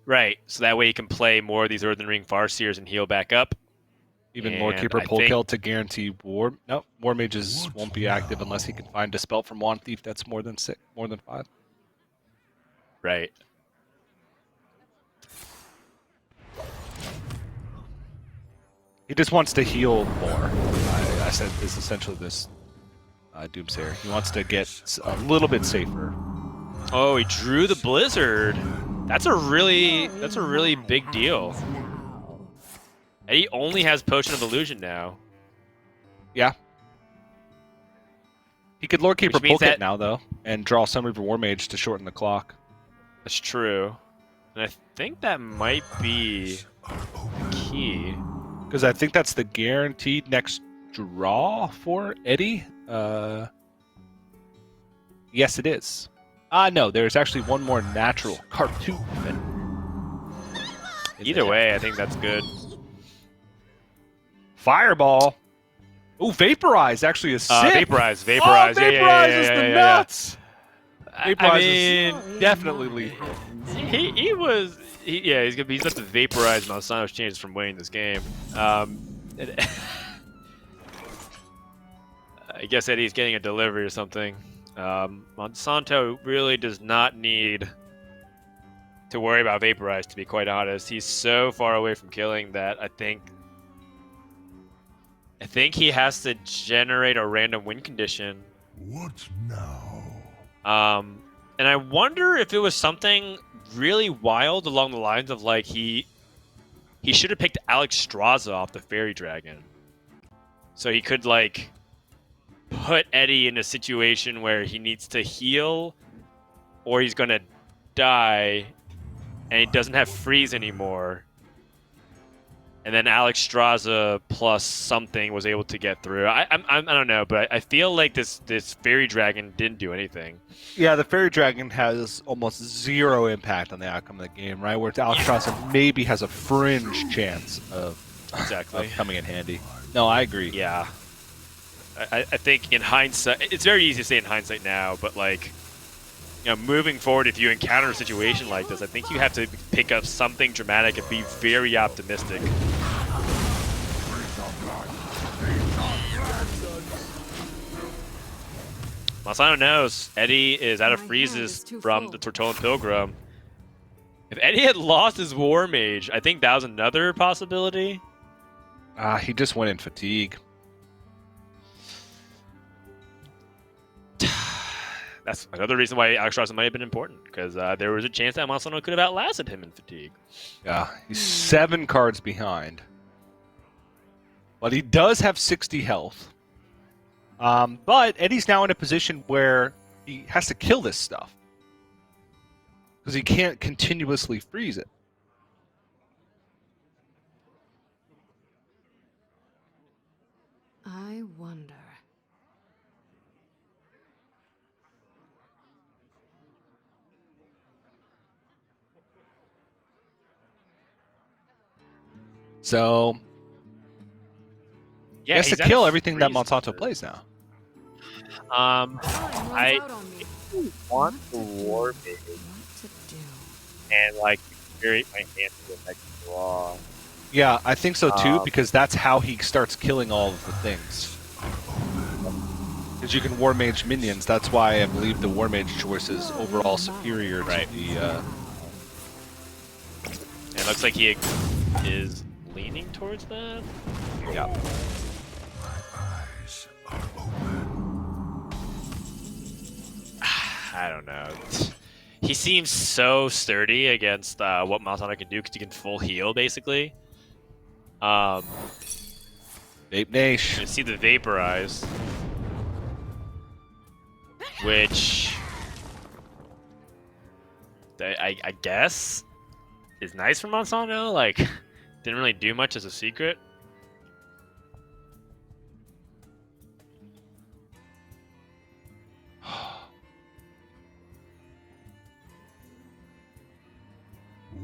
Right, so that way he can play more of these Earthen Ring Farseers and heal back up. Even Lord Keeper pull kill to guarantee War. No, War Mages won't be active unless he can find Dispel from Wand Thief. That's more than 5. Right. He just wants to heal more. I said is essentially this Doomsayer. He wants to get a little bit safer. Oh, he drew the Blizzard. That's a really big deal. And he only has Potion of Illusion now. Yeah. He could Lord Keeper pull it now though, and draw some of your War Mage to shorten the clock. That's true. And I think that might be key. Because I think that's the guaranteed next draw for Eddie. Yes, it is. No, there's actually one more natural cartoon. Either way, I think that's good. Fireball. Oh, Vaporize actually is sick. Vaporize. Oh, Vaporize is the nuts. Vaporize is definitely lethal. He's up to Vaporize Monsanto's chances from winning this game. I guess Eddie's getting a delivery or something. Monsanto really does not need to worry about Vaporize, to be quite honest. He's so far away from killing that I think he has to generate a random win condition. What now? And I wonder if it was something really wild along the lines of like he should have picked Alex Straza off the Fairy Dragon. So he could like put Eddie in a situation where he needs to heal or he's gonna die and he doesn't have freeze anymore. And then Alex Straza plus something was able to get through. I don't know, but I feel like this Fairy Dragon didn't do anything. Yeah, the Fairy Dragon has almost zero impact on the outcome of the game, right? Where Alex Straza maybe has a fringe chance of coming in handy. No, I agree. Yeah. I think in hindsight, it's very easy to say in hindsight now, but like, you know, moving forward, if you encounter a situation like this, I think you have to pick up something dramatic and be very optimistic. Monsanto knows Eddie is out of freezes from the Tortolan Pilgrim. If Eddie had lost his War Mage, I think that was another possibility. He just went in fatigue. That's another reason why Alex Straza might have been important, because there was a chance that Monsanto could have outlasted him in fatigue. Yeah, he's 7 cards behind. But he does have 60 health. But Eddie's now in a position where he has to kill this stuff. Because he can't continuously freeze it. I wonder. So, Yeah, he has to he's at kill a everything that freeze. Monsanto plays now. I want the war mage and like curate my hand to the next draw. Yeah, I think so too, because that's how he starts killing all of the things. Because you can War Mage minions, that's why I believe the War Mage choice is overall superior to the... It looks like he is leaning towards that. Yeah. I don't know. He seems so sturdy against what Monsanto can do because he can full heal basically. Vape Nash. You see the vaporize, which I guess is nice for Monsanto. Like, didn't really do much as a secret.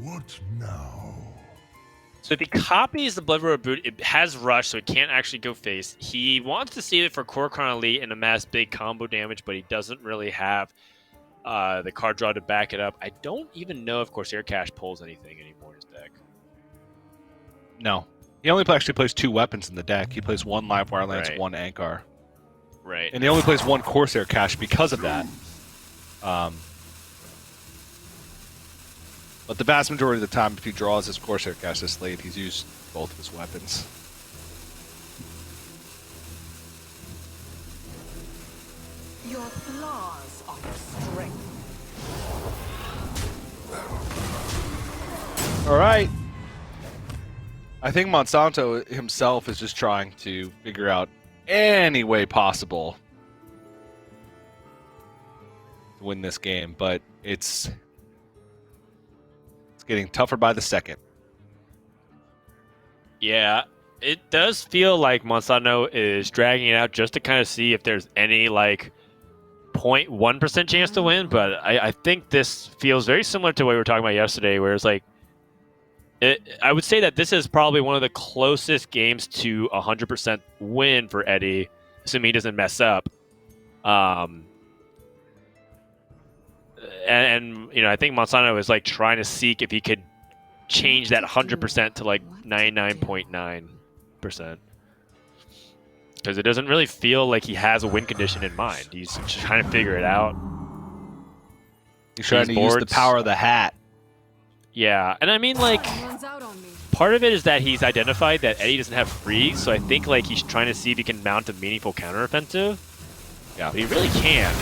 What now? So if he copies the Blood Road boot, it has rush, so it can't actually go face. He wants to save it for Kor'kron Elite and amass big combo damage, but he doesn't really have the card draw to back it up. I don't even know if Corsair Cash pulls anything anymore in his deck. No. He only actually plays 2 weapons in the deck. He plays 1 Live Wire Lance, Right. 1 Ankar. Right. And he only plays 1 Corsair Cache because of that. But the vast majority of the time, if he draws his Corsair Cache this late, he's used both of his weapons. Your flaws are your strength. All right. I think Monsanto himself is just trying to figure out any way possible to win this game, but it's getting tougher by the second. Yeah, it does feel like Monsanto is dragging it out just to kind of see if there's any like 0.1% chance to win, but I think this feels very similar to what we were talking about yesterday, where it's like I would say that this is probably one of the closest games to 100% win for Eddie, assuming he doesn't mess up. And you know, I think Monsanto is like trying to seek if he could change that 100% to like 99.9%, because it doesn't really feel like he has a win condition in mind. He's just trying to figure it out. He's trying to use the power of the hat. Yeah, and I mean, like, part of it is that he's identified that Eddie doesn't have freeze, so I think like he's trying to see if he can mount a meaningful counteroffensive. Yeah, but he really can.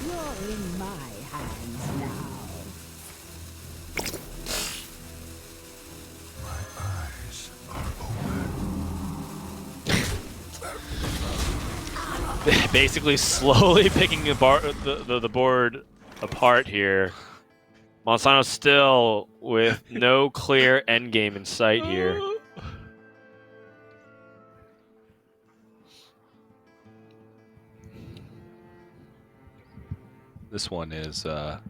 You're in my hands now. Basically, slowly picking the board apart here. Monsanto still with no clear endgame in sight here. This one is I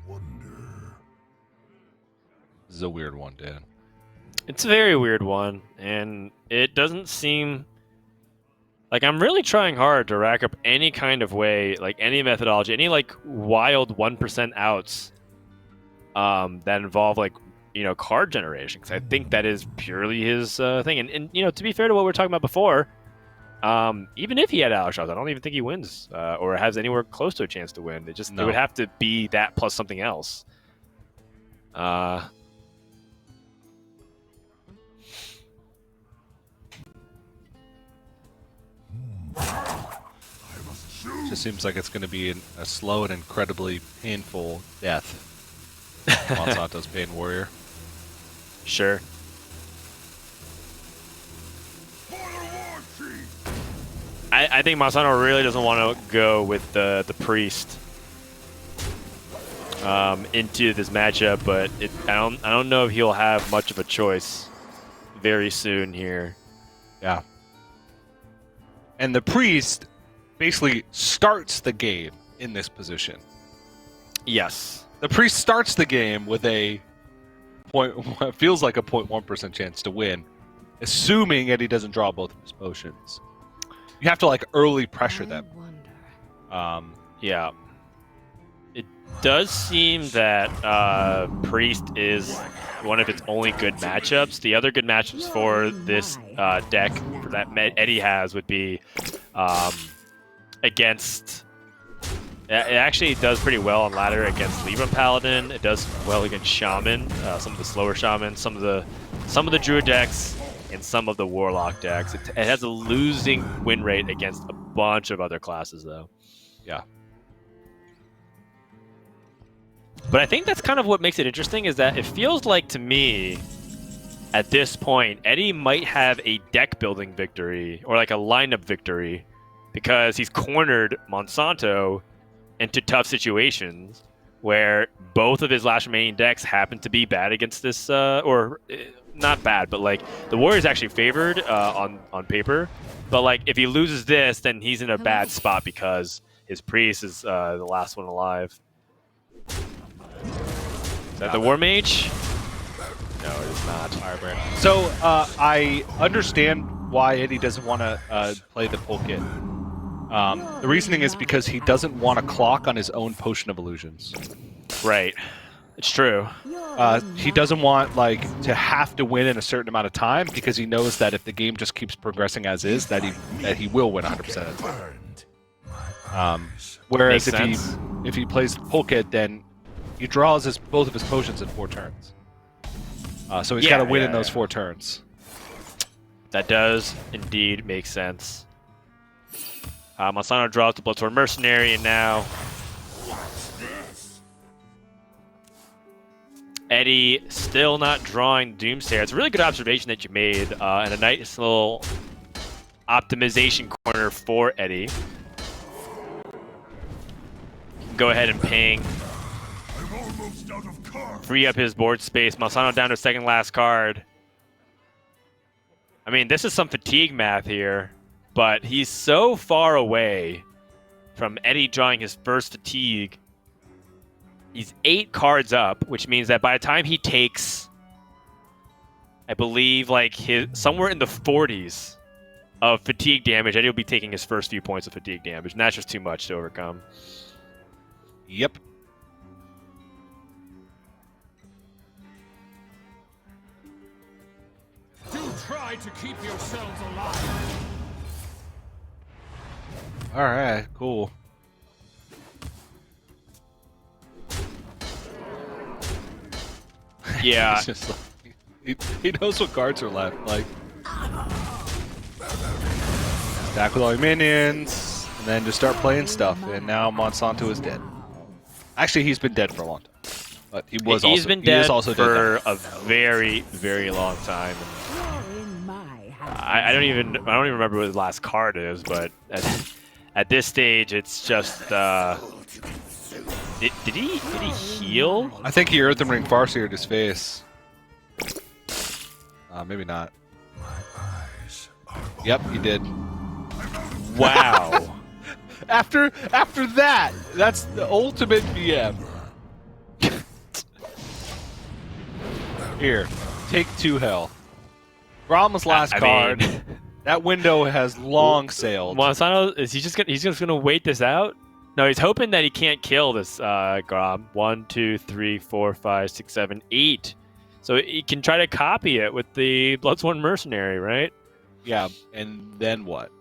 wonder. This is a weird one, Dan. It's a very weird one, and it doesn't seem like I'm really trying hard to rack up any kind of way, like any methodology, any like wild 1% outs that involve like, you know, card generation, because I think that is purely his thing. And you know, to be fair to what we were talking about before, even if he had Alex shots, I don't even think he wins or has anywhere close to a chance to win. It just it would have to be that plus something else. Just seems like it's going to be a slow and incredibly painful death. Monsanto's Pain Warrior. Sure. I think Monsanto really doesn't want to go with the priest into this matchup, but I don't know if he'll have much of a choice very soon here. Yeah. And the priest basically starts the game in this position. Yes. The priest starts the game with a feels like a 0.1% chance to win, assuming Eddie doesn't draw both of his potions. You have to like early pressure them. Yeah. It does seem that Priest is one of its only good matchups. The other good matchups for this deck that Eddie has would be against... It actually does pretty well on ladder against Libra Paladin. It does well against Shaman, some of the slower Shamans, some of the Druid decks, and some of the Warlock decks. It has a losing win rate against a bunch of other classes, though. Yeah. But I think that's kind of what makes it interesting, is that it feels like to me, at this point, Eddie might have a deck building victory, or like a lineup victory, because he's cornered Monsanto into tough situations where both of his last remaining decks happen to be bad against this, or not bad, but like the Warrior's actually favored on paper. But like if he loses this, then he's in a bad spot because his Priest is the last one alive. Is that the War Mage? No, it is not. Firebrand. So I understand why Eddie doesn't want to play the Pulkit. The reasoning is because he doesn't want to clock on his own Potion of Illusions. Right. It's true. He doesn't want to have to win in a certain amount of time because he knows that if the game just keeps progressing as is, that he will win 100% of the time. Whereas if he plays Pulkit, then he draws both of his potions in 4 turns. So he's got to win in those 4 turns. That does indeed make sense. Monsanto draws the Bloodsworn Mercenary, and now Eddie still not drawing Doomsayer. It's a really good observation that you made, and a nice little optimization corner for Eddie. Go ahead and ping. Free up his board space. Monsanto down to second last card. I mean, this is some fatigue math here, but he's so far away from Eddie drawing his first fatigue. He's 8 cards up, which means that by the time he takes, I believe, somewhere in the 40s of fatigue damage, Eddie will be taking his first few points of fatigue damage, and that's just too much to overcome. Yep. Do try to keep yourselves alive. All right, cool. Yeah. It's just he knows what cards are left. Stack with all your minions, and then just start playing stuff. And now Monsanto is dead. Actually, he's been dead for a long time. But He's been dead for a very, very long time. I don't even remember what his last card is, but at this stage, it's just. Did he heal? I think he Earthen Ring Farseered his face. Maybe not. Yep, he did. Wow. After that, that's the ultimate BM. Here, take 2 health. Grom's last card. That window has long sailed. Monsanto, he's just gonna wait this out? No, he's hoping that he can't kill this Grom. 1, 2, 3, 4, 5, 6, 7, 8. So he can try to copy it with the Bloodsworn Mercenary, right? Yeah, and then what?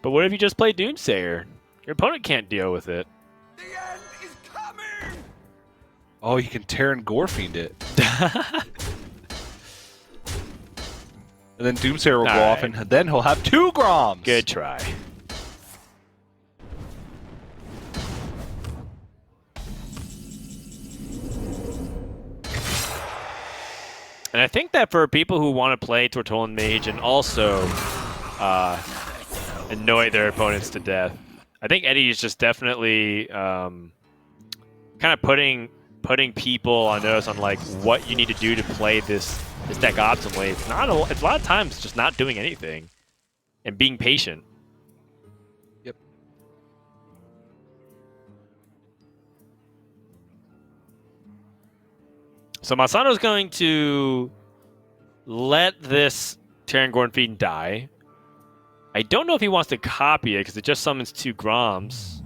But what if you just play Doomsayer? Your opponent can't deal with it. Oh, you can Terran Gorefiend it. And then Doomsayer will go off, and then he'll have 2 Groms! Good try. And I think that for people who want to play Tortolan Mage and also annoy their opponents to death, I think Eddie is just definitely kind of putting people on notice on what you need to do to play this deck optimally. It's a lot of times just not doing anything and being patient. So Masano's going to let this Terran Gorn Fiend die. I don't know if he wants to copy it because it just summons 2 Groms.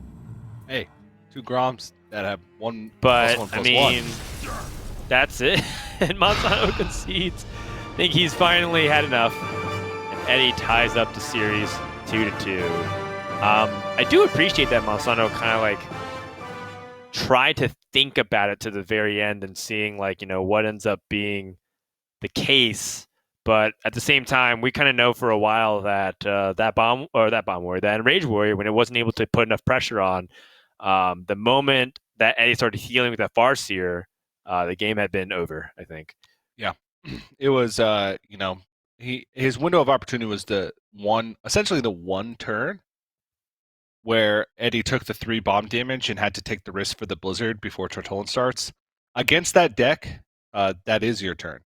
Hey, 2 Groms that have 1 But, +1 I +1. mean, that's it. And Monsanto concedes. I think he's finally had enough. And Eddie ties up the series 2-2. I do appreciate that Monsanto kind of like tried to think about it to the very end and seeing like, what ends up being the case. But at the same time, we kind of know for a while that that Enraged Warrior, when it wasn't able to put enough pressure on, the moment that Eddie started healing with that Farseer, the game had been over, I think. Yeah. It was, his window of opportunity was essentially the one turn where Eddie took the 3 bomb damage and had to take the risk for the Blizzard before Tortollan starts. Against that deck, that is your turn.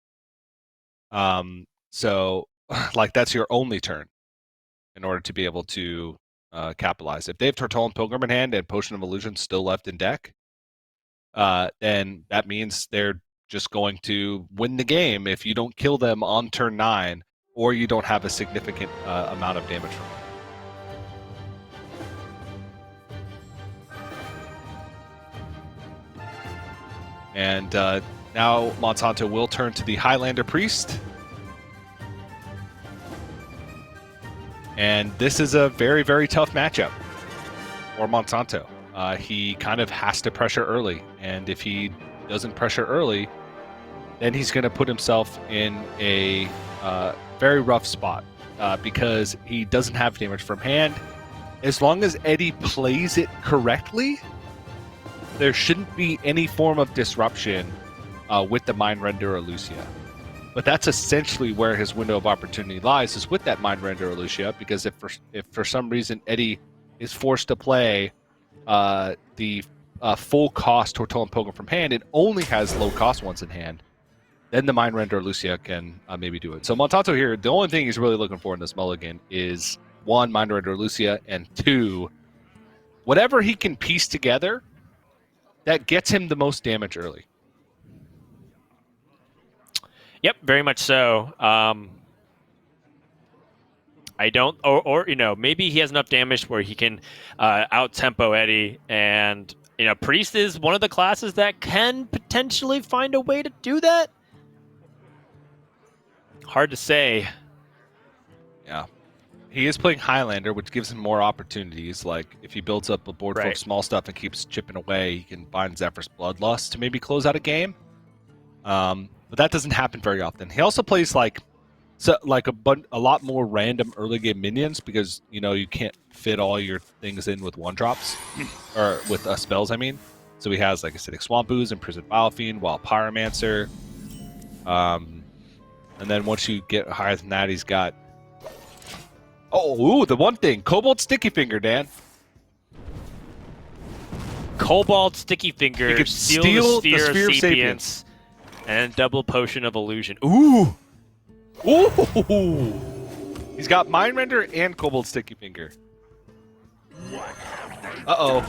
So, like, that's your only turn in order to be able to capitalize. If they have Tortollan Pilgrim in hand and Potion of Illusion still left in deck, then that means they're just going to win the game if you don't kill them on turn 9 or you don't have a significant amount of damage from them. And now Monsanto will turn to the Highlander Priest. And this is a very, very tough matchup for Monsanto. He kind of has to pressure early. And if he doesn't pressure early, then he's going to put himself in a very rough spot because he doesn't have damage from hand. As long as Eddie plays it correctly, there shouldn't be any form of disruption with the Mind Render or Lucia. But that's essentially where his window of opportunity lies, is with that Mind Render or Lucia, because if for some reason Eddie is forced to play the full cost Tortollan Pilgrim from hand and only has low cost ones in hand, then the Mind Render or Lucia can maybe do it. So Monsanto here, the only thing he's really looking for in this mulligan is 1, Mind Render or Lucia, and 2, whatever he can piece together that gets him the most damage early. Yep, very much so. I don't, or maybe he has enough damage where he can out-tempo Eddie, and Priest is one of the classes that can potentially find a way to do that. Hard to say. Yeah. He is playing Highlander, which gives him more opportunities. Like, if he builds up a board full of small stuff and keeps chipping away, he can find Zephyr's Bloodlust to maybe close out a game. But that doesn't happen very often. He also plays a lot more random early game minions because you can't fit all your things in with 1-drops or with spells. I mean, so he has like Acidic Swamp Ooze, Imprisoned Biofiend, Wild Pyromancer, and then once you get higher than that, he's got the one thing, Cobalt Sticky Finger, Dan. Cobalt Sticky Finger, You could steal the Sphere of Sapience, and double Potion of Illusion. Ooh! Ooh! He's got Mind Render and Cobalt Sticky Finger. Uh-oh.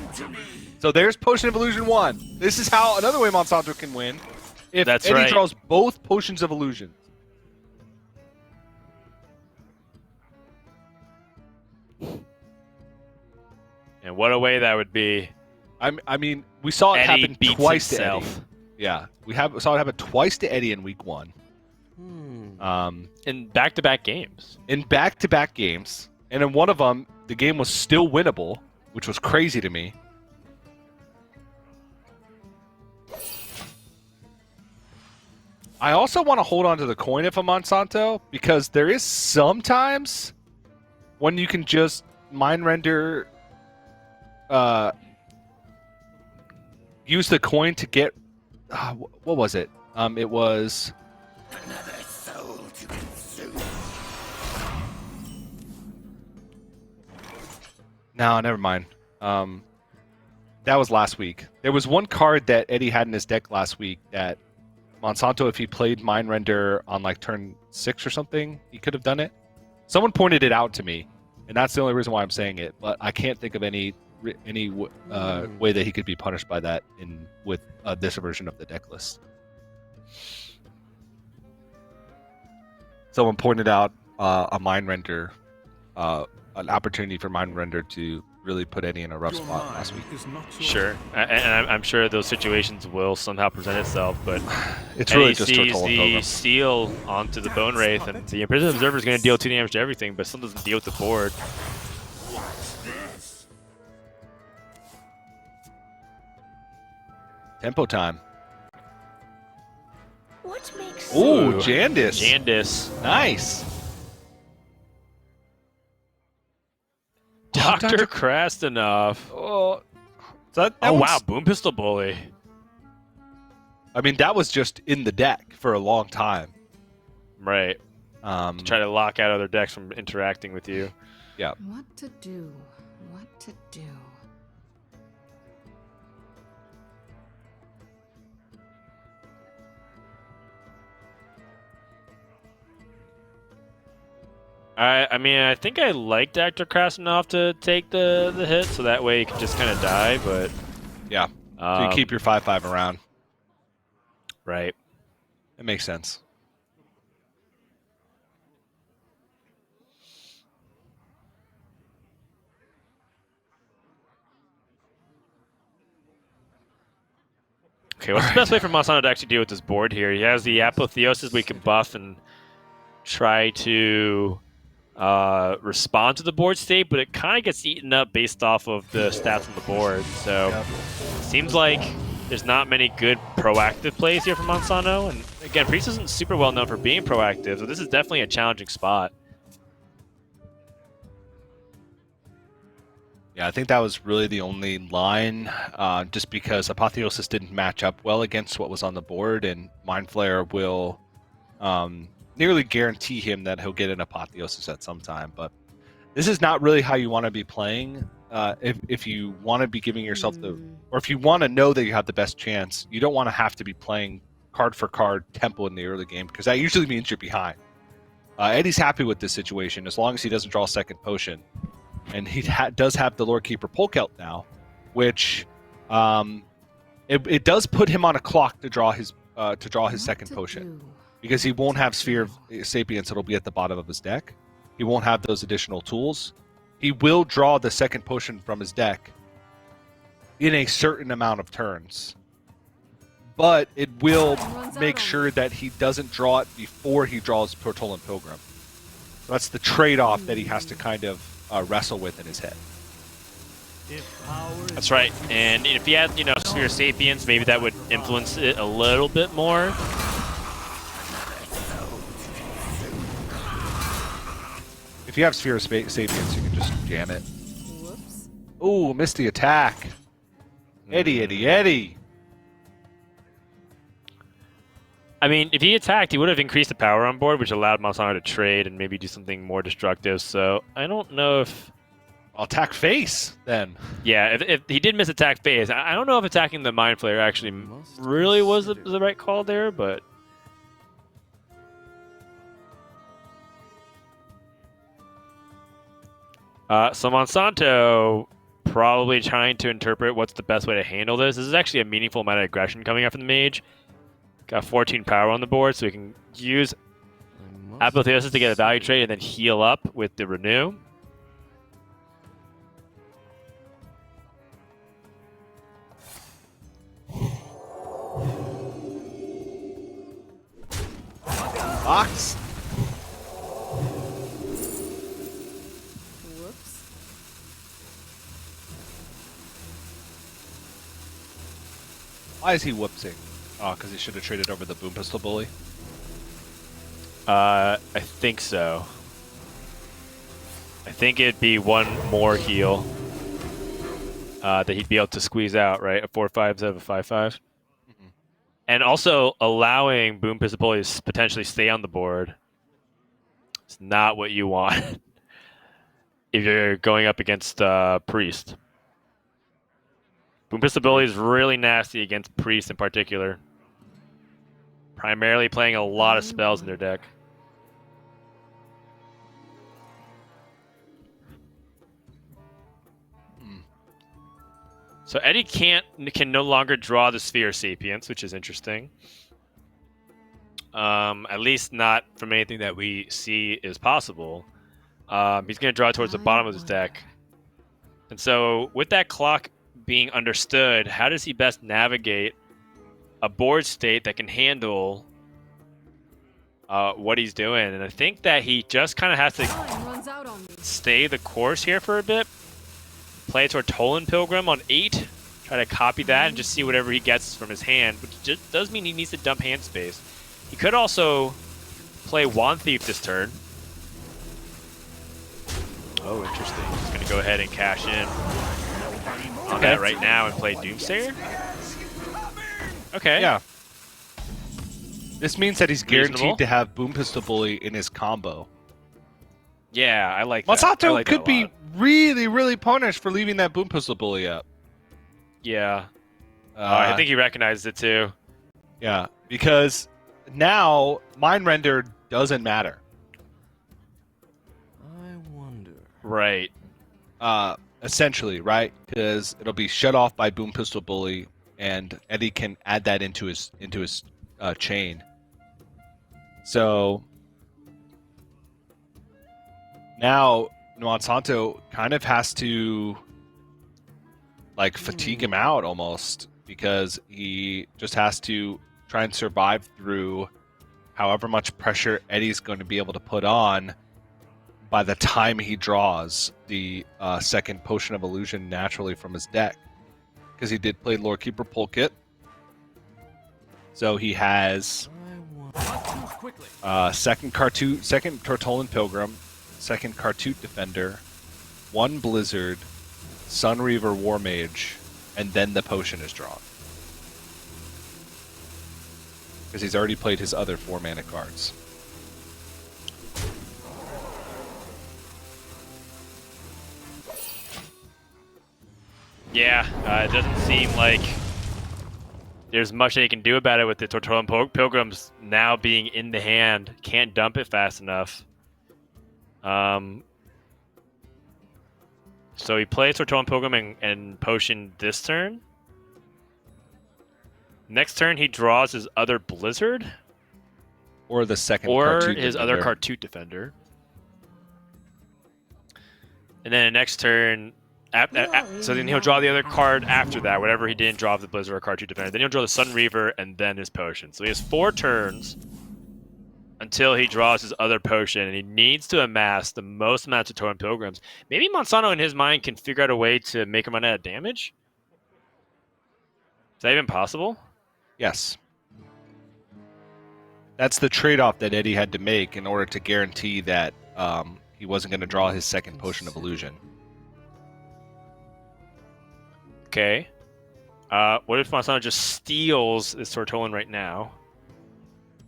So there's Potion of Illusion 1. This is how another way Monsanto can win. If That's Eddie right. draws both Potions of Illusion. And what a way that would be. I mean, we saw it Eddie happen beats twice himself. to Eddie. Yeah, saw it happen twice to Eddie in week 1. In back-to-back games. And in one of them, the game was still winnable, which was crazy to me. I also want to hold on to the coin if I'm Monsanto, because there is sometimes when you can just Mind Render, use the coin to get, what was it? It was... Another soul to consume. No, never mind. That was last week. There was one card that Eddie had in his deck last week that Monsanto, if he played Mind Render on like turn 6 or something, he could have done it. Someone pointed it out to me, and that's the only reason why I'm saying it. But I can't think of any way that he could be punished by that with this version of the deck list. Someone pointed out a mind render, an opportunity for mind render to really put Eddie in a rough spot last week. Sure, and I'm sure those situations will somehow present itself, but it's really Eddie just sees Turtle and the Pilgrim. steal onto the Bone Wraith, and the Imprisoned Observer is going to deal 2 damage to everything, but still doesn't deal with the board. Tempo time. What makes Ooh, Jandis. Jandis. Nice. Dr. Krastenov. Oh, oh wow, Boom Pistol Bully. I mean, that was just in the deck for a long time. Right. To try to lock out other decks from interacting with you. Yeah. What to do? What to do? I mean, I think I like Dr. Krastenov to take the hit, so that way you can just kind of die, but... Yeah. So you keep your 5/5 around. Right. It makes sense. Okay, what's the best way for Monsanto to actually deal with this board here? He has the Apotheosis we can buff and try to respond to the board state, but it kind of gets eaten up based off of the stats on the board. So seems like there's not many good proactive plays here from Monsanto. And again, Priest isn't super well known for being proactive, so this is definitely a challenging spot. Yeah, I think that was really the only line, just because Apotheosis didn't match up well against what was on the board, and Mind Flare will nearly guarantee him that he'll get an Apotheosis at some time. But this is not really how you want to be playing. If you want to be giving yourself or if you want to know that you have the best chance, you don't want to have to be playing card for card tempo in the early game, because that usually means you're behind. Eddie's happy with this situation as long as he doesn't draw a second potion. And he does have the Lord Keeper Polk out now, which it does put him on a clock to draw his second potion, because he won't have Sphere of Sapience. It'll be at the bottom of his deck. He won't have those additional tools. He will draw the second potion from his deck in a certain amount of turns, but it will make sure that he doesn't draw it before he draws Portal and Pilgrim. So that's the trade-off that he has to kind of wrestle with in his head. That's right. And if he had, Sphere of Sapience, maybe that would influence it a little bit more. If you have Sphere of Sapience, you can just jam it. Whoops. Ooh, missed the attack. Eddie. I mean, if he attacked, he would have increased the power on board, which allowed Monsanto to trade and maybe do something more destructive. So I don't know if... I'll attack face, then. Yeah, if he did miss attack phase, I don't know if attacking the Mind Flayer actually really was the right call there, but... So Monsanto probably trying to interpret what's the best way to handle this. This is actually a meaningful amount of aggression coming out from the Mage. Got 14 power on the board, so we can use Apotheosis to get a value trade and then heal up with the Renew. Box. Whoops. Why is he whoopsing? Oh, because he should have traded over the Boom Pistol Bully. I think so. I think it'd be one more heal that he'd be able to squeeze out, right? A 4/5 instead of a 5/5. And also allowing Boom Pistol Bully to potentially stay on the board. It's not what you want if you're going up against Priest. Boom Pistol Bully is really nasty against Priest in particular. Primarily playing a lot of spells in their deck. So Eddie can no longer draw the Sphere of Sapience, which is interesting. At least not from anything that we see is possible. He's going to draw towards the bottom of his deck. And so with that clock being understood, how does he best navigate a board state that can handle what he's doing? And I think that he just kind of has to stay the course here for a bit. Play toward Toland Pilgrim on 8. Try to copy that and just see whatever he gets from his hand, which just does mean he needs to dump hand space. He could also play Wand Thief this turn. Oh, interesting. He's going to go ahead and cash in on that right now and play Doomsayer. Okay. Yeah. This means that he's guaranteed Reasonable. to have Boom Pistol Bully in his combo. Yeah, I like that. Masato I like that could a be lot. really, really punished for leaving that Boom Pistol Bully up. Yeah. I think he recognized it too. Yeah, because now Mind Render doesn't matter. I wonder. Right. Essentially, right? Because it'll be shut off by Boom Pistol Bully, and Eddie can add that into his chain. So now Monsanto kind of has to like fatigue him out almost, because he just has to try and survive through however much pressure Eddie's going to be able to put on by the time he draws the second Potion of Illusion naturally from his deck. Because he did play Lord Keeper Polkit. So he has second Tortolan Pilgrim, second Kartut Defender, one Blizzard, Sun Reaver War Mage, and then the potion is drawn. Because he's already played his other 4 mana cards. Yeah, it doesn't seem like there's much that he can do about it with the Tortolan Pilgrims now being in the hand. Can't dump it fast enough. So he plays Tortolan Pilgrim and Potion this turn. Next turn he draws his other Blizzard. Or the second Or Kartut his Defender. other Kartut Defender. And then next turn... so then he'll draw the other card after that, whatever he didn't draw of the Blizzard or Kartut Defender. Then he'll draw the Sun Reaver and then his Potion. So he has 4 turns until he draws his other Potion, and he needs to amass the most amount of Tortolan Pilgrims. Maybe Monsanto in his mind can figure out a way to make him run out of damage? Is that even possible? Yes. That's the trade-off that Eddie had to make in order to guarantee that he wasn't going to draw his second Potion of Illusion. Okay. What if Monsanto just steals this Tortolan right now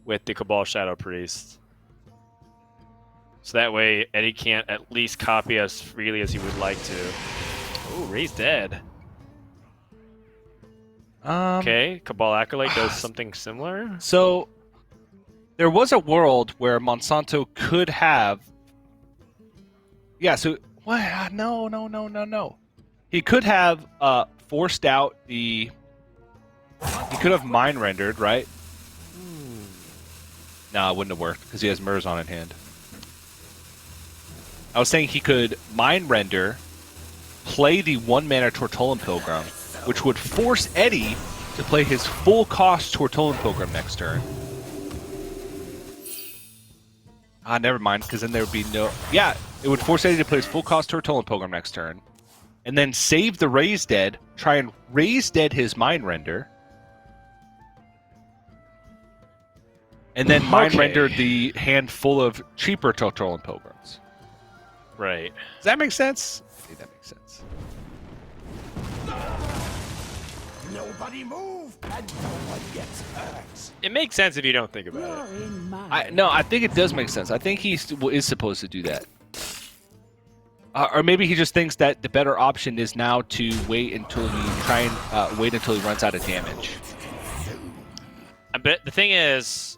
with the Cabal Shadow Priest? So that way Eddie can't at least copy as freely as he would like to. Oh, Ray's dead. Okay, Cabal Acolyte does something similar. So there was a world where Monsanto could have... Yeah, so... What? No. He could have forced out the... He could have Mind Rendered, right? No, it wouldn't have worked, because he has Murzon in hand. I was saying he could Mind Render, play the 1-mana Tortolan Pilgrim, which would force Eddie to play his full-cost Tortolan Pilgrim next turn. Never mind, because then there would be no... Yeah, it would force Eddie to play his full-cost Tortolan Pilgrim next turn, and then save the Raise Dead, try and Raise Dead his Mind Render, and then Mind Render the hand full of cheaper Tortolan Pilgrims. Right. Does that make sense? I think that makes sense. Nobody move and no one gets hurt. It makes sense if you don't think about it. I think it does make sense. I think he is supposed to do that. Or maybe he just thinks that the better option is now to wait until wait until he runs out of damage. But the thing is,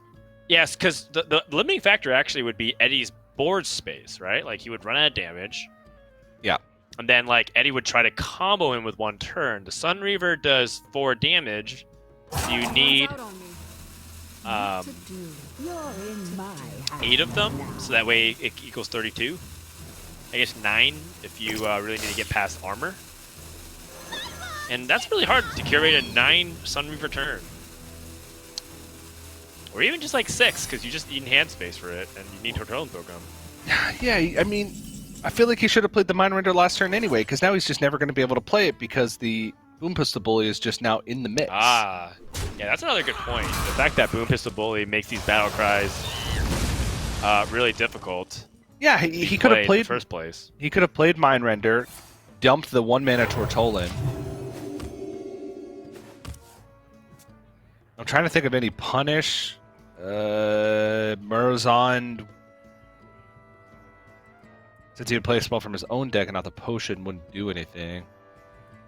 yes, because the limiting factor actually would be Eddie's board space, right? Like he would run out of damage. Yeah. And then like Eddie would try to combo him with 1 turn. The Sun Reaver does 4 damage. So you need You're in my hands 8 of them, now. so that way it equals 32. I guess 9 if you really need to get past armor. And that's really hard to curate a 9 Sunreaver turn. Or even just like 6, because you just need hand space for it, and you need Tortillon program. Yeah, I mean, I feel like he should have played the Mind Render last turn anyway, because now he's just never going to be able to play it because the Boom Pistol Bully is just now in the mix. Ah, yeah, that's another good point. The fact that Boom Pistol Bully makes these battle cries really difficult. Yeah, he could have played in the first place. He could have played Mind Render, dumped the 1-mana Tortollan. I'm trying to think of any punish. Murazond, since he would play a spell from his own deck and not the potion, wouldn't do anything.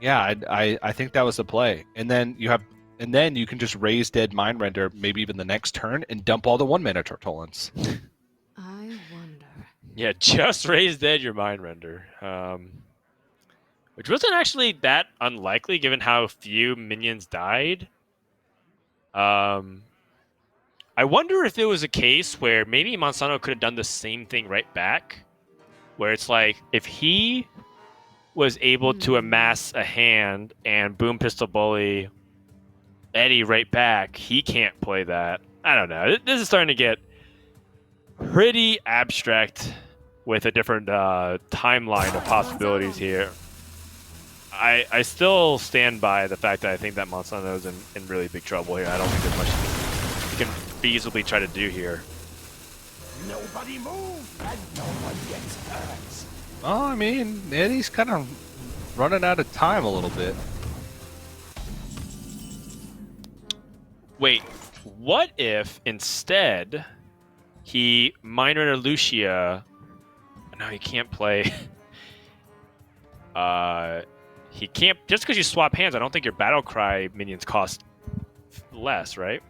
Yeah, I think that was the play. And then you can just raise dead Mind Render, maybe even the next turn, and dump all the 1-mana Tortollans. I wonder. Yeah, just raise dead your Mind Render. Which wasn't actually that unlikely given how few minions died. I wonder if it was a case where maybe Monsanto could have done the same thing right back. Where it's like, if he was able to amass a hand and Boom Pistol Bully Eddie right back, he can't play that. I don't know. This is starting to get pretty abstract with a different timeline of possibilities here. I still stand by the fact that I think that Monsanto's in really big trouble here. I don't think there's much he can feasibly try to do here. Nobody move and no one gets hurt. Oh, I mean, Eddie's kind of running out of time a little bit. Wait, what if instead he Mind Render Lucia? No, he can't play. He can't, just because you swap hands. I don't think your Battle Cry minions cost less, right?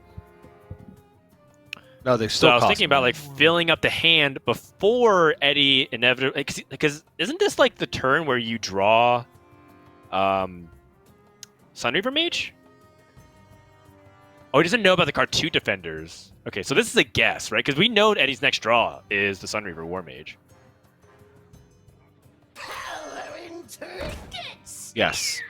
No, they still. So I was cost thinking about like filling up the hand before Eddie inevitably, because isn't this like the turn where you draw, Sunreaver Mage? Oh, he doesn't know about the Cartoon Defenders. Okay, so this is a guess, right? Because we know Eddie's next draw is the Sunreaver War Mage. Yes.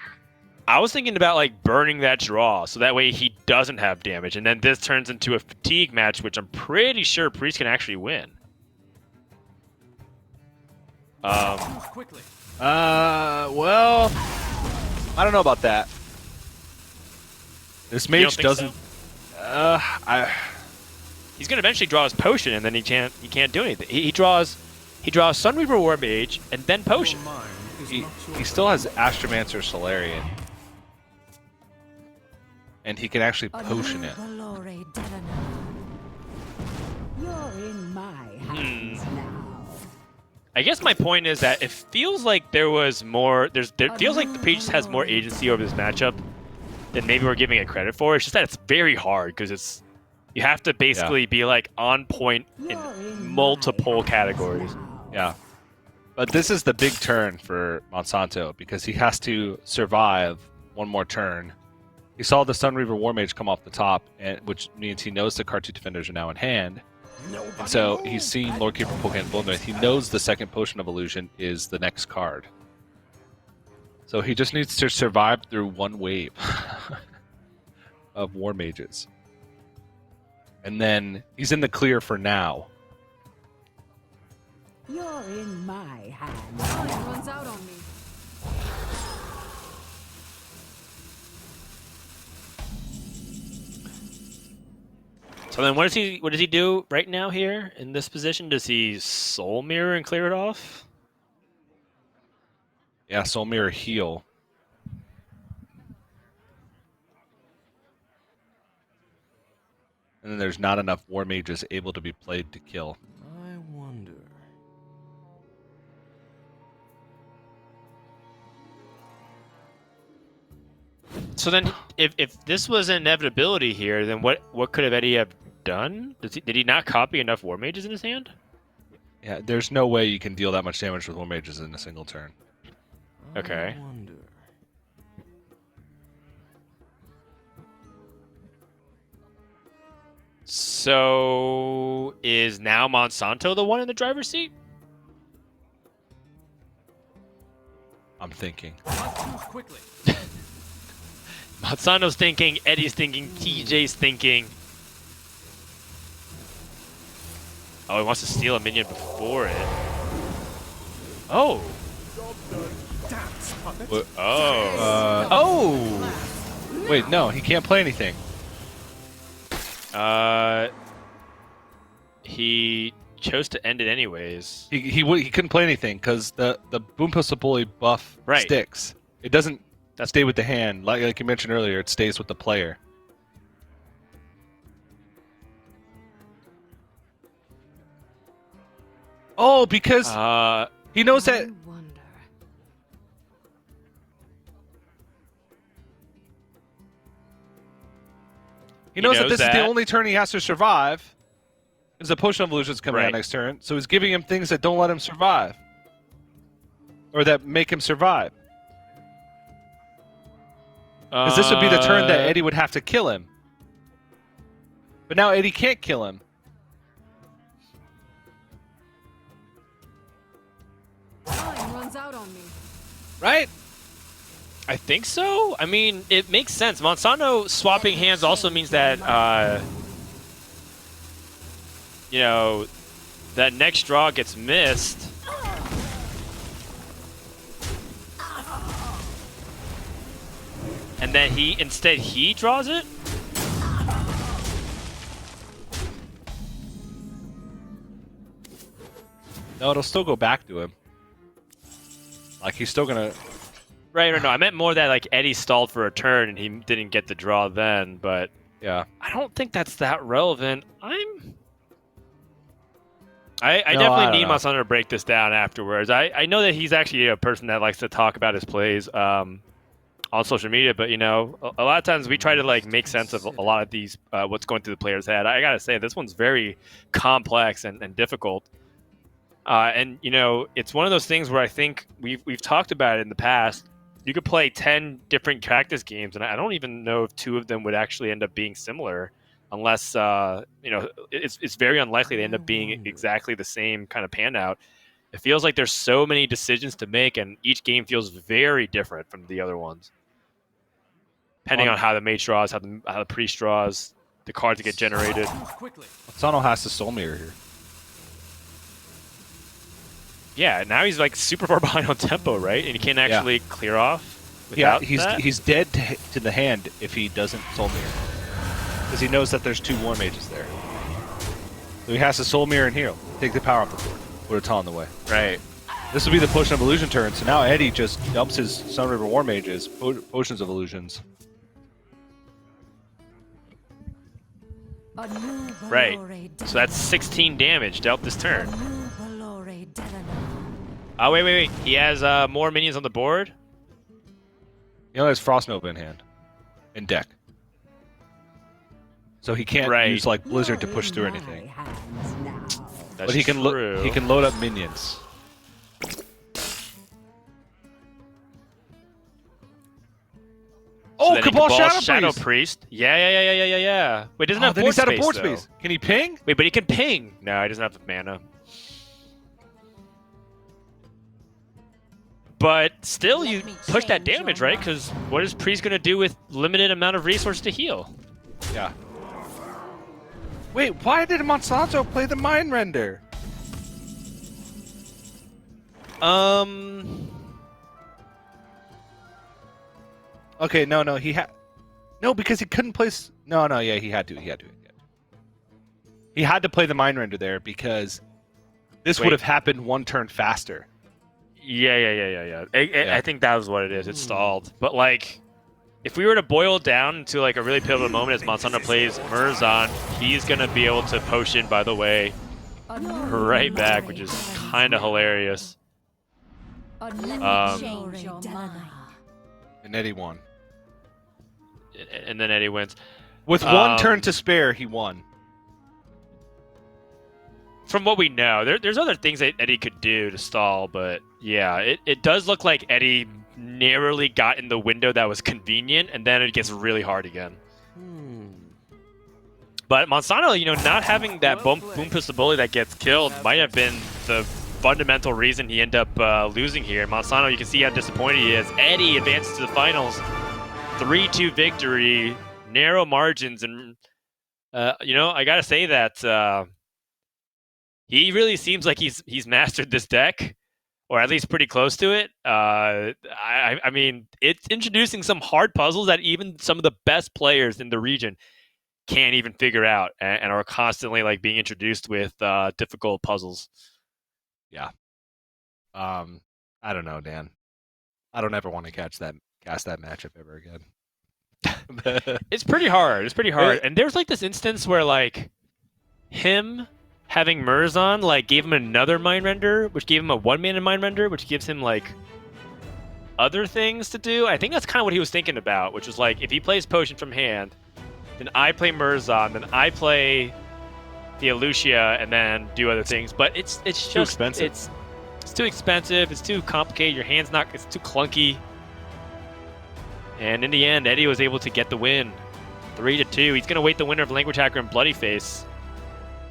I was thinking about like burning that draw so that way he doesn't have damage, and then this turns into a fatigue match, which I'm pretty sure Priest can actually win. Well, I don't know about that. This mage doesn't. He's gonna eventually draw his potion, and then he can't do anything. He draws Sunreaver War Mage and then potion. He still has Astromancer Solarian. And he can actually potion it. You're in my hands now. I guess my point is that it feels like there was more. There feels like the Priest has more agency over this matchup than maybe we're giving it credit for. It's just that it's very hard because you have to basically be like on point in multiple categories. Yeah. But this is the big turn for Monsanto because he has to survive one more turn. He saw the Sunreaver War Mage come off the top, which means he knows the Cartoon Defenders are now in hand. And so he's seen Lordkeeper Pokehan Bullknife. He knows the second Potion of Illusion is the next card. So he just needs to survive through one wave of War Mages. And then he's in the clear for now. You're in my hands. Everyone's out on me. So then, what does he do right now here in this position? Does he Soul Mirror and clear it off? Yeah, Soul Mirror heal. And then there's not enough War Mages able to be played to kill. I wonder. So then, if this was an inevitability here, then what could have Eddie have done? Did he not copy enough War Mages in his hand? Yeah, there's no way you can deal that much damage with War Mages in a single turn. Okay. I wonder. So is now Monsanto the one in the driver's seat? I'm thinking. Quickly. Monsanto's thinking, Eddie's thinking, TJ's thinking. Oh, he wants to steal a minion before it. Oh. Oh. Wait, no, he can't play anything. He chose to end it anyways. He couldn't play anything because the Boom Pistol Bully buff sticks. It doesn't stay with the hand like you mentioned earlier. It stays with the player. Oh, because he knows that. He knows that this is the only turn he has to survive. Because the Potion of Illusion's coming out next turn, so he's giving him things that don't let him survive. Or that make him survive. Because this would be the turn that Eddie would have to kill him. But now Eddie can't kill him. Time runs out on me. Right? I think so. I mean, it makes sense. Monsanto swapping hands also means that, you know, that next draw gets missed. And then instead he draws it? No, it'll still go back to him. Like, he's still gonna... Right, no, I meant more that, like, Eddie stalled for a turn and he didn't get the draw then, but... Yeah. I don't think that's that relevant. I definitely need Monsanto to break this down afterwards. I know that he's actually a person that likes to talk about his plays on social media, but, you know, a lot of times we try to, like, make sense of a lot of these, what's going through the player's head. I gotta say, this one's very complex and difficult. And, you know, it's one of those things where I think we've talked about it in the past. You could play 10 different practice games, and I don't even know if 2 of them would actually end up being similar, unless, you know, it's very unlikely they end up being exactly the same kind of pan out. It feels like there's so many decisions to make, and each game feels very different from the other ones. Depending on how the mage draws, how the priest draws, the cards that get generated. Monsanto has the Soul Mirror here. Yeah, now he's like super far behind on tempo, right? And he can't actually clear off without that? He's dead to the hand if he doesn't Soul Mirror. Because he knows that there's 2 War Mages there. So he has to Soul Mirror and heal. Take the power off the board. Put a Taunt in the way. Right. This will be the Potion of Illusion turn, so now Eddie just dumps his Sun River War Mages, Potions of Illusions. Right. So that's 16 damage dealt this turn. Oh, wait. He has more minions on the board? He only has Frost Nova in hand. In deck. So he can't use like Blizzard to push through anything. But he can load up minions. So Oh, Cabal Shadow Priest. Yeah. Wait, doesn't have then board he's out of space, board though. space. Can he ping? Wait, but he can ping. No, he doesn't have the mana. But still, you push that damage, right? Because what is Priest going to do with limited amount of resources to heal? Yeah. Wait, why did Monsanto play the Mind Render? Okay, no, he had... No, because he couldn't place... No, yeah, he had to. He had to play the Mind Render there because this would have happened 1 turn faster. Yeah. I think that was what it is. It stalled. But, like, if we were to boil it down to, like, a really pivotal moment as Monsanto plays Murzon, he's going to be able to potion, by the way, right back, which is kind of hilarious. And Eddie won. And then Eddie wins. With 1 turn to spare, he won. From what we know, there's other things that Eddie could do to stall, but yeah, it does look like Eddie narrowly got in the window that was convenient, and then it gets really hard again. But Monsanto, not having that boom pistol bully that gets killed might have been the fundamental reason he ended up losing here. Monsanto, you can see how disappointed he is. Eddie advances to the finals. 3-2 victory, narrow margins, and I gotta say that he really seems like he's mastered this deck, or at least pretty close to it. I mean, it's introducing some hard puzzles that even some of the best players in the region can't even figure out, and are constantly like being introduced with difficult puzzles. Yeah. I don't know, Dan. I don't ever want to cast that matchup ever again. It's pretty hard. And there's like this instance where like him having Murzon like gave him another Mind Render, which gave him a 1-mana Mind Render, which gives him like other things to do. I think that's kind of what he was thinking about, which was like if he plays Potion from hand, then I play Murzon, then I play the Elucia, and then do other things. But it's just too expensive. It's too expensive. It's too complicated. Your hand's not. It's too clunky. And in the end, Eddie was able to get the win, 3-2. He's gonna wait the winner of Language Hacker and Bloody Face.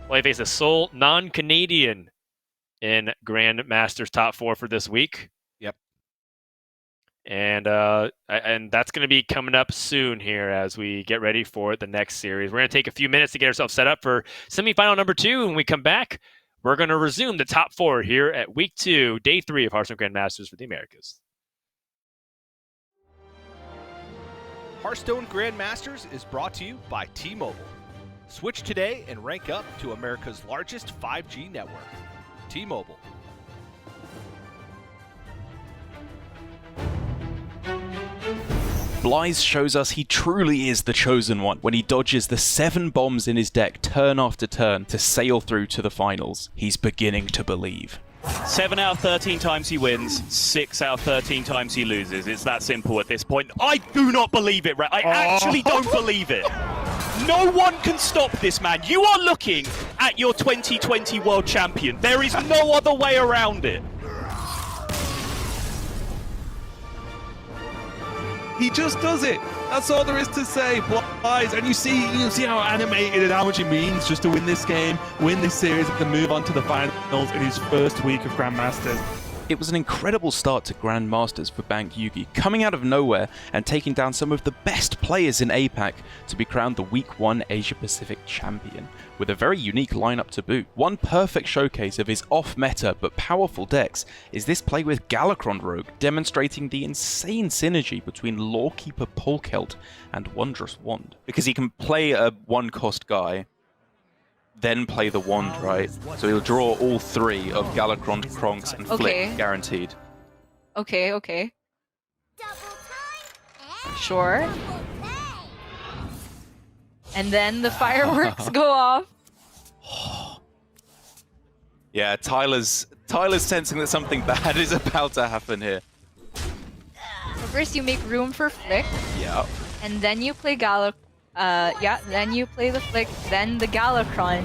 Bloody Face, the sole non-Canadian in Grandmasters top 4 for this week. Yep. And that's going to be coming up soon here as we get ready for the next series. We're going to take a few minutes to get ourselves set up for semifinal number 2. When we come back, we're going to resume the top 4 here at week 2, day 3 of Hearthstone Grandmasters for the Americas. Hearthstone Grandmasters is brought to you by T-Mobile. Switch today and rank up to America's largest 5G network. T-Mobile. Blythe shows us he truly is the chosen one when he dodges the 7 bombs in his deck turn after turn to sail through to the finals. He's beginning to believe. 7 out of 13 times he wins, 6 out of 13 times he loses. It's that simple at this point. I do not believe it, Red. I actually don't believe it. No one can stop this man. You are looking at your 2020 world champion. There is no other way around it. He just does it. That's all there is to say. Blythe, and you see how animated and how much it means just to win this game, win this series, and move on to the finals in his first week of Grandmasters. It was an incredible start to Grandmasters for Bank Yugi, coming out of nowhere and taking down some of the best players in APAC to be crowned the Week 1 Asia Pacific champion, with a very unique lineup to boot. One perfect showcase of his off-meta but powerful decks is this play with Galakron Rogue, demonstrating the insane synergy between Lawkeeper Polkelt and Wondrous Wand. Because he can play a 1-cost guy, then play the wand, right? So he'll draw all 3 of Galakron, Kronks, and Flick, guaranteed. Okay. Sure. And then the fireworks go off. Yeah, Tyler's sensing that something bad is about to happen here. So first you make room for Flick. Yeah. And then you play then you play the Flick, then the Galakron.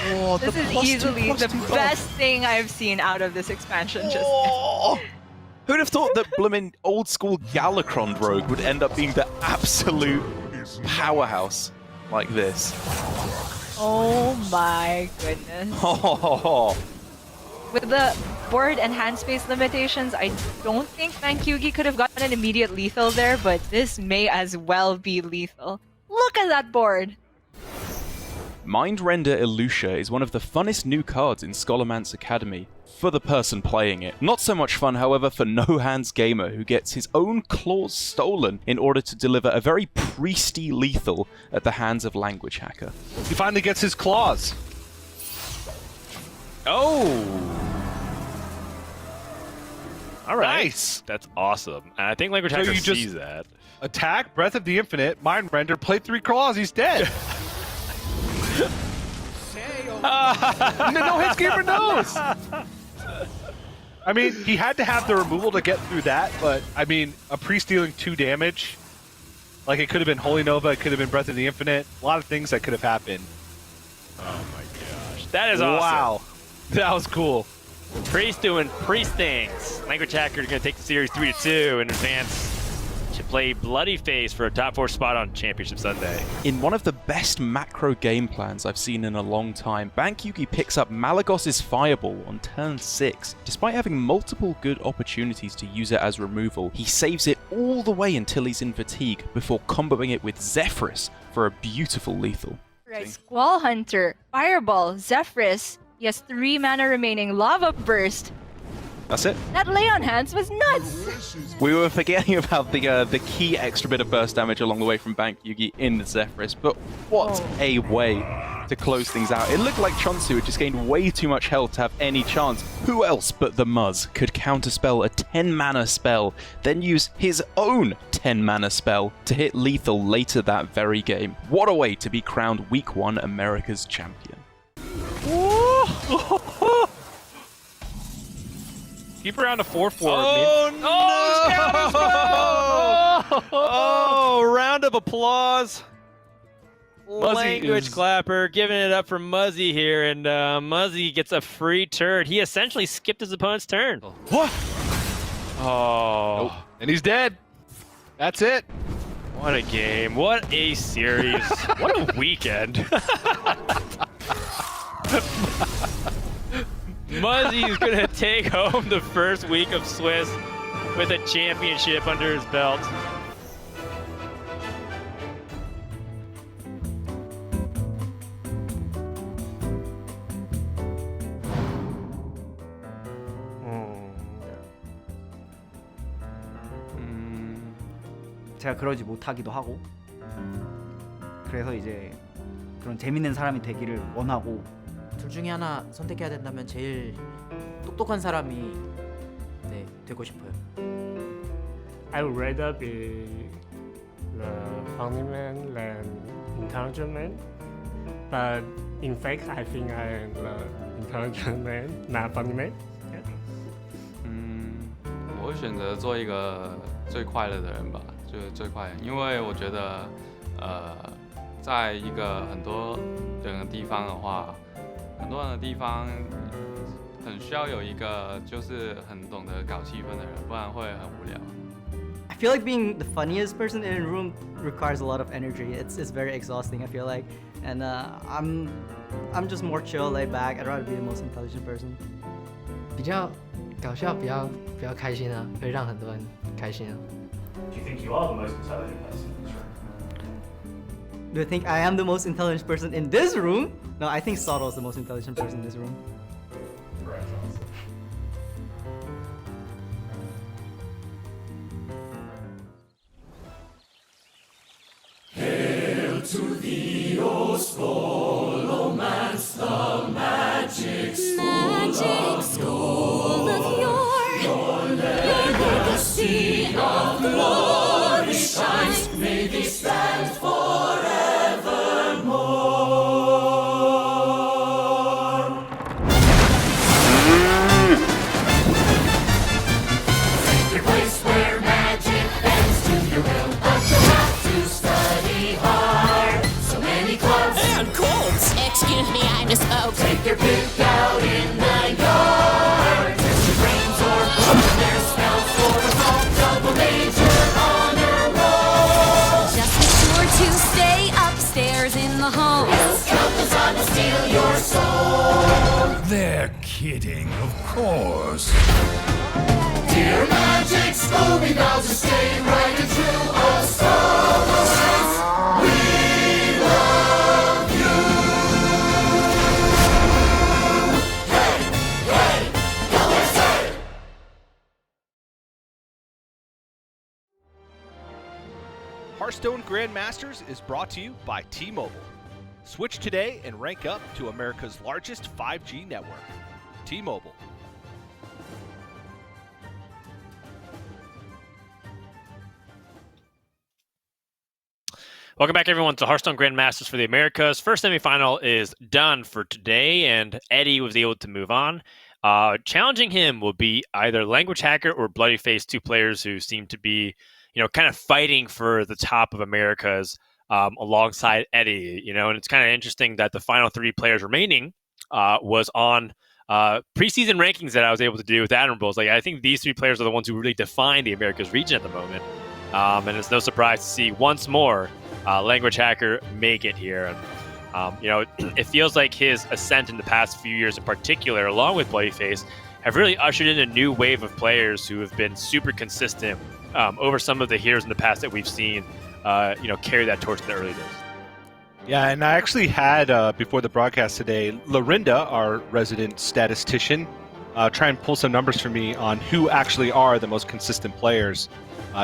Oh, this is easily the best thing I've seen out of this expansion just now. Who'd have thought that blooming old school Galakron Rogue would end up being the absolute powerhouse like this? Oh my goodness. With the board and hand space limitations, I don't think Bank Yugi could have gotten an immediate lethal there, but this may as well be lethal. Look at that board! Mind Render Elucia is one of the funnest new cards in Scholarmance Academy for the person playing it. Not so much fun, however, for No Hands Gamer, who gets his own claws stolen in order to deliver a very priesty lethal at the hands of Language Hacker. He finally gets his claws. Oh! All right. Nice. That's awesome. And I think Language Hacker sees that. Attack, Breath of the Infinite, Mind Render, play 3 claws, he's dead. No hits gamer knows. I mean, he had to have the removal to get through that, but I mean, a priest dealing 2 damage, like it could have been Holy Nova, it could have been Breath of the Infinite, a lot of things that could have happened. Oh my gosh, that is awesome! Wow, that was cool. Priest doing priest things. Language Hacker is going to take the series 3-2 in advance to play Bloody Face for a top 4 spot on Championship Sunday. In one of the best macro game plans I've seen in a long time, Bank Yugi picks up Malagos's Fireball on turn 6. Despite having multiple good opportunities to use it as removal, he saves it all the way until he's in Fatigue before comboing it with Zephyrus for a beautiful lethal. Right, Squall Hunter, Fireball, Zephyrus. He has 3 mana remaining. Lava Burst. That's it. That lay on hands was nuts. We were forgetting about the key extra bit of burst damage along the way from Bank Yugi in the Zephyrus, but what a way to close things out. It looked like Chonsu had just gained way too much health to have any chance. Who else but the Muzz could counterspell a 10 mana spell, then use his own 10 mana spell to hit lethal later that very game? What a way to be crowned Week 1 America's champion. Keep around a 4-4. Oh, no! Oh, round of applause. Muzzy Language is- clapper, giving it up for Muzzy here, and Muzzy gets a free turn. He essentially skipped his opponent's turn. What? Oh. Nope. And he's dead. That's it. What a game. What a series. What a weekend. Muzzy's going to take home the first week of Swiss with a championship under his belt. 제가 그러지 못하기도 하고 그래서 이제 그런 재밌는 사람이 되기를 원하고 둘 중에 하나 선택해야 된다면 제일 똑똑한 사람이 네, 되고 싶어요. I would rather be the funny man than intelligent man, but in fact, I think I am the intelligent man, not funny man. Yeah. 我会选择做一个最快乐的人吧，就是最快乐，因为我觉得，在一个很多人的地方的话，很多人的地方很需要有一个就是很懂得搞气氛的人，不然会很无聊。 I feel like being the funniest person in a room requires a lot of energy. It's very exhausting, I feel like. And I'm just more chill, laid back. I'd rather be the most intelligent person. 比较搞笑，比较开心啊，会让很多人开心啊。Do you think you are the most intelligent person in this room? Do you think I am the most intelligent person in this room? No, I think Sato is the most intelligent person in this room. Correct answer. Hail to thee, O Scholomance, the magic school of your legacy of glory shines. May they stand forevermore. Take your place where magic bends to your will, but you'll have to study hard. So many clubs and colds. Excuse me, I misspoke. Take your pick out in the yard. Test your brains or put their spells for a double major honor roll. Just be sure to stay upstairs in the hall. Else couples on to steal your soul. They're kidding, of course. Dear Magic School, we vow to stay right and true. Oh, Scholomance, we love you. Hey, hey, USA! Hearthstone Grandmasters is brought to you by T-Mobile. Switch today and rank up to America's largest 5G network. T-Mobile. Welcome back, everyone, to Hearthstone Grandmasters for the Americas. First semifinal is done for today, and Eddie was able to move on. Challenging him will be either Language Hacker or Bloody Face, two players who seem to be, kind of fighting for the top of Americas alongside Eddie. And it's kind of interesting that the final 3 players remaining was on preseason rankings that I was able to do with Admirables. I think these 3 players are the ones who really define the Americas region at the moment. And it's no surprise to see once more Language Hacker make it here. And, it feels like his ascent in the past few years in particular, along with Bloodyface, have really ushered in a new wave of players who have been super consistent over some of the heroes in the past that we've seen, carry that torch in the early days. Yeah, and I actually had, before the broadcast today, Lorinda, our resident statistician, try and pull some numbers for me on who actually are the most consistent players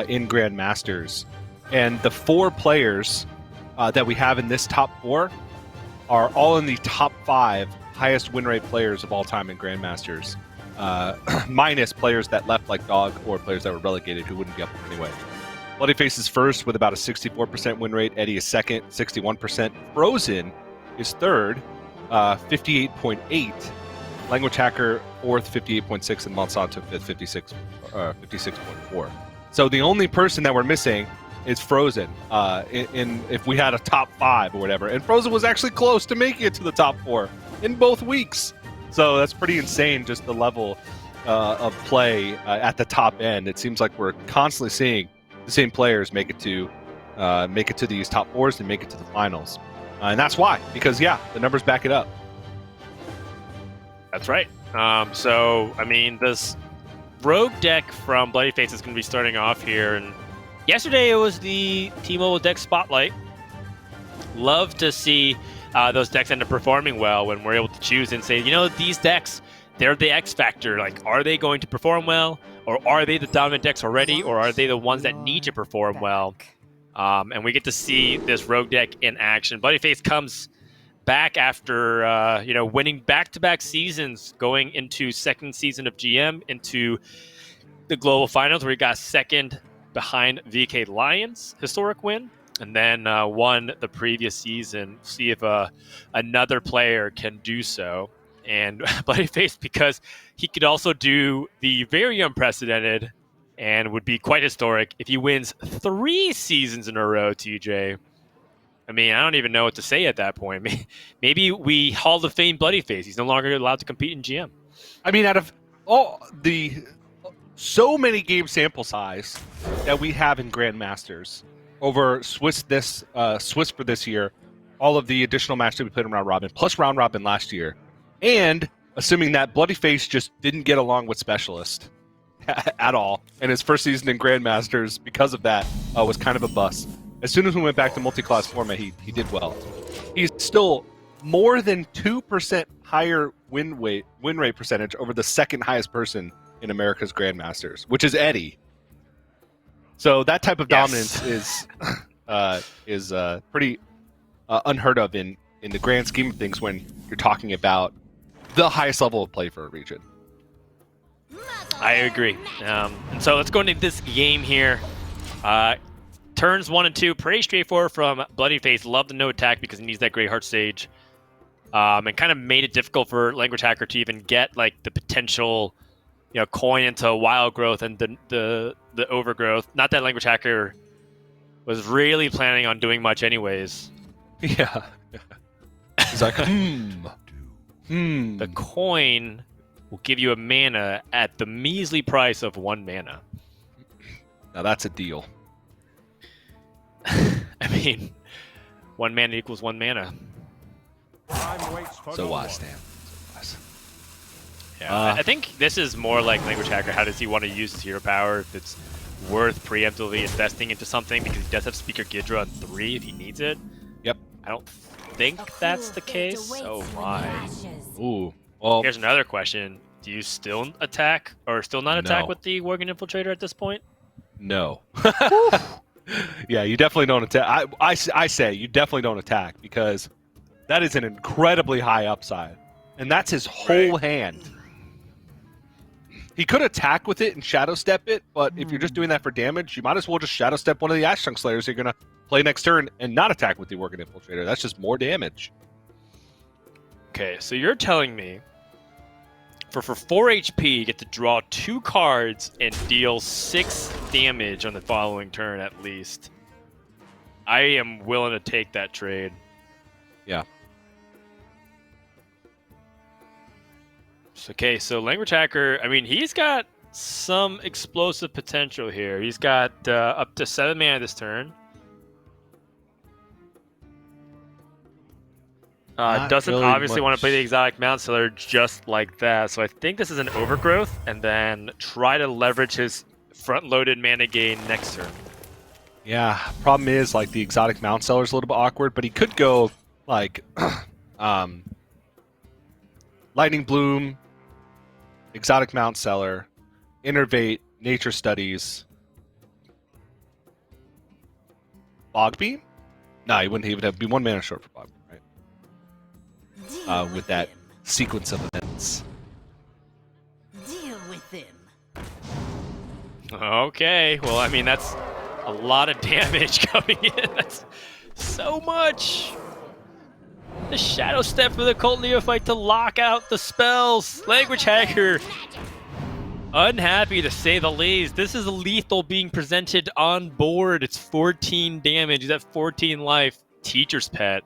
in Grandmasters. And the 4 players that we have in this top 4 are all in the top 5 highest win rate players of all time in Grandmasters, minus players that left like Dog or players that were relegated who wouldn't be up anyway. Bloodyface is first with about a 64% win rate. Eddie is second, 61%. Frozen is third, 58.8. Language Hacker fourth, 58.6, and Monsanto fifth, 56.4. So the only person that we're missing is Frozen. If we had a top 5 or whatever, and Frozen was actually close to making it to the top 4 in both weeks. So that's pretty insane, just the level of play at the top end. It seems like we're constantly seeing the same players make it to these top 4s and make it to the finals, and that's why. Because the numbers back it up. That's right. This rogue deck from Bloodyface is going to be starting off here. And yesterday it was the T-Mobile deck Spotlight. Love to see those decks end up performing well when we're able to choose and say, these decks, they're the X factor. Like, are they going to perform well? Or are they the dominant decks already? Or are they the ones that need to perform well? And we get to see this rogue deck in action. Bloodyface comes back after winning back-to-back seasons, going into second season of GM, into the global finals where he got second behind VK Lions, historic win, and then won the previous season. See if another player can do so. And Bloodyface, because he could also do the very unprecedented and would be quite historic if he wins 3 seasons in a row, TJ. I don't even know what to say at that point. Maybe we Hall of Fame Bloodyface. He's no longer allowed to compete in GM. Out of all the so many game sample size that we have in Grandmasters over Swiss for this year, all of the additional matches that we played in round robin, plus round robin last year, and assuming that Bloodyface just didn't get along with Specialist at all, and his first season in Grandmasters, because of that, was kind of a bust. As soon as we went back to multi-class format, he did well. He's still more than 2% higher win rate percentage over the second highest person in America's Grandmasters, which is Eddie. So that type of dominance is pretty unheard of in the grand scheme of things when you're talking about the highest level of play for a region. I agree. And so let's go into this game here. Turns 1 and 2, pretty straightforward from Bloodyface. Love the no attack because he needs that Great Heart Sage. And kind of made it difficult for Language Hacker to even get the potential, coin into Wild Growth and the Overgrowth. Not that Language Hacker was really planning on doing much anyways. Yeah. He's like, The coin will give you a mana at the measly price of 1 mana. Now that's a deal. 1 mana equals 1 mana. So wise, Stan. Yeah, I think this is more like Language Hacker. How does he want to use his hero power? If it's worth preemptively investing into something, because he does have Speaker Gidra on 3 if he needs it. Yep. I don't think that's the case. Oh my. Ooh. Well, here's another question. Do you still attack or still not attack with the Worgen Infiltrator at this point? No. Yeah, you definitely don't attack. I say you definitely don't attack because that is an incredibly high upside. And that's his whole hand. He could attack with it and Shadow Step it, but if you're just doing that for damage, you might as well just Shadow Step one of the Ash Chunk Slayers you're going to play next turn and not attack with the Worgen Infiltrator. That's just more damage. Okay, so you're telling me for 4 HP, you get to draw 2 cards and deal 6 damage on the following turn at least. I am willing to take that trade. Yeah. Okay, so Language Hacker, he's got some explosive potential here. He's got up to 7 mana this turn. Doesn't really obviously want to much. play the exotic Mount Seller just like that. So I think this is an overgrowth, and then try to leverage his front-loaded mana gain next turn. Yeah, problem is like the exotic Mount Seller's a little bit awkward, but he could go like Lightning Bloom, exotic Mount Seller, Innervate, Nature Studies, Bog Beam? No, he wouldn't. He would have be 1 mana short for Bog Beam, right? With that sequence of events. Deal with him. Okay, well, I mean, that's a lot of damage coming in. That's so much. The Shadow Step for the Cult Neophyte to lock out the spells. Language Hacker. Unhappy to say the least. This is lethal being presented on board. It's 14 damage. He's at 14 life. Teacher's Pet.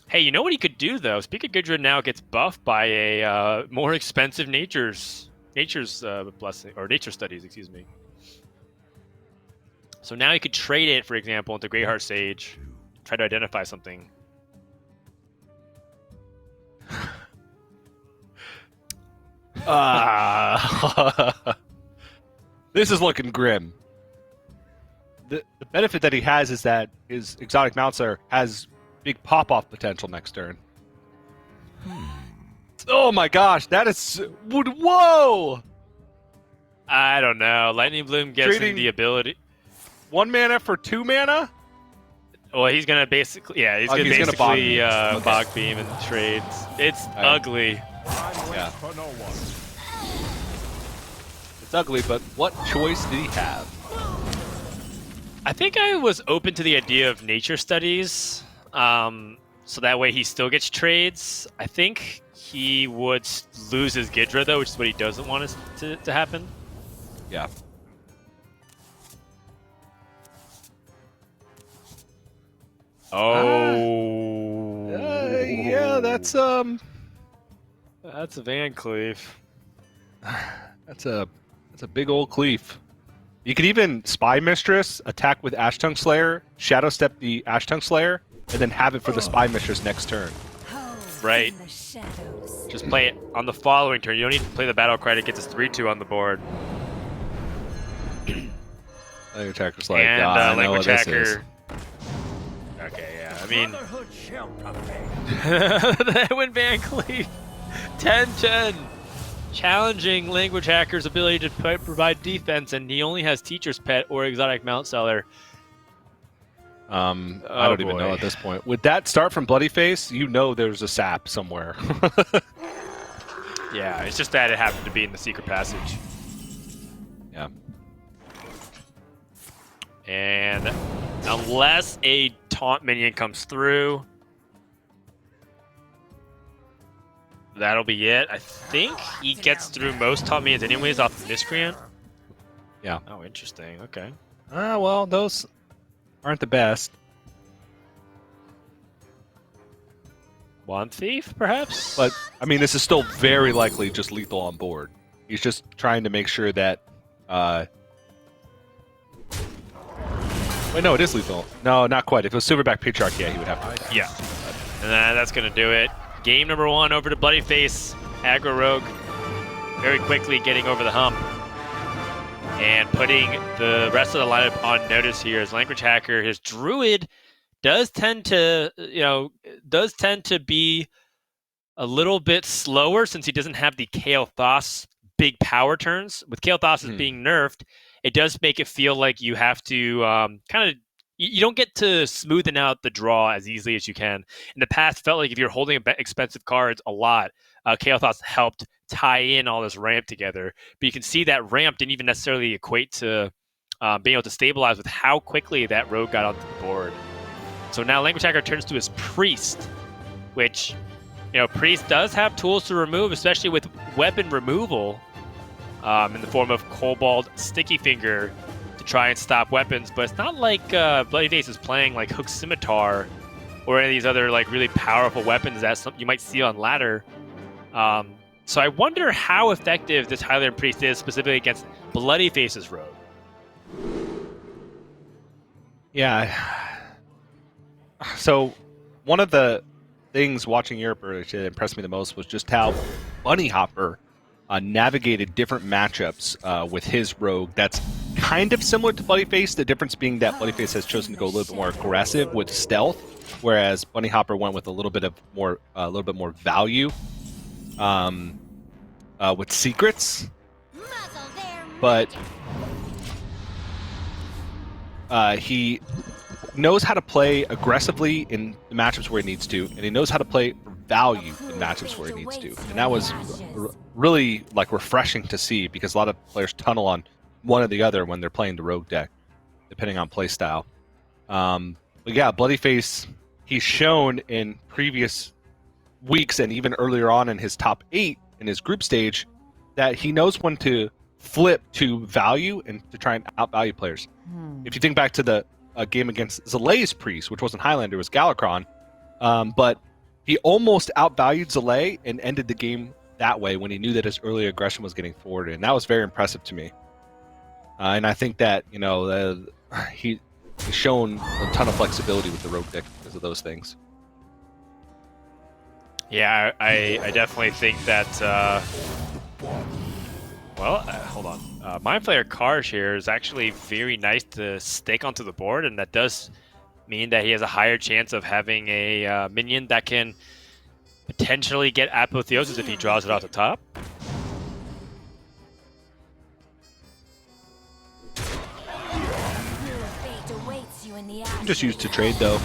Hey, you know what he could do, though? Speak of Gudra now gets buffed by a more expensive Nature's Blessing, or Nature Studies, excuse me. So now he could trade it, for example, into Greyheart Sage. Try to identify something. This is looking grim. The benefit that he has is that his exotic Mount Seller has big pop-off potential next turn. Oh my gosh, that is... Whoa! I don't know. Lightning Bloom gets him the ability. 1 mana for 2 mana? Well, he's gonna basically... Yeah, he's gonna basically Bog Beam and trades. It's ugly. Yeah. It's ugly, but what choice did he have? I think I was open to the idea of Nature Studies, so that way he still gets trades. I think he would lose his Gidra, though, which is what he doesn't want to happen. Yeah. Oh. Yeah, that's a Van Cleef. That's a big old Cleef. You could even Spy Mistress, attack with Ashtongue Slayer, Shadow Step the Ashtongue Slayer, and then have it for the Spy Mistress next turn. Right. Just play it on the following turn. You don't need to play the battle cry. It gets us 3/2 on the board. Language Hacker's like, and I know what Language this is. Hacker. Okay, yeah. I mean, that went Van Cleef. 10-10. Challenging Language Hacker's ability to provide defense, and he only has Teacher's Pet or Exotic Mount Seller. I don't even know at this point. With that start from Bloody Face, you know there's a sap somewhere. Yeah, it's just that it happened to be in the secret passage. Yeah. And unless a taunt minion comes through, that'll be it. I think he gets through most taunt minions anyways off the Miscreant. Yeah. Oh, interesting. Okay. Well, those aren't the best. Wand Thief, perhaps? But, I mean, this is still very likely just lethal on board. He's just trying to make sure that... Wait, no, it is lethal. No, not quite. If it was Silverback Patriarch, yeah, he would have to. Yeah. And that's going to do it. Game number 1 over to Bloody Face. Aggro Rogue very quickly getting over the hump. And putting the rest of the lineup on notice here as Language Hacker. His Druid does tend to, be a little bit slower since he doesn't have the Kael'thas big power turns. With Kael'thas being nerfed, it does make it feel like you have to you don't get to smoothen out the draw as easily as you can. In the past, felt like if you're holding expensive cards a lot, Kael'thas helped tie in all this ramp together. But you can see that ramp didn't even necessarily equate to being able to stabilize with how quickly that rogue got onto the board. So now Language Hacker turns to his Priest, which, Priest does have tools to remove, especially with weapon removal in the form of Kobold Sticky Finger to try and stop weapons. But it's not like Bloody Face is playing like Hook Scimitar or any of these other like really powerful weapons that you might see on ladder. So I wonder how effective this Highlander Priest is specifically against Bloody Face's Rogue. Yeah. So one of the things watching Europe that impressed me the most was just how Bunny Hopper navigated different matchups with his rogue. That's kind of similar to Bloody Face. The difference being that Bloody Face has chosen to go a little bit more aggressive with stealth, whereas Bunny Hopper went with a little bit more value with secrets. But he knows how to play aggressively in the matchups where he needs to, and he knows how to play for value in matchups where he needs to. And that was really like refreshing to see, because a lot of players tunnel on one or the other when they're playing the rogue deck, depending on play style. But yeah, Bloody Face, he's shown in previous weeks and even earlier on in his top 8 in his group stage that he knows when to flip to value and to try and outvalue players. If you think back to the game against Zalay's Priest, which wasn't Highlander, it was Galakron, but he almost outvalued Zalay and ended the game that way when he knew that his early aggression was getting forwarded, and that was very impressive to me. And I think that he's shown a ton of flexibility with the rogue deck because of those things. Yeah, I definitely think that. Hold on. Mind Flayer Karsh here is actually very nice to stake onto the board, and that does mean that he has a higher chance of having a minion that can potentially get Apotheosis if he draws it off the top. I'm just used to trade, though.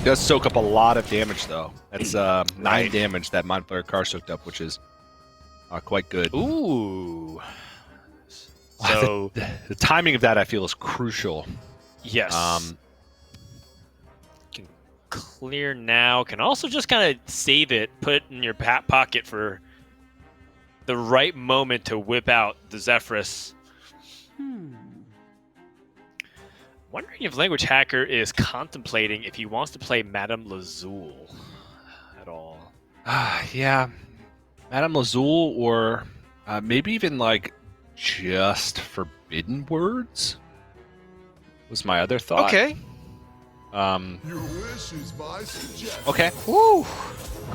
It does soak up a lot of damage, though. That's 9 damage that Mind Flayer Karsh soaked up, which is quite good. Ooh. So the timing of that, I feel, is crucial. Yes. Can clear now. Can also just kind of save it, put it in your pocket for the right moment to whip out the Zephyrus. Wondering if Language Hacker is contemplating if he wants to play Madame Lazul at all. Yeah. Madame Lazul, or maybe even like just Forbidden Words was my other thought. Okay. Your wish is my suggestion. Okay. Woo.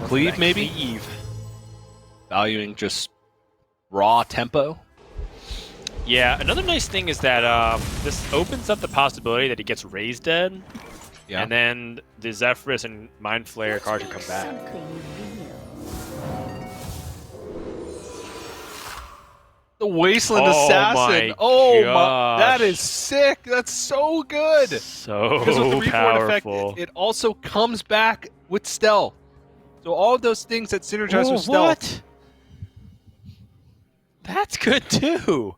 Cleave, maybe? Cleave. Valuing just raw tempo. Yeah, another nice thing is that this opens up the possibility that he gets Raised Dead. Yeah. And then the Zephyrus and Mind Flayer cards can come back. The Wasteland Assassin. My, that is sick. That's so good. So because with the Reborn effect, powerful. it also comes back with stealth. So all of those things that synergize with stealth. What? That's good too.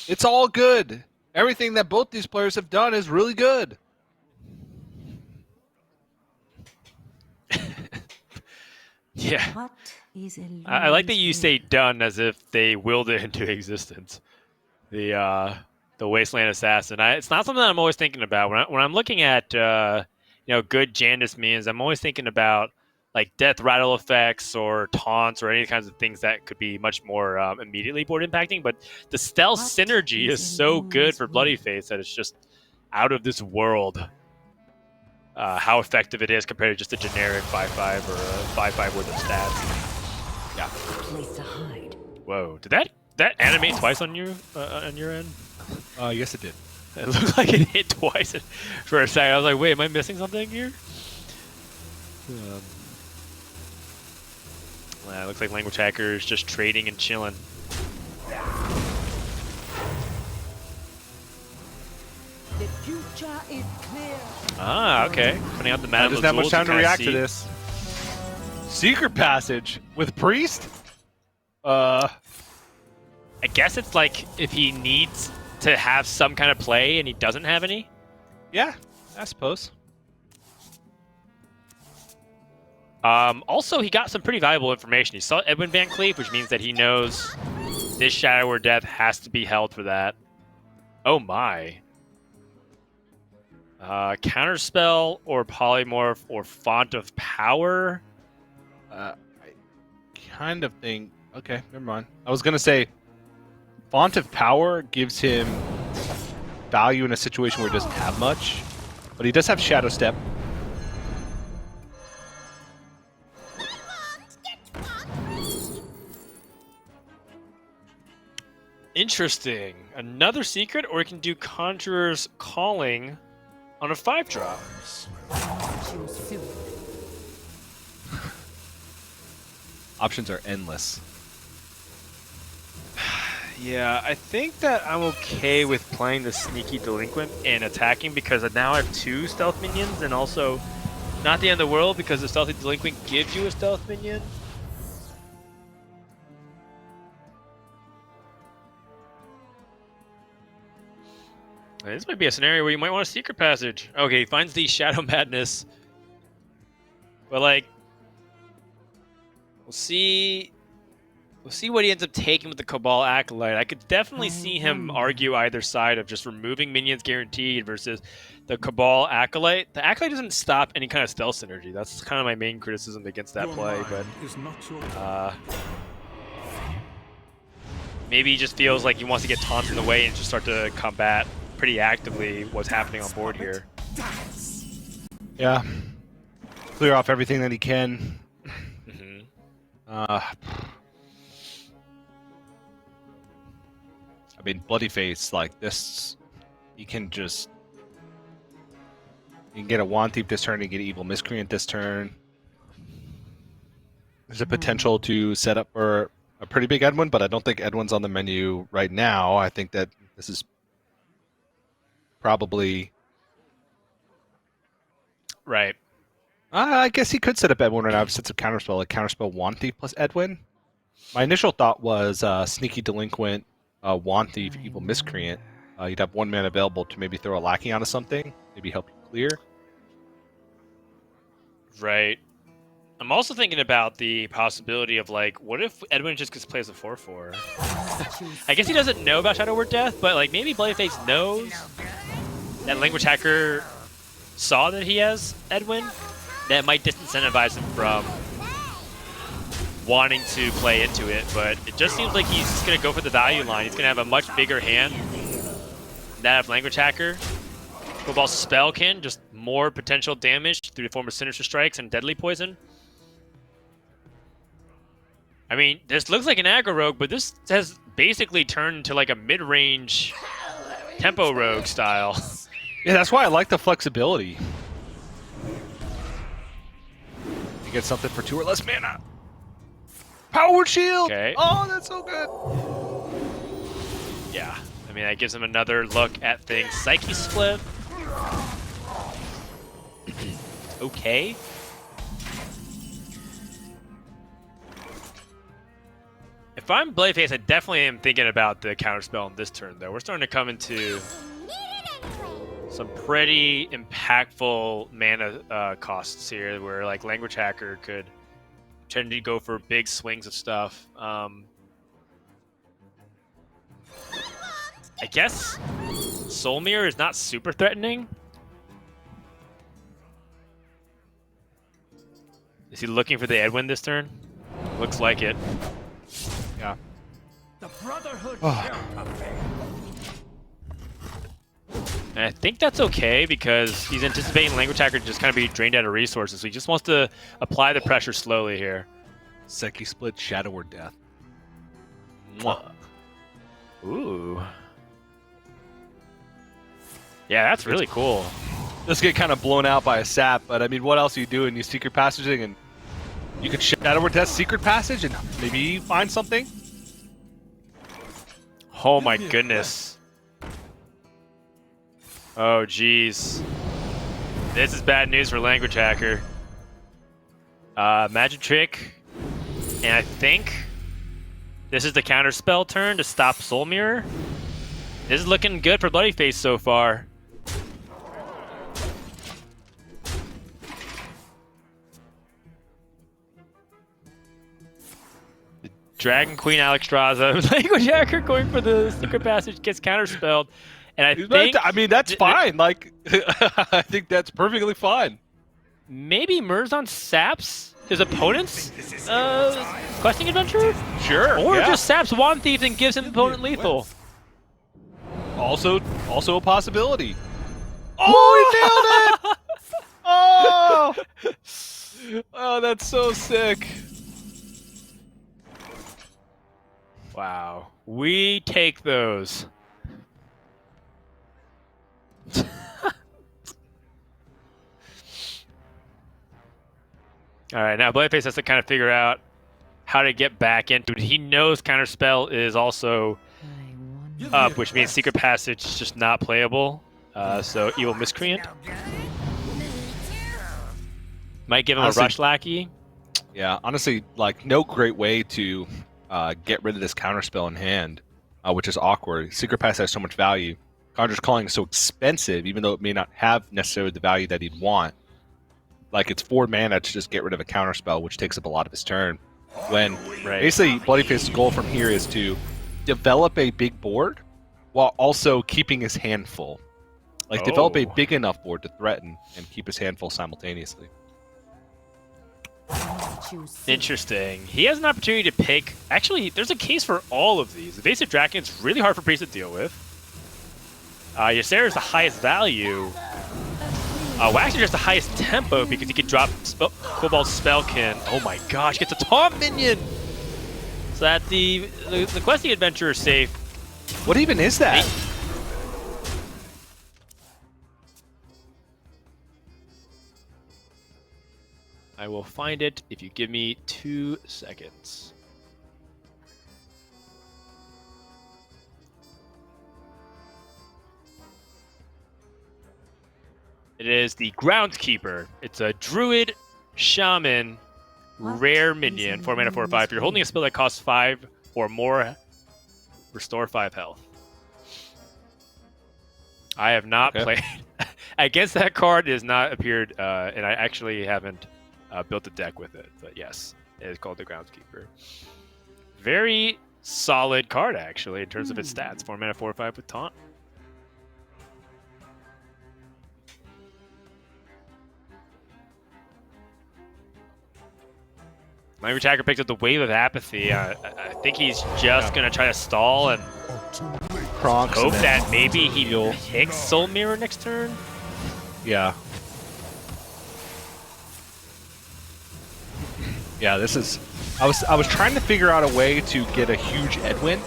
It's all good. Everything that both these players have done is really good. Yeah. What is I like that you say done as if they willed it into existence. The Wasteland Assassin. It's not something that I'm always thinking about. When I'm looking at good Jandice minions, I'm always thinking about like death rattle effects or taunts or any kinds of things that could be much more immediately board impacting. But the stealth synergy is so good for Bloody Face that it's just out of this world. How effective it is compared to just a generic 5/5 or a 5/5 worth of stats. Yeah. Place to hide. Whoa! Did that animate twice on your end? Yes, it did. It looked like it hit twice for a second. I was like, wait, am I missing something here? It looks like Language Hacker is just trading and chilling. The future is clear. Ah, okay. Putting out the Madame Doesn't have much Lazul time to kinda react see. to this. Secret Passage with Priest? I guess it's like if he needs to have some kind of play and he doesn't have any. Yeah, I suppose. Also, he got some pretty valuable information. He saw Edwin Van Cleef, which means that he knows this Shadow or Death has to be held for that. Oh my. Counterspell or Polymorph or Font of Power. kind of think... Okay, never mind. I was going to say, Font of Power gives him value in a situation where he doesn't have much, but he does have Shadow Step. Interesting. Another secret, or he can do Conjurer's Calling on a 5-drop. Options are endless. Yeah, I think that I'm okay with playing the Sneaky Delinquent and attacking because now I have 2 stealth minions, and also not the end of the world because the Stealthy Delinquent gives you a stealth minion. This might be a scenario where you might want a secret passage. Okay, he finds the Shadow Madness. But like, we'll see what he ends up taking with the Cabal Acolyte. I could definitely see him argue either side of just removing minions guaranteed versus the Cabal Acolyte. The Acolyte doesn't stop any kind of stealth synergy. That's kind of my main criticism against that play, but maybe he just feels like he wants to get taunted in the way and just start to combat pretty actively what's happening on board here. Yeah. Clear off everything that he can. I mean, Bloody Face, like this, you can get a Wand Thief this turn, you get Evil Miscreant this turn. There's a potential to set up for a pretty big Edwin, but I don't think Edwin's on the menu right now. I think that this is probably... Right. I guess he could set up Edwin right now, sets up Counterspell, like Counterspell Wand Thief plus Edwin. My initial thought was Sneaky Delinquent, Wand Thief, Evil Miscreant. You'd have 1 man available to maybe throw a Lackey onto something, maybe help you clear. Right. I'm also thinking about the possibility of, like, what if Edwin just gets played as a 4/4? I guess he doesn't know about Shadow Word Death, but, like, maybe Bloodyface knows that Language Hacker saw that he has Edwin. That might disincentivize him from wanting to play into it, but it just seems like he's just going to go for the value line. He's going to have a much bigger hand than that of Language Hacker. Cobalt Spellkin, just more potential damage through the form of Sinister Strikes and Deadly Poison. I mean, this looks like an aggro rogue, but this has basically turned into like a mid-range tempo rogue style. Yeah, that's why I like the flexibility. You get something for 2 or less mana. Power Shield! Okay. Oh, that's so good! Yeah, I mean, that gives him another look at things. Psyche Split. Okay. If I'm Blade-Face, I definitely am thinking about the counterspell on this turn, though. We're starting to come into some pretty impactful mana costs here, where like Language Hacker could tend to go for big swings of stuff. I guess Soul Mirror is not super threatening. Is he looking for the Edwin this turn? Looks like it. Yeah. The Brotherhood And I think that's okay because he's anticipating Language Hacker to just kind of be drained out of resources, so he just wants to apply the pressure slowly here. Psyche Split, Shadow or Death. Ooh. Yeah, that's really cool. Just get kind of blown out by a sap, but I mean, what else are you doing? You secret passaging, and you could Shadow or Death secret passage and maybe find something? Oh my goodness. Oh jeez. This is bad news for Language Hacker. Magic Trick. And I think this is the counter spell turn to stop Soul Mirror. This is looking good for Bloodyface so far. Dragon Queen Alexstrasza, Language Hacker going for the secret passage, gets counterspelled. And I mean, that's fine. Like, I think that's perfectly fine. Maybe Murzon saps his opponent's questing adventure? Sure. Or yeah. just saps Wand Thief and gives him opponent lethal. Also a possibility. Oh, he nailed it! Oh! Oh, that's so sick. Wow. We take those. All right, now Bloodface has to kind of figure out how to get back into it. He knows Counterspell is also up, which means Secret Passage is just not playable. So Evil Miscreant might give him Honestly, a Rush Lackey. Yeah, honestly, like, no great way to get rid of this Counterspell in hand, which is awkward. Secret Passage has so much value. Conjurer's Calling is so expensive, even though it may not have necessarily the value that he'd want. Like, it's 4 mana to just get rid of a Counterspell, which takes up a lot of his turn. When basically Bloodyface's goal from here is to develop a big board while also keeping his hand full. Like, develop a big enough board to threaten and keep his hand full simultaneously. Interesting. He has an opportunity to pick. Actually, there's a case for all of these. Evasive Dragon's really hard for Priest to deal with. Ysera is the highest value. Waxer is the highest tempo because he can drop Cobalt Spellkin. Oh my gosh, gets a taunt minion! So that the questing adventure is safe. What even is that? I will find it if you give me 2 seconds. It is the Groundskeeper. It's a Druid Shaman rare minion, 4 mana, 4/5. If you're holding a spell that costs 5 or more, restore 5 health. I have not played against that card. It has not appeared, and I actually haven't built a deck with it. But yes, it is called the Groundskeeper. Very solid card, actually, in terms of its stats. 4 mana, 4/5 with taunt. Language Hacker picked up the Wave of Apathy. I think he's just going to try to stall and hope that maybe he picks Soul Mirror next turn. Yeah. Yeah, this is... I was trying to figure out a way to get a huge Edwin,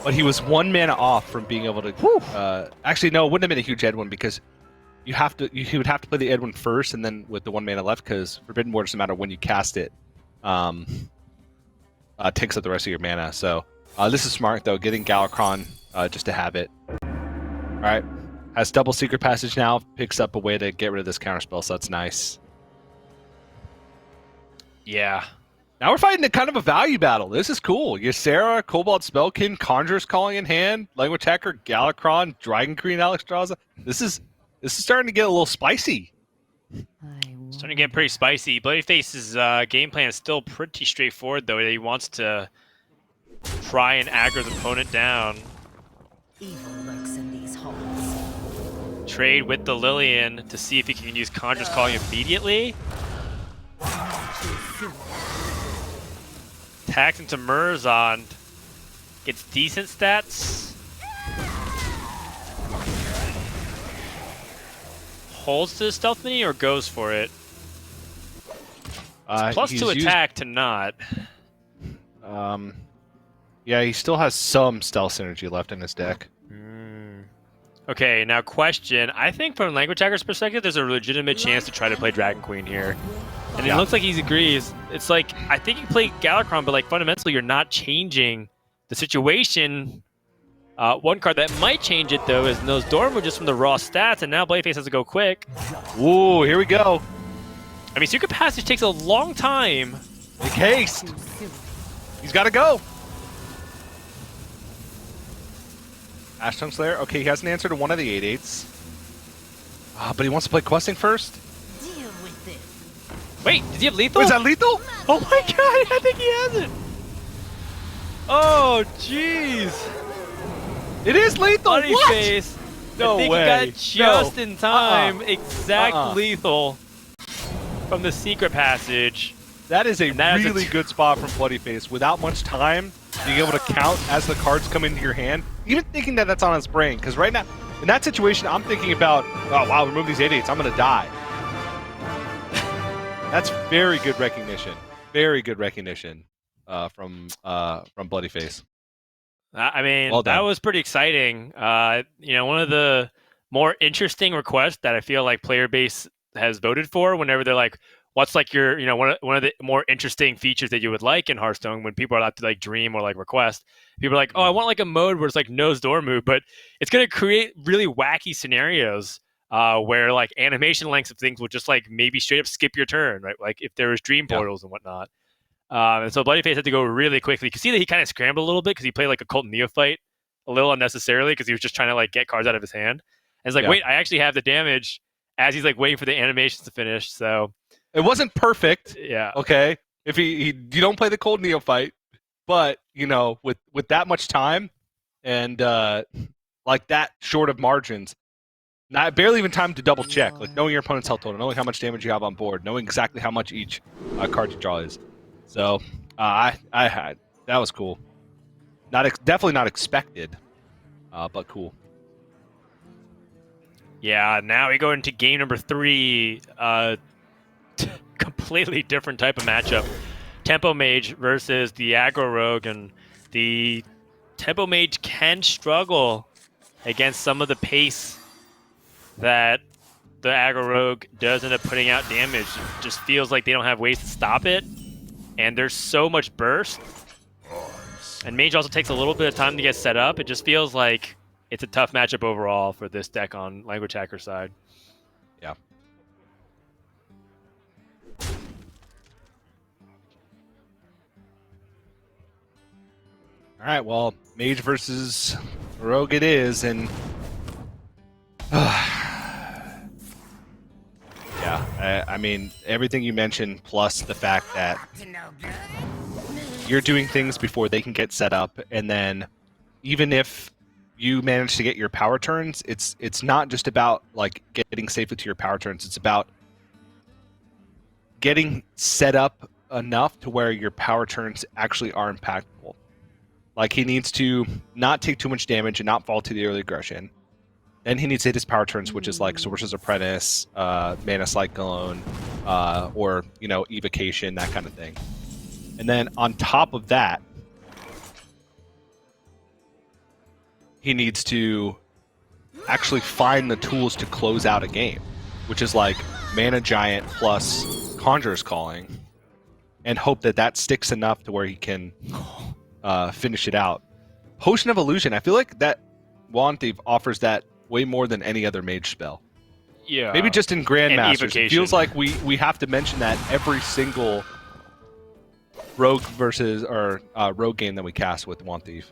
but he was 1 mana off from being able to... actually, no, it wouldn't have been a huge Edwin because you would have to play the Edwin first and then with the 1 mana left, because Forbidden Ward doesn't matter when you cast it. Takes up the rest of your mana. So this is smart though, getting Galakrond just to have it. Alright. Has double Secret Passage now, picks up a way to get rid of this counterspell, so that's nice. Yeah. Now we're fighting a kind of a value battle. This is cool. Ysera, Cobalt Spellkin, Conjurer's Calling in hand, Language Hacker, Galakrond, Dragon Queen, Alexstrasza. This is starting to get a little spicy. Starting to get pretty spicy. Bloodyface's game plan is still pretty straightforward, though. He wants to try and aggro his opponent down. Evil lurks in these halls. Trade with the Lillian to see if he can use Conjurer's Calling immediately. Attacks into Murzond. Gets decent stats. Holds to the Stealth Mini or goes for it? +2 attack to not. Yeah, he still has some stealth synergy left in his deck. Okay, now question. I think from Language Hacker's perspective, there's a legitimate chance to try to play Dragon Queen here. And it looks like he agrees. It's like, I think you play Galakrond, but like fundamentally you're not changing the situation. One card that might change it, though, is those Dormo just from the raw stats, and now Bloodyface has to go quick. Ooh, here we go. I mean, Secret Passage takes a long time. Make haste. He's got to go. Ashton's Slayer. Okay, he has an answer to one of the 8/8s. But he wants to play questing first. Deal with this. Wait, does he have lethal? Is that lethal? Oh my god, I think he has it. Oh, jeez. It is lethal. Bloodyface. No I think way. He got just in time. Exact lethal from the Secret Passage. That is a really good spot from Bloody Face. Without much time, being able to count as the cards come into your hand, even thinking that that's on his brain. Because right now, in that situation, I'm thinking about, oh wow, remove these 8/8s, I'm gonna die. That's very good recognition. Very good recognition from Bloody Face. I mean, Well that done. was pretty exciting. One of the more interesting requests that I feel like player base has voted for whenever they're like, what's like your, one of the more interesting features that you would like in Hearthstone when people are allowed to like dream or like request. People are like, oh, I want like a mode where it's like nose door move, but it's going to create really wacky scenarios where like animation lengths of things will just like maybe straight up skip your turn, right? Like if there was dream portals and whatnot. And so Bloodyface had to go really quickly. You can see that he kind of scrambled a little bit because he played like a Cult Neophyte a little unnecessarily because he was just trying to like get cards out of his hand. And it's like, wait, I actually have the damage as he's like waiting for the animations to finish. So it wasn't perfect. Yeah. Okay. If you don't play the Cold Neophyte, but with that much time and like that short of margins, barely even time to double check. Like knowing your opponent's health total, knowing how much damage you have on board, knowing exactly how much each card you draw is. So I had that was cool. Definitely not expected, but cool. Yeah, now we go into game number 3. Completely different type of matchup. Tempo Mage versus the Aggro Rogue, and the Tempo Mage can struggle against some of the pace that the Aggro Rogue does end up putting out damage. It just feels like they don't have ways to stop it, and there's so much burst. And Mage also takes a little bit of time to get set up. It just feels like it's a tough matchup overall for this deck on Language Hacker side. Yeah. All right, well, Mage versus Rogue it is, and yeah, I mean, everything you mentioned, plus the fact that you're doing things before they can get set up, and then even if you manage to get your power turns, it's not just about like getting safely to your power turns. It's about getting set up enough to where your power turns actually are impactful. Like he needs to not take too much damage and not fall to the early aggression. Then he needs to hit his power turns, which is like Sorcerer's Apprentice, Mana Cyclone, or Evocation, that kind of thing. And then on top of that, he needs to actually find the tools to close out a game, which is like Mana Giant plus Conjurer's Calling, and hope that that sticks enough to where he can finish it out. Potion of Illusion, I feel like that Wand Thief offers that way more than any other mage spell. Yeah. Maybe just in Grandmasters. It feels like we have to mention that every single Rogue versus or Rogue game that we cast with Wand Thief.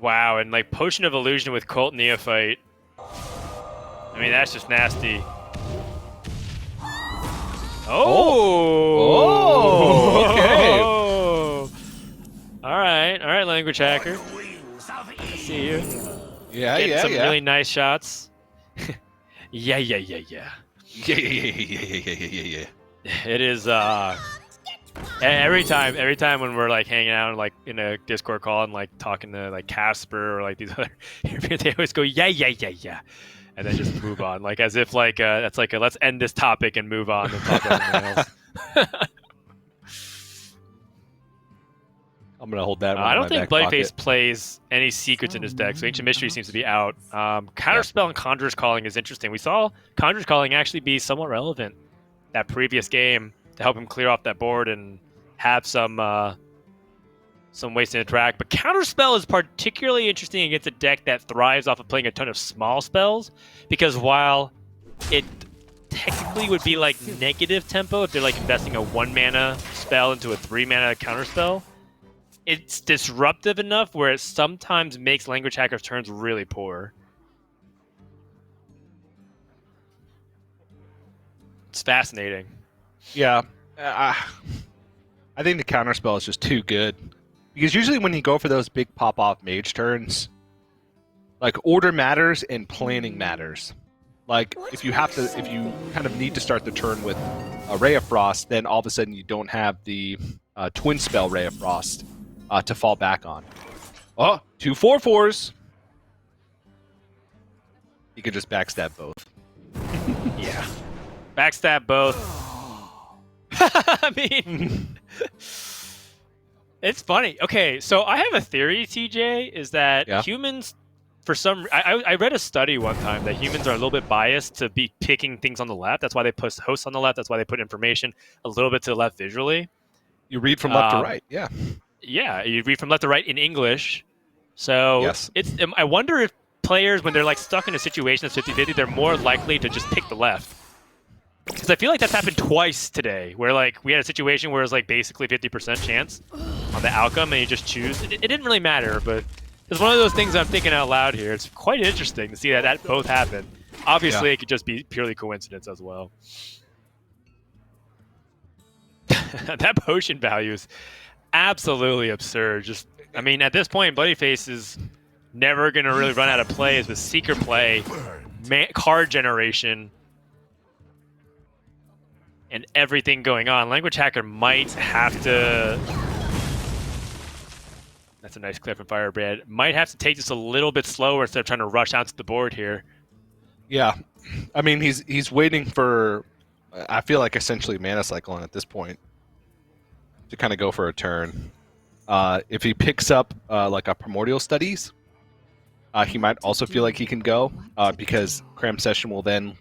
Wow, and like Potion of Illusion with Cult Neophyte. I mean, that's just nasty. Oh! Okay. All right, Language Hacker. I see you. Yeah, Getting some yeah. really nice shots. Yeah. Yeah. It is every time when we're like hanging out like in a Discord call and like talking to like Casper or like these other they always go yeah and then just move on, like as if like that's like a let's end this topic and move on and talk about something else. I'm gonna hold that one I in don't my think back Bloodface pocket. plays any secrets in his deck, so Ancient Mystery seems to be out. Counterspell and Conjurer's Calling is interesting. We saw Conjurer's Calling actually be somewhat relevant that previous game to help him clear off that board and have some ways to interact. But Counterspell is particularly interesting against a deck that thrives off of playing a ton of small spells, because while it technically would be like negative tempo if they're like investing a 1 mana spell into a 3 mana counterspell, it's disruptive enough where it sometimes makes Language Hacker's turns really poor. It's fascinating. Yeah, I think the counterspell is just too good. Because usually when you go for those big pop-off mage turns, like order matters and planning matters. Like if you kind of need to start the turn with a Ray of Frost, then all of a sudden you don't have the twin spell Ray of Frost to fall back on. Oh, 2 4/4s. You could just backstab both. Yeah. Backstab both. I mean, it's funny. Okay, so I have a theory, TJ, is that humans, for some... I read a study one time that humans are a little bit biased to be picking things on the left. That's why they put hosts on the left. That's why they put information a little bit to the left visually. You read from left to right, yeah. Yeah, you read from left to right in English. So yes. I wonder if players, when they're like stuck in a situation that's 50-50, they're more likely to just pick the left. Because I feel like that's happened twice today, where like we had a situation where it was like basically 50% chance on the outcome, and you just choose. It didn't really matter, but it's one of those things I'm thinking out loud here. It's quite interesting to see that both happen. Obviously, it could just be purely coincidence as well. That potion value is absolutely absurd. Just, I mean, at this point, Bloodyface is never going to really run out of plays with Seeker play, card generation, and everything going on. Language Hacker might have to... That's a nice clear from Firebrand. Might have to take this a little bit slower instead of trying to rush out to the board here. Yeah. I mean, he's waiting for, I feel like, essentially Mana Cyclone at this point to kind of go for a turn. If he picks up like a Primordial Studies, he might also feel like he can go because Cram Session will then,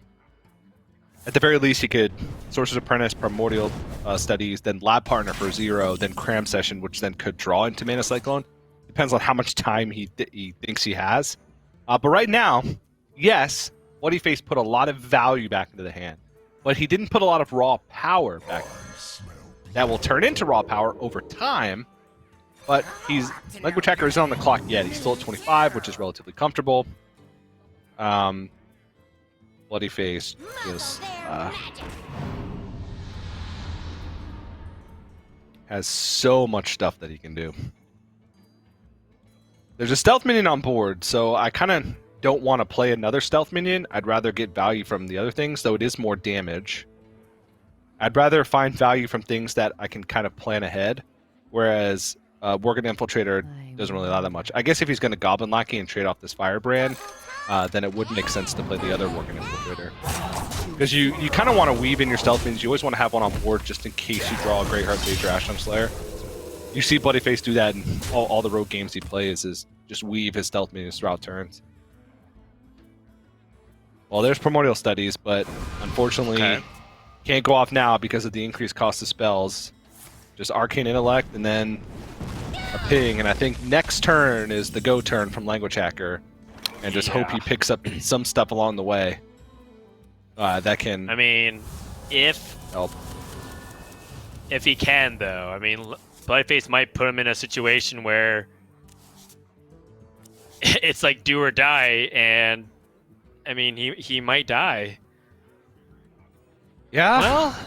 at the very least, he could Sorcerer's Apprentice, Primordial Studies, then Lab Partner for 0, then Cram Session, which then could draw into Mana Cyclone. Depends on how much time he thinks he has. But right now, yes, Bloodyface put a lot of value back into the hand, but he didn't put a lot of raw power back in. That will turn into raw power over time, but Language Hacker isn't on the clock yet. He's still at 25, which is relatively comfortable. Bloodyface just has so much stuff that he can do. There's a stealth minion on board, so I kind of don't want to play another stealth minion. I'd rather get value from the other things, though it is more damage. I'd rather find value from things that I can kind of plan ahead, whereas Worgen Infiltrator doesn't really allow that much. I guess if he's going to Goblin Lackey and trade off this Firebrand, then it would make sense to play the other Worgen Infiltrator. Because you kind of want to weave in your stealth minions. You always want to have one on board just in case you draw a Greatheart Sage or Ashdown Slayer. You see Bloodyface do that in all the rogue games he plays, is just weave his stealth minions throughout turns. Well, there's Primordial Studies, but unfortunately can't go off now because of the increased cost of spells. Just Arcane Intellect and then a ping, and I think next turn is the go turn from Language Hacker, and just hope he picks up some stuff along the way that can... I mean, if he can, though. I mean, Bloodyface might put him in a situation where it's like do or die, and I mean, he might die. Yeah. Well,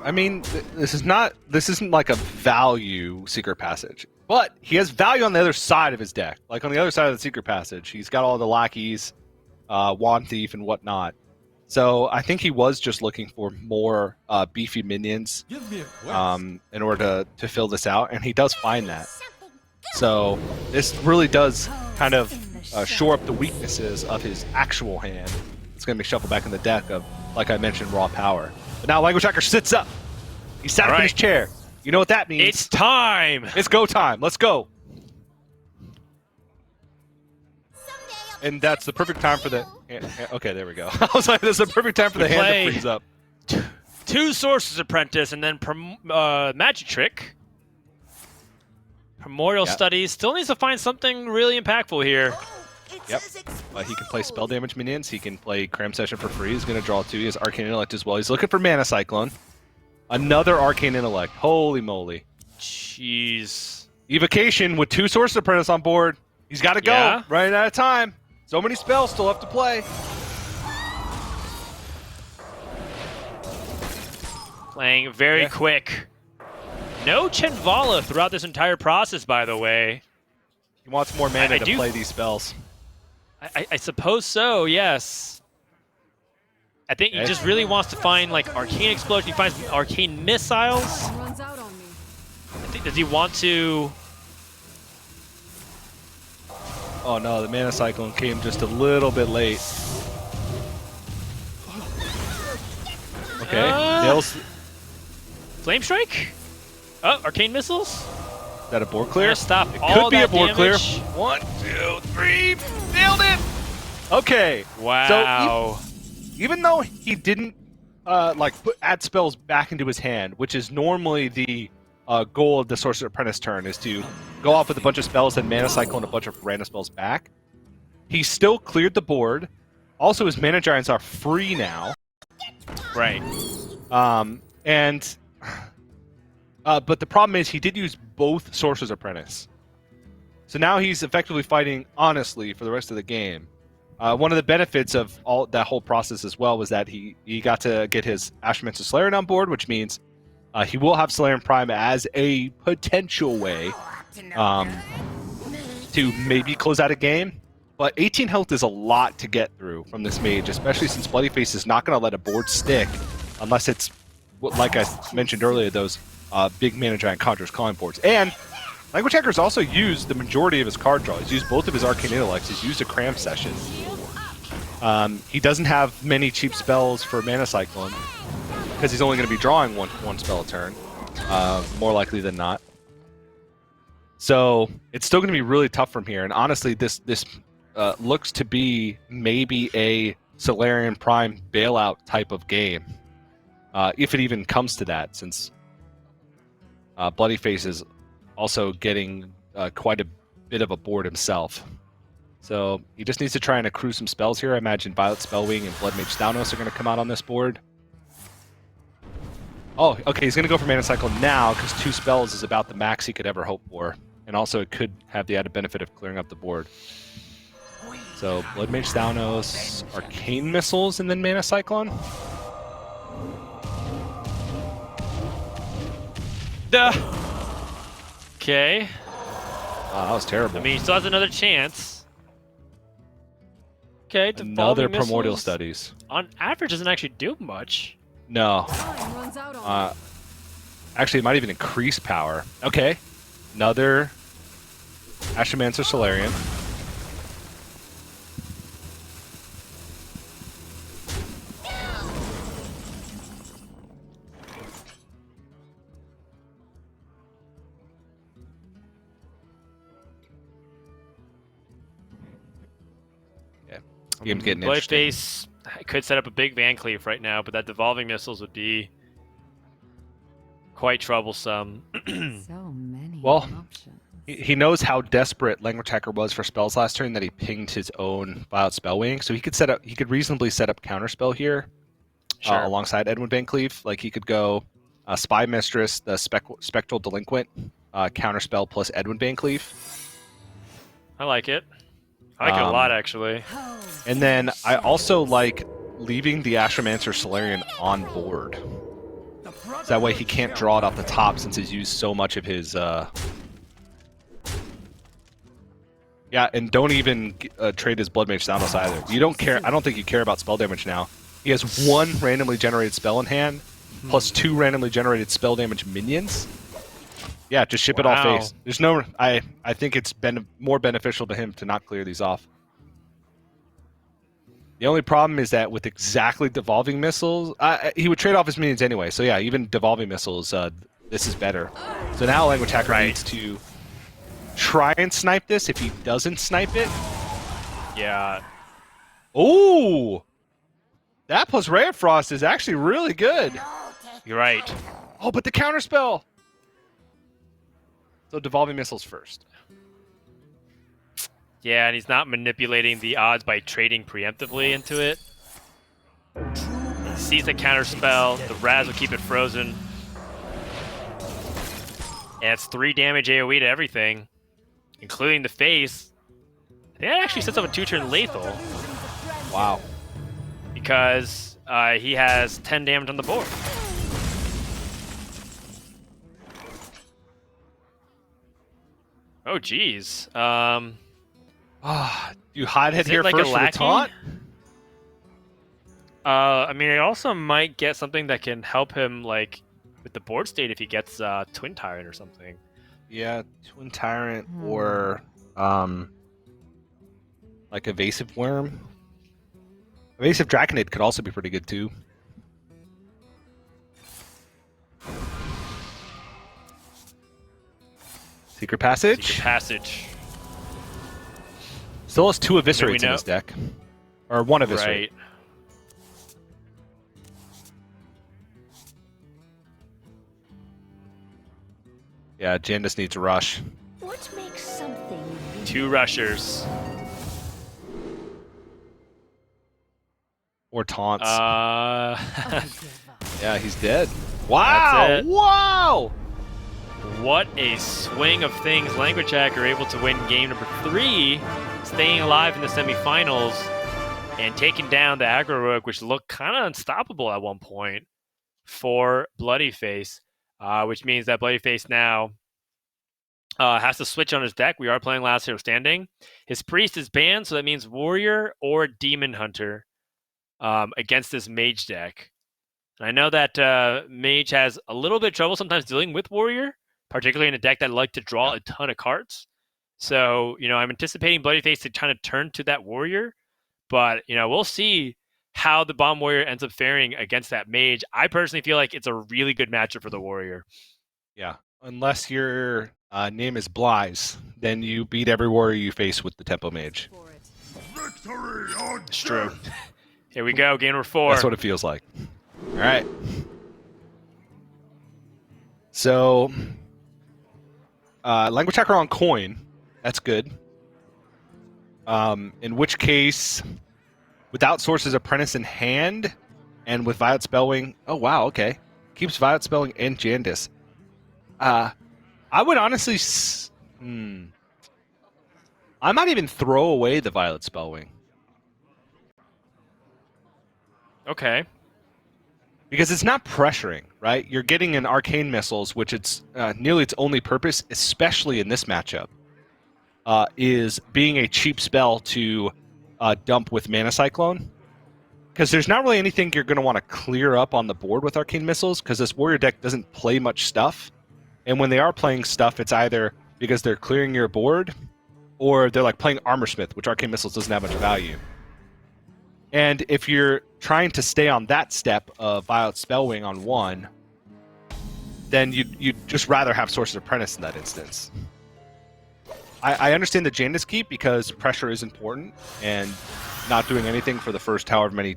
I mean, this isn't like a value Secret Passage, but he has value on the other side of his deck. Like on the other side of the Secret Passage, he's got all the lackeys, Wand Thief, and whatnot. So I think he was just looking for more beefy minions in order to fill this out, and he does find that. So this really does kind of shore up the weaknesses of his actual hand. It's going to be shuffled back in the deck of, like I mentioned, raw power. But now Language Hacker sits up. He sat up in his chair. You know what that means? It's time. It's go time. Let's go. And that's the perfect time for the... Okay, there we go. I was like, this is the perfect time for the hand to freeze up. 2 Sorcerer's Apprentice and then Magic Trick. Primordial Studies. Still needs to find something really impactful here. Yep. He can play spell damage minions. He can play Cram Session for free. He's going to draw 2. He has Arcane Intellect as well. He's looking for Mana Cyclone. Another Arcane Intellect. Holy moly. Jeez. Evocation with 2 Sorcerer's Apprentice on board. He's got to go. Running out of time. So many spells still have to play. Playing very quick. No Chenvala throughout this entire process, by the way. He wants more mana to play these spells. I suppose so, yes. I think he just really wants to find like arcane explosion. He finds arcane missiles. Runs out on me. I think, does he want to? Oh no, the Mana Cyclone came just a little bit late. Okay, nails. Flame strike? Oh, arcane missiles? Is that a board clear? Stop. It all could be a that board clear. damage. 1, 2, 3, nailed it. Okay. Wow. So even though he didn't add spells back into his hand, which is normally the goal of the Sorcerer Apprentice turn, is to go off with a bunch of spells and Mana Cyclone a bunch of random spells back. He still cleared the board. Also, his Mana Giants are free now. Right. But the problem is he did use both Sorcerer's Apprentice. So now he's effectively fighting honestly for the rest of the game. One of the benefits of all that whole process as well was that he got to get his Ashmancer Solarian on board, which means he will have Solarian Prime as a potential way to maybe close out a game. But 18 health is a lot to get through from this mage, especially since Bloody Face is not going to let a board stick unless it's, like I mentioned earlier, those big Mana Giant Conjurer's Calling boards. And Language Hacker's also used the majority of his card draw. He's used both of his Arcane Intellects. He's used a Cram Session. He doesn't have many cheap spells for Mana Cyclone because he's only going to be drawing one spell a turn, more likely than not. So it's still going to be really tough from here. And honestly, this looks to be maybe a Solarian Prime bailout type of game, if it even comes to that, since Bloody Face is also getting quite a bit of a board himself. So he just needs to try and accrue some spells here. I imagine Violet Spellwing and Blood Mage Thalnos are going to come out on this board. Oh, okay, he's going to go for Mana Cycle now because 2 spells is about the max he could ever hope for. And also it could have the added benefit of clearing up the board. So Blood Mage Thalnos, Arcane Missiles, and then Mana Cyclone. Okay. Wow, that was terrible. I mean, he still has another chance. Okay, Another Primordial Studies. On average, doesn't actually do much. No. Actually, it might even increase power. Okay. Another Astromancer Solarian. Game's getting Bloody interesting. Face could set up a big Van Cleave right now, but that Devolving Missiles would be quite troublesome. So many Well, he knows how desperate Language Hacker was for spells last turn that he pinged his own Violet Spellwing, so he could reasonably set up Counterspell here alongside Edwin Van Cleave. Like he could go Spy Mistress, the Spectral Delinquent, Counterspell plus Edwin Van Cleave. I like it. I like it a lot, actually. And then I also like leaving the Astromancer Solarian on board. So that way he can't draw it off the top since he's used so much of his... Yeah, and don't even trade his Blood Mage Thalnos either. You don't care. I don't think you care about spell damage now. He has 1 randomly generated spell in hand, plus 2 randomly generated spell damage minions. Yeah, just ship it all face. There's no. I think it's been more beneficial to him to not clear these off. The only problem is that with exactly Devolving Missiles, he would trade off his minions anyway. So yeah, even Devolving Missiles, this is better. So now Language Hacker needs to try and snipe this. If he doesn't snipe it, yeah. Oh, that plus Ray of Frost is actually really good. You're right. Oh, but the counterspell. So Devolving Missiles first. Yeah, and he's not manipulating the odds by trading preemptively into it. Sees the counterspell, the Raz will keep it frozen. And it's 3 damage AoE to everything, including the face. I think that actually sets up a 2-turn lethal. Wow. Because he has 10 damage on the board. Oh, geez. You hide head here like first for the taunt? I mean, it also might get something that can help him, like, with the board state if he gets Twin Tyrant or something. Yeah, Twin Tyrant or like Evasive Worm. Evasive Draconade could also be pretty good too. Secret Passage. Secret Passage. Still has 2 Eviscerates in his deck. Or 1 Eviscerate. Right. Yeah, Jandis needs a rush. What makes something 2 rushers. Or taunts. unprovoked? Yeah, he's dead. Wow! That's it. Wow! What a swing of things. Language Hacker able to win game number 3, staying alive in the semifinals, and taking down the Aggro Rogue, which looked kind of unstoppable at one point for Bloody Face, which means that Bloody Face now has to switch on his deck. We are playing Last Hero Standing. His Priest is banned, so that means Warrior or Demon Hunter against this Mage deck. And I know that Mage has a little bit of trouble sometimes dealing with Warrior, particularly in a deck that like to draw a ton of cards. So, I'm anticipating Bloody Face to kind of turn to that Warrior, but, we'll see how the Bomb Warrior ends up faring against that Mage. I personally feel like it's a really good matchup for the Warrior. Yeah, unless your name is Blyze, then you beat every warrior you face with the Tempo Mage. It's true. Here we go, game number 4. That's what it feels like. All right. So, Language Hacker on coin. That's good. In which case, without Source's Apprentice in hand, and with Violet Spellwing, oh wow, okay, keeps Violet Spellwing and Jandis. I would honestly, I might even throw away the Violet Spellwing. Okay. Because it's not pressuring, right? You're getting an Arcane Missiles, which it's nearly its only purpose, especially in this matchup, is being a cheap spell to dump with Mana Cyclone. Because there's not really anything you're going to want to clear up on the board with Arcane Missiles, because this Warrior deck doesn't play much stuff. And when they are playing stuff, it's either because they're clearing your board, or they're like playing Armorsmith, which Arcane Missiles doesn't have much value. And if you're trying to stay on that step of Violet Spellwing on 1, then you'd just rather have Sorcerer's Apprentice in that instance. I understand the Jandis keep because pressure is important, and not doing anything for the first however many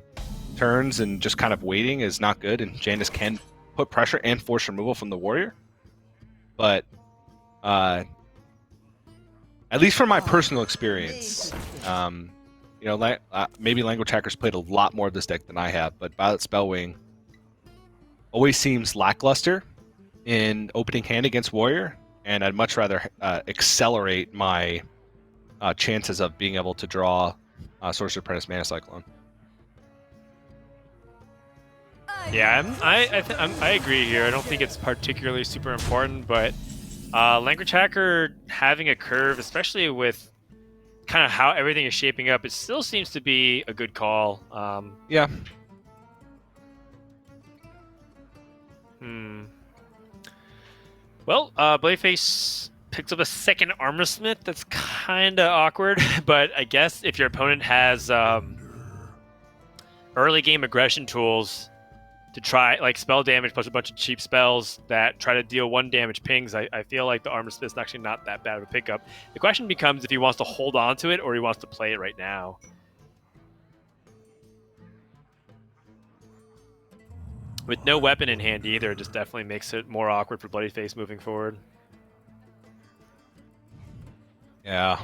turns and just kind of waiting is not good, and Jandis can put pressure and force removal from the Warrior. But at least from my personal experience, maybe Language Hacker's played a lot more of this deck than I have, but Violet Spellwing always seems lackluster in opening hand against Warrior, and I'd much rather accelerate my chances of being able to draw Sorcerer's Apprentice Mana Cyclone. Yeah, I agree here. I don't think it's particularly super important, but Language Hacker having a curve, especially with kind of how everything is shaping up, it still seems to be a good call. Yeah. Well, Bladeface picks up a second Armorsmith. That's kind of awkward, but I guess if your opponent has early game aggression tools to try, like spell damage plus a bunch of cheap spells that try to deal 1 damage pings, I feel like the Armorsmith is actually not that bad of a pickup. The question becomes if he wants to hold on to it or he wants to play it right now. With no weapon in hand either, it just definitely makes it more awkward for Bloody Face moving forward. Yeah.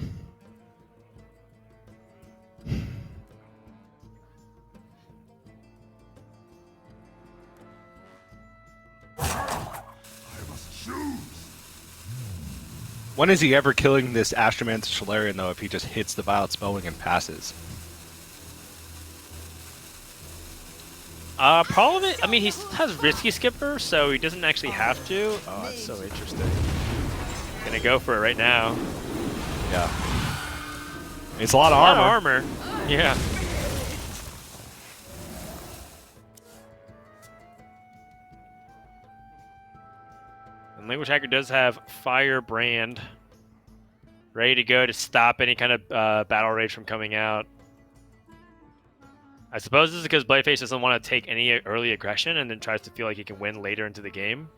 When is he ever killing this Astromancer Solarian, though, if he just hits the Violet Spellwing and passes? Probably, I mean, he still has Risky Skipper, so he doesn't actually have to. Oh, that's so interesting. Gonna go for it right now. Yeah. It's a lot of armor. Yeah. And Language Hacker does have Firebrand ready to go to stop any kind of Battle Rage from coming out. I suppose this is because Bloodface doesn't want to take any early aggression and then tries to feel like he can win later into the game.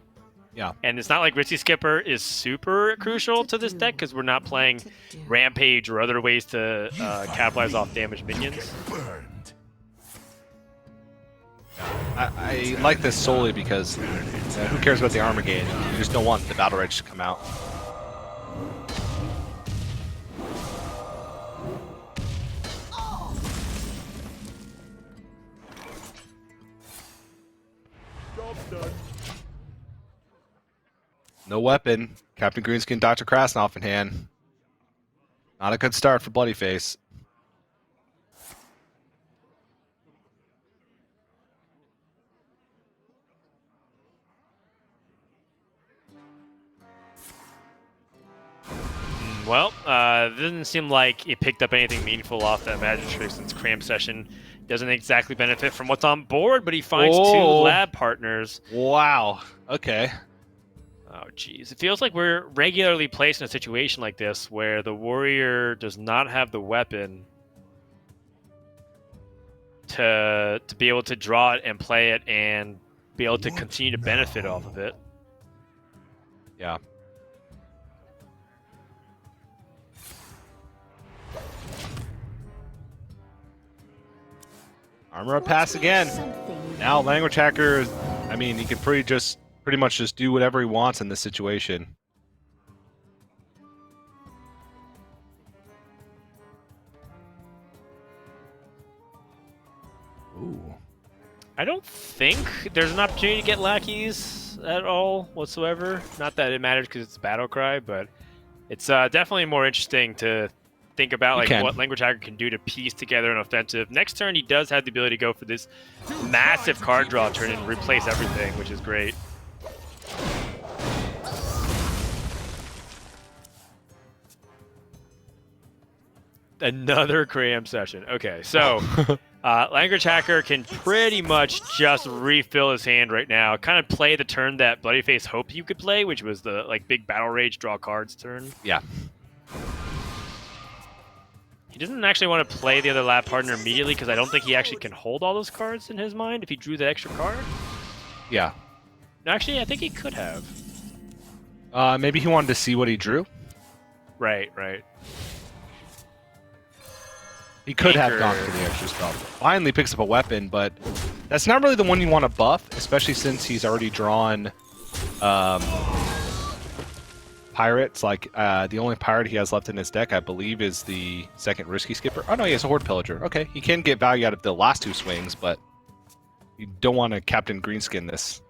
Yeah. And it's not like Risky Skipper is super crucial to this deck because we're not playing Rampage or other ways to capitalize off damaged minions. I like this solely because who cares about the armor gain? You just don't want the Battle Rage to come out. No weapon. Captain Greenskin, Dr. Krasnov in hand. Not a good start for Bloodyface. Well, it doesn't seem like it picked up anything meaningful off that Magic Trick since Cram Session doesn't exactly benefit from what's on board, but he finds two lab partners. Wow. Okay. Oh, jeez. It feels like we're regularly placed in a situation like this where the warrior does not have the weapon to be able to draw it and play it and be able to continue to benefit off of it. Yeah. Armor up pass again. Now Language Hacker, I mean, he can pretty much just do whatever he wants in this situation. Ooh. I don't think there's an opportunity to get lackeys at all whatsoever. Not that it matters because it's a battle cry, but it's definitely more interesting to think about like what Language Hacker can do to piece together an offensive. Next turn, he does have the ability to go for this massive card draw turn and replace everything, which is great. Another Cram Session. Okay, so Language Hacker can pretty much just refill his hand right now. Kind of play the turn that Bloodyface hoped you could play, which was the like big Battle Rage draw cards turn. Yeah. He doesn't actually want to play the other lab partner immediately because I don't think he actually can hold all those cards in his mind if he drew the extra card. Yeah. No, actually, I think he could have. Maybe he wanted to see what he drew. Right, right. He could have gone for the extra spell. Finally picks up a weapon, but that's not really the one you want to buff, especially since he's already drawn pirates. Like, the only pirate he has left in his deck, I believe, is the second Risky Skipper. Oh, no, he has a Horde Pillager. Okay, he can get value out of the last two swings, but you don't want to Captain Greenskin this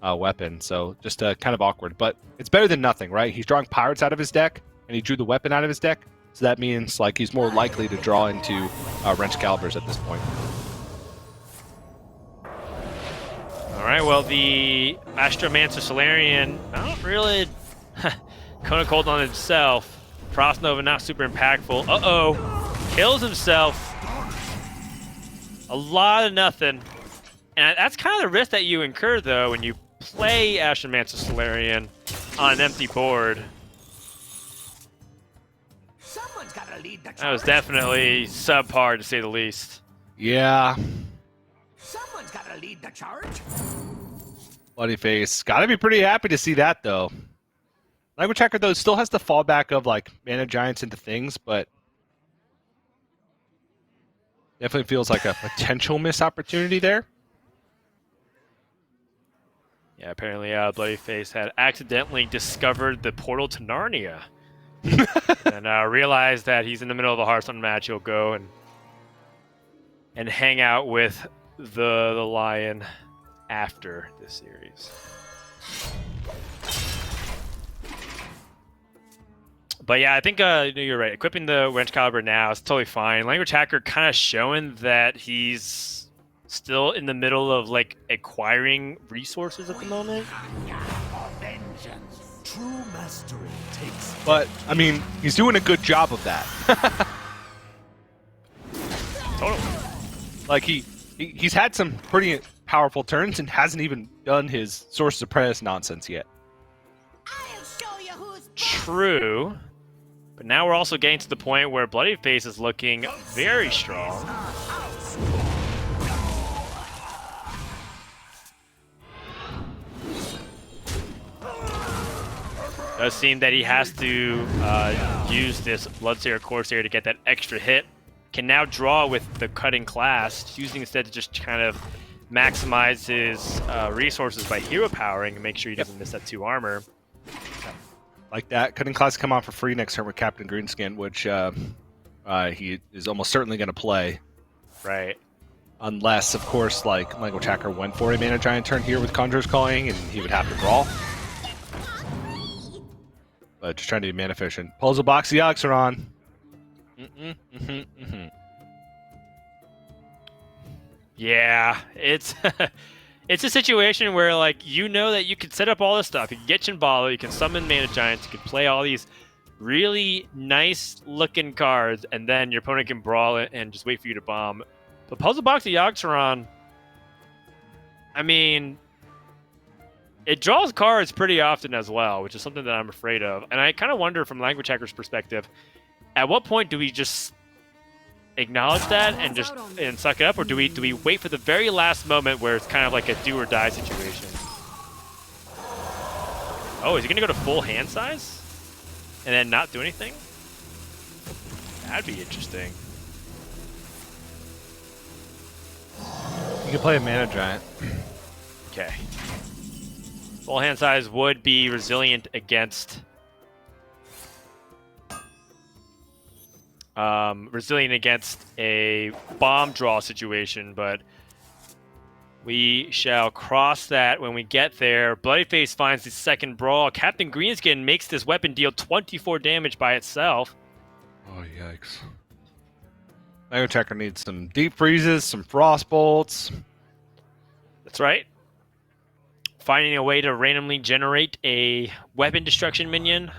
weapon, so just kind of awkward. But it's better than nothing, right? He's drawing pirates out of his deck, and he drew the weapon out of his deck. So that means like he's more likely to draw into Wrench Calibers at this point. All right, well, the Astromancer Solarian, not really Kona Cold on himself. Frost Nova not super impactful. Uh-oh. Kills himself. A lot of nothing. And that's kind of the risk that you incur, though, when you play Astromancer Solarian on an empty board. That was definitely subpar, to say the least. Yeah. Someone's got to lead the charge. Bloodyface. Gotta be pretty happy to see that, though. Language Hacker, though, still has the fallback of, like, Mana Giants into things, but definitely feels like a potential missed opportunity there. Yeah, apparently Bloodyface had accidentally discovered the portal to Narnia. And realized that he's in the middle of a Hearthstone match. He'll go and hang out with the lion after this series. But yeah, I think you're right. Equipping the Wrench Caliber now is totally fine. Language Hacker kind of showing that he's still in the middle of like acquiring resources at the moment. True mastery takes. But, I mean, he's doing a good job of that. Totally. Like, he's had some pretty powerful turns and hasn't even done his Source Suppress nonsense yet. true. But now we're also getting to the point where Bloody Face is looking very strong. Does seem that he has to use this Bloodseer Corsair to get that extra hit. Can now draw with the cutting class, using instead to just kind of maximize his resources by hero powering and make sure he doesn't miss that 2 armor. Like that. Cutting class come out for free next turn with Captain Greenskin, which he is almost certainly going to play. Right. Unless, of course, like Language Hacker went for a Mana Giant turn here with Conjurer's Calling, and he would have to brawl. But just trying to be mana efficient. Puzzle box the Oxeron. Yeah, it's it's a situation where, like, you know that you can set up all this stuff. You can get Chimbalo, you can summon Mana Giants, you can play all these really nice looking cards, and then your opponent can brawl it and just wait for you to bomb. But Puzzle Box the Oxeron, I mean, it draws cards pretty often as well, which is something that I'm afraid of. And I kind of wonder from Language Hacker's perspective, at what point do we just acknowledge that and just suck it up, or do we wait for the very last moment where it's kind of like a do or die situation? Oh, is he gonna go to full hand size and then not do anything? That'd be interesting. You can play a Mana Giant. Okay. Full hand size would be resilient against a bomb draw situation, but we shall cross that when we get there. Bloodyface finds the second brawl. Captain Greenskin makes this weapon deal 24 damage by itself. Oh, yikes. Language Hacker needs some deep freezes, some frost bolts. That's right. Finding a way to randomly generate a weapon destruction minion.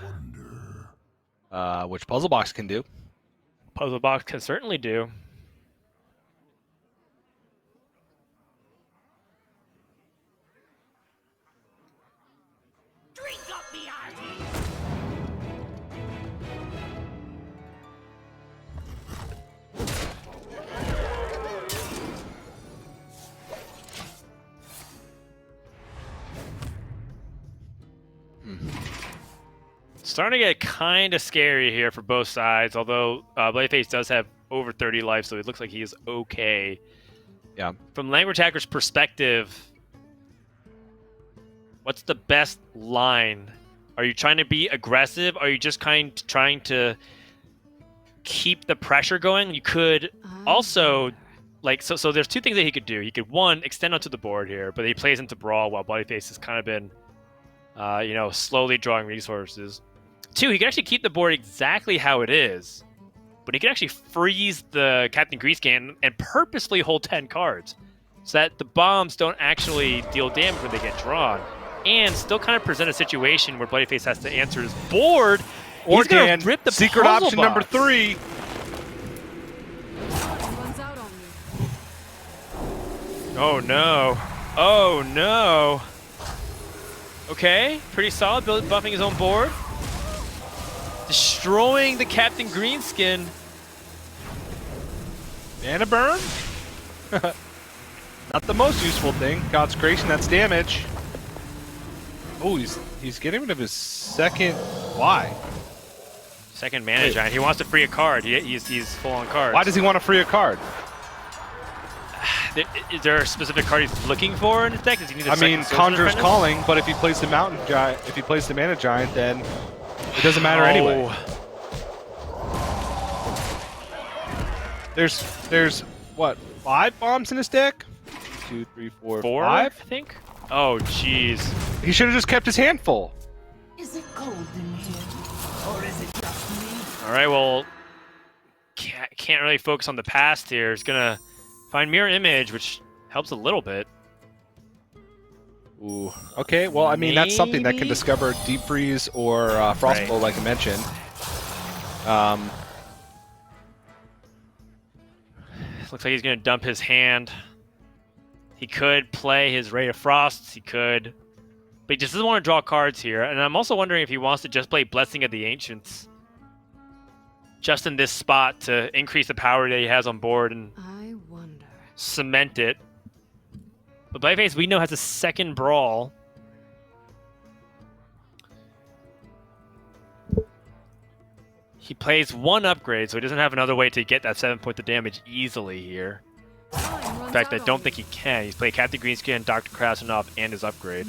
Which Puzzle Box can do. Puzzle Box can certainly do. Starting to get kind of scary here for both sides, although Bladeface does have over 30 life, so it looks like he is okay. Yeah. From Language Hacker's perspective, what's the best line? Are you trying to be aggressive? Are you just trying to keep the pressure going? You could also, like, so there's two things that he could do. He could, one, extend onto the board here, but he plays into Brawl while Bloodyface has kind of been, slowly drawing resources. Two, he could actually keep the board exactly how it is, but he could actually freeze the Captain Greenskin and purposely hold 10 cards so that the bombs don't actually deal damage when they get drawn, and still kind of present a situation where Bloodyface has to answer his board. Or he's gonna rip the secret puzzle option box. number 3. Oh no. Oh no. Okay, pretty solid, buffing his own board. Destroying the Captain Greenskin. Mana burn? Not the most useful thing. God's Creation, that's damage. Oh, he's getting rid of his second. Why? Second Mana Giant. He wants to free a card. He's full on cards. Why does he want to free a card? Is there a specific card he's looking for in his deck? Does he need a second Sorcerer's Conjurer's Apprentice? Calling, but if he plays the Mountain Giant, if he plays the Mana Giant, then it doesn't matter anyway. There's what, 5 bombs in his deck? 2, 3, 4, 4, 5? I think. Oh, jeez. He should have just kept his hand full. Is it cold in here? Or is it just me? All right, well, can't really focus on the past here. He's gonna find Mirror Image, which helps a little bit. Ooh. Okay, well, I mean, that's something that can discover Deep Freeze or Frostbolt, like I mentioned. Looks like he's going to dump his hand. He could play his Ray of Frosts. He could But he just doesn't want to draw cards here. And I'm also wondering if he wants to just play Blessing of the Ancients just in this spot to increase the power that he has on board and cement it. But Bloodyface, we know, has a second Brawl. He plays one upgrade, so he doesn't have another way to get that 7 point of damage easily here. In fact, I don't think he can. He's played Captain Greenskin, Dr. Krasnov, and his upgrade.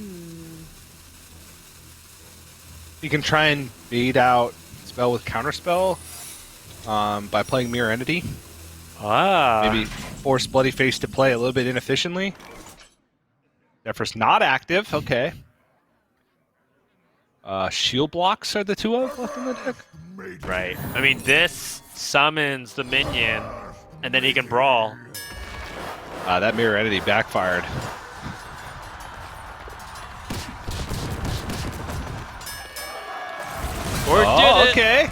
You can try and bait out spell with counterspell by playing Mirror Entity. Maybe force Bloodyface to play a little bit inefficiently. Zephyr's not active. Okay. Shield blocks are the two left in the deck. Right. I mean, this summons the minion, and then he can brawl. That Mirror Entity backfired. Or did it? Okay.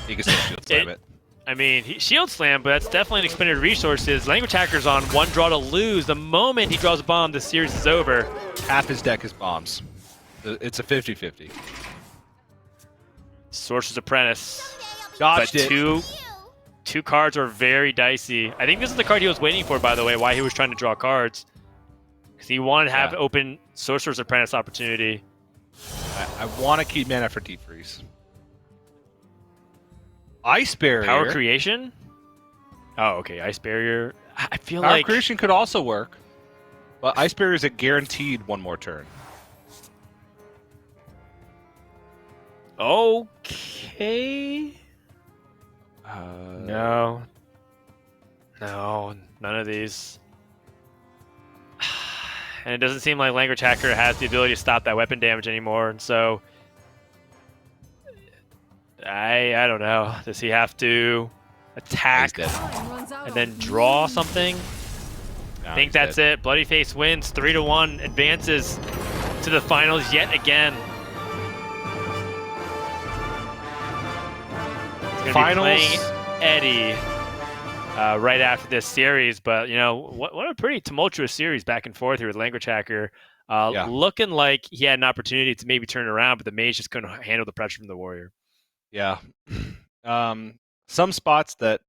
You can still shield slam it. I mean, he shield slam, but that's definitely an expended resources. Language Hacker's on one draw to lose. The moment he draws a bomb, the series is over. Half his deck is bombs. It's a 50-50. Sorcerer's Apprentice. Dodged but two cards are very dicey. I think this is the card he was waiting for, by the way, why he was trying to draw cards. Because he wanted to have open Sorcerer's Apprentice opportunity. I want to keep mana for Deep Freeze. Ice Barrier. Power Creation? Oh, okay. Ice Barrier. I feel Power like... Creation could also work. But Ice Barrier is a guaranteed one more turn. Okay. No. No, none of these. And it doesn't seem like Language Hacker has the ability to stop that weapon damage anymore, and so I don't know. Does he have to attack and then draw something? I think that's it. Bloodyface wins 3-1, advances to the finals yet again. He's going to be playing Eddie right after this series, but you know what a pretty tumultuous series back and forth here with Language Hacker. Looking like he had an opportunity to maybe turn it around, but the mage just couldn't handle the pressure from the warrior. Yeah. Some spots that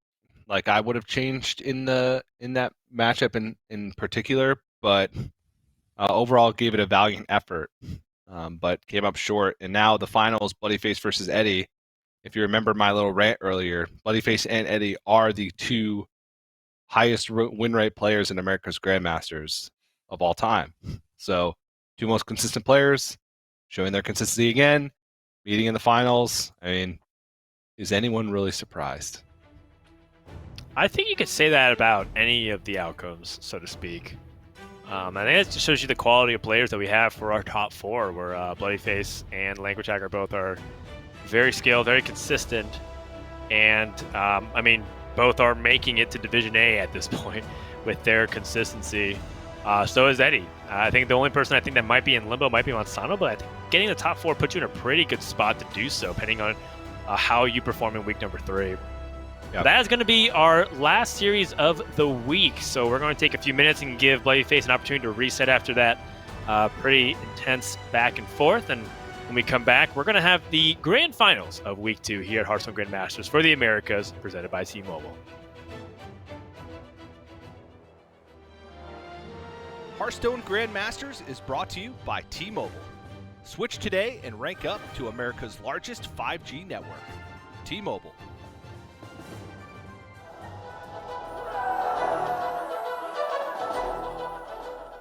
like I would have changed in that matchup in particular, but overall gave it a valiant effort, but came up short. And now the finals, Bloodyface versus Eddie. If you remember my little rant earlier, Bloodyface and Eddie are the two highest win rate players in America's Grandmasters of all time. So, two most consistent players, showing their consistency again, meeting in the finals. I mean, is anyone really surprised? I think you could say that about any of the outcomes, so to speak. I think that just shows you the quality of players that we have for our top four, where Bloodyface and Language Hacker both are very skilled, very consistent, and I mean, both are making it to Division A at this point with their consistency. So is Eddie. I think the only person I think that might be in limbo might be Monsanto, but I think getting the top four puts you in a pretty good spot to do so, depending on how you perform in week number 3. Yep. That is going to be our last series of the week, so we're going to take a few minutes and give Bloodyface an opportunity to reset after that pretty intense back and forth, and when we come back, we're going to have the grand finals of Week 2 here at Hearthstone Grandmasters for the Americas, presented by T-Mobile. Hearthstone Grandmasters is brought to you by T-Mobile. Switch today and rank up to America's largest 5G network. T-Mobile.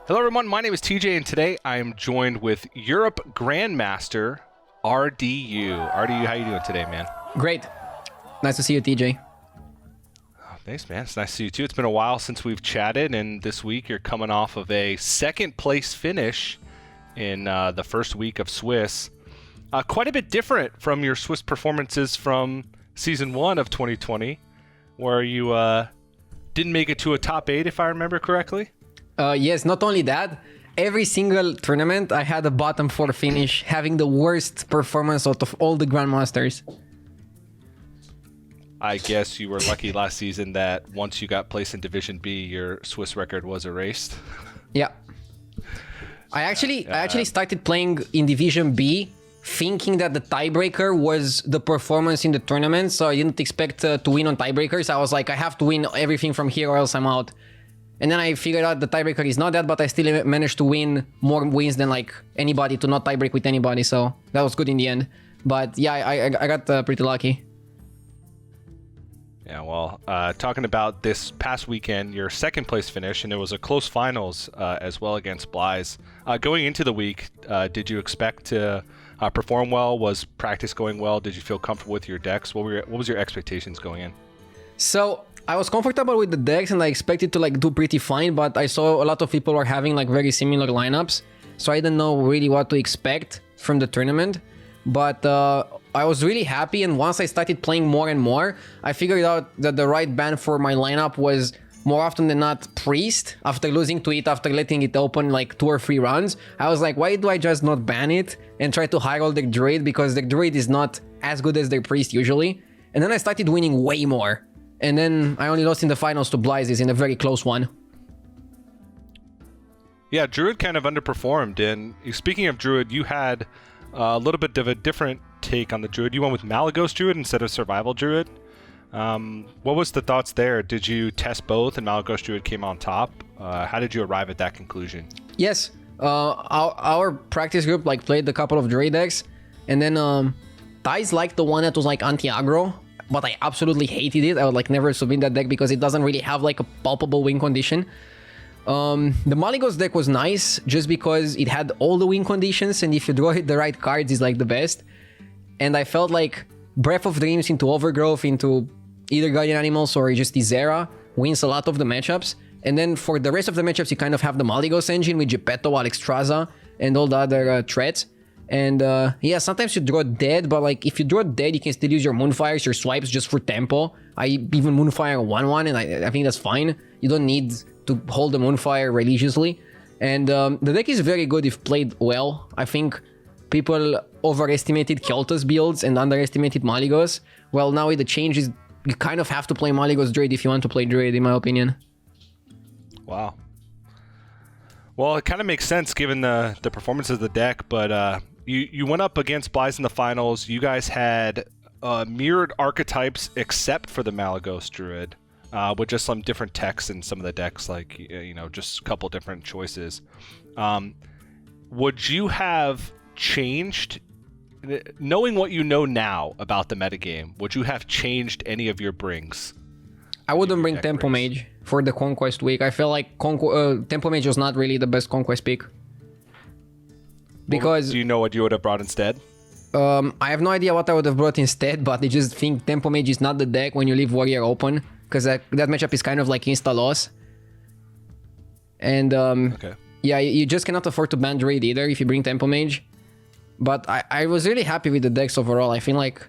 Hello everyone, my name is TJ and today I am joined with Europe Grandmaster RDU. RDU, how you doing today, man? Great. Nice to see you, TJ. Oh, thanks, man. It's nice to see you too. It's been a while since we've chatted, and this week you're coming off of a second place finish in the first week of Swiss. Quite a bit different from your Swiss performances from Season 1 of 2020, where you didn't make it to a top 8, if I remember correctly. Yes, not only that, every single tournament I had a bottom 4 finish, having the worst performance out of all the Grandmasters. I guess you were lucky last season that once you got placed in Division B, your Swiss record was erased. Yeah. I actually started playing in Division B, thinking that the tiebreaker was the performance in the tournament. So I didn't expect to win on tiebreakers. I was like, I have to win everything from here or else I'm out. And then I figured out the tiebreaker is not that, but I still managed to win more wins than like anybody, to not tiebreak with anybody. So that was good in the end. But yeah, I got pretty lucky. Yeah, well, talking about this past weekend, your second place finish, and it was a close finals as well against Blythe. Going into the week, did you expect to perform well? Was practice going well? Did you feel comfortable with your decks? What was your expectations going in? So I was comfortable with the decks and I expected to like do pretty fine, but I saw a lot of people were having like very similar lineups, so I didn't know really what to expect from the tournament. But I was really happy, and once I started playing more and more, I figured out that the right ban for my lineup was more often than not Priest. After losing to it, after letting it open like 2 or 3 rounds, I was like, why do I just not ban it and try to Herald their Druid, because their Druid is not as good as their Priest usually. And then I started winning way more. And then I only lost in the finals to Blythe in a very close one. Yeah, Druid kind of underperformed. And speaking of Druid, you had a little bit of a different take on the Druid. You went with Malagos Druid instead of Survival Druid. What was the thoughts there? Did you test both and Malagos Druid came on top? How did you arrive at that conclusion? Yes, our practice group like played a couple of Druid decks, and then Thais liked the one that was like anti-aggro, but I absolutely hated it. I would like never submit that deck because it doesn't really have like a palpable win condition. The Malagos deck was nice just because it had all the win conditions, and if you draw the right cards, it's like the best. And I felt like Breath of Dreams into Overgrowth into either Guardian Animals or just Izera wins a lot of the matchups. And then for the rest of the matchups, you kind of have the Malagos engine with Geppetto, Alexstrasza, and all the other threats. And yeah, sometimes you draw dead, but like if you draw dead, you can still use your Moonfires, your swipes just for tempo. I even Moonfire 1-1, and I think that's fine. You don't need to hold the Moonfire religiously. And the deck is very good if played well. I think people overestimated Kelta's builds and underestimated Malagos. Well, now with the changes, you kind of have to play Malagos Druid if you want to play Druid, in my opinion. Wow. Well, it kind of makes sense given the performance of the deck, but you went up against Blythe in the finals. You guys had mirrored archetypes except for the Malagos Druid, with just some different techs in some of the decks, like, you know, just a couple different choices. Would you have changed, knowing what you know now about the metagame, would you have changed any of your brings? I wouldn't bring Tempo Mage for the Conquest week. I feel like Tempo Mage was not really the best Conquest pick. Because... do you know what you would have brought instead? I have no idea what I would have brought instead, but I just think Tempo Mage is not the deck when you leave Warrior open, because that matchup is kind of like insta-loss. And okay. Yeah, you just cannot afford to ban Druid either if you bring Tempo Mage. But I was really happy with the decks overall. I feel like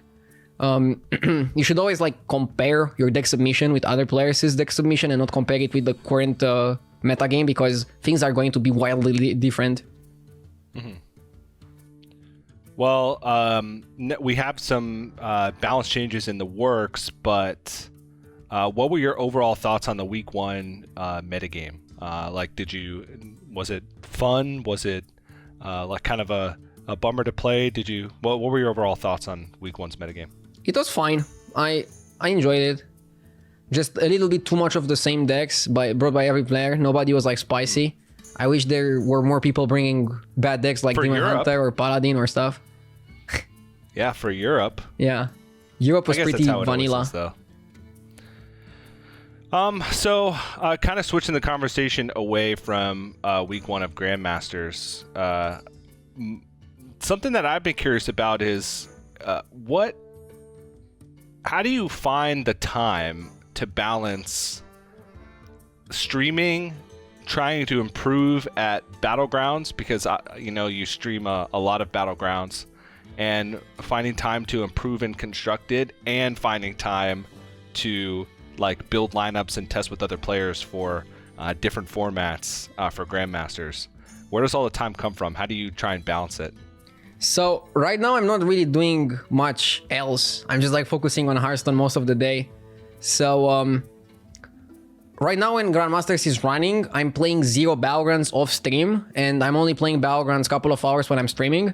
you should always like compare your deck submission with other players' deck submission and not compare it with the current metagame, because things are going to be wildly different. Mm-hmm. Well, we have some balance changes in the works, but what were your overall thoughts on the week 1 metagame? Like, was it fun? Was it like kind of a bummer to play? What were your overall thoughts on week 1's metagame? It was fine. I enjoyed it. Just a little bit too much of the same decks brought by every player. Nobody was like spicy. I wish there were more people bringing bad decks like Demon Hunter or Paladin or stuff. Yeah, for Europe. Yeah. Europe was pretty vanilla. Is, though. So kind of switching the conversation away from week 1 of Grandmasters. Something that I've been curious about is how do you find the time to balance streaming, trying to improve at Battlegrounds, because you know you stream a lot of Battlegrounds, and finding time to improve in Constructed, and finding time to like build lineups and test with other players for different formats for Grandmasters? Where does all the time come from? How do you try and balance it? So right now I'm not really doing much else. I'm just like focusing on Hearthstone most of the day. So right now when Grandmasters is running, I'm playing 0 Battlegrounds off stream, and I'm only playing Battlegrounds a couple of hours when I'm streaming.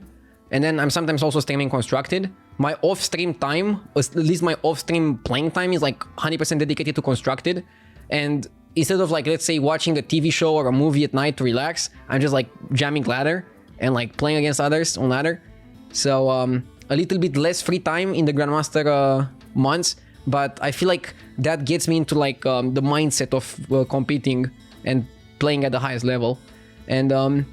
And then I'm sometimes also streaming Constructed. My off-stream time, at least my off-stream playing time, is like 100% dedicated to Constructed. And instead of like, let's say, watching a TV show or a movie at night to relax, I'm just like jamming ladder and like playing against others on ladder. So a little bit less free time in the Grandmaster months, but I feel like that gets me into like the mindset of competing and playing at the highest level. And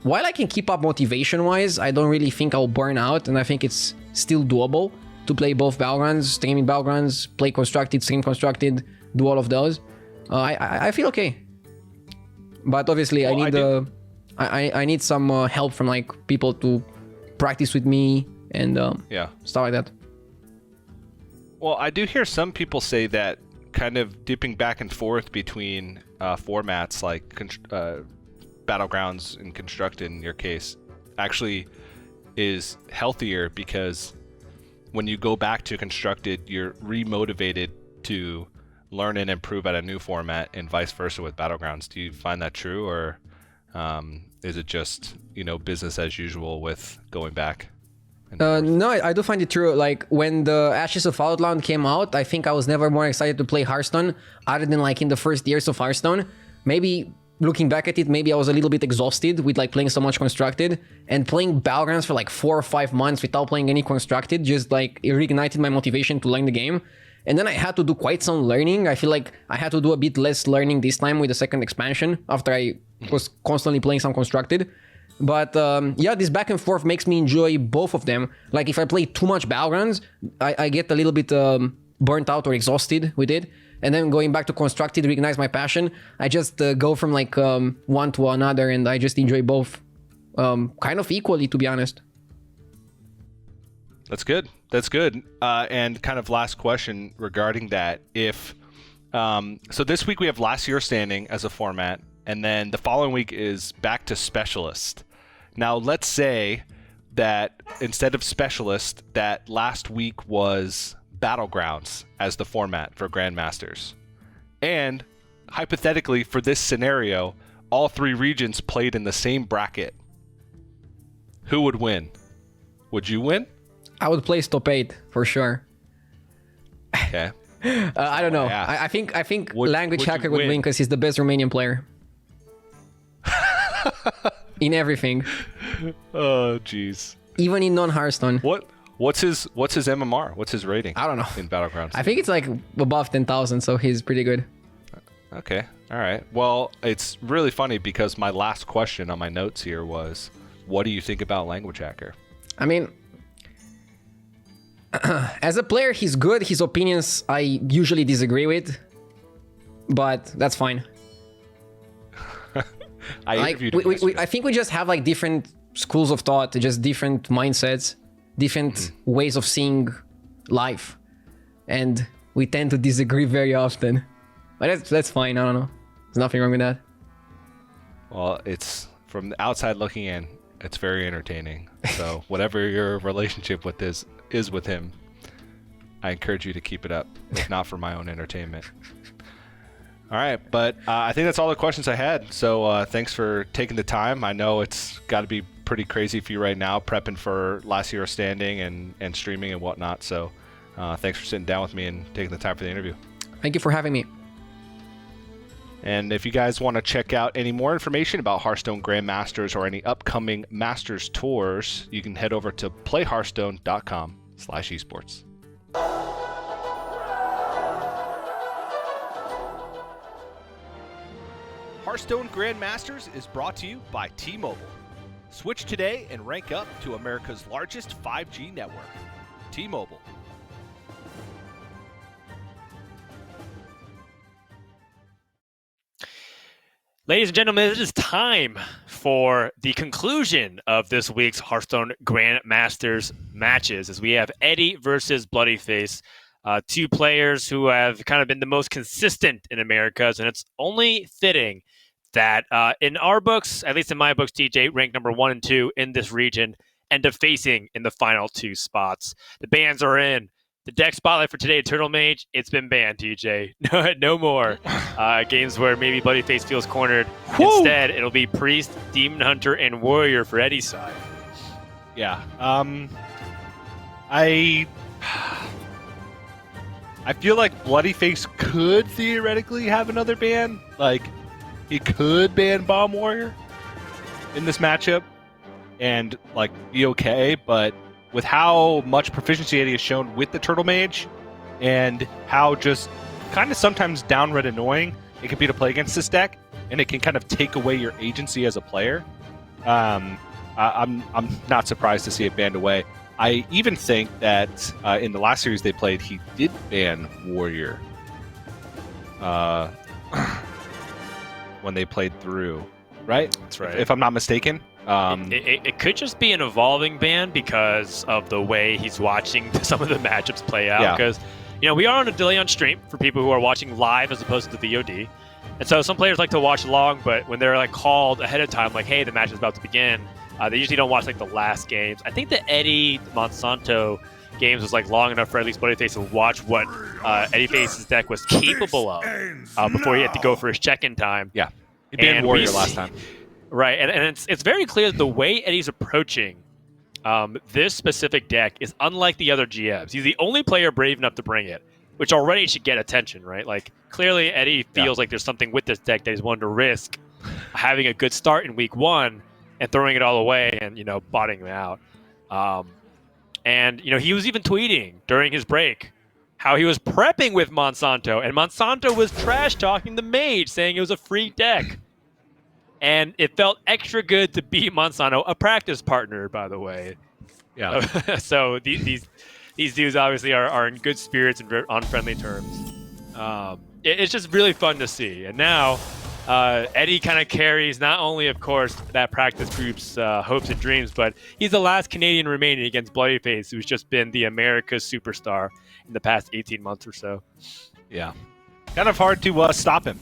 while I can keep up motivation-wise, I don't really think I'll burn out, and I think it's still doable to play both Battlegrounds, streaming Battlegrounds, play Constructed, stream Constructed, do all of those. I feel okay. But obviously, well, I need some help from like people to practice with me and stuff like that. Well, I do hear some people say that kind of dipping back and forth between formats like Battlegrounds and Constructed in your case actually is healthier, because when you go back to Constructed, you're remotivated to learn and improve at a new format, and vice versa with Battlegrounds. Do you find that true, or is it just, business as usual with going back? No, I do find it true. Like when the Ashes of Outland came out, I think I was never more excited to play Hearthstone other than like in the first years of Hearthstone. Maybe looking back at it, maybe I was a little bit exhausted with like playing so much Constructed, and playing Battlegrounds for like 4 or 5 months without playing any Constructed just like it reignited my motivation to learn the game. And then I had to do quite some learning. I feel like I had to do a bit less learning this time with the second expansion after I was constantly playing some Constructed. But yeah, this back and forth makes me enjoy both of them. Like if I play too much Battlegrounds, I get a little bit burnt out or exhausted with it. And then going back to Constructed reignites my passion. I just go from like one to another, and I just enjoy both kind of equally, to be honest. That's good. That's good. And kind of last question regarding that. If so this week we have Last Year Standing as a format, and then the following week is back to Specialist. Now, let's say that instead of Specialist, that last week was Battlegrounds as the format for Grandmasters. And hypothetically, for this scenario, all 3 regions played in the same bracket. Who would win? Would you win? I would place top 8 for sure. Okay. I don't know. I think Language Hacker would win because he's the best Romanian player. In everything. Oh, jeez. Even in non-Hearthstone. What's his MMR? What's his rating? I don't know. In Battlegrounds. I think it's like above 10,000, so he's pretty good. Okay. All right. Well, it's really funny because my last question on my notes here was, what do you think about Language Hacker? I mean, as a player, he's good. His opinions I usually disagree with, but that's fine. I think we just have like different schools of thought, just different mindsets, different ways of seeing life, and we tend to disagree very often. But that's fine. I don't know. There's nothing wrong with that. Well, it's from the outside looking in, it's very entertaining. So whatever your relationship with this is with him, I encourage you to keep it up, if not for my own entertainment. All right, but I think that's all the questions I had. So thanks for taking the time. I know it's got to be pretty crazy for you right now, prepping for Last Year Standing and streaming and whatnot. So thanks for sitting down with me and taking the time for the interview. Thank you for having me. And if you guys want to check out any more information about Hearthstone Grandmasters or any upcoming Masters tours, you can head over to playhearthstone.com/esports. Hearthstone Grandmasters is brought to you by T-Mobile. Switch today and rank up to America's largest 5G network. T-Mobile. Ladies and gentlemen, it is time for the conclusion of this week's Hearthstone Grandmasters matches, as we have Eddie versus Bloodyface, 2 players who have kind of been the most consistent in Americas, and it's only fitting that in our books, at least in my books, TJ ranked number 1 and 2 in this region, end up facing in the final 2 spots. The bands are in. The deck spotlight for today, Eternal Mage, it's been banned, TJ. No more games where maybe Bloodyface feels cornered. Woo! Instead, it'll be Priest, Demon Hunter, and Warrior for Eddie's side. Yeah. I feel like Bloodyface could theoretically have another ban. Like, he could ban Bomb Warrior in this matchup and, like, be okay, but with how much proficiency Eddie has shown with the Turtle Mage and how just kind of sometimes downright annoying it can be to play against this deck, and it can kind of take away your agency as a player, I'm not surprised to see it banned away. I even think that in the last series they played, he did ban Warrior when they played through, right? That's right. If I'm not mistaken. It could just be an evolving ban because of the way he's watching some of the matchups play out. Yeah. Because, we are on a delay on stream for people who are watching live as opposed to the VOD. And so some players like to watch long, but when they're like called ahead of time, like, hey, the match is about to begin, they usually don't watch like the last games. I think the Eddie Monsanto games was like long enough for at least Bloodyface to watch what Eddie Face's deck was capable of before he had to go for his check-in time. Yeah, he banned Warrior last time. Right, and it's very clear that the way Eddie's approaching this specific deck is unlike the other GMs. He's the only player brave enough to bring it, which already should get attention, right? Like, clearly Eddie feels like there's something with this deck that he's willing to risk having a good start in week one and throwing it all away and, botting him out. And he was even tweeting during his break how he was prepping with Monsanto, and Monsanto was trash-talking the Mage, saying it was a free deck. And it felt extra good to beat Monsanto, a practice partner, by the way. Yeah. So these dudes obviously are in good spirits and on friendly terms. It's just really fun to see. And now Eddie kind of carries not only, of course, that practice group's hopes and dreams, but he's the last Canadian remaining against Bloodyface, who's just been the America's superstar in the past 18 months or so. Yeah. Kind of hard to stop him.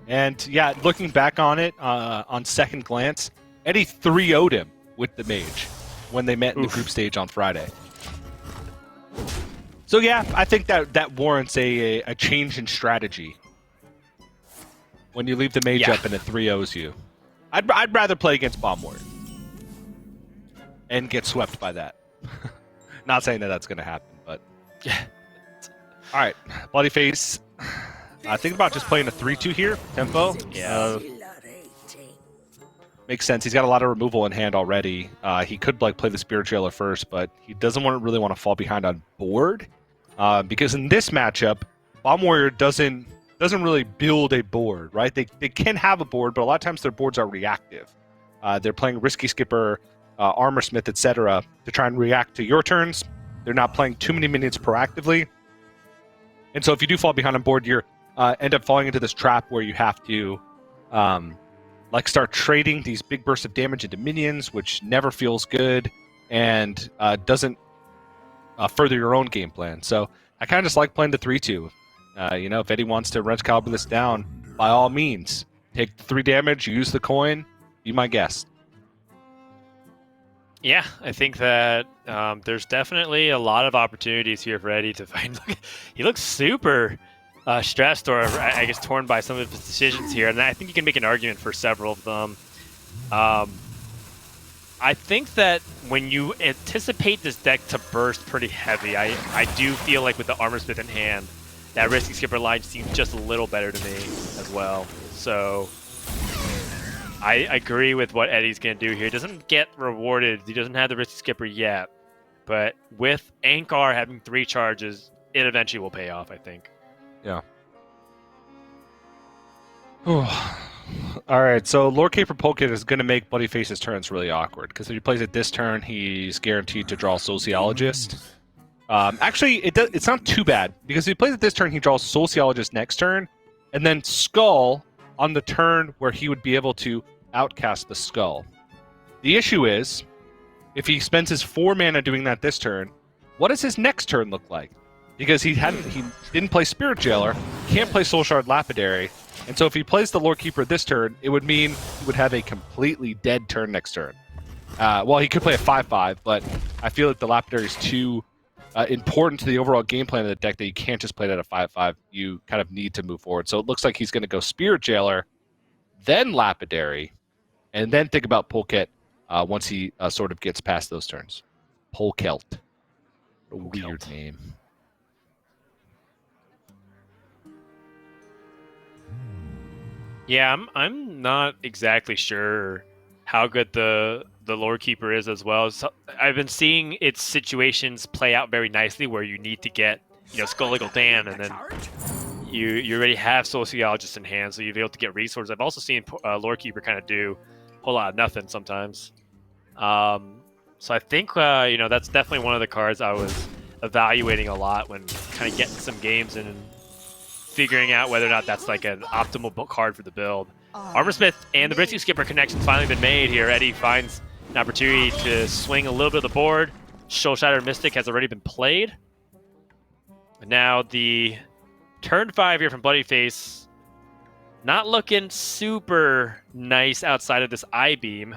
And yeah, looking back on it, on second glance, Eddie 3-0'd him with the Mage when they met in the group stage on Friday. So yeah, I think that warrants a change in strategy. When you leave the Mage up and it 3-0s you. I'd rather play against Bomb Warrior and get swept by that. Not saying that that's going to happen, but... All right, Bloodyface... think about just playing a 3-2 here, tempo. Yeah. Makes sense. He's got a lot of removal in hand already. He could play the Spirit Jailer first, but he doesn't really want to fall behind on board. Because in this matchup, Bomb Warrior doesn't really build a board, right? They can have a board, but a lot of times their boards are reactive. They're playing Risky Skipper, Armor Smith, etc. to try and react to your turns. They're not playing too many minions proactively. And so if you do fall behind on board, you're end up falling into this trap where you have to start trading these big bursts of damage into minions, which never feels good and doesn't further your own game plan. So I kind of just like playing the 3-2. If Eddie wants to wrench caliber this down, by all means, take the 3 damage, use the coin, be my guest. Yeah, I think that there's definitely a lot of opportunities here for Eddie to find. He looks super stressed, or I guess torn by some of his decisions here, and I think you can make an argument for several of them. I think that when you anticipate this deck to burst pretty heavy, I do feel like with the Armor Smith in hand, that Risky Skipper line seems just a little better to me as well. So I agree with what Eddie's going to do here. He doesn't get rewarded. He doesn't have the Risky Skipper yet. But with Ankar having 3 charges, it eventually will pay off, I think. Yeah. All right, so Lord Caper Polkit is going to make Bloodyface's turns really awkward, because if he plays it this turn, he's guaranteed to draw Sociologist. Actually, it's not too bad, because if he plays it this turn, he draws Sociologist next turn, and then Skull on the turn where he would be able to outcast the Skull. The issue is, if he spends his 4 mana doing that this turn, what does his next turn look like? Because he didn't play Spirit Jailer, can't play Soul Shard Lapidary, and so if he plays the Lord Keeper this turn, it would mean he would have a completely dead turn next turn. Well, he could play a 5/5, but I feel like the Lapidary is too important to the overall game plan of the deck that you can't just play it at a 5/5. You kind of need to move forward. So it looks like he's going to go Spirit Jailer, then Lapidary, and then think about Polket once he sort of gets past those turns. Polkelt. A weird name. Yeah, I'm not exactly sure how good the Lore Keeper is as well. So I've been seeing its situations play out very nicely where you need to get, Skull Eagle Dan, and then you already have Sociologist in hand, so you'll be able to get resources. I've also seen Lore Keeper kind of do a whole lot of nothing sometimes. So I think, that's definitely one of the cards I was evaluating a lot when kind of getting some games and figuring out whether or not that's like an optimal card for the build. Armorsmith and the Britzing Skipper connection's finally been made here. Eddie finds an opportunity to swing a little bit of the board. Soul Shattered Mystic has already been played. And now the turn 5 here from Bloodyface, not looking super nice outside of this I-Beam.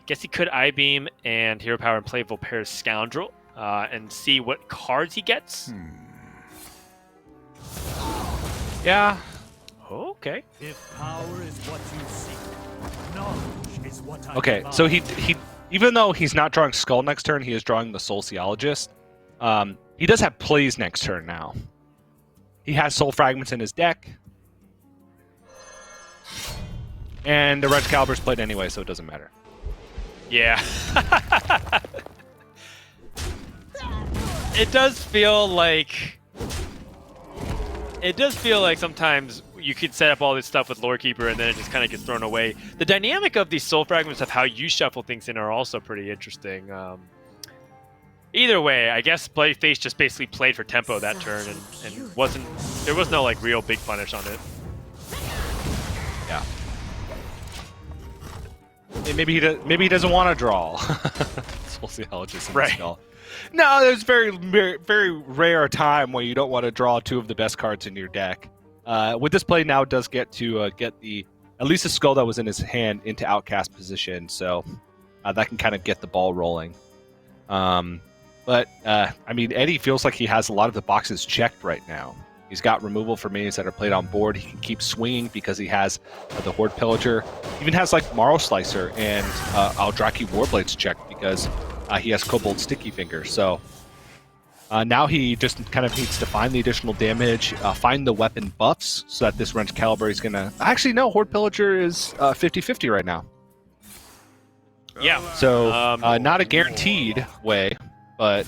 Guess he could I-Beam and Hero Power and play Volpera's Scoundrel and see what cards he gets. Yeah. Okay. If power is what you seek, knowledge is what I Okay, divide. so he even though he's not drawing Skull next turn, he is drawing the Sociologist. He does have plays next turn now. He has Soul Fragments in his deck. And the Red Caliber's played anyway, so it doesn't matter. Yeah. It does feel like sometimes you could set up all this stuff with Lore Keeper and then it just kind of gets thrown away. The dynamic of these Soul Fragments of how you shuffle things in are also pretty interesting. Either way, I guess Bloodyface just basically played for tempo that turn and there was no like real big punish on it. Yeah. Maybe he doesn't want to draw. Sociologist in the skull. No, there's very, very, very rare time where you don't want to draw 2 of the best cards in your deck. With this play now, does get to get at least the skull that was in his hand into outcast position, so that can kind of get the ball rolling. But Eddie feels like he has a lot of the boxes checked right now. He's got removal for minis that are played on board. He can keep swinging because he has the Horde Pillager. Even has like Marrow Slicer and Aldraki Warblades checked because he has Kobold Sticky Fingers. So now he just kind of needs to find the additional damage, find the weapon buffs so that this Wrench Caliber is going to... Actually, no, Horde Pillager is 50-50 right now. Yeah. So not a guaranteed way, but...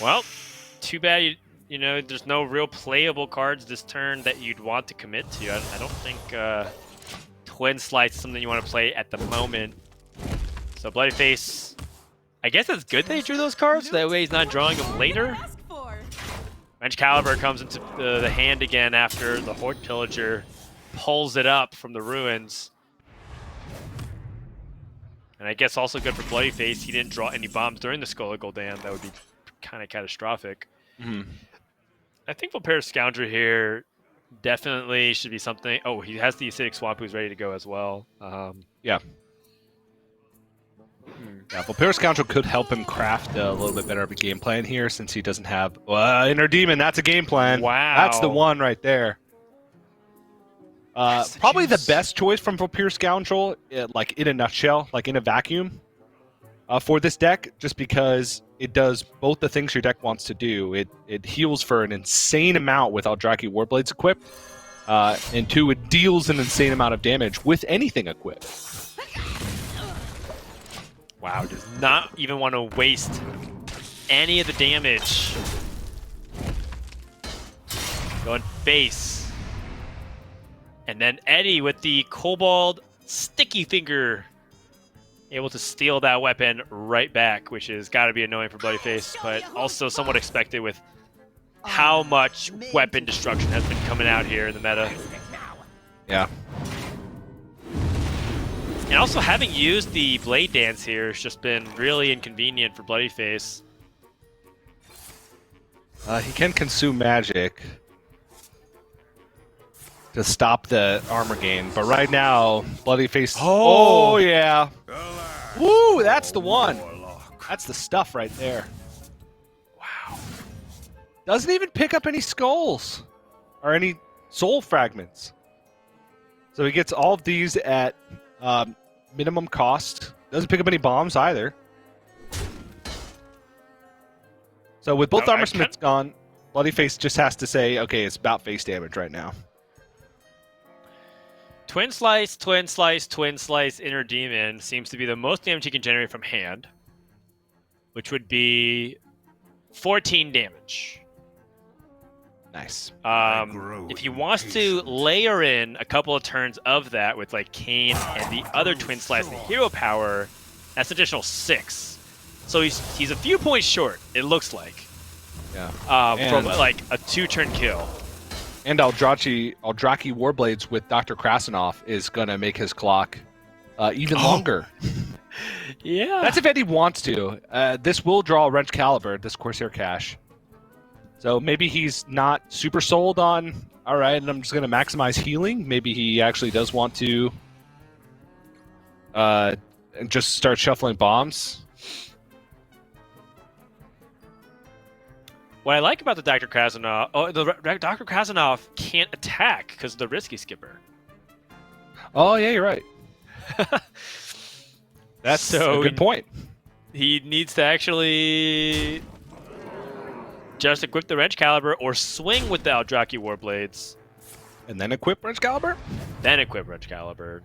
Well, too bad there's no real playable cards this turn that you'd want to commit to. I don't think Twin Slice is something you want to play at the moment. So Bloodyface, I guess it's good that he drew those cards. So that way he's not drawing them later. Wrench Caliber comes into the hand again after the Horde Pillager pulls it up from the ruins. And I guess also good for Bloodyface. He didn't draw any bombs during the Skull Eagle Dam. That would be kind of catastrophic. I think Volpera's Scoundrel here definitely should be something. Oh, he has the Acidic Swamp who's ready to go as well. Yeah. Yeah, Volpera's Scoundrel could help him craft a little bit better of a game plan here since he doesn't have Inner Demon. That's a game plan. Wow. That's the one right there. Probably the best choice from Volpera's Scoundrel, like in a nutshell, like in a vacuum, for this deck, just because it does both the things your deck wants to do. It heals for an insane amount with Aldraki Warblades equipped, and 2, it deals an insane amount of damage with anything equipped. Wow, does not even want to waste any of the damage. Going face. And then Eddie with the Kobold Sticky Finger. Able to steal that weapon right back, which has got to be annoying for Bloodyface, but also somewhat expected with how much weapon destruction has been coming out here in the meta. Yeah. And also having used the Blade Dance here has just been really inconvenient for Bloodyface. He can consume magic. to stop the armor gain. But right now, Bloody Face. Oh. Oh yeah. Woo! That's the one. That's the stuff right there. Wow. Doesn't even pick up any skulls or any soul fragments. So he gets all of these at minimum cost. Doesn't pick up any bombs either. So with both armor smiths gone, Bloody Face just has to say, okay, it's about face damage right now. Twin Slice, Twin Slice, Twin Slice, Inner Demon seems to be the most damage he can generate from hand, which would be 14 damage. Nice. If he wants to layer in a couple of turns of that with like Kane and the other Twin Slice and Hero Power, that's an additional 6. So he's a few points short, it looks like. Yeah. From like a 2-turn kill. And Aldraki Warblades with Dr. Krasinov is going to make his clock even longer. Yeah. That's if Eddie wants to. This will draw a Wrench Caliber, this Corsair Cache. So maybe he's not super sold on, all right, and I'm just going to maximize healing. Maybe he actually does want to just start shuffling bombs. What I like about the Dr. Krasinov, Dr. Krasinov can't attack because of the Risky Skipper. Oh, yeah, you're right. That's a good point. He needs to actually just equip the Wrench Caliber or swing with the Aldraki Warblades. And then equip Wrench Caliber? Then equip Wrench Caliber.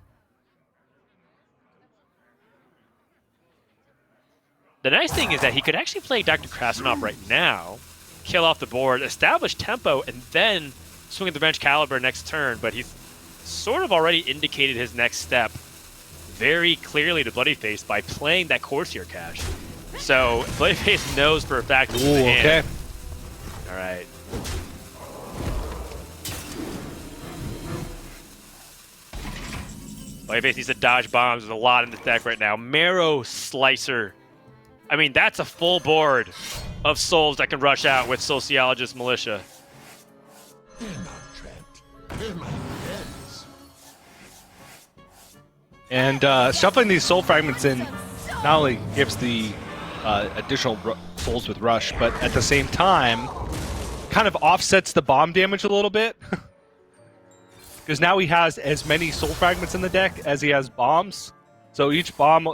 The nice thing is that he could actually play Dr. Krasinov right now, kill off the board, establish tempo, and then swing at the Wrench Caliber next turn, but he's sort of already indicated his next step very clearly to Bloody Face by playing that Corsair Cache. So Bloody Face knows for a fact this is the hand. Okay. All right. Bloody Face needs to dodge bombs. There's a lot in this deck right now. Marrow Slicer. I mean, that's a full board of souls that can rush out with Sociologist Militia. And shuffling these soul fragments in not only gives the additional souls with rush, but at the same time kind of offsets the bomb damage a little bit. Because now he has as many soul fragments in the deck as he has bombs. So each bomb,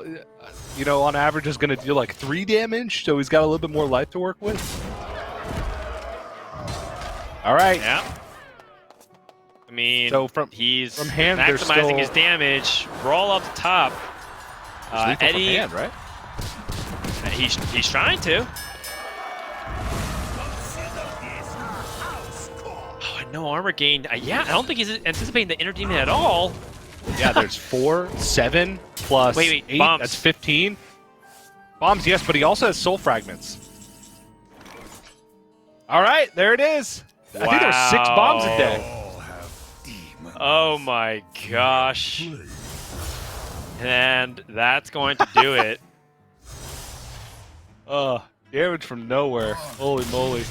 you know, on average is going to deal like 3 damage. So he's got a little bit more life to work with. All right. Yeah. I mean, so he's from hand, maximizing his damage. Brawl up the top. Eddie, from hand, right? He's trying to. Oh, and no armor gain. Yeah, I don't think he's anticipating the Inner Demon at all. Yeah, there's 4, 7 plus 8. Bombs. That's 15. Bombs, yes, but he also has soul fragments. All right, there it is. Wow. I think there's 6 bombs a day. Oh my gosh. And that's going to do it. Damage from nowhere. Holy moly.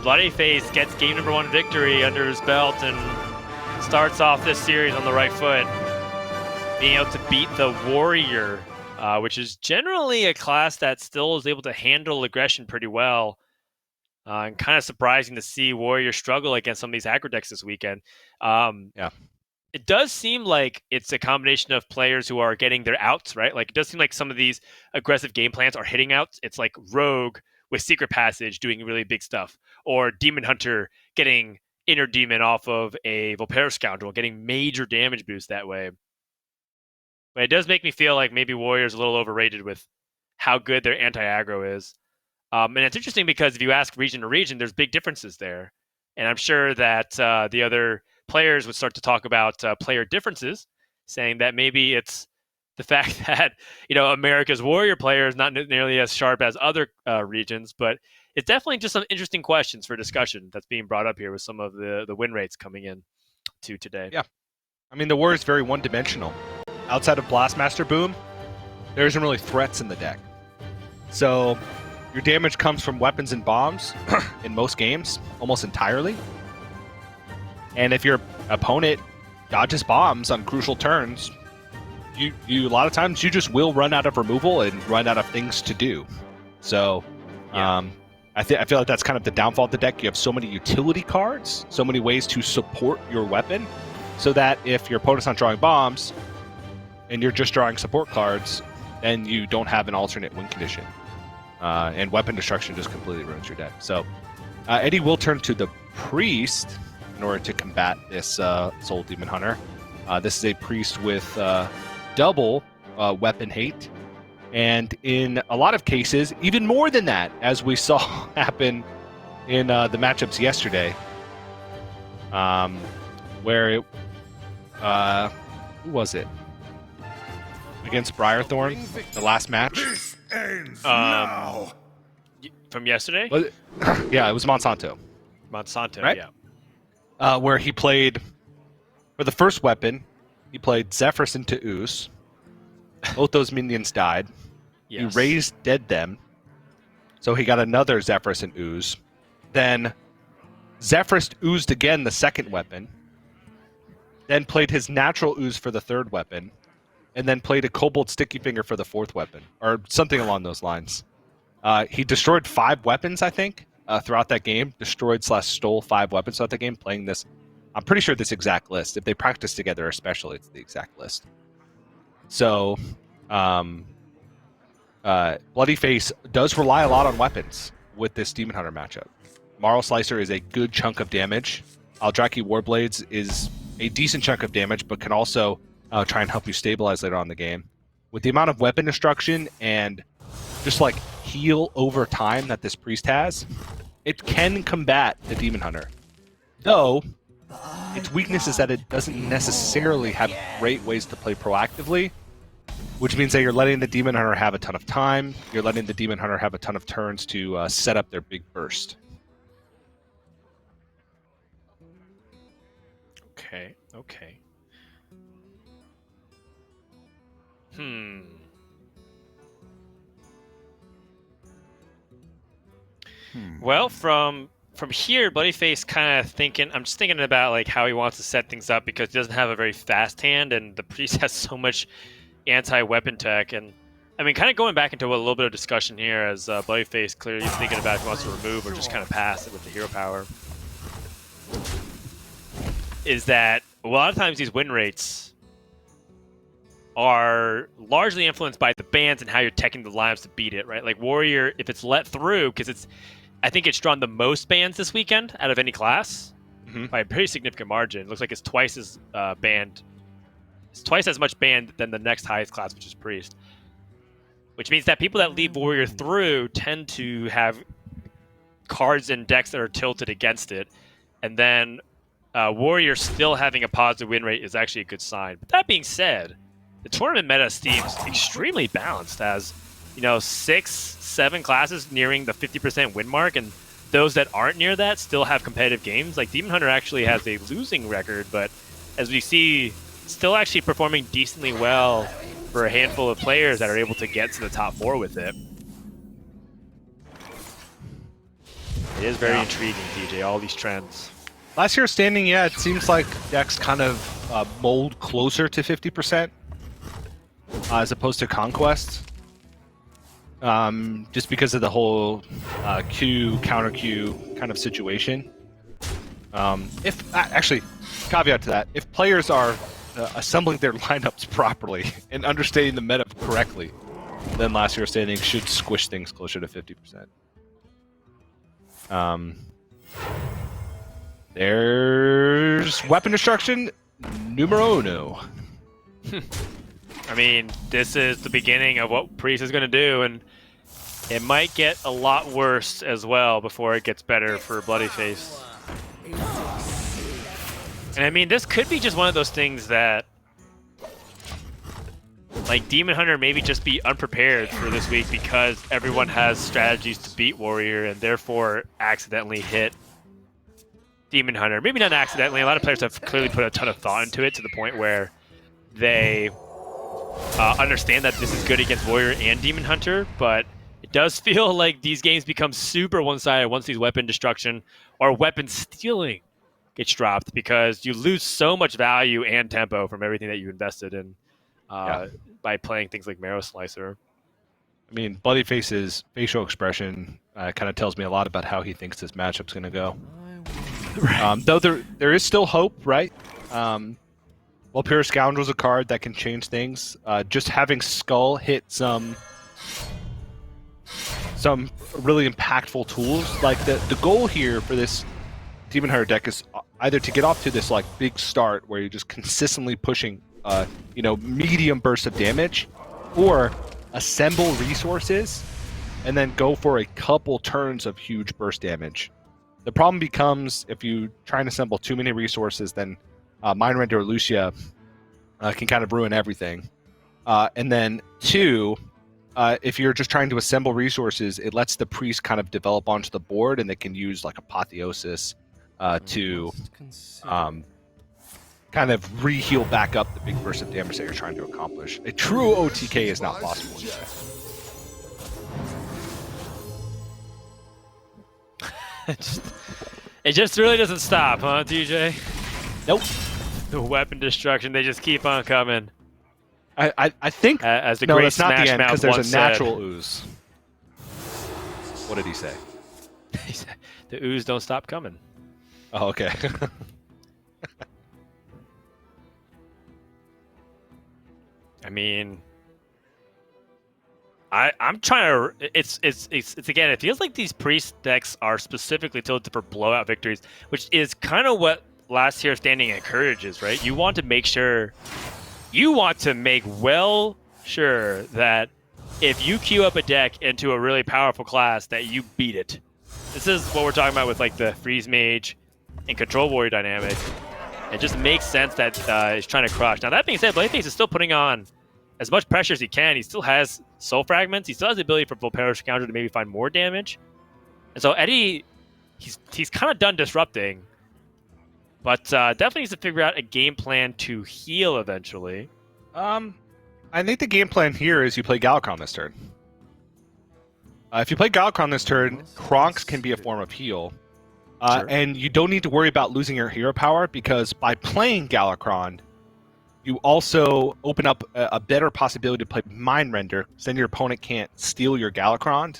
Bloody Face gets game number 1 victory under his belt and starts off this series on the right foot. Being able to beat the Warrior, which is generally a class that still is able to handle aggression pretty well. And kind of surprising to see Warrior struggle against some of these aggro decks this weekend. Yeah. It does seem like it's a combination of players who are getting their outs, right? Like, it does seem like some of these aggressive game plans are hitting outs. It's like Rogue with Secret Passage doing really big stuff, or Demon Hunter getting Inner Demon off of a Volpera Scoundrel, getting major damage boost that way. But it does make me feel like maybe Warrior's a little overrated with how good their anti-aggro is. And it's interesting because if you ask region to region, there's big differences there. And I'm sure that the other players would start to talk about player differences, saying that maybe it's the fact that, you know, America's Warrior player is not nearly as sharp as other regions. But it's definitely just some interesting questions for discussion that's being brought up here with some of the win rates coming in to today. Yeah. I mean, the Warrior is very one-dimensional. Outside of Blastmaster Boom, there isn't really threats in the deck. So your damage comes from weapons and bombs in most games, almost entirely. And if your opponent dodges bombs on crucial turns, you a lot of times you just will run out of removal and run out of things to do. So, I feel like that's kind of the downfall of the deck. You have so many utility cards, so many ways to support your weapon, so that if your opponent's not drawing bombs and you're just drawing support cards, then you don't have an alternate win condition. And weapon destruction just completely ruins your deck. So Eddie will turn to the Priest in order to combat this Soul Demon Hunter. This is a Priest with double weapon hate. And in a lot of cases, even more than that, as we saw happen in the matchups yesterday, where it, who was it? Against Briarthorn, the last match. From yesterday? Yeah, it was Monsanto. Monsanto, right? yeah. Where he played, for the first weapon, he played Zephyrus into Ooze. Both those minions died. Yes. He raised dead them. So he got another Zephyrus and Ooze. Then Zephyrus oozed again the second weapon. Then played his natural ooze for the third weapon. And then played a Kobold Sticky Finger for the fourth weapon. Or something along those lines. He destroyed 5 weapons, I think, throughout that game. Destroyed/stole 5 weapons throughout the game, playing this. I'm pretty sure this exact list. If they practice together especially, it's the exact list. So, Bloody Face does rely a lot on weapons with this Demon Hunter matchup. Marl Slicer is a good chunk of damage. Aldraki Warblades is a decent chunk of damage, but can also try and help you stabilize later on in the game. With the amount of weapon destruction and just like heal over time that this Priest has, it can combat the Demon Hunter. Though, its weakness is that it doesn't necessarily have great ways to play proactively, which means that you're letting the Demon Hunter have a ton of time, you're letting the Demon Hunter have a ton of turns to set up their big burst. Okay. Well, from here, Bloodyface kind of thinking. I'm just thinking about like how he wants to set things up because he doesn't have a very fast hand, and the Priest has so much anti-weapon tech. And I mean, kind of going back into a little bit of discussion here, as Bloodyface clearly thinking about if he wants to remove or just kind of pass it with the hero power. Is that a lot of times these win rates are largely influenced by the bans and how you're teching the lineups to beat it, right? Like Warrior, if it's let through, because I think it's drawn the most bans this weekend out of any class by a pretty significant margin. It looks like it's twice as banned. It's twice as much banned than the next highest class, which is Priest. Which means that people that leave Warrior through tend to have cards and decks that are tilted against it. And then Warrior still having a positive win rate is actually a good sign. But that being said, the tournament meta seems extremely balanced, as 6-7 classes nearing the 50% win mark, and those that aren't near that still have competitive games. Like Demon Hunter actually has a losing record, but as we see, still actually performing decently well for a handful of players that are able to get to the top 4 with it. It is very intriguing, DJ, all these trends. Last year's standing, it seems like decks kind of mold closer to 50%. As opposed to Conquest. Just because of the whole Q, counter Q kind of situation. Actually, caveat to that, if players are assembling their lineups properly and understanding the meta correctly, then last year's standing should squish things closer to 50%. There's weapon destruction numero uno. I mean, this is the beginning of what Priest is going to do, and it might get a lot worse as well before it gets better for Bloodyface. And I mean, this could be just one of those things that, like, Demon Hunter maybe just be unprepared for this week because everyone has strategies to beat Warrior and therefore accidentally hit Demon Hunter. Maybe not accidentally. A lot of players have clearly put a ton of thought into it to the point where they understand that this is good against Warrior and Demon Hunter, but It does feel like these games become super one-sided once these weapon destruction or weapon stealing gets dropped, because you lose so much value and tempo from everything that you invested in by playing things like Marrow Slicer. I mean, Bloodyface's facial expression kind of tells me a lot about how he thinks this matchup's going to go. Though there is still hope, right? Well, Pure Scoundrel's a card that can change things. Just having Skull hit some really impactful tools. Like the goal here for this Demon Hunter deck is either to get off to this like big start where you're just consistently pushing medium bursts of damage, or assemble resources and then go for a couple turns of huge burst damage. The problem becomes if you try and assemble too many resources, then Mind Render or Lucia can kind of ruin everything. And then two, if you're just trying to assemble resources, it lets the priest kind of develop onto the board, and they can use like Apotheosis to kind of re-heal back up the big burst of damage that you're trying to accomplish. A true OTK is not possible. It just really doesn't stop, huh, DJ? Nope. The weapon destruction, they just keep on coming. I think as the no, great that's not Smash the end, Mouth because there's once a natural said. ooze. What did he say? He said, the ooze don't stop coming. Oh, okay. I mean, I'm trying to. It's again. It feels like these priest decks are specifically tilted for blowout victories, which is kind of what Last Hero Standing encourages, right? You want to make sure, sure that if you queue up a deck into a really powerful class, that you beat it. This is what we're talking about with like the Freeze Mage and Control Warrior dynamic. It just makes sense that he's trying to crush. Now that being said, Blade is still putting on as much pressure as he can. He still has Soul Fragments. He still has the ability for Volpero Scoundrel to maybe find more damage. And so Eddie, he's kind of done disrupting, but definitely needs to figure out a game plan to heal eventually. I think the game plan here is you play Galakron this turn. If you play Galakron this turn, Kronks can be a form of heal. Sure. And you don't need to worry about losing your hero power, because by playing Galakron, you also open up a better possibility to play Mind Render, because then your opponent can't steal your Galakron.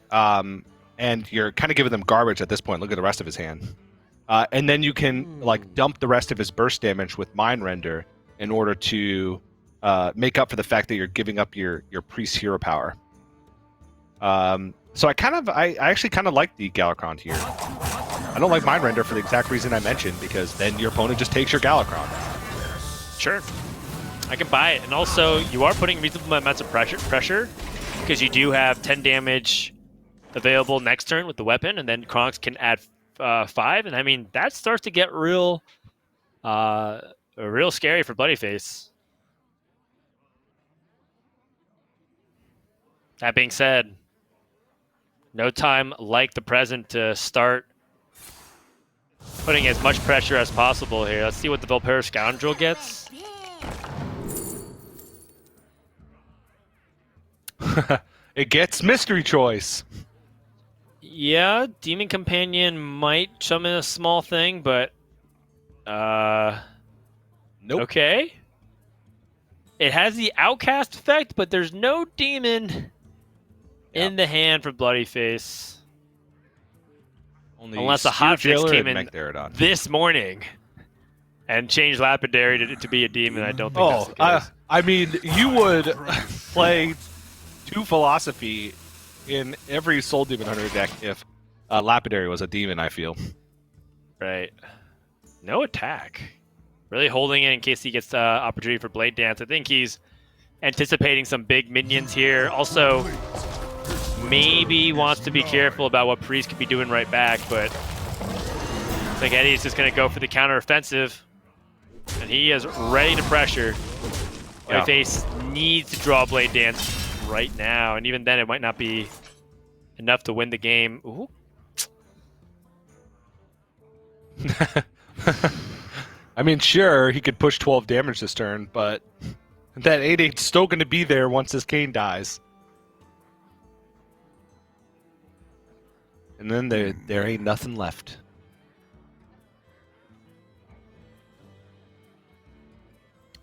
And you're kind of giving them garbage at this point. Look at the rest of his hand. And then you can like dump the rest of his burst damage with Mind Render in order to make up for the fact that you're giving up your priest hero power. So I actually kind of like the Galakron here. I don't like Mind Render for the exact reason I mentioned, because then your opponent just takes your Galakron. Sure, I can buy it. And also, you are putting reasonable amounts of pressure because you do have 10 damage available next turn with the weapon, and then Kronks can add 5. And I mean, that starts to get real scary for Bloodyface. That being said, no time like the present to start putting as much pressure as possible here. Let's see what the Volpero Scoundrel gets. It gets Mystery Choice. Yeah, Demon Companion might chum in a small thing, but nope. Okay. It has the Outcast effect, but there's no demon in the hand for Bloodyface. Only unless a hotfix came in Magnerodon. this morning and changed Lapidary to be a demon. I don't think that's the case. I mean, you would play 2 Philosophy in every Soul Demon Hunter deck if Lapidary was a demon, I feel. Right. No attack. Really holding it in case he gets opportunity for Blade Dance. I think he's anticipating some big minions here. Also, maybe wants to be careful about what Priest could be doing right back, but I think Eddie's just going to go for the counter-offensive. And he is ready to pressure. Face needs to draw Blade Dance right now, and even then it might not be enough to win the game. Ooh. I mean, sure, he could push 12 damage this turn, but that 8/8's still going to be there once his Cane dies. And then there ain't nothing left.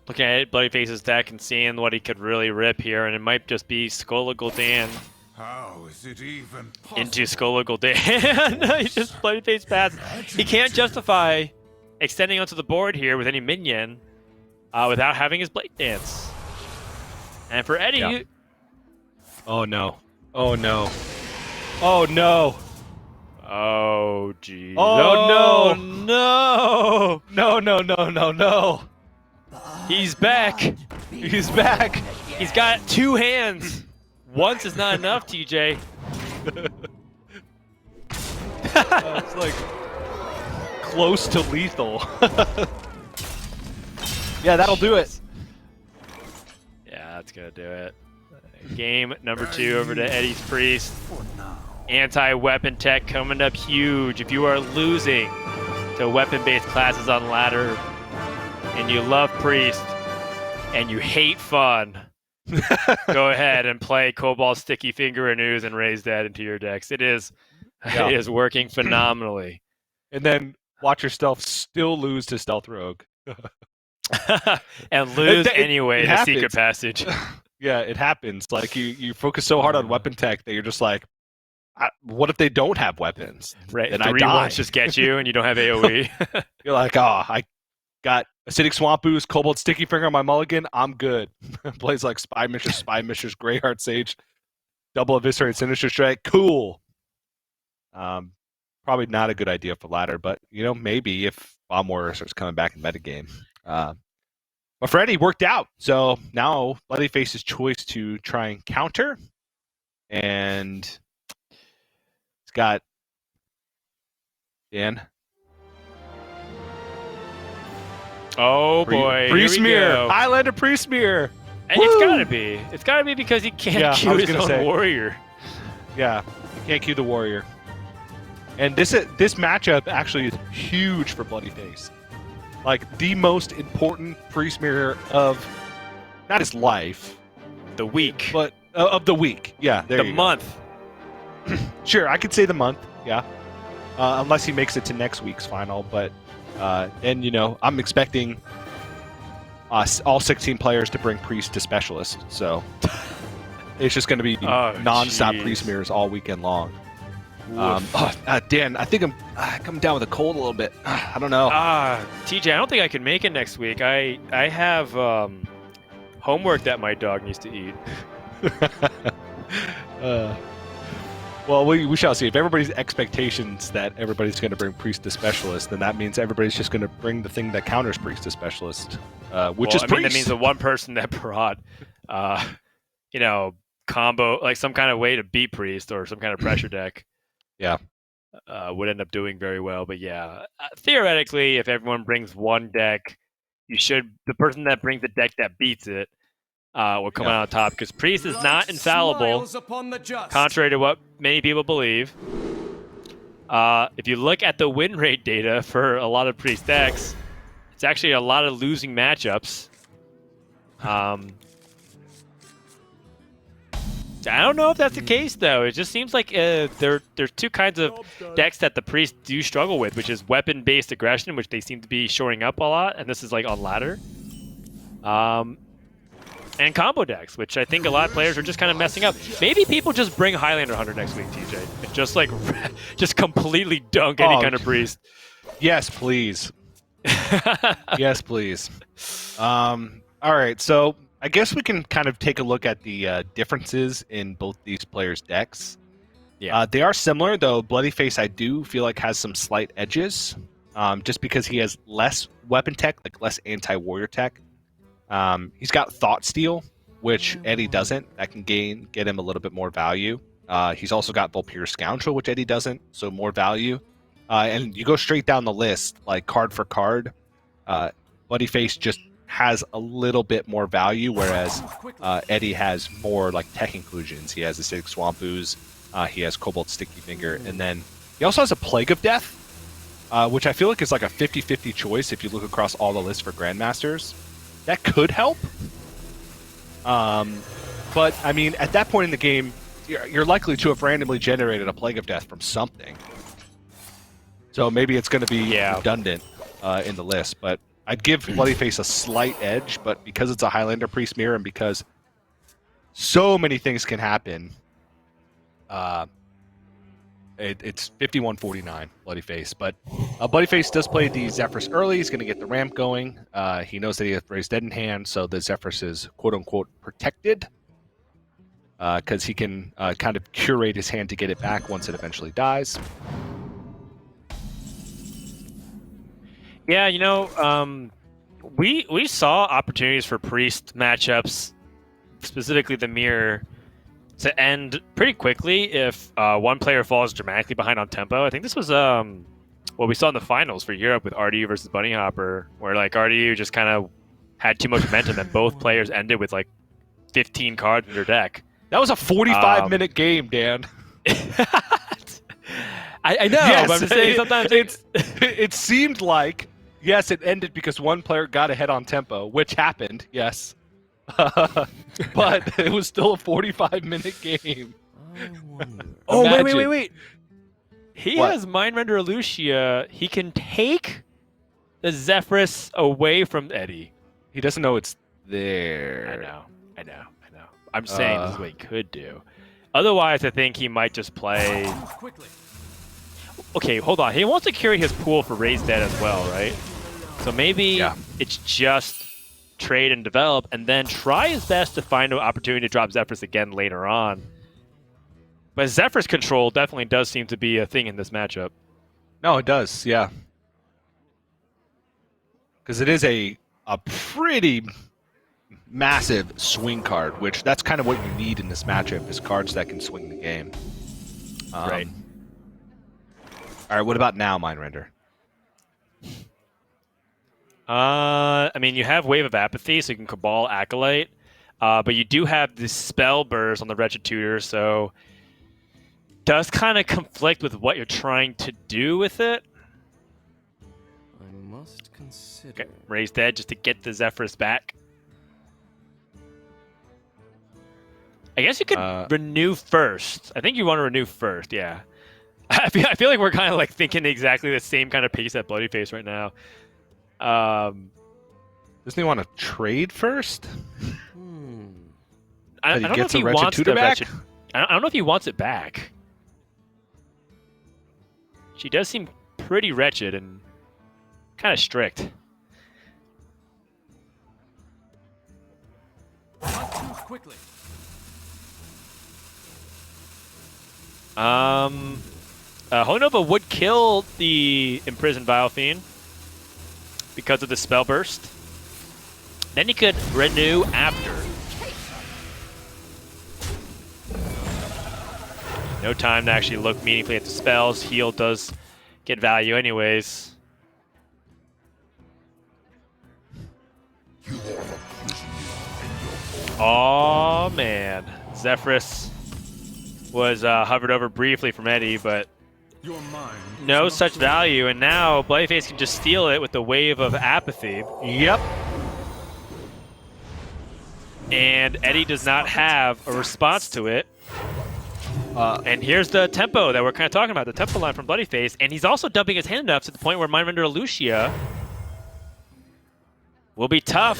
Looking at Bloodyface's deck and seeing what he could really rip here, and it might just be Skola Gul'dan. How is it even possible? Into Skola Gul'dan. He just Bloodyface pass. He can't justify extending onto the board here with any minion without having his Blade Dance. And for Eddie... Yeah. Oh no. Oh no. Oh no. Oh, geez. Oh, no. No. He's back. He's back. He's got 2 hands. Once is not enough, TJ. It's like close to lethal. Yeah, that'll do it. Yeah, that's going to do it. Game number 2 over to Eddie's Priest. Anti-weapon tech coming up huge. If you are losing to weapon-based classes on ladder and you love Priest and you hate fun, go ahead and play Cobalt Sticky Finger and Ooze and raise that into your decks. It is working phenomenally. And then watch yourself still lose to Stealth Rogue. And lose anyway in the secret passage. Yeah, it happens. Like you focus so hard on weapon tech that you're just like, what if they don't have weapons? Right, and 3 ones just get you and you don't have AoE. You're like, I got Acidic Swamp Ooze, Cobalt Sticky Finger on my mulligan, I'm good. Plays like Spy Mistress, Greyheart Sage, double Eviscerate, Sinister Strike, cool. Probably not a good idea for ladder, but maybe if Bomb Warrior starts coming back in metagame. But Freddy worked out, so now Bloodyface's choice to try and counter, and he's got Dan. Oh boy, Priestmere, Highlander Priestmere, and it's gotta be because he can't queue his own warrior. Yeah, he can't queue the warrior, and this matchup actually is huge for Bloodyface. Like the most important Priestmere of not his life, the week, but of the week. Yeah, the month. Sure, I could say the month. Yeah, unless he makes it to next week's final. But and I'm expecting all 16 players to bring Priest to Specialist. So it's just going to be non-stop Priestmeres all weekend long. Dan, I think I'm coming down with a cold a little bit. I don't know. TJ, I don't think I can make it next week. I have homework that my dog needs to eat. Well, we shall see. If everybody's expectations that everybody's going to bring Priest to Specialist, then that means everybody's just going to bring the thing that counters Priest to Specialist, which is Priest. That means the one person that brought, combo, like some kind of way to beat Priest or some kind of pressure deck. Yeah. Would end up doing very well. But yeah, theoretically, if everyone brings one deck, the person that brings the deck that beats it will come out on top, because Priest is not infallible, contrary to what many people believe. If you look at the win rate data for a lot of Priest decks, it's actually a lot of losing matchups. I don't know if that's the case, though. It just seems like there's 2 kinds of decks that the Priests do struggle with, which is weapon-based aggression, which they seem to be shoring up a lot, and this is like on ladder. And combo decks, which I think a lot of players are just kind of messing up. Maybe people just bring Highlander Hunter next week, TJ, and just completely dunk any kind of Priest. Yes, please. Yes, please. All right, so I guess we can kind of take a look at the differences in both these players' decks. Yeah, they are similar, though Bloodyface I do feel like has some slight edges, just because he has less weapon tech, like less anti-warrior tech. He's got Thought Steal, which Eddie doesn't. That can get him a little bit more value. He's also got Vulpure Scoundrel, which Eddie doesn't, so more value. And you go straight down the list, like card for card. Bloodyface just has a little bit more value, whereas Eddie has more like tech inclusions. He has Acidic Swamp Ooze, he has Cobalt Sticky Finger, and then he also has a Plague of Death, which I feel like is like a 50-50 choice if you look across all the lists for Grandmasters. That could help. But, I mean, at that point in the game, you're likely to have randomly generated a Plague of Death from something. So maybe it's going to be redundant in the list, but I'd give Bloody Face a slight edge, but because it's a Highlander Priest mirror and because so many things can happen, it's 51-49 Bloody Face. But Bloody Face does play the Zephrys early. He's going to get the ramp going. He knows that he has Raised Dead in hand, so the Zephrys is quote-unquote protected because he can kind of curate his hand to get it back once it eventually dies. Yeah, we saw opportunities for Priest matchups, specifically the mirror, to end pretty quickly if one player falls dramatically behind on tempo. I think this was what we saw in the finals for Europe with RDU versus Bunny Hopper, where like RDU just kind of had too much momentum and both players ended with like 15 cards in their deck. That was a 45-minute game, Dan. I know, yes, but I'm just saying sometimes it seemed like, yes, it ended because one player got ahead on tempo, which happened, yes. But it was still a 45-minute game. Oh, wait. He has Mindrender Lucia. He can take the Zephrys away from Eddie. He doesn't know it's there. I know. I'm saying this is what he could do. Otherwise, I think he might just play... Okay, hold on. He wants to carry his pool for Raised Dead as well, right? So maybe it's just trade and develop, and then try his best to find an opportunity to drop Zephrys again later on. But Zephrys control definitely does seem to be a thing in this matchup. No, it does, yeah. Because it is a pretty massive swing card, which that's kind of what you need in this matchup, is cards that can swing the game. Right. All right, what about now, Mindrender? I mean, you have Wave of Apathy, so you can Cabal Acolyte, but you do have the Spell Burst on the Wretched Tutor, so does kind of conflict with what you're trying to do with it. I must consider. Okay, Raised Dead just to get the Zephrys back. I guess you could renew first. I think you want to renew first, yeah. I feel like we're kind of like thinking exactly the same kind of pace at Bloody Face right now. Doesn't he want to trade first? I don't know if he wants the Wretched. I don't know if he wants it back. She does seem pretty wretched and kind of strict. Quickly. Holy Nova would kill the imprisoned Vile Fiend because of the Spell Burst. Then he could renew after. No time to actually look meaningfully at the spells. Heal does get value anyways. Oh man, Zephrys was hovered over briefly from Eddie, but no such value, and now Bloody Face can just steal it with the Wave of Apathy. Yep. And Eddie does not have a response to it. And here's the tempo that we're kind of talking about, the tempo line from Bloody Face, and he's also dumping his hand enough to the point where Mindrender Lucia will be tough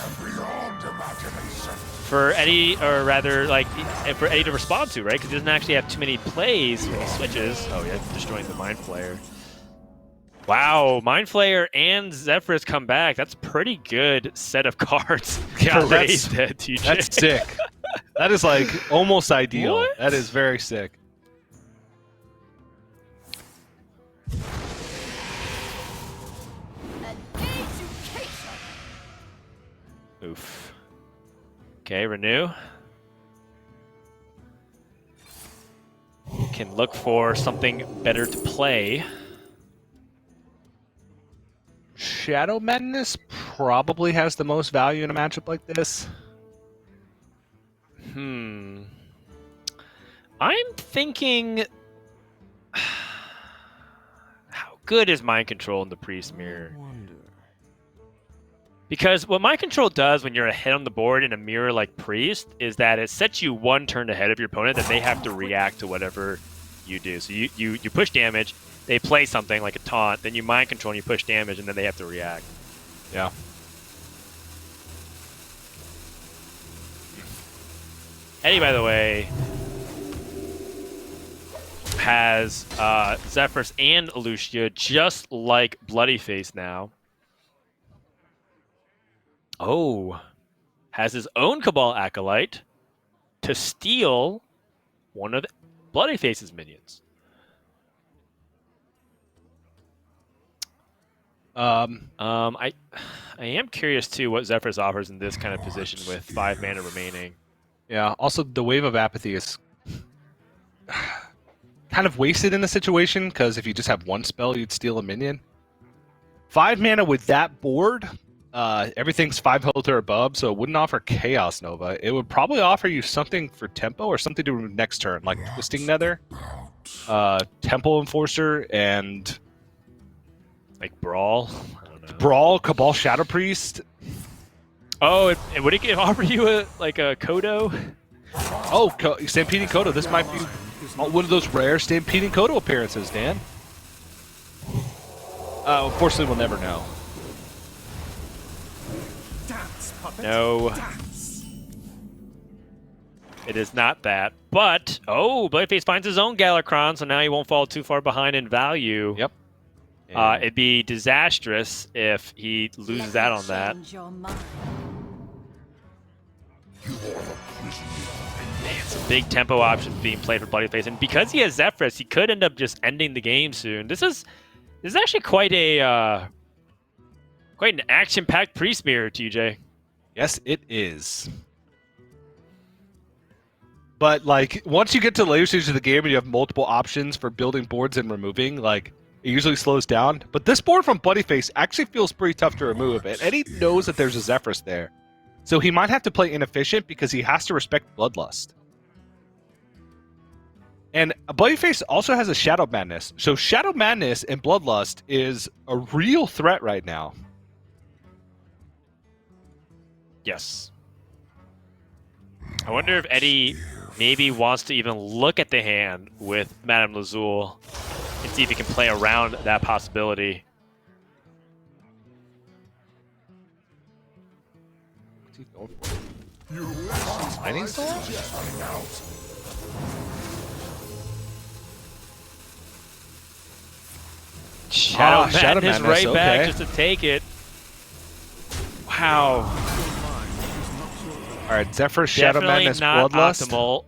for Eddie, or rather, like, for Eddie to respond to, right? Because he doesn't actually have too many plays when he switches. Oh, yeah, destroying the Mind Flayer. Wow, Mind Flayer and Zephrys come back. That's a pretty good set of cards for Raised Dead, TJ. That's sick. That is, like, almost ideal. What? That is very sick. Oof. Okay, renew. Can look for something better to play. Shadow Madness probably has the most value in a matchup like this. I'm thinking... How good is Mind Control in the Priest Mirror? Because what mind control does when you're ahead on the board in a mirror like Priest is that it sets you one turn ahead of your opponent, and they have to react to whatever you do. So you push damage, they play something like a taunt, then you mind control and you push damage, and then they have to react. Yeah. Eddie, by the way, has Zephyrus and Lucia just like Bloodyface now. Oh, has his own Cabal Acolyte to steal one of Bloodyface's minions. I am curious too what Zephyrus offers in this kind of position with 5 mana remaining. Yeah. Also, the Wave of Apathy is kind of wasted in the situation because if you just have one spell, you'd steal a minion. 5 mana with that board. Everything's 5 health or above, so it wouldn't offer Chaos Nova. It would probably offer you something for tempo or something to do next turn, like Twisting Nether, Temple Enforcer, and like Brawl. I don't know. Brawl, Cabal Shadow Priest. Oh, would it offer you a Kodo? Oh, Stampeding Kodo. This might be one of those rare Stampeding Kodo appearances, Dan. Unfortunately, we'll never know. No. It is not that. But, Bloodyface finds his own Galakron, so now he won't fall too far behind in value. Yep. It'd be disastrous if he loses out on that. It's a big tempo option being played for Bloodyface, and because he has Zephyrus, he could end up just ending the game soon. This is actually quite an action-packed pre-smear, TJ. Yes, it is. But like once you get to the later stages of the game and you have multiple options for building boards and removing, like it usually slows down. But this board from Bloodyface actually feels pretty tough to remove, and Eddie knows that there's a Zephyrus there. So he might have to play inefficient because he has to respect Bloodlust. And Bloodyface also has a Shadow Madness. So Shadow Madness and Bloodlust is a real threat right now. Yes. I wonder if Eddie maybe wants to even look at the hand with Madame Lazul and see if he can play around that possibility. What's he going for? Mining Soul? Shadow Madness right back just to take it. Wow. All right, Zephyrus, Shadow Madness, not Bloodlust. Optimal.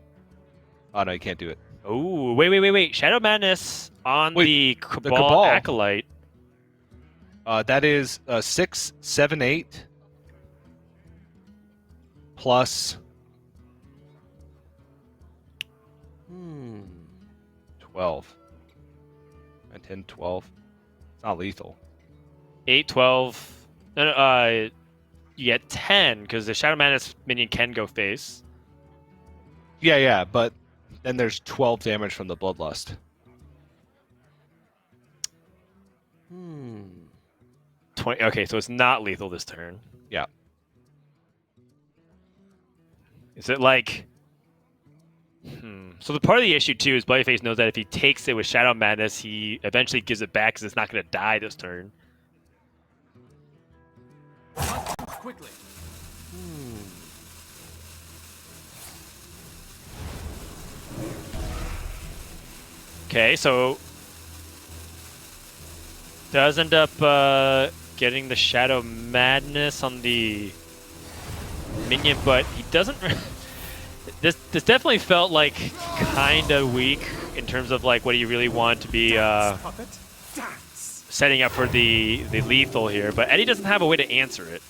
Oh no, you can't do it. Oh, wait. Shadow Madness on the Cabal Acolyte. That is 6, 7, 8 plus 12. 9, 10, 12. It's not lethal. 8, 12. No, you get 10 because the Shadow Madness minion can go face. Yeah, but then there's 12 damage from the Bloodlust. 20. Okay, so it's not lethal this turn. Yeah. Is it like... So the part of the issue, too, is Bloodyface knows that if he takes it with Shadow Madness, he eventually gives it back because it's not going to die this turn. Quickly. Okay, so does end up getting the Shadow Madness on the minion, but he doesn't. This definitely felt like kind of weak in terms of like what he really wanted to be setting up for the lethal here. But Eddie doesn't have a way to answer it.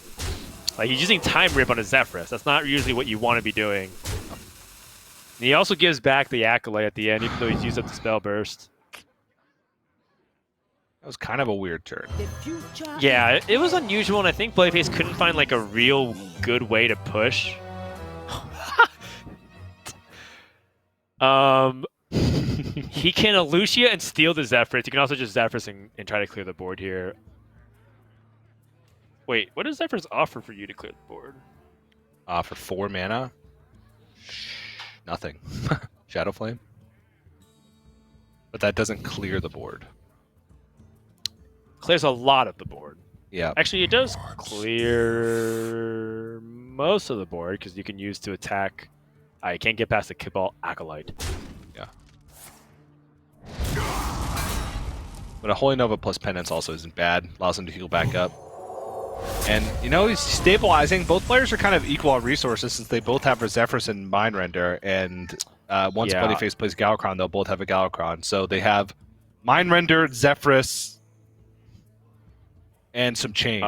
Like he's using Time Rip on his Zephyrus. That's not usually what you want to be doing. And he also gives back the Acolyte at the end, even though he's used up the Spell Burst. That was kind of a weird turn. Yeah, it was unusual, and I think Bloodyface couldn't find like a real good way to push. He can Lucia and steal the Zephyrus. You can also just Zephyrus and try to clear the board here. Wait, what does Zephyrus offer for you to clear the board? For 4 mana? Nothing. Shadow Flame. But that doesn't clear the board. Clears a lot of the board. Yeah. Actually, it does clear most of the board because you can use to attack. I can't get past the Cabal Acolyte. Yeah. But a Holy Nova plus Penance also isn't bad. Allows him to heal back up. And, you know, he's stabilizing. Both players are kind of equal on resources since they both have a Zephyrus and Mind Render. And once Bloodyface plays Galakron, they'll both have a Galakron. So they have Mind Render, Zephyrus, and some change.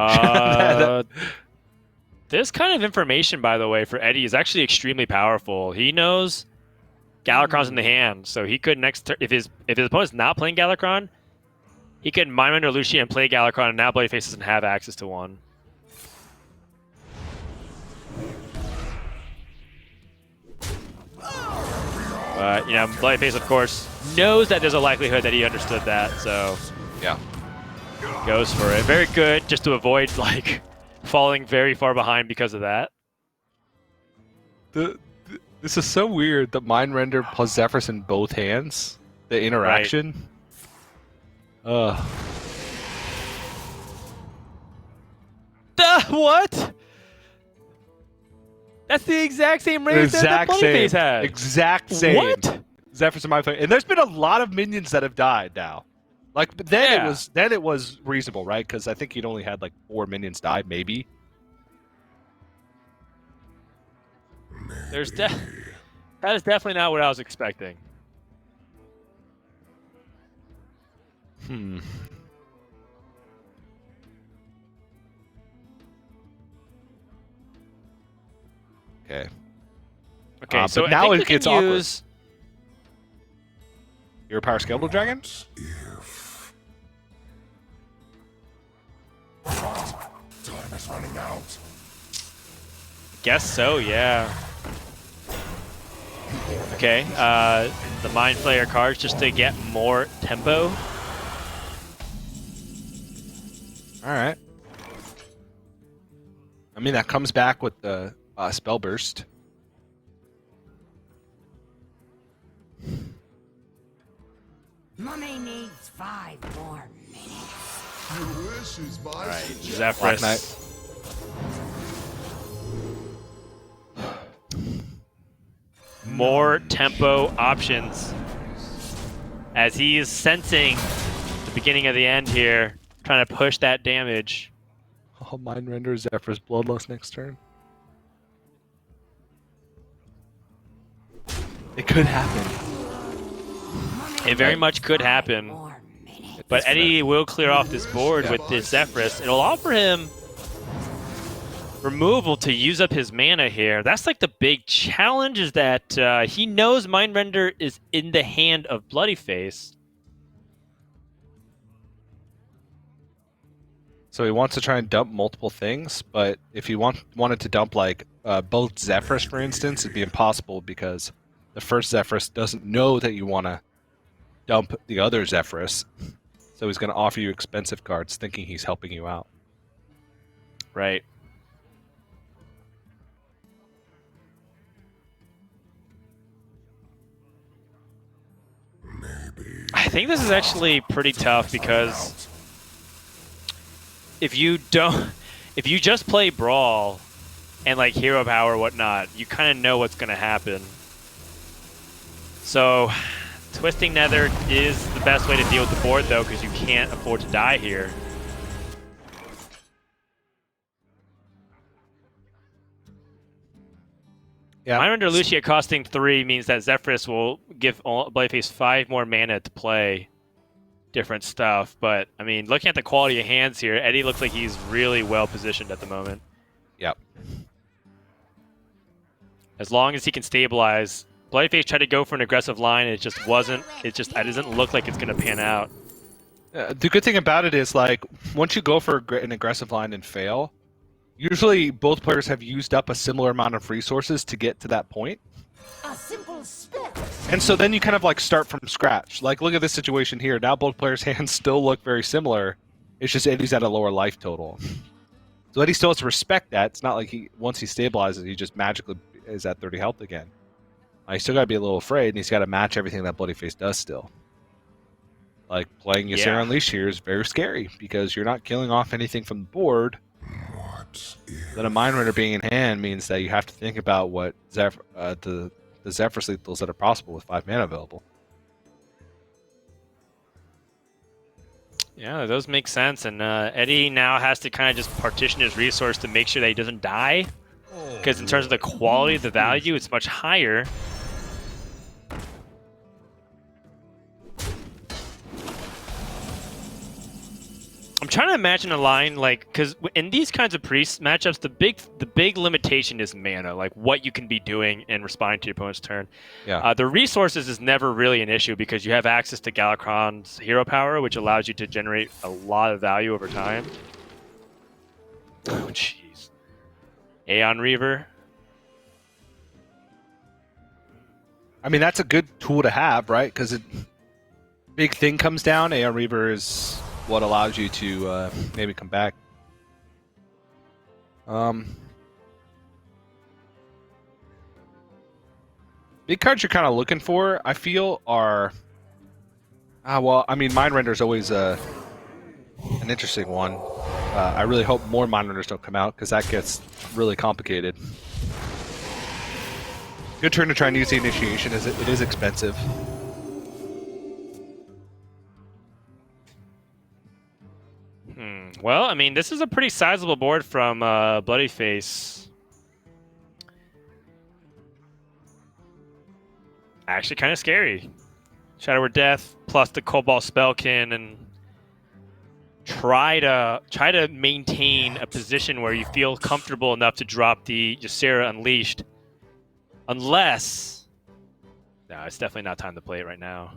This kind of information, by the way, for Eddie is actually extremely powerful. He knows Galakron's in the hand, so he could next turn, if his opponent's not playing Galakron, he could Mind Render Lucia and play Galakron, and now Bloodyface doesn't have access to one. But, you know, Bloodyface, of course, knows that there's a likelihood that he understood that, so... Yeah. Goes for it. Very good, just to avoid, like, falling very far behind because of that. This is so weird, the Mind Render plus Zephyrus in both hands. The interaction. Right. What? That's the exact same race that Bloodyface had. Exact same. What? Zephyrus and Mind Flayer. And there's been a lot of minions that have died now. Like, but then it was reasonable, right? Because I think he'd only had like 4 minions die, maybe. That is definitely not what I was expecting. Okay. Okay, so but now I think it gets awkward. You're a Power Skeletal Dragon? Time is running out. Guess so, yeah. Okay, the Mind Flayer cards just to get more tempo. Alright. I mean, that comes back with the Spell Burst. Mummy needs 5 more minutes. Your wish is my Alright, suggestion. Black Zephyrus. More tempo options. As he is sensing the beginning of the end here, trying to push that damage. Oh, Mind Render, Zephyrus, Bloodlust next turn. It could happen. It very much could happen. But Eddie will clear off this board with this Zephyrus. It'll offer him removal to use up his mana here. That's like the big challenge, is that he knows Mind Render is in the hand of Bloodyface. So he wants to try and dump multiple things, but if he wanted to dump like both Zephyrus, for instance, it'd be impossible because the first Zephyrus doesn't know that you want to dump the other Zephyrus. So he's going to offer you expensive cards thinking he's helping you out. Right. I think this is actually pretty tough because if you just play Brawl and like Hero Power or whatnot, you kind of know what's going to happen. So Twisting Nether is the best way to deal with the board, though, because you can't afford to die here. Yeah. Mind Render Lucia costing 3 means that Zephyrus will give Bloodyface 5 more mana to play different stuff. But, I mean, looking at the quality of hands here, Eddie looks like he's really well positioned at the moment. Yep. As long as he can stabilize. Bloodyface tried to go for an aggressive line, and it doesn't look like it's going to pan out. The good thing about it is, like, once you go for an aggressive line and fail, usually both players have used up a similar amount of resources to get to that point. A simple spell. And so then you kind of like start from scratch. Like, look at this situation here. Now both players' hands still look very similar. It's just Eddie's at a lower life total. So Eddie still has to respect that. It's not like once he stabilizes, he just magically is at 30 health again. He's still got to be a little afraid, and he's got to match everything that Bloodyface does still. Like, playing Ysera Unleashed here is very scary, because you're not killing off anything from the board. Then a Mind Render being in hand means that you have to think about what the Zephyrus lethals that are possible with 5 mana available. Yeah, those make sense, and Eddie now has to kind of just partition his resource to make sure that he doesn't die, because in terms of the quality of the value, it's much higher. I'm trying to imagine a line like, because in these kinds of priest matchups, the big limitation is mana, like what you can be doing in responding to your opponent's turn. Yeah. The resources is never really an issue because you have access to Galakron's hero power, which allows you to generate a lot of value over time. Oh, jeez. Aeon Reaver. I mean, that's a good tool to have, right? Because big thing comes down, Aeon Reaver is what allows you to maybe come back. Big cards you're kind of looking for, I feel, are... well, I mean, Mind Render is always an interesting one. I really hope more Mind Renders don't come out, because that gets really complicated. Good turn to try and use the initiation, as it is expensive. Well, I mean, this is a pretty sizable board from Bloodyface. Actually, kind of scary. Shadow Word Death plus the Cobalt Spellkin, and try to maintain a position where you feel comfortable enough to drop the Ysera Unleashed. Unless, no, it's definitely not time to play it right now.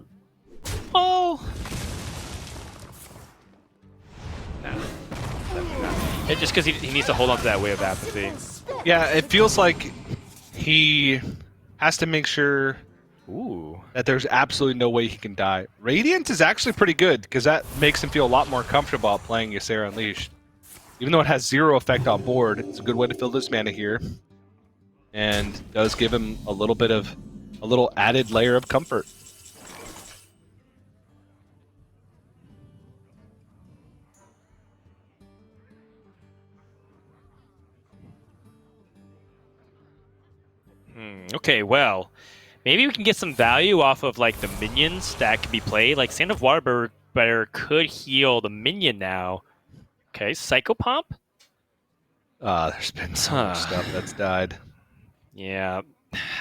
Oh. No, definitely not. It's just because he needs to hold on to that Wave of Apathy. Yeah, it feels like he has to make sure that there's absolutely no way he can die. Radiant is actually pretty good, because that makes him feel a lot more comfortable about playing Ysera Unleashed. Even though it has 0 effect on board, it's a good way to fill this mana here. And does give him a little added layer of comfort. Okay, well, maybe we can get some value off of like the minions that can be played. Like Sand of Waterbearer could heal the minion now. Okay, Psychopomp? There's been so much stuff that's died. Yeah.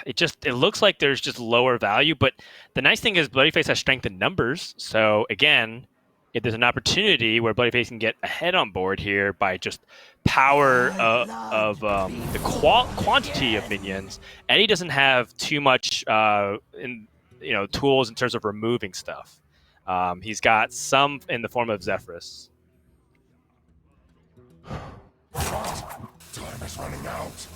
It looks like there's just lower value, but the nice thing is Bloodyface has strength in numbers. So again, if there's an opportunity where Bloodyface can get ahead on board here by just power of the quantity of minions, Eddie doesn't have too much tools in terms of removing stuff. He's got some in the form of Zephyrus. Time is running out.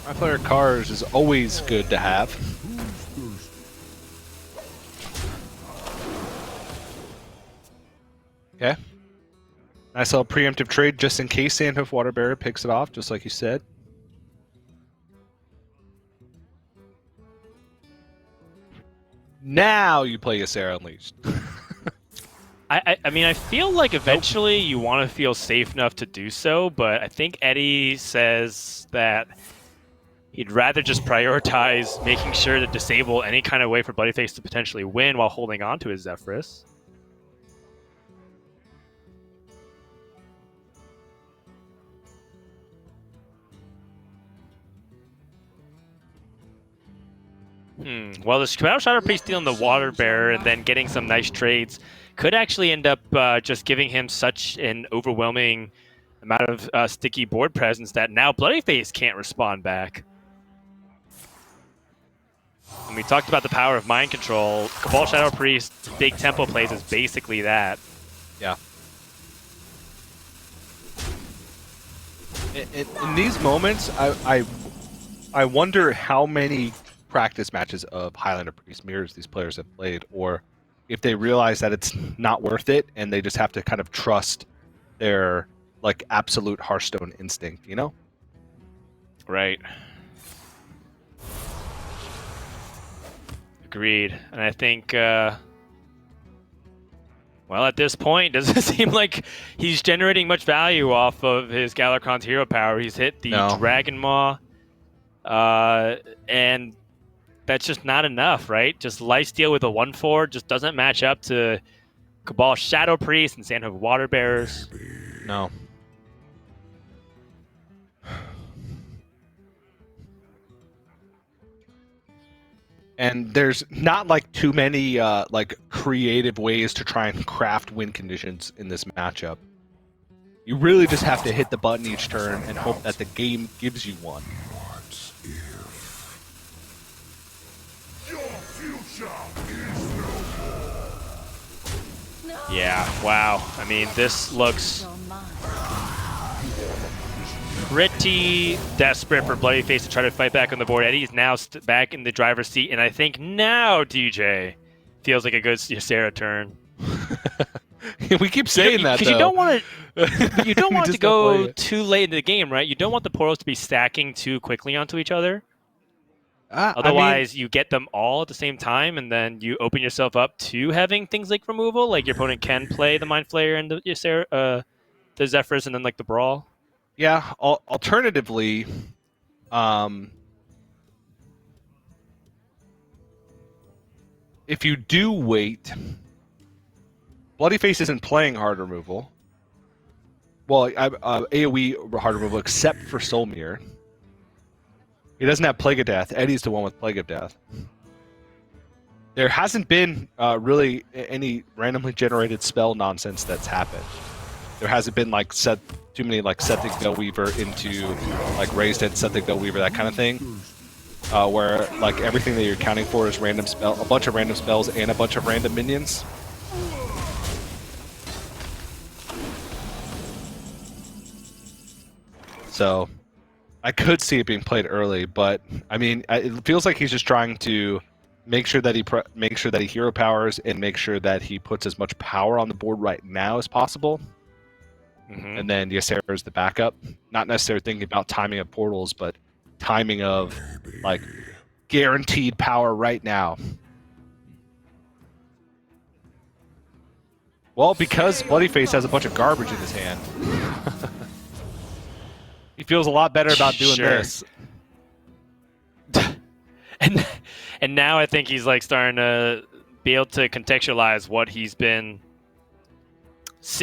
My player Cars is always good to have. Okay. Nice little preemptive trade just in case Sandhoof Waterbearer picks it off, just like you said. Now you play Ysera Unleashed. I mean, I feel like eventually you want to feel safe enough to do so, but I think Eddie says that he'd rather just prioritize making sure to disable any kind of way for Bloodyface to potentially win while holding on to his Zephyrus. Well, the Shadow Priest stealing the Water Bearer and then getting some nice trades could actually end up just giving him such an overwhelming amount of sticky board presence that now Bloodyface can't respond back. And we talked about the power of mind control. Cabal Shadow Priest, big tempo plays is basically that. Yeah. In these moments, I wonder how many practice matches of Highlander Priest mirrors these players have played, or if they realize that it's not worth it and they just have to kind of trust their like absolute Hearthstone instinct, you know? Right. Agreed. And I think, well, at this point, doesn't seem like he's generating much value off of his Galakrond's hero power. He's hit the Dragon Maw, and that's just not enough, right? Just lifesteal with a 1/4 just doesn't match up to Cabal Shadow Priest and Sandhook Water Bearers. No. And there's not like too many like creative ways to try and craft win conditions in this matchup. You really just have to hit the button each turn and hope that the game gives you one. Yeah, wow. I mean, this looks pretty desperate for Bloodyface to try to fight back on the board. Eddie's now back in the driver's seat, and I think now DJ feels like a good Ysera turn. We keep saying that, because you don't want to. You don't want to go too late into the game, right? You don't want the portals to be stacking too quickly onto each other. Otherwise, you get them all at the same time, and then you open yourself up to having things like removal. Like your opponent can play the Mind Flayer and the Zephyrs, and then like the Brawl. Yeah. Alternatively, if you do wait, Bloodyface isn't playing hard removal. Well, AoE hard removal except for Soul Mirror. He doesn't have Plague of Death. Eddie's the one with Plague of Death. There hasn't been really any randomly generated spell nonsense that's happened. There hasn't been like too many like set the Bellweaver into like raised head, set the Bellweaver, that kind of thing. Where like everything that you're counting for is random spell, a bunch of random spells and a bunch of random minions. So I could see it being played early, but I mean, it feels like he's just trying to make sure that he hero powers and make sure that he puts as much power on the board right now as possible. And then Ysera is the backup. Not necessarily thinking about timing of portals, but timing of like guaranteed power right now. Well, because Bloodyface has a bunch of garbage in his hand. He feels a lot better about doing this. And now I think he's like starting to be able to contextualize what he's been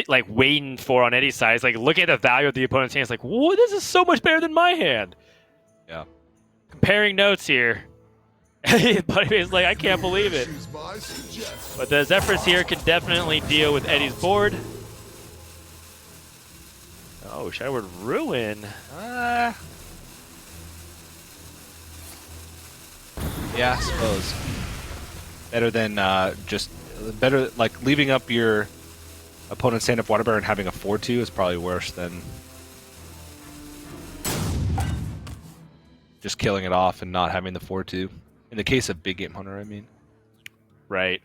like waiting for on Eddie's side. It's like look at the value of the opponent's hand. It's like, whoa, this is so much better than my hand. Yeah. Comparing notes here. Bloodyface like, I can't believe it. But the Zephyrs here can definitely deal with Eddie's board. Oh, Shadowward Ruin. Yeah, I suppose. Better than better like leaving up your opponent's stand up Waterbear and having a 4-2 is probably worse than just killing it off and not having the 4-2. In the case of Big Game Hunter, I mean. Right.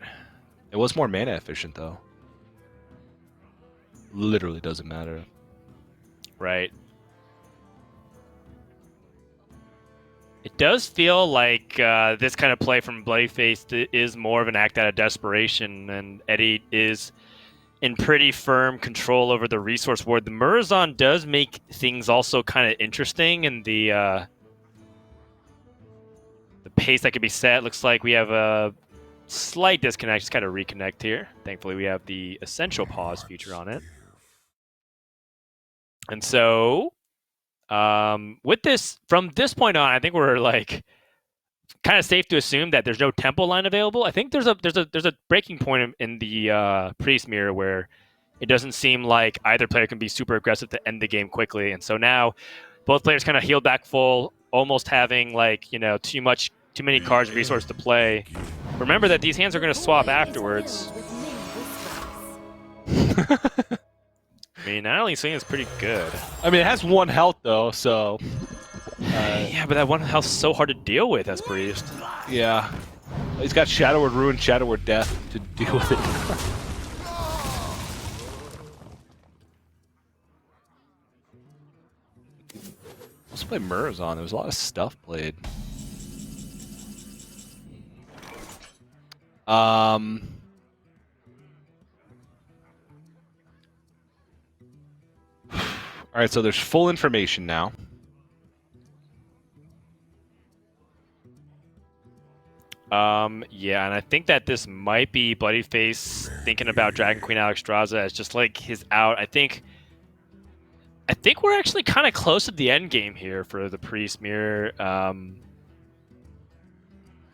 It was more mana efficient though. Literally doesn't matter. Right. It does feel like this kind of play from Bloodyface is more of an act out of desperation, and Eddie is in pretty firm control over the resource board. The Murazon does make things also kind of interesting, and the pace that can be set. Looks like we have a slight disconnect. Just kind of reconnect here. Thankfully, we have the Essential Pause feature on it. And so, with this, from this point on, I think we're like kind of safe to assume that there's no tempo line available. I think there's a breaking point in the Priest mirror where it doesn't seem like either player can be super aggressive to end the game quickly. And so now, both players kind of healed back full, almost having like too many cards and resources to play. Remember that these hands are going to swap afterwards. I mean, Annalie Swing is pretty good. I mean, it has 1 health though, so Yeah, but that one health's so hard to deal with as Priest. Yeah. He's got Shadow Word Ruin, Shadow Word Death to deal with it. Let's play Murazon. There was a lot of stuff played. All right, so there's full information now. Yeah, and I think that this might be Bloody Face thinking about Dragon Queen Alexstrasza as just like his out. I think we're actually kind of close to the end game here for the Priest Mirror. I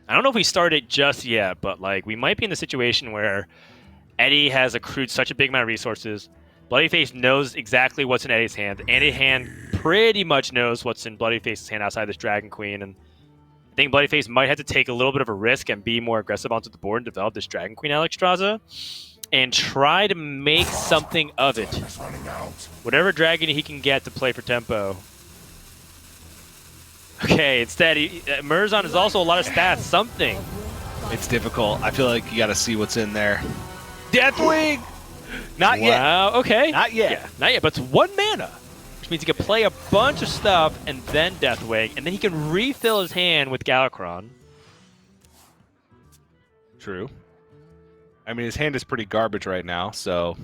don't know if we started just yet, but like we might be in the situation where Eddie has accrued such a big amount of resources. Bloody Face knows exactly what's in Eddie's hand. Eddie's hand pretty much knows what's in Bloody Face's hand outside this Dragon Queen, and I think Bloody Face might have to take a little bit of a risk and be more aggressive onto the board and develop this Dragon Queen Alexstrasza and try to make something of it. Whatever dragon he can get to play for tempo. Okay, instead, Murazon is also a lot of stats. Something. It's difficult. I feel like you got to see what's in there. Deathwing! Not yet. Wow, okay. Not yet. Yeah, not yet, but it's 1 mana. Which means he can play a bunch of stuff and then Deathwing, and then he can refill his hand with Galakron. True. I mean, his hand is pretty garbage right now, so